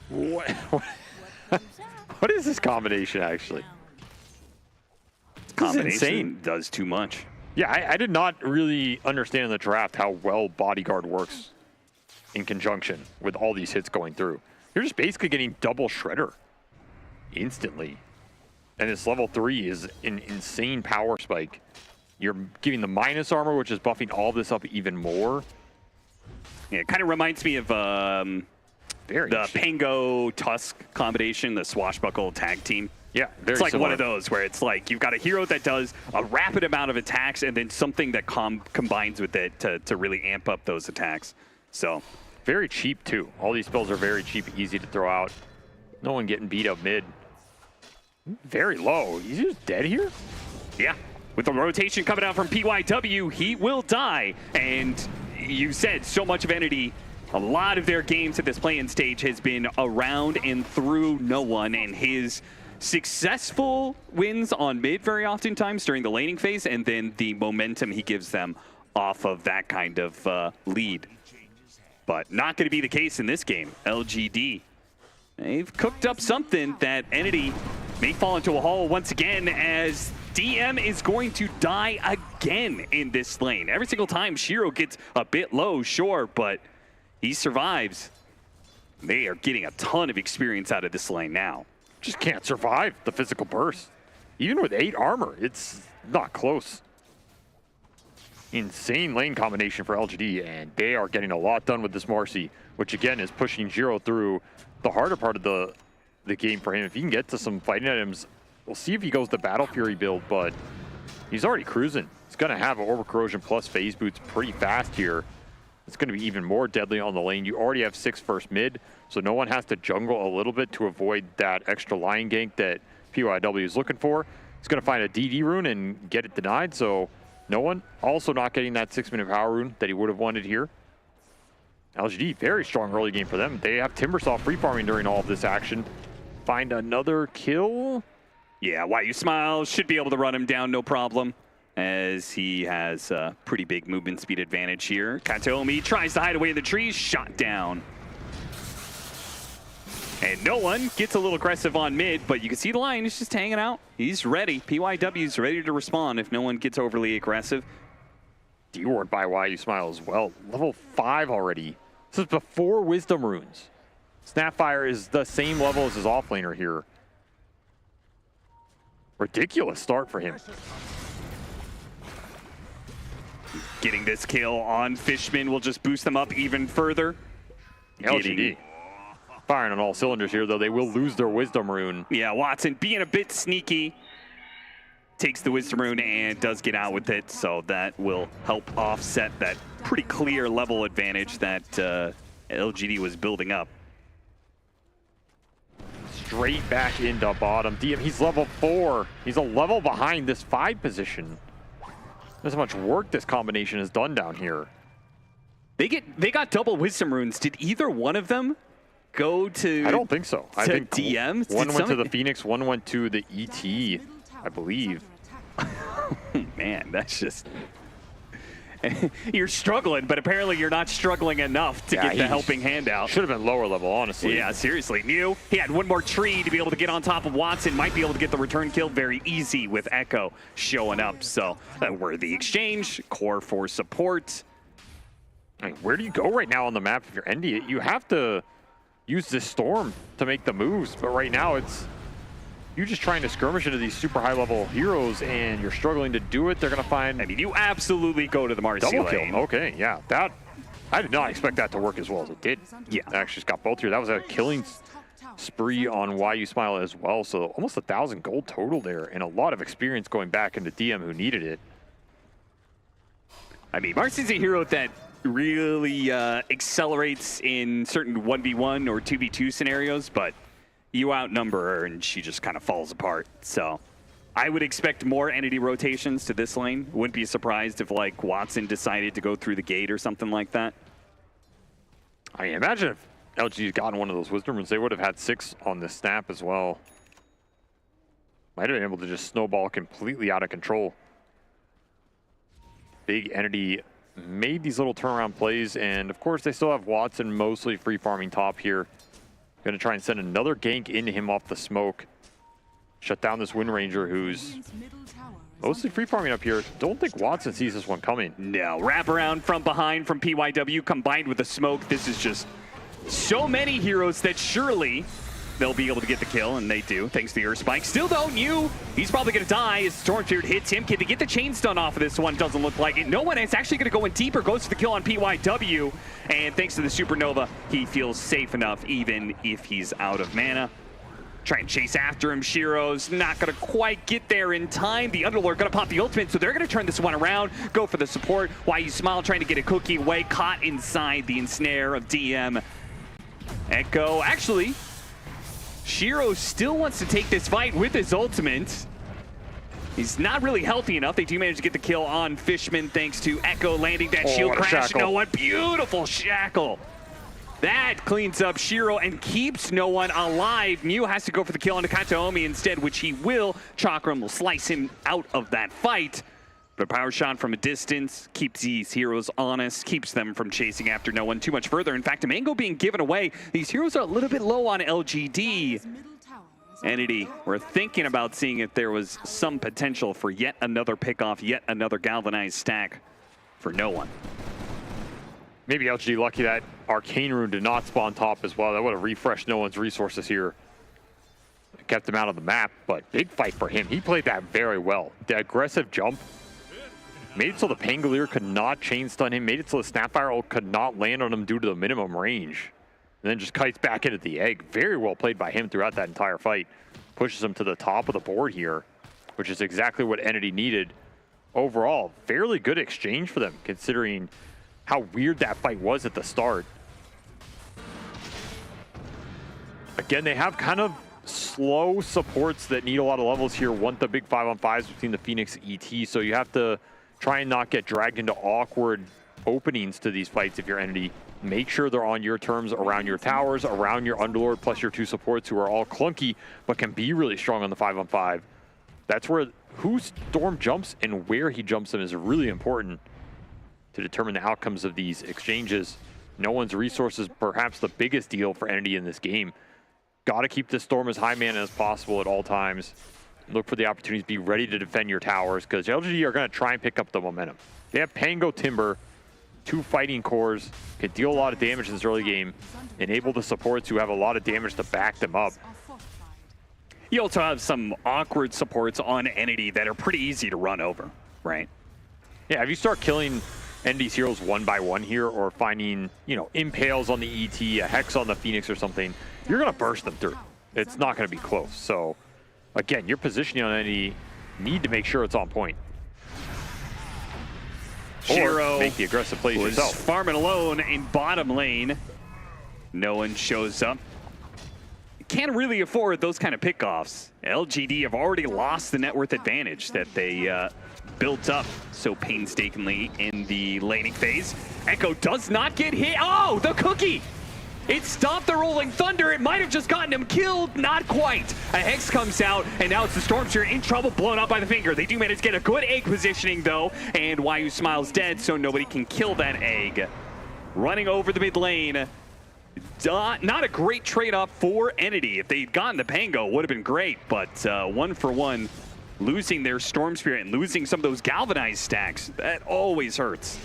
Speaker 12: What is this combination, actually?
Speaker 9: Combination
Speaker 12: insane.
Speaker 9: Does too much.
Speaker 12: Yeah, I did not really understand in the draft how well Bodyguard works in conjunction with all these hits going through. You're just basically getting double Shredder instantly. And this level 3 is an insane power spike. You're giving the minus armor, which is buffing all this up even more.
Speaker 9: Yeah, it kind of reminds me of the Pango Tusk combination, the swashbuckle tag team.
Speaker 12: Yeah,
Speaker 9: it's like
Speaker 12: similar.
Speaker 9: one of those where it's like you've got a hero that does a rapid amount of attacks and then something that combines with it to really amp up those attacks. So
Speaker 12: very cheap too. All these spells are very cheap, easy to throw out. No one getting beat up mid. Very low. He's just dead here?
Speaker 9: Yeah. With the rotation coming out from PYW, he will die. And you said so much of Entity, a lot of their games at this play-in stage has been around and through no one, and his successful wins on mid very oftentimes during the laning phase, and then the momentum he gives them off of that kind of lead. But not going to be the case in this game. LGD, they've cooked up something that Entity may fall into a hole once again, as DM is going to die again in this lane. Every single time Shiro gets a bit low, sure, but he survives. They are getting a ton of experience out of this lane now.
Speaker 12: Just can't survive the physical burst. Even with 8 armor, it's not close. Insane lane combination for LGD, and they are getting a lot done with this Marcy, which again is pushing Jiro through the harder part of the game for him. If he can get to some fighting items, we'll see if he goes the Battle Fury build, but he's already cruising. He's going to have Orbital Corrosion plus Phase Boots pretty fast here. It's going to be even more deadly on the lane. You already have 6 first mid, so no one has to jungle a little bit to avoid that extra line gank that PYW is looking for. He's going to find a DD rune and get it denied, so no one also not getting that 6-minute power rune that he would have wanted here. LGD, very strong early game for them. They have Timbersaw free farming during all of this action. Find another kill.
Speaker 9: Yeah, wbg should be able to run him down, no problem, as he has a pretty big movement speed advantage here. Kataomi tries to hide away in the trees, shot down. And no one gets a little aggressive on mid, but you can see the line is just hanging out. He's ready. PYW's ready to respond if no one gets overly aggressive.
Speaker 12: D-ward by wbg as well. Level 5 already. This is before Wisdom Runes. Snapfire is the same level as his offlaner here. Ridiculous start for him.
Speaker 9: Getting this kill on Fishman will just boost them up even further.
Speaker 12: LGD firing on all cylinders here, though they will lose their Wisdom Rune.
Speaker 9: Yeah, Watson being a bit sneaky. Takes the Wisdom Rune and does get out with it, so that will help offset that pretty clear level advantage that LGD was building up.
Speaker 12: Straight back into bottom. DM, he's level 4. He's a level behind this 5 position. That's how much work this combination has done down here.
Speaker 9: They got double Wisdom Runes. Did either one of them go to...
Speaker 12: I don't think so. I think
Speaker 9: DM?
Speaker 12: One went to the Phoenix, one went to the ET, I believe.
Speaker 9: Man, that's just... You're struggling, but apparently you're not struggling enough to get the helping hand out.
Speaker 12: Should have been lower level, honestly.
Speaker 9: Yeah, seriously. New, he had one more tree to be able to get on top of Watson. Might be able to get the return kill very easy with Echo showing up. So, worthy exchange, core for support.
Speaker 12: I mean, where do you go right now on the map if you're Endy? You have to use this Storm to make the moves, but right now it's you just trying to skirmish into these super high level heroes and you're struggling to do it. They're going to find...
Speaker 9: I mean, you absolutely go to the Marcy
Speaker 12: double
Speaker 9: lane.
Speaker 12: kill. Okay, yeah. That I did not expect that to work as well as it did.
Speaker 9: Yeah.
Speaker 12: I actually just got both here. That was a killing spree on wbg as well. So almost 1,000 gold total there and a lot of experience going back into DM who needed it.
Speaker 9: I mean, Marcy's a hero that really accelerates in certain 1v1 or 2v2 scenarios, but you outnumber her and she just kind of falls apart. So I would expect more Entity rotations to this lane. Wouldn't be surprised if like Watson decided to go through the gate or something like that.
Speaker 12: I mean, imagine if LG had gotten one of those Wisdom Runes, they would have had 6 on this snap as well. Might have been able to just snowball completely out of control. Big Entity made these little turnaround plays, and of course they still have Watson mostly free farming top here. Gonna try and send another gank into him off the smoke. Shut down this Wind Ranger who's mostly free farming up here. Don't think Watson sees this one coming.
Speaker 9: No, wrap around from behind from PYW combined with the smoke. This is just so many heroes that surely they'll be able to get the kill, and they do, thanks to the Earth Spike. Still though, New, he's probably gonna die as Stormbeard hits him. Can they get the chain stun off of this one? Doesn't look like it. No one is actually gonna go in deeper, goes for the kill on PYW, and thanks to the Supernova, he feels safe enough even if he's out of mana. Try and chase after him. Shiro's not gonna quite get there in time. The Underlord gonna pop the ultimate, so they're gonna turn this one around, go for the support. wbg trying to get a cookie away, caught inside the ensnare of DM. Echo, actually, Shiro still wants to take this fight with his ultimate. He's not really healthy enough. They do manage to get the kill on Fishman thanks to Echo landing that shield crash. No one, beautiful shackle. That cleans up Shiro and keeps no one alive. Mew has to go for the kill on Kataomi instead, which he will. Chakram will slice him out of that fight. But a power shot from a distance keeps these heroes honest, keeps them from chasing after no one too much further. In fact, a mango being given away. These heroes are a little bit low on LGD. Entity, we're thinking about seeing if there was some potential for yet another pickoff, yet another galvanized stack for no one.
Speaker 12: Maybe LGD lucky that Arcane Rune did not spawn top as well. That would have refreshed no one's resources here. It kept him out of the map, but big fight for him. He played that very well. The aggressive jump made it so the Pangolier could not chain stun him, made it so the Snapfire ult could not land on him due to the minimum range. And then just kites back into the egg. Very well played by him throughout that entire fight. Pushes him to the top of the board here, which is exactly what Entity needed. Overall, fairly good exchange for them, considering how weird that fight was at the start. Again, they have kind of slow supports that need a lot of levels here. Want the big 5-on-5s between the Phoenix and ET, so you have to try and not get dragged into awkward openings to these fights if you're Entity. Make sure they're on your terms around your towers, around your Underlord, plus your 2 supports who are all clunky, but can be really strong on the 5-on-5. That's where who Storm jumps and where he jumps them is really important to determine the outcomes of these exchanges. No one's resources, perhaps the biggest deal for Entity in this game. Got to keep this Storm as high mana as possible at all times. Look for the opportunities, be ready to defend your towers, because LGD are going to try and pick up the momentum. They have Pango Timber, 2 fighting cores, can deal a lot of damage in this early game, enable the supports who have a lot of damage to back them up.
Speaker 9: You also have some awkward supports on Entity that are pretty easy to run over, right?
Speaker 12: Yeah, if you start killing Entity's heroes one by one here, or finding, you know, impales on the ET, a hex on the Phoenix or something, you're going to burst them through. It's not going to be close. So, again, your positioning on Entity, need to make sure it's on point.
Speaker 9: Shiro
Speaker 12: or make the aggressive plays
Speaker 9: was
Speaker 12: yourself.
Speaker 9: farming alone in bottom lane. No one shows up. Can't really afford those kind of pickoffs. LGD have already lost the net worth advantage that they built up so painstakingly in the laning phase. Echo does not get hit. Oh, the cookie! It stopped the Rolling Thunder. It might have just gotten him killed. Not quite. A Hex comes out, and now it's the Stormsphere in trouble, blown up by the finger. They do manage to get a good egg positioning, though, and Wyu Smile's dead, so nobody can kill that egg. Running over the mid lane. Not a great trade-off for Entity. If they'd gotten the Pango, would have been great, but 1 for 1, losing their Storm Spirit and losing some of those galvanized stacks, that always hurts.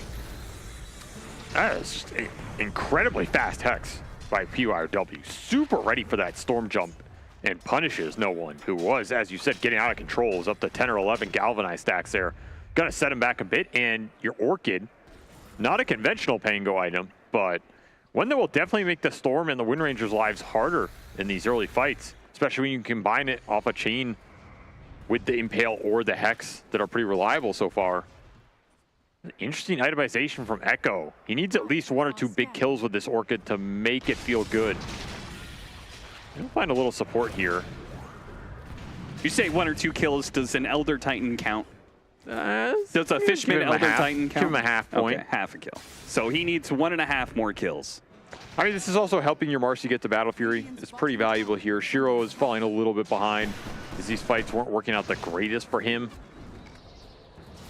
Speaker 12: That is an incredibly fast Hex by PYW. Super ready for that Storm jump, and punishes no one who was, as you said, getting out of control. Was up to 10 or 11 galvanized stacks there. Gonna set him back a bit, and your Orchid, not a conventional Pango item, but one that will definitely make the Storm and the Wind Ranger's lives harder in these early fights, especially when you combine it off a chain with the Impale or the Hex that are pretty reliable so far. Interesting itemization from Echo. He needs at least 1 or 2 big kills with this Orchid to make it feel good. He'll find a little support here.
Speaker 9: You say 1 or 2 kills, does an Elder Titan count? Does a Fishman Elder Titan count?
Speaker 12: Give him a half point.
Speaker 9: Okay, half a kill. So he needs 1.5 more kills.
Speaker 12: I mean, this is also helping your Marcy get to Battle Fury. It's pretty valuable here. Shiro is falling a little bit behind as these fights weren't working out the greatest for him.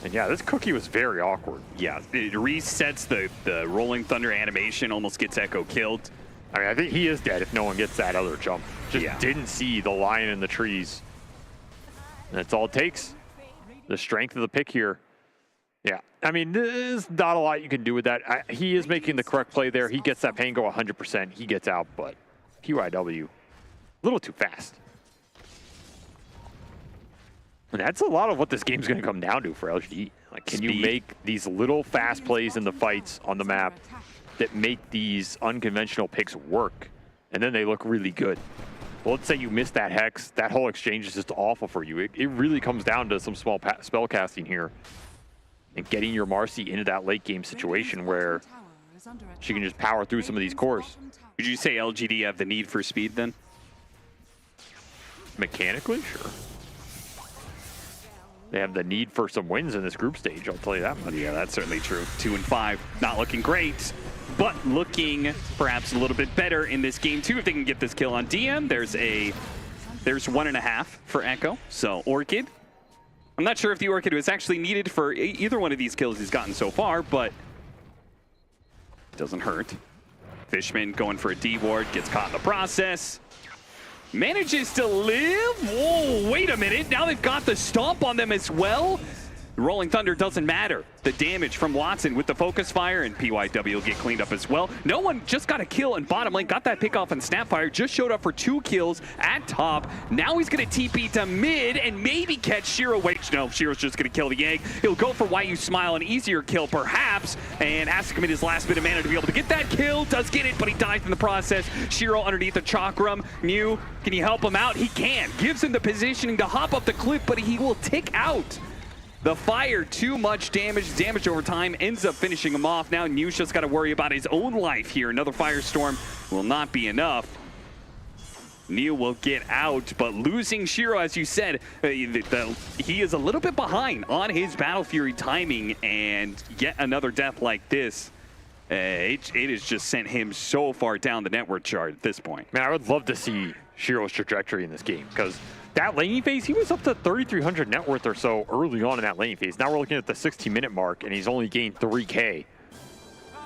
Speaker 12: And yeah, this cookie was very awkward.
Speaker 9: Yeah, it resets the Rolling Thunder animation, almost gets Echo killed.
Speaker 12: I mean, I think he is dead if no one gets that other jump. Just didn't see the lion in the trees. And that's all it takes. The strength of the pick here. Yeah, I mean, there's not a lot you can do with that. He is making the correct play there. He gets that Pango 100%. He gets out, but PYW, a little too fast. And that's a lot of what this game's going to come down to for LGD. Like, can you make these little fast plays in the fights on the map that make these unconventional picks work, and then they look really good? Well, let's say you miss that Hex. That whole exchange is just awful for you. It really comes down to some small spell casting here and getting your Marcy into that late game situation where she can just power through some of these cores.
Speaker 9: Would you say LGD have the need for speed then?
Speaker 12: Mechanically, sure. They have the need for some wins in this group stage, I'll tell you that much.
Speaker 9: Yeah, that's certainly true. 2 and 5, not looking great, but looking perhaps a little bit better in this game too. If they can get this kill on DM, there's 1.5 for Echo. So Orchid I'm not sure if the Orchid was actually needed for either one of these kills he's gotten so far, but doesn't hurt. Fishman going for a D ward, gets caught in the process. Manages to live. Whoa, wait a minute. Now they've got the stomp on them as well. Rolling Thunder doesn't matter. The damage from Watson with the focus fire, and PYW will get cleaned up as well. No one just got a kill in bottom lane, got that pick off on Snapfire, just showed up for 2 kills at top. Now he's going to TP to mid and maybe catch Shiro. Wait, no, Shiro's just going to kill the egg. He'll go for Why You Smile, an easier kill perhaps, and has to commit his last bit of mana to be able to get that kill. Does get it, but he dies in the process. Shiro underneath the Chakram. Mew, can you help him out? He can. Gives him the positioning to hop up the cliff, but he will tick out. The fire, too much damage over time, ends up finishing him off. Now Nusha's got to worry about his own life here. Another firestorm will not be enough. Neil will get out, but losing Shiro, as you said, he is a little bit behind on his Battle Fury timing, and yet another death like this, it has just sent him so far down the network chart at this point.
Speaker 12: Man, I would love to see Shiro's trajectory in this game, because that laning phase, he was up to 3,300 net worth or so early on in that laning phase. Now we're looking at the 16-minute mark, and he's only gained 3K.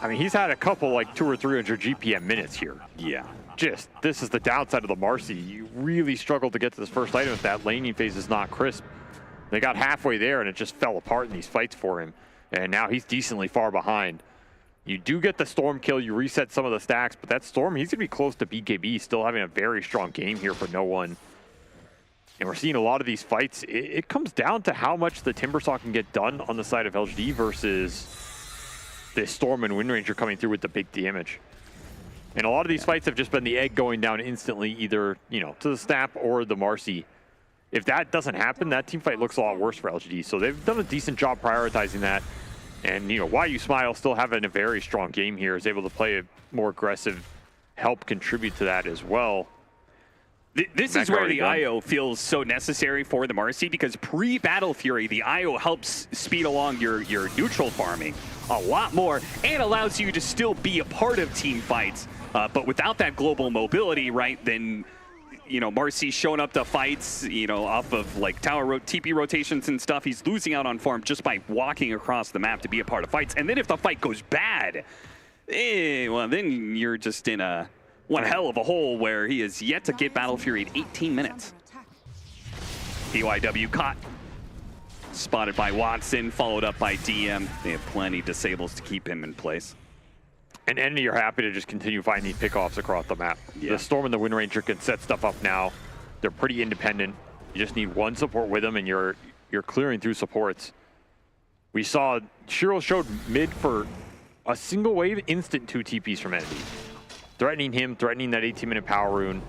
Speaker 12: I mean, he's had a couple like 200 or 300 GPM minutes here.
Speaker 9: Yeah.
Speaker 12: Just, this is the downside of the Marcy. You really struggled to get to this first item if that laning phase is not crisp. They got halfway there, and it just fell apart in these fights for him. And now he's decently far behind. You do get the Storm kill, you reset some of the stacks, but that Storm, he's going to be close to BKB, still having a very strong game here for no one. And we're seeing a lot of these fights. It comes down to how much the Timbersaw can get done on the side of LGD versus this Storm and Wind Ranger coming through with the big damage. And a lot of these fights have just been the egg going down instantly, either, you know, to the Snap or the Marcy. If that doesn't happen, that team fight looks a lot worse for LGD. So they've done a decent job prioritizing that. And, you know, Why You Smile still having a very strong game here, is able to play a more aggressive, help contribute to that as well.
Speaker 9: This is where the IO feels so necessary for the Marcy, because pre-Battle Fury, the IO helps speed along your neutral farming a lot more and allows you to still be a part of team fights. But without that global mobility, right, then, you know, Marcy's showing up to fights, you know, off of like tower TP rotations and stuff. He's losing out on farm just by walking across the map to be a part of fights. And then if the fight goes bad, well, then you're just in a one hell of a hole where he is yet to get Battle Fury at 18 minutes. PYW caught. Spotted by Watson, followed up by DM. They have plenty of disables to keep him in place.
Speaker 12: And Enemy are happy to just continue finding these pickoffs across the map. Yeah. The Storm and the Wind Ranger can set stuff up now. They're pretty independent. You just need one support with them, and you're clearing through supports. We saw Shiro showed mid for a single wave, instant 2 TPs from Enemy. Threatening him, threatening that 18-minute power rune.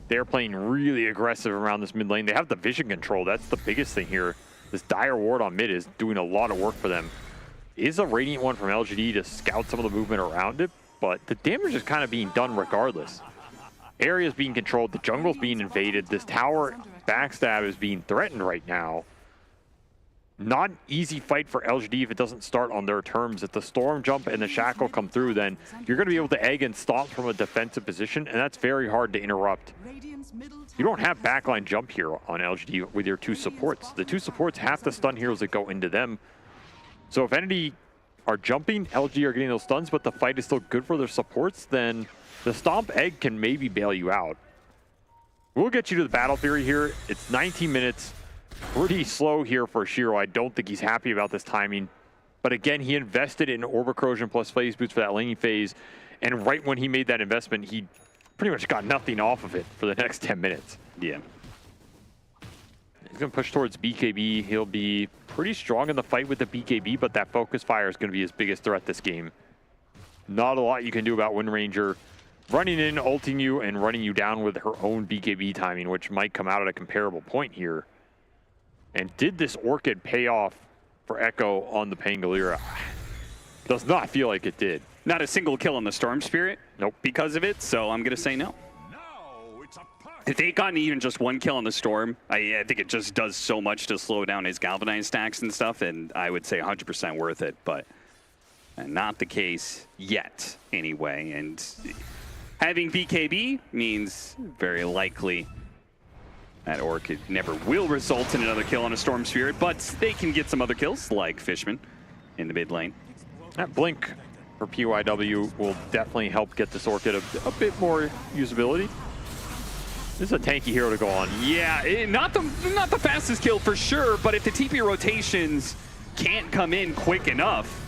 Speaker 12: They're playing really aggressive around this mid lane. They have the vision control. That's the biggest thing here. This Dire Ward on mid is doing a lot of work for them. Is a Radiant one from LGD to scout some of the movement around it, but the damage is kind of being done regardless. Area's being controlled, the jungle's being invaded, this tower backstab is being threatened right now. Not an easy fight for LGD if it doesn't start on their terms. If the Storm jump and the Shackle come through, then you're going to be able to egg and stomp from a defensive position, and that's very hard to interrupt. You don't have backline jump here on LGD with your 2 supports. The 2 supports have to stun heroes that go into them. So if Entity are jumping, LG are getting those stuns, but the fight is still good for their supports, then the Stomp Egg can maybe bail you out. We'll get you to the Battle Fury here. It's 19 minutes. Pretty slow here for Shiro. I don't think he's happy about this timing. But again, he invested in Orb Corrosion plus Phase Boots for that laning phase. And right when he made that investment, he pretty much got nothing off of it for the next 10 minutes.
Speaker 9: Yeah.
Speaker 12: He's going to push towards BKB. He'll be pretty strong in the fight with the BKB, but that Focus Fire is going to be his biggest threat this game. Not a lot you can do about Wind Ranger running in, ulting you, and running you down with her own BKB timing, which might come out at a comparable point here. And did this Orchid pay off for Echo on the Pangoliera? Does not feel like it did.
Speaker 9: Not a single kill on the Storm Spirit.
Speaker 12: Nope.
Speaker 9: Because of it, so I'm going to say no. If they'd gotten even just 1 kill on the Storm, I think it just does so much to slow down his Galvanized stacks and stuff, and I would say 100% worth it, but not the case yet, anyway. And having BKB means very likely That Orchid never will result in another kill on a Storm Spirit, but they can get some other kills, like Fishman in the mid lane.
Speaker 12: That Blink for PYW will definitely help get this Orchid a bit more usability. This is a tanky hero to go on.
Speaker 9: Yeah, not the fastest kill for sure, but if the TP rotations can't come in quick enough,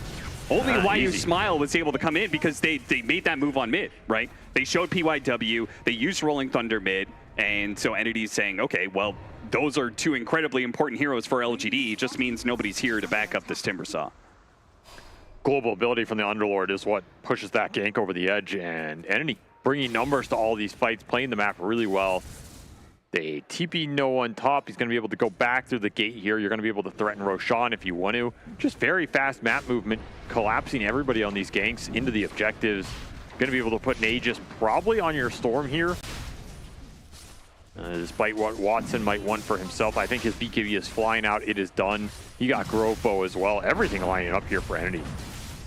Speaker 9: only YU Smile was able to come in because they made that move on mid, right? They showed PYW, they used Rolling Thunder mid, and so Entity's saying, okay, well, those are two incredibly important heroes for LGD. It just means nobody's here to back up this Timbersaw.
Speaker 12: Global ability from the Underlord is what pushes that gank over the edge, and Entity bringing numbers to all these fights, playing the map really well. They TP no on top. He's going to be able to go back through the gate here. You're going to be able to threaten Roshan if you want to. Just very fast map movement, collapsing everybody on these ganks into the objectives. Going to be able to put an Aegis probably on your Storm here. Despite what Watson might want for himself, I think his BKB is flying out. It is done. He got Grofo as well. Everything lining up here for Entity.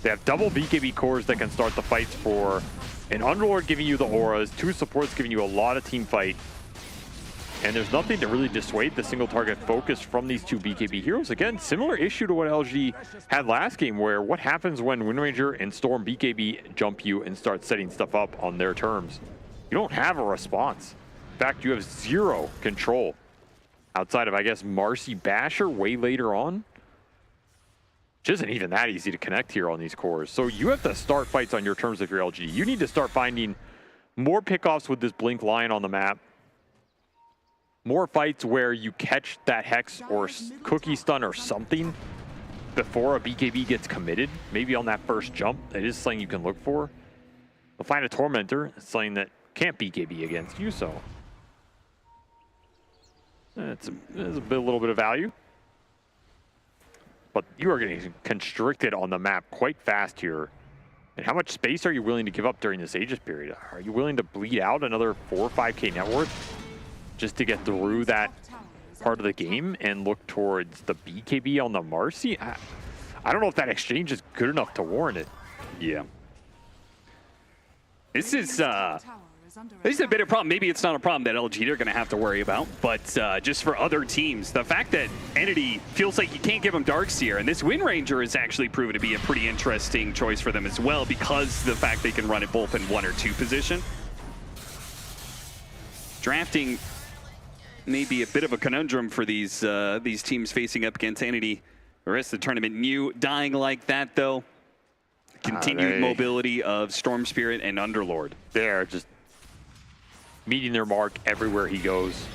Speaker 12: They have double BKB cores that can start the fights for an Underlord giving you the auras, two supports giving you a lot of team fight. And there's nothing to really dissuade the single target focus from these two BKB heroes. Again, similar issue to what LG had last game, where what happens when Windranger and Storm BKB jump you and start setting stuff up on their terms? You don't have a response. In fact, you have zero control outside of, I guess, Marcy Basher way later on. Which isn't even that easy to connect here on these cores. So you have to start fights on your terms if you're LG. You need to start finding more pickoffs with this Blink Lion on the map. More fights where you catch that Hex or Cookie Stun or something before a BKB gets committed. Maybe on that first jump. That is something you can look for. But find a Tormentor. It's something that can't BKB against you, so it's a little bit of value. But you are getting constricted on the map quite fast here. And how much space are you willing to give up during this Aegis period? Are you willing to bleed out another 4 or 5k net worth just to get through that part of the game and look towards the BKB on the Marcy? I don't know if that exchange is good enough to warrant it.
Speaker 9: Yeah. This is a bit of a problem. Maybe it's not a problem that LG are going to have to worry about, but just for other teams, the fact that Entity feels like you can't give them Darkseer, and this Windranger has actually proven to be a pretty interesting choice for them as well, because the fact they can run it both in 1 or 2 position. Drafting may be a bit of a conundrum for these teams facing up against Entity the rest of the tournament. New dying like that, though. Continued mobility of Storm Spirit and Underlord.
Speaker 12: They're just meeting their mark everywhere he goes.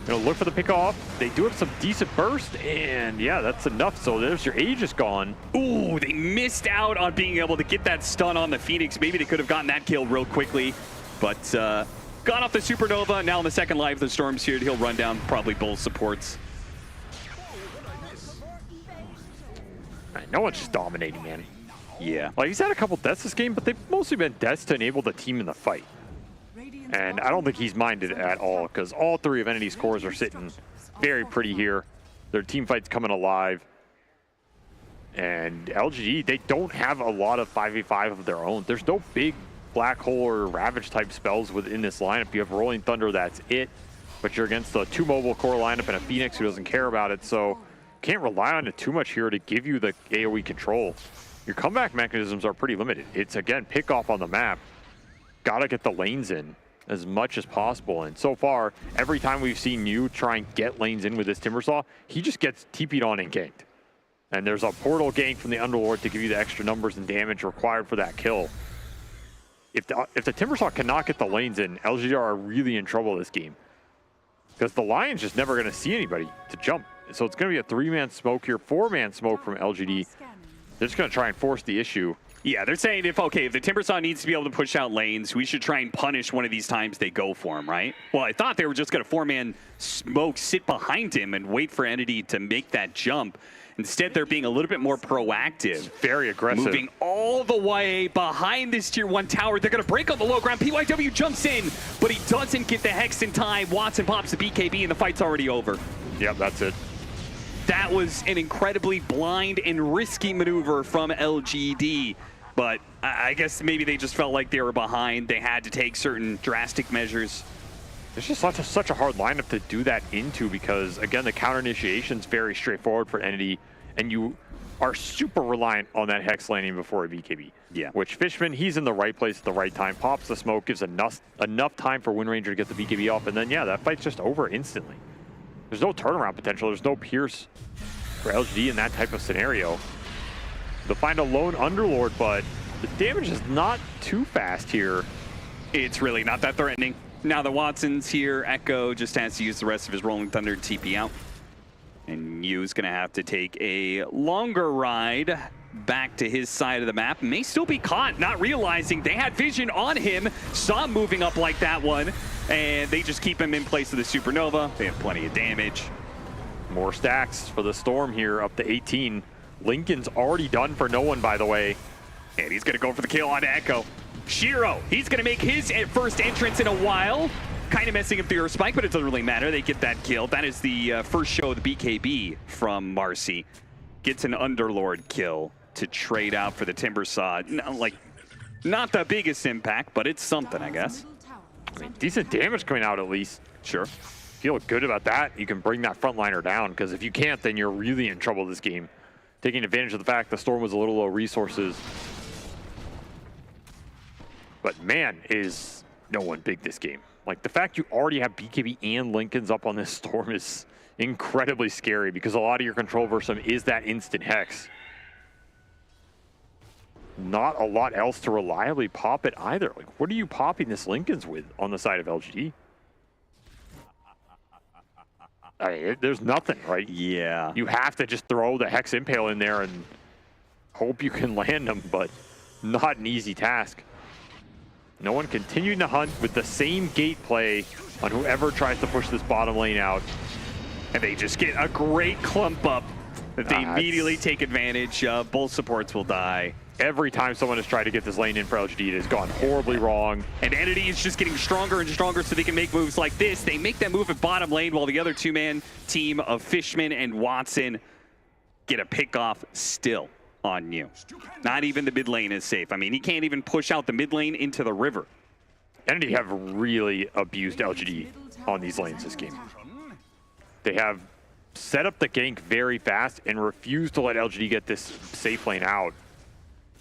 Speaker 12: Look for the pick off. They do have some decent burst, and yeah, that's enough. So there's your Aegis gone.
Speaker 9: Ooh, they missed out on being able to get that stun on the Phoenix. Maybe they could have gotten that kill real quickly, but got off the Supernova. Now in the second life, the Storm Spirit, he'll run down probably both supports.
Speaker 12: No one's just dominating, man.
Speaker 9: Yeah.
Speaker 12: Like, he's had a couple deaths this game, but they've mostly been deaths to enable the team in the fight. And I don't think he's minded at all, because all 3 of Entity's cores are sitting very pretty here. Their team fight's coming alive. And LGD, they don't have a lot of 5v5 of their own. There's no big Black Hole or Ravage type spells within this lineup. You have Rolling Thunder, that's it. But you're against a 2 mobile core lineup and a Phoenix who doesn't care about it, so can't rely on it too much here to give you the AoE control. Your comeback mechanisms are pretty limited. It's, again, pick off on the map. Gotta get the lanes in as much as possible. And so far, every time we've seen you try and get lanes in with this Timbersaw, he just gets TP'd on and ganked. And there's a portal gank from the Underlord to give you the extra numbers and damage required for that kill. If the Timbersaw cannot get the lanes in, LGD are really in trouble this game. Because the Lion's just never going to see anybody to jump. So it's going to be a 3-man smoke here, 4-man smoke from LGD. They're just going to try and force the issue.
Speaker 9: Yeah, they're saying if the Timbersaw needs to be able to push out lanes, we should try and punish one of these times they go for him, right? Well, I thought they were just going to 4-man smoke, sit behind him, and wait for Entity to make that jump. Instead, they're being a little bit more proactive.
Speaker 12: Very aggressive.
Speaker 9: Moving all the way behind this Tier 1 tower. They're going to break on the low ground. PYW jumps in, but he doesn't get the Hex in time. Watson pops the BKB, and the fight's already over.
Speaker 12: Yep, that's it.
Speaker 9: That was an incredibly blind and risky maneuver from LGD. But I guess maybe they just felt like they were behind. They had to take certain drastic measures.
Speaker 12: It's just such a hard lineup to do that into because, again, the counter initiation is very straightforward for Entity, and you are super reliant on that Hex landing before a BKB.
Speaker 9: Yeah.
Speaker 12: Which Fishman, he's in the right place at the right time, pops the smoke, gives enough time for Wind Ranger to get the BKB off, and then, yeah, that fight's just over instantly. There's no turnaround potential. There's no Pierce for LGD in that type of scenario. They'll find a lone Underlord, but the damage is not too fast here.
Speaker 9: It's really not that threatening. Now that Watson's here, Echo just has to use the rest of his Rolling Thunder to TP out. And Yu's going to have to take a longer ride back to his side of the map. May still be caught, not realizing they had vision on him. Saw him moving up like that one. And they just keep him in place of the Supernova. They have plenty of damage.
Speaker 12: More stacks for the Storm here, up to 18. Lincoln's already done for no one, by the way.
Speaker 9: And he's going to go for the kill on Echo. Shiro, he's going to make his first entrance in a while. Kind of messing up the Earth Spike, but it doesn't really matter. They get that kill. That is the first show of the BKB from Marcy. Gets an Underlord kill to trade out for the Timber Saw. Not the biggest impact, but it's something, I guess.
Speaker 12: I mean, decent damage coming out at least.
Speaker 9: Sure.
Speaker 12: Feel good about that. You can bring that frontliner down, because if you can't, then you're really in trouble this game. Taking advantage of the fact the Storm was a little low resources. But man, is no one big this game. Like, the fact you already have BKB and Lincoln's up on this Storm is incredibly scary, because a lot of your control versus them is that instant Hex. Not a lot else to reliably pop it either. Like, what are you popping this Lincoln's with on the side of LGD? I mean, there's nothing, right?
Speaker 9: Yeah.
Speaker 12: You have to just throw the Hex Impale in there and hope you can land them, but not an easy task. No one continuing to hunt with the same gate play on whoever tries to push this bottom lane out.
Speaker 9: And they just get a great clump up that they immediately take advantage of. Both supports will die.
Speaker 12: Every time someone has tried to get this lane in for LGD, it has gone horribly wrong.
Speaker 9: And Entity is just getting stronger and stronger so they can make moves like this. They make that move at bottom lane while the other two-man team of Fishman and Watson get a pick off still on you. Not even the mid lane is safe. I mean, he can't even push out the mid lane into the river.
Speaker 12: Entity have really abused LGD on these lanes this game. They have set up the gank very fast and refused to let LGD get this safe lane out.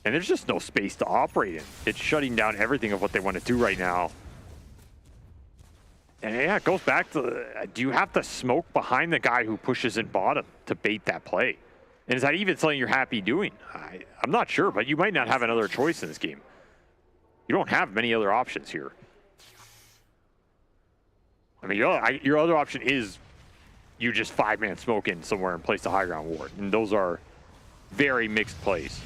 Speaker 12: And there's just no space to operate in. It's shutting down everything of what they want to do right now. And yeah, it goes back to, do you have to smoke behind the guy who pushes in bottom to bait that play? And is that even something you're happy doing? I'm not sure, but you might not have another choice in this game. You don't have many other options here. I mean, your other option is you just 5-man smoke in somewhere and place the high ground ward. And those are very mixed plays.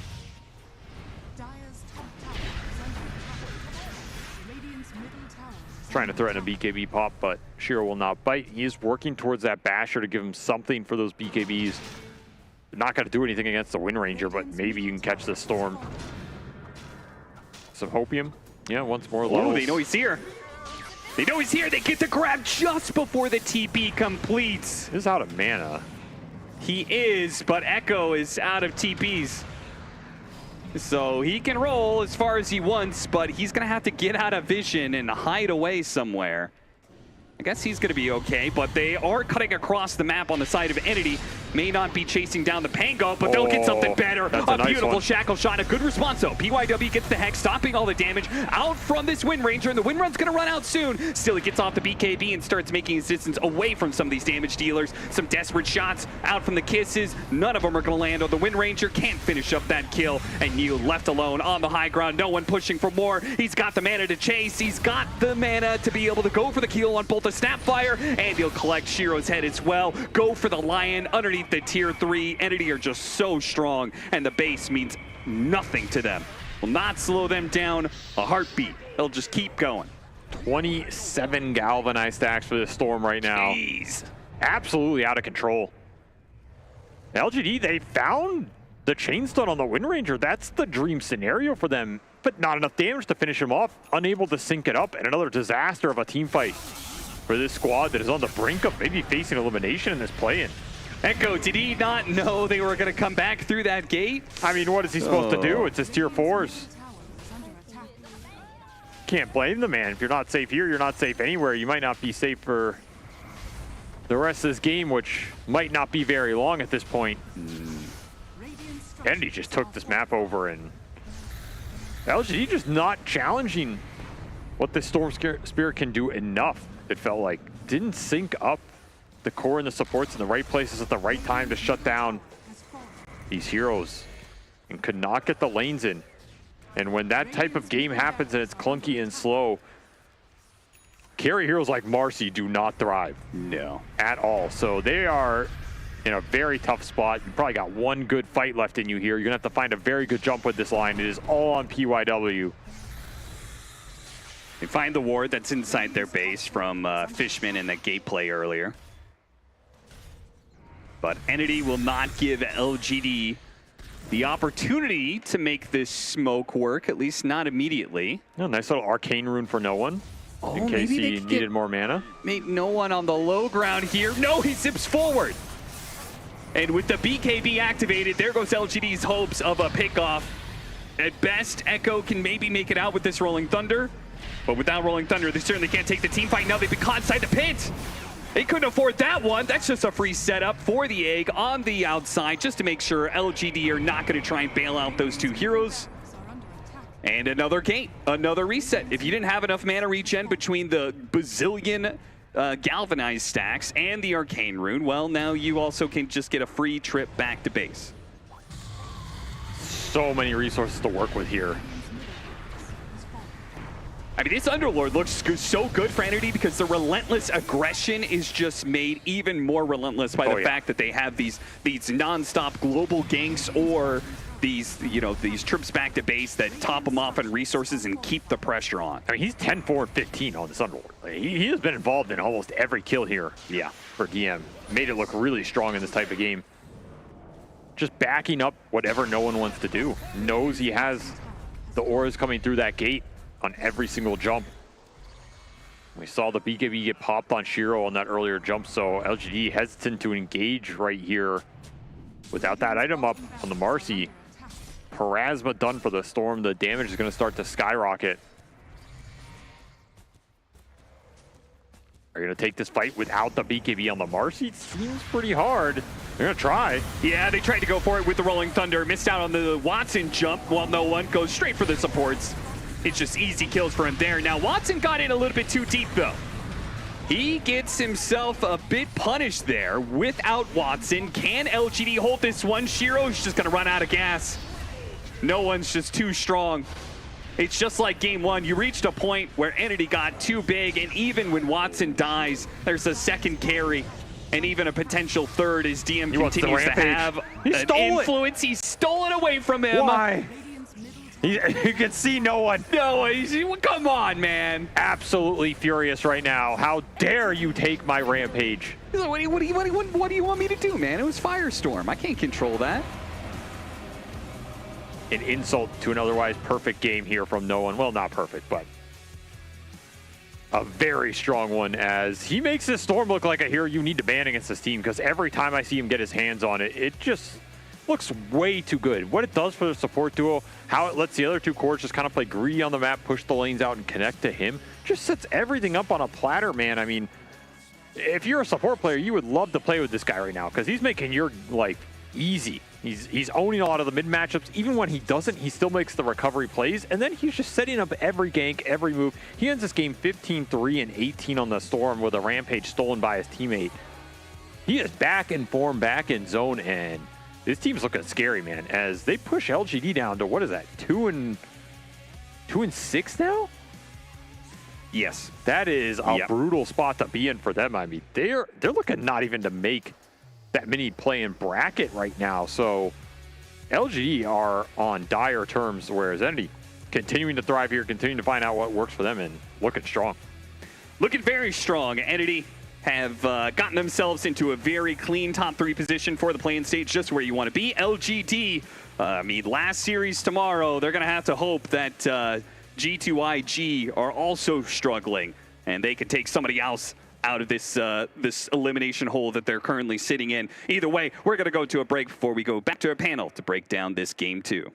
Speaker 12: Trying to threaten a BKB pop, but Shiro will not bite. He is working towards that basher to give him something for those BKBs. Not going to do anything against the Wind Ranger, but maybe you can catch the Storm. Some Hopium. Yeah, once more levels.
Speaker 9: Oh, they know he's here. They know he's here. They get the grab just before the TP completes.
Speaker 12: He's out of mana.
Speaker 9: He is, but Echo is out of TPs. So he can roll as far as he wants, but he's going to have to get out of vision and hide away somewhere. I guess he's going to be okay, but they are cutting across the map on the side of Entity. May not be chasing down the Pango, but they'll get something better. A nice beautiful shackle shot, a good response though. PYW gets the Hex, stopping all the damage out from this Wind Ranger, and the Wind Run's going to run out soon. Still, he gets off the BKB and starts making his distance away from some of these damage dealers. Some desperate shots out from the Kisses. None of them are going to land on the Wind Ranger. Can't finish up that kill, and you left alone on the high ground. No one pushing for more. He's got the mana to chase. He's got the mana to be able to go for the kill on both the Snapfire, and he'll collect Shiro's head as well. Go for the Lion underneath the tier 3. Entity are just so strong, and the base means nothing to them. Will not slow them down a heartbeat. They'll just keep going.
Speaker 12: 27 galvanized stacks for this Storm right now.
Speaker 9: Jeez.
Speaker 12: Absolutely out of control. LGD, they found the Chainstone on the Wind Ranger. That's the dream scenario for them, but not enough damage to finish him off. Unable to sync it up, and another disaster of a team fight for this squad that is on the brink of maybe facing elimination in this play-in.
Speaker 9: Echo, did he not know they were going to come back through that gate?
Speaker 12: I mean, what is he supposed to do? It's his tier 4s. Can't blame the man. If you're not safe here, you're not safe anywhere. You might not be safe for the rest of this game, which might not be very long at this point. Kennedy just took this map over, and LGD just not challenging what the Storm Spirit can do enough, it felt like. Didn't sync up the core and the supports in the right places at the right time to shut down these heroes, and could not get the lanes in. And when that type of game happens and it's clunky and slow, carry heroes like Marcy do not thrive.
Speaker 9: No.
Speaker 12: At all. So they are in a very tough spot. You probably got one good fight left in you here. You're going to have to find a very good jump with this line. It is all on PYW.
Speaker 9: They find the ward that's inside their base from Fishman and that gate play earlier. But Entity will not give LGD the opportunity to make this smoke work, at least not immediately.
Speaker 12: Oh, nice little arcane rune for no one.
Speaker 9: Oh,
Speaker 12: in case he needed more mana.
Speaker 9: Made no one on the low ground here. No, he zips forward. And with the BKB activated, there goes LGD's hopes of a pickoff. At best, Echo can maybe make it out with this Rolling Thunder. But without Rolling Thunder, they certainly can't take the team fight. Now they've been caught inside the pit. They couldn't afford that one. That's just a free setup for the egg on the outside, just to make sure LGD are not going to try and bail out those two heroes. And another gate, another reset. If you didn't have enough mana regen between the bazillion galvanized stacks and the arcane rune, well, now you also can just get a free trip back to base.
Speaker 12: So many resources to work with here.
Speaker 9: I mean, this Underlord looks so good for Entity because the relentless aggression is just made even more relentless by the fact that they have these non-stop global ganks or these, you know, these trips back to base that top them off on resources and keep the pressure on.
Speaker 12: I mean, he's 10-4-15 on this Underlord. He has been involved in almost every kill here.
Speaker 9: Yeah.
Speaker 12: For DM. Made it look really strong in this type of game. Just backing up whatever no one wants to do. Knows he has the auras coming through that gate on every single jump. We saw the BKB get popped on Shiro on that earlier jump, so LGD hesitant to engage right here. Without that item up on the Marcy, Parasma done for the Storm. The damage is going to start to skyrocket. Are you going to take this fight without the BKB on the Marcy? It seems pretty hard. They're going to try.
Speaker 9: Yeah, they tried to go for it with the Rolling Thunder. Missed out on the Watson jump while no one goes straight for the supports. It's just easy kills for him there. Now, Watson got in a little bit too deep, though. He gets himself a bit punished there without Watson. Can LGD hold this one? Shiro's just going to run out of gas. No one's just too strong. It's just like game one. You reached a point where Entity got too big, and even when Watson dies, there's a second carry and even a potential third as DM continues to have an influence. He stole it away from him.
Speaker 12: Why? You can see no one.
Speaker 9: No, come on, man.
Speaker 12: Absolutely furious right now. How dare you take my rampage?
Speaker 9: What do you want me to do, man? It was Firestorm. I can't control that.
Speaker 12: An insult to an otherwise perfect game here from no one. Well, not perfect, but a very strong one, as he makes this Storm look like a hero you need to ban against this team, because every time I see him get his hands on it, it just looks way too good. What it does for the support duo, how it lets the other two cores just kind of play greedy on the map, push the lanes out and connect to him, just sets everything up on a platter, man. I mean, if you're a support player, you would love to play with this guy right now, because he's making your life easy. He's owning a lot of the mid matchups. Even when he doesn't, he still makes the recovery plays, and then he's just setting up every gank, every move. He ends this game 15-3 and 18 on the Storm with a rampage stolen by his teammate. He is back in form, back in zone, and this team's looking scary, man, as they push LGD down to, what is that, 2-6 now?
Speaker 9: Yes.
Speaker 12: That is a brutal spot to be in for them. I mean, they're looking not even to make that many play-in bracket right now. So LGD are on dire terms, whereas Entity continuing to thrive here, continuing to find out what works for them, and looking strong.
Speaker 9: Looking very strong. Entity have gotten themselves into a very clean top 3 position for the play-in stage, just where you want to be. LGD, I mean, last series tomorrow, they're going to have to hope that G2IG are also struggling, and they can take somebody else out of this this elimination hole that they're currently sitting in. Either way, we're going to go to a break before we go back to our panel to break down this game 2.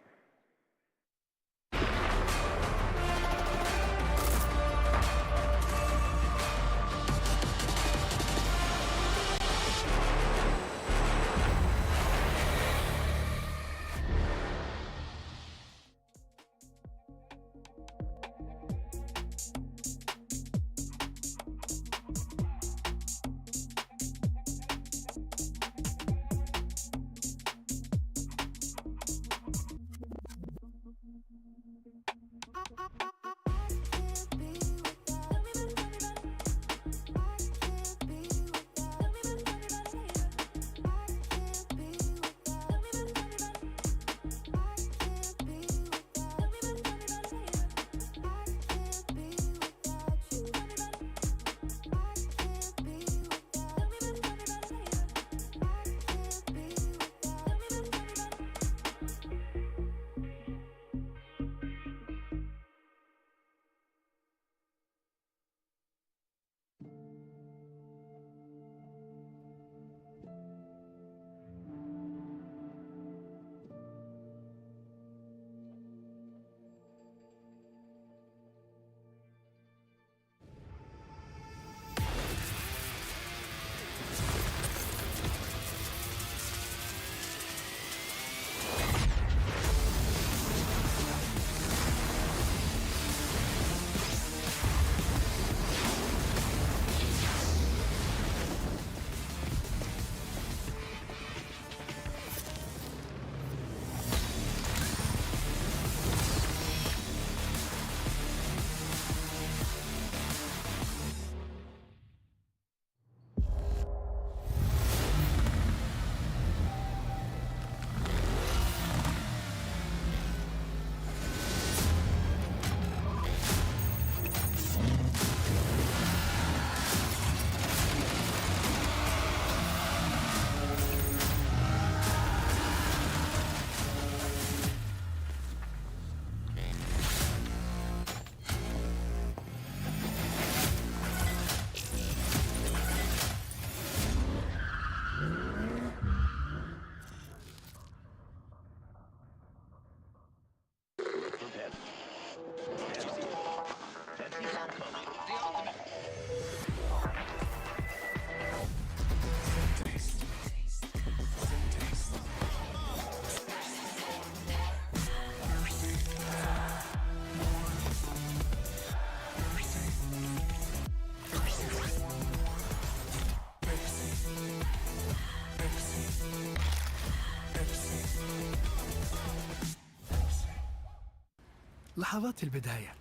Speaker 16: لحظات البداية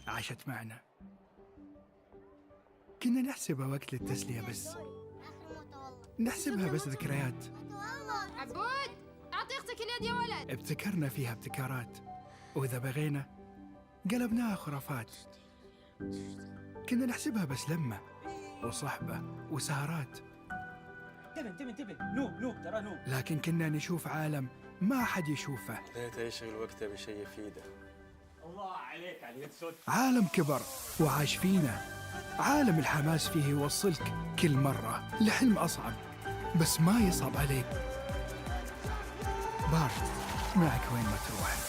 Speaker 16: عاشت معنا. كنا نحسبها وقت للتسلية بس، نحسبها بس ذكريات.
Speaker 1: عبود أعطي أختك اليد يا ولد.
Speaker 16: ابتكرنا فيها ابتكارات، وإذا بغينا قلبناها خرافات. كنا نحسبها بس لمة وصحبة وسهرات،
Speaker 18: انتبه نوب ترى نوب.
Speaker 16: لكن كنا نشوف عالم ما حد يشوفه.
Speaker 18: ليت يشغل وقته بشيء يفيده. الله عليك على اليد سود.
Speaker 16: عالم كبر وعاش فينا، عالم الحماس فيه يوصلك كل مرة لحلم أصعب، بس ما يصعب عليك. بارت معك وين ما تروح.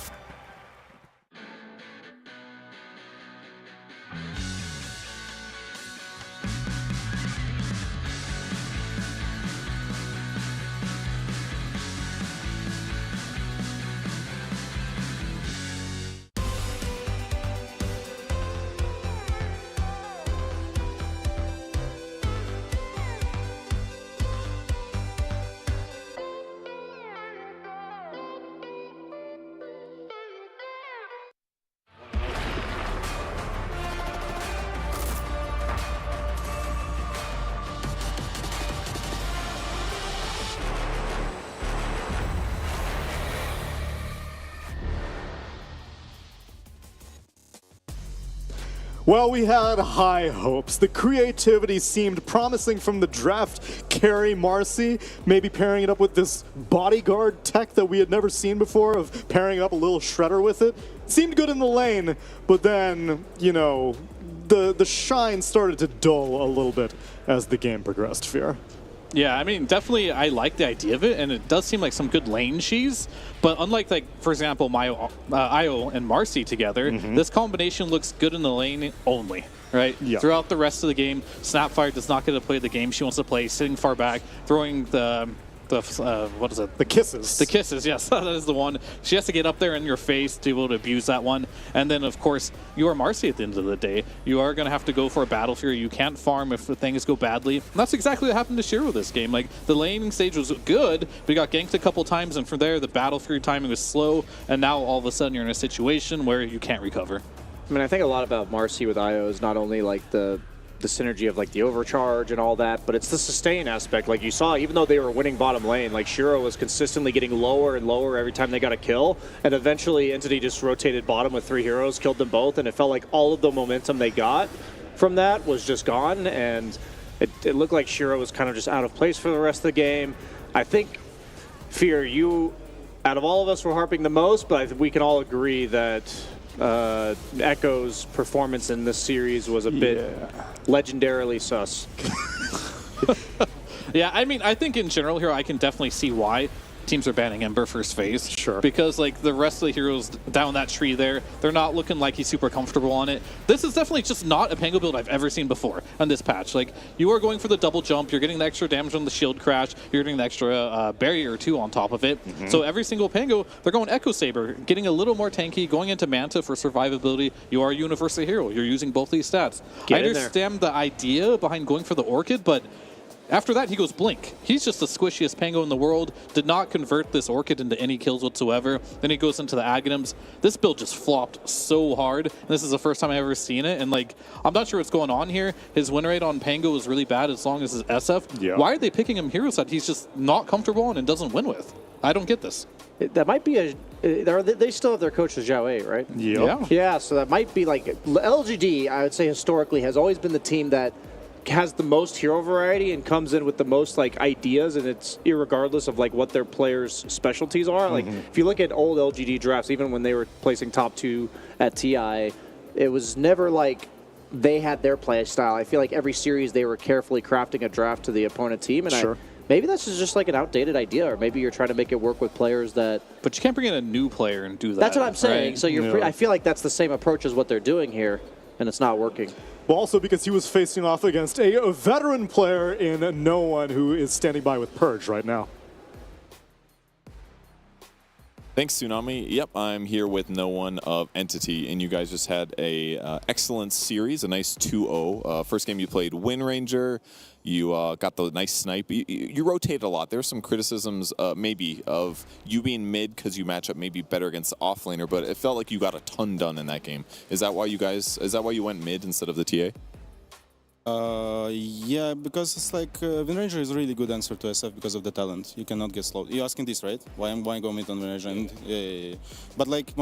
Speaker 2: Well, we had high hopes. The creativity seemed promising from the draft. Carry Marcy, maybe pairing it up with this bodyguard tech that we had never seen before, of pairing up a little shredder with it. Seemed good in the lane, but then, you know, the shine started to dull a little bit as the game progressed, Fear.
Speaker 23: Yeah, I mean, definitely I like the idea of it, and it does seem like some good lane cheese. But unlike, like, for example, Io and Marcy together, this combination looks good in the lane only, right?
Speaker 2: Yeah.
Speaker 23: Throughout the rest of the game, Snapfire does not get to play the game she wants to play, sitting far back, throwing the what is it?
Speaker 2: The kisses.
Speaker 23: The kisses, yes, that is the one. She has to get up there in your face to be able to abuse that one. And then, of course, you are Marcy at the end of the day. You are going to have to go for a Battle Fury. You can't farm if things go badly. And that's exactly what happened to Shiro this game. Like, the laning stage was good, but you got ganked a couple times, and from there, the Battle Fury timing was slow, and now all of a sudden you're in a situation where you can't recover.
Speaker 22: I mean, I think a lot about Marcy with Io is not only like the synergy of like the overcharge and all that, but it's the sustain aspect. Like you saw, even though they were winning bottom lane, like Shiro was consistently getting lower and lower every time they got a kill, and eventually Entity just rotated bottom with 3 heroes, killed them both, and it felt like all of the momentum they got from that was just gone, and it looked like Shiro was kind of just out of place for the rest of the game. I think, Fear, you, out of all of us, were harping the most, but I think we can all agree that Echo's performance in this series was a bit legendarily sus.
Speaker 23: Yeah, I mean, I think in general here, I can definitely see why teams are banning Ember first phase.
Speaker 2: Sure.
Speaker 23: Because, like, the rest of the heroes down that tree there, they're not looking like he's super comfortable on it. This is definitely just not a Pango build I've ever seen before on this patch. Like, you are going for the double jump, you're getting the extra damage on the shield crash, you're getting the extra barrier, too, on top of it. So every single Pango, they're going Echo Saber, getting a little more tanky, going into Manta for survivability. You are a universal hero. You're using both these stats. I understand the idea behind going for the Orchid, but after that, he goes Blink. He's just the squishiest Pango in the world. Did not convert this Orchid into any kills whatsoever. Then he goes into the Aghanims. This build just flopped so hard. And this is the first time I've ever seen it. And, like, I'm not sure what's going on here. His win rate on Pango is really bad as long as his SF.
Speaker 2: Yeah.
Speaker 23: Why are they picking him heroes that he's just not comfortable on and doesn't win with? I don't get this.
Speaker 22: That might be a... They still have their coach as Zhao A, right?
Speaker 23: Yep.
Speaker 22: Yeah, so that might be like... LGD, I would say historically, has always been the team that has the most hero variety and comes in with the most like ideas, and it's irregardless of like what their players' specialties are. Like if you look at old LGD drafts, even when they were placing top 2 at TI, it was never like they had their play style. I feel like every series they were carefully crafting a draft to the opponent team, and maybe this is just like an outdated idea, or maybe you're trying to make it work with players that...
Speaker 23: But you can't bring in a new player and do that.
Speaker 22: That's what I'm saying.
Speaker 23: Right?
Speaker 22: So you're I feel like that's the same approach as what they're doing here, and it's not working.
Speaker 2: Well, also because he was facing off against a veteran player in no one who is standing by with Purge right now.
Speaker 15: Thanks, Tsunami. Yep, I'm here with No One of Entity, and you guys just had a excellent series, a nice 2-0. First game you played Wind Ranger. You got the nice snipe. You rotated a lot. There were some criticisms, maybe, of you being mid because you match up maybe better against the offlaner, but it felt like you got a ton done in that game. Is that why you went mid instead of the TA?
Speaker 14: Yeah, because it's like Wind Ranger is a really good answer to SF because of the talent. You cannot get slowed. You're asking this, right? Why I go mid on Wind Ranger? And, yeah. But like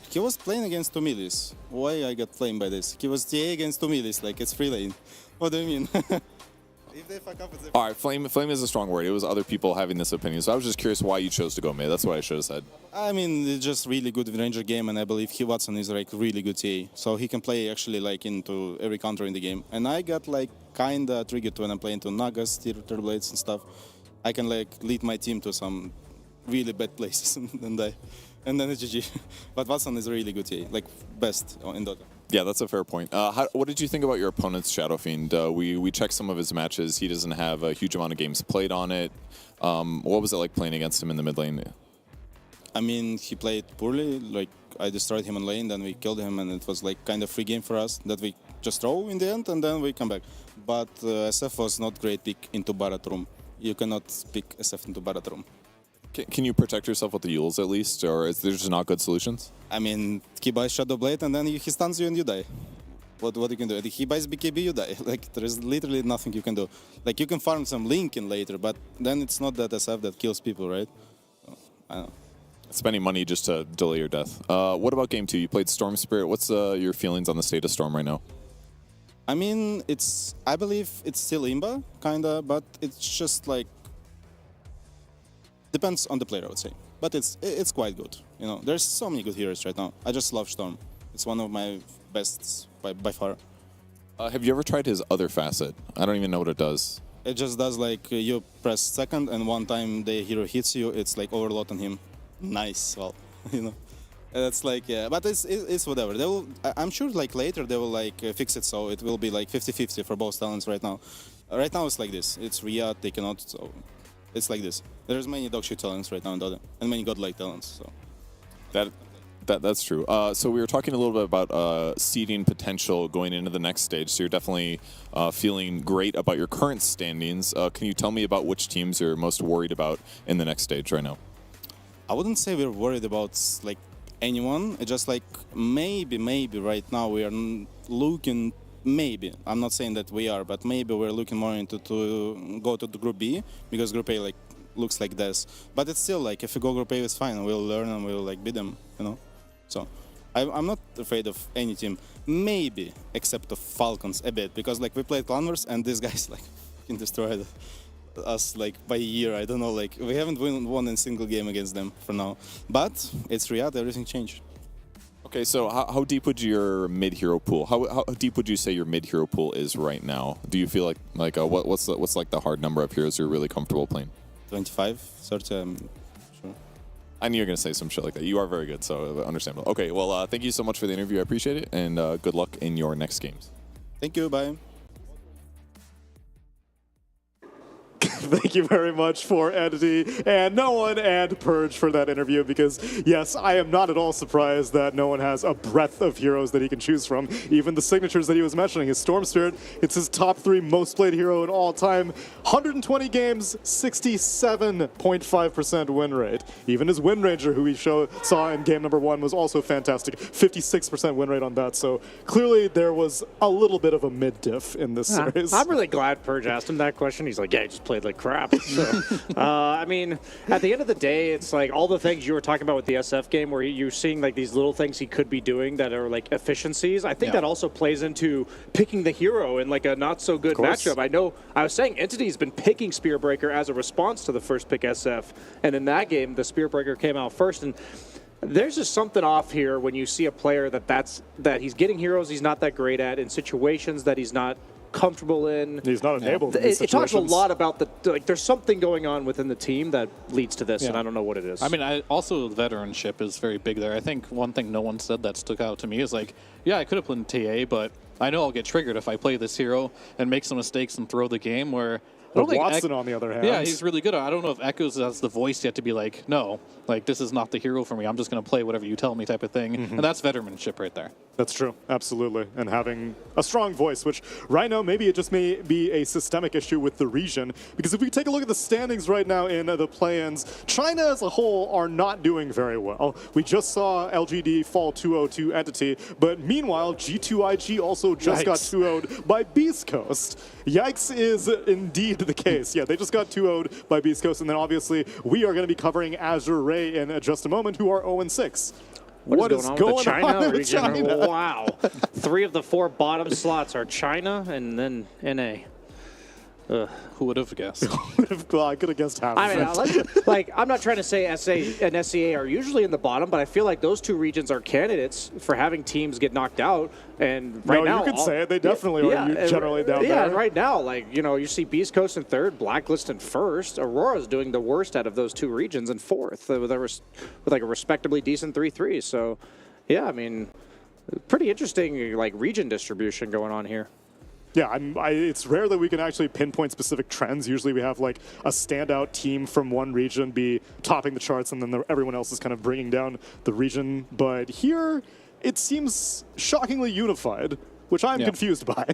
Speaker 14: he was playing against Tomilis. Why I got flamed by this? He was TA against Tomilis. Like it's free lane. What do you mean? If they fuck up, it's
Speaker 15: all right, flame is a strong word. It was other people having this opinion, so I was just curious why you chose to go mid. That's what I should have said.
Speaker 14: I mean, it's just really good Wind Ranger game, and I believe Watson is like really good TA, so he can play actually like into every counter in the game. And I got like kinda triggered when I'm playing to Nagas, Terblades and stuff. I can like lead my team to some really bad places and then it's GG. But Watson is a really good TA, like best in Dota.
Speaker 15: Yeah, that's a fair point. What did you think about your opponent's Shadow Fiend? We checked some of his matches. He doesn't have a huge amount of games played on it. What was it like playing against him in the mid lane?
Speaker 14: I mean, he played poorly. Like I destroyed him in lane, then we killed him, and it was like kind of free game for us that we just throw in the end, and then we come back. But SF was not great pick into Barat room. You cannot pick SF into Barat room.
Speaker 15: Can you protect yourself with the Yules at least, or is there just not good solutions?
Speaker 14: I mean, he buys Shadow Blade and then he stuns you and you die. What you can do? He buys BKB, you die. Like there is literally nothing you can do. Like you can farm some Link in later, but then it's not that SF that kills people, right? So, I don't know.
Speaker 15: Spending money just to delay your death. What about game 2? You played Storm Spirit. What's your feelings on the state of Storm right now?
Speaker 14: I mean, I believe it's still Imba, kinda, but it's just like depends on the player, I would say. But it's quite good. You know, there's so many good heroes right now. I just love Storm. It's one of my bests by far.
Speaker 15: Have you ever tried his other facet? I don't even know what it does.
Speaker 14: It just does like you press second and one time the hero hits you, it's like overload on him. Nice, well, you know. That's like, yeah, but it's whatever. I'm sure like later they will like fix it so it will be like 50-50 for both talents right now. Right now it's like this. It's Riyadh, they cannot, so it's like this. There's many dogshit talents right now in Dota, and many godlike talents. So
Speaker 15: that's true. So we were talking a little bit about seeding potential going into the next stage. So you're definitely feeling great about your current standings. Can you tell me about which teams you're most worried about in the next stage right now?
Speaker 14: I wouldn't say we're worried about like anyone. It's just like maybe right now we are looking. Maybe I'm not saying that we are, but maybe we're looking more into to go to the Group B because Group A like looks like this. But it's still like if we go Group A, it's fine. We'll learn and we'll like beat them, you know. So I'm not afraid of any team, maybe except of Falcons a bit because like we played Clanverse and these guys like fucking destroyed us like by a year. I don't know, like we haven't won a single game against them for now. But it's Riyadh, everything changed.
Speaker 15: Okay, so how deep would your mid-hero pool? How deep would you say your mid-hero pool is right now? Do you feel like what's like the hard number of heroes you're really comfortable playing?
Speaker 14: 25, 30, sure.
Speaker 15: I knew you were going to say some shit like that. You are very good, so understandable. Okay, well, thank you so much for the interview. I appreciate it, and good luck in your next games.
Speaker 14: Thank you, bye.
Speaker 2: Thank you very much for Entity and No One and Purge for that interview because, yes, I am not at all surprised that No One has a breadth of heroes that he can choose from. Even the signatures that he was mentioning, his Storm Spirit, it's his top 3 most played hero in all time. 120 games, 67.5% win rate. Even his Wind Ranger, who we saw in game number 1, was also fantastic. 56% win rate on that. So clearly there was a little bit of a mid-diff in this series.
Speaker 6: I'm really glad Purge asked him that question. He's like, yeah, he just played like crap. So, I mean, at the end of the day, it's like all the things you were talking about with the SF game where you're seeing like these little things he could be doing that are like efficiencies. I think that also plays into picking the hero in like a not so good matchup. I know I was saying Entity's been picking Spearbreaker as a response to the first pick SF. And in that game, the Spearbreaker came out first. And there's just something off here when you see a player that he's getting heroes he's not that great at in situations that he's not comfortable in.
Speaker 2: He's not enabled.
Speaker 6: It talks a lot about there's something going on within the team that leads to this, and I don't know what it is.
Speaker 23: I mean, also veteranship is very big there. I think one thing No One said that stuck out to me is like, yeah, I could have played TA, but I know I'll get triggered if I play this hero and make some mistakes and throw the game where
Speaker 2: But Watson, on the other hand.
Speaker 23: Yeah, he's really good. I don't know if Echoes has the voice yet to be like, no, like, this is not the hero for me. I'm just going to play whatever you tell me type of thing. And that's veteranship right there.
Speaker 2: That's true. Absolutely. And having a strong voice, which right now, maybe it just may be a systemic issue with the region. Because if we take a look at the standings right now in the play-ins, China as a whole are not doing very well. We just saw LGD fall 2-0 to Entity, but meanwhile, G2IG also just got 2-0'd by Beast Coast. Yikes is indeed the case. Yeah, they just got 2-0'd by Beast Coast, and then obviously we are going to be covering Azure Ray in just a moment, who are 0-6.
Speaker 22: What is going on with the China region?
Speaker 2: China?
Speaker 22: Wow. 3 of the 4 bottom slots are China and then NA.
Speaker 23: Who would have guessed?
Speaker 2: Well, I could have guessed half.
Speaker 22: I mean, like, I'm not trying to say SA and SCA are usually in the bottom, but I feel like those 2 regions are candidates for having teams get knocked out. And right now,
Speaker 2: you could say it. They definitely are generally down there.
Speaker 22: Yeah, and right now, like, you know, you see Beast Coast in 3rd, Blacklist in 1st. Aurora's doing the worst out of those 2 regions in 4th with like a respectably decent 3-3. So, yeah, I mean, pretty interesting like region distribution going on here.
Speaker 2: Yeah, it's rare that we can actually pinpoint specific trends. Usually we have like a standout team from one region be topping the charts, and then everyone else is kind of bringing down the region. But here, it seems shockingly unified, which I'm confused by.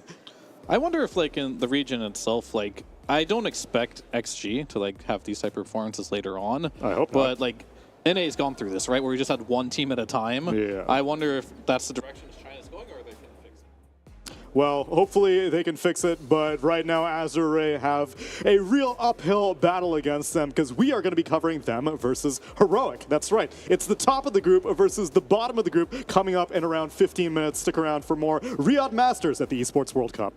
Speaker 23: I wonder if, like, in the region itself, like, I don't expect XG to, like, have these type of performances later on.
Speaker 2: I hope
Speaker 23: but,
Speaker 2: not.
Speaker 23: like, NA's gone through this, right, where we just had one team at a time.
Speaker 2: Yeah.
Speaker 23: I wonder if that's the direction China's going, or they can fix it.
Speaker 2: Well, hopefully they can fix it, but right now Azure Ray have a real uphill battle against them because we are going to be covering them versus Heroic. That's right. It's the top of the group versus the bottom of the group coming up in around 15 minutes. Stick around for more Riyadh Masters at the Esports World Cup.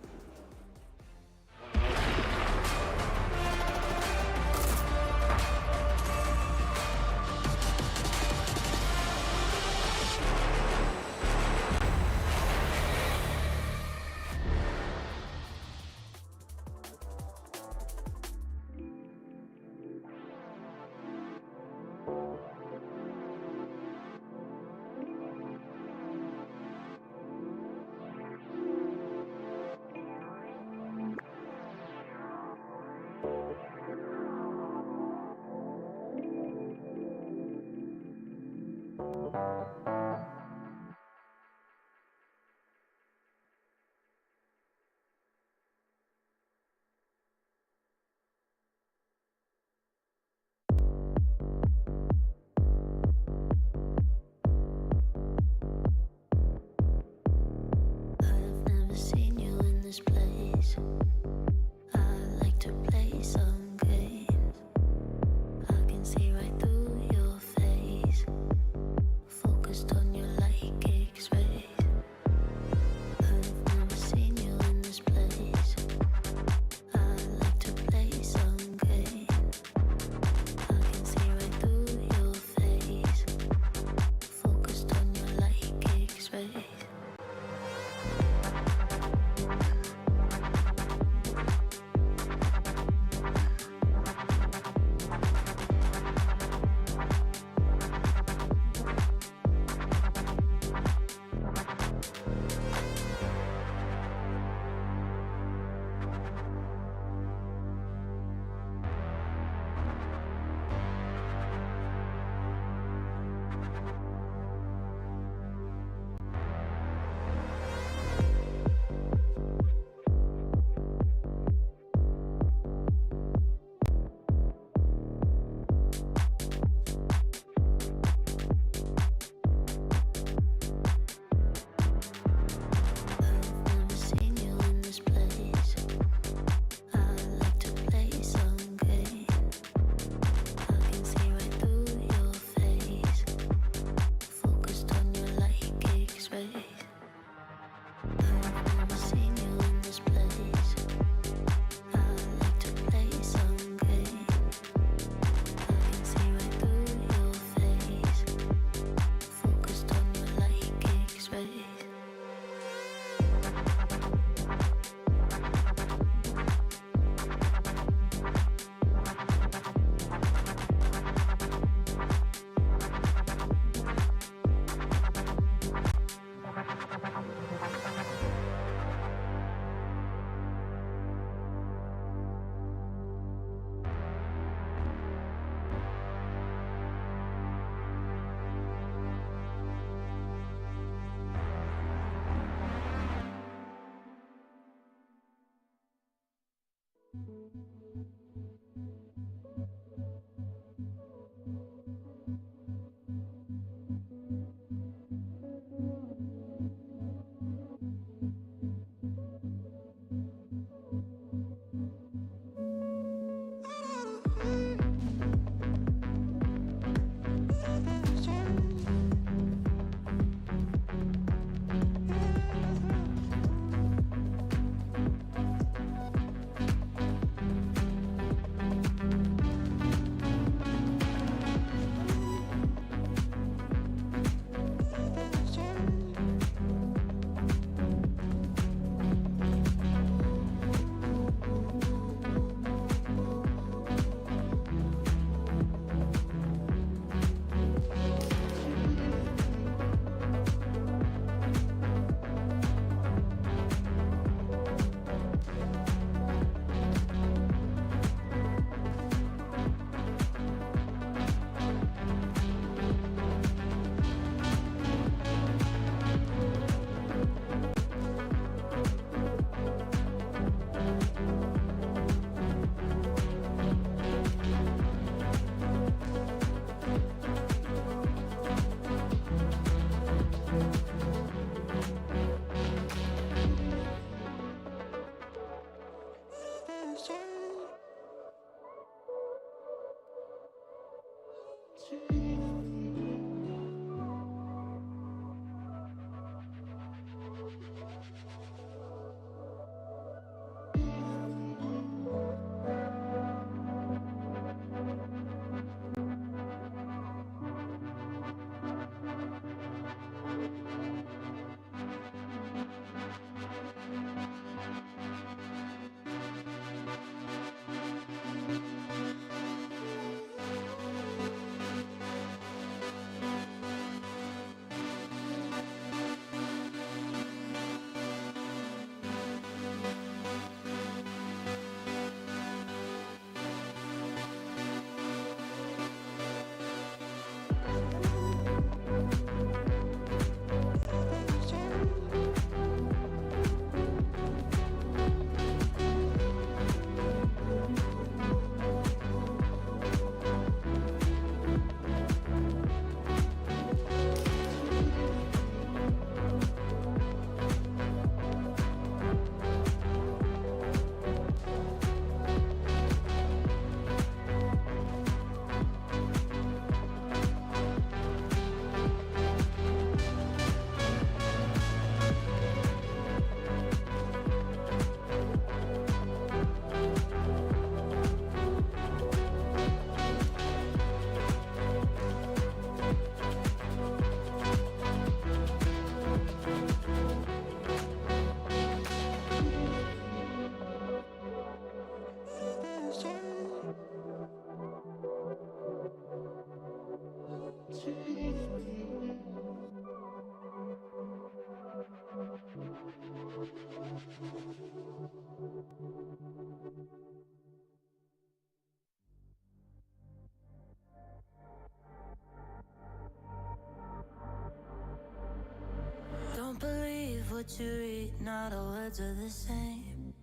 Speaker 1: Don't believe what you read, not all words are the same.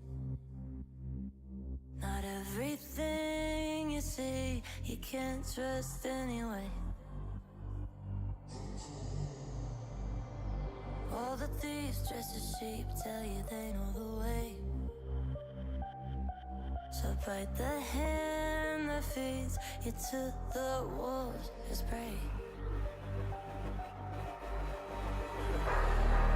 Speaker 1: Not everything you see, you can't trust anyway. All the thieves dressed as sheep tell you they know the way. So bite the hand that feeds you to the wolves as prey.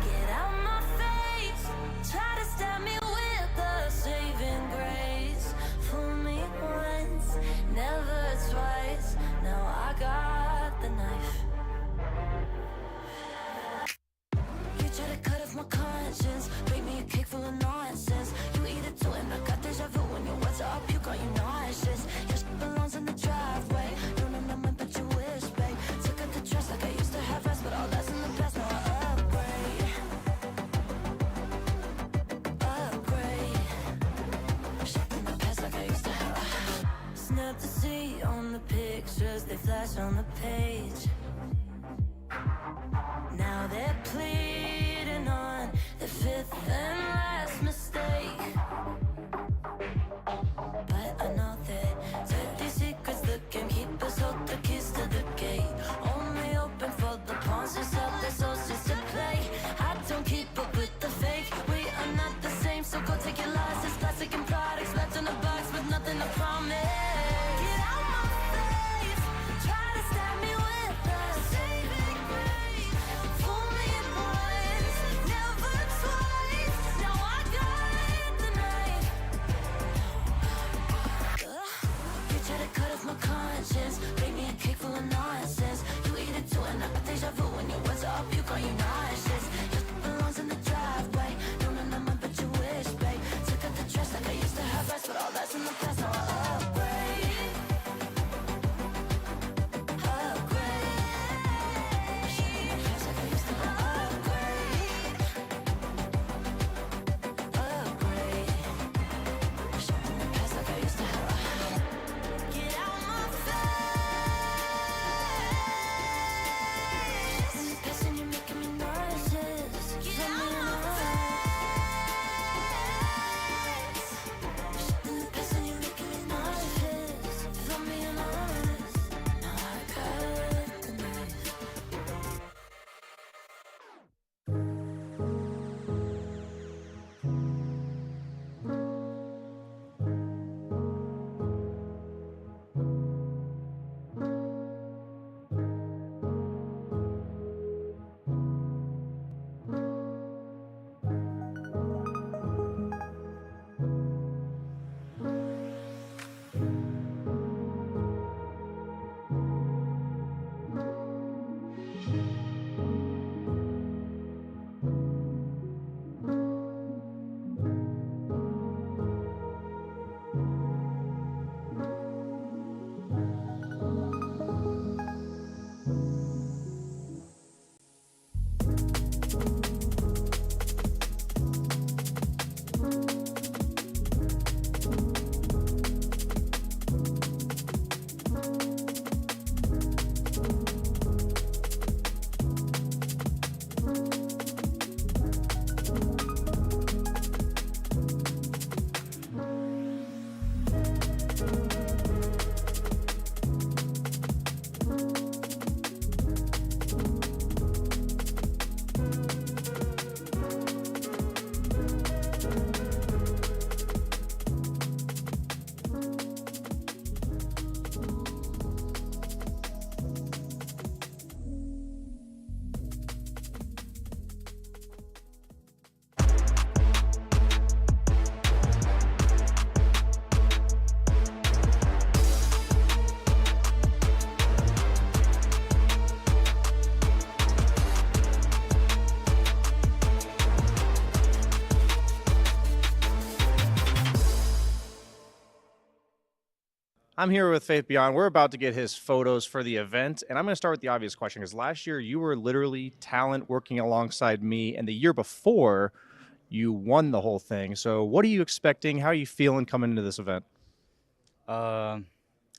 Speaker 1: Get out my face, try to stab me with a saving grace. Fool me once, never twice, now I got the knife. You try to cut off my conscience, bake me a cake full of nonsense. You eat it too and I got deja vu when your words are up, you got you nauseous. Your shit belongs in the driveway, no, no, no, man, but you wish, babe. Took out the trust like I used to have rest, but all that's in the past, now I upgrade. Snap to see on the pictures, they flash on the page. Now they're pleading on the fifth and last mistake. But I know that dirty secrets the gamekeepers hold the keys to the gate. Only open for the pawns who sell their souls just to play. I don't keep up with the fake, we are not the same, so go take your loss. It's plastic and products left in a box with nothing to promise. Get out my face, try to stab me
Speaker 3: I'm here with Faith Beyond. We're about to get his photos for the event, and I'm going to start with the obvious question because last year you were literally talent working alongside me, and the year before you won the whole thing. So what are you expecting? How are you feeling coming into this event?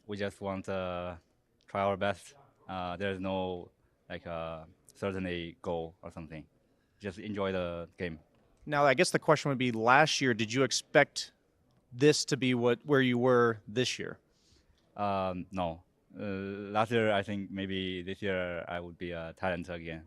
Speaker 17: We just want to try our best. There's no certainly goal or something. Just enjoy the game.
Speaker 3: Now, I guess the question would be, last year, did you expect this to be where you were this year?
Speaker 17: No. Last year, I think maybe this year I would be a talent again.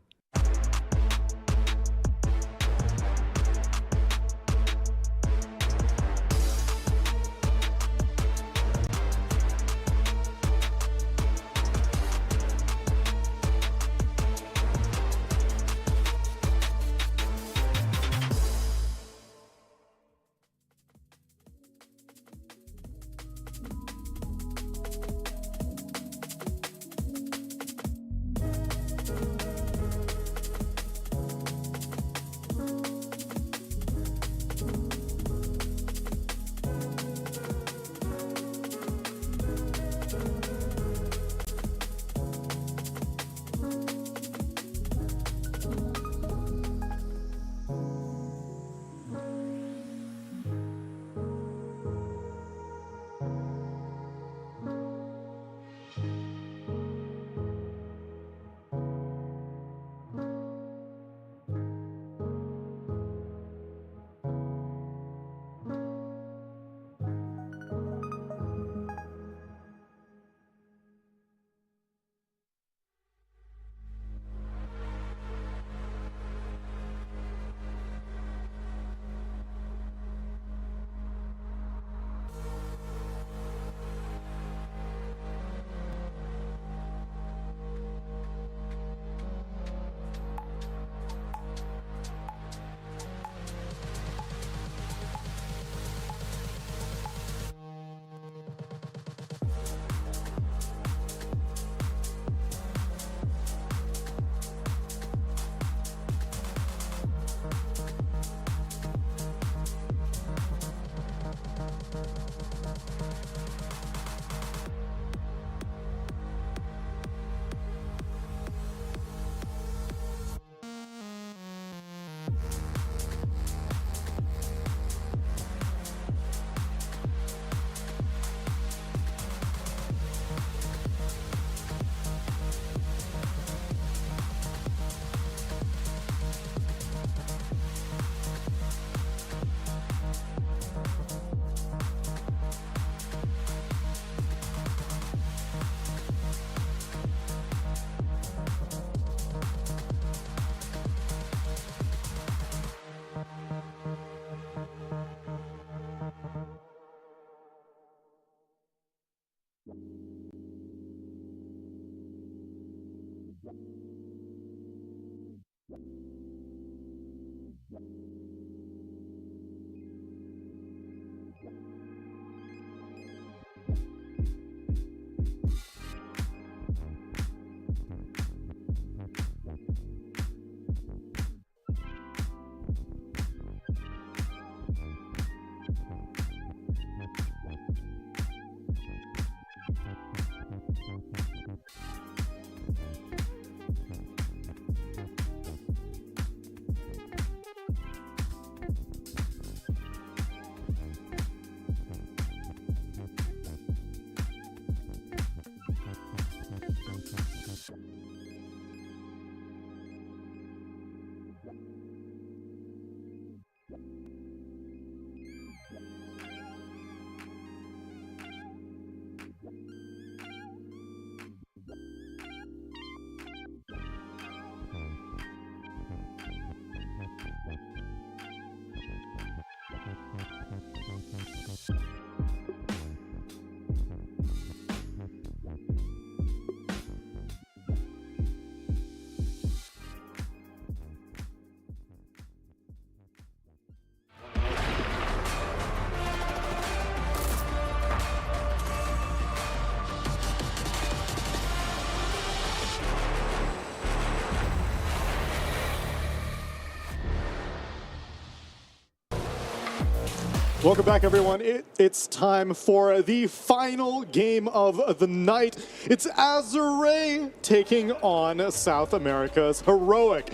Speaker 2: Welcome back, everyone. It's time for the final game of the night. It's Azure taking on South America's Heroic,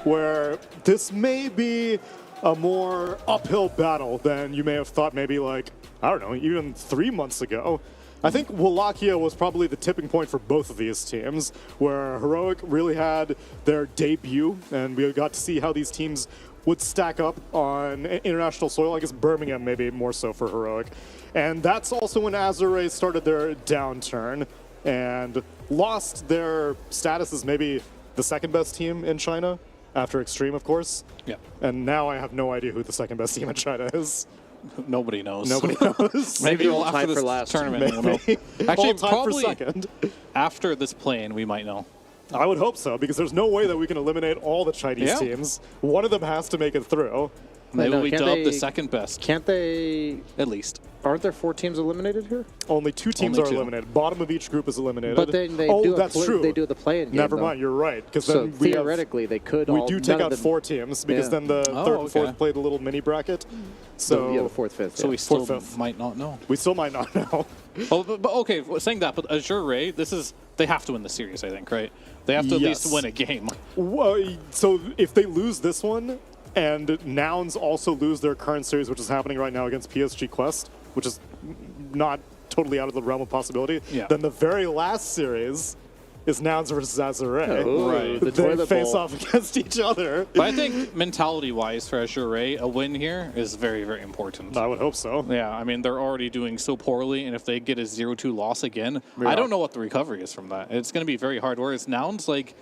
Speaker 2: where this may be a more uphill battle than you may have thought maybe like, I don't know, even 3 months ago. I think Wallachia was probably the tipping point for both of these teams, where Heroic really had their debut, and we got to see how these teams would stack up on international soil. I guess Birmingham maybe more so for Heroic. And that's also when Azure started their downturn and lost their status as maybe the second best team in China, after Extreme, of course.
Speaker 23: Yeah.
Speaker 2: And now I have no idea who the second best team in China is.
Speaker 23: Nobody knows.
Speaker 2: Nobody knows.
Speaker 23: Maybe
Speaker 22: all
Speaker 23: after
Speaker 22: tied
Speaker 23: this
Speaker 22: for last.
Speaker 23: tournament we'll know.
Speaker 2: Maybe.
Speaker 23: Actually,
Speaker 2: All tied
Speaker 23: probably
Speaker 2: for second.
Speaker 23: after this play-in we might know.
Speaker 2: I would hope so, because there's no way that we can eliminate all the Chinese teams. One of them has to make it through.
Speaker 23: They will be
Speaker 22: can't
Speaker 23: dubbed the
Speaker 22: they-
Speaker 23: second best.
Speaker 22: Can't they?
Speaker 23: At least.
Speaker 22: Aren't there 4 teams eliminated here?
Speaker 2: Only 2 teams
Speaker 23: Only
Speaker 2: are
Speaker 23: 2.
Speaker 2: eliminated. Bottom of each group is eliminated.
Speaker 22: But then they
Speaker 2: oh,
Speaker 22: do
Speaker 2: that's true.
Speaker 22: They do the play-in game.
Speaker 2: Never
Speaker 22: though.
Speaker 2: mind, you're right. Because
Speaker 22: So
Speaker 2: then we
Speaker 22: theoretically, they could.
Speaker 2: we
Speaker 22: all,
Speaker 2: do take
Speaker 22: none
Speaker 2: out
Speaker 22: of them,
Speaker 2: 4 teams, because then the third and fourth played a little mini bracket. So
Speaker 22: yeah, the fourth, fifth.
Speaker 23: So
Speaker 22: yeah.
Speaker 23: we still
Speaker 2: Fourth, fifth.
Speaker 23: might not know.
Speaker 2: We still might not know.
Speaker 23: Oh, but okay, saying that, but Azure Ray, they have to win the series, I think, right? They have to at
Speaker 2: Yes.
Speaker 23: least win a game.
Speaker 2: Well, so if they lose this one, and Nouns also lose their current series, which is happening right now against PSG Quest, which is not totally out of the realm of possibility,
Speaker 23: Yeah.
Speaker 2: then the very last series is Nouns versus Azure.
Speaker 22: Oh,
Speaker 23: Right.
Speaker 22: the
Speaker 2: They
Speaker 22: toilet
Speaker 2: face
Speaker 22: bowl.
Speaker 2: off against each other.
Speaker 23: But I think mentality-wise for Azure Ray, a win here is very, very important.
Speaker 2: I would hope so.
Speaker 23: Yeah, I mean, they're already doing so poorly, and if they get a 0-2 loss again, I don't know what the recovery is from that. It's going to be very hard. Whereas Nouns, like,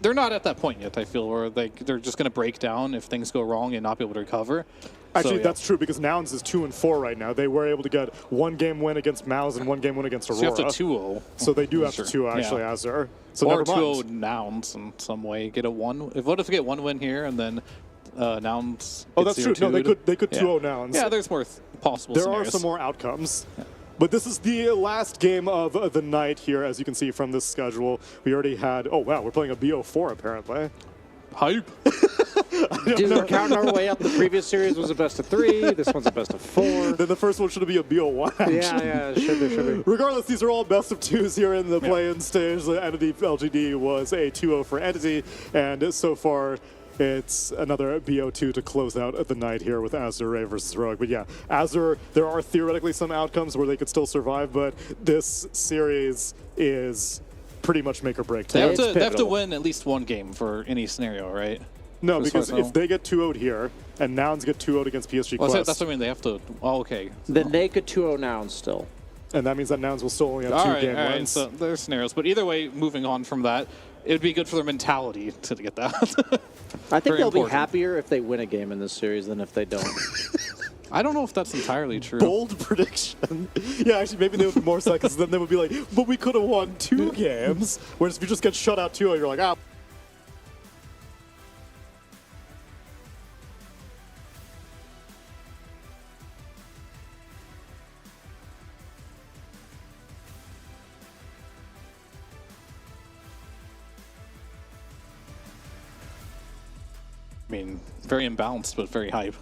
Speaker 23: they're not at that point yet, I feel, where they're just going to break down if things go wrong and not be able to recover.
Speaker 2: Actually,
Speaker 23: So, yeah.
Speaker 2: that's true, because Nouns is 2-4 right now. They were able to get 1 game win against Maus and 1 game win against Aurora.
Speaker 23: So you have to 2-0.
Speaker 2: So they do have
Speaker 23: Sure.
Speaker 2: to 2 actually,
Speaker 23: Yeah.
Speaker 2: Azure. So
Speaker 23: Or
Speaker 2: never
Speaker 23: 2-0
Speaker 2: mind.
Speaker 23: Nouns in some way. Get a 1. What if we get 1 win here and then Nouns
Speaker 2: Oh,
Speaker 23: gets
Speaker 2: that's true. No,
Speaker 23: 0-2'd?
Speaker 2: they could
Speaker 23: Yeah.
Speaker 2: 2-0 Nouns.
Speaker 23: Yeah, there's more possible
Speaker 2: There
Speaker 23: scenarios.
Speaker 2: are some more outcomes. But this is the last game of the night here, as you can see from this schedule. We already had, oh wow, we're playing a BO4 apparently.
Speaker 23: Hype.
Speaker 22: Dude, we're counting our way up. The previous series was a best of 3. This one's a best of 4.
Speaker 2: Then the first one should be a BO1.
Speaker 22: Yeah, should be.
Speaker 2: Regardless, these are all best of 2s here in the play-in stage. The Entity LGD was a 2-0 for Entity, and so far it's another BO2 to close out the night here with Azure versus Rogue. But yeah, Azure, there are theoretically some outcomes where they could still survive, but this series is pretty much make or break.
Speaker 23: They have,
Speaker 22: It's
Speaker 23: they have to
Speaker 22: pivotal.
Speaker 23: win at least 1 game for any scenario, right?
Speaker 2: No,
Speaker 23: As far
Speaker 2: because
Speaker 23: as I know.
Speaker 2: if they get 2-0'd here and Nouns get 2-0'd against PSG
Speaker 23: Well,
Speaker 2: Quest,
Speaker 23: that's what I mean. They have to. Oh, okay.
Speaker 22: Then they could 2-0 Nouns still.
Speaker 2: and that means that Nouns will still only have
Speaker 23: All
Speaker 2: 2
Speaker 23: right,
Speaker 2: game
Speaker 23: all right.
Speaker 2: wins.
Speaker 23: So there's scenarios, but either way, moving on from that, it would be good for their mentality to get that.
Speaker 22: I think
Speaker 23: Very
Speaker 22: they'll
Speaker 23: important.
Speaker 22: be happier if they win a game in this series than if they don't.
Speaker 23: I don't know if that's entirely true.
Speaker 2: Bold prediction. Yeah, actually, maybe they would be more sad, because then they would be like, but we could have won 2 games. Whereas if you just get shut out 2-0, you're like, ah.
Speaker 23: I mean, very imbalanced, but very hype.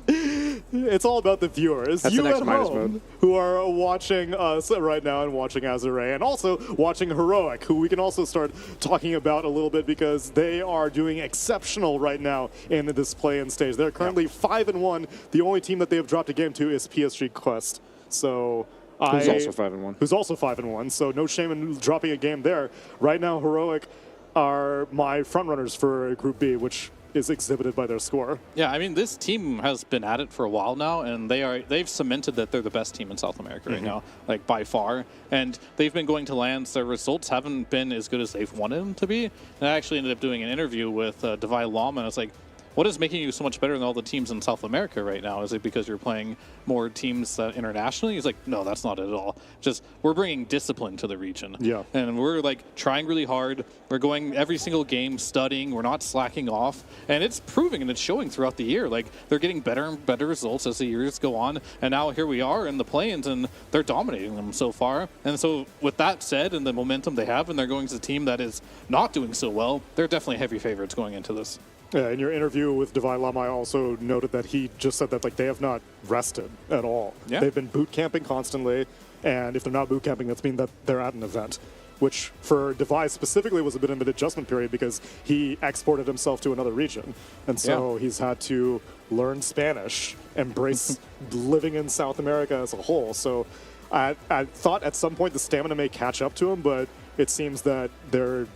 Speaker 2: It's all about the viewers.
Speaker 22: That's
Speaker 2: you
Speaker 22: the next
Speaker 2: at
Speaker 22: Midas
Speaker 2: home
Speaker 22: mode.
Speaker 2: who are watching us right now and watching Azure and also watching Heroic, who we can also start talking about a little bit because they are doing exceptional right now in this play-in stage. They're currently 5-1. The only team that they have dropped a game to is PSG Quest. So
Speaker 22: Who's also 5-1.
Speaker 2: Who's also 5-1. So no shame in dropping a game there. Right now, Heroic are my frontrunners for Group B, which is exhibited by their score.
Speaker 23: Yeah, I mean, this team has been at it for a while now, and they've cemented that they're the best team in South America right now, like by far. And they've been going to lands. Their results haven't been as good as they've wanted them to be. And I actually ended up doing an interview with Devi Lam, and I was like, what is making you so much better than all the teams in South America right now? Is it because you're playing more teams internationally? He's like, no, that's not it at all. Just we're bringing discipline to the region.
Speaker 2: Yeah.
Speaker 23: And we're like trying really hard. We're going every single game studying. We're not slacking off. And it's proving and it's showing throughout the year. Like they're getting better and better results as the years go on. And now here we are in the play-ins and they're dominating them so far. And so with that said and the momentum they have and they're going to a team that is not doing so well, they're definitely heavy favorites going into this.
Speaker 2: Yeah, in your interview with Divai Lama, I also noted that he just said that like they have not rested at all.
Speaker 23: Yeah.
Speaker 2: They've been boot camping constantly, and if they're not boot camping, that's mean that they're at an event, which for Divai specifically was a bit of an adjustment period because he exported himself to another region, and so he's had to learn Spanish, embrace living in South America as a whole. So I thought at some point the stamina may catch up to him, but it seems that they're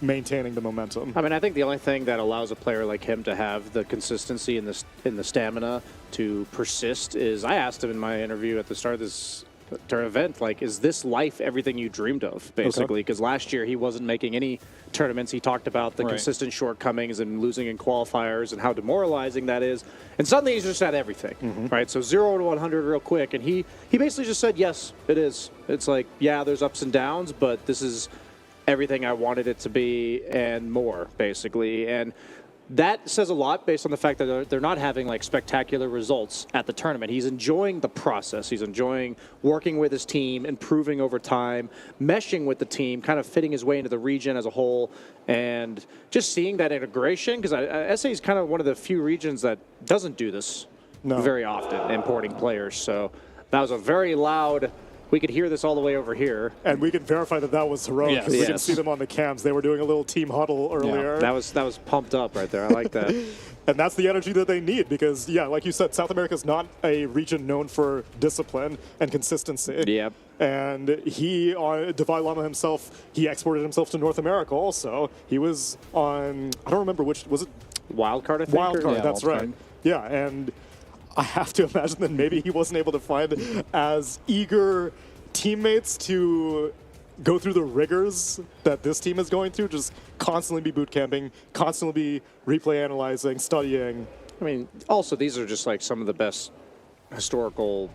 Speaker 2: maintaining the momentum.
Speaker 22: I mean, I think the only thing that allows a player like him to have the consistency in the stamina to persist is, I asked him in my interview at the start of this event, like, is this life everything you dreamed of, basically? Because last year he wasn't making any tournaments. He talked about the consistent shortcomings and losing in qualifiers and how demoralizing that is. And suddenly he's just at everything, right? So 0 to 100 real quick. And he basically just said, yes, it is. It's like, yeah, there's ups and downs, but this is everything I wanted it to be and more, basically. And that says a lot based on the fact that they're not having like spectacular results at the tournament. He's enjoying the process. He's enjoying working with his team, improving over time, meshing with the team, kind of fitting his way into the region as a whole, and just seeing that integration. Because SA is kind of one of the few regions that doesn't do this very often, importing players. So that was a very loud. We could hear this all the way over here.
Speaker 2: And we can verify that that was heroic because we can see them on the cams. They were doing a little team huddle earlier.
Speaker 22: Yeah, that was pumped up right there. I like that.
Speaker 2: And that's the energy that they need because, yeah, like you said, South America is not a region known for discipline and consistency.
Speaker 22: Yep.
Speaker 2: And he, Divai Lama himself, he exported himself to North America also. He was on, I don't remember which, was it?
Speaker 22: Wildcard, I think?
Speaker 2: Wildcard, that's right. Yeah, and I have to imagine that maybe he wasn't able to find as eager teammates to go through the rigors that this team is going through, just constantly be boot camping, constantly be replay analyzing, studying.
Speaker 22: I mean, also, these are just like some of the best historical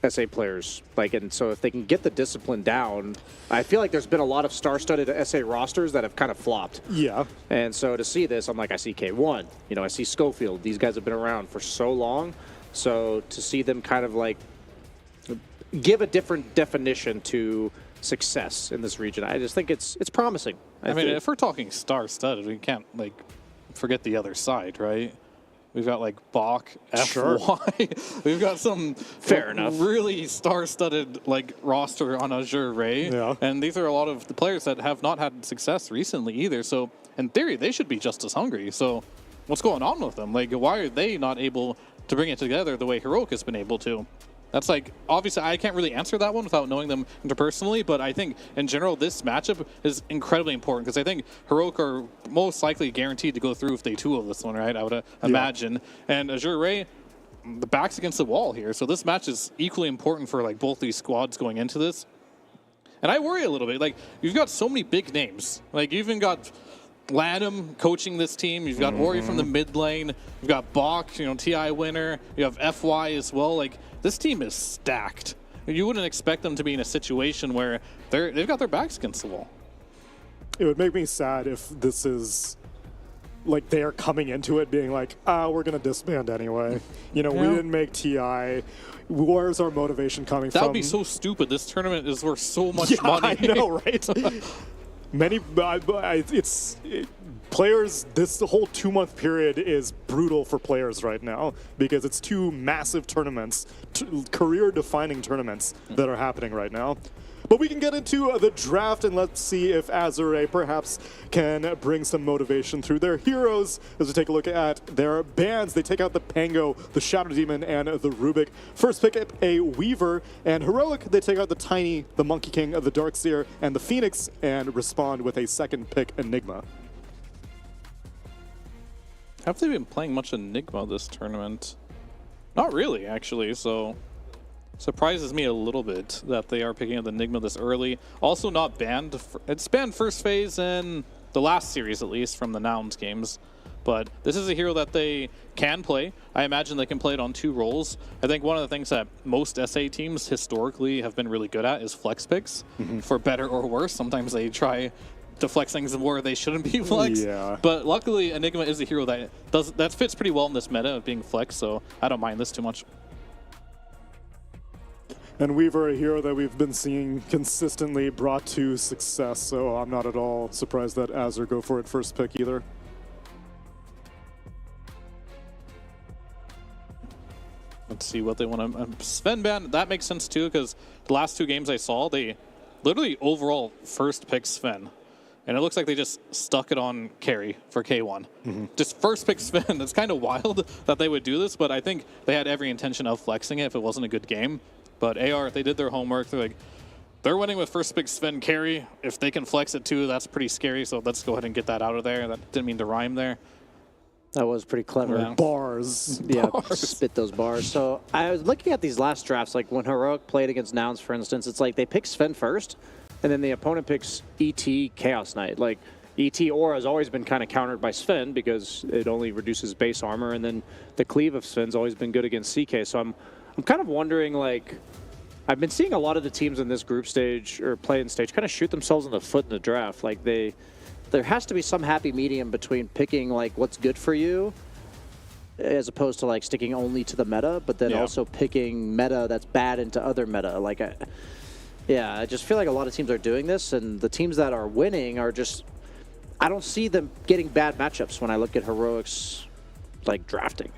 Speaker 22: SA players. Like, and so if they can get the discipline down, I feel like there's been a lot of star-studded SA rosters that have kind of flopped.
Speaker 2: Yeah.
Speaker 22: And so to see this, I'm like, I see K1, you know, I see Schofield. These guys have been around for so long. So to see them kind of like give a different definition to success in this region, I just think it's promising.
Speaker 23: I mean, if we're talking star-studded, we can't like forget the other side, right? We've got like Bach, FY. We've got some really star-studded like roster on Azure Ray.
Speaker 2: Yeah.
Speaker 23: And these are a lot of the players that have not had success recently either. So in theory, they should be just as hungry. So what's going on with them? Like, why are they not able to bring it together the way Heroic has been able to? That's like, obviously, I can't really answer that one without knowing them interpersonally, but I think in general, this matchup is incredibly important because I think Heroic are most likely guaranteed to go through if they 2-0 this one, right? I would imagine. And Azure Ray, the back's against the wall here, so this match is equally important for like both these squads going into this. And I worry a little bit. Like, you've got so many big names. Like, you've even got Lanham coaching this team. You've got Ori from the mid lane. You've got Bach, you know, TI winner. You have FY as well. Like, this team is stacked. You wouldn't expect them to be in a situation where they've got their backs against the wall.
Speaker 2: It would make me sad if this is like they are coming into it being like, we're going to disband anyway. You know, we didn't make TI. Where's our motivation coming from?
Speaker 23: That would be so stupid. This tournament is worth so much money.
Speaker 2: I know, right? Players, this whole 2-month period is brutal for players right now because it's 2 massive tournaments, career-defining tournaments that are happening right now. But we can get into the draft and let's see if Azure perhaps can bring some motivation through their heroes. As we take a look at their bands, they take out the Pango, the Shadow Demon, and the Rubik. First pick up a Weaver, and Heroic, they take out the Tiny, the Monkey King, the Darkseer, and the Phoenix, and respond with a second pick Enigma.
Speaker 23: Have they been playing much Enigma this tournament? Not really, actually, so surprises me a little bit that they are picking up Enigma this early. Also not banned. It's banned first phase in the last series, at least, from the Nouns games. But this is a hero that they can play. I imagine they can play it on 2 roles. I think one of the things that most SA teams historically have been really good at is flex picks, for better or worse. Sometimes they try to flex things where they shouldn't be flexed.
Speaker 2: Yeah.
Speaker 23: But luckily, Enigma is a hero that fits pretty well in this meta of being flexed, so I don't mind this too much.
Speaker 2: And Weaver, a hero that we've been seeing consistently brought to success, so I'm not at all surprised that Azure go for it first pick either.
Speaker 23: Let's see what they want to... Sven ban, that makes sense too, because the last 2 games I saw, they literally overall first pick Sven. And it looks like they just stuck it on carry for K1. Just first pick Sven. It's kind of wild that they would do this, but I think they had every intention of flexing it if it wasn't a good game. But AR, they did their homework. They're winning with first pick Sven carry. If they can flex it too, that's pretty scary. So let's go ahead and get that out of there. That didn't mean to rhyme there.
Speaker 22: That was pretty clever.
Speaker 23: Yeah.
Speaker 2: Bars.
Speaker 22: Yeah, spit those bars. So I was looking at these last drafts, like when Heroic played against Nouns, for instance, it's like they pick Sven first, and then the opponent picks ET Chaos Knight. Like, ET Aura has always been kind of countered by Sven because it only reduces base armor, and then the cleave of Sven's always been good against CK. So I'm kind of wondering, like, I've been seeing a lot of the teams in this group stage or play-in stage kind of shoot themselves in the foot in the draft. Like, there has to be some happy medium between picking like what's good for you as opposed to like sticking only to the meta, but then also picking meta that's bad into other meta. Like, I just feel like a lot of teams are doing this, and the teams that are winning are just, I don't see them getting bad matchups when I look at Heroics like drafting.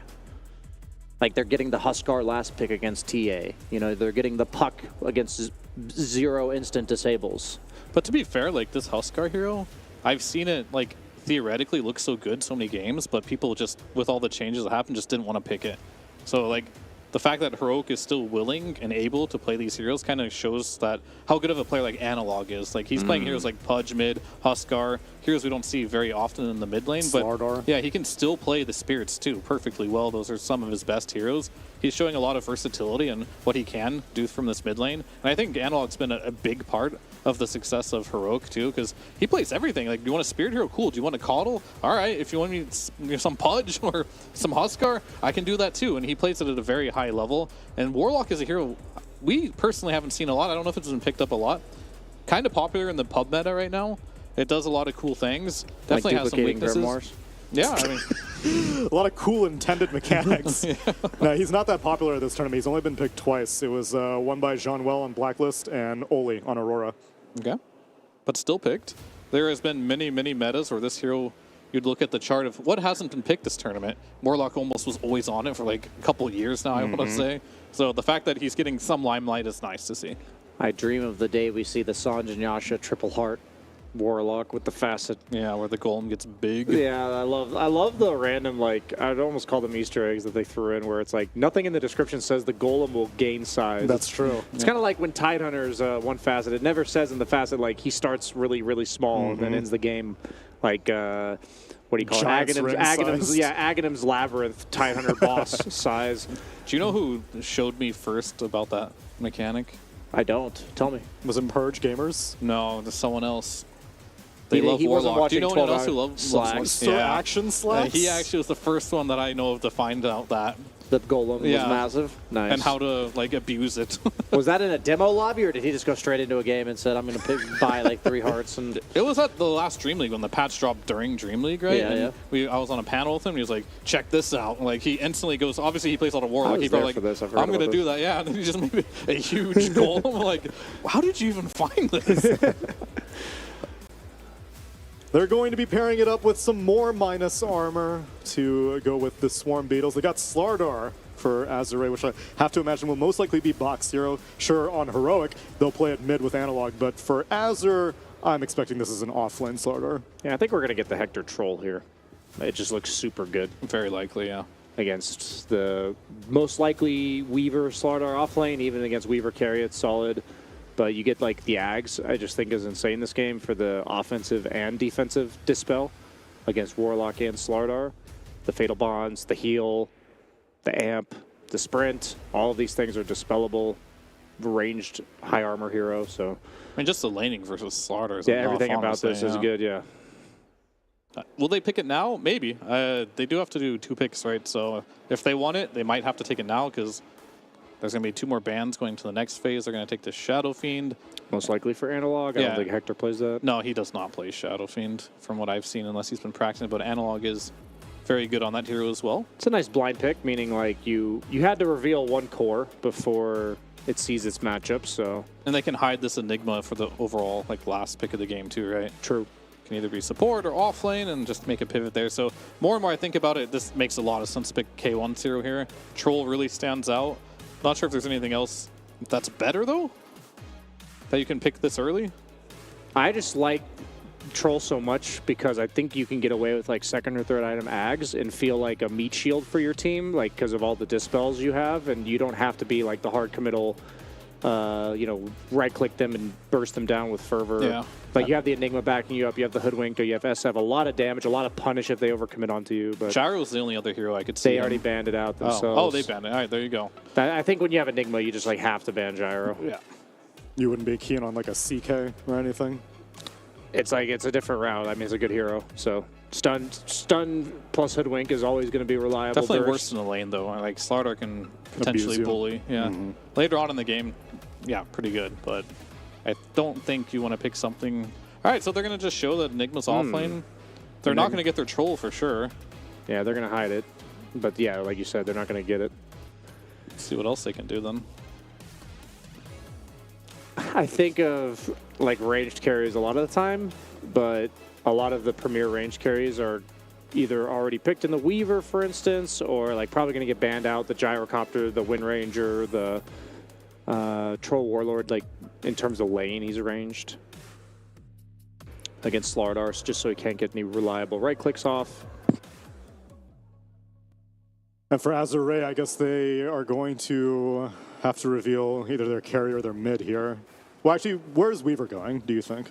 Speaker 22: Like, they're getting the Huskar last pick against TA. You know, they're getting the Puck against 0 instant disables.
Speaker 23: But to be fair, like this Huskar hero, I've seen it, like, theoretically look so good so many games, but people just, with all the changes that happened, just didn't want to pick it. So, like, the fact that Heroic is still willing and able to play these heroes kind of shows that how good of a player, like, Analog is. Like, he's playing heroes like Pudge mid, Huskar, heroes we don't see very often in the mid lane.
Speaker 2: Slardar.
Speaker 23: But, yeah, he can still play the Spirits, too, perfectly well. Those are some of his best heroes. He's showing a lot of versatility and what he can do from this mid lane. And I think Analog's been a big part of the success of Heroic too, because he plays everything. Like, do you want a Spirit hero? Cool. Do you want a Coddle? All right. If you want me some Pudge or some Huskar, I can do that too. And he plays it at a very high level. And Warlock is a hero we personally haven't seen a lot. I don't know if it's been picked up a lot. Kind of popular in the pub meta right now. It does a lot of cool things. Definitely has some weaknesses. Grimoires? Yeah, I mean,
Speaker 2: a lot of cool intended mechanics. No, he's not that popular at this tournament. He's only been picked twice. It was won by Jean-Well on Blacklist and Oli on Aurora.
Speaker 23: Okay, but still picked. There has been many, many metas where this hero, you'd look at the chart of what hasn't been picked this tournament. Warlock almost was always on it for like a couple years now, I want to say. So the fact that he's getting some limelight is nice to see.
Speaker 22: I dream of the day we see the Sanj and Yasha triple heart Warlock with the facet.
Speaker 23: Yeah, where the golem gets big.
Speaker 22: Yeah, I love the random, like, I'd almost call them Easter eggs that they threw in, where it's like nothing in the description says the golem will gain size.
Speaker 2: That's true.
Speaker 22: It's kind of like when Tidehunter's one facet. It never says in the facet like he starts really, really small and then ends the game like what do you call it? Aghanim's Labyrinth Tidehunter boss size.
Speaker 23: Do you know who showed me first about that mechanic?
Speaker 22: I don't. Tell me.
Speaker 2: Was it Purge Gamers?
Speaker 23: No, there's someone else. They love Warlock. Do you know anyone else who loves Warlock?
Speaker 2: Action slacks?
Speaker 23: He actually was the first one that I know of to find out that.
Speaker 22: The golem was massive? Nice.
Speaker 23: And how to, like, abuse it.
Speaker 22: Was that in a demo lobby, or did he just go straight into a game and said, I'm going to buy, like, 3 hearts? And
Speaker 23: it was at the last Dream League when the patch dropped during Dream League, right?
Speaker 22: Yeah,
Speaker 23: and I was on a panel with him, and he was like, check this out. Like, he instantly goes, obviously he plays a lot of Warlock. He's like, I'm going to do that. Yeah, and then he just made a huge golem. Like, how did you even find this?
Speaker 2: They're going to be pairing it up with some more minus armor to go with the Swarm Beetles. They got Slardar for Azure, which I have to imagine will most likely be box zero. Sure, on Heroic, they'll play it mid with Analog, but for Azure, I'm expecting this is an offlane Slardar.
Speaker 22: Yeah, I think we're going to get the Hector Troll here. It just looks super good.
Speaker 23: Very likely, yeah.
Speaker 22: Against the most likely Weaver Slardar offlane, even against Weaver carry, it's solid. But you get, like, the Ags, I just think is insane this game for the offensive and defensive dispel against Warlock and Slardar. The Fatal Bonds, the heal, the amp, the sprint, all of these things are dispellable, ranged high armor hero. So,
Speaker 23: I mean, just the laning versus Slardar is
Speaker 22: everything about this is good, yeah.
Speaker 23: Will they pick it now? Maybe. They do have to do 2 picks, right? So if they want it, they might have to take it now because there's going to be 2 more bans going to the next phase. They're going to take the Shadow Fiend.
Speaker 22: Most likely for Analog. I don't think Hector plays that.
Speaker 23: No, he does not play Shadow Fiend from what I've seen unless he's been practicing. But Analog is very good on that hero as well.
Speaker 22: It's a nice blind pick, meaning like you had to reveal 1 core before it sees its matchup. So
Speaker 23: and they can hide this Enigma for the overall like last pick of the game too, right?
Speaker 22: True.
Speaker 23: can either be support or off lane and just make a pivot there. So more and more I think about it, this makes a lot of sense to pick K1 Zero here. Troll really stands out. Not sure if there's anything else that's better though, that you can pick this early.
Speaker 22: I just like Troll so much because I think you can get away with like second or third item ags and feel like a meat shield for your team, like because of all the dispels you have, and you don't have to be like the hard committal, you know, right click them and burst them down with fervor.
Speaker 23: Yeah.
Speaker 22: Like you have the Enigma backing you up, you have the Hoodwink, or you have SF, a lot of damage, a lot of punish if they overcommit onto you. But
Speaker 23: Gyro's the only other hero I could see.
Speaker 22: they already banned it out themselves.
Speaker 23: Oh, they banned it. All right, there you go.
Speaker 22: I think when you have Enigma, you just like have to ban Gyro.
Speaker 23: Yeah.
Speaker 2: You wouldn't be keen on like a CK or anything?
Speaker 22: It's like, it's a different route. I mean, it's a good hero. So stun plus Hoodwink is always going to be reliable.
Speaker 23: Definitely
Speaker 22: burst.
Speaker 23: worse in the lane though. Like Slardar can potentially
Speaker 2: Abuse you.
Speaker 23: bully. Yeah. Later on in the game, yeah, pretty good. But I don't think you want to pick something. All right, so they're going to just show that Enigma's off lane. They're not going to get their troll for sure.
Speaker 22: Yeah, they're going to hide it. But yeah, like you said, they're not going to get it.
Speaker 23: Let's see what else they can do then.
Speaker 22: I think of like ranged carries a lot of the time, but a lot of the premier ranged carries are either already picked in the Weaver, for instance, or like probably going to get banned out. The Gyrocopter, the Wind Ranger, the Troll Warlord, like in terms of lane, he's ranged against Slardar, just so he can't get any reliable right clicks off.
Speaker 2: And for Azure, I guess they are going to have to reveal either their carry or their mid here. Well, actually, where's Weaver going, do you think?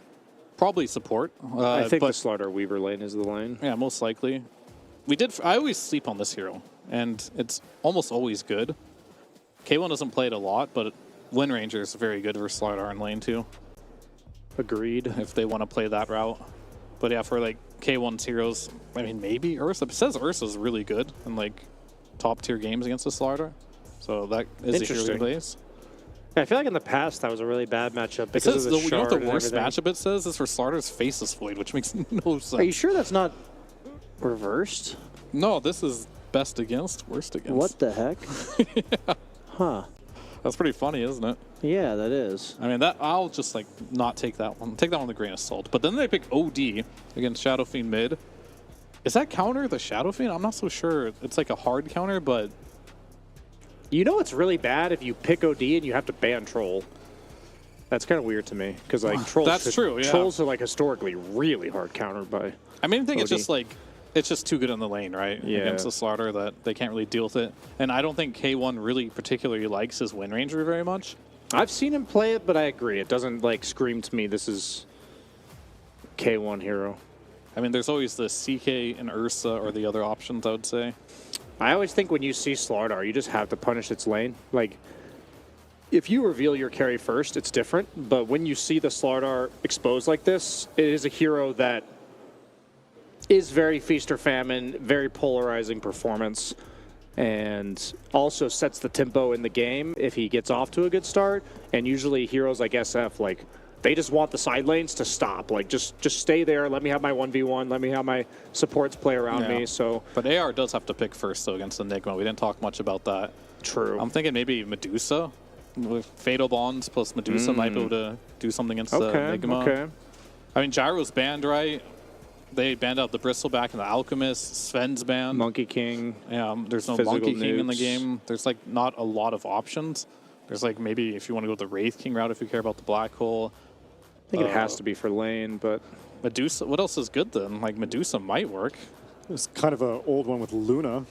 Speaker 23: Probably support.
Speaker 22: I think the Slardar Weaver lane is the lane.
Speaker 23: Yeah, most likely. I always sleep on this hero, and it's almost always good. K1 doesn't play it a lot, but Wind Ranger is very good for Slardar in lane too.
Speaker 22: Agreed.
Speaker 23: If they want to play that route. But yeah, for like K1's heroes, I mean, maybe Ursa. It says Ursa's really good in like top tier games against the Slardar. So that is a hero he plays.
Speaker 22: Yeah, I feel like in the past that was a really bad matchup
Speaker 23: It
Speaker 22: because
Speaker 23: says
Speaker 22: of the
Speaker 23: you know what
Speaker 22: shard
Speaker 23: the
Speaker 22: and
Speaker 23: worst
Speaker 22: everything.
Speaker 23: matchup it says is for Slardar's Faceless Void, which makes no sense.
Speaker 22: Are you sure that's not reversed?
Speaker 23: No, this is best against, worst against.
Speaker 22: What the heck?
Speaker 23: Yeah.
Speaker 22: Huh.
Speaker 23: That's pretty funny, isn't it?
Speaker 22: Yeah, that is.
Speaker 23: I mean, that I'll just like not take that one. Take that one with a grain of salt. But then they pick OD against Shadow Fiend mid. Is that counter the Shadow Fiend? I'm not so sure. It's like a hard counter, but
Speaker 22: you know it's really bad if you pick OD and you have to ban Troll. That's kind of weird to me because like trolls.
Speaker 23: That's true. Yeah.
Speaker 22: Trolls are like historically really hard countered by.
Speaker 23: I mean, I think it's
Speaker 22: OD.
Speaker 23: just like it's just too good on the lane, right?
Speaker 22: Yeah.
Speaker 23: Against the Slardar that they can't really deal with it. And I don't think K1 really particularly likes his Wind Ranger very much.
Speaker 22: I've seen him play it, but I agree. It doesn't like scream to me this is K1 hero.
Speaker 23: I mean, there's always the CK and Ursa or the other options, I would say.
Speaker 22: I always think when you see Slardar, you just have to punish its lane. Like, if you reveal your carry first, it's different. But when you see the Slardar exposed like this, it is a hero that is very feast or famine, very polarizing performance, and also sets the tempo in the game if he gets off to a good start. And usually heroes like SF, like, they just want the side lanes to stop. Like, just stay there. Let me have my 1v1. Let me have my supports play around me. So,
Speaker 23: but AR does have to pick first, though, against Enigma. We didn't talk much about that.
Speaker 22: True.
Speaker 23: I'm thinking maybe Medusa. With Fatal Bonds plus Medusa might be able to do something against Enigma.
Speaker 22: Okay.
Speaker 23: I mean, Gyro's banned, right? They banned out the Bristleback and the Alchemist. Sven's banned.
Speaker 22: Monkey King.
Speaker 23: Yeah, there's no
Speaker 22: Physical
Speaker 23: Monkey King in the
Speaker 22: nukes.
Speaker 23: game. There's like not a lot of options. There's like maybe if you want to go the Wraith King route if you care about the Black Hole.
Speaker 22: I think it has to be for lane, but
Speaker 23: Medusa. What else is good then? Like Medusa might work.
Speaker 2: It's kind of an old one with Luna.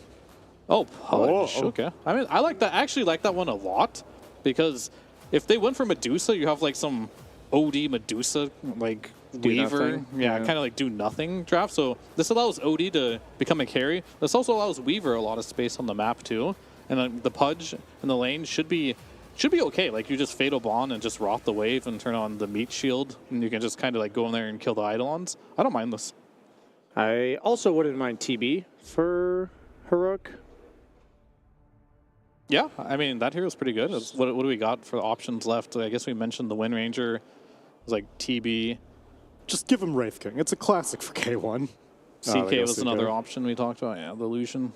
Speaker 23: Oh, Pudge. Okay. I mean, I like that. I actually like that one a lot because if they went for Medusa, you have like some OD Medusa like Weaver.
Speaker 22: nothing.
Speaker 23: Yeah,
Speaker 22: Yeah.
Speaker 23: kind of like do nothing draft. So this allows OD to become a carry. This also allows Weaver a lot of space on the map too. And then the Pudge in the lane should be okay. Like you just Fatal Bond and just rot the wave and turn on the Meat Shield, and you can just kind of like go in there and kill the Eidolons. I don't mind this.
Speaker 22: I also wouldn't mind TB for Heroic.
Speaker 23: Yeah, I mean, that hero's pretty good. What do we got for options left? I guess we mentioned the Wind Ranger. It was like TB.
Speaker 2: Just give him Wraith King. It's a classic for K1.
Speaker 23: CK was another option we talked about. Yeah, the Illusion.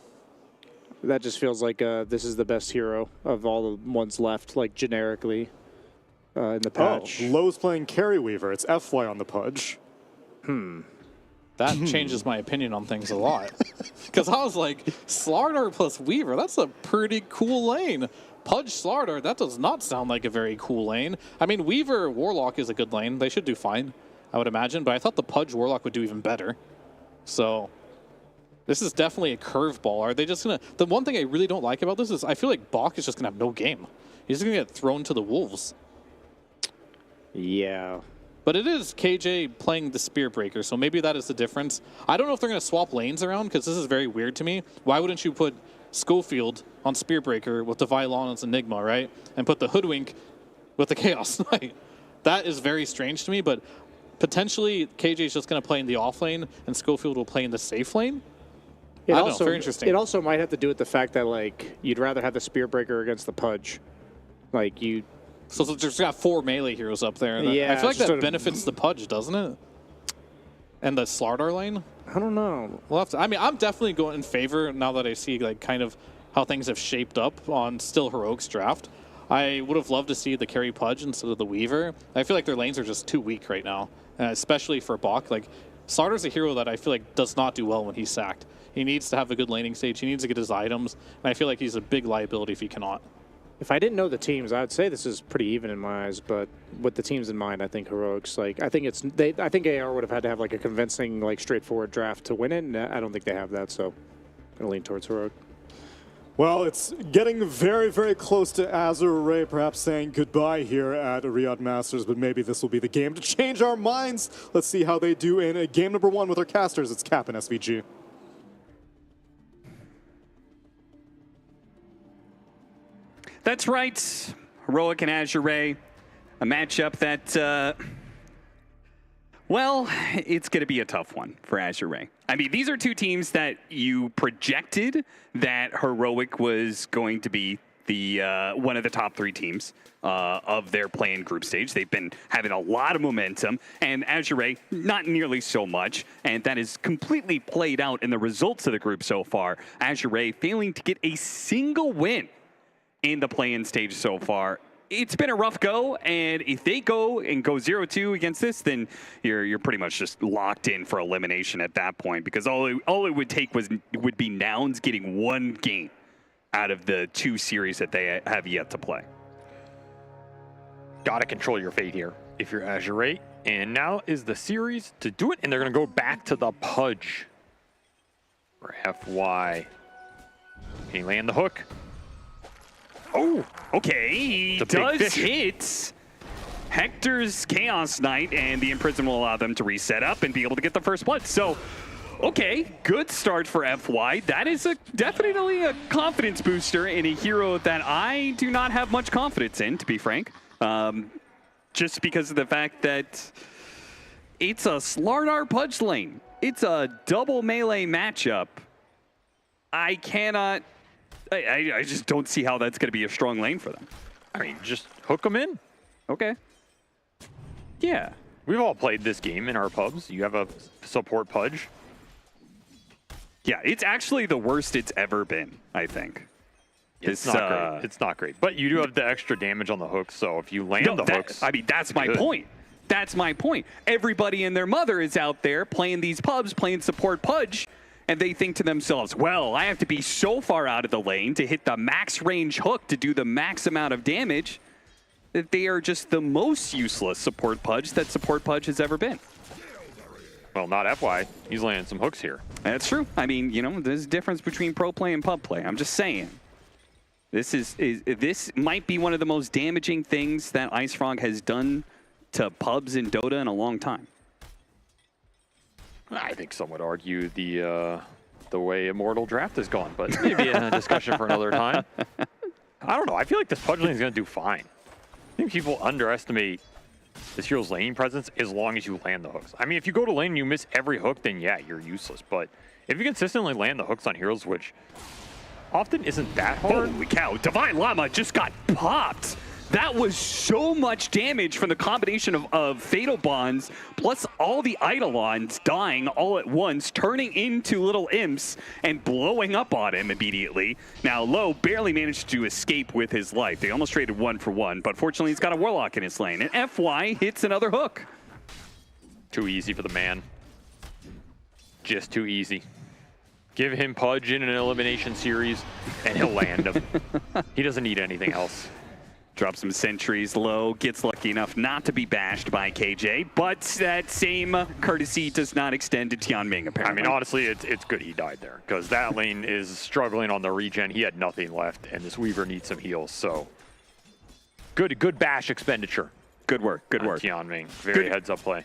Speaker 22: That just feels like this is the best hero of all the ones left, like generically in the patch.
Speaker 2: Oh, Lowe's playing Carry Weaver. It's FY on the Pudge.
Speaker 23: that changes my opinion on things a lot. Because I was like, Slardar plus Weaver, that's a pretty cool lane. Pudge Slardar, that does not sound like a very cool lane. I mean, Weaver Warlock is a good lane. They should do fine, I would imagine. But I thought the Pudge Warlock would do even better. So this is definitely a curveball. Are they just going to... The one thing I really don't like about this is I feel like Bach is just going to have no game. He's going to get thrown to the wolves.
Speaker 22: Yeah.
Speaker 23: But it is KJ playing the Spear Breaker, so maybe that is the difference. I don't know if they're going to swap lanes around, because this is very weird to me. Why wouldn't you put Schofield on Spear Breaker with the Vylon as Enigma, right? And put the Hoodwink with the Chaos Knight. That is very strange to me, but potentially KJ is just going to play in the off lane, and Schofield will play in the safe lane. I don't know, very interesting.
Speaker 22: It also might have to do with the fact that, like, you'd rather have the Spear Breaker against the Pudge. Like, you...
Speaker 23: So there's got 4 melee heroes up there.
Speaker 22: Yeah,
Speaker 23: I feel like that benefits the Pudge, doesn't it? And the Slardar lane?
Speaker 22: I don't know.
Speaker 23: We'll have to, I mean, I'm definitely going in favor now that I see like kind of how things have shaped up on still Heroic's draft. I would have loved to see the carry Pudge instead of the Weaver. I feel like their lanes are just too weak right now, especially for Bach. Like, Slardar's a hero that I feel like does not do well when he's sacked. He needs to have a good laning stage. He needs to get his items, and I feel like he's a big liability if he cannot.
Speaker 22: If I didn't know the teams, I'd say this is pretty even in my eyes. But with the teams in mind, I think Heroic's like I think AR would have had to have like a convincing, like straightforward draft to win it. And I don't think they have that, so I'm gonna lean towards Heroic.
Speaker 2: Well, it's getting very, very close to Azure Ray perhaps saying goodbye here at Riyadh Masters, but maybe this will be the game to change our minds. Let's see how they do in game number 1 with our casters. It's Cap and SVG.
Speaker 9: That's right. Heroic and Azure Ray, a matchup that, well, it's going to be a tough one for Azure Ray. I mean, these are two teams that you projected that Heroic was going to be the one of the top 3 teams of their play-in group stage. They've been having a lot of momentum, and Azure Ray, not nearly so much, and that is completely played out in the results of the group so far. Azure Ray failing to get a single win in the play-in stage so far. It's been a rough go, and if they go and go 0-2 against this, then you're pretty much just locked in for elimination at that point, because all it would take would be Nouns getting 1 game out of the 2 series that they have yet to play.
Speaker 12: Gotta control your fate here if you're Azure Ray, and now is the series to do it, and they're gonna go back to the Pudge for FY. Can he land the hook?
Speaker 9: Oh, okay, he does hit Hector's Chaos Knight, and the Imprison will allow them to reset up and be able to get the first blood. So, okay, good start for FY. That is definitely a confidence booster in a hero that I do not have much confidence in, to be frank. Just because of the fact that it's a Slardar Pudge lane. It's a double melee matchup. I just don't see how that's going to be a strong lane for them.
Speaker 12: I mean, just hook them in.
Speaker 9: Okay. Yeah.
Speaker 12: We've all played this game in our pubs. You have a support Pudge.
Speaker 9: Yeah, it's actually the worst it's ever been, I think.
Speaker 12: It's not great. It's not great. But you do have the extra damage on the hooks, so if you land the hooks...
Speaker 9: I mean, that's my point. That's my point. Everybody and their mother is out there playing these pubs, playing support Pudge, and they think to themselves, well, I have to be so far out of the lane to hit the max range hook to do the max amount of damage that they are just the most useless support Pudge that support Pudge has ever been.
Speaker 12: Well, not FY. He's landing some hooks here.
Speaker 9: That's true. I mean, you know, there's a difference between pro play and pub play. I'm just saying. This might be one of the most damaging things that IceFrog has done to pubs in Dota in a long time.
Speaker 12: I think some would argue the way Immortal Draft has gone, but maybe a discussion for another time. I don't know. I feel like this Pudge lane is going to do fine. I think people underestimate this hero's laning presence as long as you land the hooks. I mean, if you go to lane and you miss every hook, then yeah, you're useless. But if you consistently land the hooks on heroes, which often isn't that hard.
Speaker 9: Holy cow, Divine Llama just got popped. That was so much damage from the combination of Fatal Bonds, plus all the Eidolons dying all at once, turning into little imps and blowing up on him immediately. Now, Low barely managed to escape with his life. They almost traded 1 for 1, but fortunately he's got a Warlock in his lane. And FY hits another hook.
Speaker 12: Too easy for the man. just too easy. Give him Pudge in an elimination series, and he'll land him. He doesn't need anything else.
Speaker 9: Drops some sentries low, gets lucky enough not to be bashed by KJ, but that same courtesy does not extend to Tianming, apparently.
Speaker 12: I mean, honestly, it's good he died there, because that lane is struggling on the regen. He had nothing left, and this Weaver needs some heals, so good bash expenditure.
Speaker 9: Good work, good work.
Speaker 12: Tianming, very heads-up play.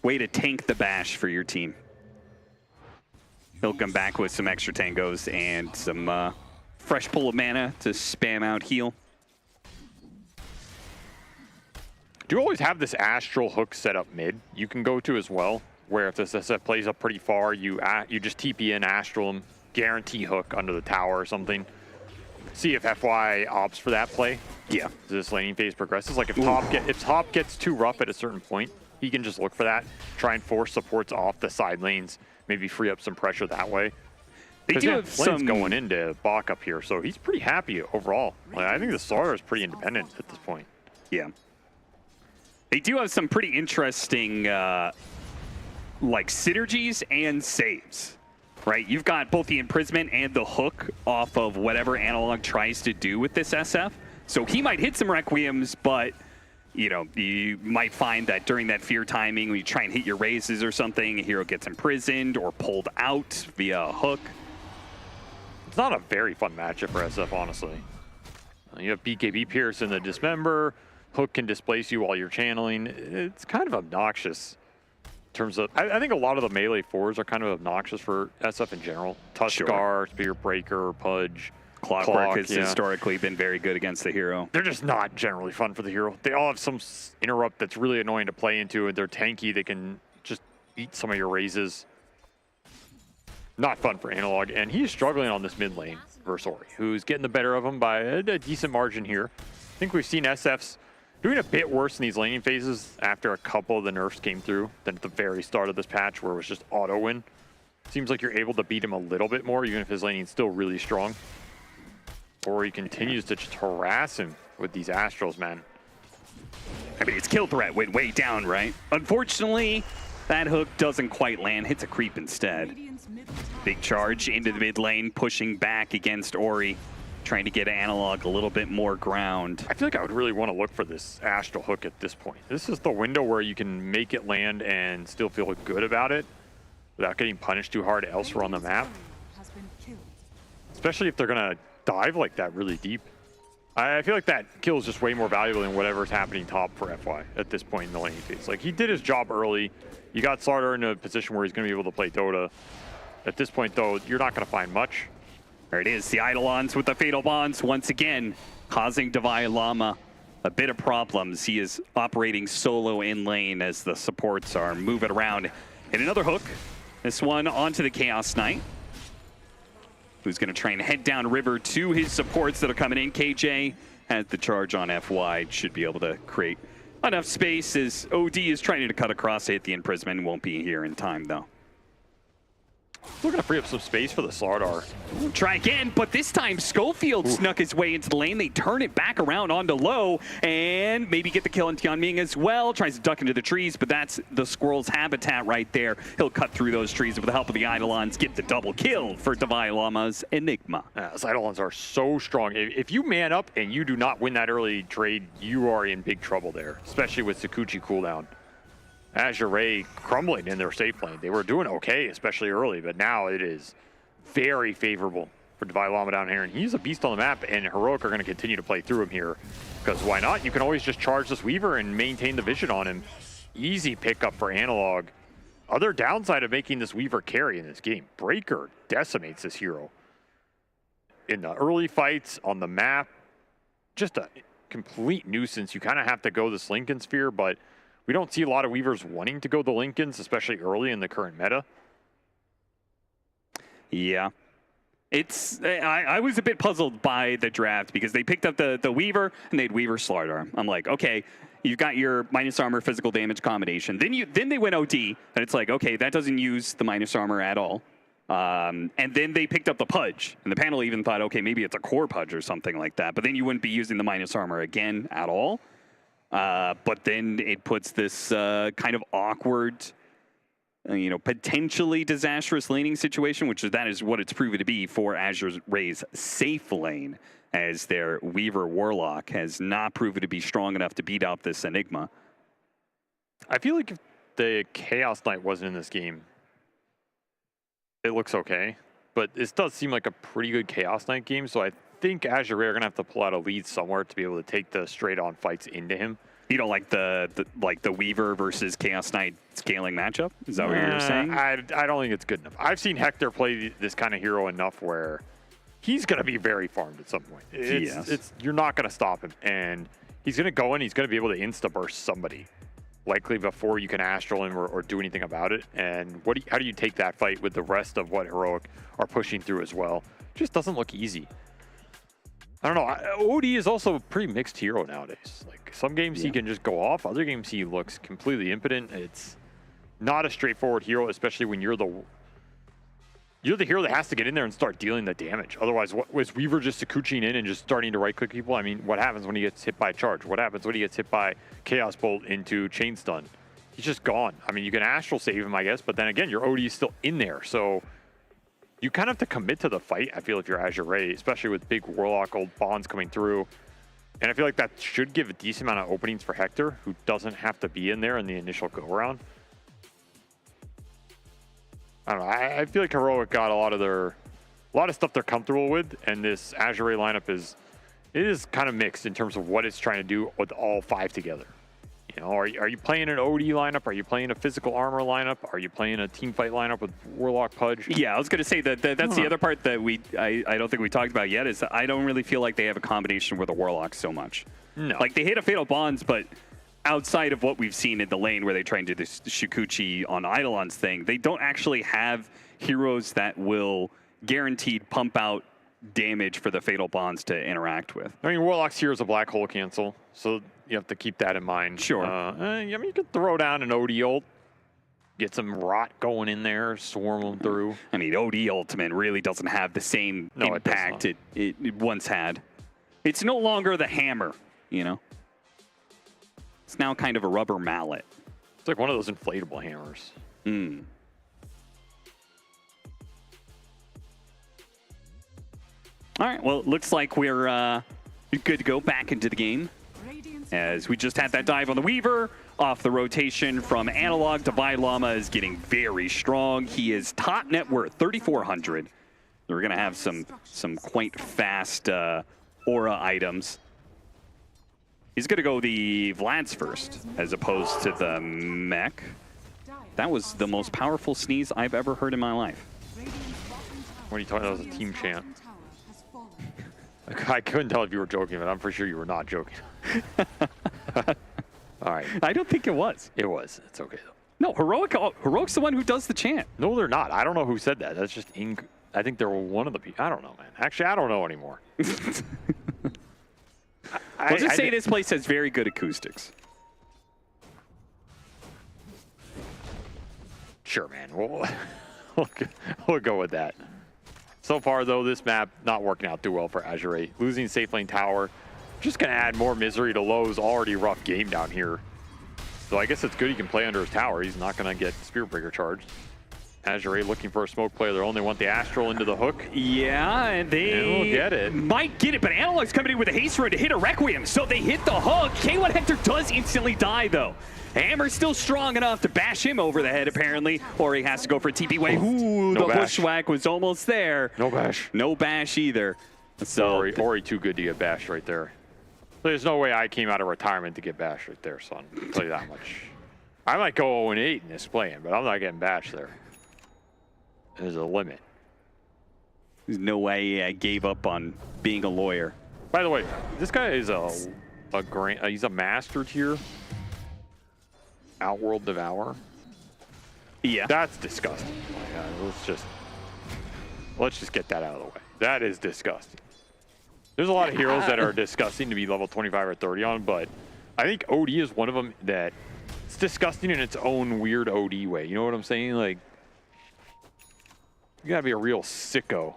Speaker 9: Way to tank the bash for your team. He'll come back with some extra tangos and some fresh pool of mana to spam out heal.
Speaker 12: Do you always have this astral hook set up mid you can go to as well, where if this SF plays up pretty far, you just TP in astral him, guarantee hook under the tower or something. See if FY opts for that play.
Speaker 9: Yeah.
Speaker 12: As this laning phase progresses, like if top gets too rough at a certain point, he can just look for that, try and force supports off the side lanes, maybe free up some pressure that way.
Speaker 9: They do have
Speaker 12: Flynn's
Speaker 9: some
Speaker 12: going into Bach up here, so he's pretty happy overall. Like, I think the starter is pretty independent at this point.
Speaker 9: Yeah. They do have some pretty interesting like synergies and saves, right? You've got both the imprisonment and the hook off of whatever Analog tries to do with this SF. So he might hit some Requiems, but you know, you might find that during that fear timing, when you try and hit your raises or something, a hero gets imprisoned or pulled out via a hook.
Speaker 12: It's not a very fun matchup for SF, honestly. You have BKB Pierce in the Dismember. Hook can displace you while you're channeling. It's kind of obnoxious in terms of... I think a lot of the melee fours are kind of obnoxious for SF in general. Tuskar, Spear Breaker, Pudge,
Speaker 9: Clockwork has historically been very good against the hero.
Speaker 12: They're just not generally fun for the hero. They all have some interrupt that's really annoying to play into, and they're tanky. They can just eat some of your raises. Not fun for Analog, and he's struggling on this mid lane versus Ori, who's getting the better of him by a decent margin here. I think we've seen SFs doing a bit worse in these laning phases after a couple of the nerfs came through than at the very start of this patch where it was just auto win. Seems like you're able to beat him a little bit more, even if his laning's still really strong. Ori continues to just harass him with these Astrals, man.
Speaker 9: I mean, its kill threat went way down, right? Unfortunately, that hook doesn't quite land, hits a creep instead. Big charge into the mid lane, pushing back against Ori, trying to get Analog a little bit more ground.
Speaker 12: I feel like I would really want to look for this Astral hook at this point. This is the window where you can make it land and still feel good about it without getting punished too hard elsewhere on the map. Especially if they're going to dive like that really deep. I feel like that kill is just way more valuable than whatever's happening top for FY at this point in the laning phase. Like, he did his job early. You got Slardar in a position where he's going to be able to play Dota. At this point, though, you're not going to find much.
Speaker 9: There it is, the Eidolons with the Fatal Bonds once again, causing Divine Llama a bit of problems. He is operating solo in lane as the supports are moving around. And another hook, this one onto the Chaos Knight, who's going to try and head down river to his supports that are coming in. KJ has the charge on FY, should be able to create enough space as OD is trying to cut across, hit the imprisonment, won't be here in time though.
Speaker 12: We're going to free up some space for the Slardar.
Speaker 9: Try again, but this time Schofield snuck his way into the lane. They turn it back around onto low and maybe get the kill on Tianming as well. Tries to duck into the trees, but that's the squirrel's habitat right there. He'll cut through those trees with the help of the Eidolons, get the double kill for Divine Llama's Enigma.
Speaker 12: Those Eidolons are so strong. If you man up and you do not win that early trade, you are in big trouble there, especially with Sakuchi cooldown. Azure Ray crumbling in their safe lane. They were doing okay, especially early, but now it is very favorable for Divine Llama down here. And he's a beast on the map, and Heroic are going to continue to play through him here. Because why not? You can always just charge this Weaver and maintain the vision on him. Easy pickup for Analog. Other downside of making this Weaver carry in this game, Breaker decimates this hero. In the early fights on the map, just a complete nuisance. You kind of have to go this Lincoln Sphere, but we don't see a lot of Weavers wanting to go the Lincolns, especially early in the current meta.
Speaker 9: Yeah. I was a bit puzzled by the draft because they picked up the Weaver and they'd Weaver Slardar. I'm like, okay, you've got your minus armor physical damage combination. Then they went OD, and it's like, okay, that doesn't use the minus armor at all. And then they picked up the Pudge, and the panel even thought, okay, maybe it's a core Pudge or something like that. But then you wouldn't be using the minus armor again at all. But then it puts this kind of awkward potentially disastrous laning situation, which that is what it's proven to be for Azure Ray's safe lane, as their Weaver Warlock has not proven to be strong enough to beat out this Enigma.
Speaker 12: I feel like if the Chaos Knight wasn't in this game, it looks okay. But this does seem like a pretty good Chaos Knight game, so I think Azure Ray are going to have to pull out a lead somewhere to be able to take the straight-on fights into him.
Speaker 9: You don't like the Weaver versus Chaos Knight scaling matchup? Is that what you're saying?
Speaker 12: I don't think it's good enough. I've seen Hector play this kind of hero enough where he's going to be very farmed at some point. You're not going to stop him, and he's going to go in. He's going to be able to insta-burst somebody, likely before you can astral him or do anything about it. And how do you take that fight with the rest of what Heroic are pushing through as well? It just doesn't look easy. I don't know. OD is also a pretty mixed hero nowadays. Like some games he can just go off. Other games he looks completely impotent. It's not a straightforward hero, especially when you're the hero that has to get in there and start dealing the damage. Otherwise, what was Weaver just Sakuchiing in and just starting to right-click people? I mean, what happens when he gets hit by charge? What happens when he gets hit by Chaos Bolt into Chain Stun? He's just gone. I mean, you can Astral save him, I guess, but then again, your OD is still in there. So you kind of have to commit to the fight, I feel, if you're Azure Ray, especially with big Warlock old bonds coming through. And I feel like that should give a decent amount of openings for Hector, who doesn't have to be in there in the initial go-around. I don't know. I feel like Heroic got a lot of stuff they're comfortable with, and this Azure Ray lineup is kind of mixed in terms of what it's trying to do with all five together. You know, are you playing an OD lineup? Are you playing a physical armor lineup? Are you playing a team fight lineup with Warlock Pudge?
Speaker 9: Yeah, I was going to say that's the other part that I don't think we talked about yet, is that I don't really feel like they have a combination with the Warlock so much.
Speaker 12: No.
Speaker 9: Like, they hit a Fatal Bonds, but outside of what we've seen in the lane where they try and do this Shukuchi on Eidolon's thing, they don't actually have heroes that will guaranteed pump out damage for the Fatal Bonds to interact with.
Speaker 12: I mean, Warlock's here is a black hole cancel, so you have to keep that in mind.
Speaker 9: Sure.
Speaker 12: I mean, you could throw down an OD ult, get some rot going in there, swarm them through.
Speaker 9: I mean, OD Ultimate really doesn't have the same impact it once had. It's no longer the hammer, you know? It's now kind of a rubber mallet.
Speaker 12: It's like one of those inflatable hammers.
Speaker 9: Hmm. All right, well, it looks like we're good to go back into the game, as we just had that dive on the Weaver. Off the rotation from Analog, Divide Llama is getting very strong. He is top net worth, 3,400. We're going to have some quite fast aura items. He's going to go the Vlad's first, as opposed to the mech. That was the most powerful sneeze I've ever heard in my life.
Speaker 12: What are you talking about? That was a team chant. I couldn't tell if you were joking, but I'm pretty sure you were not joking. All right.
Speaker 9: I don't think it was.
Speaker 12: It was. It's okay, though.
Speaker 9: No, Heroic's the one who does the chant.
Speaker 12: No, they're not. I don't know who said that. That's just I think they're one of the people. I don't know, man. Actually, I don't know anymore.
Speaker 9: I'll just say this place has very good acoustics.
Speaker 12: Sure, man. We'll go with that. So far, though, this map not working out too well for Azure Ray. Losing safe lane tower, just going to add more misery to Lowe's already rough game down here. So I guess it's good he can play under his tower. He's not going to get Spirit Breaker charged. Azure Ray looking for a smoke play. They only want the Astral into the hook.
Speaker 9: Yeah, and they
Speaker 12: will get it.
Speaker 9: Might get it, but Analog's coming in with a haste run to hit a Requiem. So they hit the hook. K1 Hector does instantly die, though. Hammer's still strong enough to bash him over the head, apparently, or he has to go for a TP wave. Ooh,
Speaker 12: no
Speaker 9: the
Speaker 12: bash.
Speaker 9: bushwhack was almost there.
Speaker 12: No bash.
Speaker 9: No bash either. So
Speaker 12: Ori too good to get bashed right there. There's no way I came out of retirement to get bashed right there, son. I'll tell you that much. I might go 0-8 in this playing, but I'm not getting bashed there. There's a limit.
Speaker 9: There's no way I gave up on being a lawyer.
Speaker 12: By the way, this guy is he's a master tier. Outworld Devour.
Speaker 9: Yeah.
Speaker 12: That's disgusting. Let's just get that out of the way. That is disgusting. There's a lot of heroes that are disgusting to be level 25 or 30 on, but I think OD is one of them that it's disgusting in its own weird OD way. You know what I'm saying? Like, you gotta be a real sicko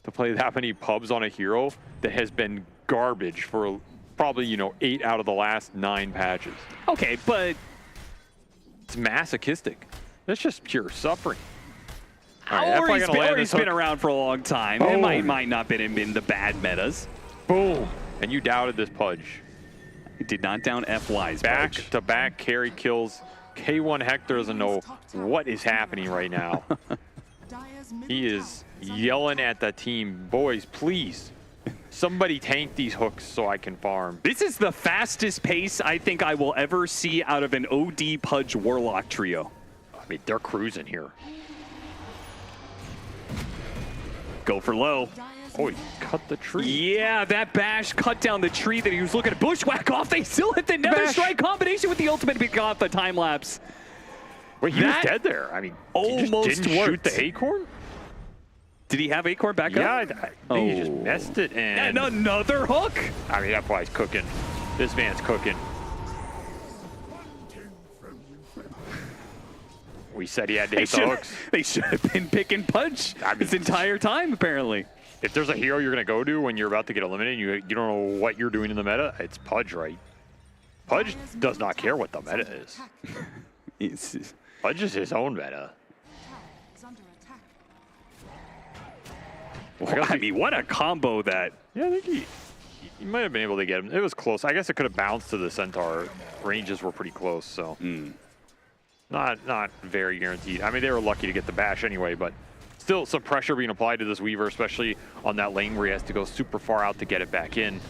Speaker 12: to play that many pubs on a hero that has been garbage for probably, 8 out of the last 9 patches.
Speaker 9: Okay, but
Speaker 12: it's masochistic. That's just pure suffering. All right,
Speaker 9: Ori's been around for a long time. It might not been in the bad metas.
Speaker 12: Boom. And you doubted this Pudge.
Speaker 9: He did not down FY's
Speaker 12: back-to-back carry kills. K1 Hector doesn't know what is happening right now. He is yelling at the team, boys, please, somebody tank these hooks so I can farm.
Speaker 9: This is the fastest pace I think I will ever see out of an OD Pudge Warlock trio.
Speaker 12: I mean, they're cruising here.
Speaker 9: Go for low.
Speaker 12: Oh, he cut the tree.
Speaker 9: Yeah, that bash cut down the tree that he was looking to bushwhack off. They still hit the Nether Strike combination with the ultimate to off the time lapse.
Speaker 12: Wait, he was dead there. I mean,
Speaker 9: almost
Speaker 12: he just didn't shoot the Acorn?
Speaker 9: Did he have Acorn back up?
Speaker 12: Yeah, I think he just messed it. And
Speaker 9: another hook.
Speaker 12: I mean, that's why he's cooking. This man's cooking. We said he had to hit the hooks.
Speaker 9: They should have been picking Pudge this entire time, apparently.
Speaker 12: If there's a hero you're going to go to when you're about to get eliminated, you don't know what you're doing in the meta, it's Pudge, right? Pudge does not care what the meta is. Pudge is his own meta.
Speaker 9: I mean, what a combo that.
Speaker 12: Yeah, I think he might have been able to get him. It was close. I guess it could have bounced to the Centaur. Ranges were pretty close, so. Not very guaranteed. I mean, they were lucky to get the bash anyway, but still some pressure being applied to this Weaver, especially on that lane where he has to go super far out to get it back in.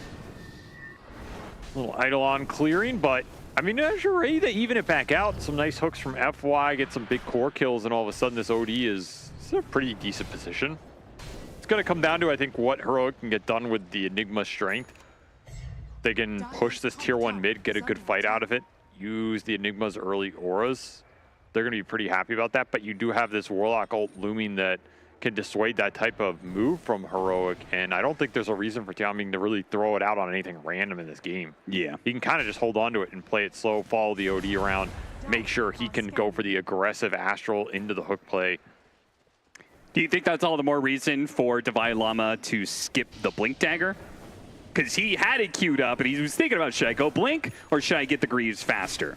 Speaker 12: A little Eidolon clearing, but I mean, Azure, they even it back out. Some nice hooks from FY, get some big core kills, and all of a sudden this OD is a pretty decent position. It's going to come down to, I think, what Heroic can get done with the Enigma strength. They can push this tier 1 mid, get a good fight out of it, use the Enigma's early auras. They're going to be pretty happy about that, but you do have this Warlock ult looming that can dissuade that type of move from Heroic, and I don't think there's a reason for Tianming to really throw it out on anything random in this game.
Speaker 9: Yeah.
Speaker 12: He can kind of just hold on to it and play it slow, follow the OD around, make sure he can go for the aggressive Astral into the hook play.
Speaker 9: Do you think that's all the more reason for Divine Llama to skip the Blink Dagger? Because he had it queued up, and he was thinking about, should I go Blink, or should I get the Greaves faster?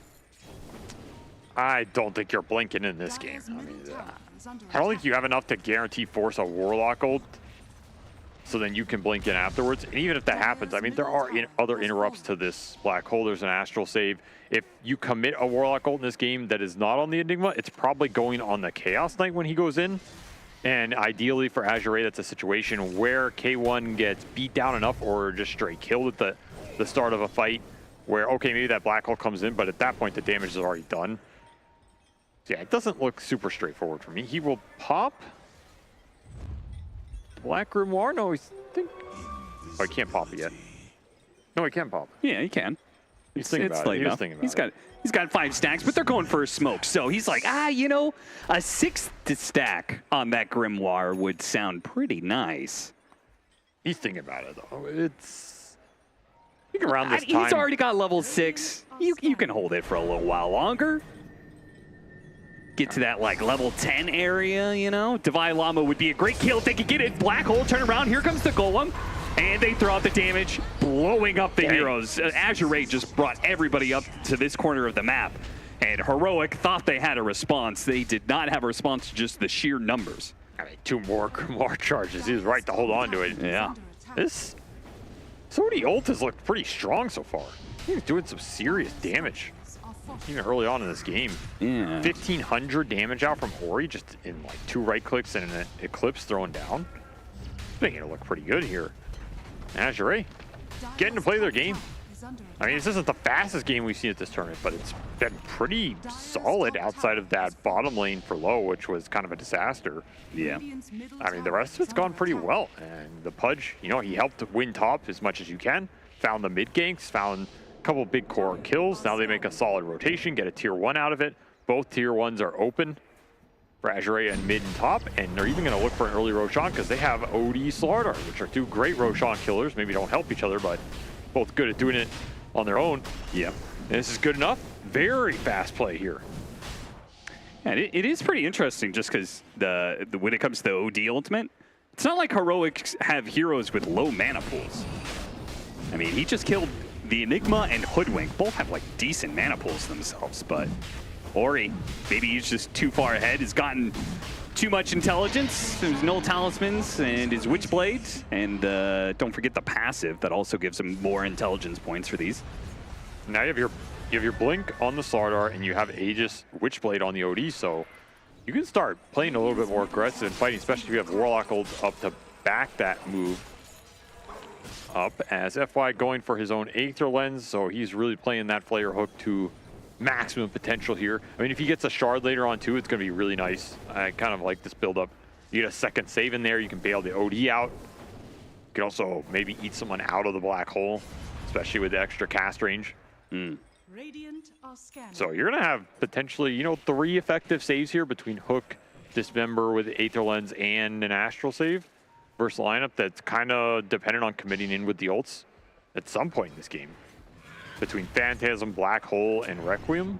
Speaker 12: I don't think you're blinking in this game. I mean, I don't think you have enough to guarantee force a Warlock ult, so then you can blink in afterwards. And even if that happens, I mean, there are other interrupts to this Black Hole. There's an Astral save. If you commit a Warlock ult in this game that is not on the Enigma, it's probably going on the Chaos Knight when he goes in. And ideally for Azure, that's a situation where K1 gets beat down enough or just straight killed at the start of a fight where, okay, maybe that Black Hole comes in, but at that point the damage is already done. So yeah, it doesn't look super straightforward for me. He will pop Black Grimoire. No, he's oh, he can't pop it yet. No, he can pop.
Speaker 9: Yeah, he can.
Speaker 12: He's thinking about it. He was thinking about it.
Speaker 9: He's got 5 stacks, but they're going for a smoke. So he's like, you know, a 6th stack on that Grimoire would sound pretty nice.
Speaker 12: He's thinking about it, though. It's... I think around this time...
Speaker 9: He's already got level 6. You can hold it for a little while longer. Get to that, like, level 10 area, you know? Divine Llama would be a great kill if they could get it. Black Hole, turn around. Here comes the Golem. And they throw out the damage, blowing up the heroes. Azure just brought everybody up to this corner of the map. And Heroic thought they had a response. They did not have a response to just the sheer numbers.
Speaker 12: I mean, 2 more Grimoire charges. He was right to hold on to it.
Speaker 9: Yeah.
Speaker 12: This OD ult has looked pretty strong so far. He's doing some serious damage. Even early on in this game.
Speaker 9: Yeah.
Speaker 12: 1,500 damage out from Ori just in like 2 right clicks and an Eclipse thrown down. Making it look pretty good here. Azure getting to play their game. I mean, this isn't the fastest game we've seen at this tournament, but it's been pretty solid outside of that bottom lane for low, which was kind of a disaster.
Speaker 9: Yeah.
Speaker 12: I mean, the rest of it's gone pretty well. And the Pudge, you know, he helped win top as much as you can. Found the mid ganks, found a couple big core kills. Now they make a solid rotation, get a tier 1 out of it. Both tier 1s are open for Azure and mid and top, and they're even going to look for an early Roshan because they have OD Slardar, which are 2 great Roshan killers. Maybe don't help each other, but both good at doing it on their own.
Speaker 9: Yeah.
Speaker 12: And this is good enough. Very fast play here.
Speaker 9: And it is pretty interesting just because when it comes to the OD ultimate, it's not like Heroics have heroes with low mana pools. I mean, he just killed the Enigma and Hoodwink. Both have like decent mana pools themselves, but Ori, maybe he's just too far ahead. He's gotten too much intelligence. There's null talismans and his Witchblade. And don't forget the passive that also gives him more intelligence points for these.
Speaker 12: Now you have your Blink on the Slardar and you have Aegis Witchblade on the OD, so you can start playing a little bit more aggressive and fighting, especially if you have Warlock ults up to back that move up, as FY going for his own Aether Lens, so he's really playing that Flare Hook to maximum potential here. I mean, if he gets a Shard later on too, it's going to be really nice. I kind of like this build-up. You get a second save in there, you can bail the OD out. You can also maybe eat someone out of the black hole, especially with the extra cast range.
Speaker 21: Radiant are scanning.
Speaker 12: So you're going to have potentially, you know, 3 effective saves here between Hook, Dismember with Aether Lens, and an Astral save versus a lineup that's kind of dependent on committing in with the ults at some point in this game. Between Phantasm, Black Hole, and Requiem.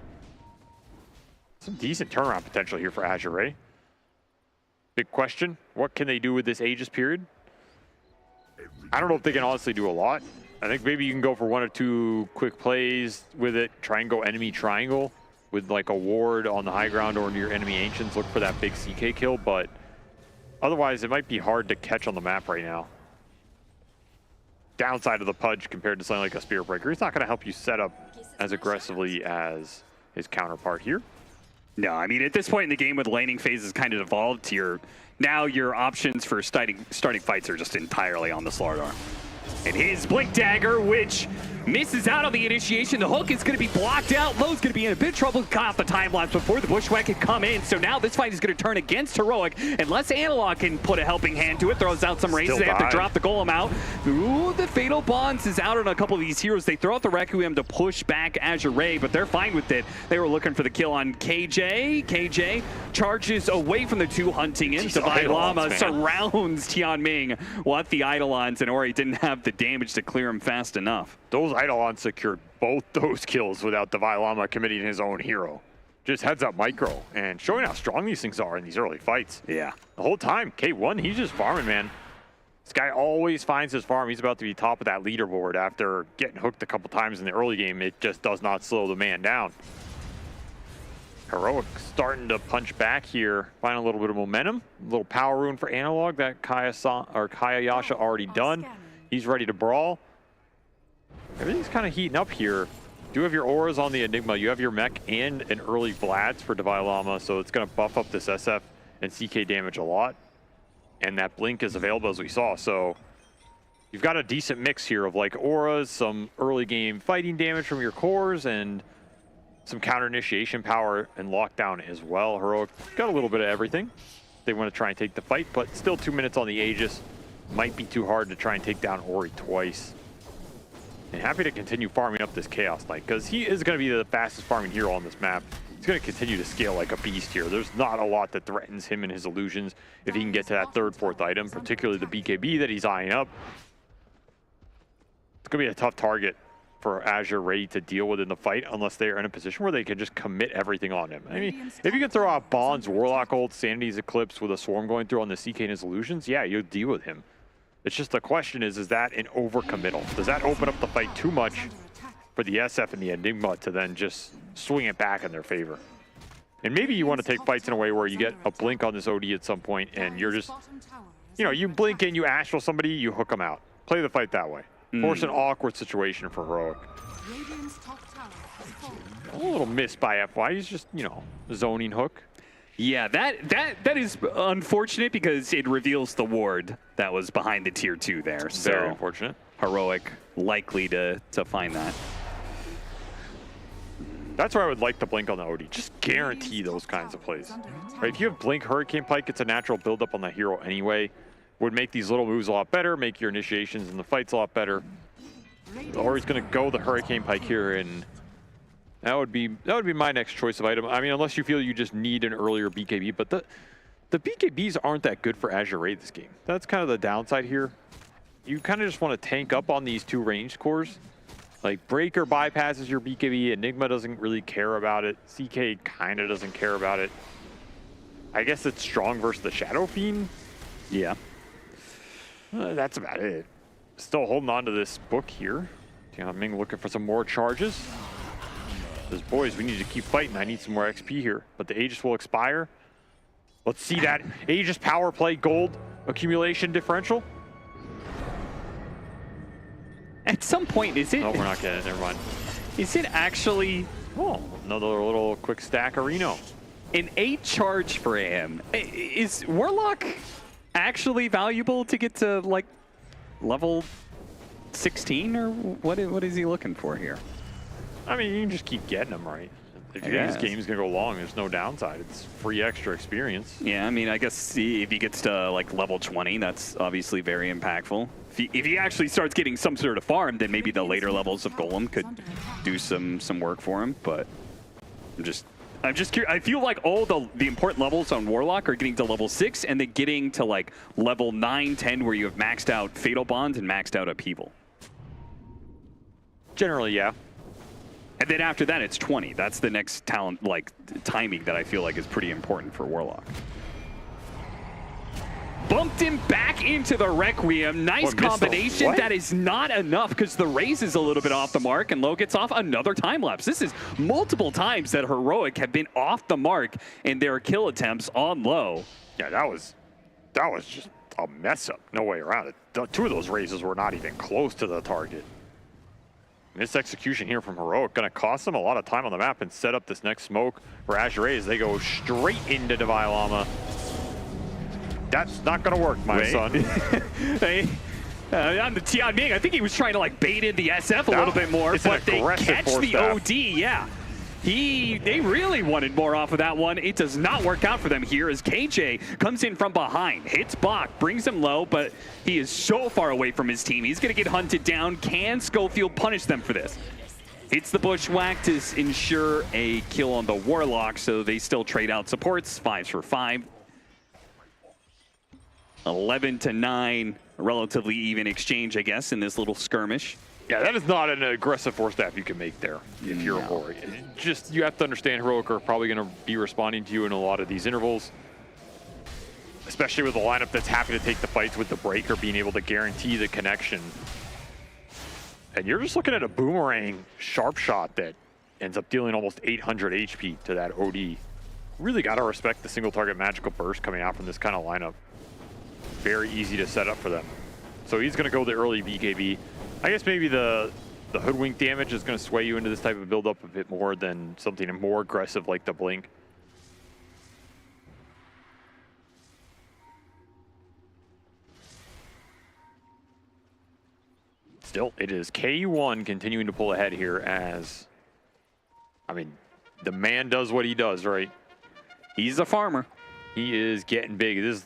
Speaker 12: Some decent turnaround potential here for Azure Ray. Big question, what can they do with this Aegis period? I don't know if they can honestly do a lot. I think maybe you can go for 1 or 2 quick plays with it. Try and go enemy triangle with like a ward on the high ground or near enemy ancients. Look for that big CK kill, but otherwise it might be hard to catch on the map right now. Downside of the Pudge compared to something like a Spirit Breaker, he's not going to help you set up as aggressively as his counterpart here.
Speaker 9: No, I mean, at this point in the game with laning phases kind of evolved to now your options for starting fights are just entirely on the Slardar. And his Blink Dagger, which misses out on the initiation. The hook is going to be blocked out. Lowe's going to be in a bit of trouble. Cut off the time lapse before the Bushwhack can come in. So now this fight is going to turn against Heroic. Unless Analog can put a helping hand to it, throws out some raises. They have to drop the Golem out. Ooh, the Fatal Bonds is out on a couple of these heroes. They throw out the Requiem to push back Azure Ray, but they're fine with it. They were looking for the kill on KJ. KJ charges away from the 2 hunting in. Divine Llama surrounds Tianming with the Eidolons, and Ori didn't have the damage to clear him fast enough.
Speaker 12: Those Eidolons secured both those kills without Divine Llama committing his own hero. Just heads up micro and showing how strong these things are in these early fights.
Speaker 9: Yeah.
Speaker 12: The whole time, K1, he's just farming, man. This guy always finds his farm. He's about to be top of that leaderboard after getting hooked a couple times in the early game. It just does not slow the man down. Heroic starting to punch back here, find a little bit of momentum. A little power rune for Analog that Kaya Yasha already done. He's ready to brawl. Everything's kind of heating up here. Do have your auras on the Enigma. You have your mech and an early Vlad's for Divine Llama, so it's going to buff up this SF and CK damage a lot. And that blink is available as we saw, so you've got a decent mix here of like auras, some early game fighting damage from your cores, and some counter initiation power and lockdown as well. Heroic got a little bit of everything. They want to try and take the fight, but still 2 minutes on the Aegis. Might be too hard to try and take down Ori twice. And happy to continue farming up this Chaos Knight, because he is going to be the fastest farming hero on this map. He's going to continue to scale like a beast here. There's not a lot that threatens him and his illusions if he can get to that 3rd, 4th item, particularly the BKB that he's eyeing up. It's going to be a tough target for Azure Ray to deal with in the fight unless they're in a position where they can just commit everything on him. I mean, if you can throw out Bonds, Warlock ult, Sanity's Eclipse with a Swarm going through on the CK and his illusions, yeah, you'll deal with him. It's just the question is that an overcommittal? Does that open up the fight too much for the SF and the Enigma to then just swing it back in their favor? And maybe you want to take fights in a way where you get a blink on this OD at some point and you're just, you know, you blink in, you astral somebody, you hook them out. Play the fight that way. Force an awkward situation for Heroic. A little miss by FY. He's just, you know, zoning hook.
Speaker 9: Yeah, that is unfortunate because it reveals the ward that was behind the tier 2 there. So
Speaker 12: very unfortunate.
Speaker 9: Heroic likely to find that.
Speaker 12: That's where I would like to blink on the OD. Just guarantee those kinds of plays. Right? If you have blink Hurricane Pike, it's a natural buildup on the hero anyway. Would make these little moves a lot better, make your initiations in the fights a lot better. Or he's going to go the Hurricane Pike here, and that would be my next choice of item. I mean, unless you feel you just need an earlier BKB, but the BKBs aren't that good for Azure Ray this game. That's kind of the downside here. You kind of just want to tank up on these 2 ranged cores. Like Breaker bypasses your BKB, Enigma doesn't really care about it, CK kind of doesn't care about it. I guess it's strong versus the Shadow Fiend.
Speaker 9: Yeah.
Speaker 12: That's about it. Still holding on to this book here. Tianming looking for some more charges. Says, boys, we need to keep fighting. I need some more XP here. But the Aegis will expire. Let's see that Aegis power play gold accumulation differential.
Speaker 9: At some point, is it?
Speaker 12: Oh, we're not getting it. Never mind.
Speaker 9: Is it actually?
Speaker 12: Oh, another little quick stack of Reno.
Speaker 9: An 8 charge for him. Is Warlock actually valuable to get to like level 16, or what is he looking for here?
Speaker 12: I mean, you can just keep getting them, right? If you think this game's gonna go long, there's no downside. It's free extra experience.
Speaker 9: Yeah, I mean, I guess if he gets to like level 20, that's obviously very impactful. If he actually starts getting some sort of farm, then maybe the later levels of Golem could do some work for him. But I'm just curious. I feel like all the important levels on Warlock are getting to level 6, and then getting to like level 9, 10, where you have maxed out Fatal Bonds and maxed out Upheaval.
Speaker 12: Generally, yeah.
Speaker 9: And then after that, it's 20. That's the next talent, like, timing that I feel like is pretty important for Warlock. Bumped him back into the Requiem. Nice combination. That is not enough because the raise is a little bit off the mark, and Low gets off another time lapse. This is multiple times that Heroic have been off the mark in their kill attempts on Low.
Speaker 12: Yeah, that was just a mess up. No way around it. 2 of those raises were not even close to the target. This execution here from Heroic going to cost them a lot of time on the map and set up this next smoke for Azure as they go straight into Divine Llama. That's not going to work, my son.
Speaker 9: Hey, on the Tian Ming, I think he was trying to like bait in the SF a little bit more, but they catch the OD, yeah. They really wanted more off of that one. It does not work out for them here as KJ comes in from behind, hits Bach, brings him low, but he is so far away from his team. He's going to get hunted down. Can Schofield punish them for this? Hits the Bushwhack to ensure a kill on the Warlock, so they still trade out supports, 5 for 5. 11-9, a relatively even exchange, I guess, in this little skirmish.
Speaker 12: Yeah, that is not an aggressive force staff you can make there if you're Heroic. Just, you have to understand Heroic are probably going to be responding to you in a lot of these intervals, especially with a lineup that's happy to take the fights with the Breaker, being able to guarantee the connection. And you're just looking at a boomerang sharp shot that ends up dealing almost 800 HP to that OD. Really got to respect the single target magical burst coming out from this kind of lineup. Very easy to set up for them. So he's going to go the early BKB. I guess maybe the hoodwink damage is going to sway you into this type of build-up a bit more than something more aggressive like the blink. Still, it is K1 continuing to pull ahead here as, I mean, the man does what he does, right?
Speaker 9: He's a farmer.
Speaker 12: He is getting big. This is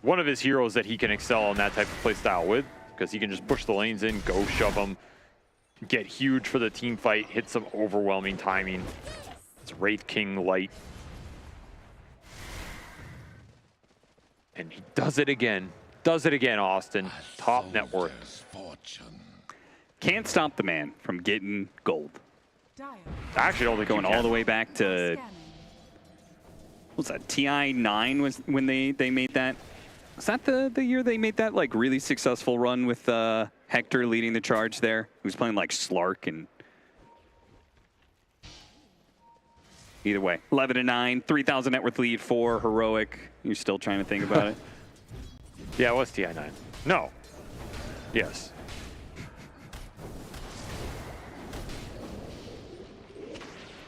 Speaker 12: one of his heroes that he can excel on that type of play style with, because he can just push the lanes in, go shove them, get huge for the team fight, hit some overwhelming timing. It's Wraith King light. And he does it again. Does it again, Austin. Top net worth.
Speaker 9: Can't stop the man from getting gold.
Speaker 12: I actually don't think
Speaker 9: going all the way back to, what was that, TI9 was when they made that. Was that the year they made that like really successful run with Hector leading the charge there? He was playing like Slark and... Either way, 11-9, 3,000 net worth lead for Heroic. You're still trying to think about it?
Speaker 12: Yeah, it was TI9. No. Yes.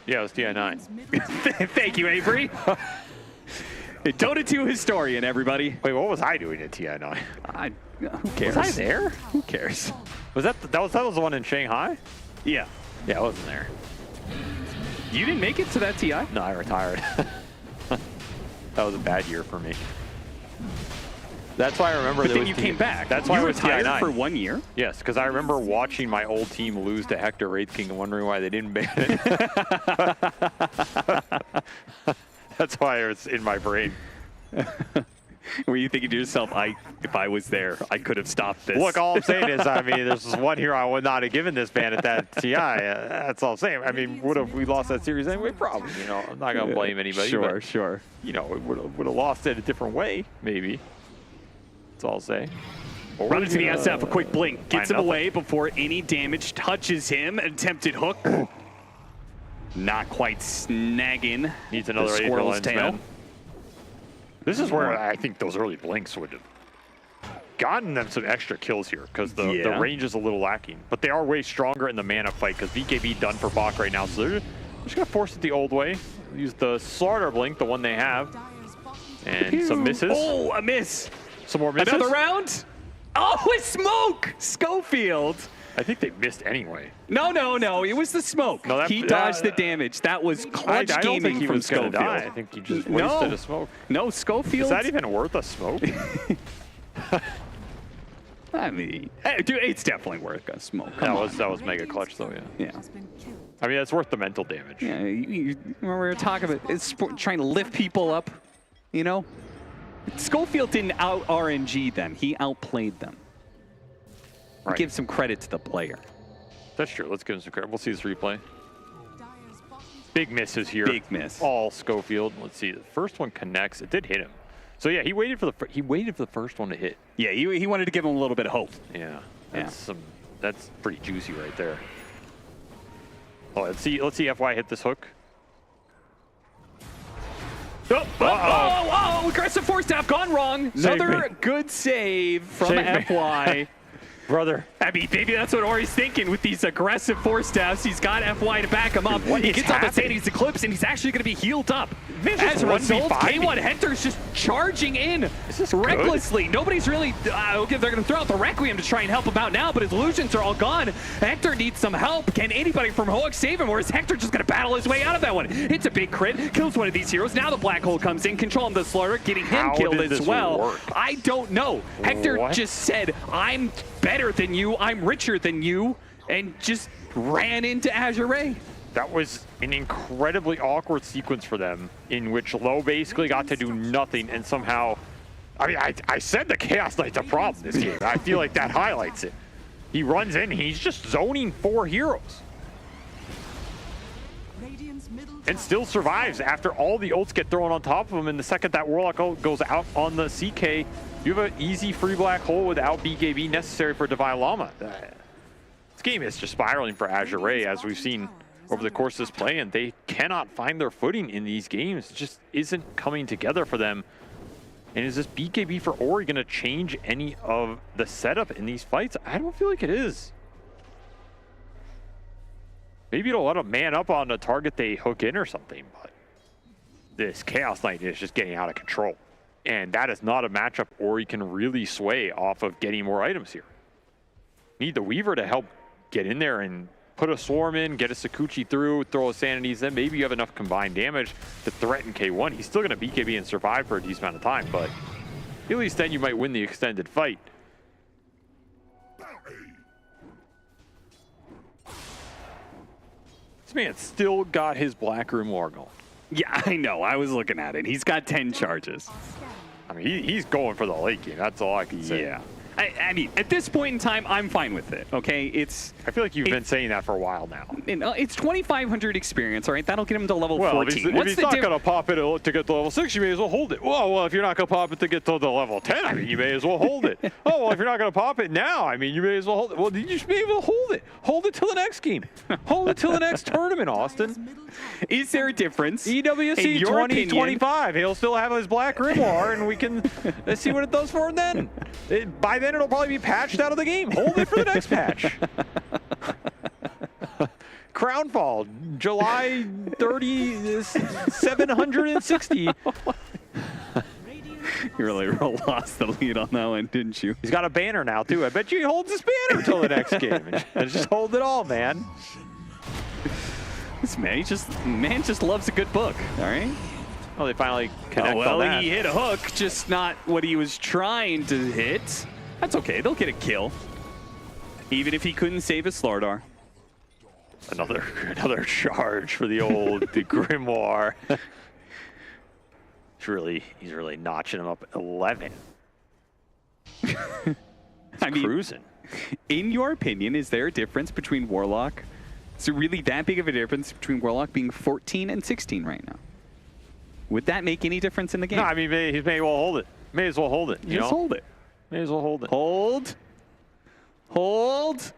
Speaker 12: Yeah, it was TI9.
Speaker 9: Thank you, Avery. A Dota 2 historian, everybody.
Speaker 12: Wait, what was I doing at TI9?
Speaker 9: Who cares?
Speaker 12: Was I there?
Speaker 9: Who cares?
Speaker 12: Was that was the one in Shanghai?
Speaker 9: Yeah.
Speaker 12: Yeah, I wasn't there.
Speaker 9: You didn't make it to that TI?
Speaker 12: No, I retired. That was a bad year for me. That's why I remember.
Speaker 9: But then you came back.
Speaker 12: That's why
Speaker 9: you
Speaker 12: I was
Speaker 9: retired
Speaker 12: TI9
Speaker 9: for 1 year?
Speaker 12: Yes, because I remember watching my old team lose to Hector Wraith King and wondering why they didn't ban it. That's why it's in my brain.
Speaker 9: Were you thinking to yourself, if I was there, I could have stopped this?
Speaker 12: Look, all I'm saying is, I mean, there's this one hero I would not have given this ban at that TI. That's all I'm saying. I mean, would have we lost that series anyway? Probably. You know, I'm not gonna blame anybody.
Speaker 9: Sure,
Speaker 12: but,
Speaker 9: sure.
Speaker 12: You know, it would have lost it a different way, maybe. That's all I'll say.
Speaker 9: Run into the SF, a quick blink. Gets him away before any damage touches him. Attempted hook. Not quite snagging.
Speaker 12: Needs another
Speaker 9: the squirrel's
Speaker 12: Aether
Speaker 9: tail.
Speaker 12: Lens, man. This is where I think those early blinks would have gotten them some extra kills here, because the range is a little lacking. But they are way stronger in the mana fight, because BKB done for Bach right now, so they're just going to force it the old way. Use the Slaughter Blink, the one they have. And some misses.
Speaker 9: Oh, a miss.
Speaker 12: Some more misses.
Speaker 9: Another round. Oh, it's smoke! Schofield.
Speaker 12: I think they missed anyway.
Speaker 9: No. It was the smoke.
Speaker 12: No,
Speaker 9: he dodged the damage. That was clutch
Speaker 12: I don't
Speaker 9: gaming
Speaker 12: think he
Speaker 9: from
Speaker 12: was gonna
Speaker 9: Schofield.
Speaker 12: die. I think he just wasted a smoke.
Speaker 9: No, Schofield.
Speaker 12: Is that even worth a smoke?
Speaker 9: I mean, dude, it's definitely worth a smoke.
Speaker 12: That was mega clutch though, yeah.
Speaker 9: Yeah.
Speaker 12: I mean, it's worth the mental damage.
Speaker 9: Yeah, you remember we were talking about trying to lift people up, you know? Schofield didn't out RNG them. He outplayed them.
Speaker 12: Right.
Speaker 9: Give some credit to the player.
Speaker 12: That's true. Let's give him some credit. We'll see this replay. Big misses here.
Speaker 9: Big miss.
Speaker 12: All Schofield. Let's see. The first one connects. It did hit him. So yeah, he waited for the first one to hit.
Speaker 9: Yeah, he wanted to give him a little bit of hope.
Speaker 12: Yeah. That's pretty juicy right there. Oh, let's see FY hit this hook.
Speaker 9: Oh, aggressive force staff gone wrong. Another good save from FY.
Speaker 12: Brother.
Speaker 9: I mean, maybe that's what Ori's thinking with these aggressive force staffs. He's got FY to back him up. He gets up at Sandy's Eclipse, and he's actually going to be healed up. As a result, K1 Hector's just charging in recklessly. Nobody's really... okay, they're going to throw out the Requiem to try and help him out now, but his illusions are all gone. Hector needs some help. Can anybody from Hook save him, or is Hector just going to battle his way out of that one? It's a big crit. Kills one of these heroes. Now the Black Hole comes in, controlling the Slaughter, getting him killed as well.
Speaker 12: Work?
Speaker 9: I don't know. Hector just said, I'm better than you, I'm richer than you, and just ran into Azure.
Speaker 12: That was an incredibly awkward sequence for them, in which Low basically got to do nothing, and somehow, I mean, I said the Chaos Knight's a problem this game. I feel like that highlights it. He runs in, he's just zoning 4 heroes. And still survives after all the ults get thrown on top of him, and the second that Warlock goes out on the CK, you have an easy free Black Hole without BKB necessary for Divine Llama. This game is just spiraling for Azure, as we've seen over the course of this play, and they cannot find their footing in these games. It just isn't coming together for them. And is this BKB for Ori going to change any of the setup in these fights? I don't feel like it is. Maybe it'll let them man up on the target they hook in or something, but this Chaos Knight is just getting out of control. And that is not a matchup Ori can really sway off of getting more items here. Need the Weaver to help get in there and put a Swarm in, get a Sakuchi through, throw a Sanities, then maybe you have enough combined damage to threaten K1. He's still going to BKB and survive for a decent amount of time, but at least then you might win the extended fight. This man still got his Black Grimoire going.
Speaker 9: Yeah, I know. I was looking at it. He's got 10 charges.
Speaker 12: I mean, he's going for the late game. That's all I can say.
Speaker 9: Yeah. I mean, at this point in time, I'm fine with it, okay?
Speaker 12: I feel like you've been saying that for a while now.
Speaker 9: It's 2,500 experience, all right? That'll get him to level 14.
Speaker 12: If he's not going to pop it to get to level 6, you may as well hold it. Well, if you're not going to pop it to get to the level 10, I mean, you may as well hold it. Oh, well, if you're not going to pop it now, I mean, you may as well hold it. Well, you just be able to hold it. Hold it till the next game. Hold it till the next tournament, Austin.
Speaker 9: Is there a difference?
Speaker 12: EWC 2025. He'll still have his Black Grimoire, and we can see what it does for him then. By then, it'll probably be patched out of the game. Hold it for the next patch. Crownfall, July 30, 760.
Speaker 9: You really lost the lead on that one, didn't you?
Speaker 12: He's got a banner now, too. I bet you he holds his banner until the next game. And just hold it all, man.
Speaker 9: This man just loves a good book, all right?
Speaker 12: Oh, they finally connect
Speaker 9: on
Speaker 12: that.
Speaker 9: He hit a hook, just not what he was trying to hit. That's okay, they'll get a kill. Even if he couldn't save his Slardar.
Speaker 12: Another charge for the old Grimoire. He's really notching him up 11.
Speaker 9: I mean, cruising. In your opinion, is there a difference between Warlock? Is there really that big of a difference between Warlock being 14 and 16 right now? Would that make any difference in the game?
Speaker 12: No, I mean, he may as well hold it. May as well hold it.
Speaker 9: Just hold it.
Speaker 12: May as well hold it.
Speaker 9: Hold.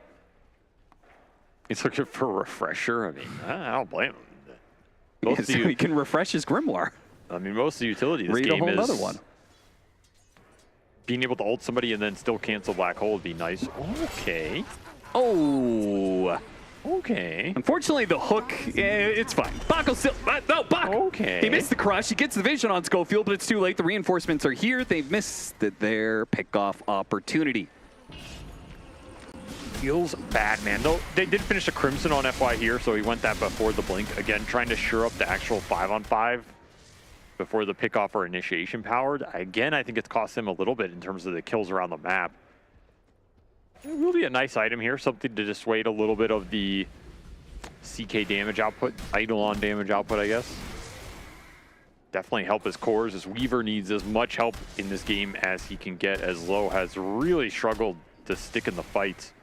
Speaker 12: He's looking for a refresher. I mean, I don't blame him.
Speaker 9: Yeah, so he can refresh his Grimoire.
Speaker 12: I mean, most of the utility this
Speaker 9: Read
Speaker 12: game
Speaker 9: a whole
Speaker 12: is
Speaker 9: nother one.
Speaker 12: being able to ult somebody and then still cancel Black Hole would be nice. Okay.
Speaker 9: Oh.
Speaker 12: Okay.
Speaker 9: Unfortunately, the hook, it's fine. Bak will still, no, Bak!
Speaker 12: Okay.
Speaker 9: He missed the crush. He gets the vision on Schofield, but it's too late. The reinforcements are here. They've missed their pickoff opportunity.
Speaker 12: Feels bad, man. Though they did finish a Crimson on FY here, so he went that before the blink. Again, trying to shore up the actual 5-on-5 before the pickoff or initiation powered. Again, I think it's cost him a little bit in terms of the kills around the map. It will be a nice item here, something to dissuade a little bit of the CK damage output, Eidolon damage output, I guess. Definitely help his cores, as Weaver needs as much help in this game as he can get, as Low has really struggled to stick in the fights.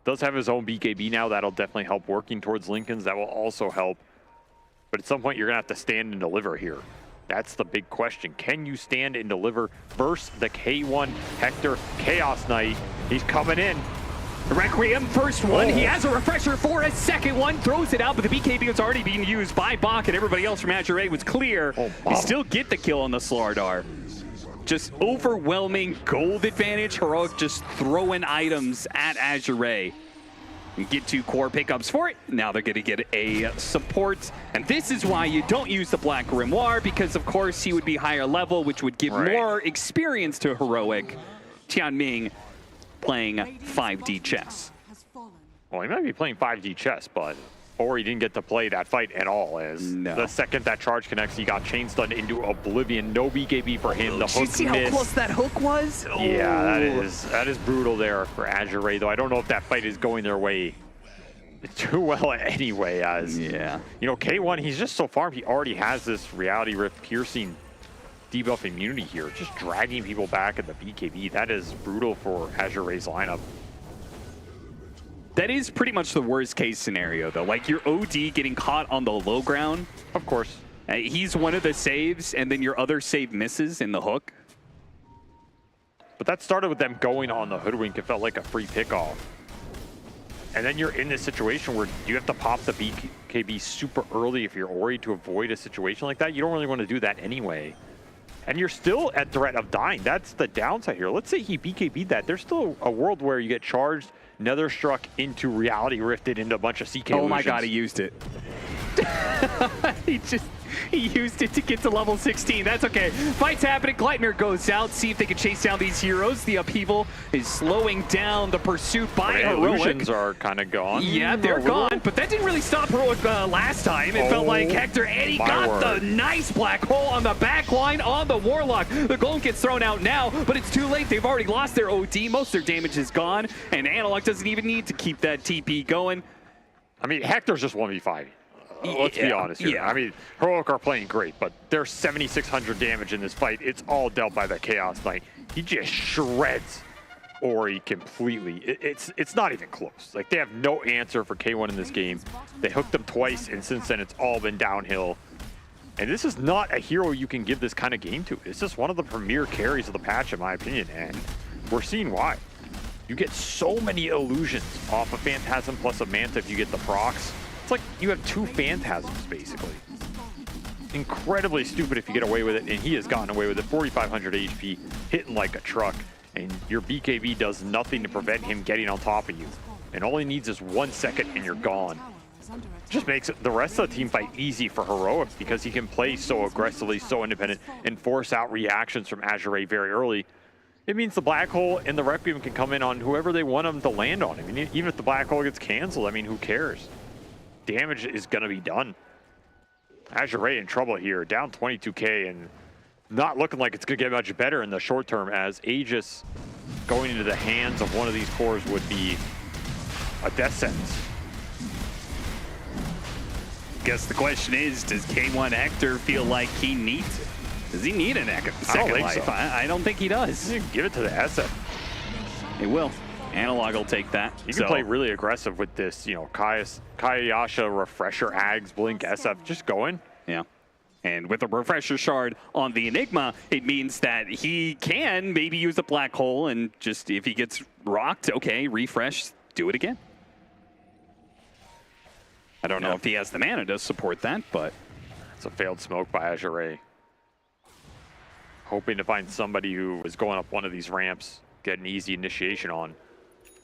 Speaker 12: Does have his own BKB now, that'll definitely help working towards Lincoln's, that will also help. But at some point, you're gonna have to stand and deliver here. That's the big question. Can you stand and deliver versus the K1 Hector Chaos Knight? He's coming in.
Speaker 9: Requiem, first one. He has a refresher for a second one. Throws it out, but the BKB was already being used by Bak, and everybody else from Azure was clear. They still get the kill on the Slardar. Just overwhelming gold advantage. Heroic just throwing items at Azure. Get 2 core pickups for it. Now they're going to get a support. And this is why you don't use the Black Grimoire, because of course he would be higher level, which would give more experience to Heroic. Tianming playing 5D chess.
Speaker 12: Well, he might be playing 5D chess, but or he didn't get to play that fight at all, as the second that charge connects, he got chain stunned into oblivion. No BKB for him. The hook
Speaker 9: Did you see how close that hook was?
Speaker 12: Yeah, that is brutal there for Azure, though. I don't know if that fight is going their way too well anyway, as you know, K1, he's just so far, he already has this Reality Rift piercing debuff immunity here, just dragging people back at the BKB. That is brutal for Azure's lineup.
Speaker 9: That is pretty much the worst case scenario, though. Like, your OD getting caught on the low ground.
Speaker 12: Of course.
Speaker 9: He's one of the saves, and then your other save misses in the hook.
Speaker 12: But that started with them going on the Hoodwink. It felt like a free pickoff. And then you're in this situation where you have to pop the BKB super early if you're Ori to avoid a situation like that. You don't really want to do that anyway. And you're still at threat of dying. That's the downside here. Let's say he BKB'd that. There's still a world where you get charged, Nether Struck into Reality Rifted into a bunch of CK
Speaker 9: Oh my god, he used it. He used it to get to level 16. That's okay. Fight's happening. Gleitner goes out. See if they can chase down these heroes. The upheaval is slowing down the pursuit by Heroic.
Speaker 12: Illusions are kind of gone.
Speaker 9: Yeah, they're gone, but that didn't really stop Heroic last time. It felt like Hector, and he got the nice black hole on the back line on the Warlock. The Golem gets thrown out now, but it's too late. They've already lost their OD. Most of their damage is gone, and Analog doesn't even need to keep that TP going.
Speaker 12: I mean, Hector's just 1v5. Let's be honest here. I mean, Heroic are playing great, but there's 7,600 damage in this fight. It's all dealt by the Chaos Knight. He just shreds Ori completely. It's not even close. Like, they have no answer for K1 in this game. They hooked them twice, and since then it's all been downhill. And this is not a hero you can give this kind of game to. It's just one of the premier carries of the patch, in my opinion, and we're seeing why. You get so many illusions off a Phantasm plus a Manta if you get the procs. It's like you have 2 Phantasms, basically. Incredibly stupid if you get away with it, and he has gotten away with it. 4,500 HP, hitting like a truck, and your BKB does nothing to prevent him getting on top of you. And all he needs is 1 second, and you're gone. Just makes it the rest of the team fight easy for Heroic, because he can play so aggressively, so independent, and force out reactions from Azure very early. It means the Black Hole and the Requiem can come in on whoever they want them to land on. I mean, even if the Black Hole gets canceled, I mean, who cares? Damage is going to be done. Azure in trouble here, down 22k, and not looking like it's going to get much better in the short term, as Aegis going into the hands of one of these cores would be a death sentence.
Speaker 9: Guess the question is, does K1 Hector feel like he needs it? Does he need a second life?
Speaker 12: So.
Speaker 9: I don't think he does.
Speaker 12: Give it to the SF.
Speaker 9: He will. Analog will take that.
Speaker 12: You can play really aggressive with this, you know, Kayasha, Refresher, Ags, Blink, SF, just going.
Speaker 9: Yeah. And with a Refresher Shard on the Enigma, it means that he can maybe use a Black Hole, and just if he gets rocked, okay, refresh, do it again. I don't know if he has the mana to support that, but
Speaker 12: It's a failed smoke by Azure. Hoping to find somebody who is going up one of these ramps, get an easy initiation on.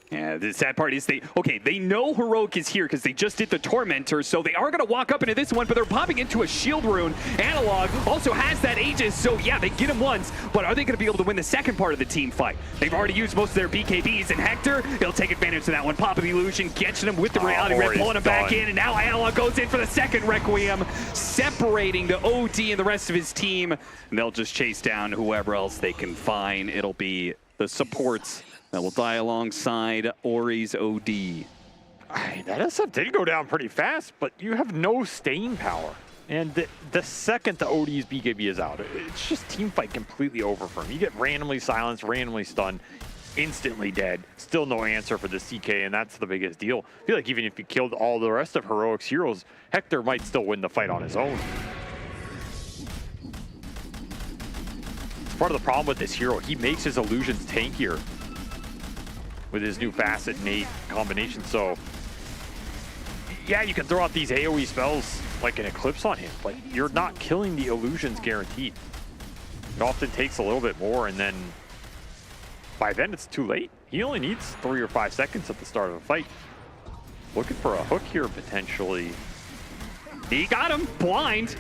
Speaker 9: Yeah, the sad part is they know Heroic is here because they just did the Tormentor, so they are going to walk up into this one, but they're popping into a Shield Rune. Analog also has that Aegis, so yeah, they get him once, but are they going to be able to win the second part of the team fight? They've already used most of their BKBs, and Hector, he'll take advantage of that one. Pop of Illusion, catching him with the Reality Rip, pulling him back in, and now Analog goes in for the second Requiem, separating the OD and the rest of his team, and they'll just chase down whoever else they can find. It'll be the supports that will die alongside Ori's OD.
Speaker 12: That SF did go down pretty fast, but you have no staying power. And the second the OD's BKB is out, it's just team fight completely over for him. You get randomly silenced, randomly stunned, instantly dead. Still no answer for the CK, and that's the biggest deal. I feel like even if you killed all the rest of Heroic's heroes, Hector might still win the fight on his own. It's part of the problem with this hero. He makes his illusions tankier with his new Facet Nate combination. So yeah, you can throw out these AoE spells like an Eclipse on him, but you're not killing the illusions guaranteed. It often takes a little bit more, and then by then it's too late. He only needs 3 or 5 seconds at the start of a fight. Looking for a hook here potentially.
Speaker 9: He got him blind.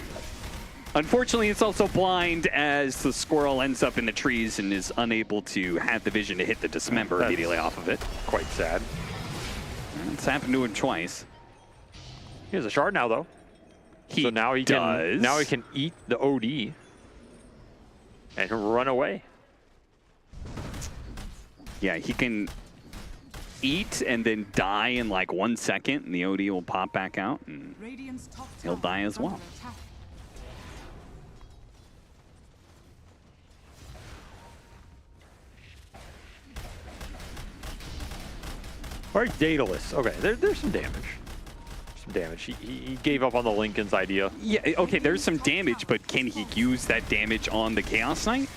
Speaker 9: Unfortunately, it's also blind as the squirrel ends up in the trees and is unable to have the vision to hit the dismember immediately off of it.
Speaker 12: Quite sad.
Speaker 9: It's happened to him twice.
Speaker 12: He has a shard now, though. So now he can eat the OD and run away.
Speaker 9: Yeah, he can eat and then die in like 1 second, and the OD will pop back out, and he'll die as well.
Speaker 12: All right, Daedalus. Okay, there's some damage. He gave up on the Lincoln's idea.
Speaker 9: Yeah, okay, there's some damage, but can he use that damage on the Chaos Knight?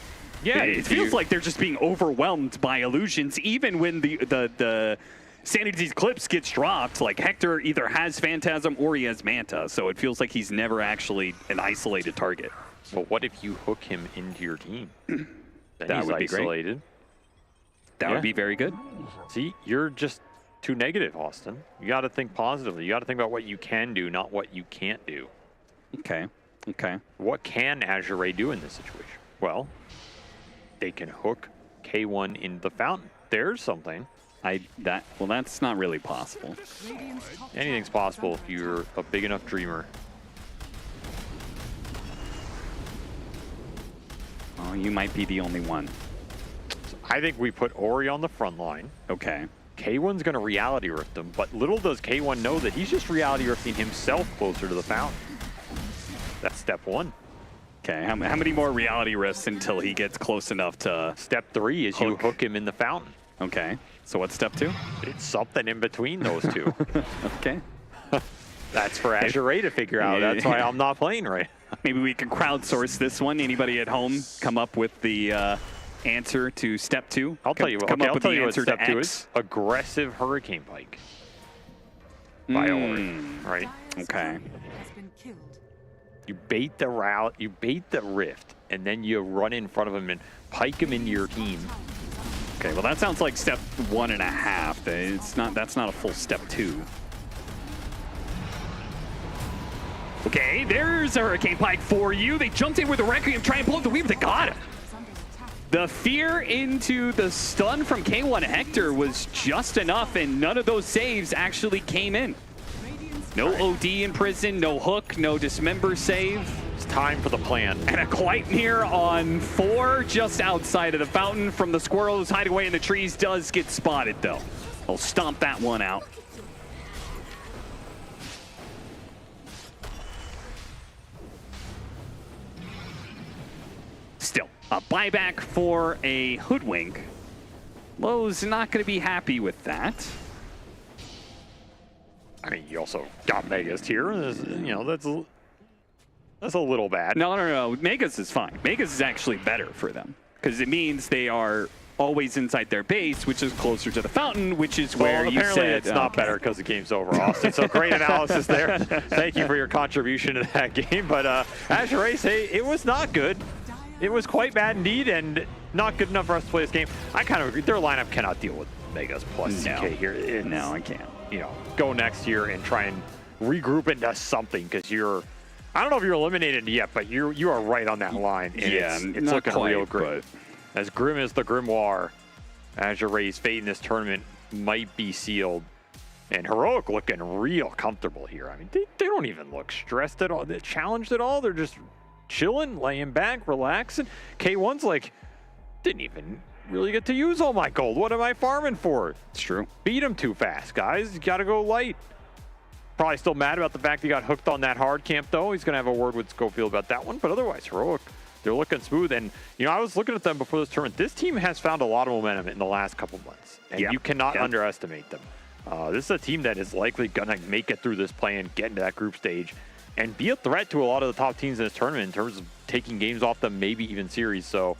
Speaker 12: Yeah,
Speaker 9: it feels like they're just being overwhelmed by illusions, even when the Sanity's Eclipse gets dropped. Like, Hector either has Phantasm or he has Manta, so it feels like he's never actually an isolated target.
Speaker 12: But what if you hook him into your team? Then
Speaker 9: That
Speaker 12: he's
Speaker 9: would be
Speaker 12: isolated.
Speaker 9: great. That would be very good.
Speaker 12: See, you're just too negative, Austin. You got to think positively. You got to think about what you can do, not what you can't do.
Speaker 9: Okay.
Speaker 12: What can Azure do in this situation? Well, they can hook K1 in the fountain. There's something.
Speaker 9: Well, that's not really possible.
Speaker 12: Anything's possible if you're a big enough dreamer.
Speaker 9: Oh, you might be the only one.
Speaker 12: So I think we put Ori on the front line.
Speaker 9: Okay.
Speaker 12: K1's going to reality rift him, but little does K1 know that he's just reality rifting himself closer to the fountain. That's step 1.
Speaker 9: Okay, how many more reality rifts until he gets close enough to...
Speaker 12: Step 3 is you hook him in the fountain.
Speaker 9: Okay, so what's step 2?
Speaker 12: It's something in between those two.
Speaker 9: Okay.
Speaker 12: That's for Azure to figure out. That's why I'm not playing right.
Speaker 9: Maybe we can crowdsource this one. Anybody at home come up with the answer to step 2?
Speaker 12: I'll tell you what.
Speaker 9: Come up with the answer
Speaker 12: step
Speaker 9: to
Speaker 12: 2
Speaker 9: X.
Speaker 12: is. Aggressive Hurricane Pike. By Ori, right?
Speaker 9: Okay.
Speaker 12: You bait the route, you bait the rift, and then you run in front of him and pike him into your team.
Speaker 9: Okay, well that sounds like step 1.5. It's not. That's not a full step 2. Okay, there's a Hurricane Pike for you. They jumped in with a Requiem, try and pull up the Weaver. They got him. The fear into the stun from K1 Hector was just enough, and none of those saves actually came in. No OD in prison, no hook, no dismember save.
Speaker 12: It's time for the plan.
Speaker 9: And a Gleipnir on 4 just outside of the fountain from the squirrel who's hiding away in the trees does get spotted though. They'll stomp that one out. Still, a buyback for a Hoodwink. Lowe's not going to be happy with that.
Speaker 12: I mean, you also got Megas here. You know, that's a little bad.
Speaker 9: No. Megas is fine. Megas is actually better for them because it means they are always inside their base, which is closer to the fountain, which is where you
Speaker 12: apparently
Speaker 9: said
Speaker 12: it's not better because the game's over, Austin. So great analysis there. Thank you for your contribution to that game. But Azure Ace, hey, it was not good. It was quite bad indeed, and not good enough for us to play this game. I kind of agree. Their lineup cannot deal with Megas plus CK here.
Speaker 9: No, I can't.
Speaker 12: You know, go next year and try and regroup into something because you're. I don't know if you're eliminated yet, but you are right on that line. And
Speaker 9: yeah,
Speaker 12: it's
Speaker 9: not
Speaker 12: looking
Speaker 9: quite,
Speaker 12: real grim. As grim as the Grimoire, Azure Ray's fate in this tournament might be sealed. And Heroic looking real comfortable here. I mean, they don't even look stressed at all. They're challenged at all. They're just chilling, laying back, relaxing. K1's like, didn't even really get to use all my gold. What am I farming for?
Speaker 9: It's true.
Speaker 12: Beat him too fast, guys. You got to go light. Probably still mad about the fact he got hooked on that hard camp, though. He's going to have a word with Schofield about that one. But otherwise, Heroic, they're looking smooth. And, you know, I was looking at them before this tournament. This team has found a lot of momentum in the last couple months. And you cannot underestimate them. This is a team that is likely going to make it through this play and get into that group stage and be a threat to a lot of the top teams in this tournament in terms of taking games off them, maybe even series. So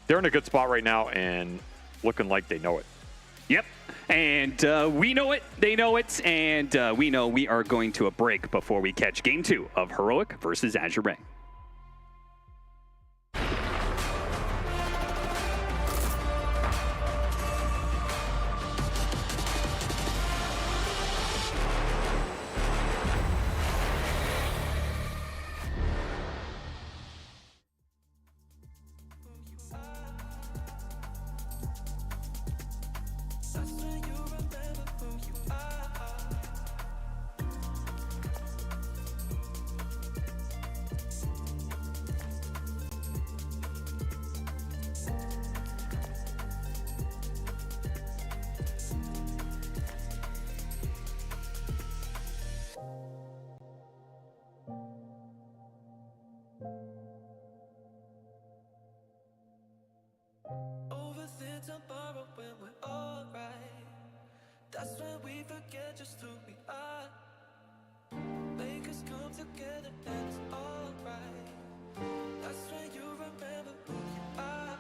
Speaker 12: they're in a good spot right now and looking like they know it.
Speaker 9: Yep. And we know it, they know it, and we know we are going to a break before we catch Game 2 of Heroic versus Azure Ray.
Speaker 1: That's when we forget just who we are. Make us come together and it's alright. That's when you remember who you are.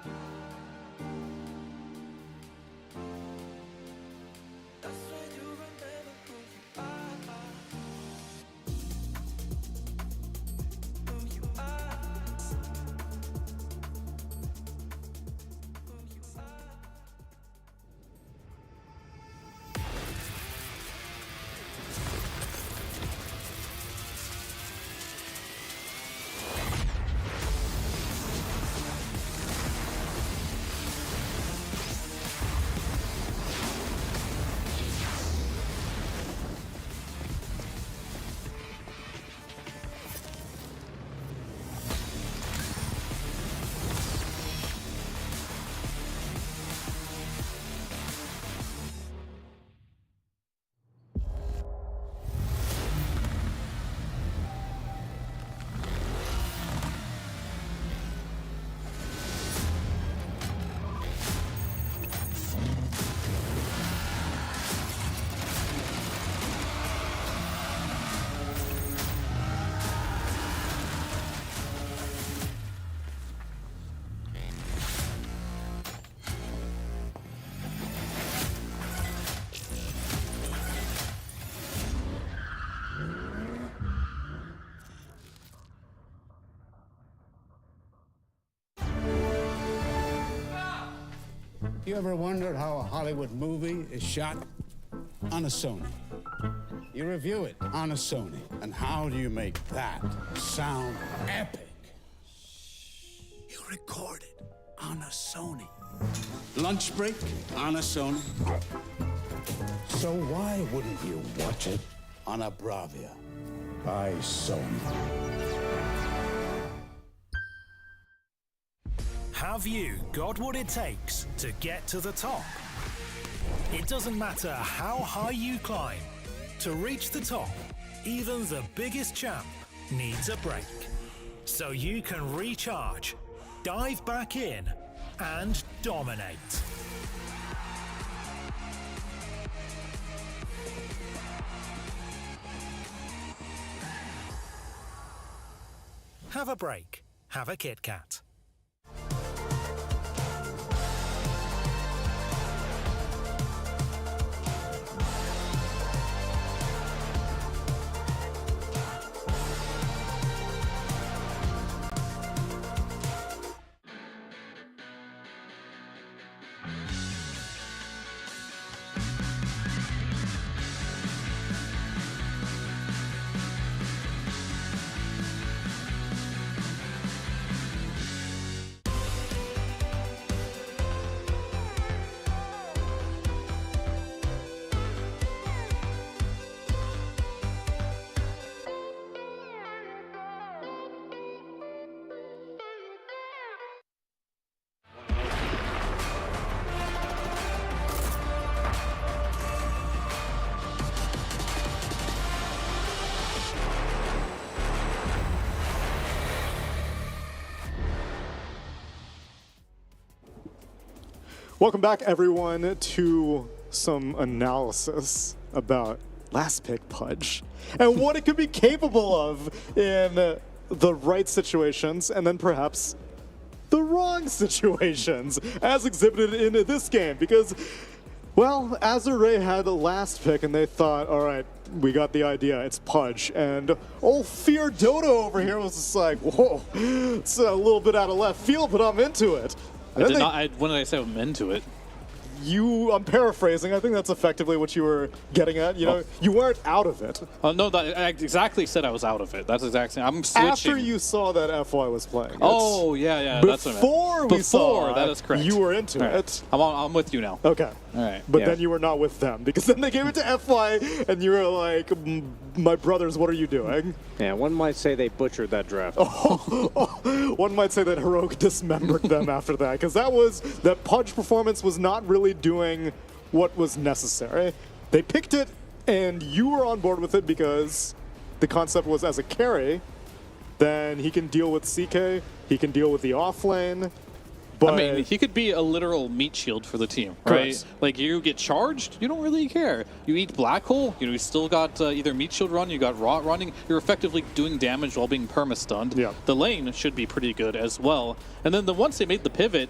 Speaker 1: That's when you remember who you are. Who you are. Who you are.
Speaker 10: You ever wondered how a Hollywood movie is shot? On a Sony. You review it on a Sony. And how do you make that sound epic? You record it on a Sony. Lunch break on a Sony. So why wouldn't you watch it on a Bravia by Sony?
Speaker 13: Have you got what it takes to get to the top? It doesn't matter how high you climb. To reach the top, even the biggest champ needs a break. So you can recharge, dive back in, and dominate. Have a break. Have a Kit Kat.
Speaker 2: Welcome back, everyone, to some analysis about last pick Pudge and what it could be capable of in the right situations and then perhaps the wrong situations, as exhibited in this game. Because, well, Azure had the last pick and they thought, all right, we got the idea, it's Pudge. And old Fear Dota over here was just like, whoa, it's a little bit out of left field, but I'm into it. And
Speaker 23: when did I say I'm into it?
Speaker 2: I'm paraphrasing. I think that's effectively what you were getting at. You know, you weren't out of it.
Speaker 23: No, I exactly said I was out of it. That's exactly. I'm switching.
Speaker 2: After you saw that FY was playing.
Speaker 23: Oh, yeah.
Speaker 2: Before
Speaker 23: that's what I meant.
Speaker 2: we saw
Speaker 23: that is correct.
Speaker 2: You were into
Speaker 23: right.
Speaker 2: it.
Speaker 23: I'm with you now.
Speaker 2: Okay.
Speaker 23: All right.
Speaker 2: But then you were not with them because then they gave it to FY and you were like, my brothers, what are you doing?
Speaker 22: Yeah, one might say they butchered that draft.
Speaker 2: One might say that Heroic dismembered them after that because that Pudge performance was not really doing what was necessary. They picked it and you were on board with it because the concept was as a carry, then he can deal with CK, he can deal with the off lane. But
Speaker 23: I mean, he could be a literal meat shield for the team, right?
Speaker 2: Correct.
Speaker 23: Like, you get charged, you don't really care. You eat Black Hole, you still got either meat shield run, you got rot running. You're effectively doing damage while being perma-stunned.
Speaker 2: Yeah.
Speaker 23: The lane should be pretty good as well. And then once they made the pivot,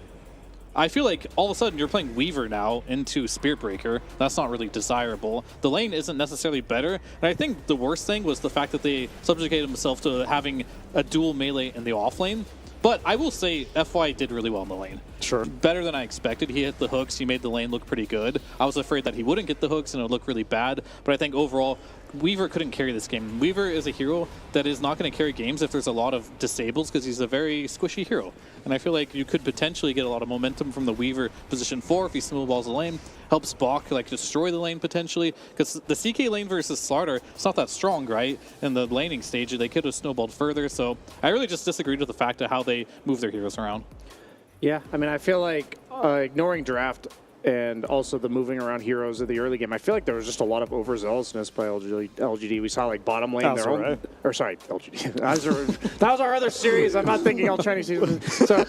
Speaker 23: I feel like all of a sudden you're playing Weaver now into Spirit Breaker. That's not really desirable. The lane isn't necessarily better. And I think the worst thing was the fact that they subjugated themselves to having a dual melee in the off lane. But I will say FY did really well in the lane.
Speaker 2: Sure.
Speaker 23: Better than I expected. He hit the hooks. He made the lane look pretty good. I was afraid that he wouldn't get the hooks and it would look really bad. But I think overall, Weaver couldn't carry this game. Weaver is a hero that is not going to carry games if there's a lot of disables because he's a very squishy hero. And I feel like you could potentially get a lot of momentum from the Weaver position 4 if he snowballs the lane. Helps Bach destroy the lane potentially. Because the CK lane versus Slardar, it's not that strong, right? In the laning stage, they could have snowballed further. So I really just disagreed with the fact of how they move their heroes around.
Speaker 22: Yeah, I mean, I feel like ignoring draft and also the moving around heroes of the early game, I feel like there was just a lot of overzealousness by LGD. We saw bottom lane their own, or sorry, LGD. That was our other series. I'm not thinking all Chinese seasons. So,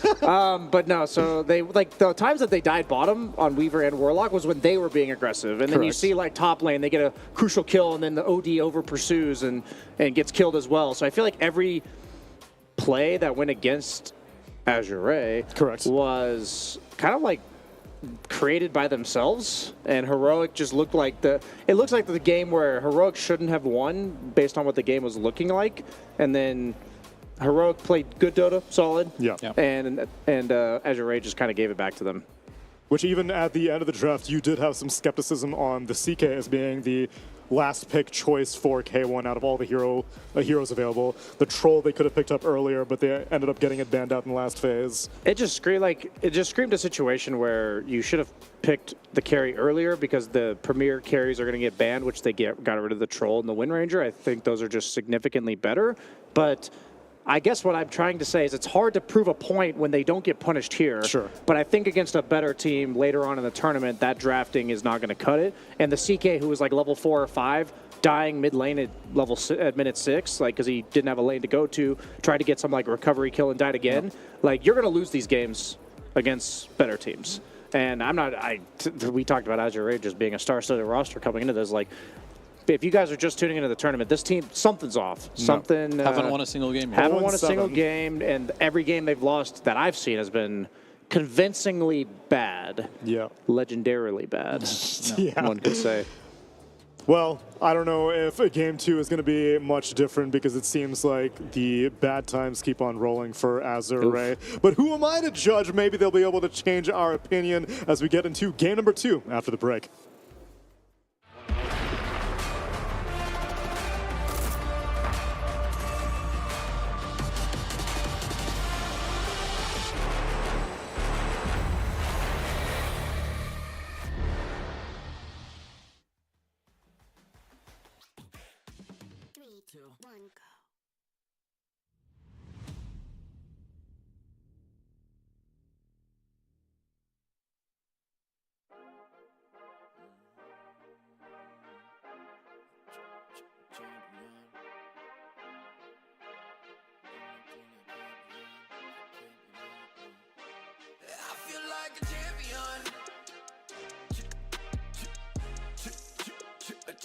Speaker 22: but no. So they the times that they died bottom on Weaver and Warlock was when they were being aggressive, and then you see top lane they get a crucial kill, and then the OD over pursues and gets killed as well. So I feel like every play that went against Azure was kind of created by themselves, and Heroic just looked like it looks like the game where Heroic shouldn't have won based on what the game was looking like, and then Heroic played good Dota, solid, and Azure just kind of gave it back to them.
Speaker 2: Which even at the end of the draft, you did have some skepticism on the CK as being the last pick choice for K1 out of all the heroes available. The troll they could have picked up earlier, but they ended up getting it banned out in the last phase.
Speaker 22: It just screamed a situation where you should have picked the carry earlier because the premier carries are going to get banned, which they got rid of the troll and the Wind Ranger. I think those are just significantly better, but I guess what I'm trying to say is it's hard to prove a point when they don't get punished here.
Speaker 2: Sure.
Speaker 22: But I think against a better team later on in the tournament, that drafting is not going to cut it. And the CK, who was level 4 or 5, dying mid lane at minute 6, because he didn't have a lane to go to, tried to get some recovery kill and died again. You're going to lose these games against better teams. And we talked about Azure just being a star-studded roster coming into this. If you guys are just tuning into the tournament, this team, something's off. Something
Speaker 23: haven't won a single game yet.
Speaker 22: Haven't won a single game, and every game they've lost that I've seen has been convincingly bad.
Speaker 2: Yeah.
Speaker 22: Legendarily bad, one could say.
Speaker 2: Well, I don't know if Game 2 is going to be much different because it seems like the bad times keep on rolling for Azure. But who am I to judge? Maybe they'll be able to change our opinion as we get into game number 2 after the break.
Speaker 1: I feel like a champion.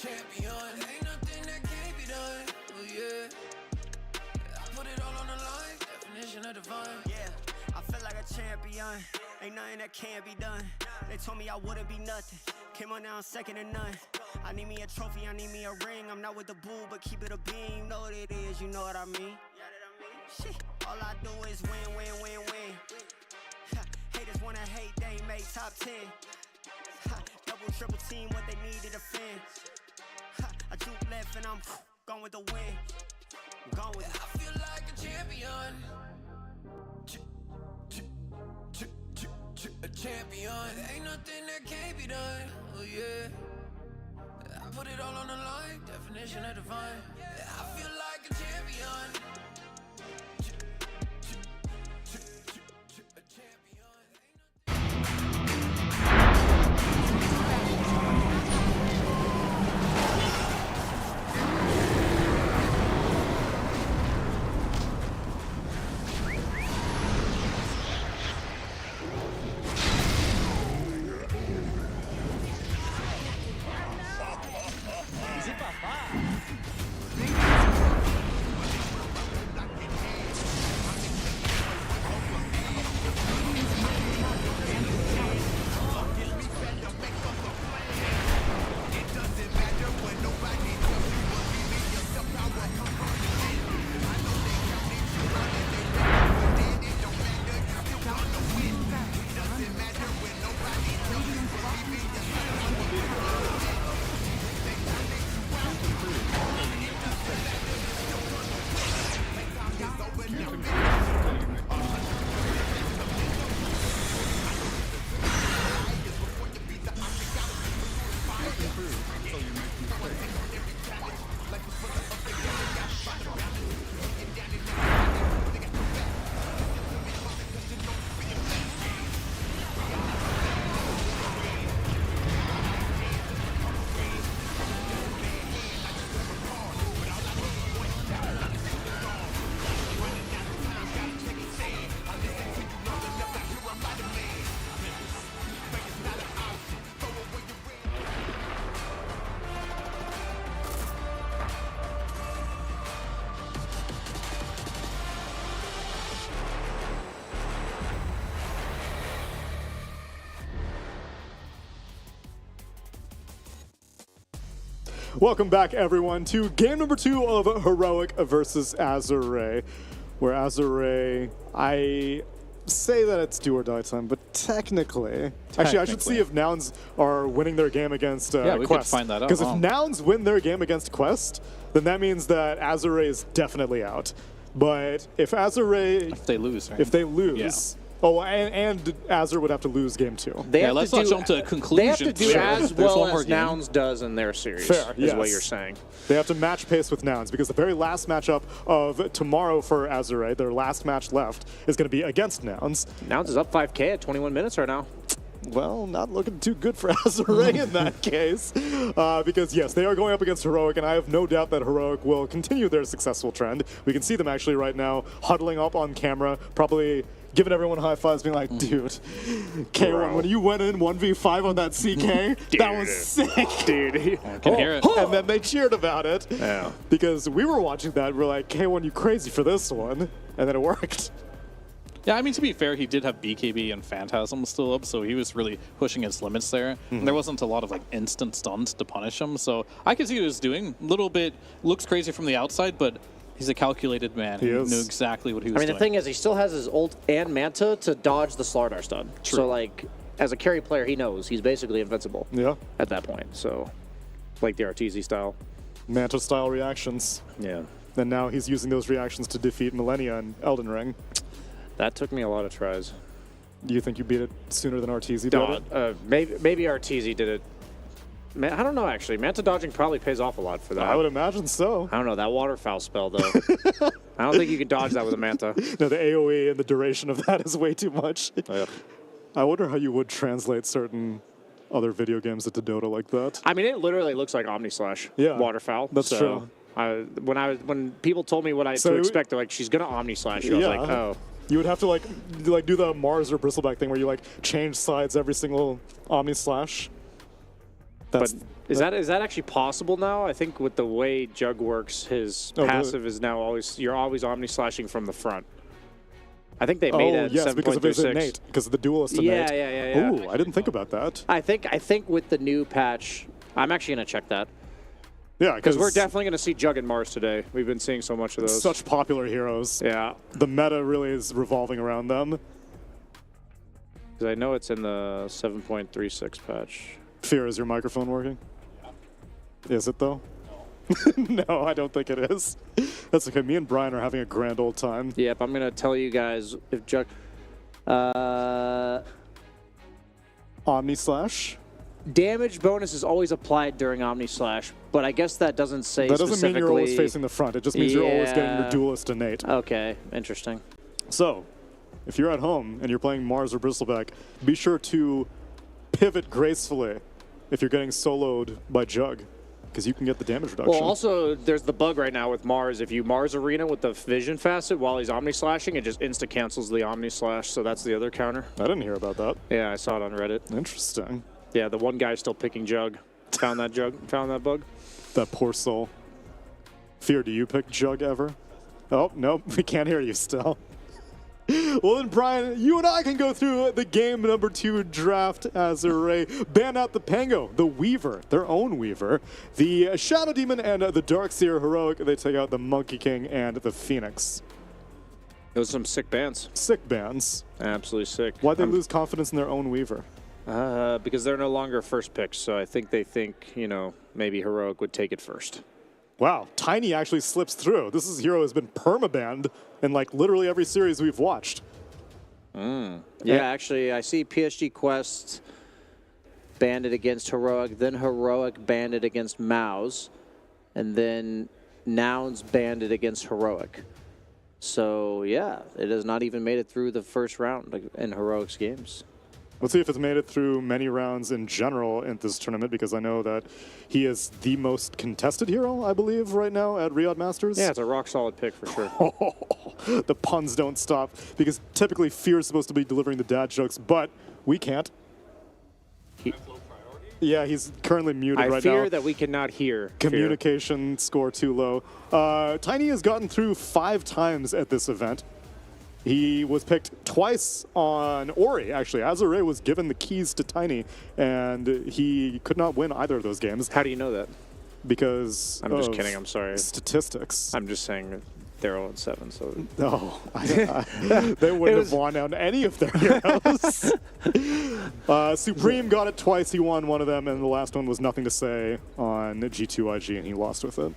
Speaker 1: champion. Ain't nothing that can't be done. Oh yeah. I put it all on the line. Definition of divine.
Speaker 5: Yeah, I feel like a champion. Ain't nothing that can't be done. They told me I wouldn't be nothing. Came on now, second to none. I need me a trophy, I need me a ring. I'm not with the bull, but keep it a beam. You know what it is, you know what I mean? Shit, all I do is win, win, win, win. Haters wanna hate, they ain't made top 10. Double, triple team, what they need to defend. I juke left and I'm gone with the win. I'm gone with it.
Speaker 1: I feel like a champion. A champion. Ain't nothing that can't be done. Oh yeah. I put it all on the line. Definition of divine. I feel like a champion.
Speaker 2: Welcome back, everyone, to game number 2 of Heroic versus Azure, where Azure, I say that it's do or die time, but technically, actually, I should see if Nouns are winning their game against
Speaker 23: Yeah, we
Speaker 2: Quest.
Speaker 23: could find that out.
Speaker 2: Because if Nouns win their game against Quest, then that means that Azure is definitely out. But if Azure, if
Speaker 23: they lose, right?
Speaker 2: if they lose. Oh, and Azure would have to lose game 2.
Speaker 22: They have
Speaker 23: let's
Speaker 22: to
Speaker 23: not
Speaker 22: do-
Speaker 23: jump to a conclusion.
Speaker 22: They have to do
Speaker 23: Sure.
Speaker 22: as
Speaker 23: There's
Speaker 22: well
Speaker 23: one more
Speaker 22: as
Speaker 23: game.
Speaker 22: Nouns does in their series,
Speaker 2: Fair,
Speaker 22: is
Speaker 2: yes.
Speaker 22: what you're saying.
Speaker 2: They have to match pace with Nouns because the very last matchup of tomorrow for Azure, their last match left, is going to be against Nouns.
Speaker 22: Nouns is up 5K at 21 minutes right now.
Speaker 2: Well, not looking too good for Azure in that case. Because, yes, they are going up against Heroic, and I have no doubt that Heroic will continue their successful trend. We can see them actually right now huddling up on camera, probably giving everyone high fives, being like, dude, K1, when you went in 1v5 on that CK, that was sick.
Speaker 22: Dude.
Speaker 23: I can hear it.
Speaker 2: And then they cheered about it.
Speaker 22: Yeah.
Speaker 2: Because we were watching that, we're like, K1, you crazy for this one. And then it worked.
Speaker 23: Yeah, I mean, to be fair, he did have BKB and Phantasm still up, so he was really pushing his limits there. And there wasn't a lot of like instant stuns to punish him, so I could see what he was doing. A little bit looks crazy from the outside, but he's a calculated man. He knew exactly what he was
Speaker 22: I mean,
Speaker 23: doing.
Speaker 22: the thing is, he still has his ult and Manta to dodge the Slardar stun.
Speaker 23: True.
Speaker 22: So, like, as a carry player, he knows he's basically invincible.
Speaker 2: Yeah.
Speaker 22: At that point, so like the Arteezy style.
Speaker 2: Manta style reactions.
Speaker 22: Yeah.
Speaker 2: And now he's using those reactions to defeat Millennia and Elden Ring.
Speaker 22: That took me a lot of tries.
Speaker 2: Do you think you beat it sooner than Arteezy did
Speaker 22: No,
Speaker 2: it?
Speaker 22: maybe Arteezy did it. I don't know, actually. Manta dodging probably pays off a lot for that.
Speaker 2: I would imagine so.
Speaker 22: I don't know. That waterfowl spell, though. I don't think you can dodge that with a Manta.
Speaker 2: No, the AoE and the duration of that is way too much.
Speaker 22: Yeah.
Speaker 2: I wonder how you would translate certain other video games into Dota like that.
Speaker 22: I mean, it literally looks like Omnislash.
Speaker 2: Yeah,
Speaker 22: Waterfowl.
Speaker 2: that's
Speaker 22: so
Speaker 2: true.
Speaker 22: When people told me what I
Speaker 2: So
Speaker 22: to
Speaker 2: it-
Speaker 22: expect, they're like, she's gonna Omnislash. I was like, oh.
Speaker 2: You would have to like do the Mars or Bristleback thing where you like change sides every single Omni Slash.
Speaker 22: But is that actually possible now? I think with the way Jug works, his passive is now you're always omni slashing from the front. I think they made it.
Speaker 2: Yes, because of his innate, because of the duelist innate.
Speaker 22: Yeah.
Speaker 2: Ooh, I didn't think about that.
Speaker 22: I think with the new patch, I'm actually gonna check that.
Speaker 2: Yeah,
Speaker 22: because we're definitely gonna see Jug and Mars today. We've been seeing so much of those.
Speaker 2: Such popular heroes.
Speaker 22: Yeah.
Speaker 2: The meta really is revolving around them.
Speaker 22: Because I know it's in the 7.36 patch.
Speaker 2: Fear, is your microphone working? Is it though? No, I don't think it is. That's okay. Me and Brian are having a grand old time.
Speaker 22: Yep, I'm gonna tell you guys if Jug.
Speaker 2: Omni Slash.
Speaker 22: Damage bonus is always applied during Omni Slash, but I guess that doesn't say
Speaker 2: That doesn't mean you're always facing the front. It just means you're always getting your duelist innate.
Speaker 22: Okay, interesting.
Speaker 2: So, if you're at home and you're playing Mars or Bristleback, be sure to pivot gracefully if you're getting soloed by Jug, because you can get the damage reduction.
Speaker 22: Well, also, there's the bug right now with Mars. If you Mars Arena with the Vision Facet while he's Omni Slashing, it just insta-cancels the Omni Slash, so that's the other counter.
Speaker 2: I didn't hear about that.
Speaker 22: Yeah, I saw it on Reddit.
Speaker 2: Interesting.
Speaker 22: Yeah, the one guy's still picking Jug. Found that bug.
Speaker 2: That poor soul. Fear, do you pick Jug ever? Oh, no, we can't hear you still. Well then, Brian, you and I can go through the game number 2 draft as Array ban out the Pango, the Weaver, their own Weaver, the Shadow Demon, and the Darkseer Heroic. They take out the Monkey King and the Phoenix.
Speaker 22: Those are some sick bans.
Speaker 2: Sick bans.
Speaker 22: Absolutely sick.
Speaker 2: Why'd they lose confidence in their own Weaver?
Speaker 22: Because they're no longer first picks, so I think they think, maybe Heroic would take it first.
Speaker 2: Wow, Tiny actually slips through. This hero has been permabanned in literally every series we've watched.
Speaker 22: Yeah, actually, I see PSG Quest banned it against Heroic, then Heroic banned it against Mouse, and then Nouns banned it against Heroic. So, yeah, it has not even made it through the first round in Heroic's games.
Speaker 2: Let's see if it's made it through many rounds in general in this tournament, because I know that he is the most contested hero, I believe, right now at Riyadh Masters.
Speaker 22: Yeah, it's a rock-solid pick for sure.
Speaker 2: The puns don't stop, because typically Fear is supposed to be delivering the dad jokes, but we can't. Yeah, he's currently muted right now.
Speaker 22: I fear that we cannot hear.
Speaker 2: Communication score too low. Tiny has gotten through 5 times at this event. He was picked twice on Ori, actually. Azure was given the keys to Tiny, and he could not win either of those games.
Speaker 22: How do you know that?
Speaker 2: Because
Speaker 22: I'm just kidding, I'm sorry.
Speaker 2: Statistics.
Speaker 22: I'm just saying they're 0-7, so...
Speaker 2: No, they wouldn't have won on any of their heroes. Supreme got it twice, he won one of them, and the last one was Nothing to Say on G2IG, and he lost with it.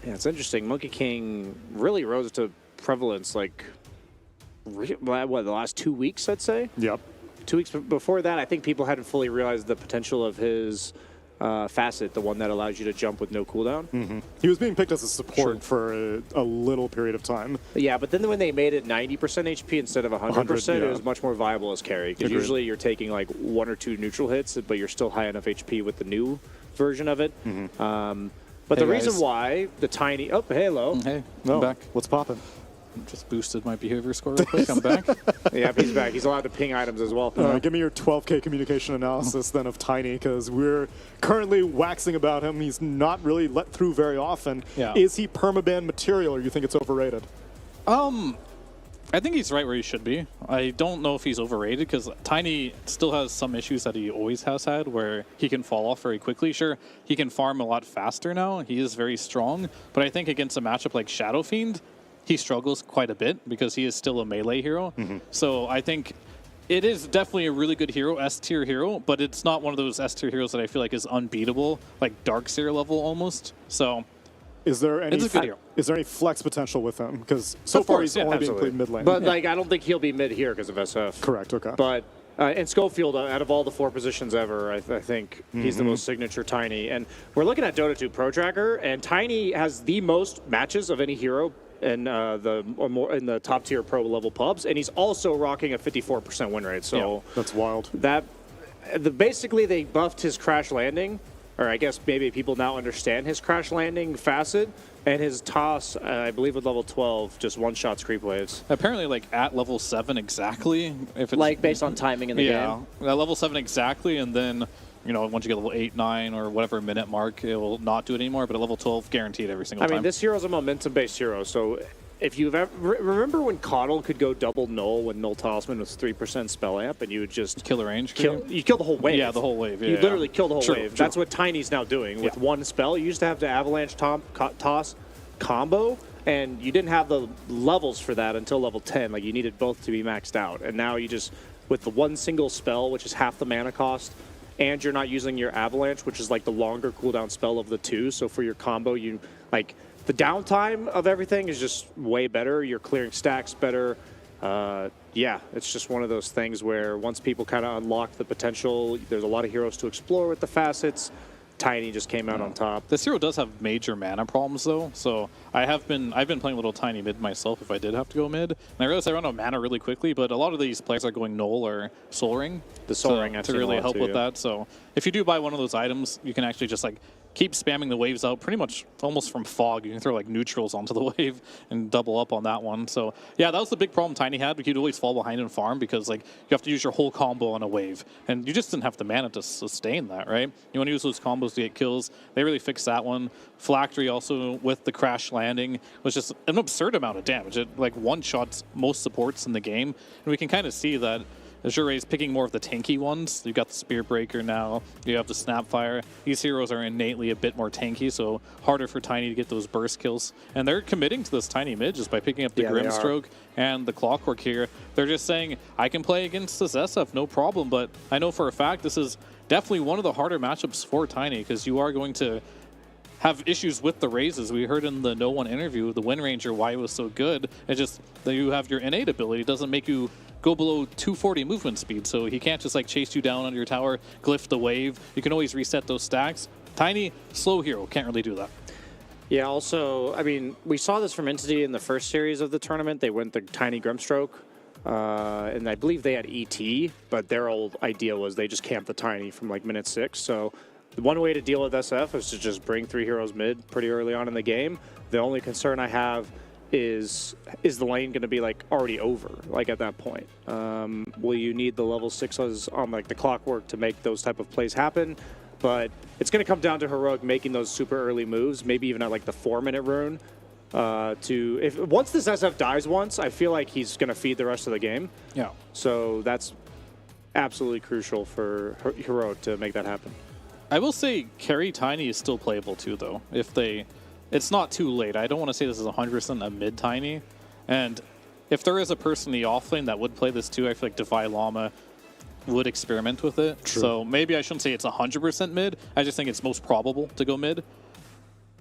Speaker 22: Yeah, it's interesting. Monkey King really rose to prevalence, the last 2 weeks, I'd say?
Speaker 2: Yep.
Speaker 22: 2 weeks before that, I think people hadn't fully realized the potential of his facet, the one that allows you to jump with no cooldown.
Speaker 2: Mm-hmm. He was being picked as a support for a little period of time.
Speaker 22: Yeah, but then when they made it 90% HP instead of 100%, it was much more viable as carry. Because usually you're taking 1 or 2 neutral hits, but you're still high enough HP with the new version of it.
Speaker 2: Mm-hmm.
Speaker 22: But the reason why the Tiny... Oh, hey, hello.
Speaker 8: Hey, I'm back.
Speaker 2: What's poppin'?
Speaker 8: Just boosted my behavior score real quick. I'm back.
Speaker 22: Yeah, he's back. He's allowed to ping items as well.
Speaker 2: Give me your 12K communication analysis then of Tiny, because we're currently waxing about him. He's not really let through very often.
Speaker 8: Yeah.
Speaker 2: Is he permaban material, or you think it's overrated?
Speaker 8: I think he's right where he should be. I don't know if he's overrated, because Tiny still has some issues that he always has had, where he can fall off very quickly. Sure, he can farm a lot faster now. He is very strong. But I think against a matchup like Shadow Fiend, he struggles quite a bit because he is still a melee hero.
Speaker 2: Mm-hmm.
Speaker 8: So I think it is definitely a really good hero, S-tier hero, but it's not one of those S-tier heroes that I feel like is unbeatable, like Darkseer level almost. So
Speaker 2: is there any flex potential with him? Because so far he's only being played mid lane.
Speaker 22: But I don't think he'll be mid here because of SF.
Speaker 2: Correct, okay.
Speaker 22: But and Schofield, out of all the 4 positions ever, I think he's the most signature Tiny. And we're looking at Dota 2 Pro Tracker, and Tiny has the most matches of any hero in the top tier pro level pubs, and he's also rocking a 54% win rate. So
Speaker 2: that's wild.
Speaker 22: Basically they buffed his crash landing, or I guess maybe people now understand his crash landing facet, and his toss, I believe with level 12, just one-shots creep waves.
Speaker 8: Apparently at level 7 exactly. If it's
Speaker 22: based on timing in the game?
Speaker 8: Yeah, at level 7 exactly, and then
Speaker 23: you know, once you get level 8, 9, or whatever minute mark, it will not do it anymore. But at level 12, guaranteed every single time.
Speaker 22: I mean, this hero's a momentum-based hero, so if you've ever remember when Coddle could go double null when null talisman was 3% spell amp, and you would just
Speaker 23: kill the range.
Speaker 22: You kill the whole wave.
Speaker 23: Yeah, the whole wave. Yeah,
Speaker 22: you literally kill the whole
Speaker 23: True,
Speaker 22: wave.
Speaker 23: true.
Speaker 22: That's what Tiny's now doing with one spell. You used to have the avalanche toss combo, and you didn't have the levels for that until level 10. Like, you needed both to be maxed out, and now you just with the one single spell, which is half the mana cost, and you're not using your avalanche, which is like the longer cooldown spell of the two. So for your combo, you like. The downtime of everything is just way better. You're clearing stacks better. Yeah, it's just one of those things where once people kind of unlock the potential, there's a lot of heroes to explore with the facets. Tiny just came out on top.
Speaker 23: This hero does have major mana problems though, so I've been playing a little Tiny mid myself if I did have to go mid. And I realized I run out of mana really quickly, but a lot of these players are going Null or Soul Ring.
Speaker 22: The Soul Ring I've
Speaker 23: to
Speaker 22: seen a
Speaker 23: really
Speaker 22: lot
Speaker 23: help
Speaker 22: too,
Speaker 23: with
Speaker 22: yeah.
Speaker 23: that. So if you do buy one of those items, you can actually just like keep spamming the waves out pretty much almost from fog. You can throw like neutrals onto the wave and double up on that one. So yeah, that was the big problem Tiny had. But you'd always fall behind in farm because like you have to use your whole combo on a wave, and you just didn't have the mana to sustain that, right? You want to use those combos to get kills. They really fixed that one. Phylactery also with the crash landing was just an absurd amount of damage. It like one-shots most supports in the game, and we can kind of see that Azure is picking more of the tanky ones. You've got the Spear Breaker now. You have the Snapfire. These heroes are innately a bit more tanky, so harder for Tiny to get those burst kills. And they're committing to this Tiny mid just by picking up the Grimstroke and the Clockwork here. They're just saying, I can play against this SF, no problem, but I know for a fact this is definitely one of the harder matchups for Tiny because you are going to have issues with the raises. We heard in the No One interview, the Wind Ranger, why it was so good. It's just that you have your innate ability. It doesn't make you go below 240 movement speed, so he can't just like chase you down under your tower, glyph the wave. You can always reset those stacks. Tiny, slow hero, can't really do that.
Speaker 22: Yeah, also, I mean, we saw this from Entity in the first series of the tournament. They went the Tiny Grimstroke, and I believe they had ET, but their old idea was they just camped the Tiny from like minute 6. So the one way to deal with SF is to just bring 3 heroes mid pretty early on in the game. The only concern I have is the lane going to be like already over, like at that point? Will you need the level 6s on like the Clockwork to make those type of plays happen? But it's going to come down to Heroic making those super early moves, maybe even at like the 4-minute rune. Once this SF dies once, I feel like he's going to feed the rest of the game.
Speaker 23: Yeah.
Speaker 22: So that's absolutely crucial for Heroic to make that happen.
Speaker 23: I will say carry Tiny is still playable too, though. It's not too late. I don't want to say this is 100% a mid Tiny. And if there is a person in the offlane that would play this too, I feel like Defy Llama would experiment with it.
Speaker 22: True.
Speaker 23: So maybe I shouldn't say it's 100% mid. I just think it's most probable to go mid.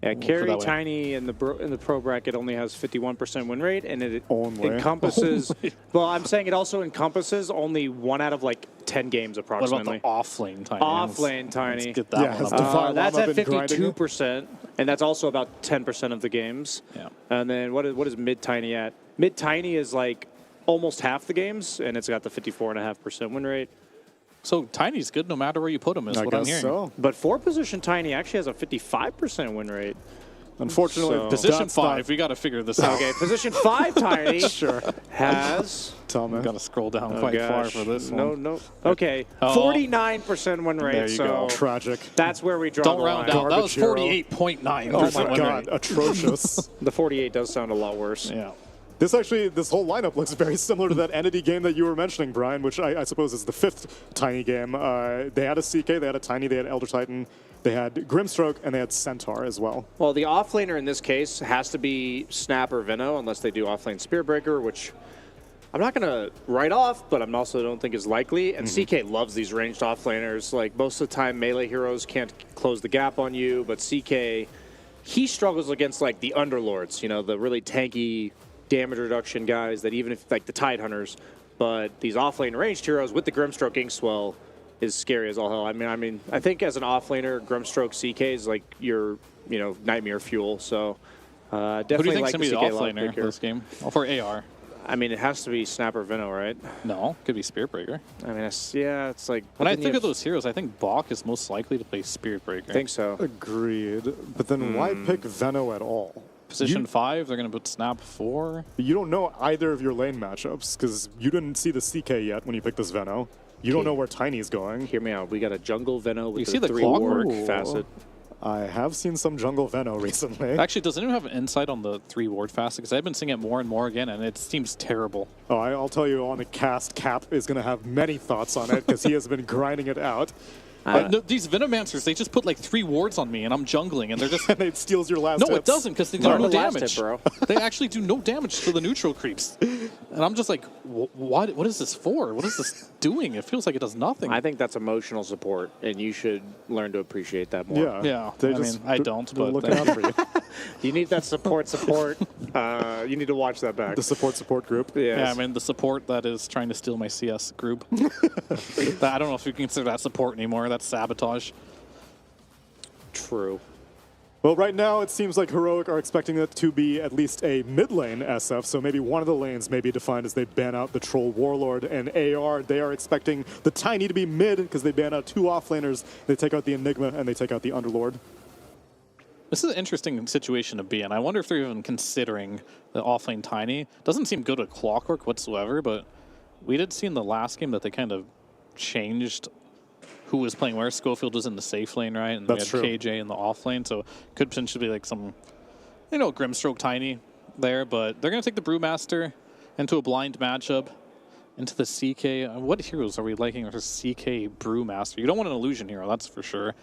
Speaker 22: Yeah, carry Tiny in the pro bracket only has 51% win rate, and it encompasses. Well, I'm saying it also encompasses only 1 out of like 10 games approximately.
Speaker 23: What about the offlane Tiny?
Speaker 22: Offlane Tiny.
Speaker 23: Let's get that one up.
Speaker 22: That's at 52%, and that's also about 10% of the games.
Speaker 23: Yeah.
Speaker 22: And then what is mid Tiny at? Mid Tiny is like almost half the games, and it's got the 54.5% win rate.
Speaker 23: So Tiny's good no matter where you put him, is what I'm hearing.
Speaker 22: So. But 4-position Tiny actually has a 55% win rate.
Speaker 2: Unfortunately,
Speaker 23: position 5, we got to figure this out.
Speaker 22: Okay, position 5 Tiny
Speaker 2: sure.
Speaker 22: has.
Speaker 2: Tell me.
Speaker 23: Got to scroll down quite far for this one.
Speaker 22: No. Okay, 49% win rate.
Speaker 23: There you go.
Speaker 2: Tragic.
Speaker 22: That's where we draw
Speaker 23: Don't
Speaker 22: the
Speaker 23: round
Speaker 22: line.
Speaker 23: down. That was 48.9.
Speaker 2: Oh my god, atrocious.
Speaker 22: The 48 does sound a lot worse.
Speaker 23: Yeah.
Speaker 2: This whole lineup looks very similar to that Entity game that you were mentioning, Brian, which I suppose is the 5th Tiny game. They had a CK, they had a Tiny, they had Elder Titan, they had Grimstroke, and they had Centaur as well.
Speaker 22: Well, the offlaner in this case has to be Snap or Veno, unless they do offlane Spearbreaker, which I'm not going to write off, but I also don't think is likely. And CK loves these ranged offlaners. Like, most of the time, melee heroes can't close the gap on you, but CK, he struggles against, like, the Underlords, you know, the really tanky damage reduction guys that even if, like, the Tide Hunters, but these offlane ranged heroes with the Grimstroke Inkswell is scary as all hell. I mean, I think as an offlaner, Grimstroke CK is like your, nightmare fuel. So definitely.
Speaker 23: Who do you think's
Speaker 22: like
Speaker 23: gonna be the offlaner
Speaker 22: here
Speaker 23: this game? For AR.
Speaker 22: I mean, it has to be Snap or Veno, right?
Speaker 23: No, could be Spearbreaker.
Speaker 22: I mean, it's like.
Speaker 23: When I think of those heroes, I think Bach is most likely to play Spearbreaker.
Speaker 22: I think so.
Speaker 2: Agreed. But then why pick Veno at all?
Speaker 23: Position 5, they're going to put Snap 4.
Speaker 2: You don't know either of your lane matchups because you didn't see the CK yet when you picked this Veno. You don't know where Tiny's going.
Speaker 22: Hear me out. We got a jungle Veno with
Speaker 8: You
Speaker 22: the
Speaker 8: see the
Speaker 22: 3
Speaker 8: clock?
Speaker 22: ward
Speaker 8: Ooh.
Speaker 22: facet.
Speaker 2: I have seen some jungle Veno recently.
Speaker 23: Actually, does anyone have an insight on the 3 ward facet? Because I've been seeing it more and more again, and it seems terrible.
Speaker 2: Oh, I'll tell you on the cast, Cap is going to have many thoughts on it because he has been grinding it out.
Speaker 23: No, these Venomancers, they just put like 3 wards on me, and I'm jungling, and they're just...
Speaker 2: and it steals your last
Speaker 23: No,
Speaker 2: hits.
Speaker 23: it doesn't, because they do
Speaker 22: Learn
Speaker 23: no
Speaker 22: the last
Speaker 23: damage.
Speaker 22: hit, bro.
Speaker 23: They actually do no damage to the neutral creeps. And I'm just like, what is this for? What is this doing? It feels like it does nothing.
Speaker 22: I think that's emotional support, and you should learn to appreciate that more.
Speaker 23: Yeah, I mean, I don't,
Speaker 2: they're
Speaker 23: but...
Speaker 2: looking out for you.
Speaker 22: You need that support. You need to watch that back.
Speaker 2: The support group.
Speaker 22: Yes.
Speaker 23: Yeah, I mean, the support that is trying to steal my CS group. I don't know if you can consider that support anymore. That's sabotage.
Speaker 22: True.
Speaker 2: Well, right now it seems like Heroic are expecting it to be at least a mid lane SF, so maybe one of the lanes may be defined as they ban out the Troll Warlord and AR. They are expecting the Tiny to be mid because they ban out 2 offlaners. They take out the Enigma and they take out the Underlord.
Speaker 23: This is an interesting situation to be in. I wonder if they're even considering the offlane Tiny. Doesn't seem good at Clockwork whatsoever, but we did see in the last game that they kind of changed who was playing where. Schofield was in the safe lane, right? And
Speaker 2: That's
Speaker 23: we had
Speaker 2: true.
Speaker 23: KJ in the off lane, so could potentially be like some, Grimstroke Tiny there, but they're going to take the Brewmaster into a blind matchup, into the CK. What heroes are we liking versus CK Brewmaster? You don't want an Illusion hero, that's for sure.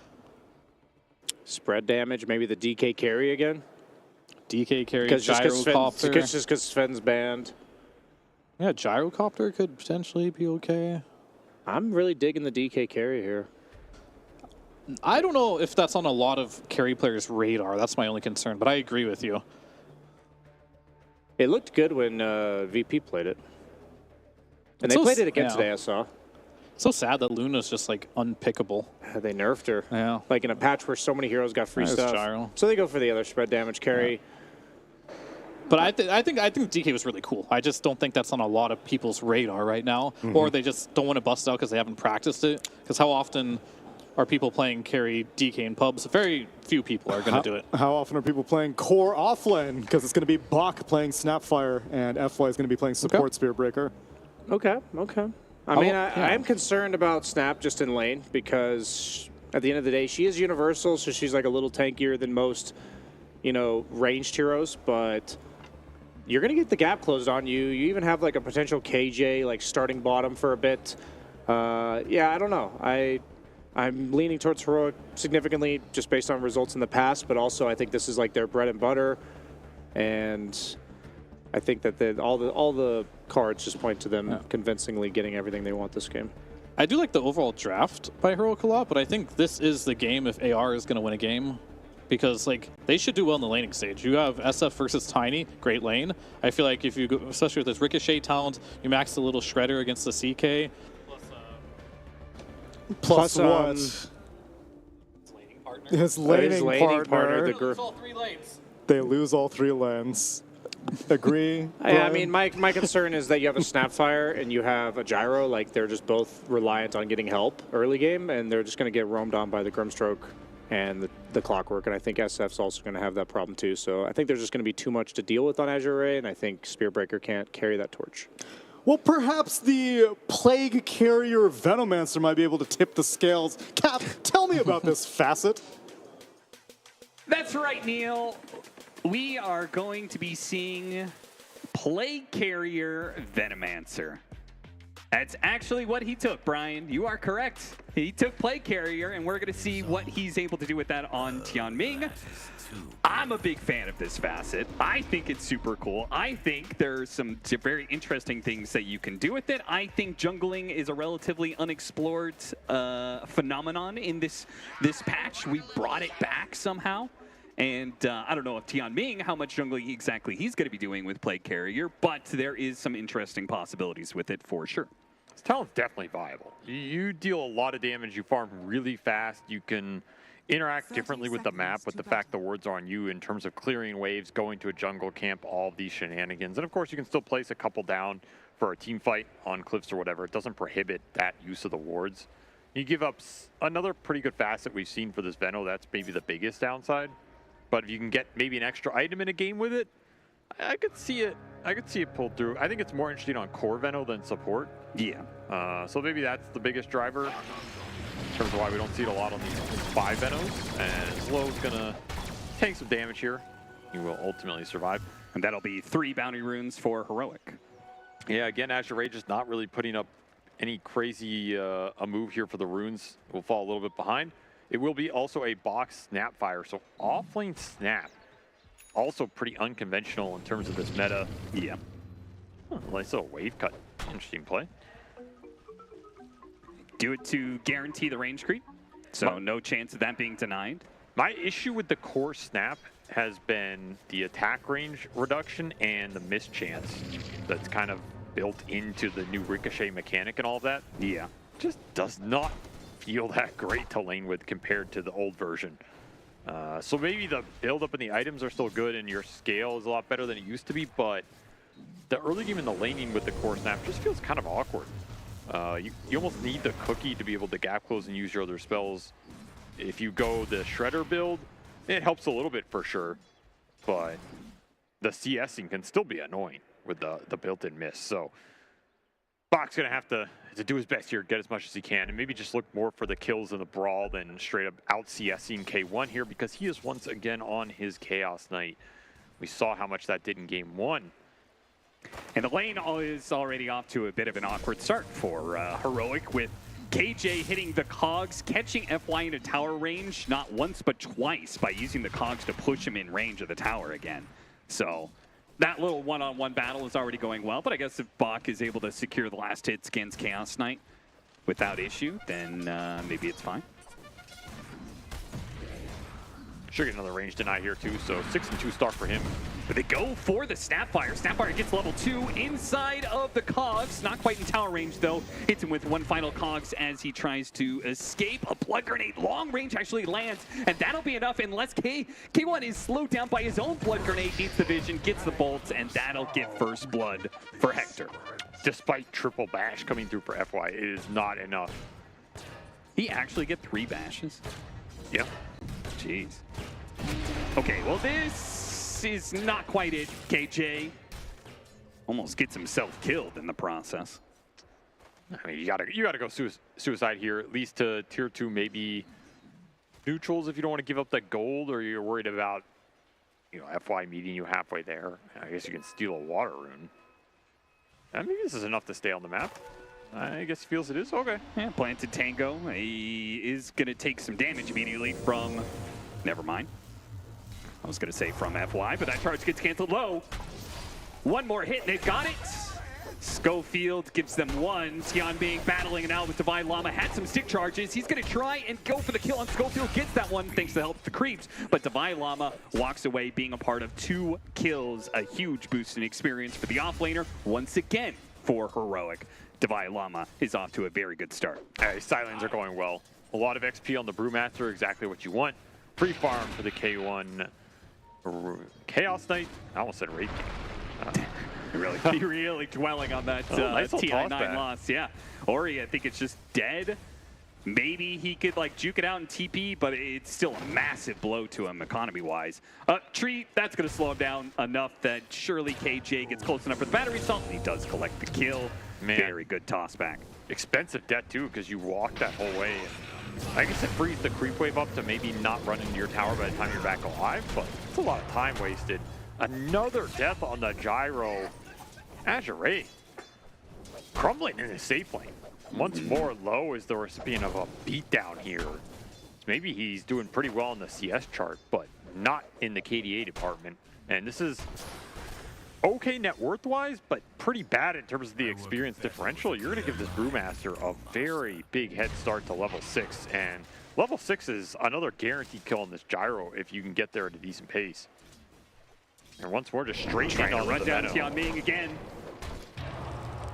Speaker 22: Spread damage, maybe the DK carry again.
Speaker 23: DK carry,
Speaker 22: Just
Speaker 23: Gyrocopter.
Speaker 22: because Sven's banned.
Speaker 23: Yeah, Gyrocopter could potentially be okay.
Speaker 22: I'm really digging the DK carry here.
Speaker 23: I don't know if that's on a lot of carry players' radar. That's my only concern, but I agree with you.
Speaker 22: It looked good when VP played it. And
Speaker 23: It's
Speaker 22: they
Speaker 23: so
Speaker 22: played it again
Speaker 23: yeah.
Speaker 22: today, I saw.
Speaker 23: So sad that Luna's just like unpickable.
Speaker 22: They nerfed her.
Speaker 23: Yeah.
Speaker 22: Like in a patch where so many heroes got free
Speaker 23: There's
Speaker 22: stuff.
Speaker 23: Gyro.
Speaker 22: So they go for the other spread damage carry.
Speaker 23: But I think DK was really cool. I just don't think that's on a lot of people's radar right now, or they just don't want to bust it out because they haven't practiced it. Because how often are people playing carry DK in pubs? Very few people are going to do it.
Speaker 2: How often are people playing core offlane? Because it's going to be Bach playing Snapfire and FY is going to be playing support Spearbreaker.
Speaker 22: Okay. I mean, I am concerned about Snap just in lane because at the end of the day, she is universal, so she's like a little tankier than most, ranged heroes, but you're going to get the gap closed on you. You even have like a potential KJ like starting bottom for a bit. Yeah, I don't know. I'm leaning towards Heroic significantly just based on results in the past, but also I think this is like their bread and butter, and I think that all the cards just point to them convincingly getting everything they want this game.
Speaker 23: I do like the overall draft by Heroic a lot, but I think this is the game if AR is going to win a game. Because they should do well in the laning stage. You have SF versus Tiny, great lane. I feel like if you go, especially with this Ricochet talent, you max the little Shredder against the CK.
Speaker 2: Plus what? His laning partner.
Speaker 22: The group.
Speaker 2: They lose all 3 lanes. Agree?
Speaker 22: Yeah, I mean, my concern is that you have a Snapfire and you have a Gyro. Like, they're just both reliant on getting help early game, and they're just going to get roamed on by the Grimstroke and the Clockwork, and I think SF's also going to have that problem too. So I think there's just going to be too much to deal with on Azure Ray, and I think Spearbreaker can't carry that torch.
Speaker 2: Well, perhaps the Plague Carrier Venomancer might be able to tip the scales. Cap, tell me about this facet.
Speaker 9: That's right, Neil. We are going to be seeing Plague Carrier Venomancer. That's actually what he took, Brian. You are correct. He took Plague Carrier, and we're going to see what he's able to do with that on Tianming. I'm a big fan of this facet. I think it's super cool. I think there's some very interesting things that you can do with it. I think jungling is a relatively unexplored phenomenon in this patch. We brought it back somehow. And I don't know if Tianming, how much jungling exactly he's going to be doing with Plague Carrier, but there is some interesting possibilities with it for sure.
Speaker 12: This talent's definitely viable. You deal a lot of damage, you farm really fast, you can interact differently with the map, with the fact the wards are on you in terms of clearing waves, going to a jungle camp, all of these shenanigans. And of course, you can still place a couple down for a team fight on cliffs or whatever. It doesn't prohibit that use of the wards. You give up another pretty good facet we've seen for this Veno. That's maybe the biggest downside. But if you can get maybe an extra item in a game with it, I could see it I could see it pulled through. I think it's more interesting on core Veno than support.
Speaker 9: Yeah.
Speaker 12: So maybe that's the biggest driver in terms of why we don't see it a lot on these 5 Venos. And Slow's gonna take some damage here. He will ultimately survive.
Speaker 9: And that'll be 3 bounty runes for Heroic.
Speaker 12: Yeah, again, Azure just not really putting up any crazy a move here for the runes. Will fall a little bit behind. It will be also a box snap fire, so offlane snap. Also pretty unconventional in terms of this meta.
Speaker 9: Yeah.
Speaker 12: Nice little wave cut. Interesting play.
Speaker 9: Do it to guarantee the range creep, so no chance of that being denied.
Speaker 12: My issue with the core snap has been the attack range reduction and the miss chance that's kind of built into the new ricochet mechanic and all of that.
Speaker 9: Yeah.
Speaker 12: Just does not feel that great to lane with compared to the old version. So maybe the build up and the items are still good and your scale is a lot better than it used to be, but the early game and the laning with the core snap just feels kind of awkward. You almost need the cookie to be able to gap close and use your other spells. If you go the Shredder build, it helps a little bit for sure, but the CSing can still be annoying with the built-in miss. So Bach's gonna have to do his best here, get as much as he can, and maybe just look more for the kills in the brawl than straight up out CSing K1 here, because he is once again on his Chaos Knight. We saw how much that did in game 1.
Speaker 9: And the lane is already off to a bit of an awkward start for Heroic, with KJ hitting the cogs, catching FY into tower range not once but twice by using the cogs to push him in range of the tower again. So that little one-on-one battle is already going well, but I guess if Bach is able to secure the last hits against Chaos Knight without issue, then maybe it's fine.
Speaker 12: Should get another range deny here too, so 6 and 2 start for him.
Speaker 9: But they go for the Snapfire. Snapfire gets level 2 inside of the cogs. Not quite in tower range though. Hits him with one final cogs as he tries to escape. A blood grenade, long range actually lands, and that'll be enough unless K1 is slowed down by his own blood grenade, needs the vision, gets the bolts, and that'll get first blood for Hector.
Speaker 12: Despite triple bash coming through for FY, it is not enough.
Speaker 9: He actually get 3 bashes?
Speaker 12: Yeah.
Speaker 9: Jeez. Okay, well this is not quite it. KJ almost gets himself killed in the process.
Speaker 12: I mean, you gotta go suicide here, at least to tier 2, maybe neutrals if you don't want to give up that gold, or you're worried about, you know, FY meeting you halfway there. I guess you can steal a water rune. And maybe this is enough to stay on the map. I guess he feels it is. Okay.
Speaker 9: Yeah, planted Tango. He is gonna take some damage immediately from, never mind. I was going to say from FY, but that charge gets canceled low. One more hit, and they've got it. Schofield gives them one. Xian Bing battling it out with Divine Llama. Had some stick charges. He's going to try and go for the kill on Schofield. Gets that one thanks to the help of the creeps. But Divine Llama walks away being a part of 2 kills. A huge boost in experience for the offlaner. Once again for Heroic. Divine Llama is off to a very good start.
Speaker 12: Silence are going well. A lot of XP on the Brewmaster, exactly what you want. Free farm for the K1. Chaos Knight, I almost said Raid King.
Speaker 9: Really dwelling on that
Speaker 12: nice
Speaker 9: TI9 loss. Yeah, Ori, I think it's just dead. Maybe he could like juke it out in TP, but it's still a massive blow to him economy-wise. Tree, that's going to slow him down enough that surely KJ gets close enough for the battery assault, and he does collect the kill.
Speaker 12: Man.
Speaker 9: Very good toss back.
Speaker 12: Expensive debt too, because you walked that whole way. I guess it frees the creep wave up to maybe not run into your tower by the time you're back alive, but it's a lot of time wasted. Another death on the gyro. Azure crumbling in his safe lane. Once more, Low is the recipient of a beatdown here. So maybe he's doing pretty well in the CS chart, but not in the KDA department. And this is okay net worth-wise, but pretty bad in terms of the experience differential. You're going to give this Brewmaster a very big head start to level 6, and level 6 is another guaranteed kill on this gyro if you can get there at a decent pace. And once more, just straight
Speaker 9: trying to
Speaker 12: on
Speaker 9: run
Speaker 12: the
Speaker 9: down
Speaker 12: Venom.
Speaker 9: Xian Ming again.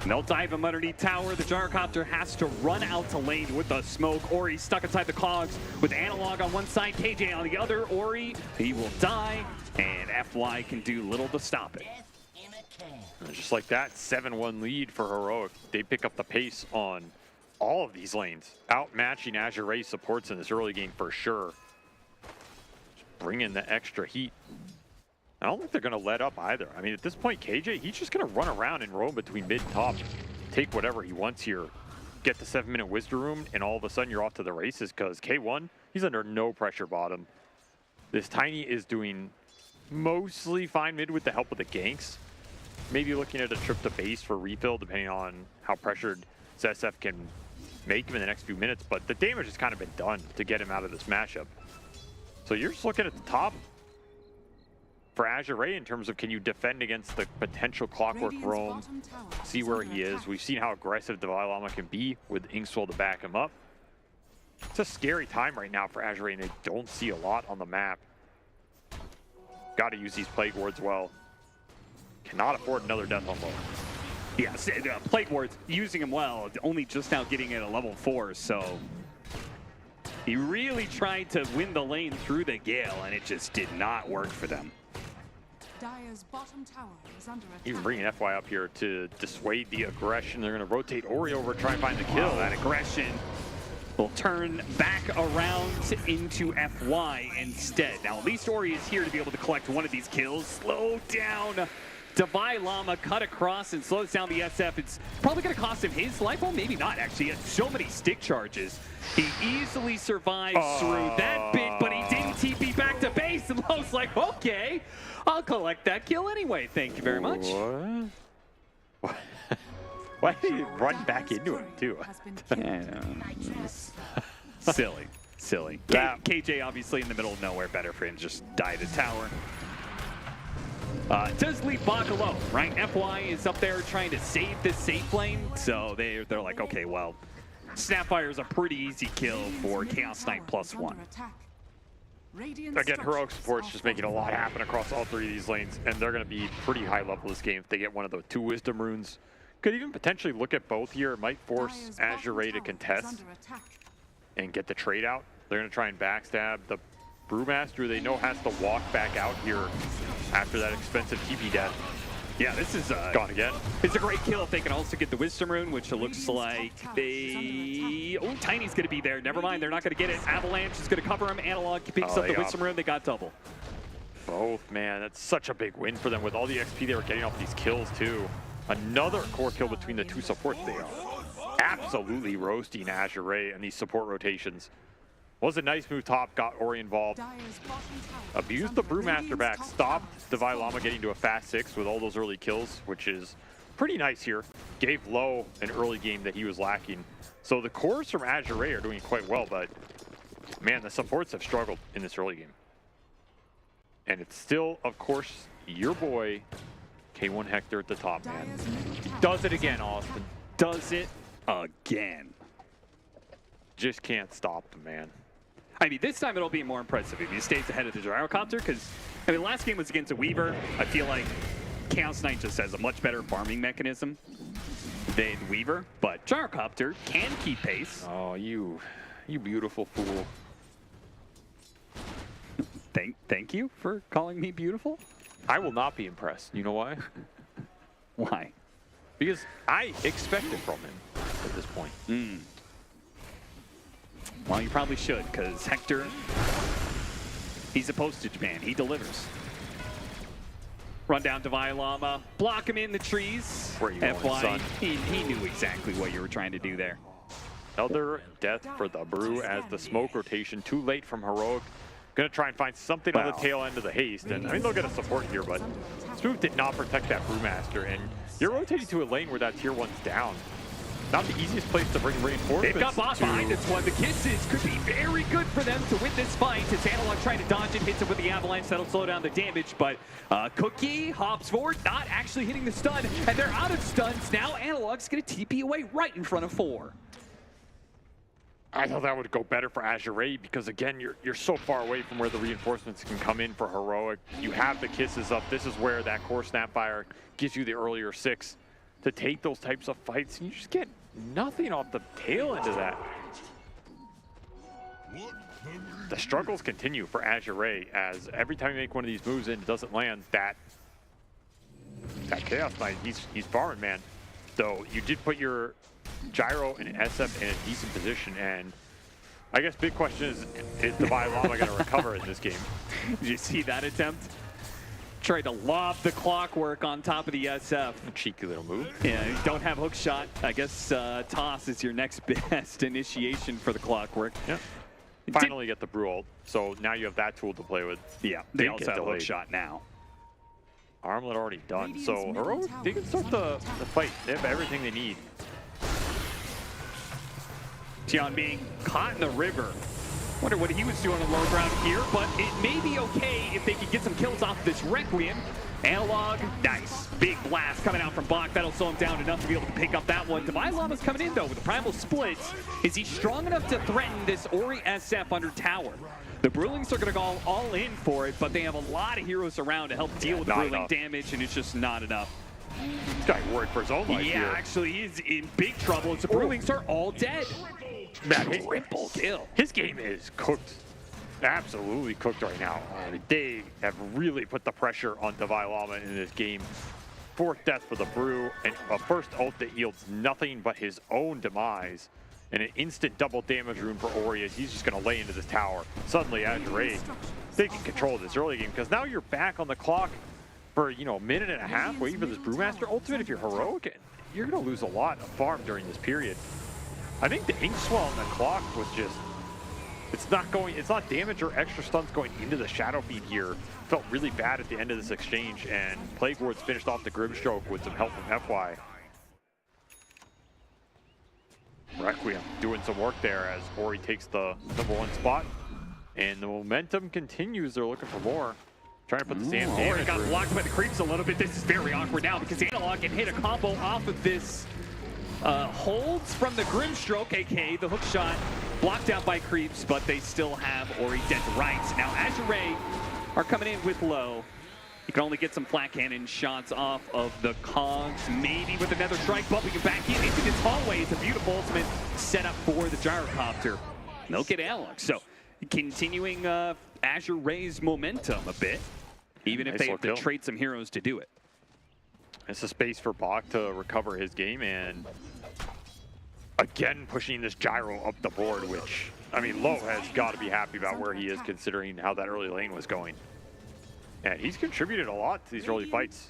Speaker 9: And they'll dive him underneath tower. The gyrocopter has to run out to lane with the smoke. Ori stuck inside the cogs with Analog on one side, KJ on the other. Ori, he will die, and FY can do little to stop it.
Speaker 12: And just like that, 7-1 lead for Heroic. They pick up the pace on all of these lanes, outmatching Azure supports in this early game for sure. Just bring in the extra heat. I don't think they're going to let up either. I mean, at this point, KJ, he's just going to run around and roam between mid and top, take whatever he wants here, get the 7-minute Wisdom Room, and all of a sudden you're off to the races because K1, he's under no pressure bottom. This Tiny is doing mostly fine mid with the help of the ganks. Maybe looking at a trip to base for refill, depending on how pressured ZSF can make him in the next few minutes, but the damage has kind of been done to get him out of this matchup. So you're just looking at the top for Azure Ray in terms of can you defend against the potential Clockwork roam, see where he is. We've seen how aggressive Devi Llama can be with Inkswell to back him up. It's a scary time right now for Azure Ray, and they don't see a lot on the map. Got to use these Plague Wards well. Cannot afford another death on low.
Speaker 9: Yes, Plague Wards, using him well, only just now getting it at level 4, so he really tried to win the lane through the Gale, and it just did not work for them.
Speaker 21: Dire's bottom tower is under attack.
Speaker 12: Even bringing FY up here to dissuade the aggression. They're going to rotate Ori over, try and find the kill.
Speaker 9: That aggression will turn back around into FY instead. Now, at least Ori is here to be able to collect one of these kills. Slow down Devi Llama, cut across and slows down the SF. It's probably going to cost him his life. Well, maybe not, actually. He has so many stick charges. He easily survives through that bit, but he didn't TP back to base. And Lowe's like, okay, I'll collect that kill anyway. Thank you very much.
Speaker 12: What? Why did he run back into him, too?
Speaker 9: Silly. Silly. KJ obviously in the middle of nowhere. Better for him to just die to tower. Does leave Baka alone, right? FY is up there trying to save this safe lane, so they're like, okay, well, Snapfire is a pretty easy kill for Chaos Knight +1.
Speaker 12: Again, heroic support's just making a lot happen across all three of these lanes, and they're going to be pretty high level this game if they get one of the 2 Wisdom Runes. Could even potentially look at both here. It might force Azure Ray to contest and get the trade out. They're going to try and backstab the Brewmaster. They know has to walk back out here after that expensive TP death.
Speaker 9: Yeah, this is
Speaker 12: gone again.
Speaker 9: It's a great kill if they can also get the Wisdom Rune, which it looks like they... Oh, Tiny's going to be there. Never mind, they're not going to get it. Avalanche is going to cover him. Analog picks up the Wisdom Rune. They got double.
Speaker 12: Both, man. That's such a big win for them with all the XP they were getting off these kills, too. Another core kill between the 2 supports. They are absolutely roasting Azure Ray and these support rotations. Was a nice move top, got Ori involved. Abused the Brewmaster back, stopped Devi Llama getting to a fast 6 with all those early kills, which is pretty nice here. Gave Low an early game that he was lacking. So the cores from Azure Ray are doing quite well, but man, the supports have struggled in this early game. And it's still, of course, your boy, K1 Hector at the top, man. Does it again, Austin.
Speaker 9: Does it again.
Speaker 12: Just can't stop the man.
Speaker 9: I mean, this time it'll be more impressive if he stays ahead of the Gyrocopter, because, I mean, last game was against a Weaver. I feel like Chaos Knight just has a much better farming mechanism than Weaver, but Gyrocopter can keep pace.
Speaker 12: Oh, you beautiful fool.
Speaker 9: Thank you for calling me beautiful.
Speaker 12: I will not be impressed. You know why?
Speaker 9: Why?
Speaker 12: Because I expect it from him at this point.
Speaker 9: Well, you probably should, because Hector, he's a postage man. He delivers. Run down Devi Llama, block him in the trees.
Speaker 12: Where you going, son?
Speaker 9: He knew exactly what you were trying to do there.
Speaker 12: Another death for the Brew as the smoke rotation. Too late from Heroic. Gonna try and find something on the tail end of the haste. And I mean, they'll get a support here, but this move did not protect that Brewmaster. And you're rotating to a lane where that tier 1's down. Not the easiest place to bring reinforcements.
Speaker 9: They've got bot behind this one. The kisses could be very good for them to win this fight. As Analog trying to dodge it, hits him with the avalanche. That'll slow down the damage. But Cookie hops forward, not actually hitting the stun. And they're out of stuns. Now Analog's going to TP away right in front of 4.
Speaker 12: I thought that would go better for Azure Ray because, again, you're so far away from where the reinforcements can come in for Heroic. You have the kisses up. This is where that core Snapfire gives you the earlier 6 to take those types of fights. And you just get nothing off the tail end of that. The struggles continue for Azure Ray as every time you make one of these moves and it doesn't land, that Chaos Knight, he's farming, man. So you did put your Gyro and SF in a decent position, and I guess big question is Devi Llama going to recover in this game?
Speaker 9: Did you see that attempt? Tried to lob the clockwork on top of the SF.
Speaker 12: A cheeky little move.
Speaker 9: Yeah, you don't have hook shot. I guess toss is your next best initiation for the clockwork.
Speaker 12: Yeah. Finally get the brew ult. So now you have that tool to play with.
Speaker 9: Yeah, they also have hook shot now.
Speaker 12: Armlet already done. So Heroic, they can start the fight. They have everything they need.
Speaker 9: Tianming caught in the river. Wonder what he was doing on low ground here, but it may be okay if they can get some kills off this Requiem. Analog, nice. Big blast coming out from Bach. That'll slow him down enough to be able to pick up that one. Divine Llama's coming in, though, with the Primal Splits. Is he strong enough to threaten this Ori SF under tower? The Brewlings are going to go all in for it, but they have a lot of heroes around to help deal with the Brewling damage, and it's just not enough.
Speaker 12: This guy worried for his own life here.
Speaker 9: Actually, he's in big trouble. As the Brewlings are all dead.
Speaker 12: Man,
Speaker 9: Triple kill.
Speaker 12: His game is cooked. Absolutely cooked right now. They have really put the pressure on Divine Llama in this game. 4th death for the Brew, and a first ult that yields nothing but his own demise. And an instant double damage rune for Ori as he's just going to lay into this tower. Suddenly, Azure taking control of this early game, because now you're back on the clock for, you know, a minute and a half waiting for this Brewmaster ultimate. If you're Heroic, you're going to lose a lot of farm during this period. I think the ink swell on the clock was just, it's not damage or extra stuns going into the Shadow Feed here. Felt really bad at the end of this exchange, and Plague Ward's finished off the Grimstroke with some help from FY. Requiem doing some work there as Ori takes the #1 spot. And the momentum continues. They're looking for more. Trying to put the same damage.
Speaker 9: Ori got blocked by the creeps a little bit. This is very awkward now because Analog can hit a combo off of this holds from the Grimstroke, aka the hook shot, blocked out by creeps, but they still have Ori dead to rights. Now Azure are coming in with low. You can only get some flat cannon shots off of the cogs, maybe with another strike, bumping it back into this hallway. It's a beautiful ultimate setup for the gyrocopter. They'll get Analog. So continuing Azure's momentum a bit, even if they have to trade some heroes to do it.
Speaker 12: It's a space for Bach to recover his game, and again pushing this gyro up the board, which, I mean, Low has got to be happy about where he is considering how that early lane was going. And he's contributed a lot to these early fights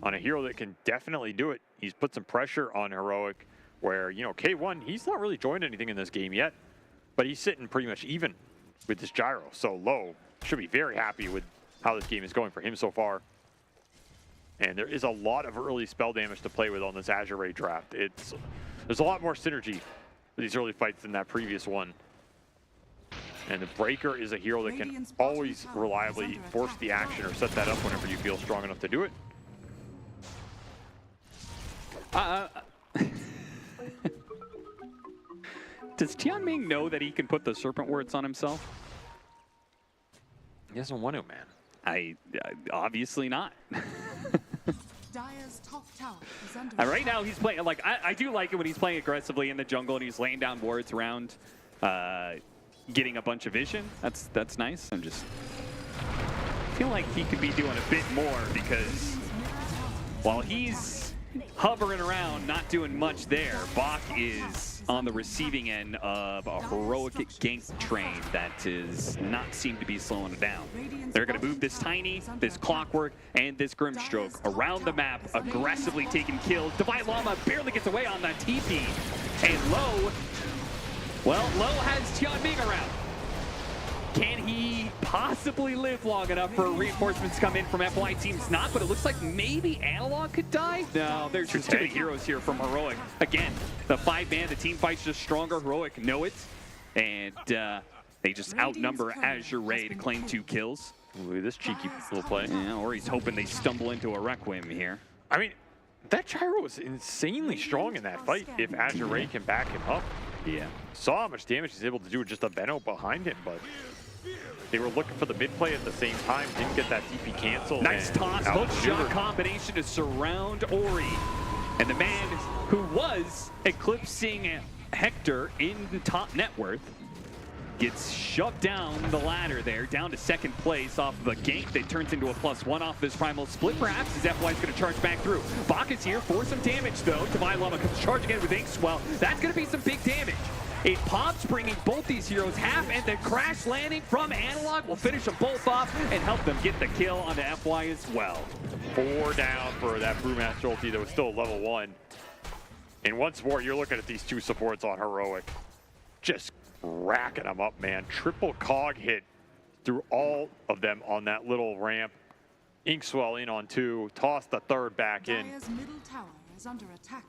Speaker 12: on a hero that can definitely do it. He's put some pressure on Heroic where, you know, K1, he's not really joined anything in this game yet, but he's sitting pretty much even with this gyro. So Low should be very happy with how this game is going for him so far. And there is a lot of early spell damage to play with on this Azure draft. There's a lot more synergy for these early fights than that previous one. And the Breaker is a hero that can always reliably force the action or set that up whenever you feel strong enough to do it.
Speaker 9: Does Tianming know that he can put the Serpent Words on himself?
Speaker 12: He doesn't want to, man.
Speaker 9: Obviously not.
Speaker 21: Dire's top tower is under
Speaker 9: Right now he's playing, like, I do like it when he's playing aggressively in the jungle and he's laying down wards around, getting a bunch of vision. That's nice. I'm just feel like he could be doing a bit more, because while he's hovering around, not doing much there, Bach is on the receiving end of a heroic gank train that does not seem to be slowing it down. They're going to move this Tiny, this Clockwork, and this Grimstroke around the map, aggressively taking kills. Divine Llama barely gets away on that TP. And Low, well, Low has Tianming around. Can he possibly live long enough for reinforcements to come in from FY? Seems not, but it looks like maybe Analog could die. No, there's just too many heroes here from Heroic. Again, the 5-man, the team fight's just stronger. Heroic know it, and they just outnumber Azure to claim 2 kills.
Speaker 12: Look at this cheeky little play.
Speaker 9: Yeah, or he's hoping they stumble into a Requiem here.
Speaker 12: I mean, that gyro was insanely strong in that fight if Azure can back him up.
Speaker 9: Yeah.
Speaker 12: Saw how much damage he's able to do with just a Benno behind him, but they were looking for the mid play at the same time. Didn't get that TP cancel.
Speaker 9: Nice toss, hook shot combination to surround Ori. And the man who was eclipsing Hector in the top net worth gets shoved down the ladder there, down to 2nd place off of a gank that turns into a +1 off this primal split. Perhaps as FY is going to charge back through. Bach is here for some damage though. Divine Llama comes charging in with Ink Swell. That's going to be some big damage. It pops, bringing both these heroes half, and the crash landing from Analog will finish them both off and help them get the kill onto FY as well.
Speaker 12: 4 down for that Brewmaster ulti that was still level 1. In one support, you're looking at these 2 supports on Heroic. Just racking them up, man. Triple cog hit through all of them on that little ramp. Inkswell in on 2, toss the 3rd back in.
Speaker 21: Dire's middle tower is under attack.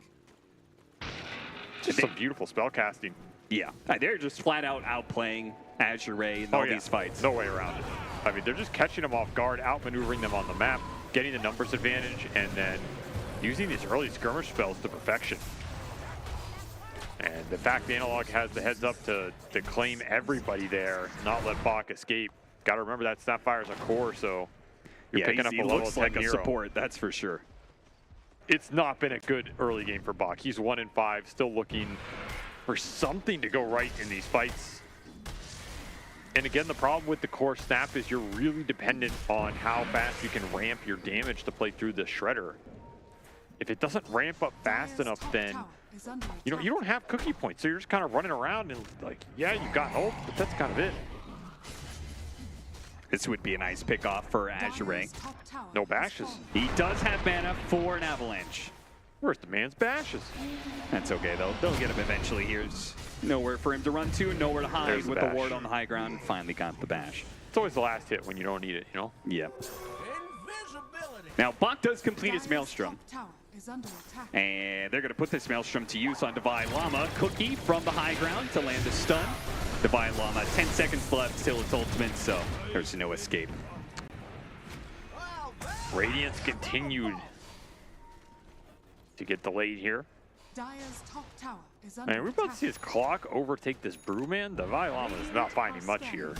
Speaker 12: Just some beautiful spell casting.
Speaker 9: Yeah, they're just flat out outplaying Azure Ray in all these fights.
Speaker 12: No way around it. I mean, they're just catching them off guard, outmaneuvering them on the map, getting the numbers advantage, and then using these early skirmish spells to perfection. And the fact Analog has the heads up to claim everybody there, not let Bach escape. Got to remember that Snapfire's a core, so you're picking up a level 10
Speaker 9: like a
Speaker 12: hero.
Speaker 9: support, that's for sure.
Speaker 12: It's not been a good early game for Bach. He's 1-5, still looking for something to go right in these fights. And again, the problem with the core snap is you're really dependent on how fast you can ramp your damage to play through the shredder. If it doesn't ramp up fast enough, then you don't have cookie points, so you're just kind of running around and like, yeah, you got ult, but that's kind of it.
Speaker 9: This would be a nice pick-off for Azure Ray.
Speaker 12: No bashes.
Speaker 9: He does have mana for an Avalanche.
Speaker 12: Where's the man's bashes?
Speaker 9: That's okay, though. They'll get him eventually. Here's nowhere for him to run to, nowhere to hide
Speaker 12: There's the
Speaker 9: with the
Speaker 12: bash.
Speaker 9: ward on the high ground. Finally got the bash.
Speaker 12: It's always the last hit when you don't need it, you know?
Speaker 9: Yeah. Now, Bach does complete his Maelstrom.
Speaker 21: Tower is under attack.
Speaker 9: And they're going to put this Maelstrom to use on Divine Llama. Cookie from the high ground to land a stun. Divine Llama, 10 seconds left till its ultimate, so there's no escape.
Speaker 12: Radiance continued to get delayed here.
Speaker 21: Dire's top tower is under
Speaker 12: Man, we're about to see his clock overtake this Brewman. Divine Llama is not finding much here.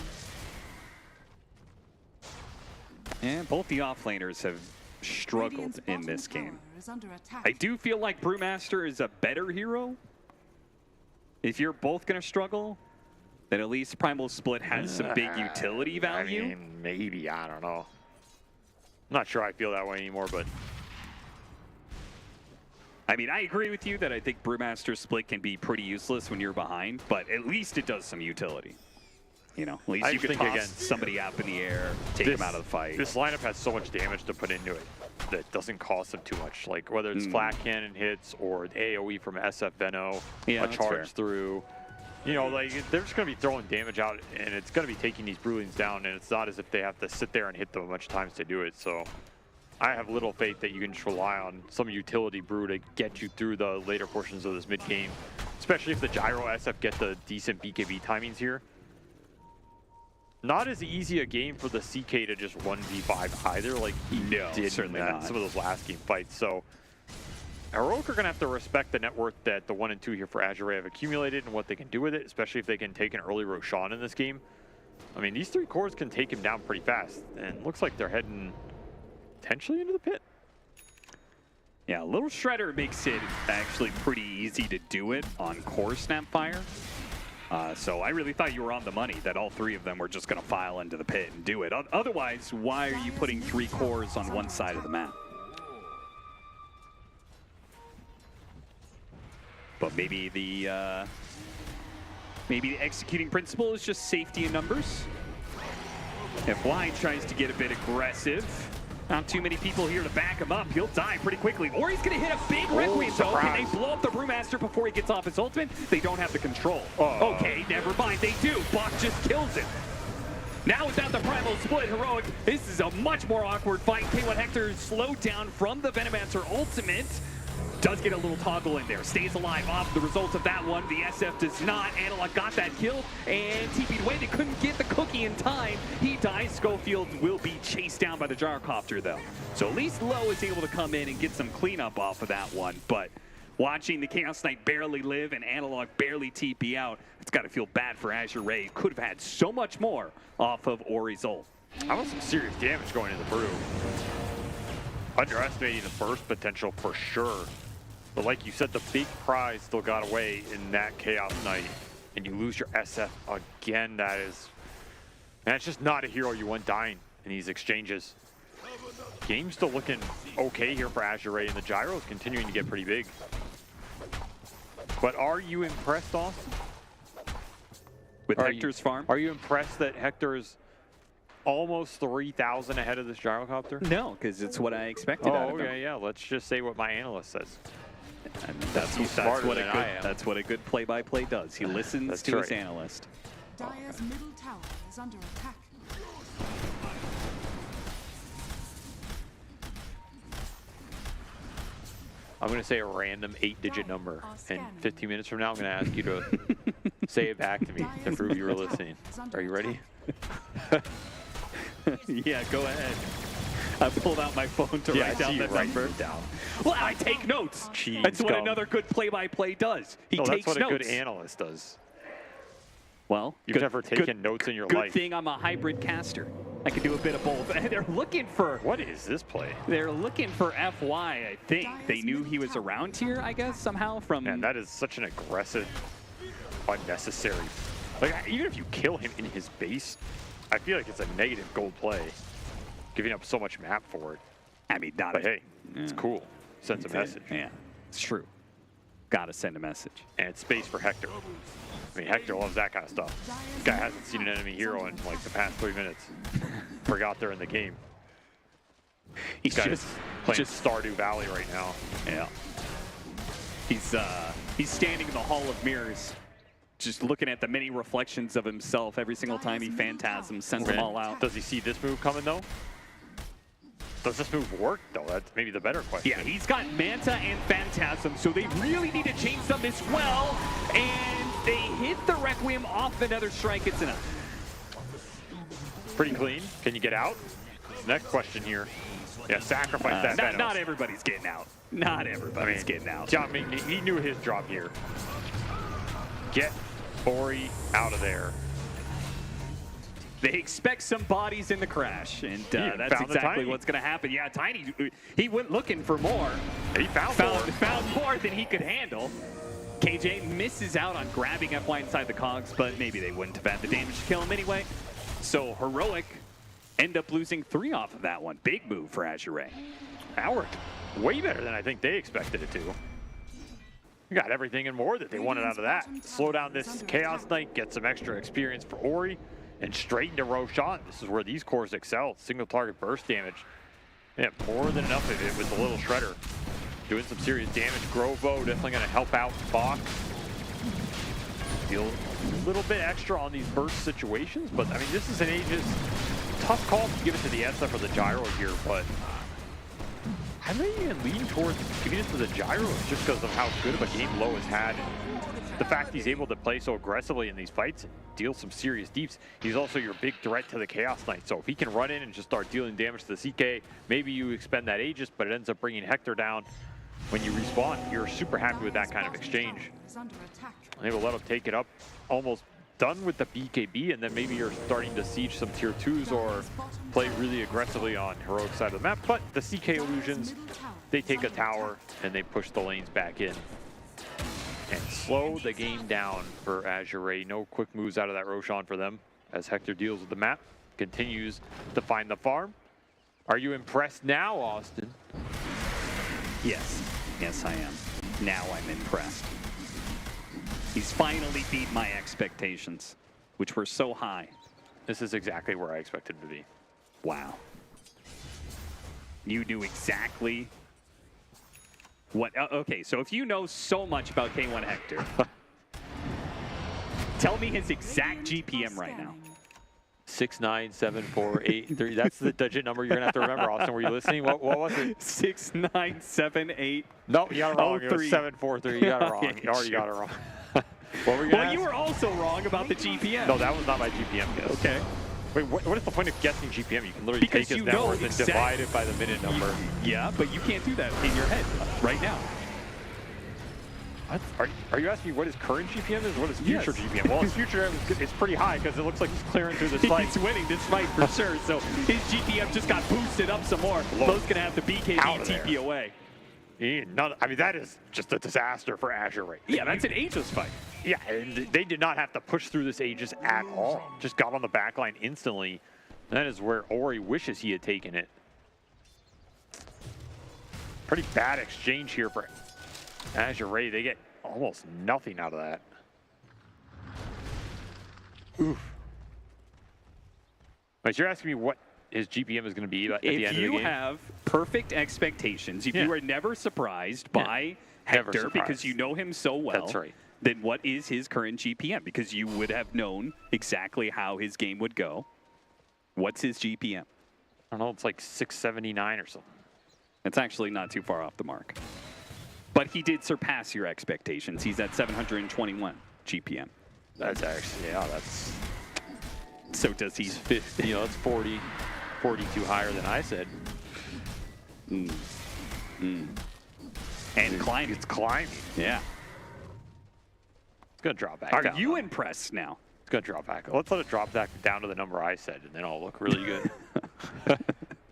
Speaker 9: And both the offlaners have struggled in this game.
Speaker 21: is under attack.
Speaker 9: I do feel like Brewmaster is a better hero. If you're both going to struggle, then at least Primal Split has some big utility value.
Speaker 12: I mean, maybe, I don't know. I'm not sure I feel that way anymore, but
Speaker 9: I mean, I agree with you that I think Brewmaster Split can be pretty useless when you're behind, but at least it does some utility. You know, at least you can toss somebody up in the air, take them out of the fight.
Speaker 12: This lineup has so much damage to put into it that doesn't cost them too much. Like whether it's flat cannon hits or the AoE from SF Veno, a charge through. You know, like they're just going to be throwing damage out, and it's going to be taking these Brewlings down, and it's not as if they have to sit there and hit them a bunch of times to do it. So I have little faith that you can just rely on some utility brew to get you through the later portions of this mid game, especially if the Gyro SF get the decent BKB timings here. Not as easy a game for the CK to just 1v5 either, like he did
Speaker 9: certainly
Speaker 12: in
Speaker 9: not.
Speaker 12: some of those last game fights. So Heroic are going to have to respect the net worth that the 1 and 2 here for Azure Ray have accumulated and what they can do with it, especially if they can take an early Roshan in this game. I mean, these 3 cores can take him down pretty fast, and looks like they're heading potentially into the pit.
Speaker 9: Yeah, a little Shredder makes it actually pretty easy to do it on core Snapfire. So I really thought you were on the money that all 3 of them were just going to file into the pit and do it. Otherwise, why are you putting 3 cores on one side of the map? But maybe the executing principle is just safety in numbers. If Y tries to get a bit aggressive, not too many people here to back him up. He'll die pretty quickly, or he's going to hit a big Requiem zone. Can they blow up the Brewmaster before he gets off his ultimate? They don't have the control. Okay, never mind. They do. Bach just kills it. Now without the Primal Split, Heroic, this is a much more awkward fight. K1 Hector slowed down from the Venomancer ultimate. Does get a little toggle in there. Stays alive off the result of that one. The SF does not. Analog got that kill and TP'd away. They couldn't get the cookie in time. He dies. Schofield will be chased down by the Gyrocopter though. So at least Low is able to come in and get some cleanup off of that one. But watching the Chaos Knight barely live and Analog barely TP out, it's got to feel bad for Azure Ray. Could have had so much more off of Ori's ult.
Speaker 12: That was some serious damage going into the Brew. Underestimating the burst potential for sure. But like you said, the big prize still got away in that Chaos Knight, and you lose your SF again. That's just not a hero you want dying in these exchanges. Game's still looking okay here for Azure Ray, and the Gyro is continuing to get pretty big. But are you impressed, Austin?
Speaker 9: with Hector's farm.
Speaker 12: Are you impressed that Hector is almost 3,000 ahead of this gyrocopter?
Speaker 9: No, because it's what I expected out of him.
Speaker 12: Okay, yeah. Let's just say what my analyst says.
Speaker 9: And
Speaker 12: That's what
Speaker 9: that's what a good play-by-play does. He listens to his analyst.
Speaker 21: Dire's middle tower is under attack.
Speaker 12: I'm going to say a random 8-digit number, and 15 minutes from now, I'm going to ask you to say it back to me to prove you were listening. Are you ready?
Speaker 9: Yeah, go ahead. I pulled out my phone to write down the number. Well, I take notes. That's what another good play-by-play does. He takes
Speaker 12: notes. That's what a good
Speaker 9: notes.
Speaker 12: analyst does.
Speaker 9: Well,
Speaker 12: You've never taken notes in your life.
Speaker 9: Good thing I'm a hybrid caster. I can do a bit of both. They're looking for...
Speaker 12: What is this play?
Speaker 9: They're looking for FY, I think. They knew he was around here, I guess, somehow from...
Speaker 12: Man, that is such an aggressive, unnecessary... Like, even if you kill him in his base, I feel like it's a negative gold play. Giving up so much map for it.
Speaker 9: I mean, not
Speaker 12: but hey, it's cool. Sends a message.
Speaker 9: Yeah, it's true. Gotta send a message.
Speaker 12: And it's space for Hector. I mean, Hector loves that kind of stuff. This guy hasn't seen an enemy hero in like the past 3 minutes. Forgot they're in the game.
Speaker 9: He's
Speaker 12: just playing Stardew Valley right now.
Speaker 9: Yeah. He's standing in the Hall of Mirrors, just looking at the many reflections of himself every single time he phantasms, sends them all out.
Speaker 12: Does he see this move coming though? Does this move work though? That's maybe the better question.
Speaker 9: Yeah, he's got Manta and Phantasm, so they really need to change them as well. And they hit the Requiem off another strike. It's enough.
Speaker 12: Pretty clean. Can you get out? Next question here. Yeah, sacrifice that Venom.
Speaker 9: Not everybody's getting out. Not everybody's getting out.
Speaker 12: I mean, he knew his job here. Get Ori out of there.
Speaker 9: They expect some bodies in the crash, and that's exactly what's going to happen. Yeah, Tiny, he went looking for more.
Speaker 12: He found
Speaker 9: more than he could handle. KJ misses out on grabbing FY inside the cogs, but maybe they wouldn't have had the damage to kill him anyway. So Heroic end up losing 3 off of that one. Big move for Azure.
Speaker 12: That worked way better than I think they expected it to. You got everything and more that they wanted out of that. Slow down this Chaos Knight, get some extra experience for Ori, and straight into Roshan. This is where these cores excel. Single target burst damage. Yeah, more than enough of it with the little shredder. Doing some serious damage. Grovo definitely going to help out Bach. Deal a little bit extra on these burst situations, but I mean, this is an Aegis. Tough call to give it to the SF or the Gyro here, but I may even lean towards giving it to the Gyro just because of how good of a game Low has had. The fact he's able to play so aggressively in these fights and deal some serious deeps. He's also your big threat to the Chaos Knight. So if he can run in and just start dealing damage to the CK, maybe you expend that Aegis, but it ends up bringing Hector down. When you respawn, you're super happy with that kind of exchange. Able to let him take it up. Almost done with the BKB, and then maybe you're starting to siege some tier 2s or play really aggressively on Heroic side of the map. But the CK Illusions, they take a tower and they push the lanes back in and slow the game down for Azure. No quick moves out of that Roshan for them as Hector deals with the map, continues to find the farm. Are you impressed now, Austin?
Speaker 9: Yes. Yes, I am. Now I'm impressed. He's finally beat my expectations, which were so high.
Speaker 12: This is exactly where I expected him to be.
Speaker 9: Wow. You knew exactly what... okay, so if you know so much about K1 Hector, tell me his exact GPM right now.
Speaker 12: 69748. That's the digit number you're gonna have to remember, Austin. Were you listening? What was it?
Speaker 9: 6978.
Speaker 12: No, you got it wrong. It was 743. You got it wrong. You already got it wrong. What were you
Speaker 9: well, you were also wrong about the GPM.
Speaker 12: No, that was not my GPM guess.
Speaker 9: Okay.
Speaker 12: Wait, what is the point of guessing GPM? You can literally take his net worth and divide it by the minute number.
Speaker 9: Yeah, but you can't do that in your head right now.
Speaker 12: What? Are you asking me what his current GPM is? What is future GPM? Well, his future is pretty high because it looks like he's clearing through this fight.
Speaker 9: He's winning this fight for sure. So his GPM just got boosted up some more. Lowe's going to have the BKB TP away.
Speaker 12: I mean, that is just a disaster for Azure right now.
Speaker 9: Yeah, that's an Aegis fight.
Speaker 12: Yeah, and they did not have to push through this Aegis at all. Just got on the back line instantly. And that is where Ori wishes he had taken it. Pretty bad exchange here for Azure. They get almost nothing out of that. Oof. But you're asking me what his GPM is going to be at the end of the game?
Speaker 9: If you have perfect expectations, if you are never surprised by
Speaker 12: Never
Speaker 9: Hector
Speaker 12: surprised.
Speaker 9: because you know him so well,
Speaker 12: That's right.
Speaker 9: then what is his current GPM? Because you would have known exactly how his game would go. What's his GPM?
Speaker 12: I don't know. It's like 679 or something.
Speaker 9: It's actually not too far off the mark. But he did surpass your expectations. He's at 721 GPM.
Speaker 12: That's actually, yeah, that's...
Speaker 9: So does he...
Speaker 12: 50, you know, it's 42 higher than I said.
Speaker 9: And climbing.
Speaker 12: It's climbing.
Speaker 9: Yeah.
Speaker 12: It's going to drop back
Speaker 9: Are
Speaker 12: down.
Speaker 9: you impressed now?
Speaker 12: It's going to drop back. Let's let it drop back down to the number I said, and then I'll look really good.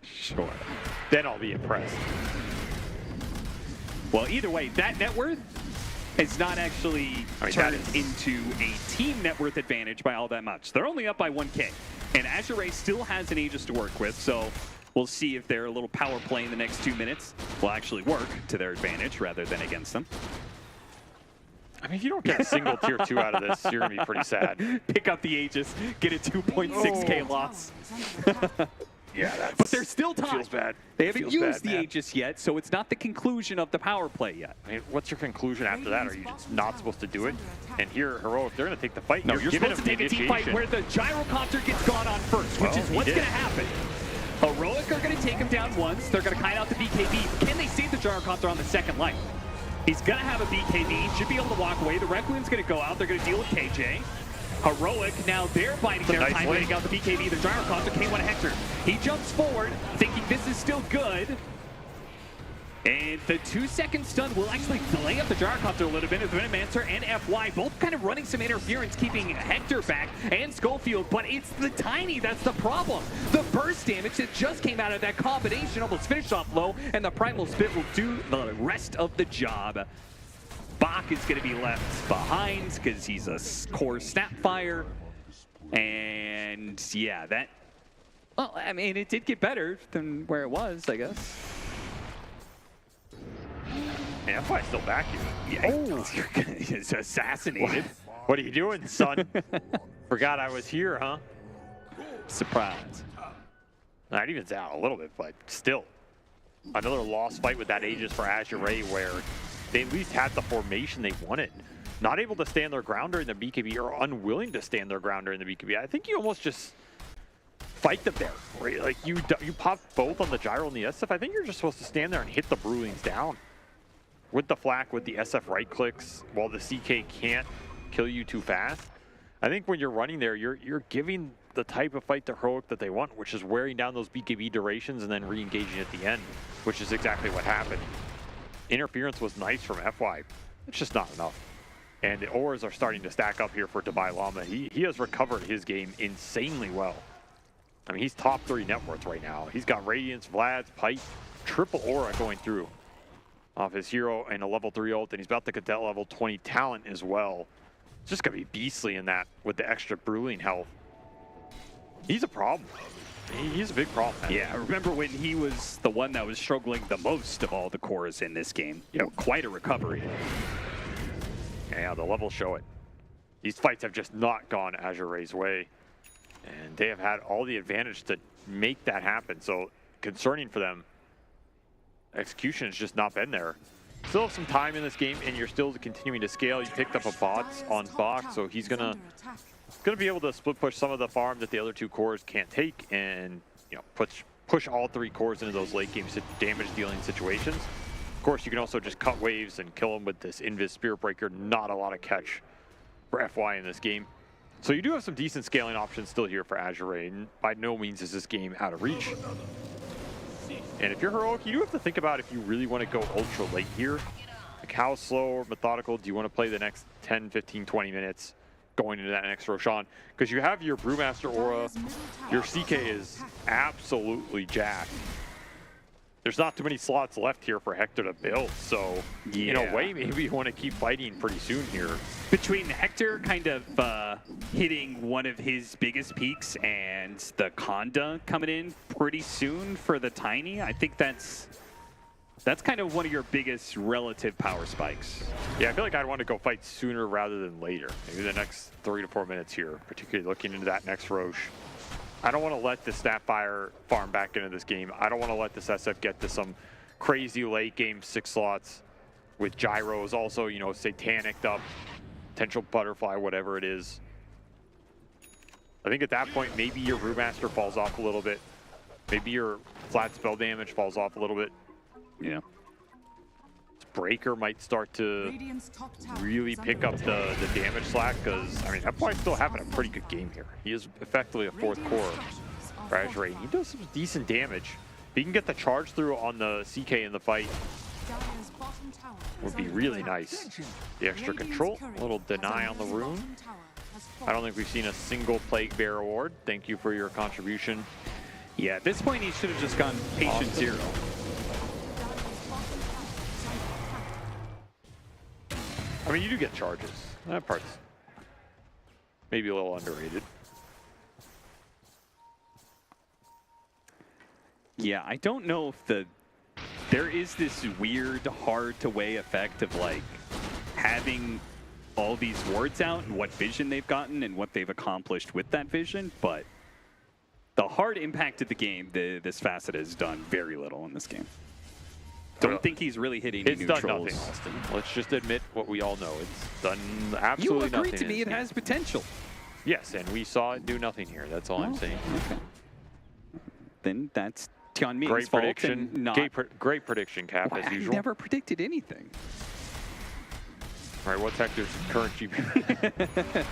Speaker 9: Sure.
Speaker 12: Then I'll be impressed.
Speaker 9: Well, either way, that net worth has not actually turned into a team net worth advantage by all that much. They're only up by 1K. And Azure still has an Aegis to work with, so we'll see if their little power play in the next 2 minutes will actually work to their advantage rather than against them.
Speaker 12: I mean, if you don't get a single tier 2 out of this, you're going to be pretty sad.
Speaker 9: Pick up the Aegis, get a 2.6K loss.
Speaker 12: Yeah, that's...
Speaker 9: But they're still tied.
Speaker 12: Feels bad.
Speaker 9: They haven't
Speaker 12: Feels
Speaker 9: used
Speaker 12: bad,
Speaker 9: the
Speaker 12: man.
Speaker 9: Aegis yet, so it's not the conclusion of the power play yet.
Speaker 12: I mean, what's your conclusion after that? Are you just not supposed to do it? And here, Heroic, they're going to take the fight.
Speaker 9: No, you're
Speaker 12: giving
Speaker 9: supposed to
Speaker 12: them
Speaker 9: take a team
Speaker 12: initiation.
Speaker 9: fight where the gyrocopter gets gone on first, which is what's going to happen. Heroic are going to take him down once. They're going to kite out the BKB. Can they save the gyrocopter on the second life? He's going to have a BKB. Should be able to walk away. The Requiem's going to go out. They're going to deal with KJ. Heroic, now they're biding their time, waiting out the BKB. The gyrocopter, K1 Hector. He jumps forward, thinking this is still good. And the 2-second stun will actually delay up the gyrocopter a little bit. The Venomancer and FY both kind of running some interference, keeping Hector back and Schofield. But it's the Tiny that's the problem. The burst damage that just came out of that combination almost finished off low, and the Primal Spit will do the rest of the job. Bach is going to be left behind because he's a core Snapfire. And yeah, that... Well, I mean, it did get better than where it was, I guess.
Speaker 12: Yeah, FY's still back here.
Speaker 9: Yeah, he's assassinated.
Speaker 12: What are you doing, son? Forgot I was here, huh?
Speaker 9: Surprise.
Speaker 12: That evens out a little bit, but still. Another lost fight with that Aegis for Azure Ray where they at least had the formation they wanted. Not able to stand their ground during the BKB or unwilling to stand their ground during the BKB. I think you almost just fight them there. Right? Like you pop both on the gyro and the SF. I think you're just supposed to stand there and hit the Brewlings down. With the flak, with the SF right clicks, while the CK can't kill you too fast. I think when you're running there, you're giving the type of fight to Heroic that they want, which is wearing down those BKB durations and then re-engaging at the end, which is exactly what happened. Interference was nice from FY. It's just not enough. And the ores are starting to stack up here for Dubai Llama. He has recovered his game insanely well. I mean, he's top 3 net worth right now. He's got Radiance, Vlad's, Pipe, triple aura going through off his hero and a level 3 ult, and he's about to get that level 20 talent as well. It's just going to be beastly in that with the extra Brewling health. He's a problem. He's a big problem, man.
Speaker 9: Yeah, I remember when he was the one that was struggling the most of all the cores in this game. You know, quite a recovery.
Speaker 12: Yeah, the levels show it. These fights have just not gone Azure Ray's way. And they have had all the advantage to make that happen. So concerning for them, execution has just not been there. Still have some time in this game, and you're still continuing to scale. You picked up a bot on Bach, so he's gonna be able to split push some of the farm that the other 2 cores can't take, and push all 3 cores into those late game damage dealing situations. Of course, you can also just cut waves and kill them with this Invis Spirit Breaker. Not a lot of catch for FY in this game. So you do have some decent scaling options still here for Azure Ray, and by no means is this game out of reach. And if you're Heroic, you do have to think about if you really want to go ultra late here. Like how slow or methodical do you want to play the next 10, 15, 20 minutes going into that next Roshan? Because you have your Brewmaster aura, your CK is absolutely jacked. There's not too many slots left here for Hector to build, so in a way, maybe you want to keep fighting pretty soon here.
Speaker 9: Between Hector kind of hitting one of his biggest peaks and the Conda coming in pretty soon for the Tiny, I think that's That's kind of one of your biggest relative power spikes.
Speaker 12: Yeah, I feel like I'd want to go fight sooner rather than later. Maybe the next 3 to 4 minutes here, particularly looking into that next Roche. I don't want to let the Snapfire farm back into this game. I don't want to let this SF get to some crazy late game 6 slots with gyros also, you know, satanicked up, potential butterfly, whatever it is. I think at that point, maybe your Brewmaster falls off a little bit. Maybe your flat spell damage falls off a little bit.
Speaker 9: Yeah.
Speaker 12: Breaker might start to really pick up the damage slack, because, I mean, that boy's still having a pretty good game here. He is effectively a 4th core for Azure. He does some decent damage. If he can get the charge through on the CK in the fight, would be really nice. The extra control, a little deny on the rune. I don't think we've seen a single Plague Bear award. Thank you for your contribution.
Speaker 9: Yeah, at this point, he should have just gone Patient 0.
Speaker 12: I mean, you do get charges. That part's maybe a little underrated.
Speaker 9: Yeah, I don't know if there is this weird, hard to weigh effect of like having all these wards out and what vision they've gotten and what they've accomplished with that vision, but the hard impact of the game, this facet has done very little in this game. Don't think he's really hitting
Speaker 12: It's
Speaker 9: neutrals.
Speaker 12: done nothing, Austin. Let's just admit what we all know. It's done absolutely nothing.
Speaker 9: You agreed to me it has potential.
Speaker 12: Yes, and we saw it do nothing here. That's all I'm saying.
Speaker 9: Okay. Then that's Tianmi's
Speaker 12: Great
Speaker 9: fault
Speaker 12: prediction.
Speaker 9: and not...
Speaker 12: Great prediction, Cap, as
Speaker 9: I
Speaker 12: usual.
Speaker 9: never predicted anything.
Speaker 12: All right, what's Hector's current GP?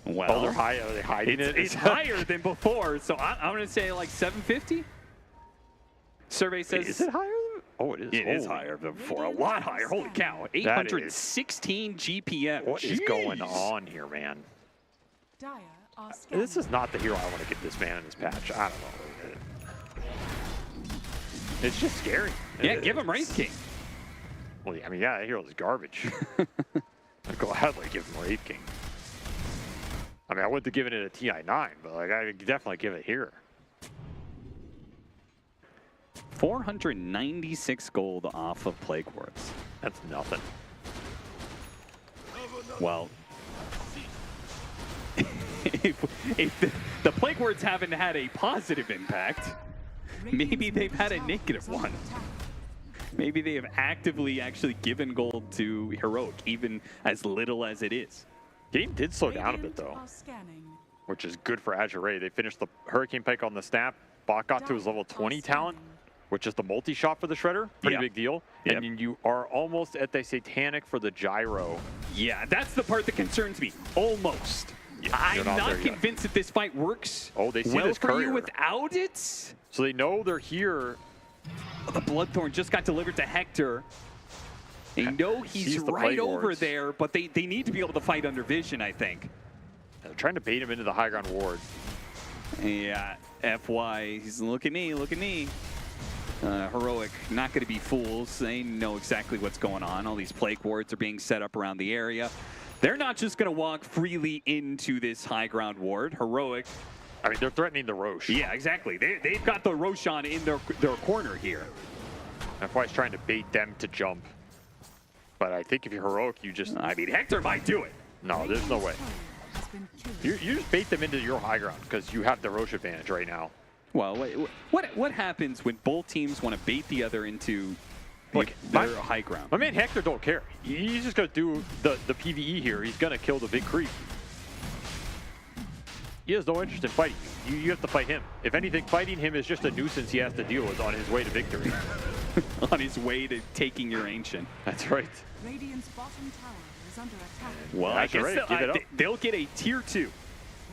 Speaker 9: Well,
Speaker 12: oh, they're high. Are they hiding it?
Speaker 9: It's higher than before, so I'm going to say like 750. Survey says...
Speaker 12: Is it higher? Oh, it is.
Speaker 9: It is higher than before. A lot higher. Holy cow. 816 GPM.
Speaker 12: What is going on here, man? This is not the hero I want to get this man in this patch. I don't know. It's just scary.
Speaker 9: Yeah, give him Wraith King.
Speaker 12: Well, I mean, yeah, that hero's garbage. I'd gladly give him Wraith King. I mean, I wouldn't have given it a TI9, but like I could definitely give it here.
Speaker 9: 496 gold off of Plague Wards.
Speaker 12: That's nothing.
Speaker 9: Well, if the Plague Wards haven't had a positive impact, maybe they've had a negative one. Maybe they have actively actually given gold to Heroic, even as little as it is.
Speaker 12: Game did slow down a bit, though, which is good for Azure. They finished the Hurricane Pike on the snap. Bot got to his level 20 talent, which is the multi-shot for the Shredder. Pretty big deal.
Speaker 9: Yep.
Speaker 12: And then you are almost at the Satanic for the Gyro.
Speaker 9: Yeah, that's the part that concerns me. Almost.
Speaker 12: Yeah,
Speaker 9: I'm not convinced that this fight works
Speaker 12: well
Speaker 9: for
Speaker 12: courier.
Speaker 9: you without it.
Speaker 12: So they know they're here.
Speaker 9: The Bloodthorn just got delivered to Hector. They know he's right over there, but they need to be able to fight under vision, I think.
Speaker 12: They're trying to bait him into the high ground ward.
Speaker 9: Yeah, FY, he's look at me, look at me. Heroic, not going to be fools. They know exactly what's going on. All these plague wards are being set up around the area. They're not just going to walk freely into this high ground ward. Heroic.
Speaker 12: I mean, they're threatening the Roche.
Speaker 9: Yeah, exactly. They've got the Roshan in their corner here.
Speaker 12: FY's trying to bait them to jump. But I think if you're Heroic, you just...
Speaker 9: I mean, Hector might do it.
Speaker 12: No, there's no way. You just bait them into your high ground because you have the Roche advantage right now.
Speaker 9: Well, what happens when both teams want to bait the other into their high ground?
Speaker 12: My man Hector don't care. He's just going to do the PvE here. He's going to kill the big creep. He has no interest in fighting you. You have to fight him. If anything, fighting him is just a nuisance he has to deal with on his way to victory.
Speaker 9: On his way to taking your Ancient.
Speaker 12: That's right.
Speaker 21: Radiant's bottom tower is under attack.
Speaker 9: Well, I guess they'll get a tier 2.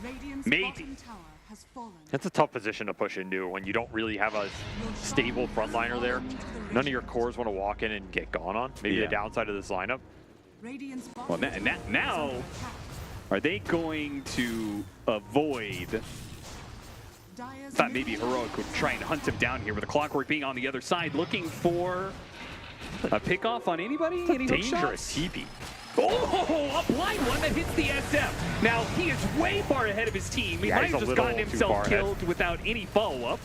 Speaker 21: Radiant's
Speaker 9: Maybe.
Speaker 21: bottom tower has fallen.
Speaker 12: That's a tough position to push into when you don't really have a stable frontliner there. None of your cores want to walk in and get gone on. Maybe the downside of this lineup.
Speaker 21: Radiant's
Speaker 9: Well, now are they going to avoid... Thought maybe Heroic would try and hunt him down here with the Clockwork being on the other side, looking for a pick-off on anybody? Any
Speaker 12: dangerous TP.
Speaker 9: Oh, a blind one that hits the SF. Now, he is way far ahead of his team. He might have just gotten himself killed without any follow-up.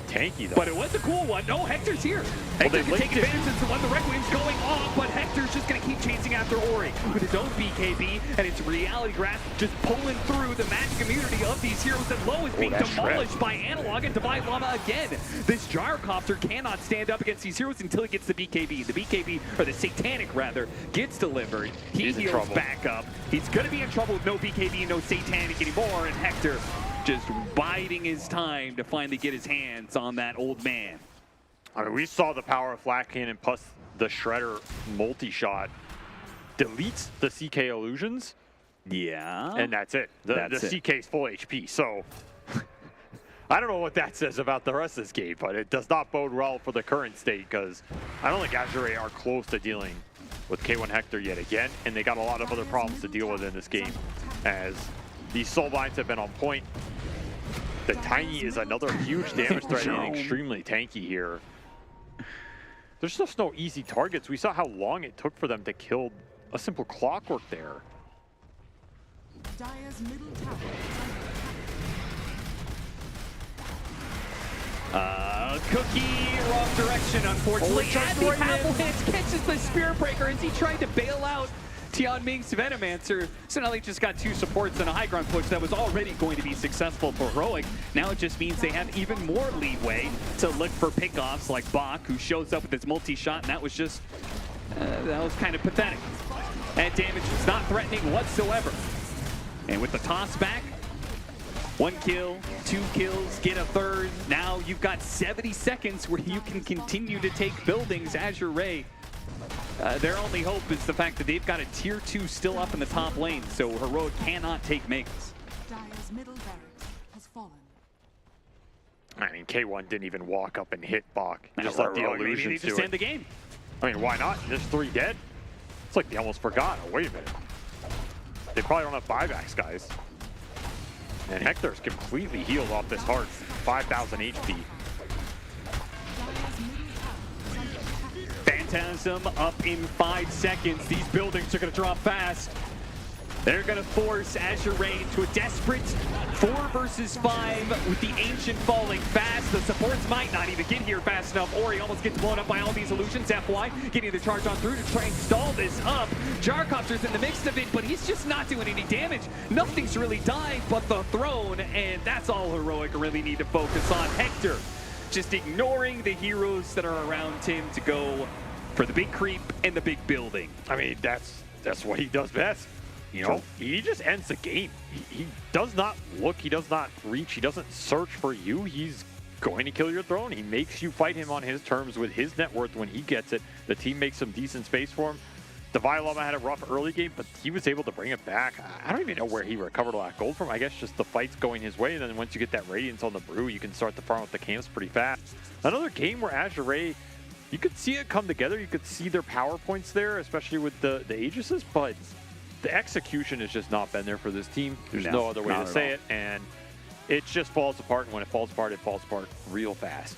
Speaker 12: tanky, though.
Speaker 9: But it was a cool one. No, Hector's here. Hector can take advantage of the one. The Requiem's going off, but Hector's just going to keep chasing after Ori with his own BKB, and it's Reality Grasp just pulling through the magic immunity of these heroes, and Low is being demolished by Analog and Divine Llama again. This Gyrocopter cannot stand up against these heroes until he gets the BKB. The BKB, or the Satanic rather, gets delivered. He heals back up. He's going to be in trouble with no BKB and no Satanic anymore, and Hector just biding his time to finally get his hands on that old man.
Speaker 12: I mean, we saw the power of Flat Cannon plus the Shredder multi-shot deletes the CK illusions.
Speaker 9: Yeah.
Speaker 12: And that's it. The CK's full HP. So I don't know what that says about the rest of this game, but it does not bode well for the current state, because I don't think Azure are close to dealing with K1 Hector yet again, and they got a lot of other problems to deal with in this game, as these Soulbinds have been on point. The Tiny is another huge damage threat and extremely tanky here. There's just no easy targets. We saw how long it took for them to kill a simple Clockwork there.
Speaker 21: Dire's middle tower
Speaker 9: Cookie, wrong direction, unfortunately. And the Avalanche catches the Spirit Breaker as he tried to bail out Tian Ming's Venomancer. So now they just got two supports and a high ground push that was already going to be successful for Heroic. Now it just means they have even more leeway to look for pickoffs like Bach, who shows up with his multi-shot, and that was just, that was kind of pathetic. And damage was not threatening whatsoever. And with the toss back, 1 kill, 2 kills, get a third. Now you've got 70 seconds where you can continue to take buildings. Azure Ray, their only hope is the fact that they've got a tier 2 still up in the top lane, so Heroic cannot take Mings.
Speaker 21: Dire's middle barracks has fallen.
Speaker 12: I mean, K1 didn't even walk up and hit Bach. Just let the illusions do it.
Speaker 9: End the game.
Speaker 12: I mean, why not? There's 3 dead. It's like they almost forgot. Oh, wait a minute. They probably don't have buybacks, guys. And Hector's completely healed off this heart. 5,000 HP.
Speaker 9: Phantasm up in 5 seconds. These buildings are going to drop fast. They're going to force Azure Ray into a desperate 4 versus 5 with the Ancient falling fast. The supports might not even get here fast enough. Ori almost gets blown up by all these illusions. FY getting the charge on through to try and stall this up. Gyrocopter's in the mix of it, but he's just not doing any damage. Nothing's really died but the throne, and that's all Heroic really need to focus on. Hector just ignoring the heroes that are around him to go for the big creep and the big building.
Speaker 12: I mean, that's what he does best. You know, he just ends the game. He does not look, he does not reach, he doesn't search for you. He's going to kill your throne. He makes you fight him on his terms with his net worth when he gets it. The team makes some decent space for him. Divine Llama had a rough early game, but he was able to bring it back. I don't even know where he recovered all that gold from. I guess just the fight's going his way, and then once you get that Radiance on the brew, you can start to farm up the camps pretty fast. Another game where Azure Ray, you could see it come together. You could see their power points there, especially with the Aegises, but the execution has just not been there for this team. There's no other way to say it, and it just falls apart, and when it falls apart real fast.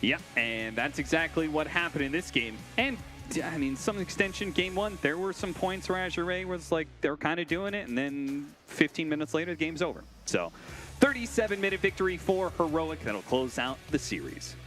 Speaker 9: Yep, and that's exactly what happened in this game. And I mean, some extension, game 1, there were some points where Azure Ray was like, they were kind of doing it, and then 15 minutes later, the game's over. So, 37-minute victory for Heroic. That'll close out the series.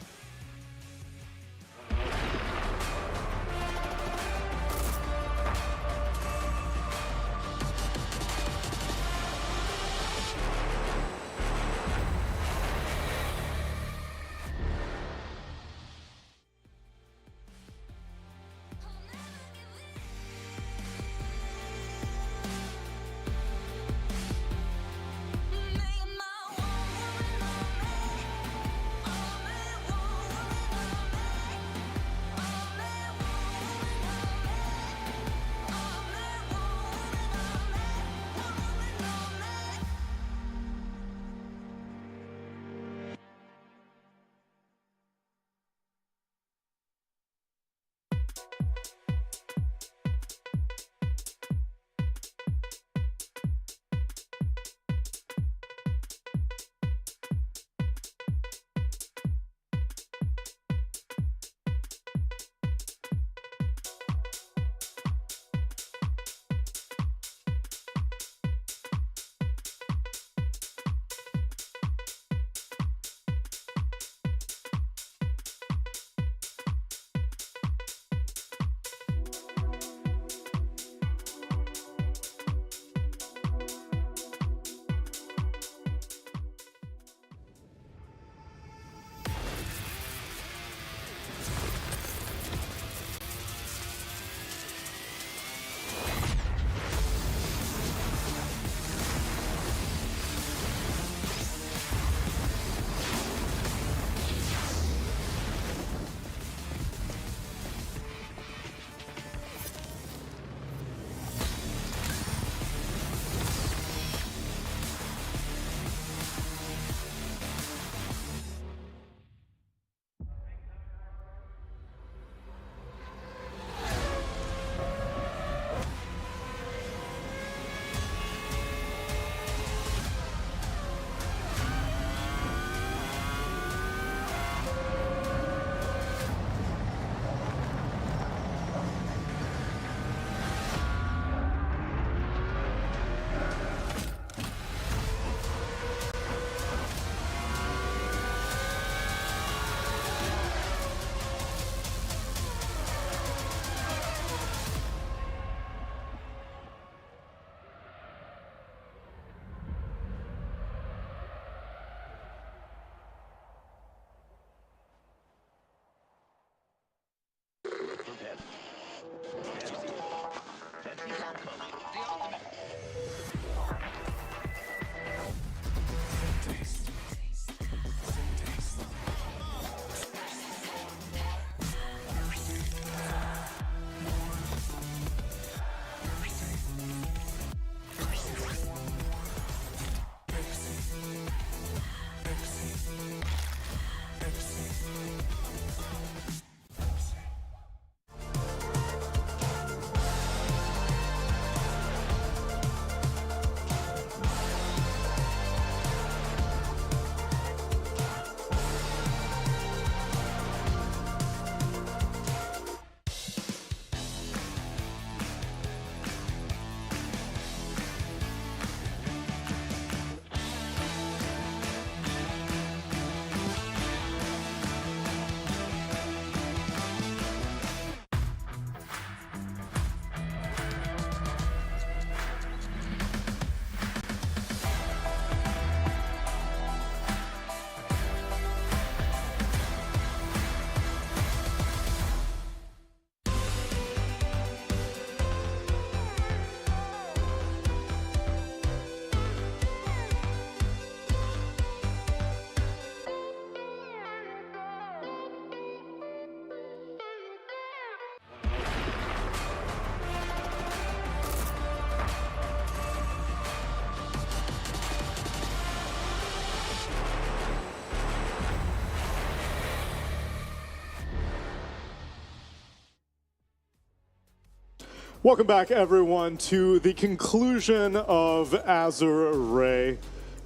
Speaker 2: Welcome back, everyone, to the conclusion of Azure Ray,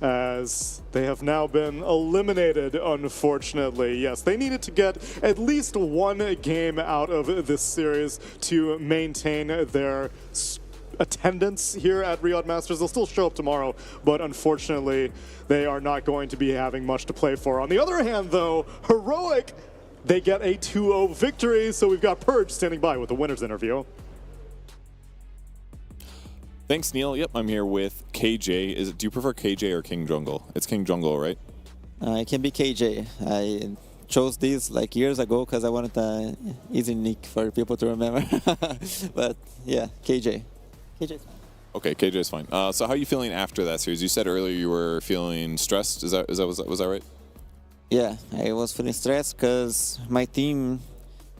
Speaker 2: as they have now been eliminated, unfortunately. Yes, they needed to get at least one game out of this series to maintain their attendance here at Riyadh Masters. They'll still show up tomorrow, but unfortunately, they are not going to be having much to play for. On the other hand, though, Heroic, they get a 2-0 victory, so we've got Purge standing by with the winner's interview.
Speaker 15: Thanks, Neil. Yep, I'm here with KJ. Do you prefer KJ or King Jungle? It's King Jungle, right?
Speaker 7: It can be KJ. I chose this like years ago because I wanted an easy nick for people to remember. But yeah, KJ. KJ.
Speaker 15: Okay, KJ is fine. So how are you feeling after that series? You said earlier you were feeling stressed. Was that right?
Speaker 7: Yeah, I was feeling stressed because my team,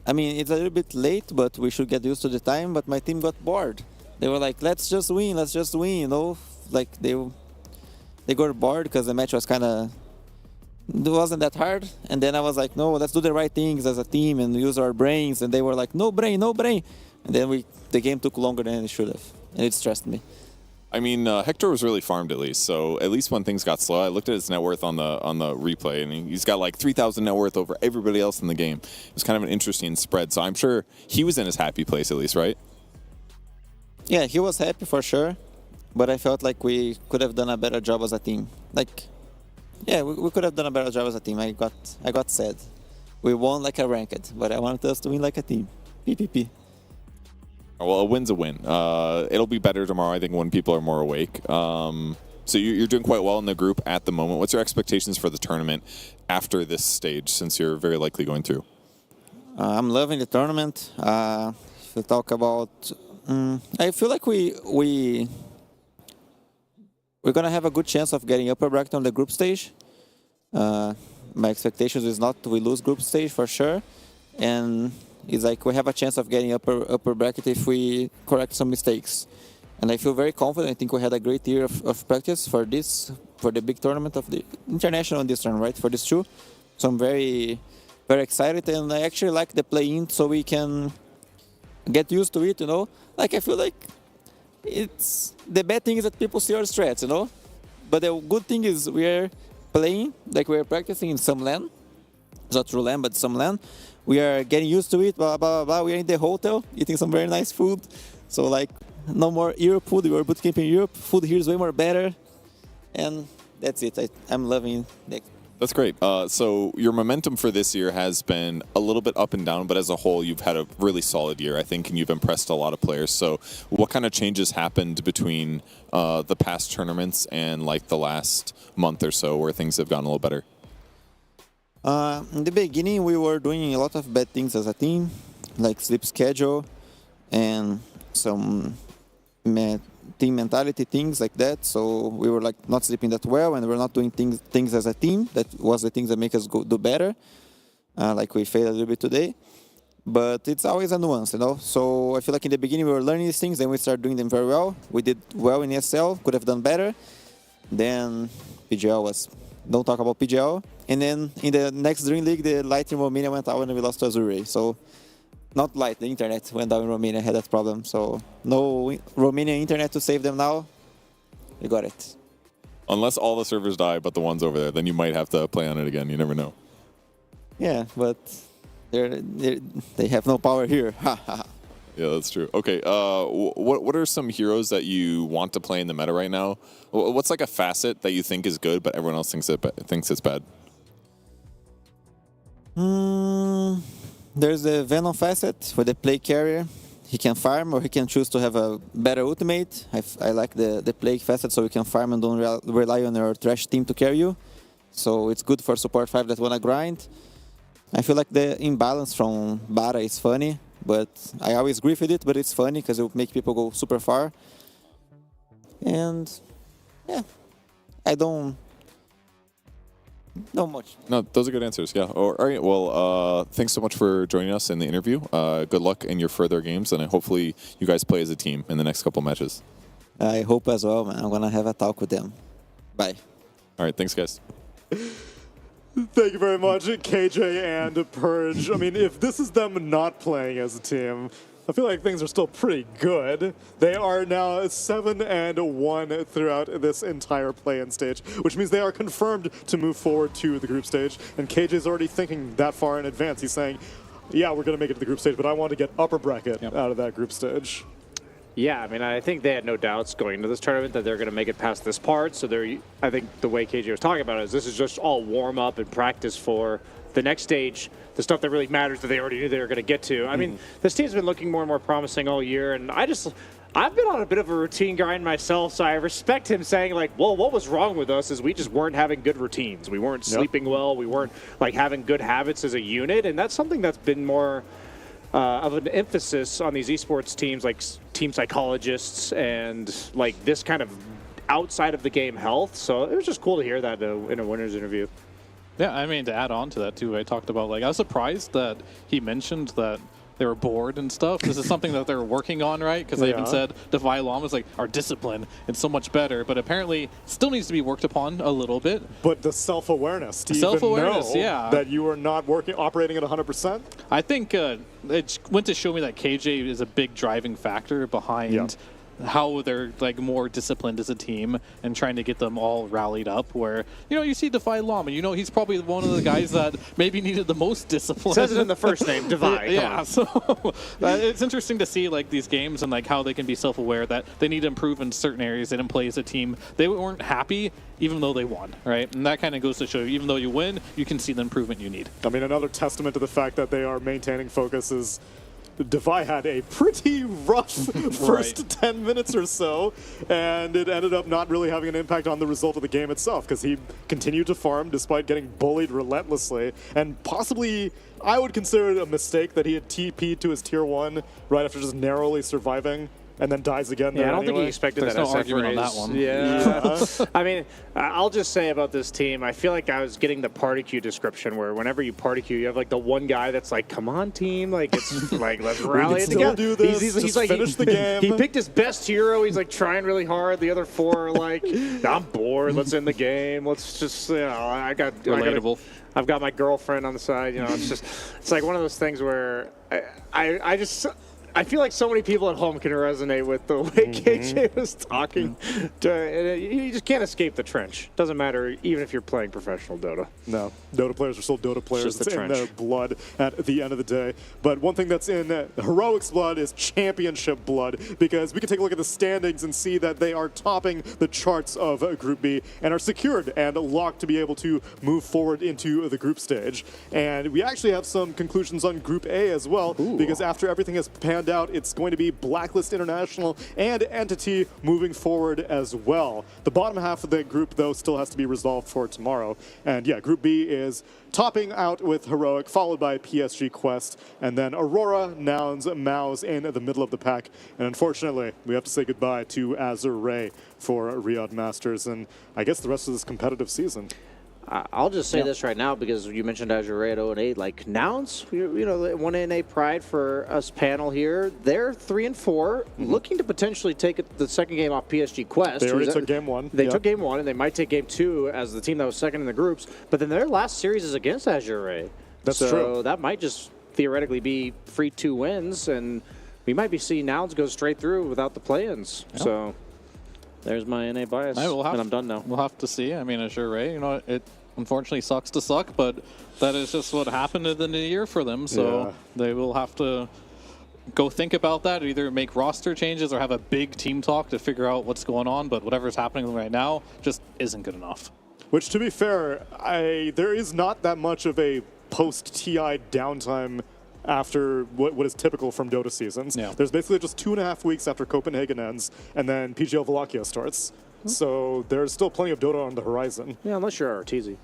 Speaker 7: I mean, it's a little bit late, but we should get used to the time, but my team got bored. They were like, let's just win, you know? Like, they got bored because the match was kind of, it wasn't that hard. And then I was like, no, let's do the right things as a team and use our brains. And they were like, no brain. And then the game took longer than it should have. And it stressed me.
Speaker 15: I mean, Hector was really farmed at least. So at least when things got slow, I looked at his net worth on the replay, and he's got like 3,000 net worth over everybody else in the game. It was kind of an interesting spread. So I'm sure he was in his happy place at least, right?
Speaker 7: Yeah, he was happy for sure, but I felt like we could have done a better job as a team. Like, yeah, we could have done a better job as a team. I got sad. We won like a ranked, but I wanted us to win like a team. PPP.
Speaker 15: Well, a win's a win. It'll be better tomorrow, I think, when people are more awake. So you're doing quite well in the group at the moment. What's your expectations for the tournament after this stage, since you're very likely going through?
Speaker 7: I'm loving the tournament. If we talk about... I feel like we're gonna have a good chance of getting upper bracket on the group stage. My expectations is not we lose group stage for sure, and it's like we have a chance of getting upper bracket if we correct some mistakes. And I feel very confident. I think we had a great year of practice for the big tournament of the international and this tournament, right? For these two, so I'm very, very excited, and I actually like the play-in so we can get used to it, you know. Like, I feel like it's the bad thing is that people see our strats, you know. But the good thing is we are playing, like we are practicing in some LAN. It's not true LAN, but some LAN. We are getting used to it, blah, blah, blah. We are in the hotel eating some very nice food. So, like, no more Europe food. We were bootcamp in Europe. Food here is way more better. And that's it. I'm loving it.
Speaker 15: That's great. So your momentum for this year has been a little bit up and down, but as a whole, you've had a really solid year, I think, and you've impressed a lot of players. So what kind of changes happened between the past tournaments and like the last month or so where things have gotten a little better?
Speaker 7: In the beginning, we were doing a lot of bad things as a team, like sleep schedule. and some team mentality things like that. So we were like not sleeping that well, and we're not doing things as a team. That was the things that make us do better. Like we failed a little bit today. But it's always a nuance, you know. So I feel like in the beginning we were learning these things, then we started doing them very well. We did well in ESL, could have done better. Then PGL was, don't talk about PGL. And then in the next Dream League, the light in Romania went out and we lost to Azure. So not light, the internet went down in Romania, had that problem. So no Romanian internet to save them now. We got it.
Speaker 15: Unless all the servers die but the ones over there, then you might have to play on it again. You never know.
Speaker 7: Yeah, but they have no power here.
Speaker 15: Yeah, that's true. Okay, what are some heroes that you want to play in the meta right now? What's like a facet that you think is good, but everyone else thinks it's bad?
Speaker 7: There's the Venom facet for the play carrier. He can farm, or he can choose to have a better ultimate. I like the plague facet, so you can farm and don't rely on your trash team to carry you. So it's good for support 5 that wanna grind. I feel like the imbalance from Bara is funny, but I always grief with it, but it's funny because it will make people go super far. And yeah, I don't know much.
Speaker 15: No, those are good answers. Yeah. All right. Well, thanks so much for joining us in the interview. Good luck in your further games, and hopefully you guys play as a team in the next couple matches.
Speaker 7: I hope as well, man. I'm gonna have a talk with them. Bye.
Speaker 15: All right. Thanks, guys.
Speaker 2: Thank you very much, KJ and Purge. I mean, if this is them not playing as a team, I feel like things are still pretty good. They are now 7-1 throughout this entire play-in stage, which means they are confirmed to move forward to the group stage. And KJ's already thinking that far in advance. He's saying, yeah, we're going to make it to the group stage, but I want to get upper bracket out of that group stage.
Speaker 22: Yeah, I mean, I think they had no doubts going into this tournament that they're going to make it past this part. So I think the way KJ was talking about it is this is just all warm up and practice for the next stage, the stuff that really matters that they already knew they were going to get to. I mean, this team's been looking more and more promising all year, and I've been on a bit of a routine grind myself, so I respect him saying, like, well, what was wrong with us is we just weren't having good routines. We weren't sleeping well. We weren't, like, having good habits as a unit, and that's something that's been more of an emphasis on these esports teams, like team psychologists and, like, this kind of outside of the game health. So it was just cool to hear that in a winner's interview.
Speaker 23: Yeah, I mean, to add on to that, too, I talked about, like, I was surprised that he mentioned that they were bored and stuff. This is something that they're working on, right? Because they even said Defy Llama is like, our discipline is so much better, but apparently still needs to be worked upon a little bit.
Speaker 2: But the self-awareness, to even know that you are not operating at 100%?
Speaker 23: I think it went to show me that KJ is a big driving factor behind how they're like more disciplined as a team and trying to get them all rallied up, where, you know, you see Defy Llama, you know, he's probably one of the guys that maybe needed the most discipline.
Speaker 22: Says it in the first name, Defy.
Speaker 23: Yeah, so it's interesting to see like these games and like how they can be self-aware that they need to improve in certain areas. They didn't play as a team. They weren't happy even though they won, right? And that kind of goes to show you, even though you win, you can see the improvement you need.
Speaker 2: I mean, another testament to the fact that they are maintaining focus is Defy had a pretty rough first 10 minutes or so, and it ended up not really having an impact on the result of the game itself, because he continued to farm despite getting bullied relentlessly, and possibly, I would consider it a mistake that he had TP'd to his tier 1 right after just narrowly surviving, and then dies again.
Speaker 22: Yeah, I don't think he expected that.
Speaker 23: There's no argument on that one.
Speaker 22: Yeah. I mean, I'll just say about this team, I feel like I was getting the party queue description where whenever you party queue, you have like the one guy that's like, come on, team. Like, it's like, let's rally it together.
Speaker 2: Do this. He's like, finish the game.
Speaker 22: He picked his best hero. He's like trying really hard. The other 4 are like, I'm bored. Let's end the game. Let's just, you know,
Speaker 23: Relatable.
Speaker 22: I've got my girlfriend on the side. You know, it's like one of those things where I feel like so many people at home can resonate with the way KJ was talking. You just can't escape the trench. Doesn't matter, even if you're playing professional Dota.
Speaker 2: No, Dota players are still Dota players.
Speaker 22: It's
Speaker 2: in their blood at the end of the day. But one thing that's in Heroic's blood is championship blood, because we can take a look at the standings and see that they are topping the charts of Group B and are secured and locked to be able to move forward into the group stage. And we actually have some conclusions on Group A as well, because after everything has panned stand out. It's going to be Blacklist International and Entity moving forward as well. The bottom half of the group, though, still has to be resolved for tomorrow. And yeah, Group B is topping out with Heroic, followed by PSG Quest, and then Aurora, Nouns, Maus in the middle of the pack. And unfortunately, we have to say goodbye to Azure Ray for Riyadh Masters and I guess the rest of this competitive season.
Speaker 22: I'll just say this right now because you mentioned Azure Ray at 0-8. Like Nouns, you know, 1NA pride for us panel here. They're 3-4, looking to potentially take the second game off PSG Quest.
Speaker 2: They already took game one.
Speaker 22: They took game one, and they might take game two as the team that was second in the groups. But then their last series is against Azure Ray.
Speaker 2: That's
Speaker 22: true.
Speaker 2: true.
Speaker 22: So that might just theoretically be free 2 wins, and we might be seeing Nouns go straight through without the play-ins.
Speaker 23: Yep.
Speaker 22: So there's my NA bias, and I'm done now.
Speaker 23: We'll have to see. I mean, Azure Ray, you know, it unfortunately sucks to suck, but that is just what happened in the new year for them. So they will have to go think about that, either make roster changes or have a big team talk to figure out what's going on. But whatever's happening right now just isn't good enough.
Speaker 2: Which, to be fair, there is not that much of a post-TI downtime after what is typical from Dota seasons.
Speaker 23: Yeah.
Speaker 2: There's basically just 2.5 weeks after Copenhagen ends, and then PGL Wallachia starts. So there's still plenty of Dota on the horizon.
Speaker 22: Yeah, unless you're Arteezy.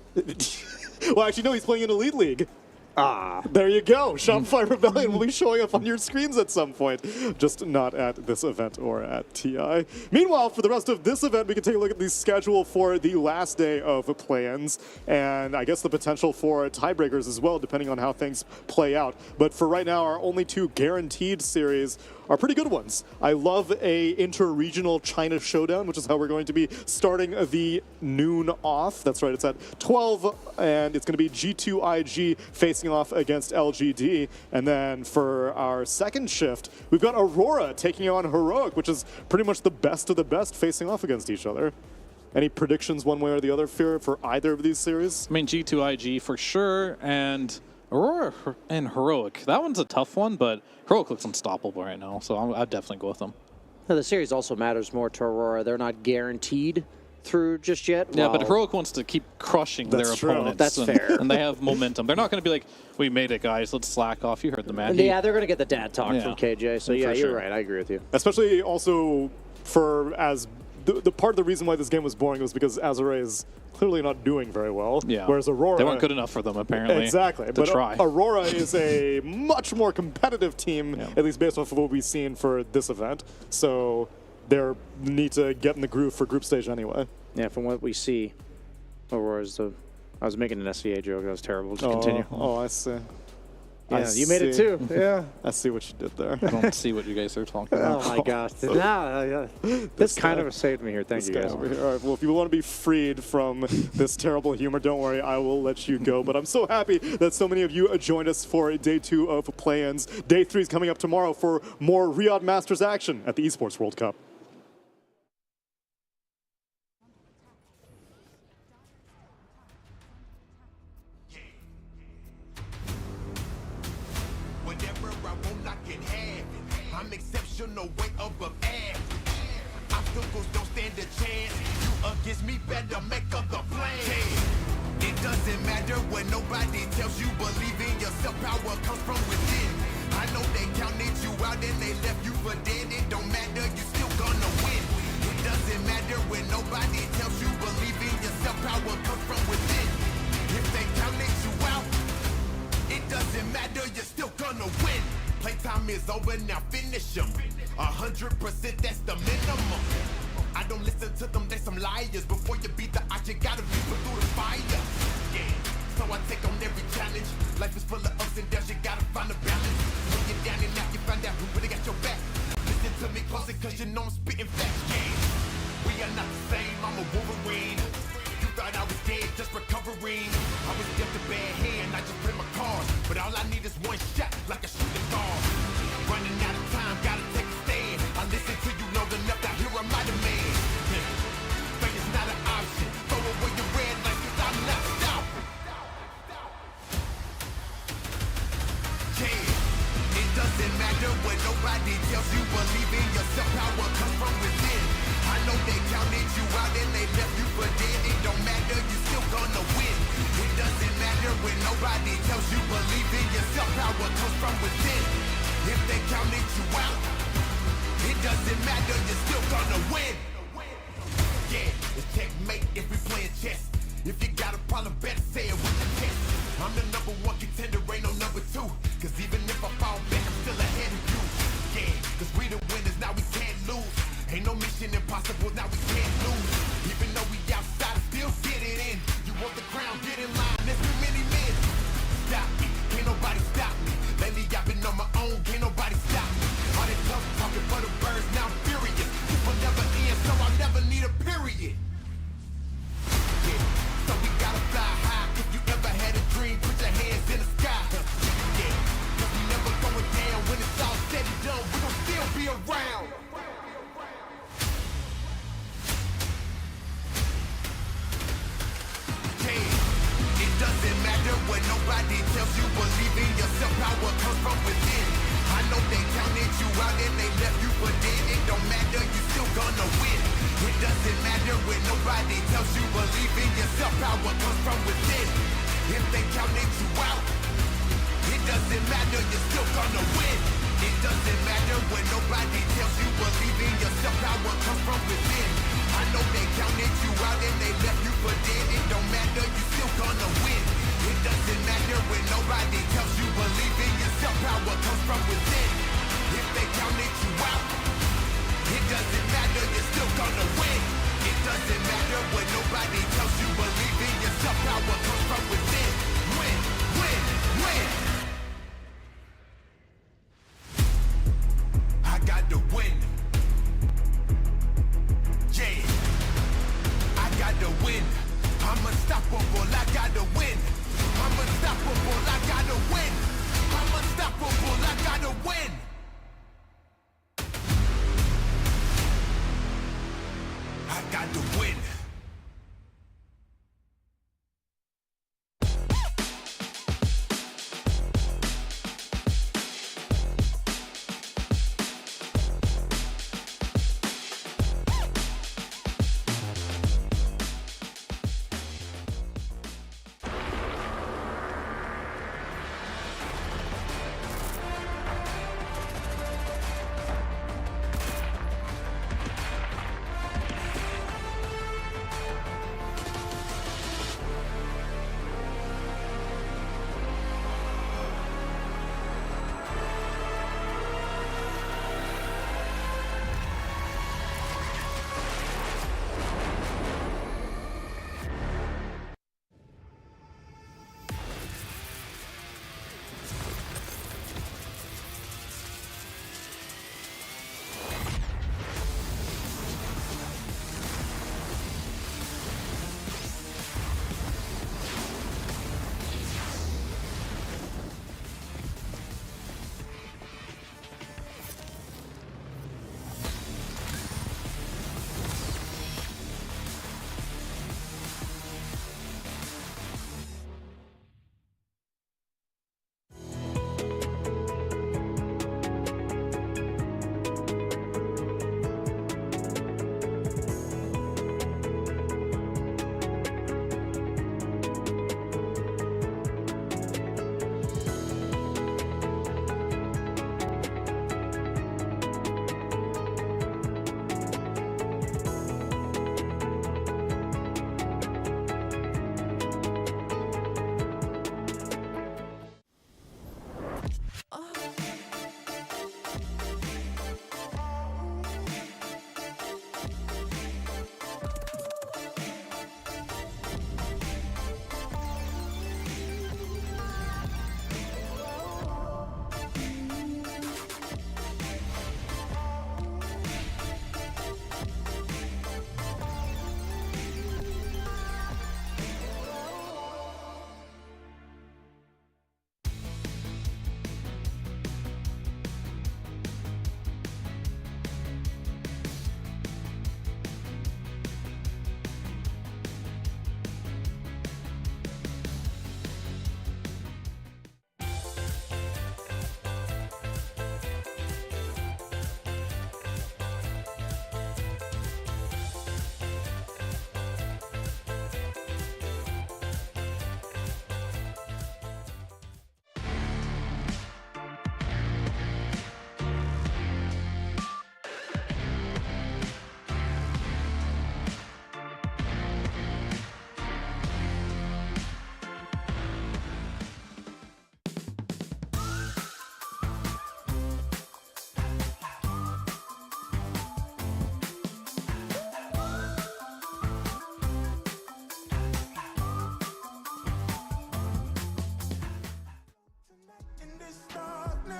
Speaker 2: Well, actually, no, he's playing in Elite League.
Speaker 22: Ah.
Speaker 2: There you go. Shopify Rebellion will be showing up on your screens at some point, just not at this event or at TI. Meanwhile, for the rest of this event, we can take a look at the schedule for the last day of play-ins, and I guess the potential for tiebreakers as well, depending on how things play out. But for right now, our only 2 guaranteed series are pretty good ones. I love a inter-regional China showdown, which is how we're going to be starting the noon off. That's right, it's at 12, and it's going to be G2IG facing off against LGD. And then for our second shift, we've got Aurora taking on Heroic, which is pretty much the best of the best facing off against each other. Any predictions one way or the other for either of these series?
Speaker 23: I mean, G2IG for sure, and Aurora and Heroic. That one's a tough one, but Heroic looks unstoppable right now, so I'd definitely go with them.
Speaker 22: Now, the series also matters more to Aurora. They're not guaranteed through just yet.
Speaker 23: Yeah, but Heroic wants to keep crushing their opponents.
Speaker 22: That's fair.
Speaker 23: And they have momentum. They're not going to be like, we made it, guys. Let's slack off. You heard the man.
Speaker 22: Yeah, they're going to get the dad talk from KJ. So, yeah, you're right. I agree with you.
Speaker 2: Especially also for as the part of the reason why this game was boring was because Azure is clearly not doing very well.
Speaker 23: Yeah.
Speaker 2: Whereas Aurora...
Speaker 23: They weren't good enough for them, apparently.
Speaker 2: Exactly.
Speaker 23: To
Speaker 2: But
Speaker 23: try.
Speaker 2: Aurora is a much more competitive team, at least based off of what we've seen for this event. So they need to get in the groove for group stage anyway.
Speaker 22: Yeah, from what we see, Aurora's the... I was making an SVA joke. That was terrible. Just continue.
Speaker 2: Oh, I see.
Speaker 22: Yeah, you made it too. Yeah.
Speaker 2: I see what you did there.
Speaker 23: I don't see what you guys are talking about.
Speaker 22: Oh my gosh. This kind of saved me here. Thank you guys.
Speaker 2: All right, well, if you want to be freed from this terrible humor, don't worry, I will let you go. But I'm so happy that so many of you joined us for day 2 of play-ins. Day 3 is coming up tomorrow for more Riyadh Masters action at the Esports World Cup.
Speaker 4: I'm exceptional, way above average. Obstacles don't stand a chance. You against me, better make up the plan. It doesn't matter what nobody tells you. Believe in yourself, power comes from within. I know they counted you out and they left you for dead. It don't matter, you still gonna win. It doesn't matter when nobody tells you. Believe in yourself, power comes from within. If they counted you out, it doesn't matter, you're still gonna win. Playtime is over, now finish them. 100%, that's the minimum. I don't listen to them, they some liars. Before you beat the odds, you gotta be put through the fire. Yeah, so I take on every challenge. Life is full of ups and downs, you gotta find a balance. When you're down and out, you find out who really got your back. Listen to me closer, cause you know I'm spitting facts. Yeah, we are not the same, I'm a Wolverine. You thought I was dead, just recovering. I was dealt a bad hand, I just play my cards. But all I need is one shot, like a shooting guard. Running out of time, gotta take a stand. I listen to you long enough, I hear I'm not a man. Fate is not an option. Throw away your red light, cause I'm not stopping. Yeah, it doesn't matter what nobody tells you. Believe in yourself, power comes from within. I know they counted you out and they left you for dead. It don't matter, you still gonna win. It doesn't matter when nobody tells you. Believe in yourself, power comes from within. If they counted you out, it doesn't matter, you're still gonna win. Yeah, it's checkmate if we playing chess. If you got a problem, better say it with your chest. I'm the number one contender, ain't no number two. Cause even if I fall back, I'm still ahead of you. Yeah, cause we the winners, now we can't lose. Ain't no mission impossible, now we can't lose. Even though we outside, still get it in. You want the crown, get in line, there's too many men. Stop me, can't nobody stop me. Lately I've been on my own, can't nobody stop me. All that tough talking for the birds, now I'm furious. This will never end, so I'll never need a period. Yeah, so we gotta fly high. If you ever had a dream, put your hands in the sky. Yeah, cause we never going down. When it's all said and done, we gon' still be around. It doesn't matter what nobody tells you. Believe in yourself, power comes from within. I know they counted you out and they left you for dead. It don't matter, you still gonna win. It doesn't matter when nobody tells you. Believe in yourself, power comes from within. If they counted you out, it doesn't matter, you're still gonna win. It doesn't matter when nobody tells you. Believe in yourself, power comes from within. I know they counted you out and they left you for dead. It don't matter, you still gonna win. It doesn't matter when nobody tells you. Believe in yourself, power comes from within. If they counted you out, it doesn't matter, you're still gonna win. It doesn't matter when nobody tells you. Believe in yourself, power comes from within. Win, win, win. I got to win. Yeah, I got to win. I'm unstoppable, I got to win. I'm unstoppable, I got to win. I'm unstoppable, I got to win. I got to win.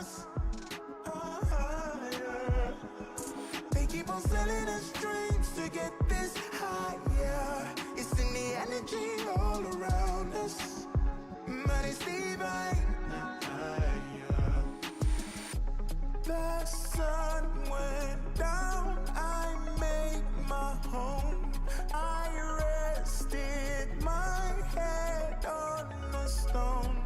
Speaker 4: us higher. They keep on selling us dreams to get this higher. It's in the energy all around us. Man, it's divine. The sun went down, I made my home. I rested my head on the stone.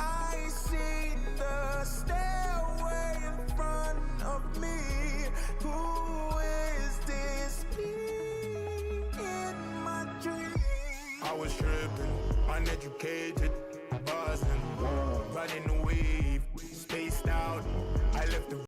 Speaker 4: I see the stairway in front of me. Who is this being in my dream? I was tripping, uneducated.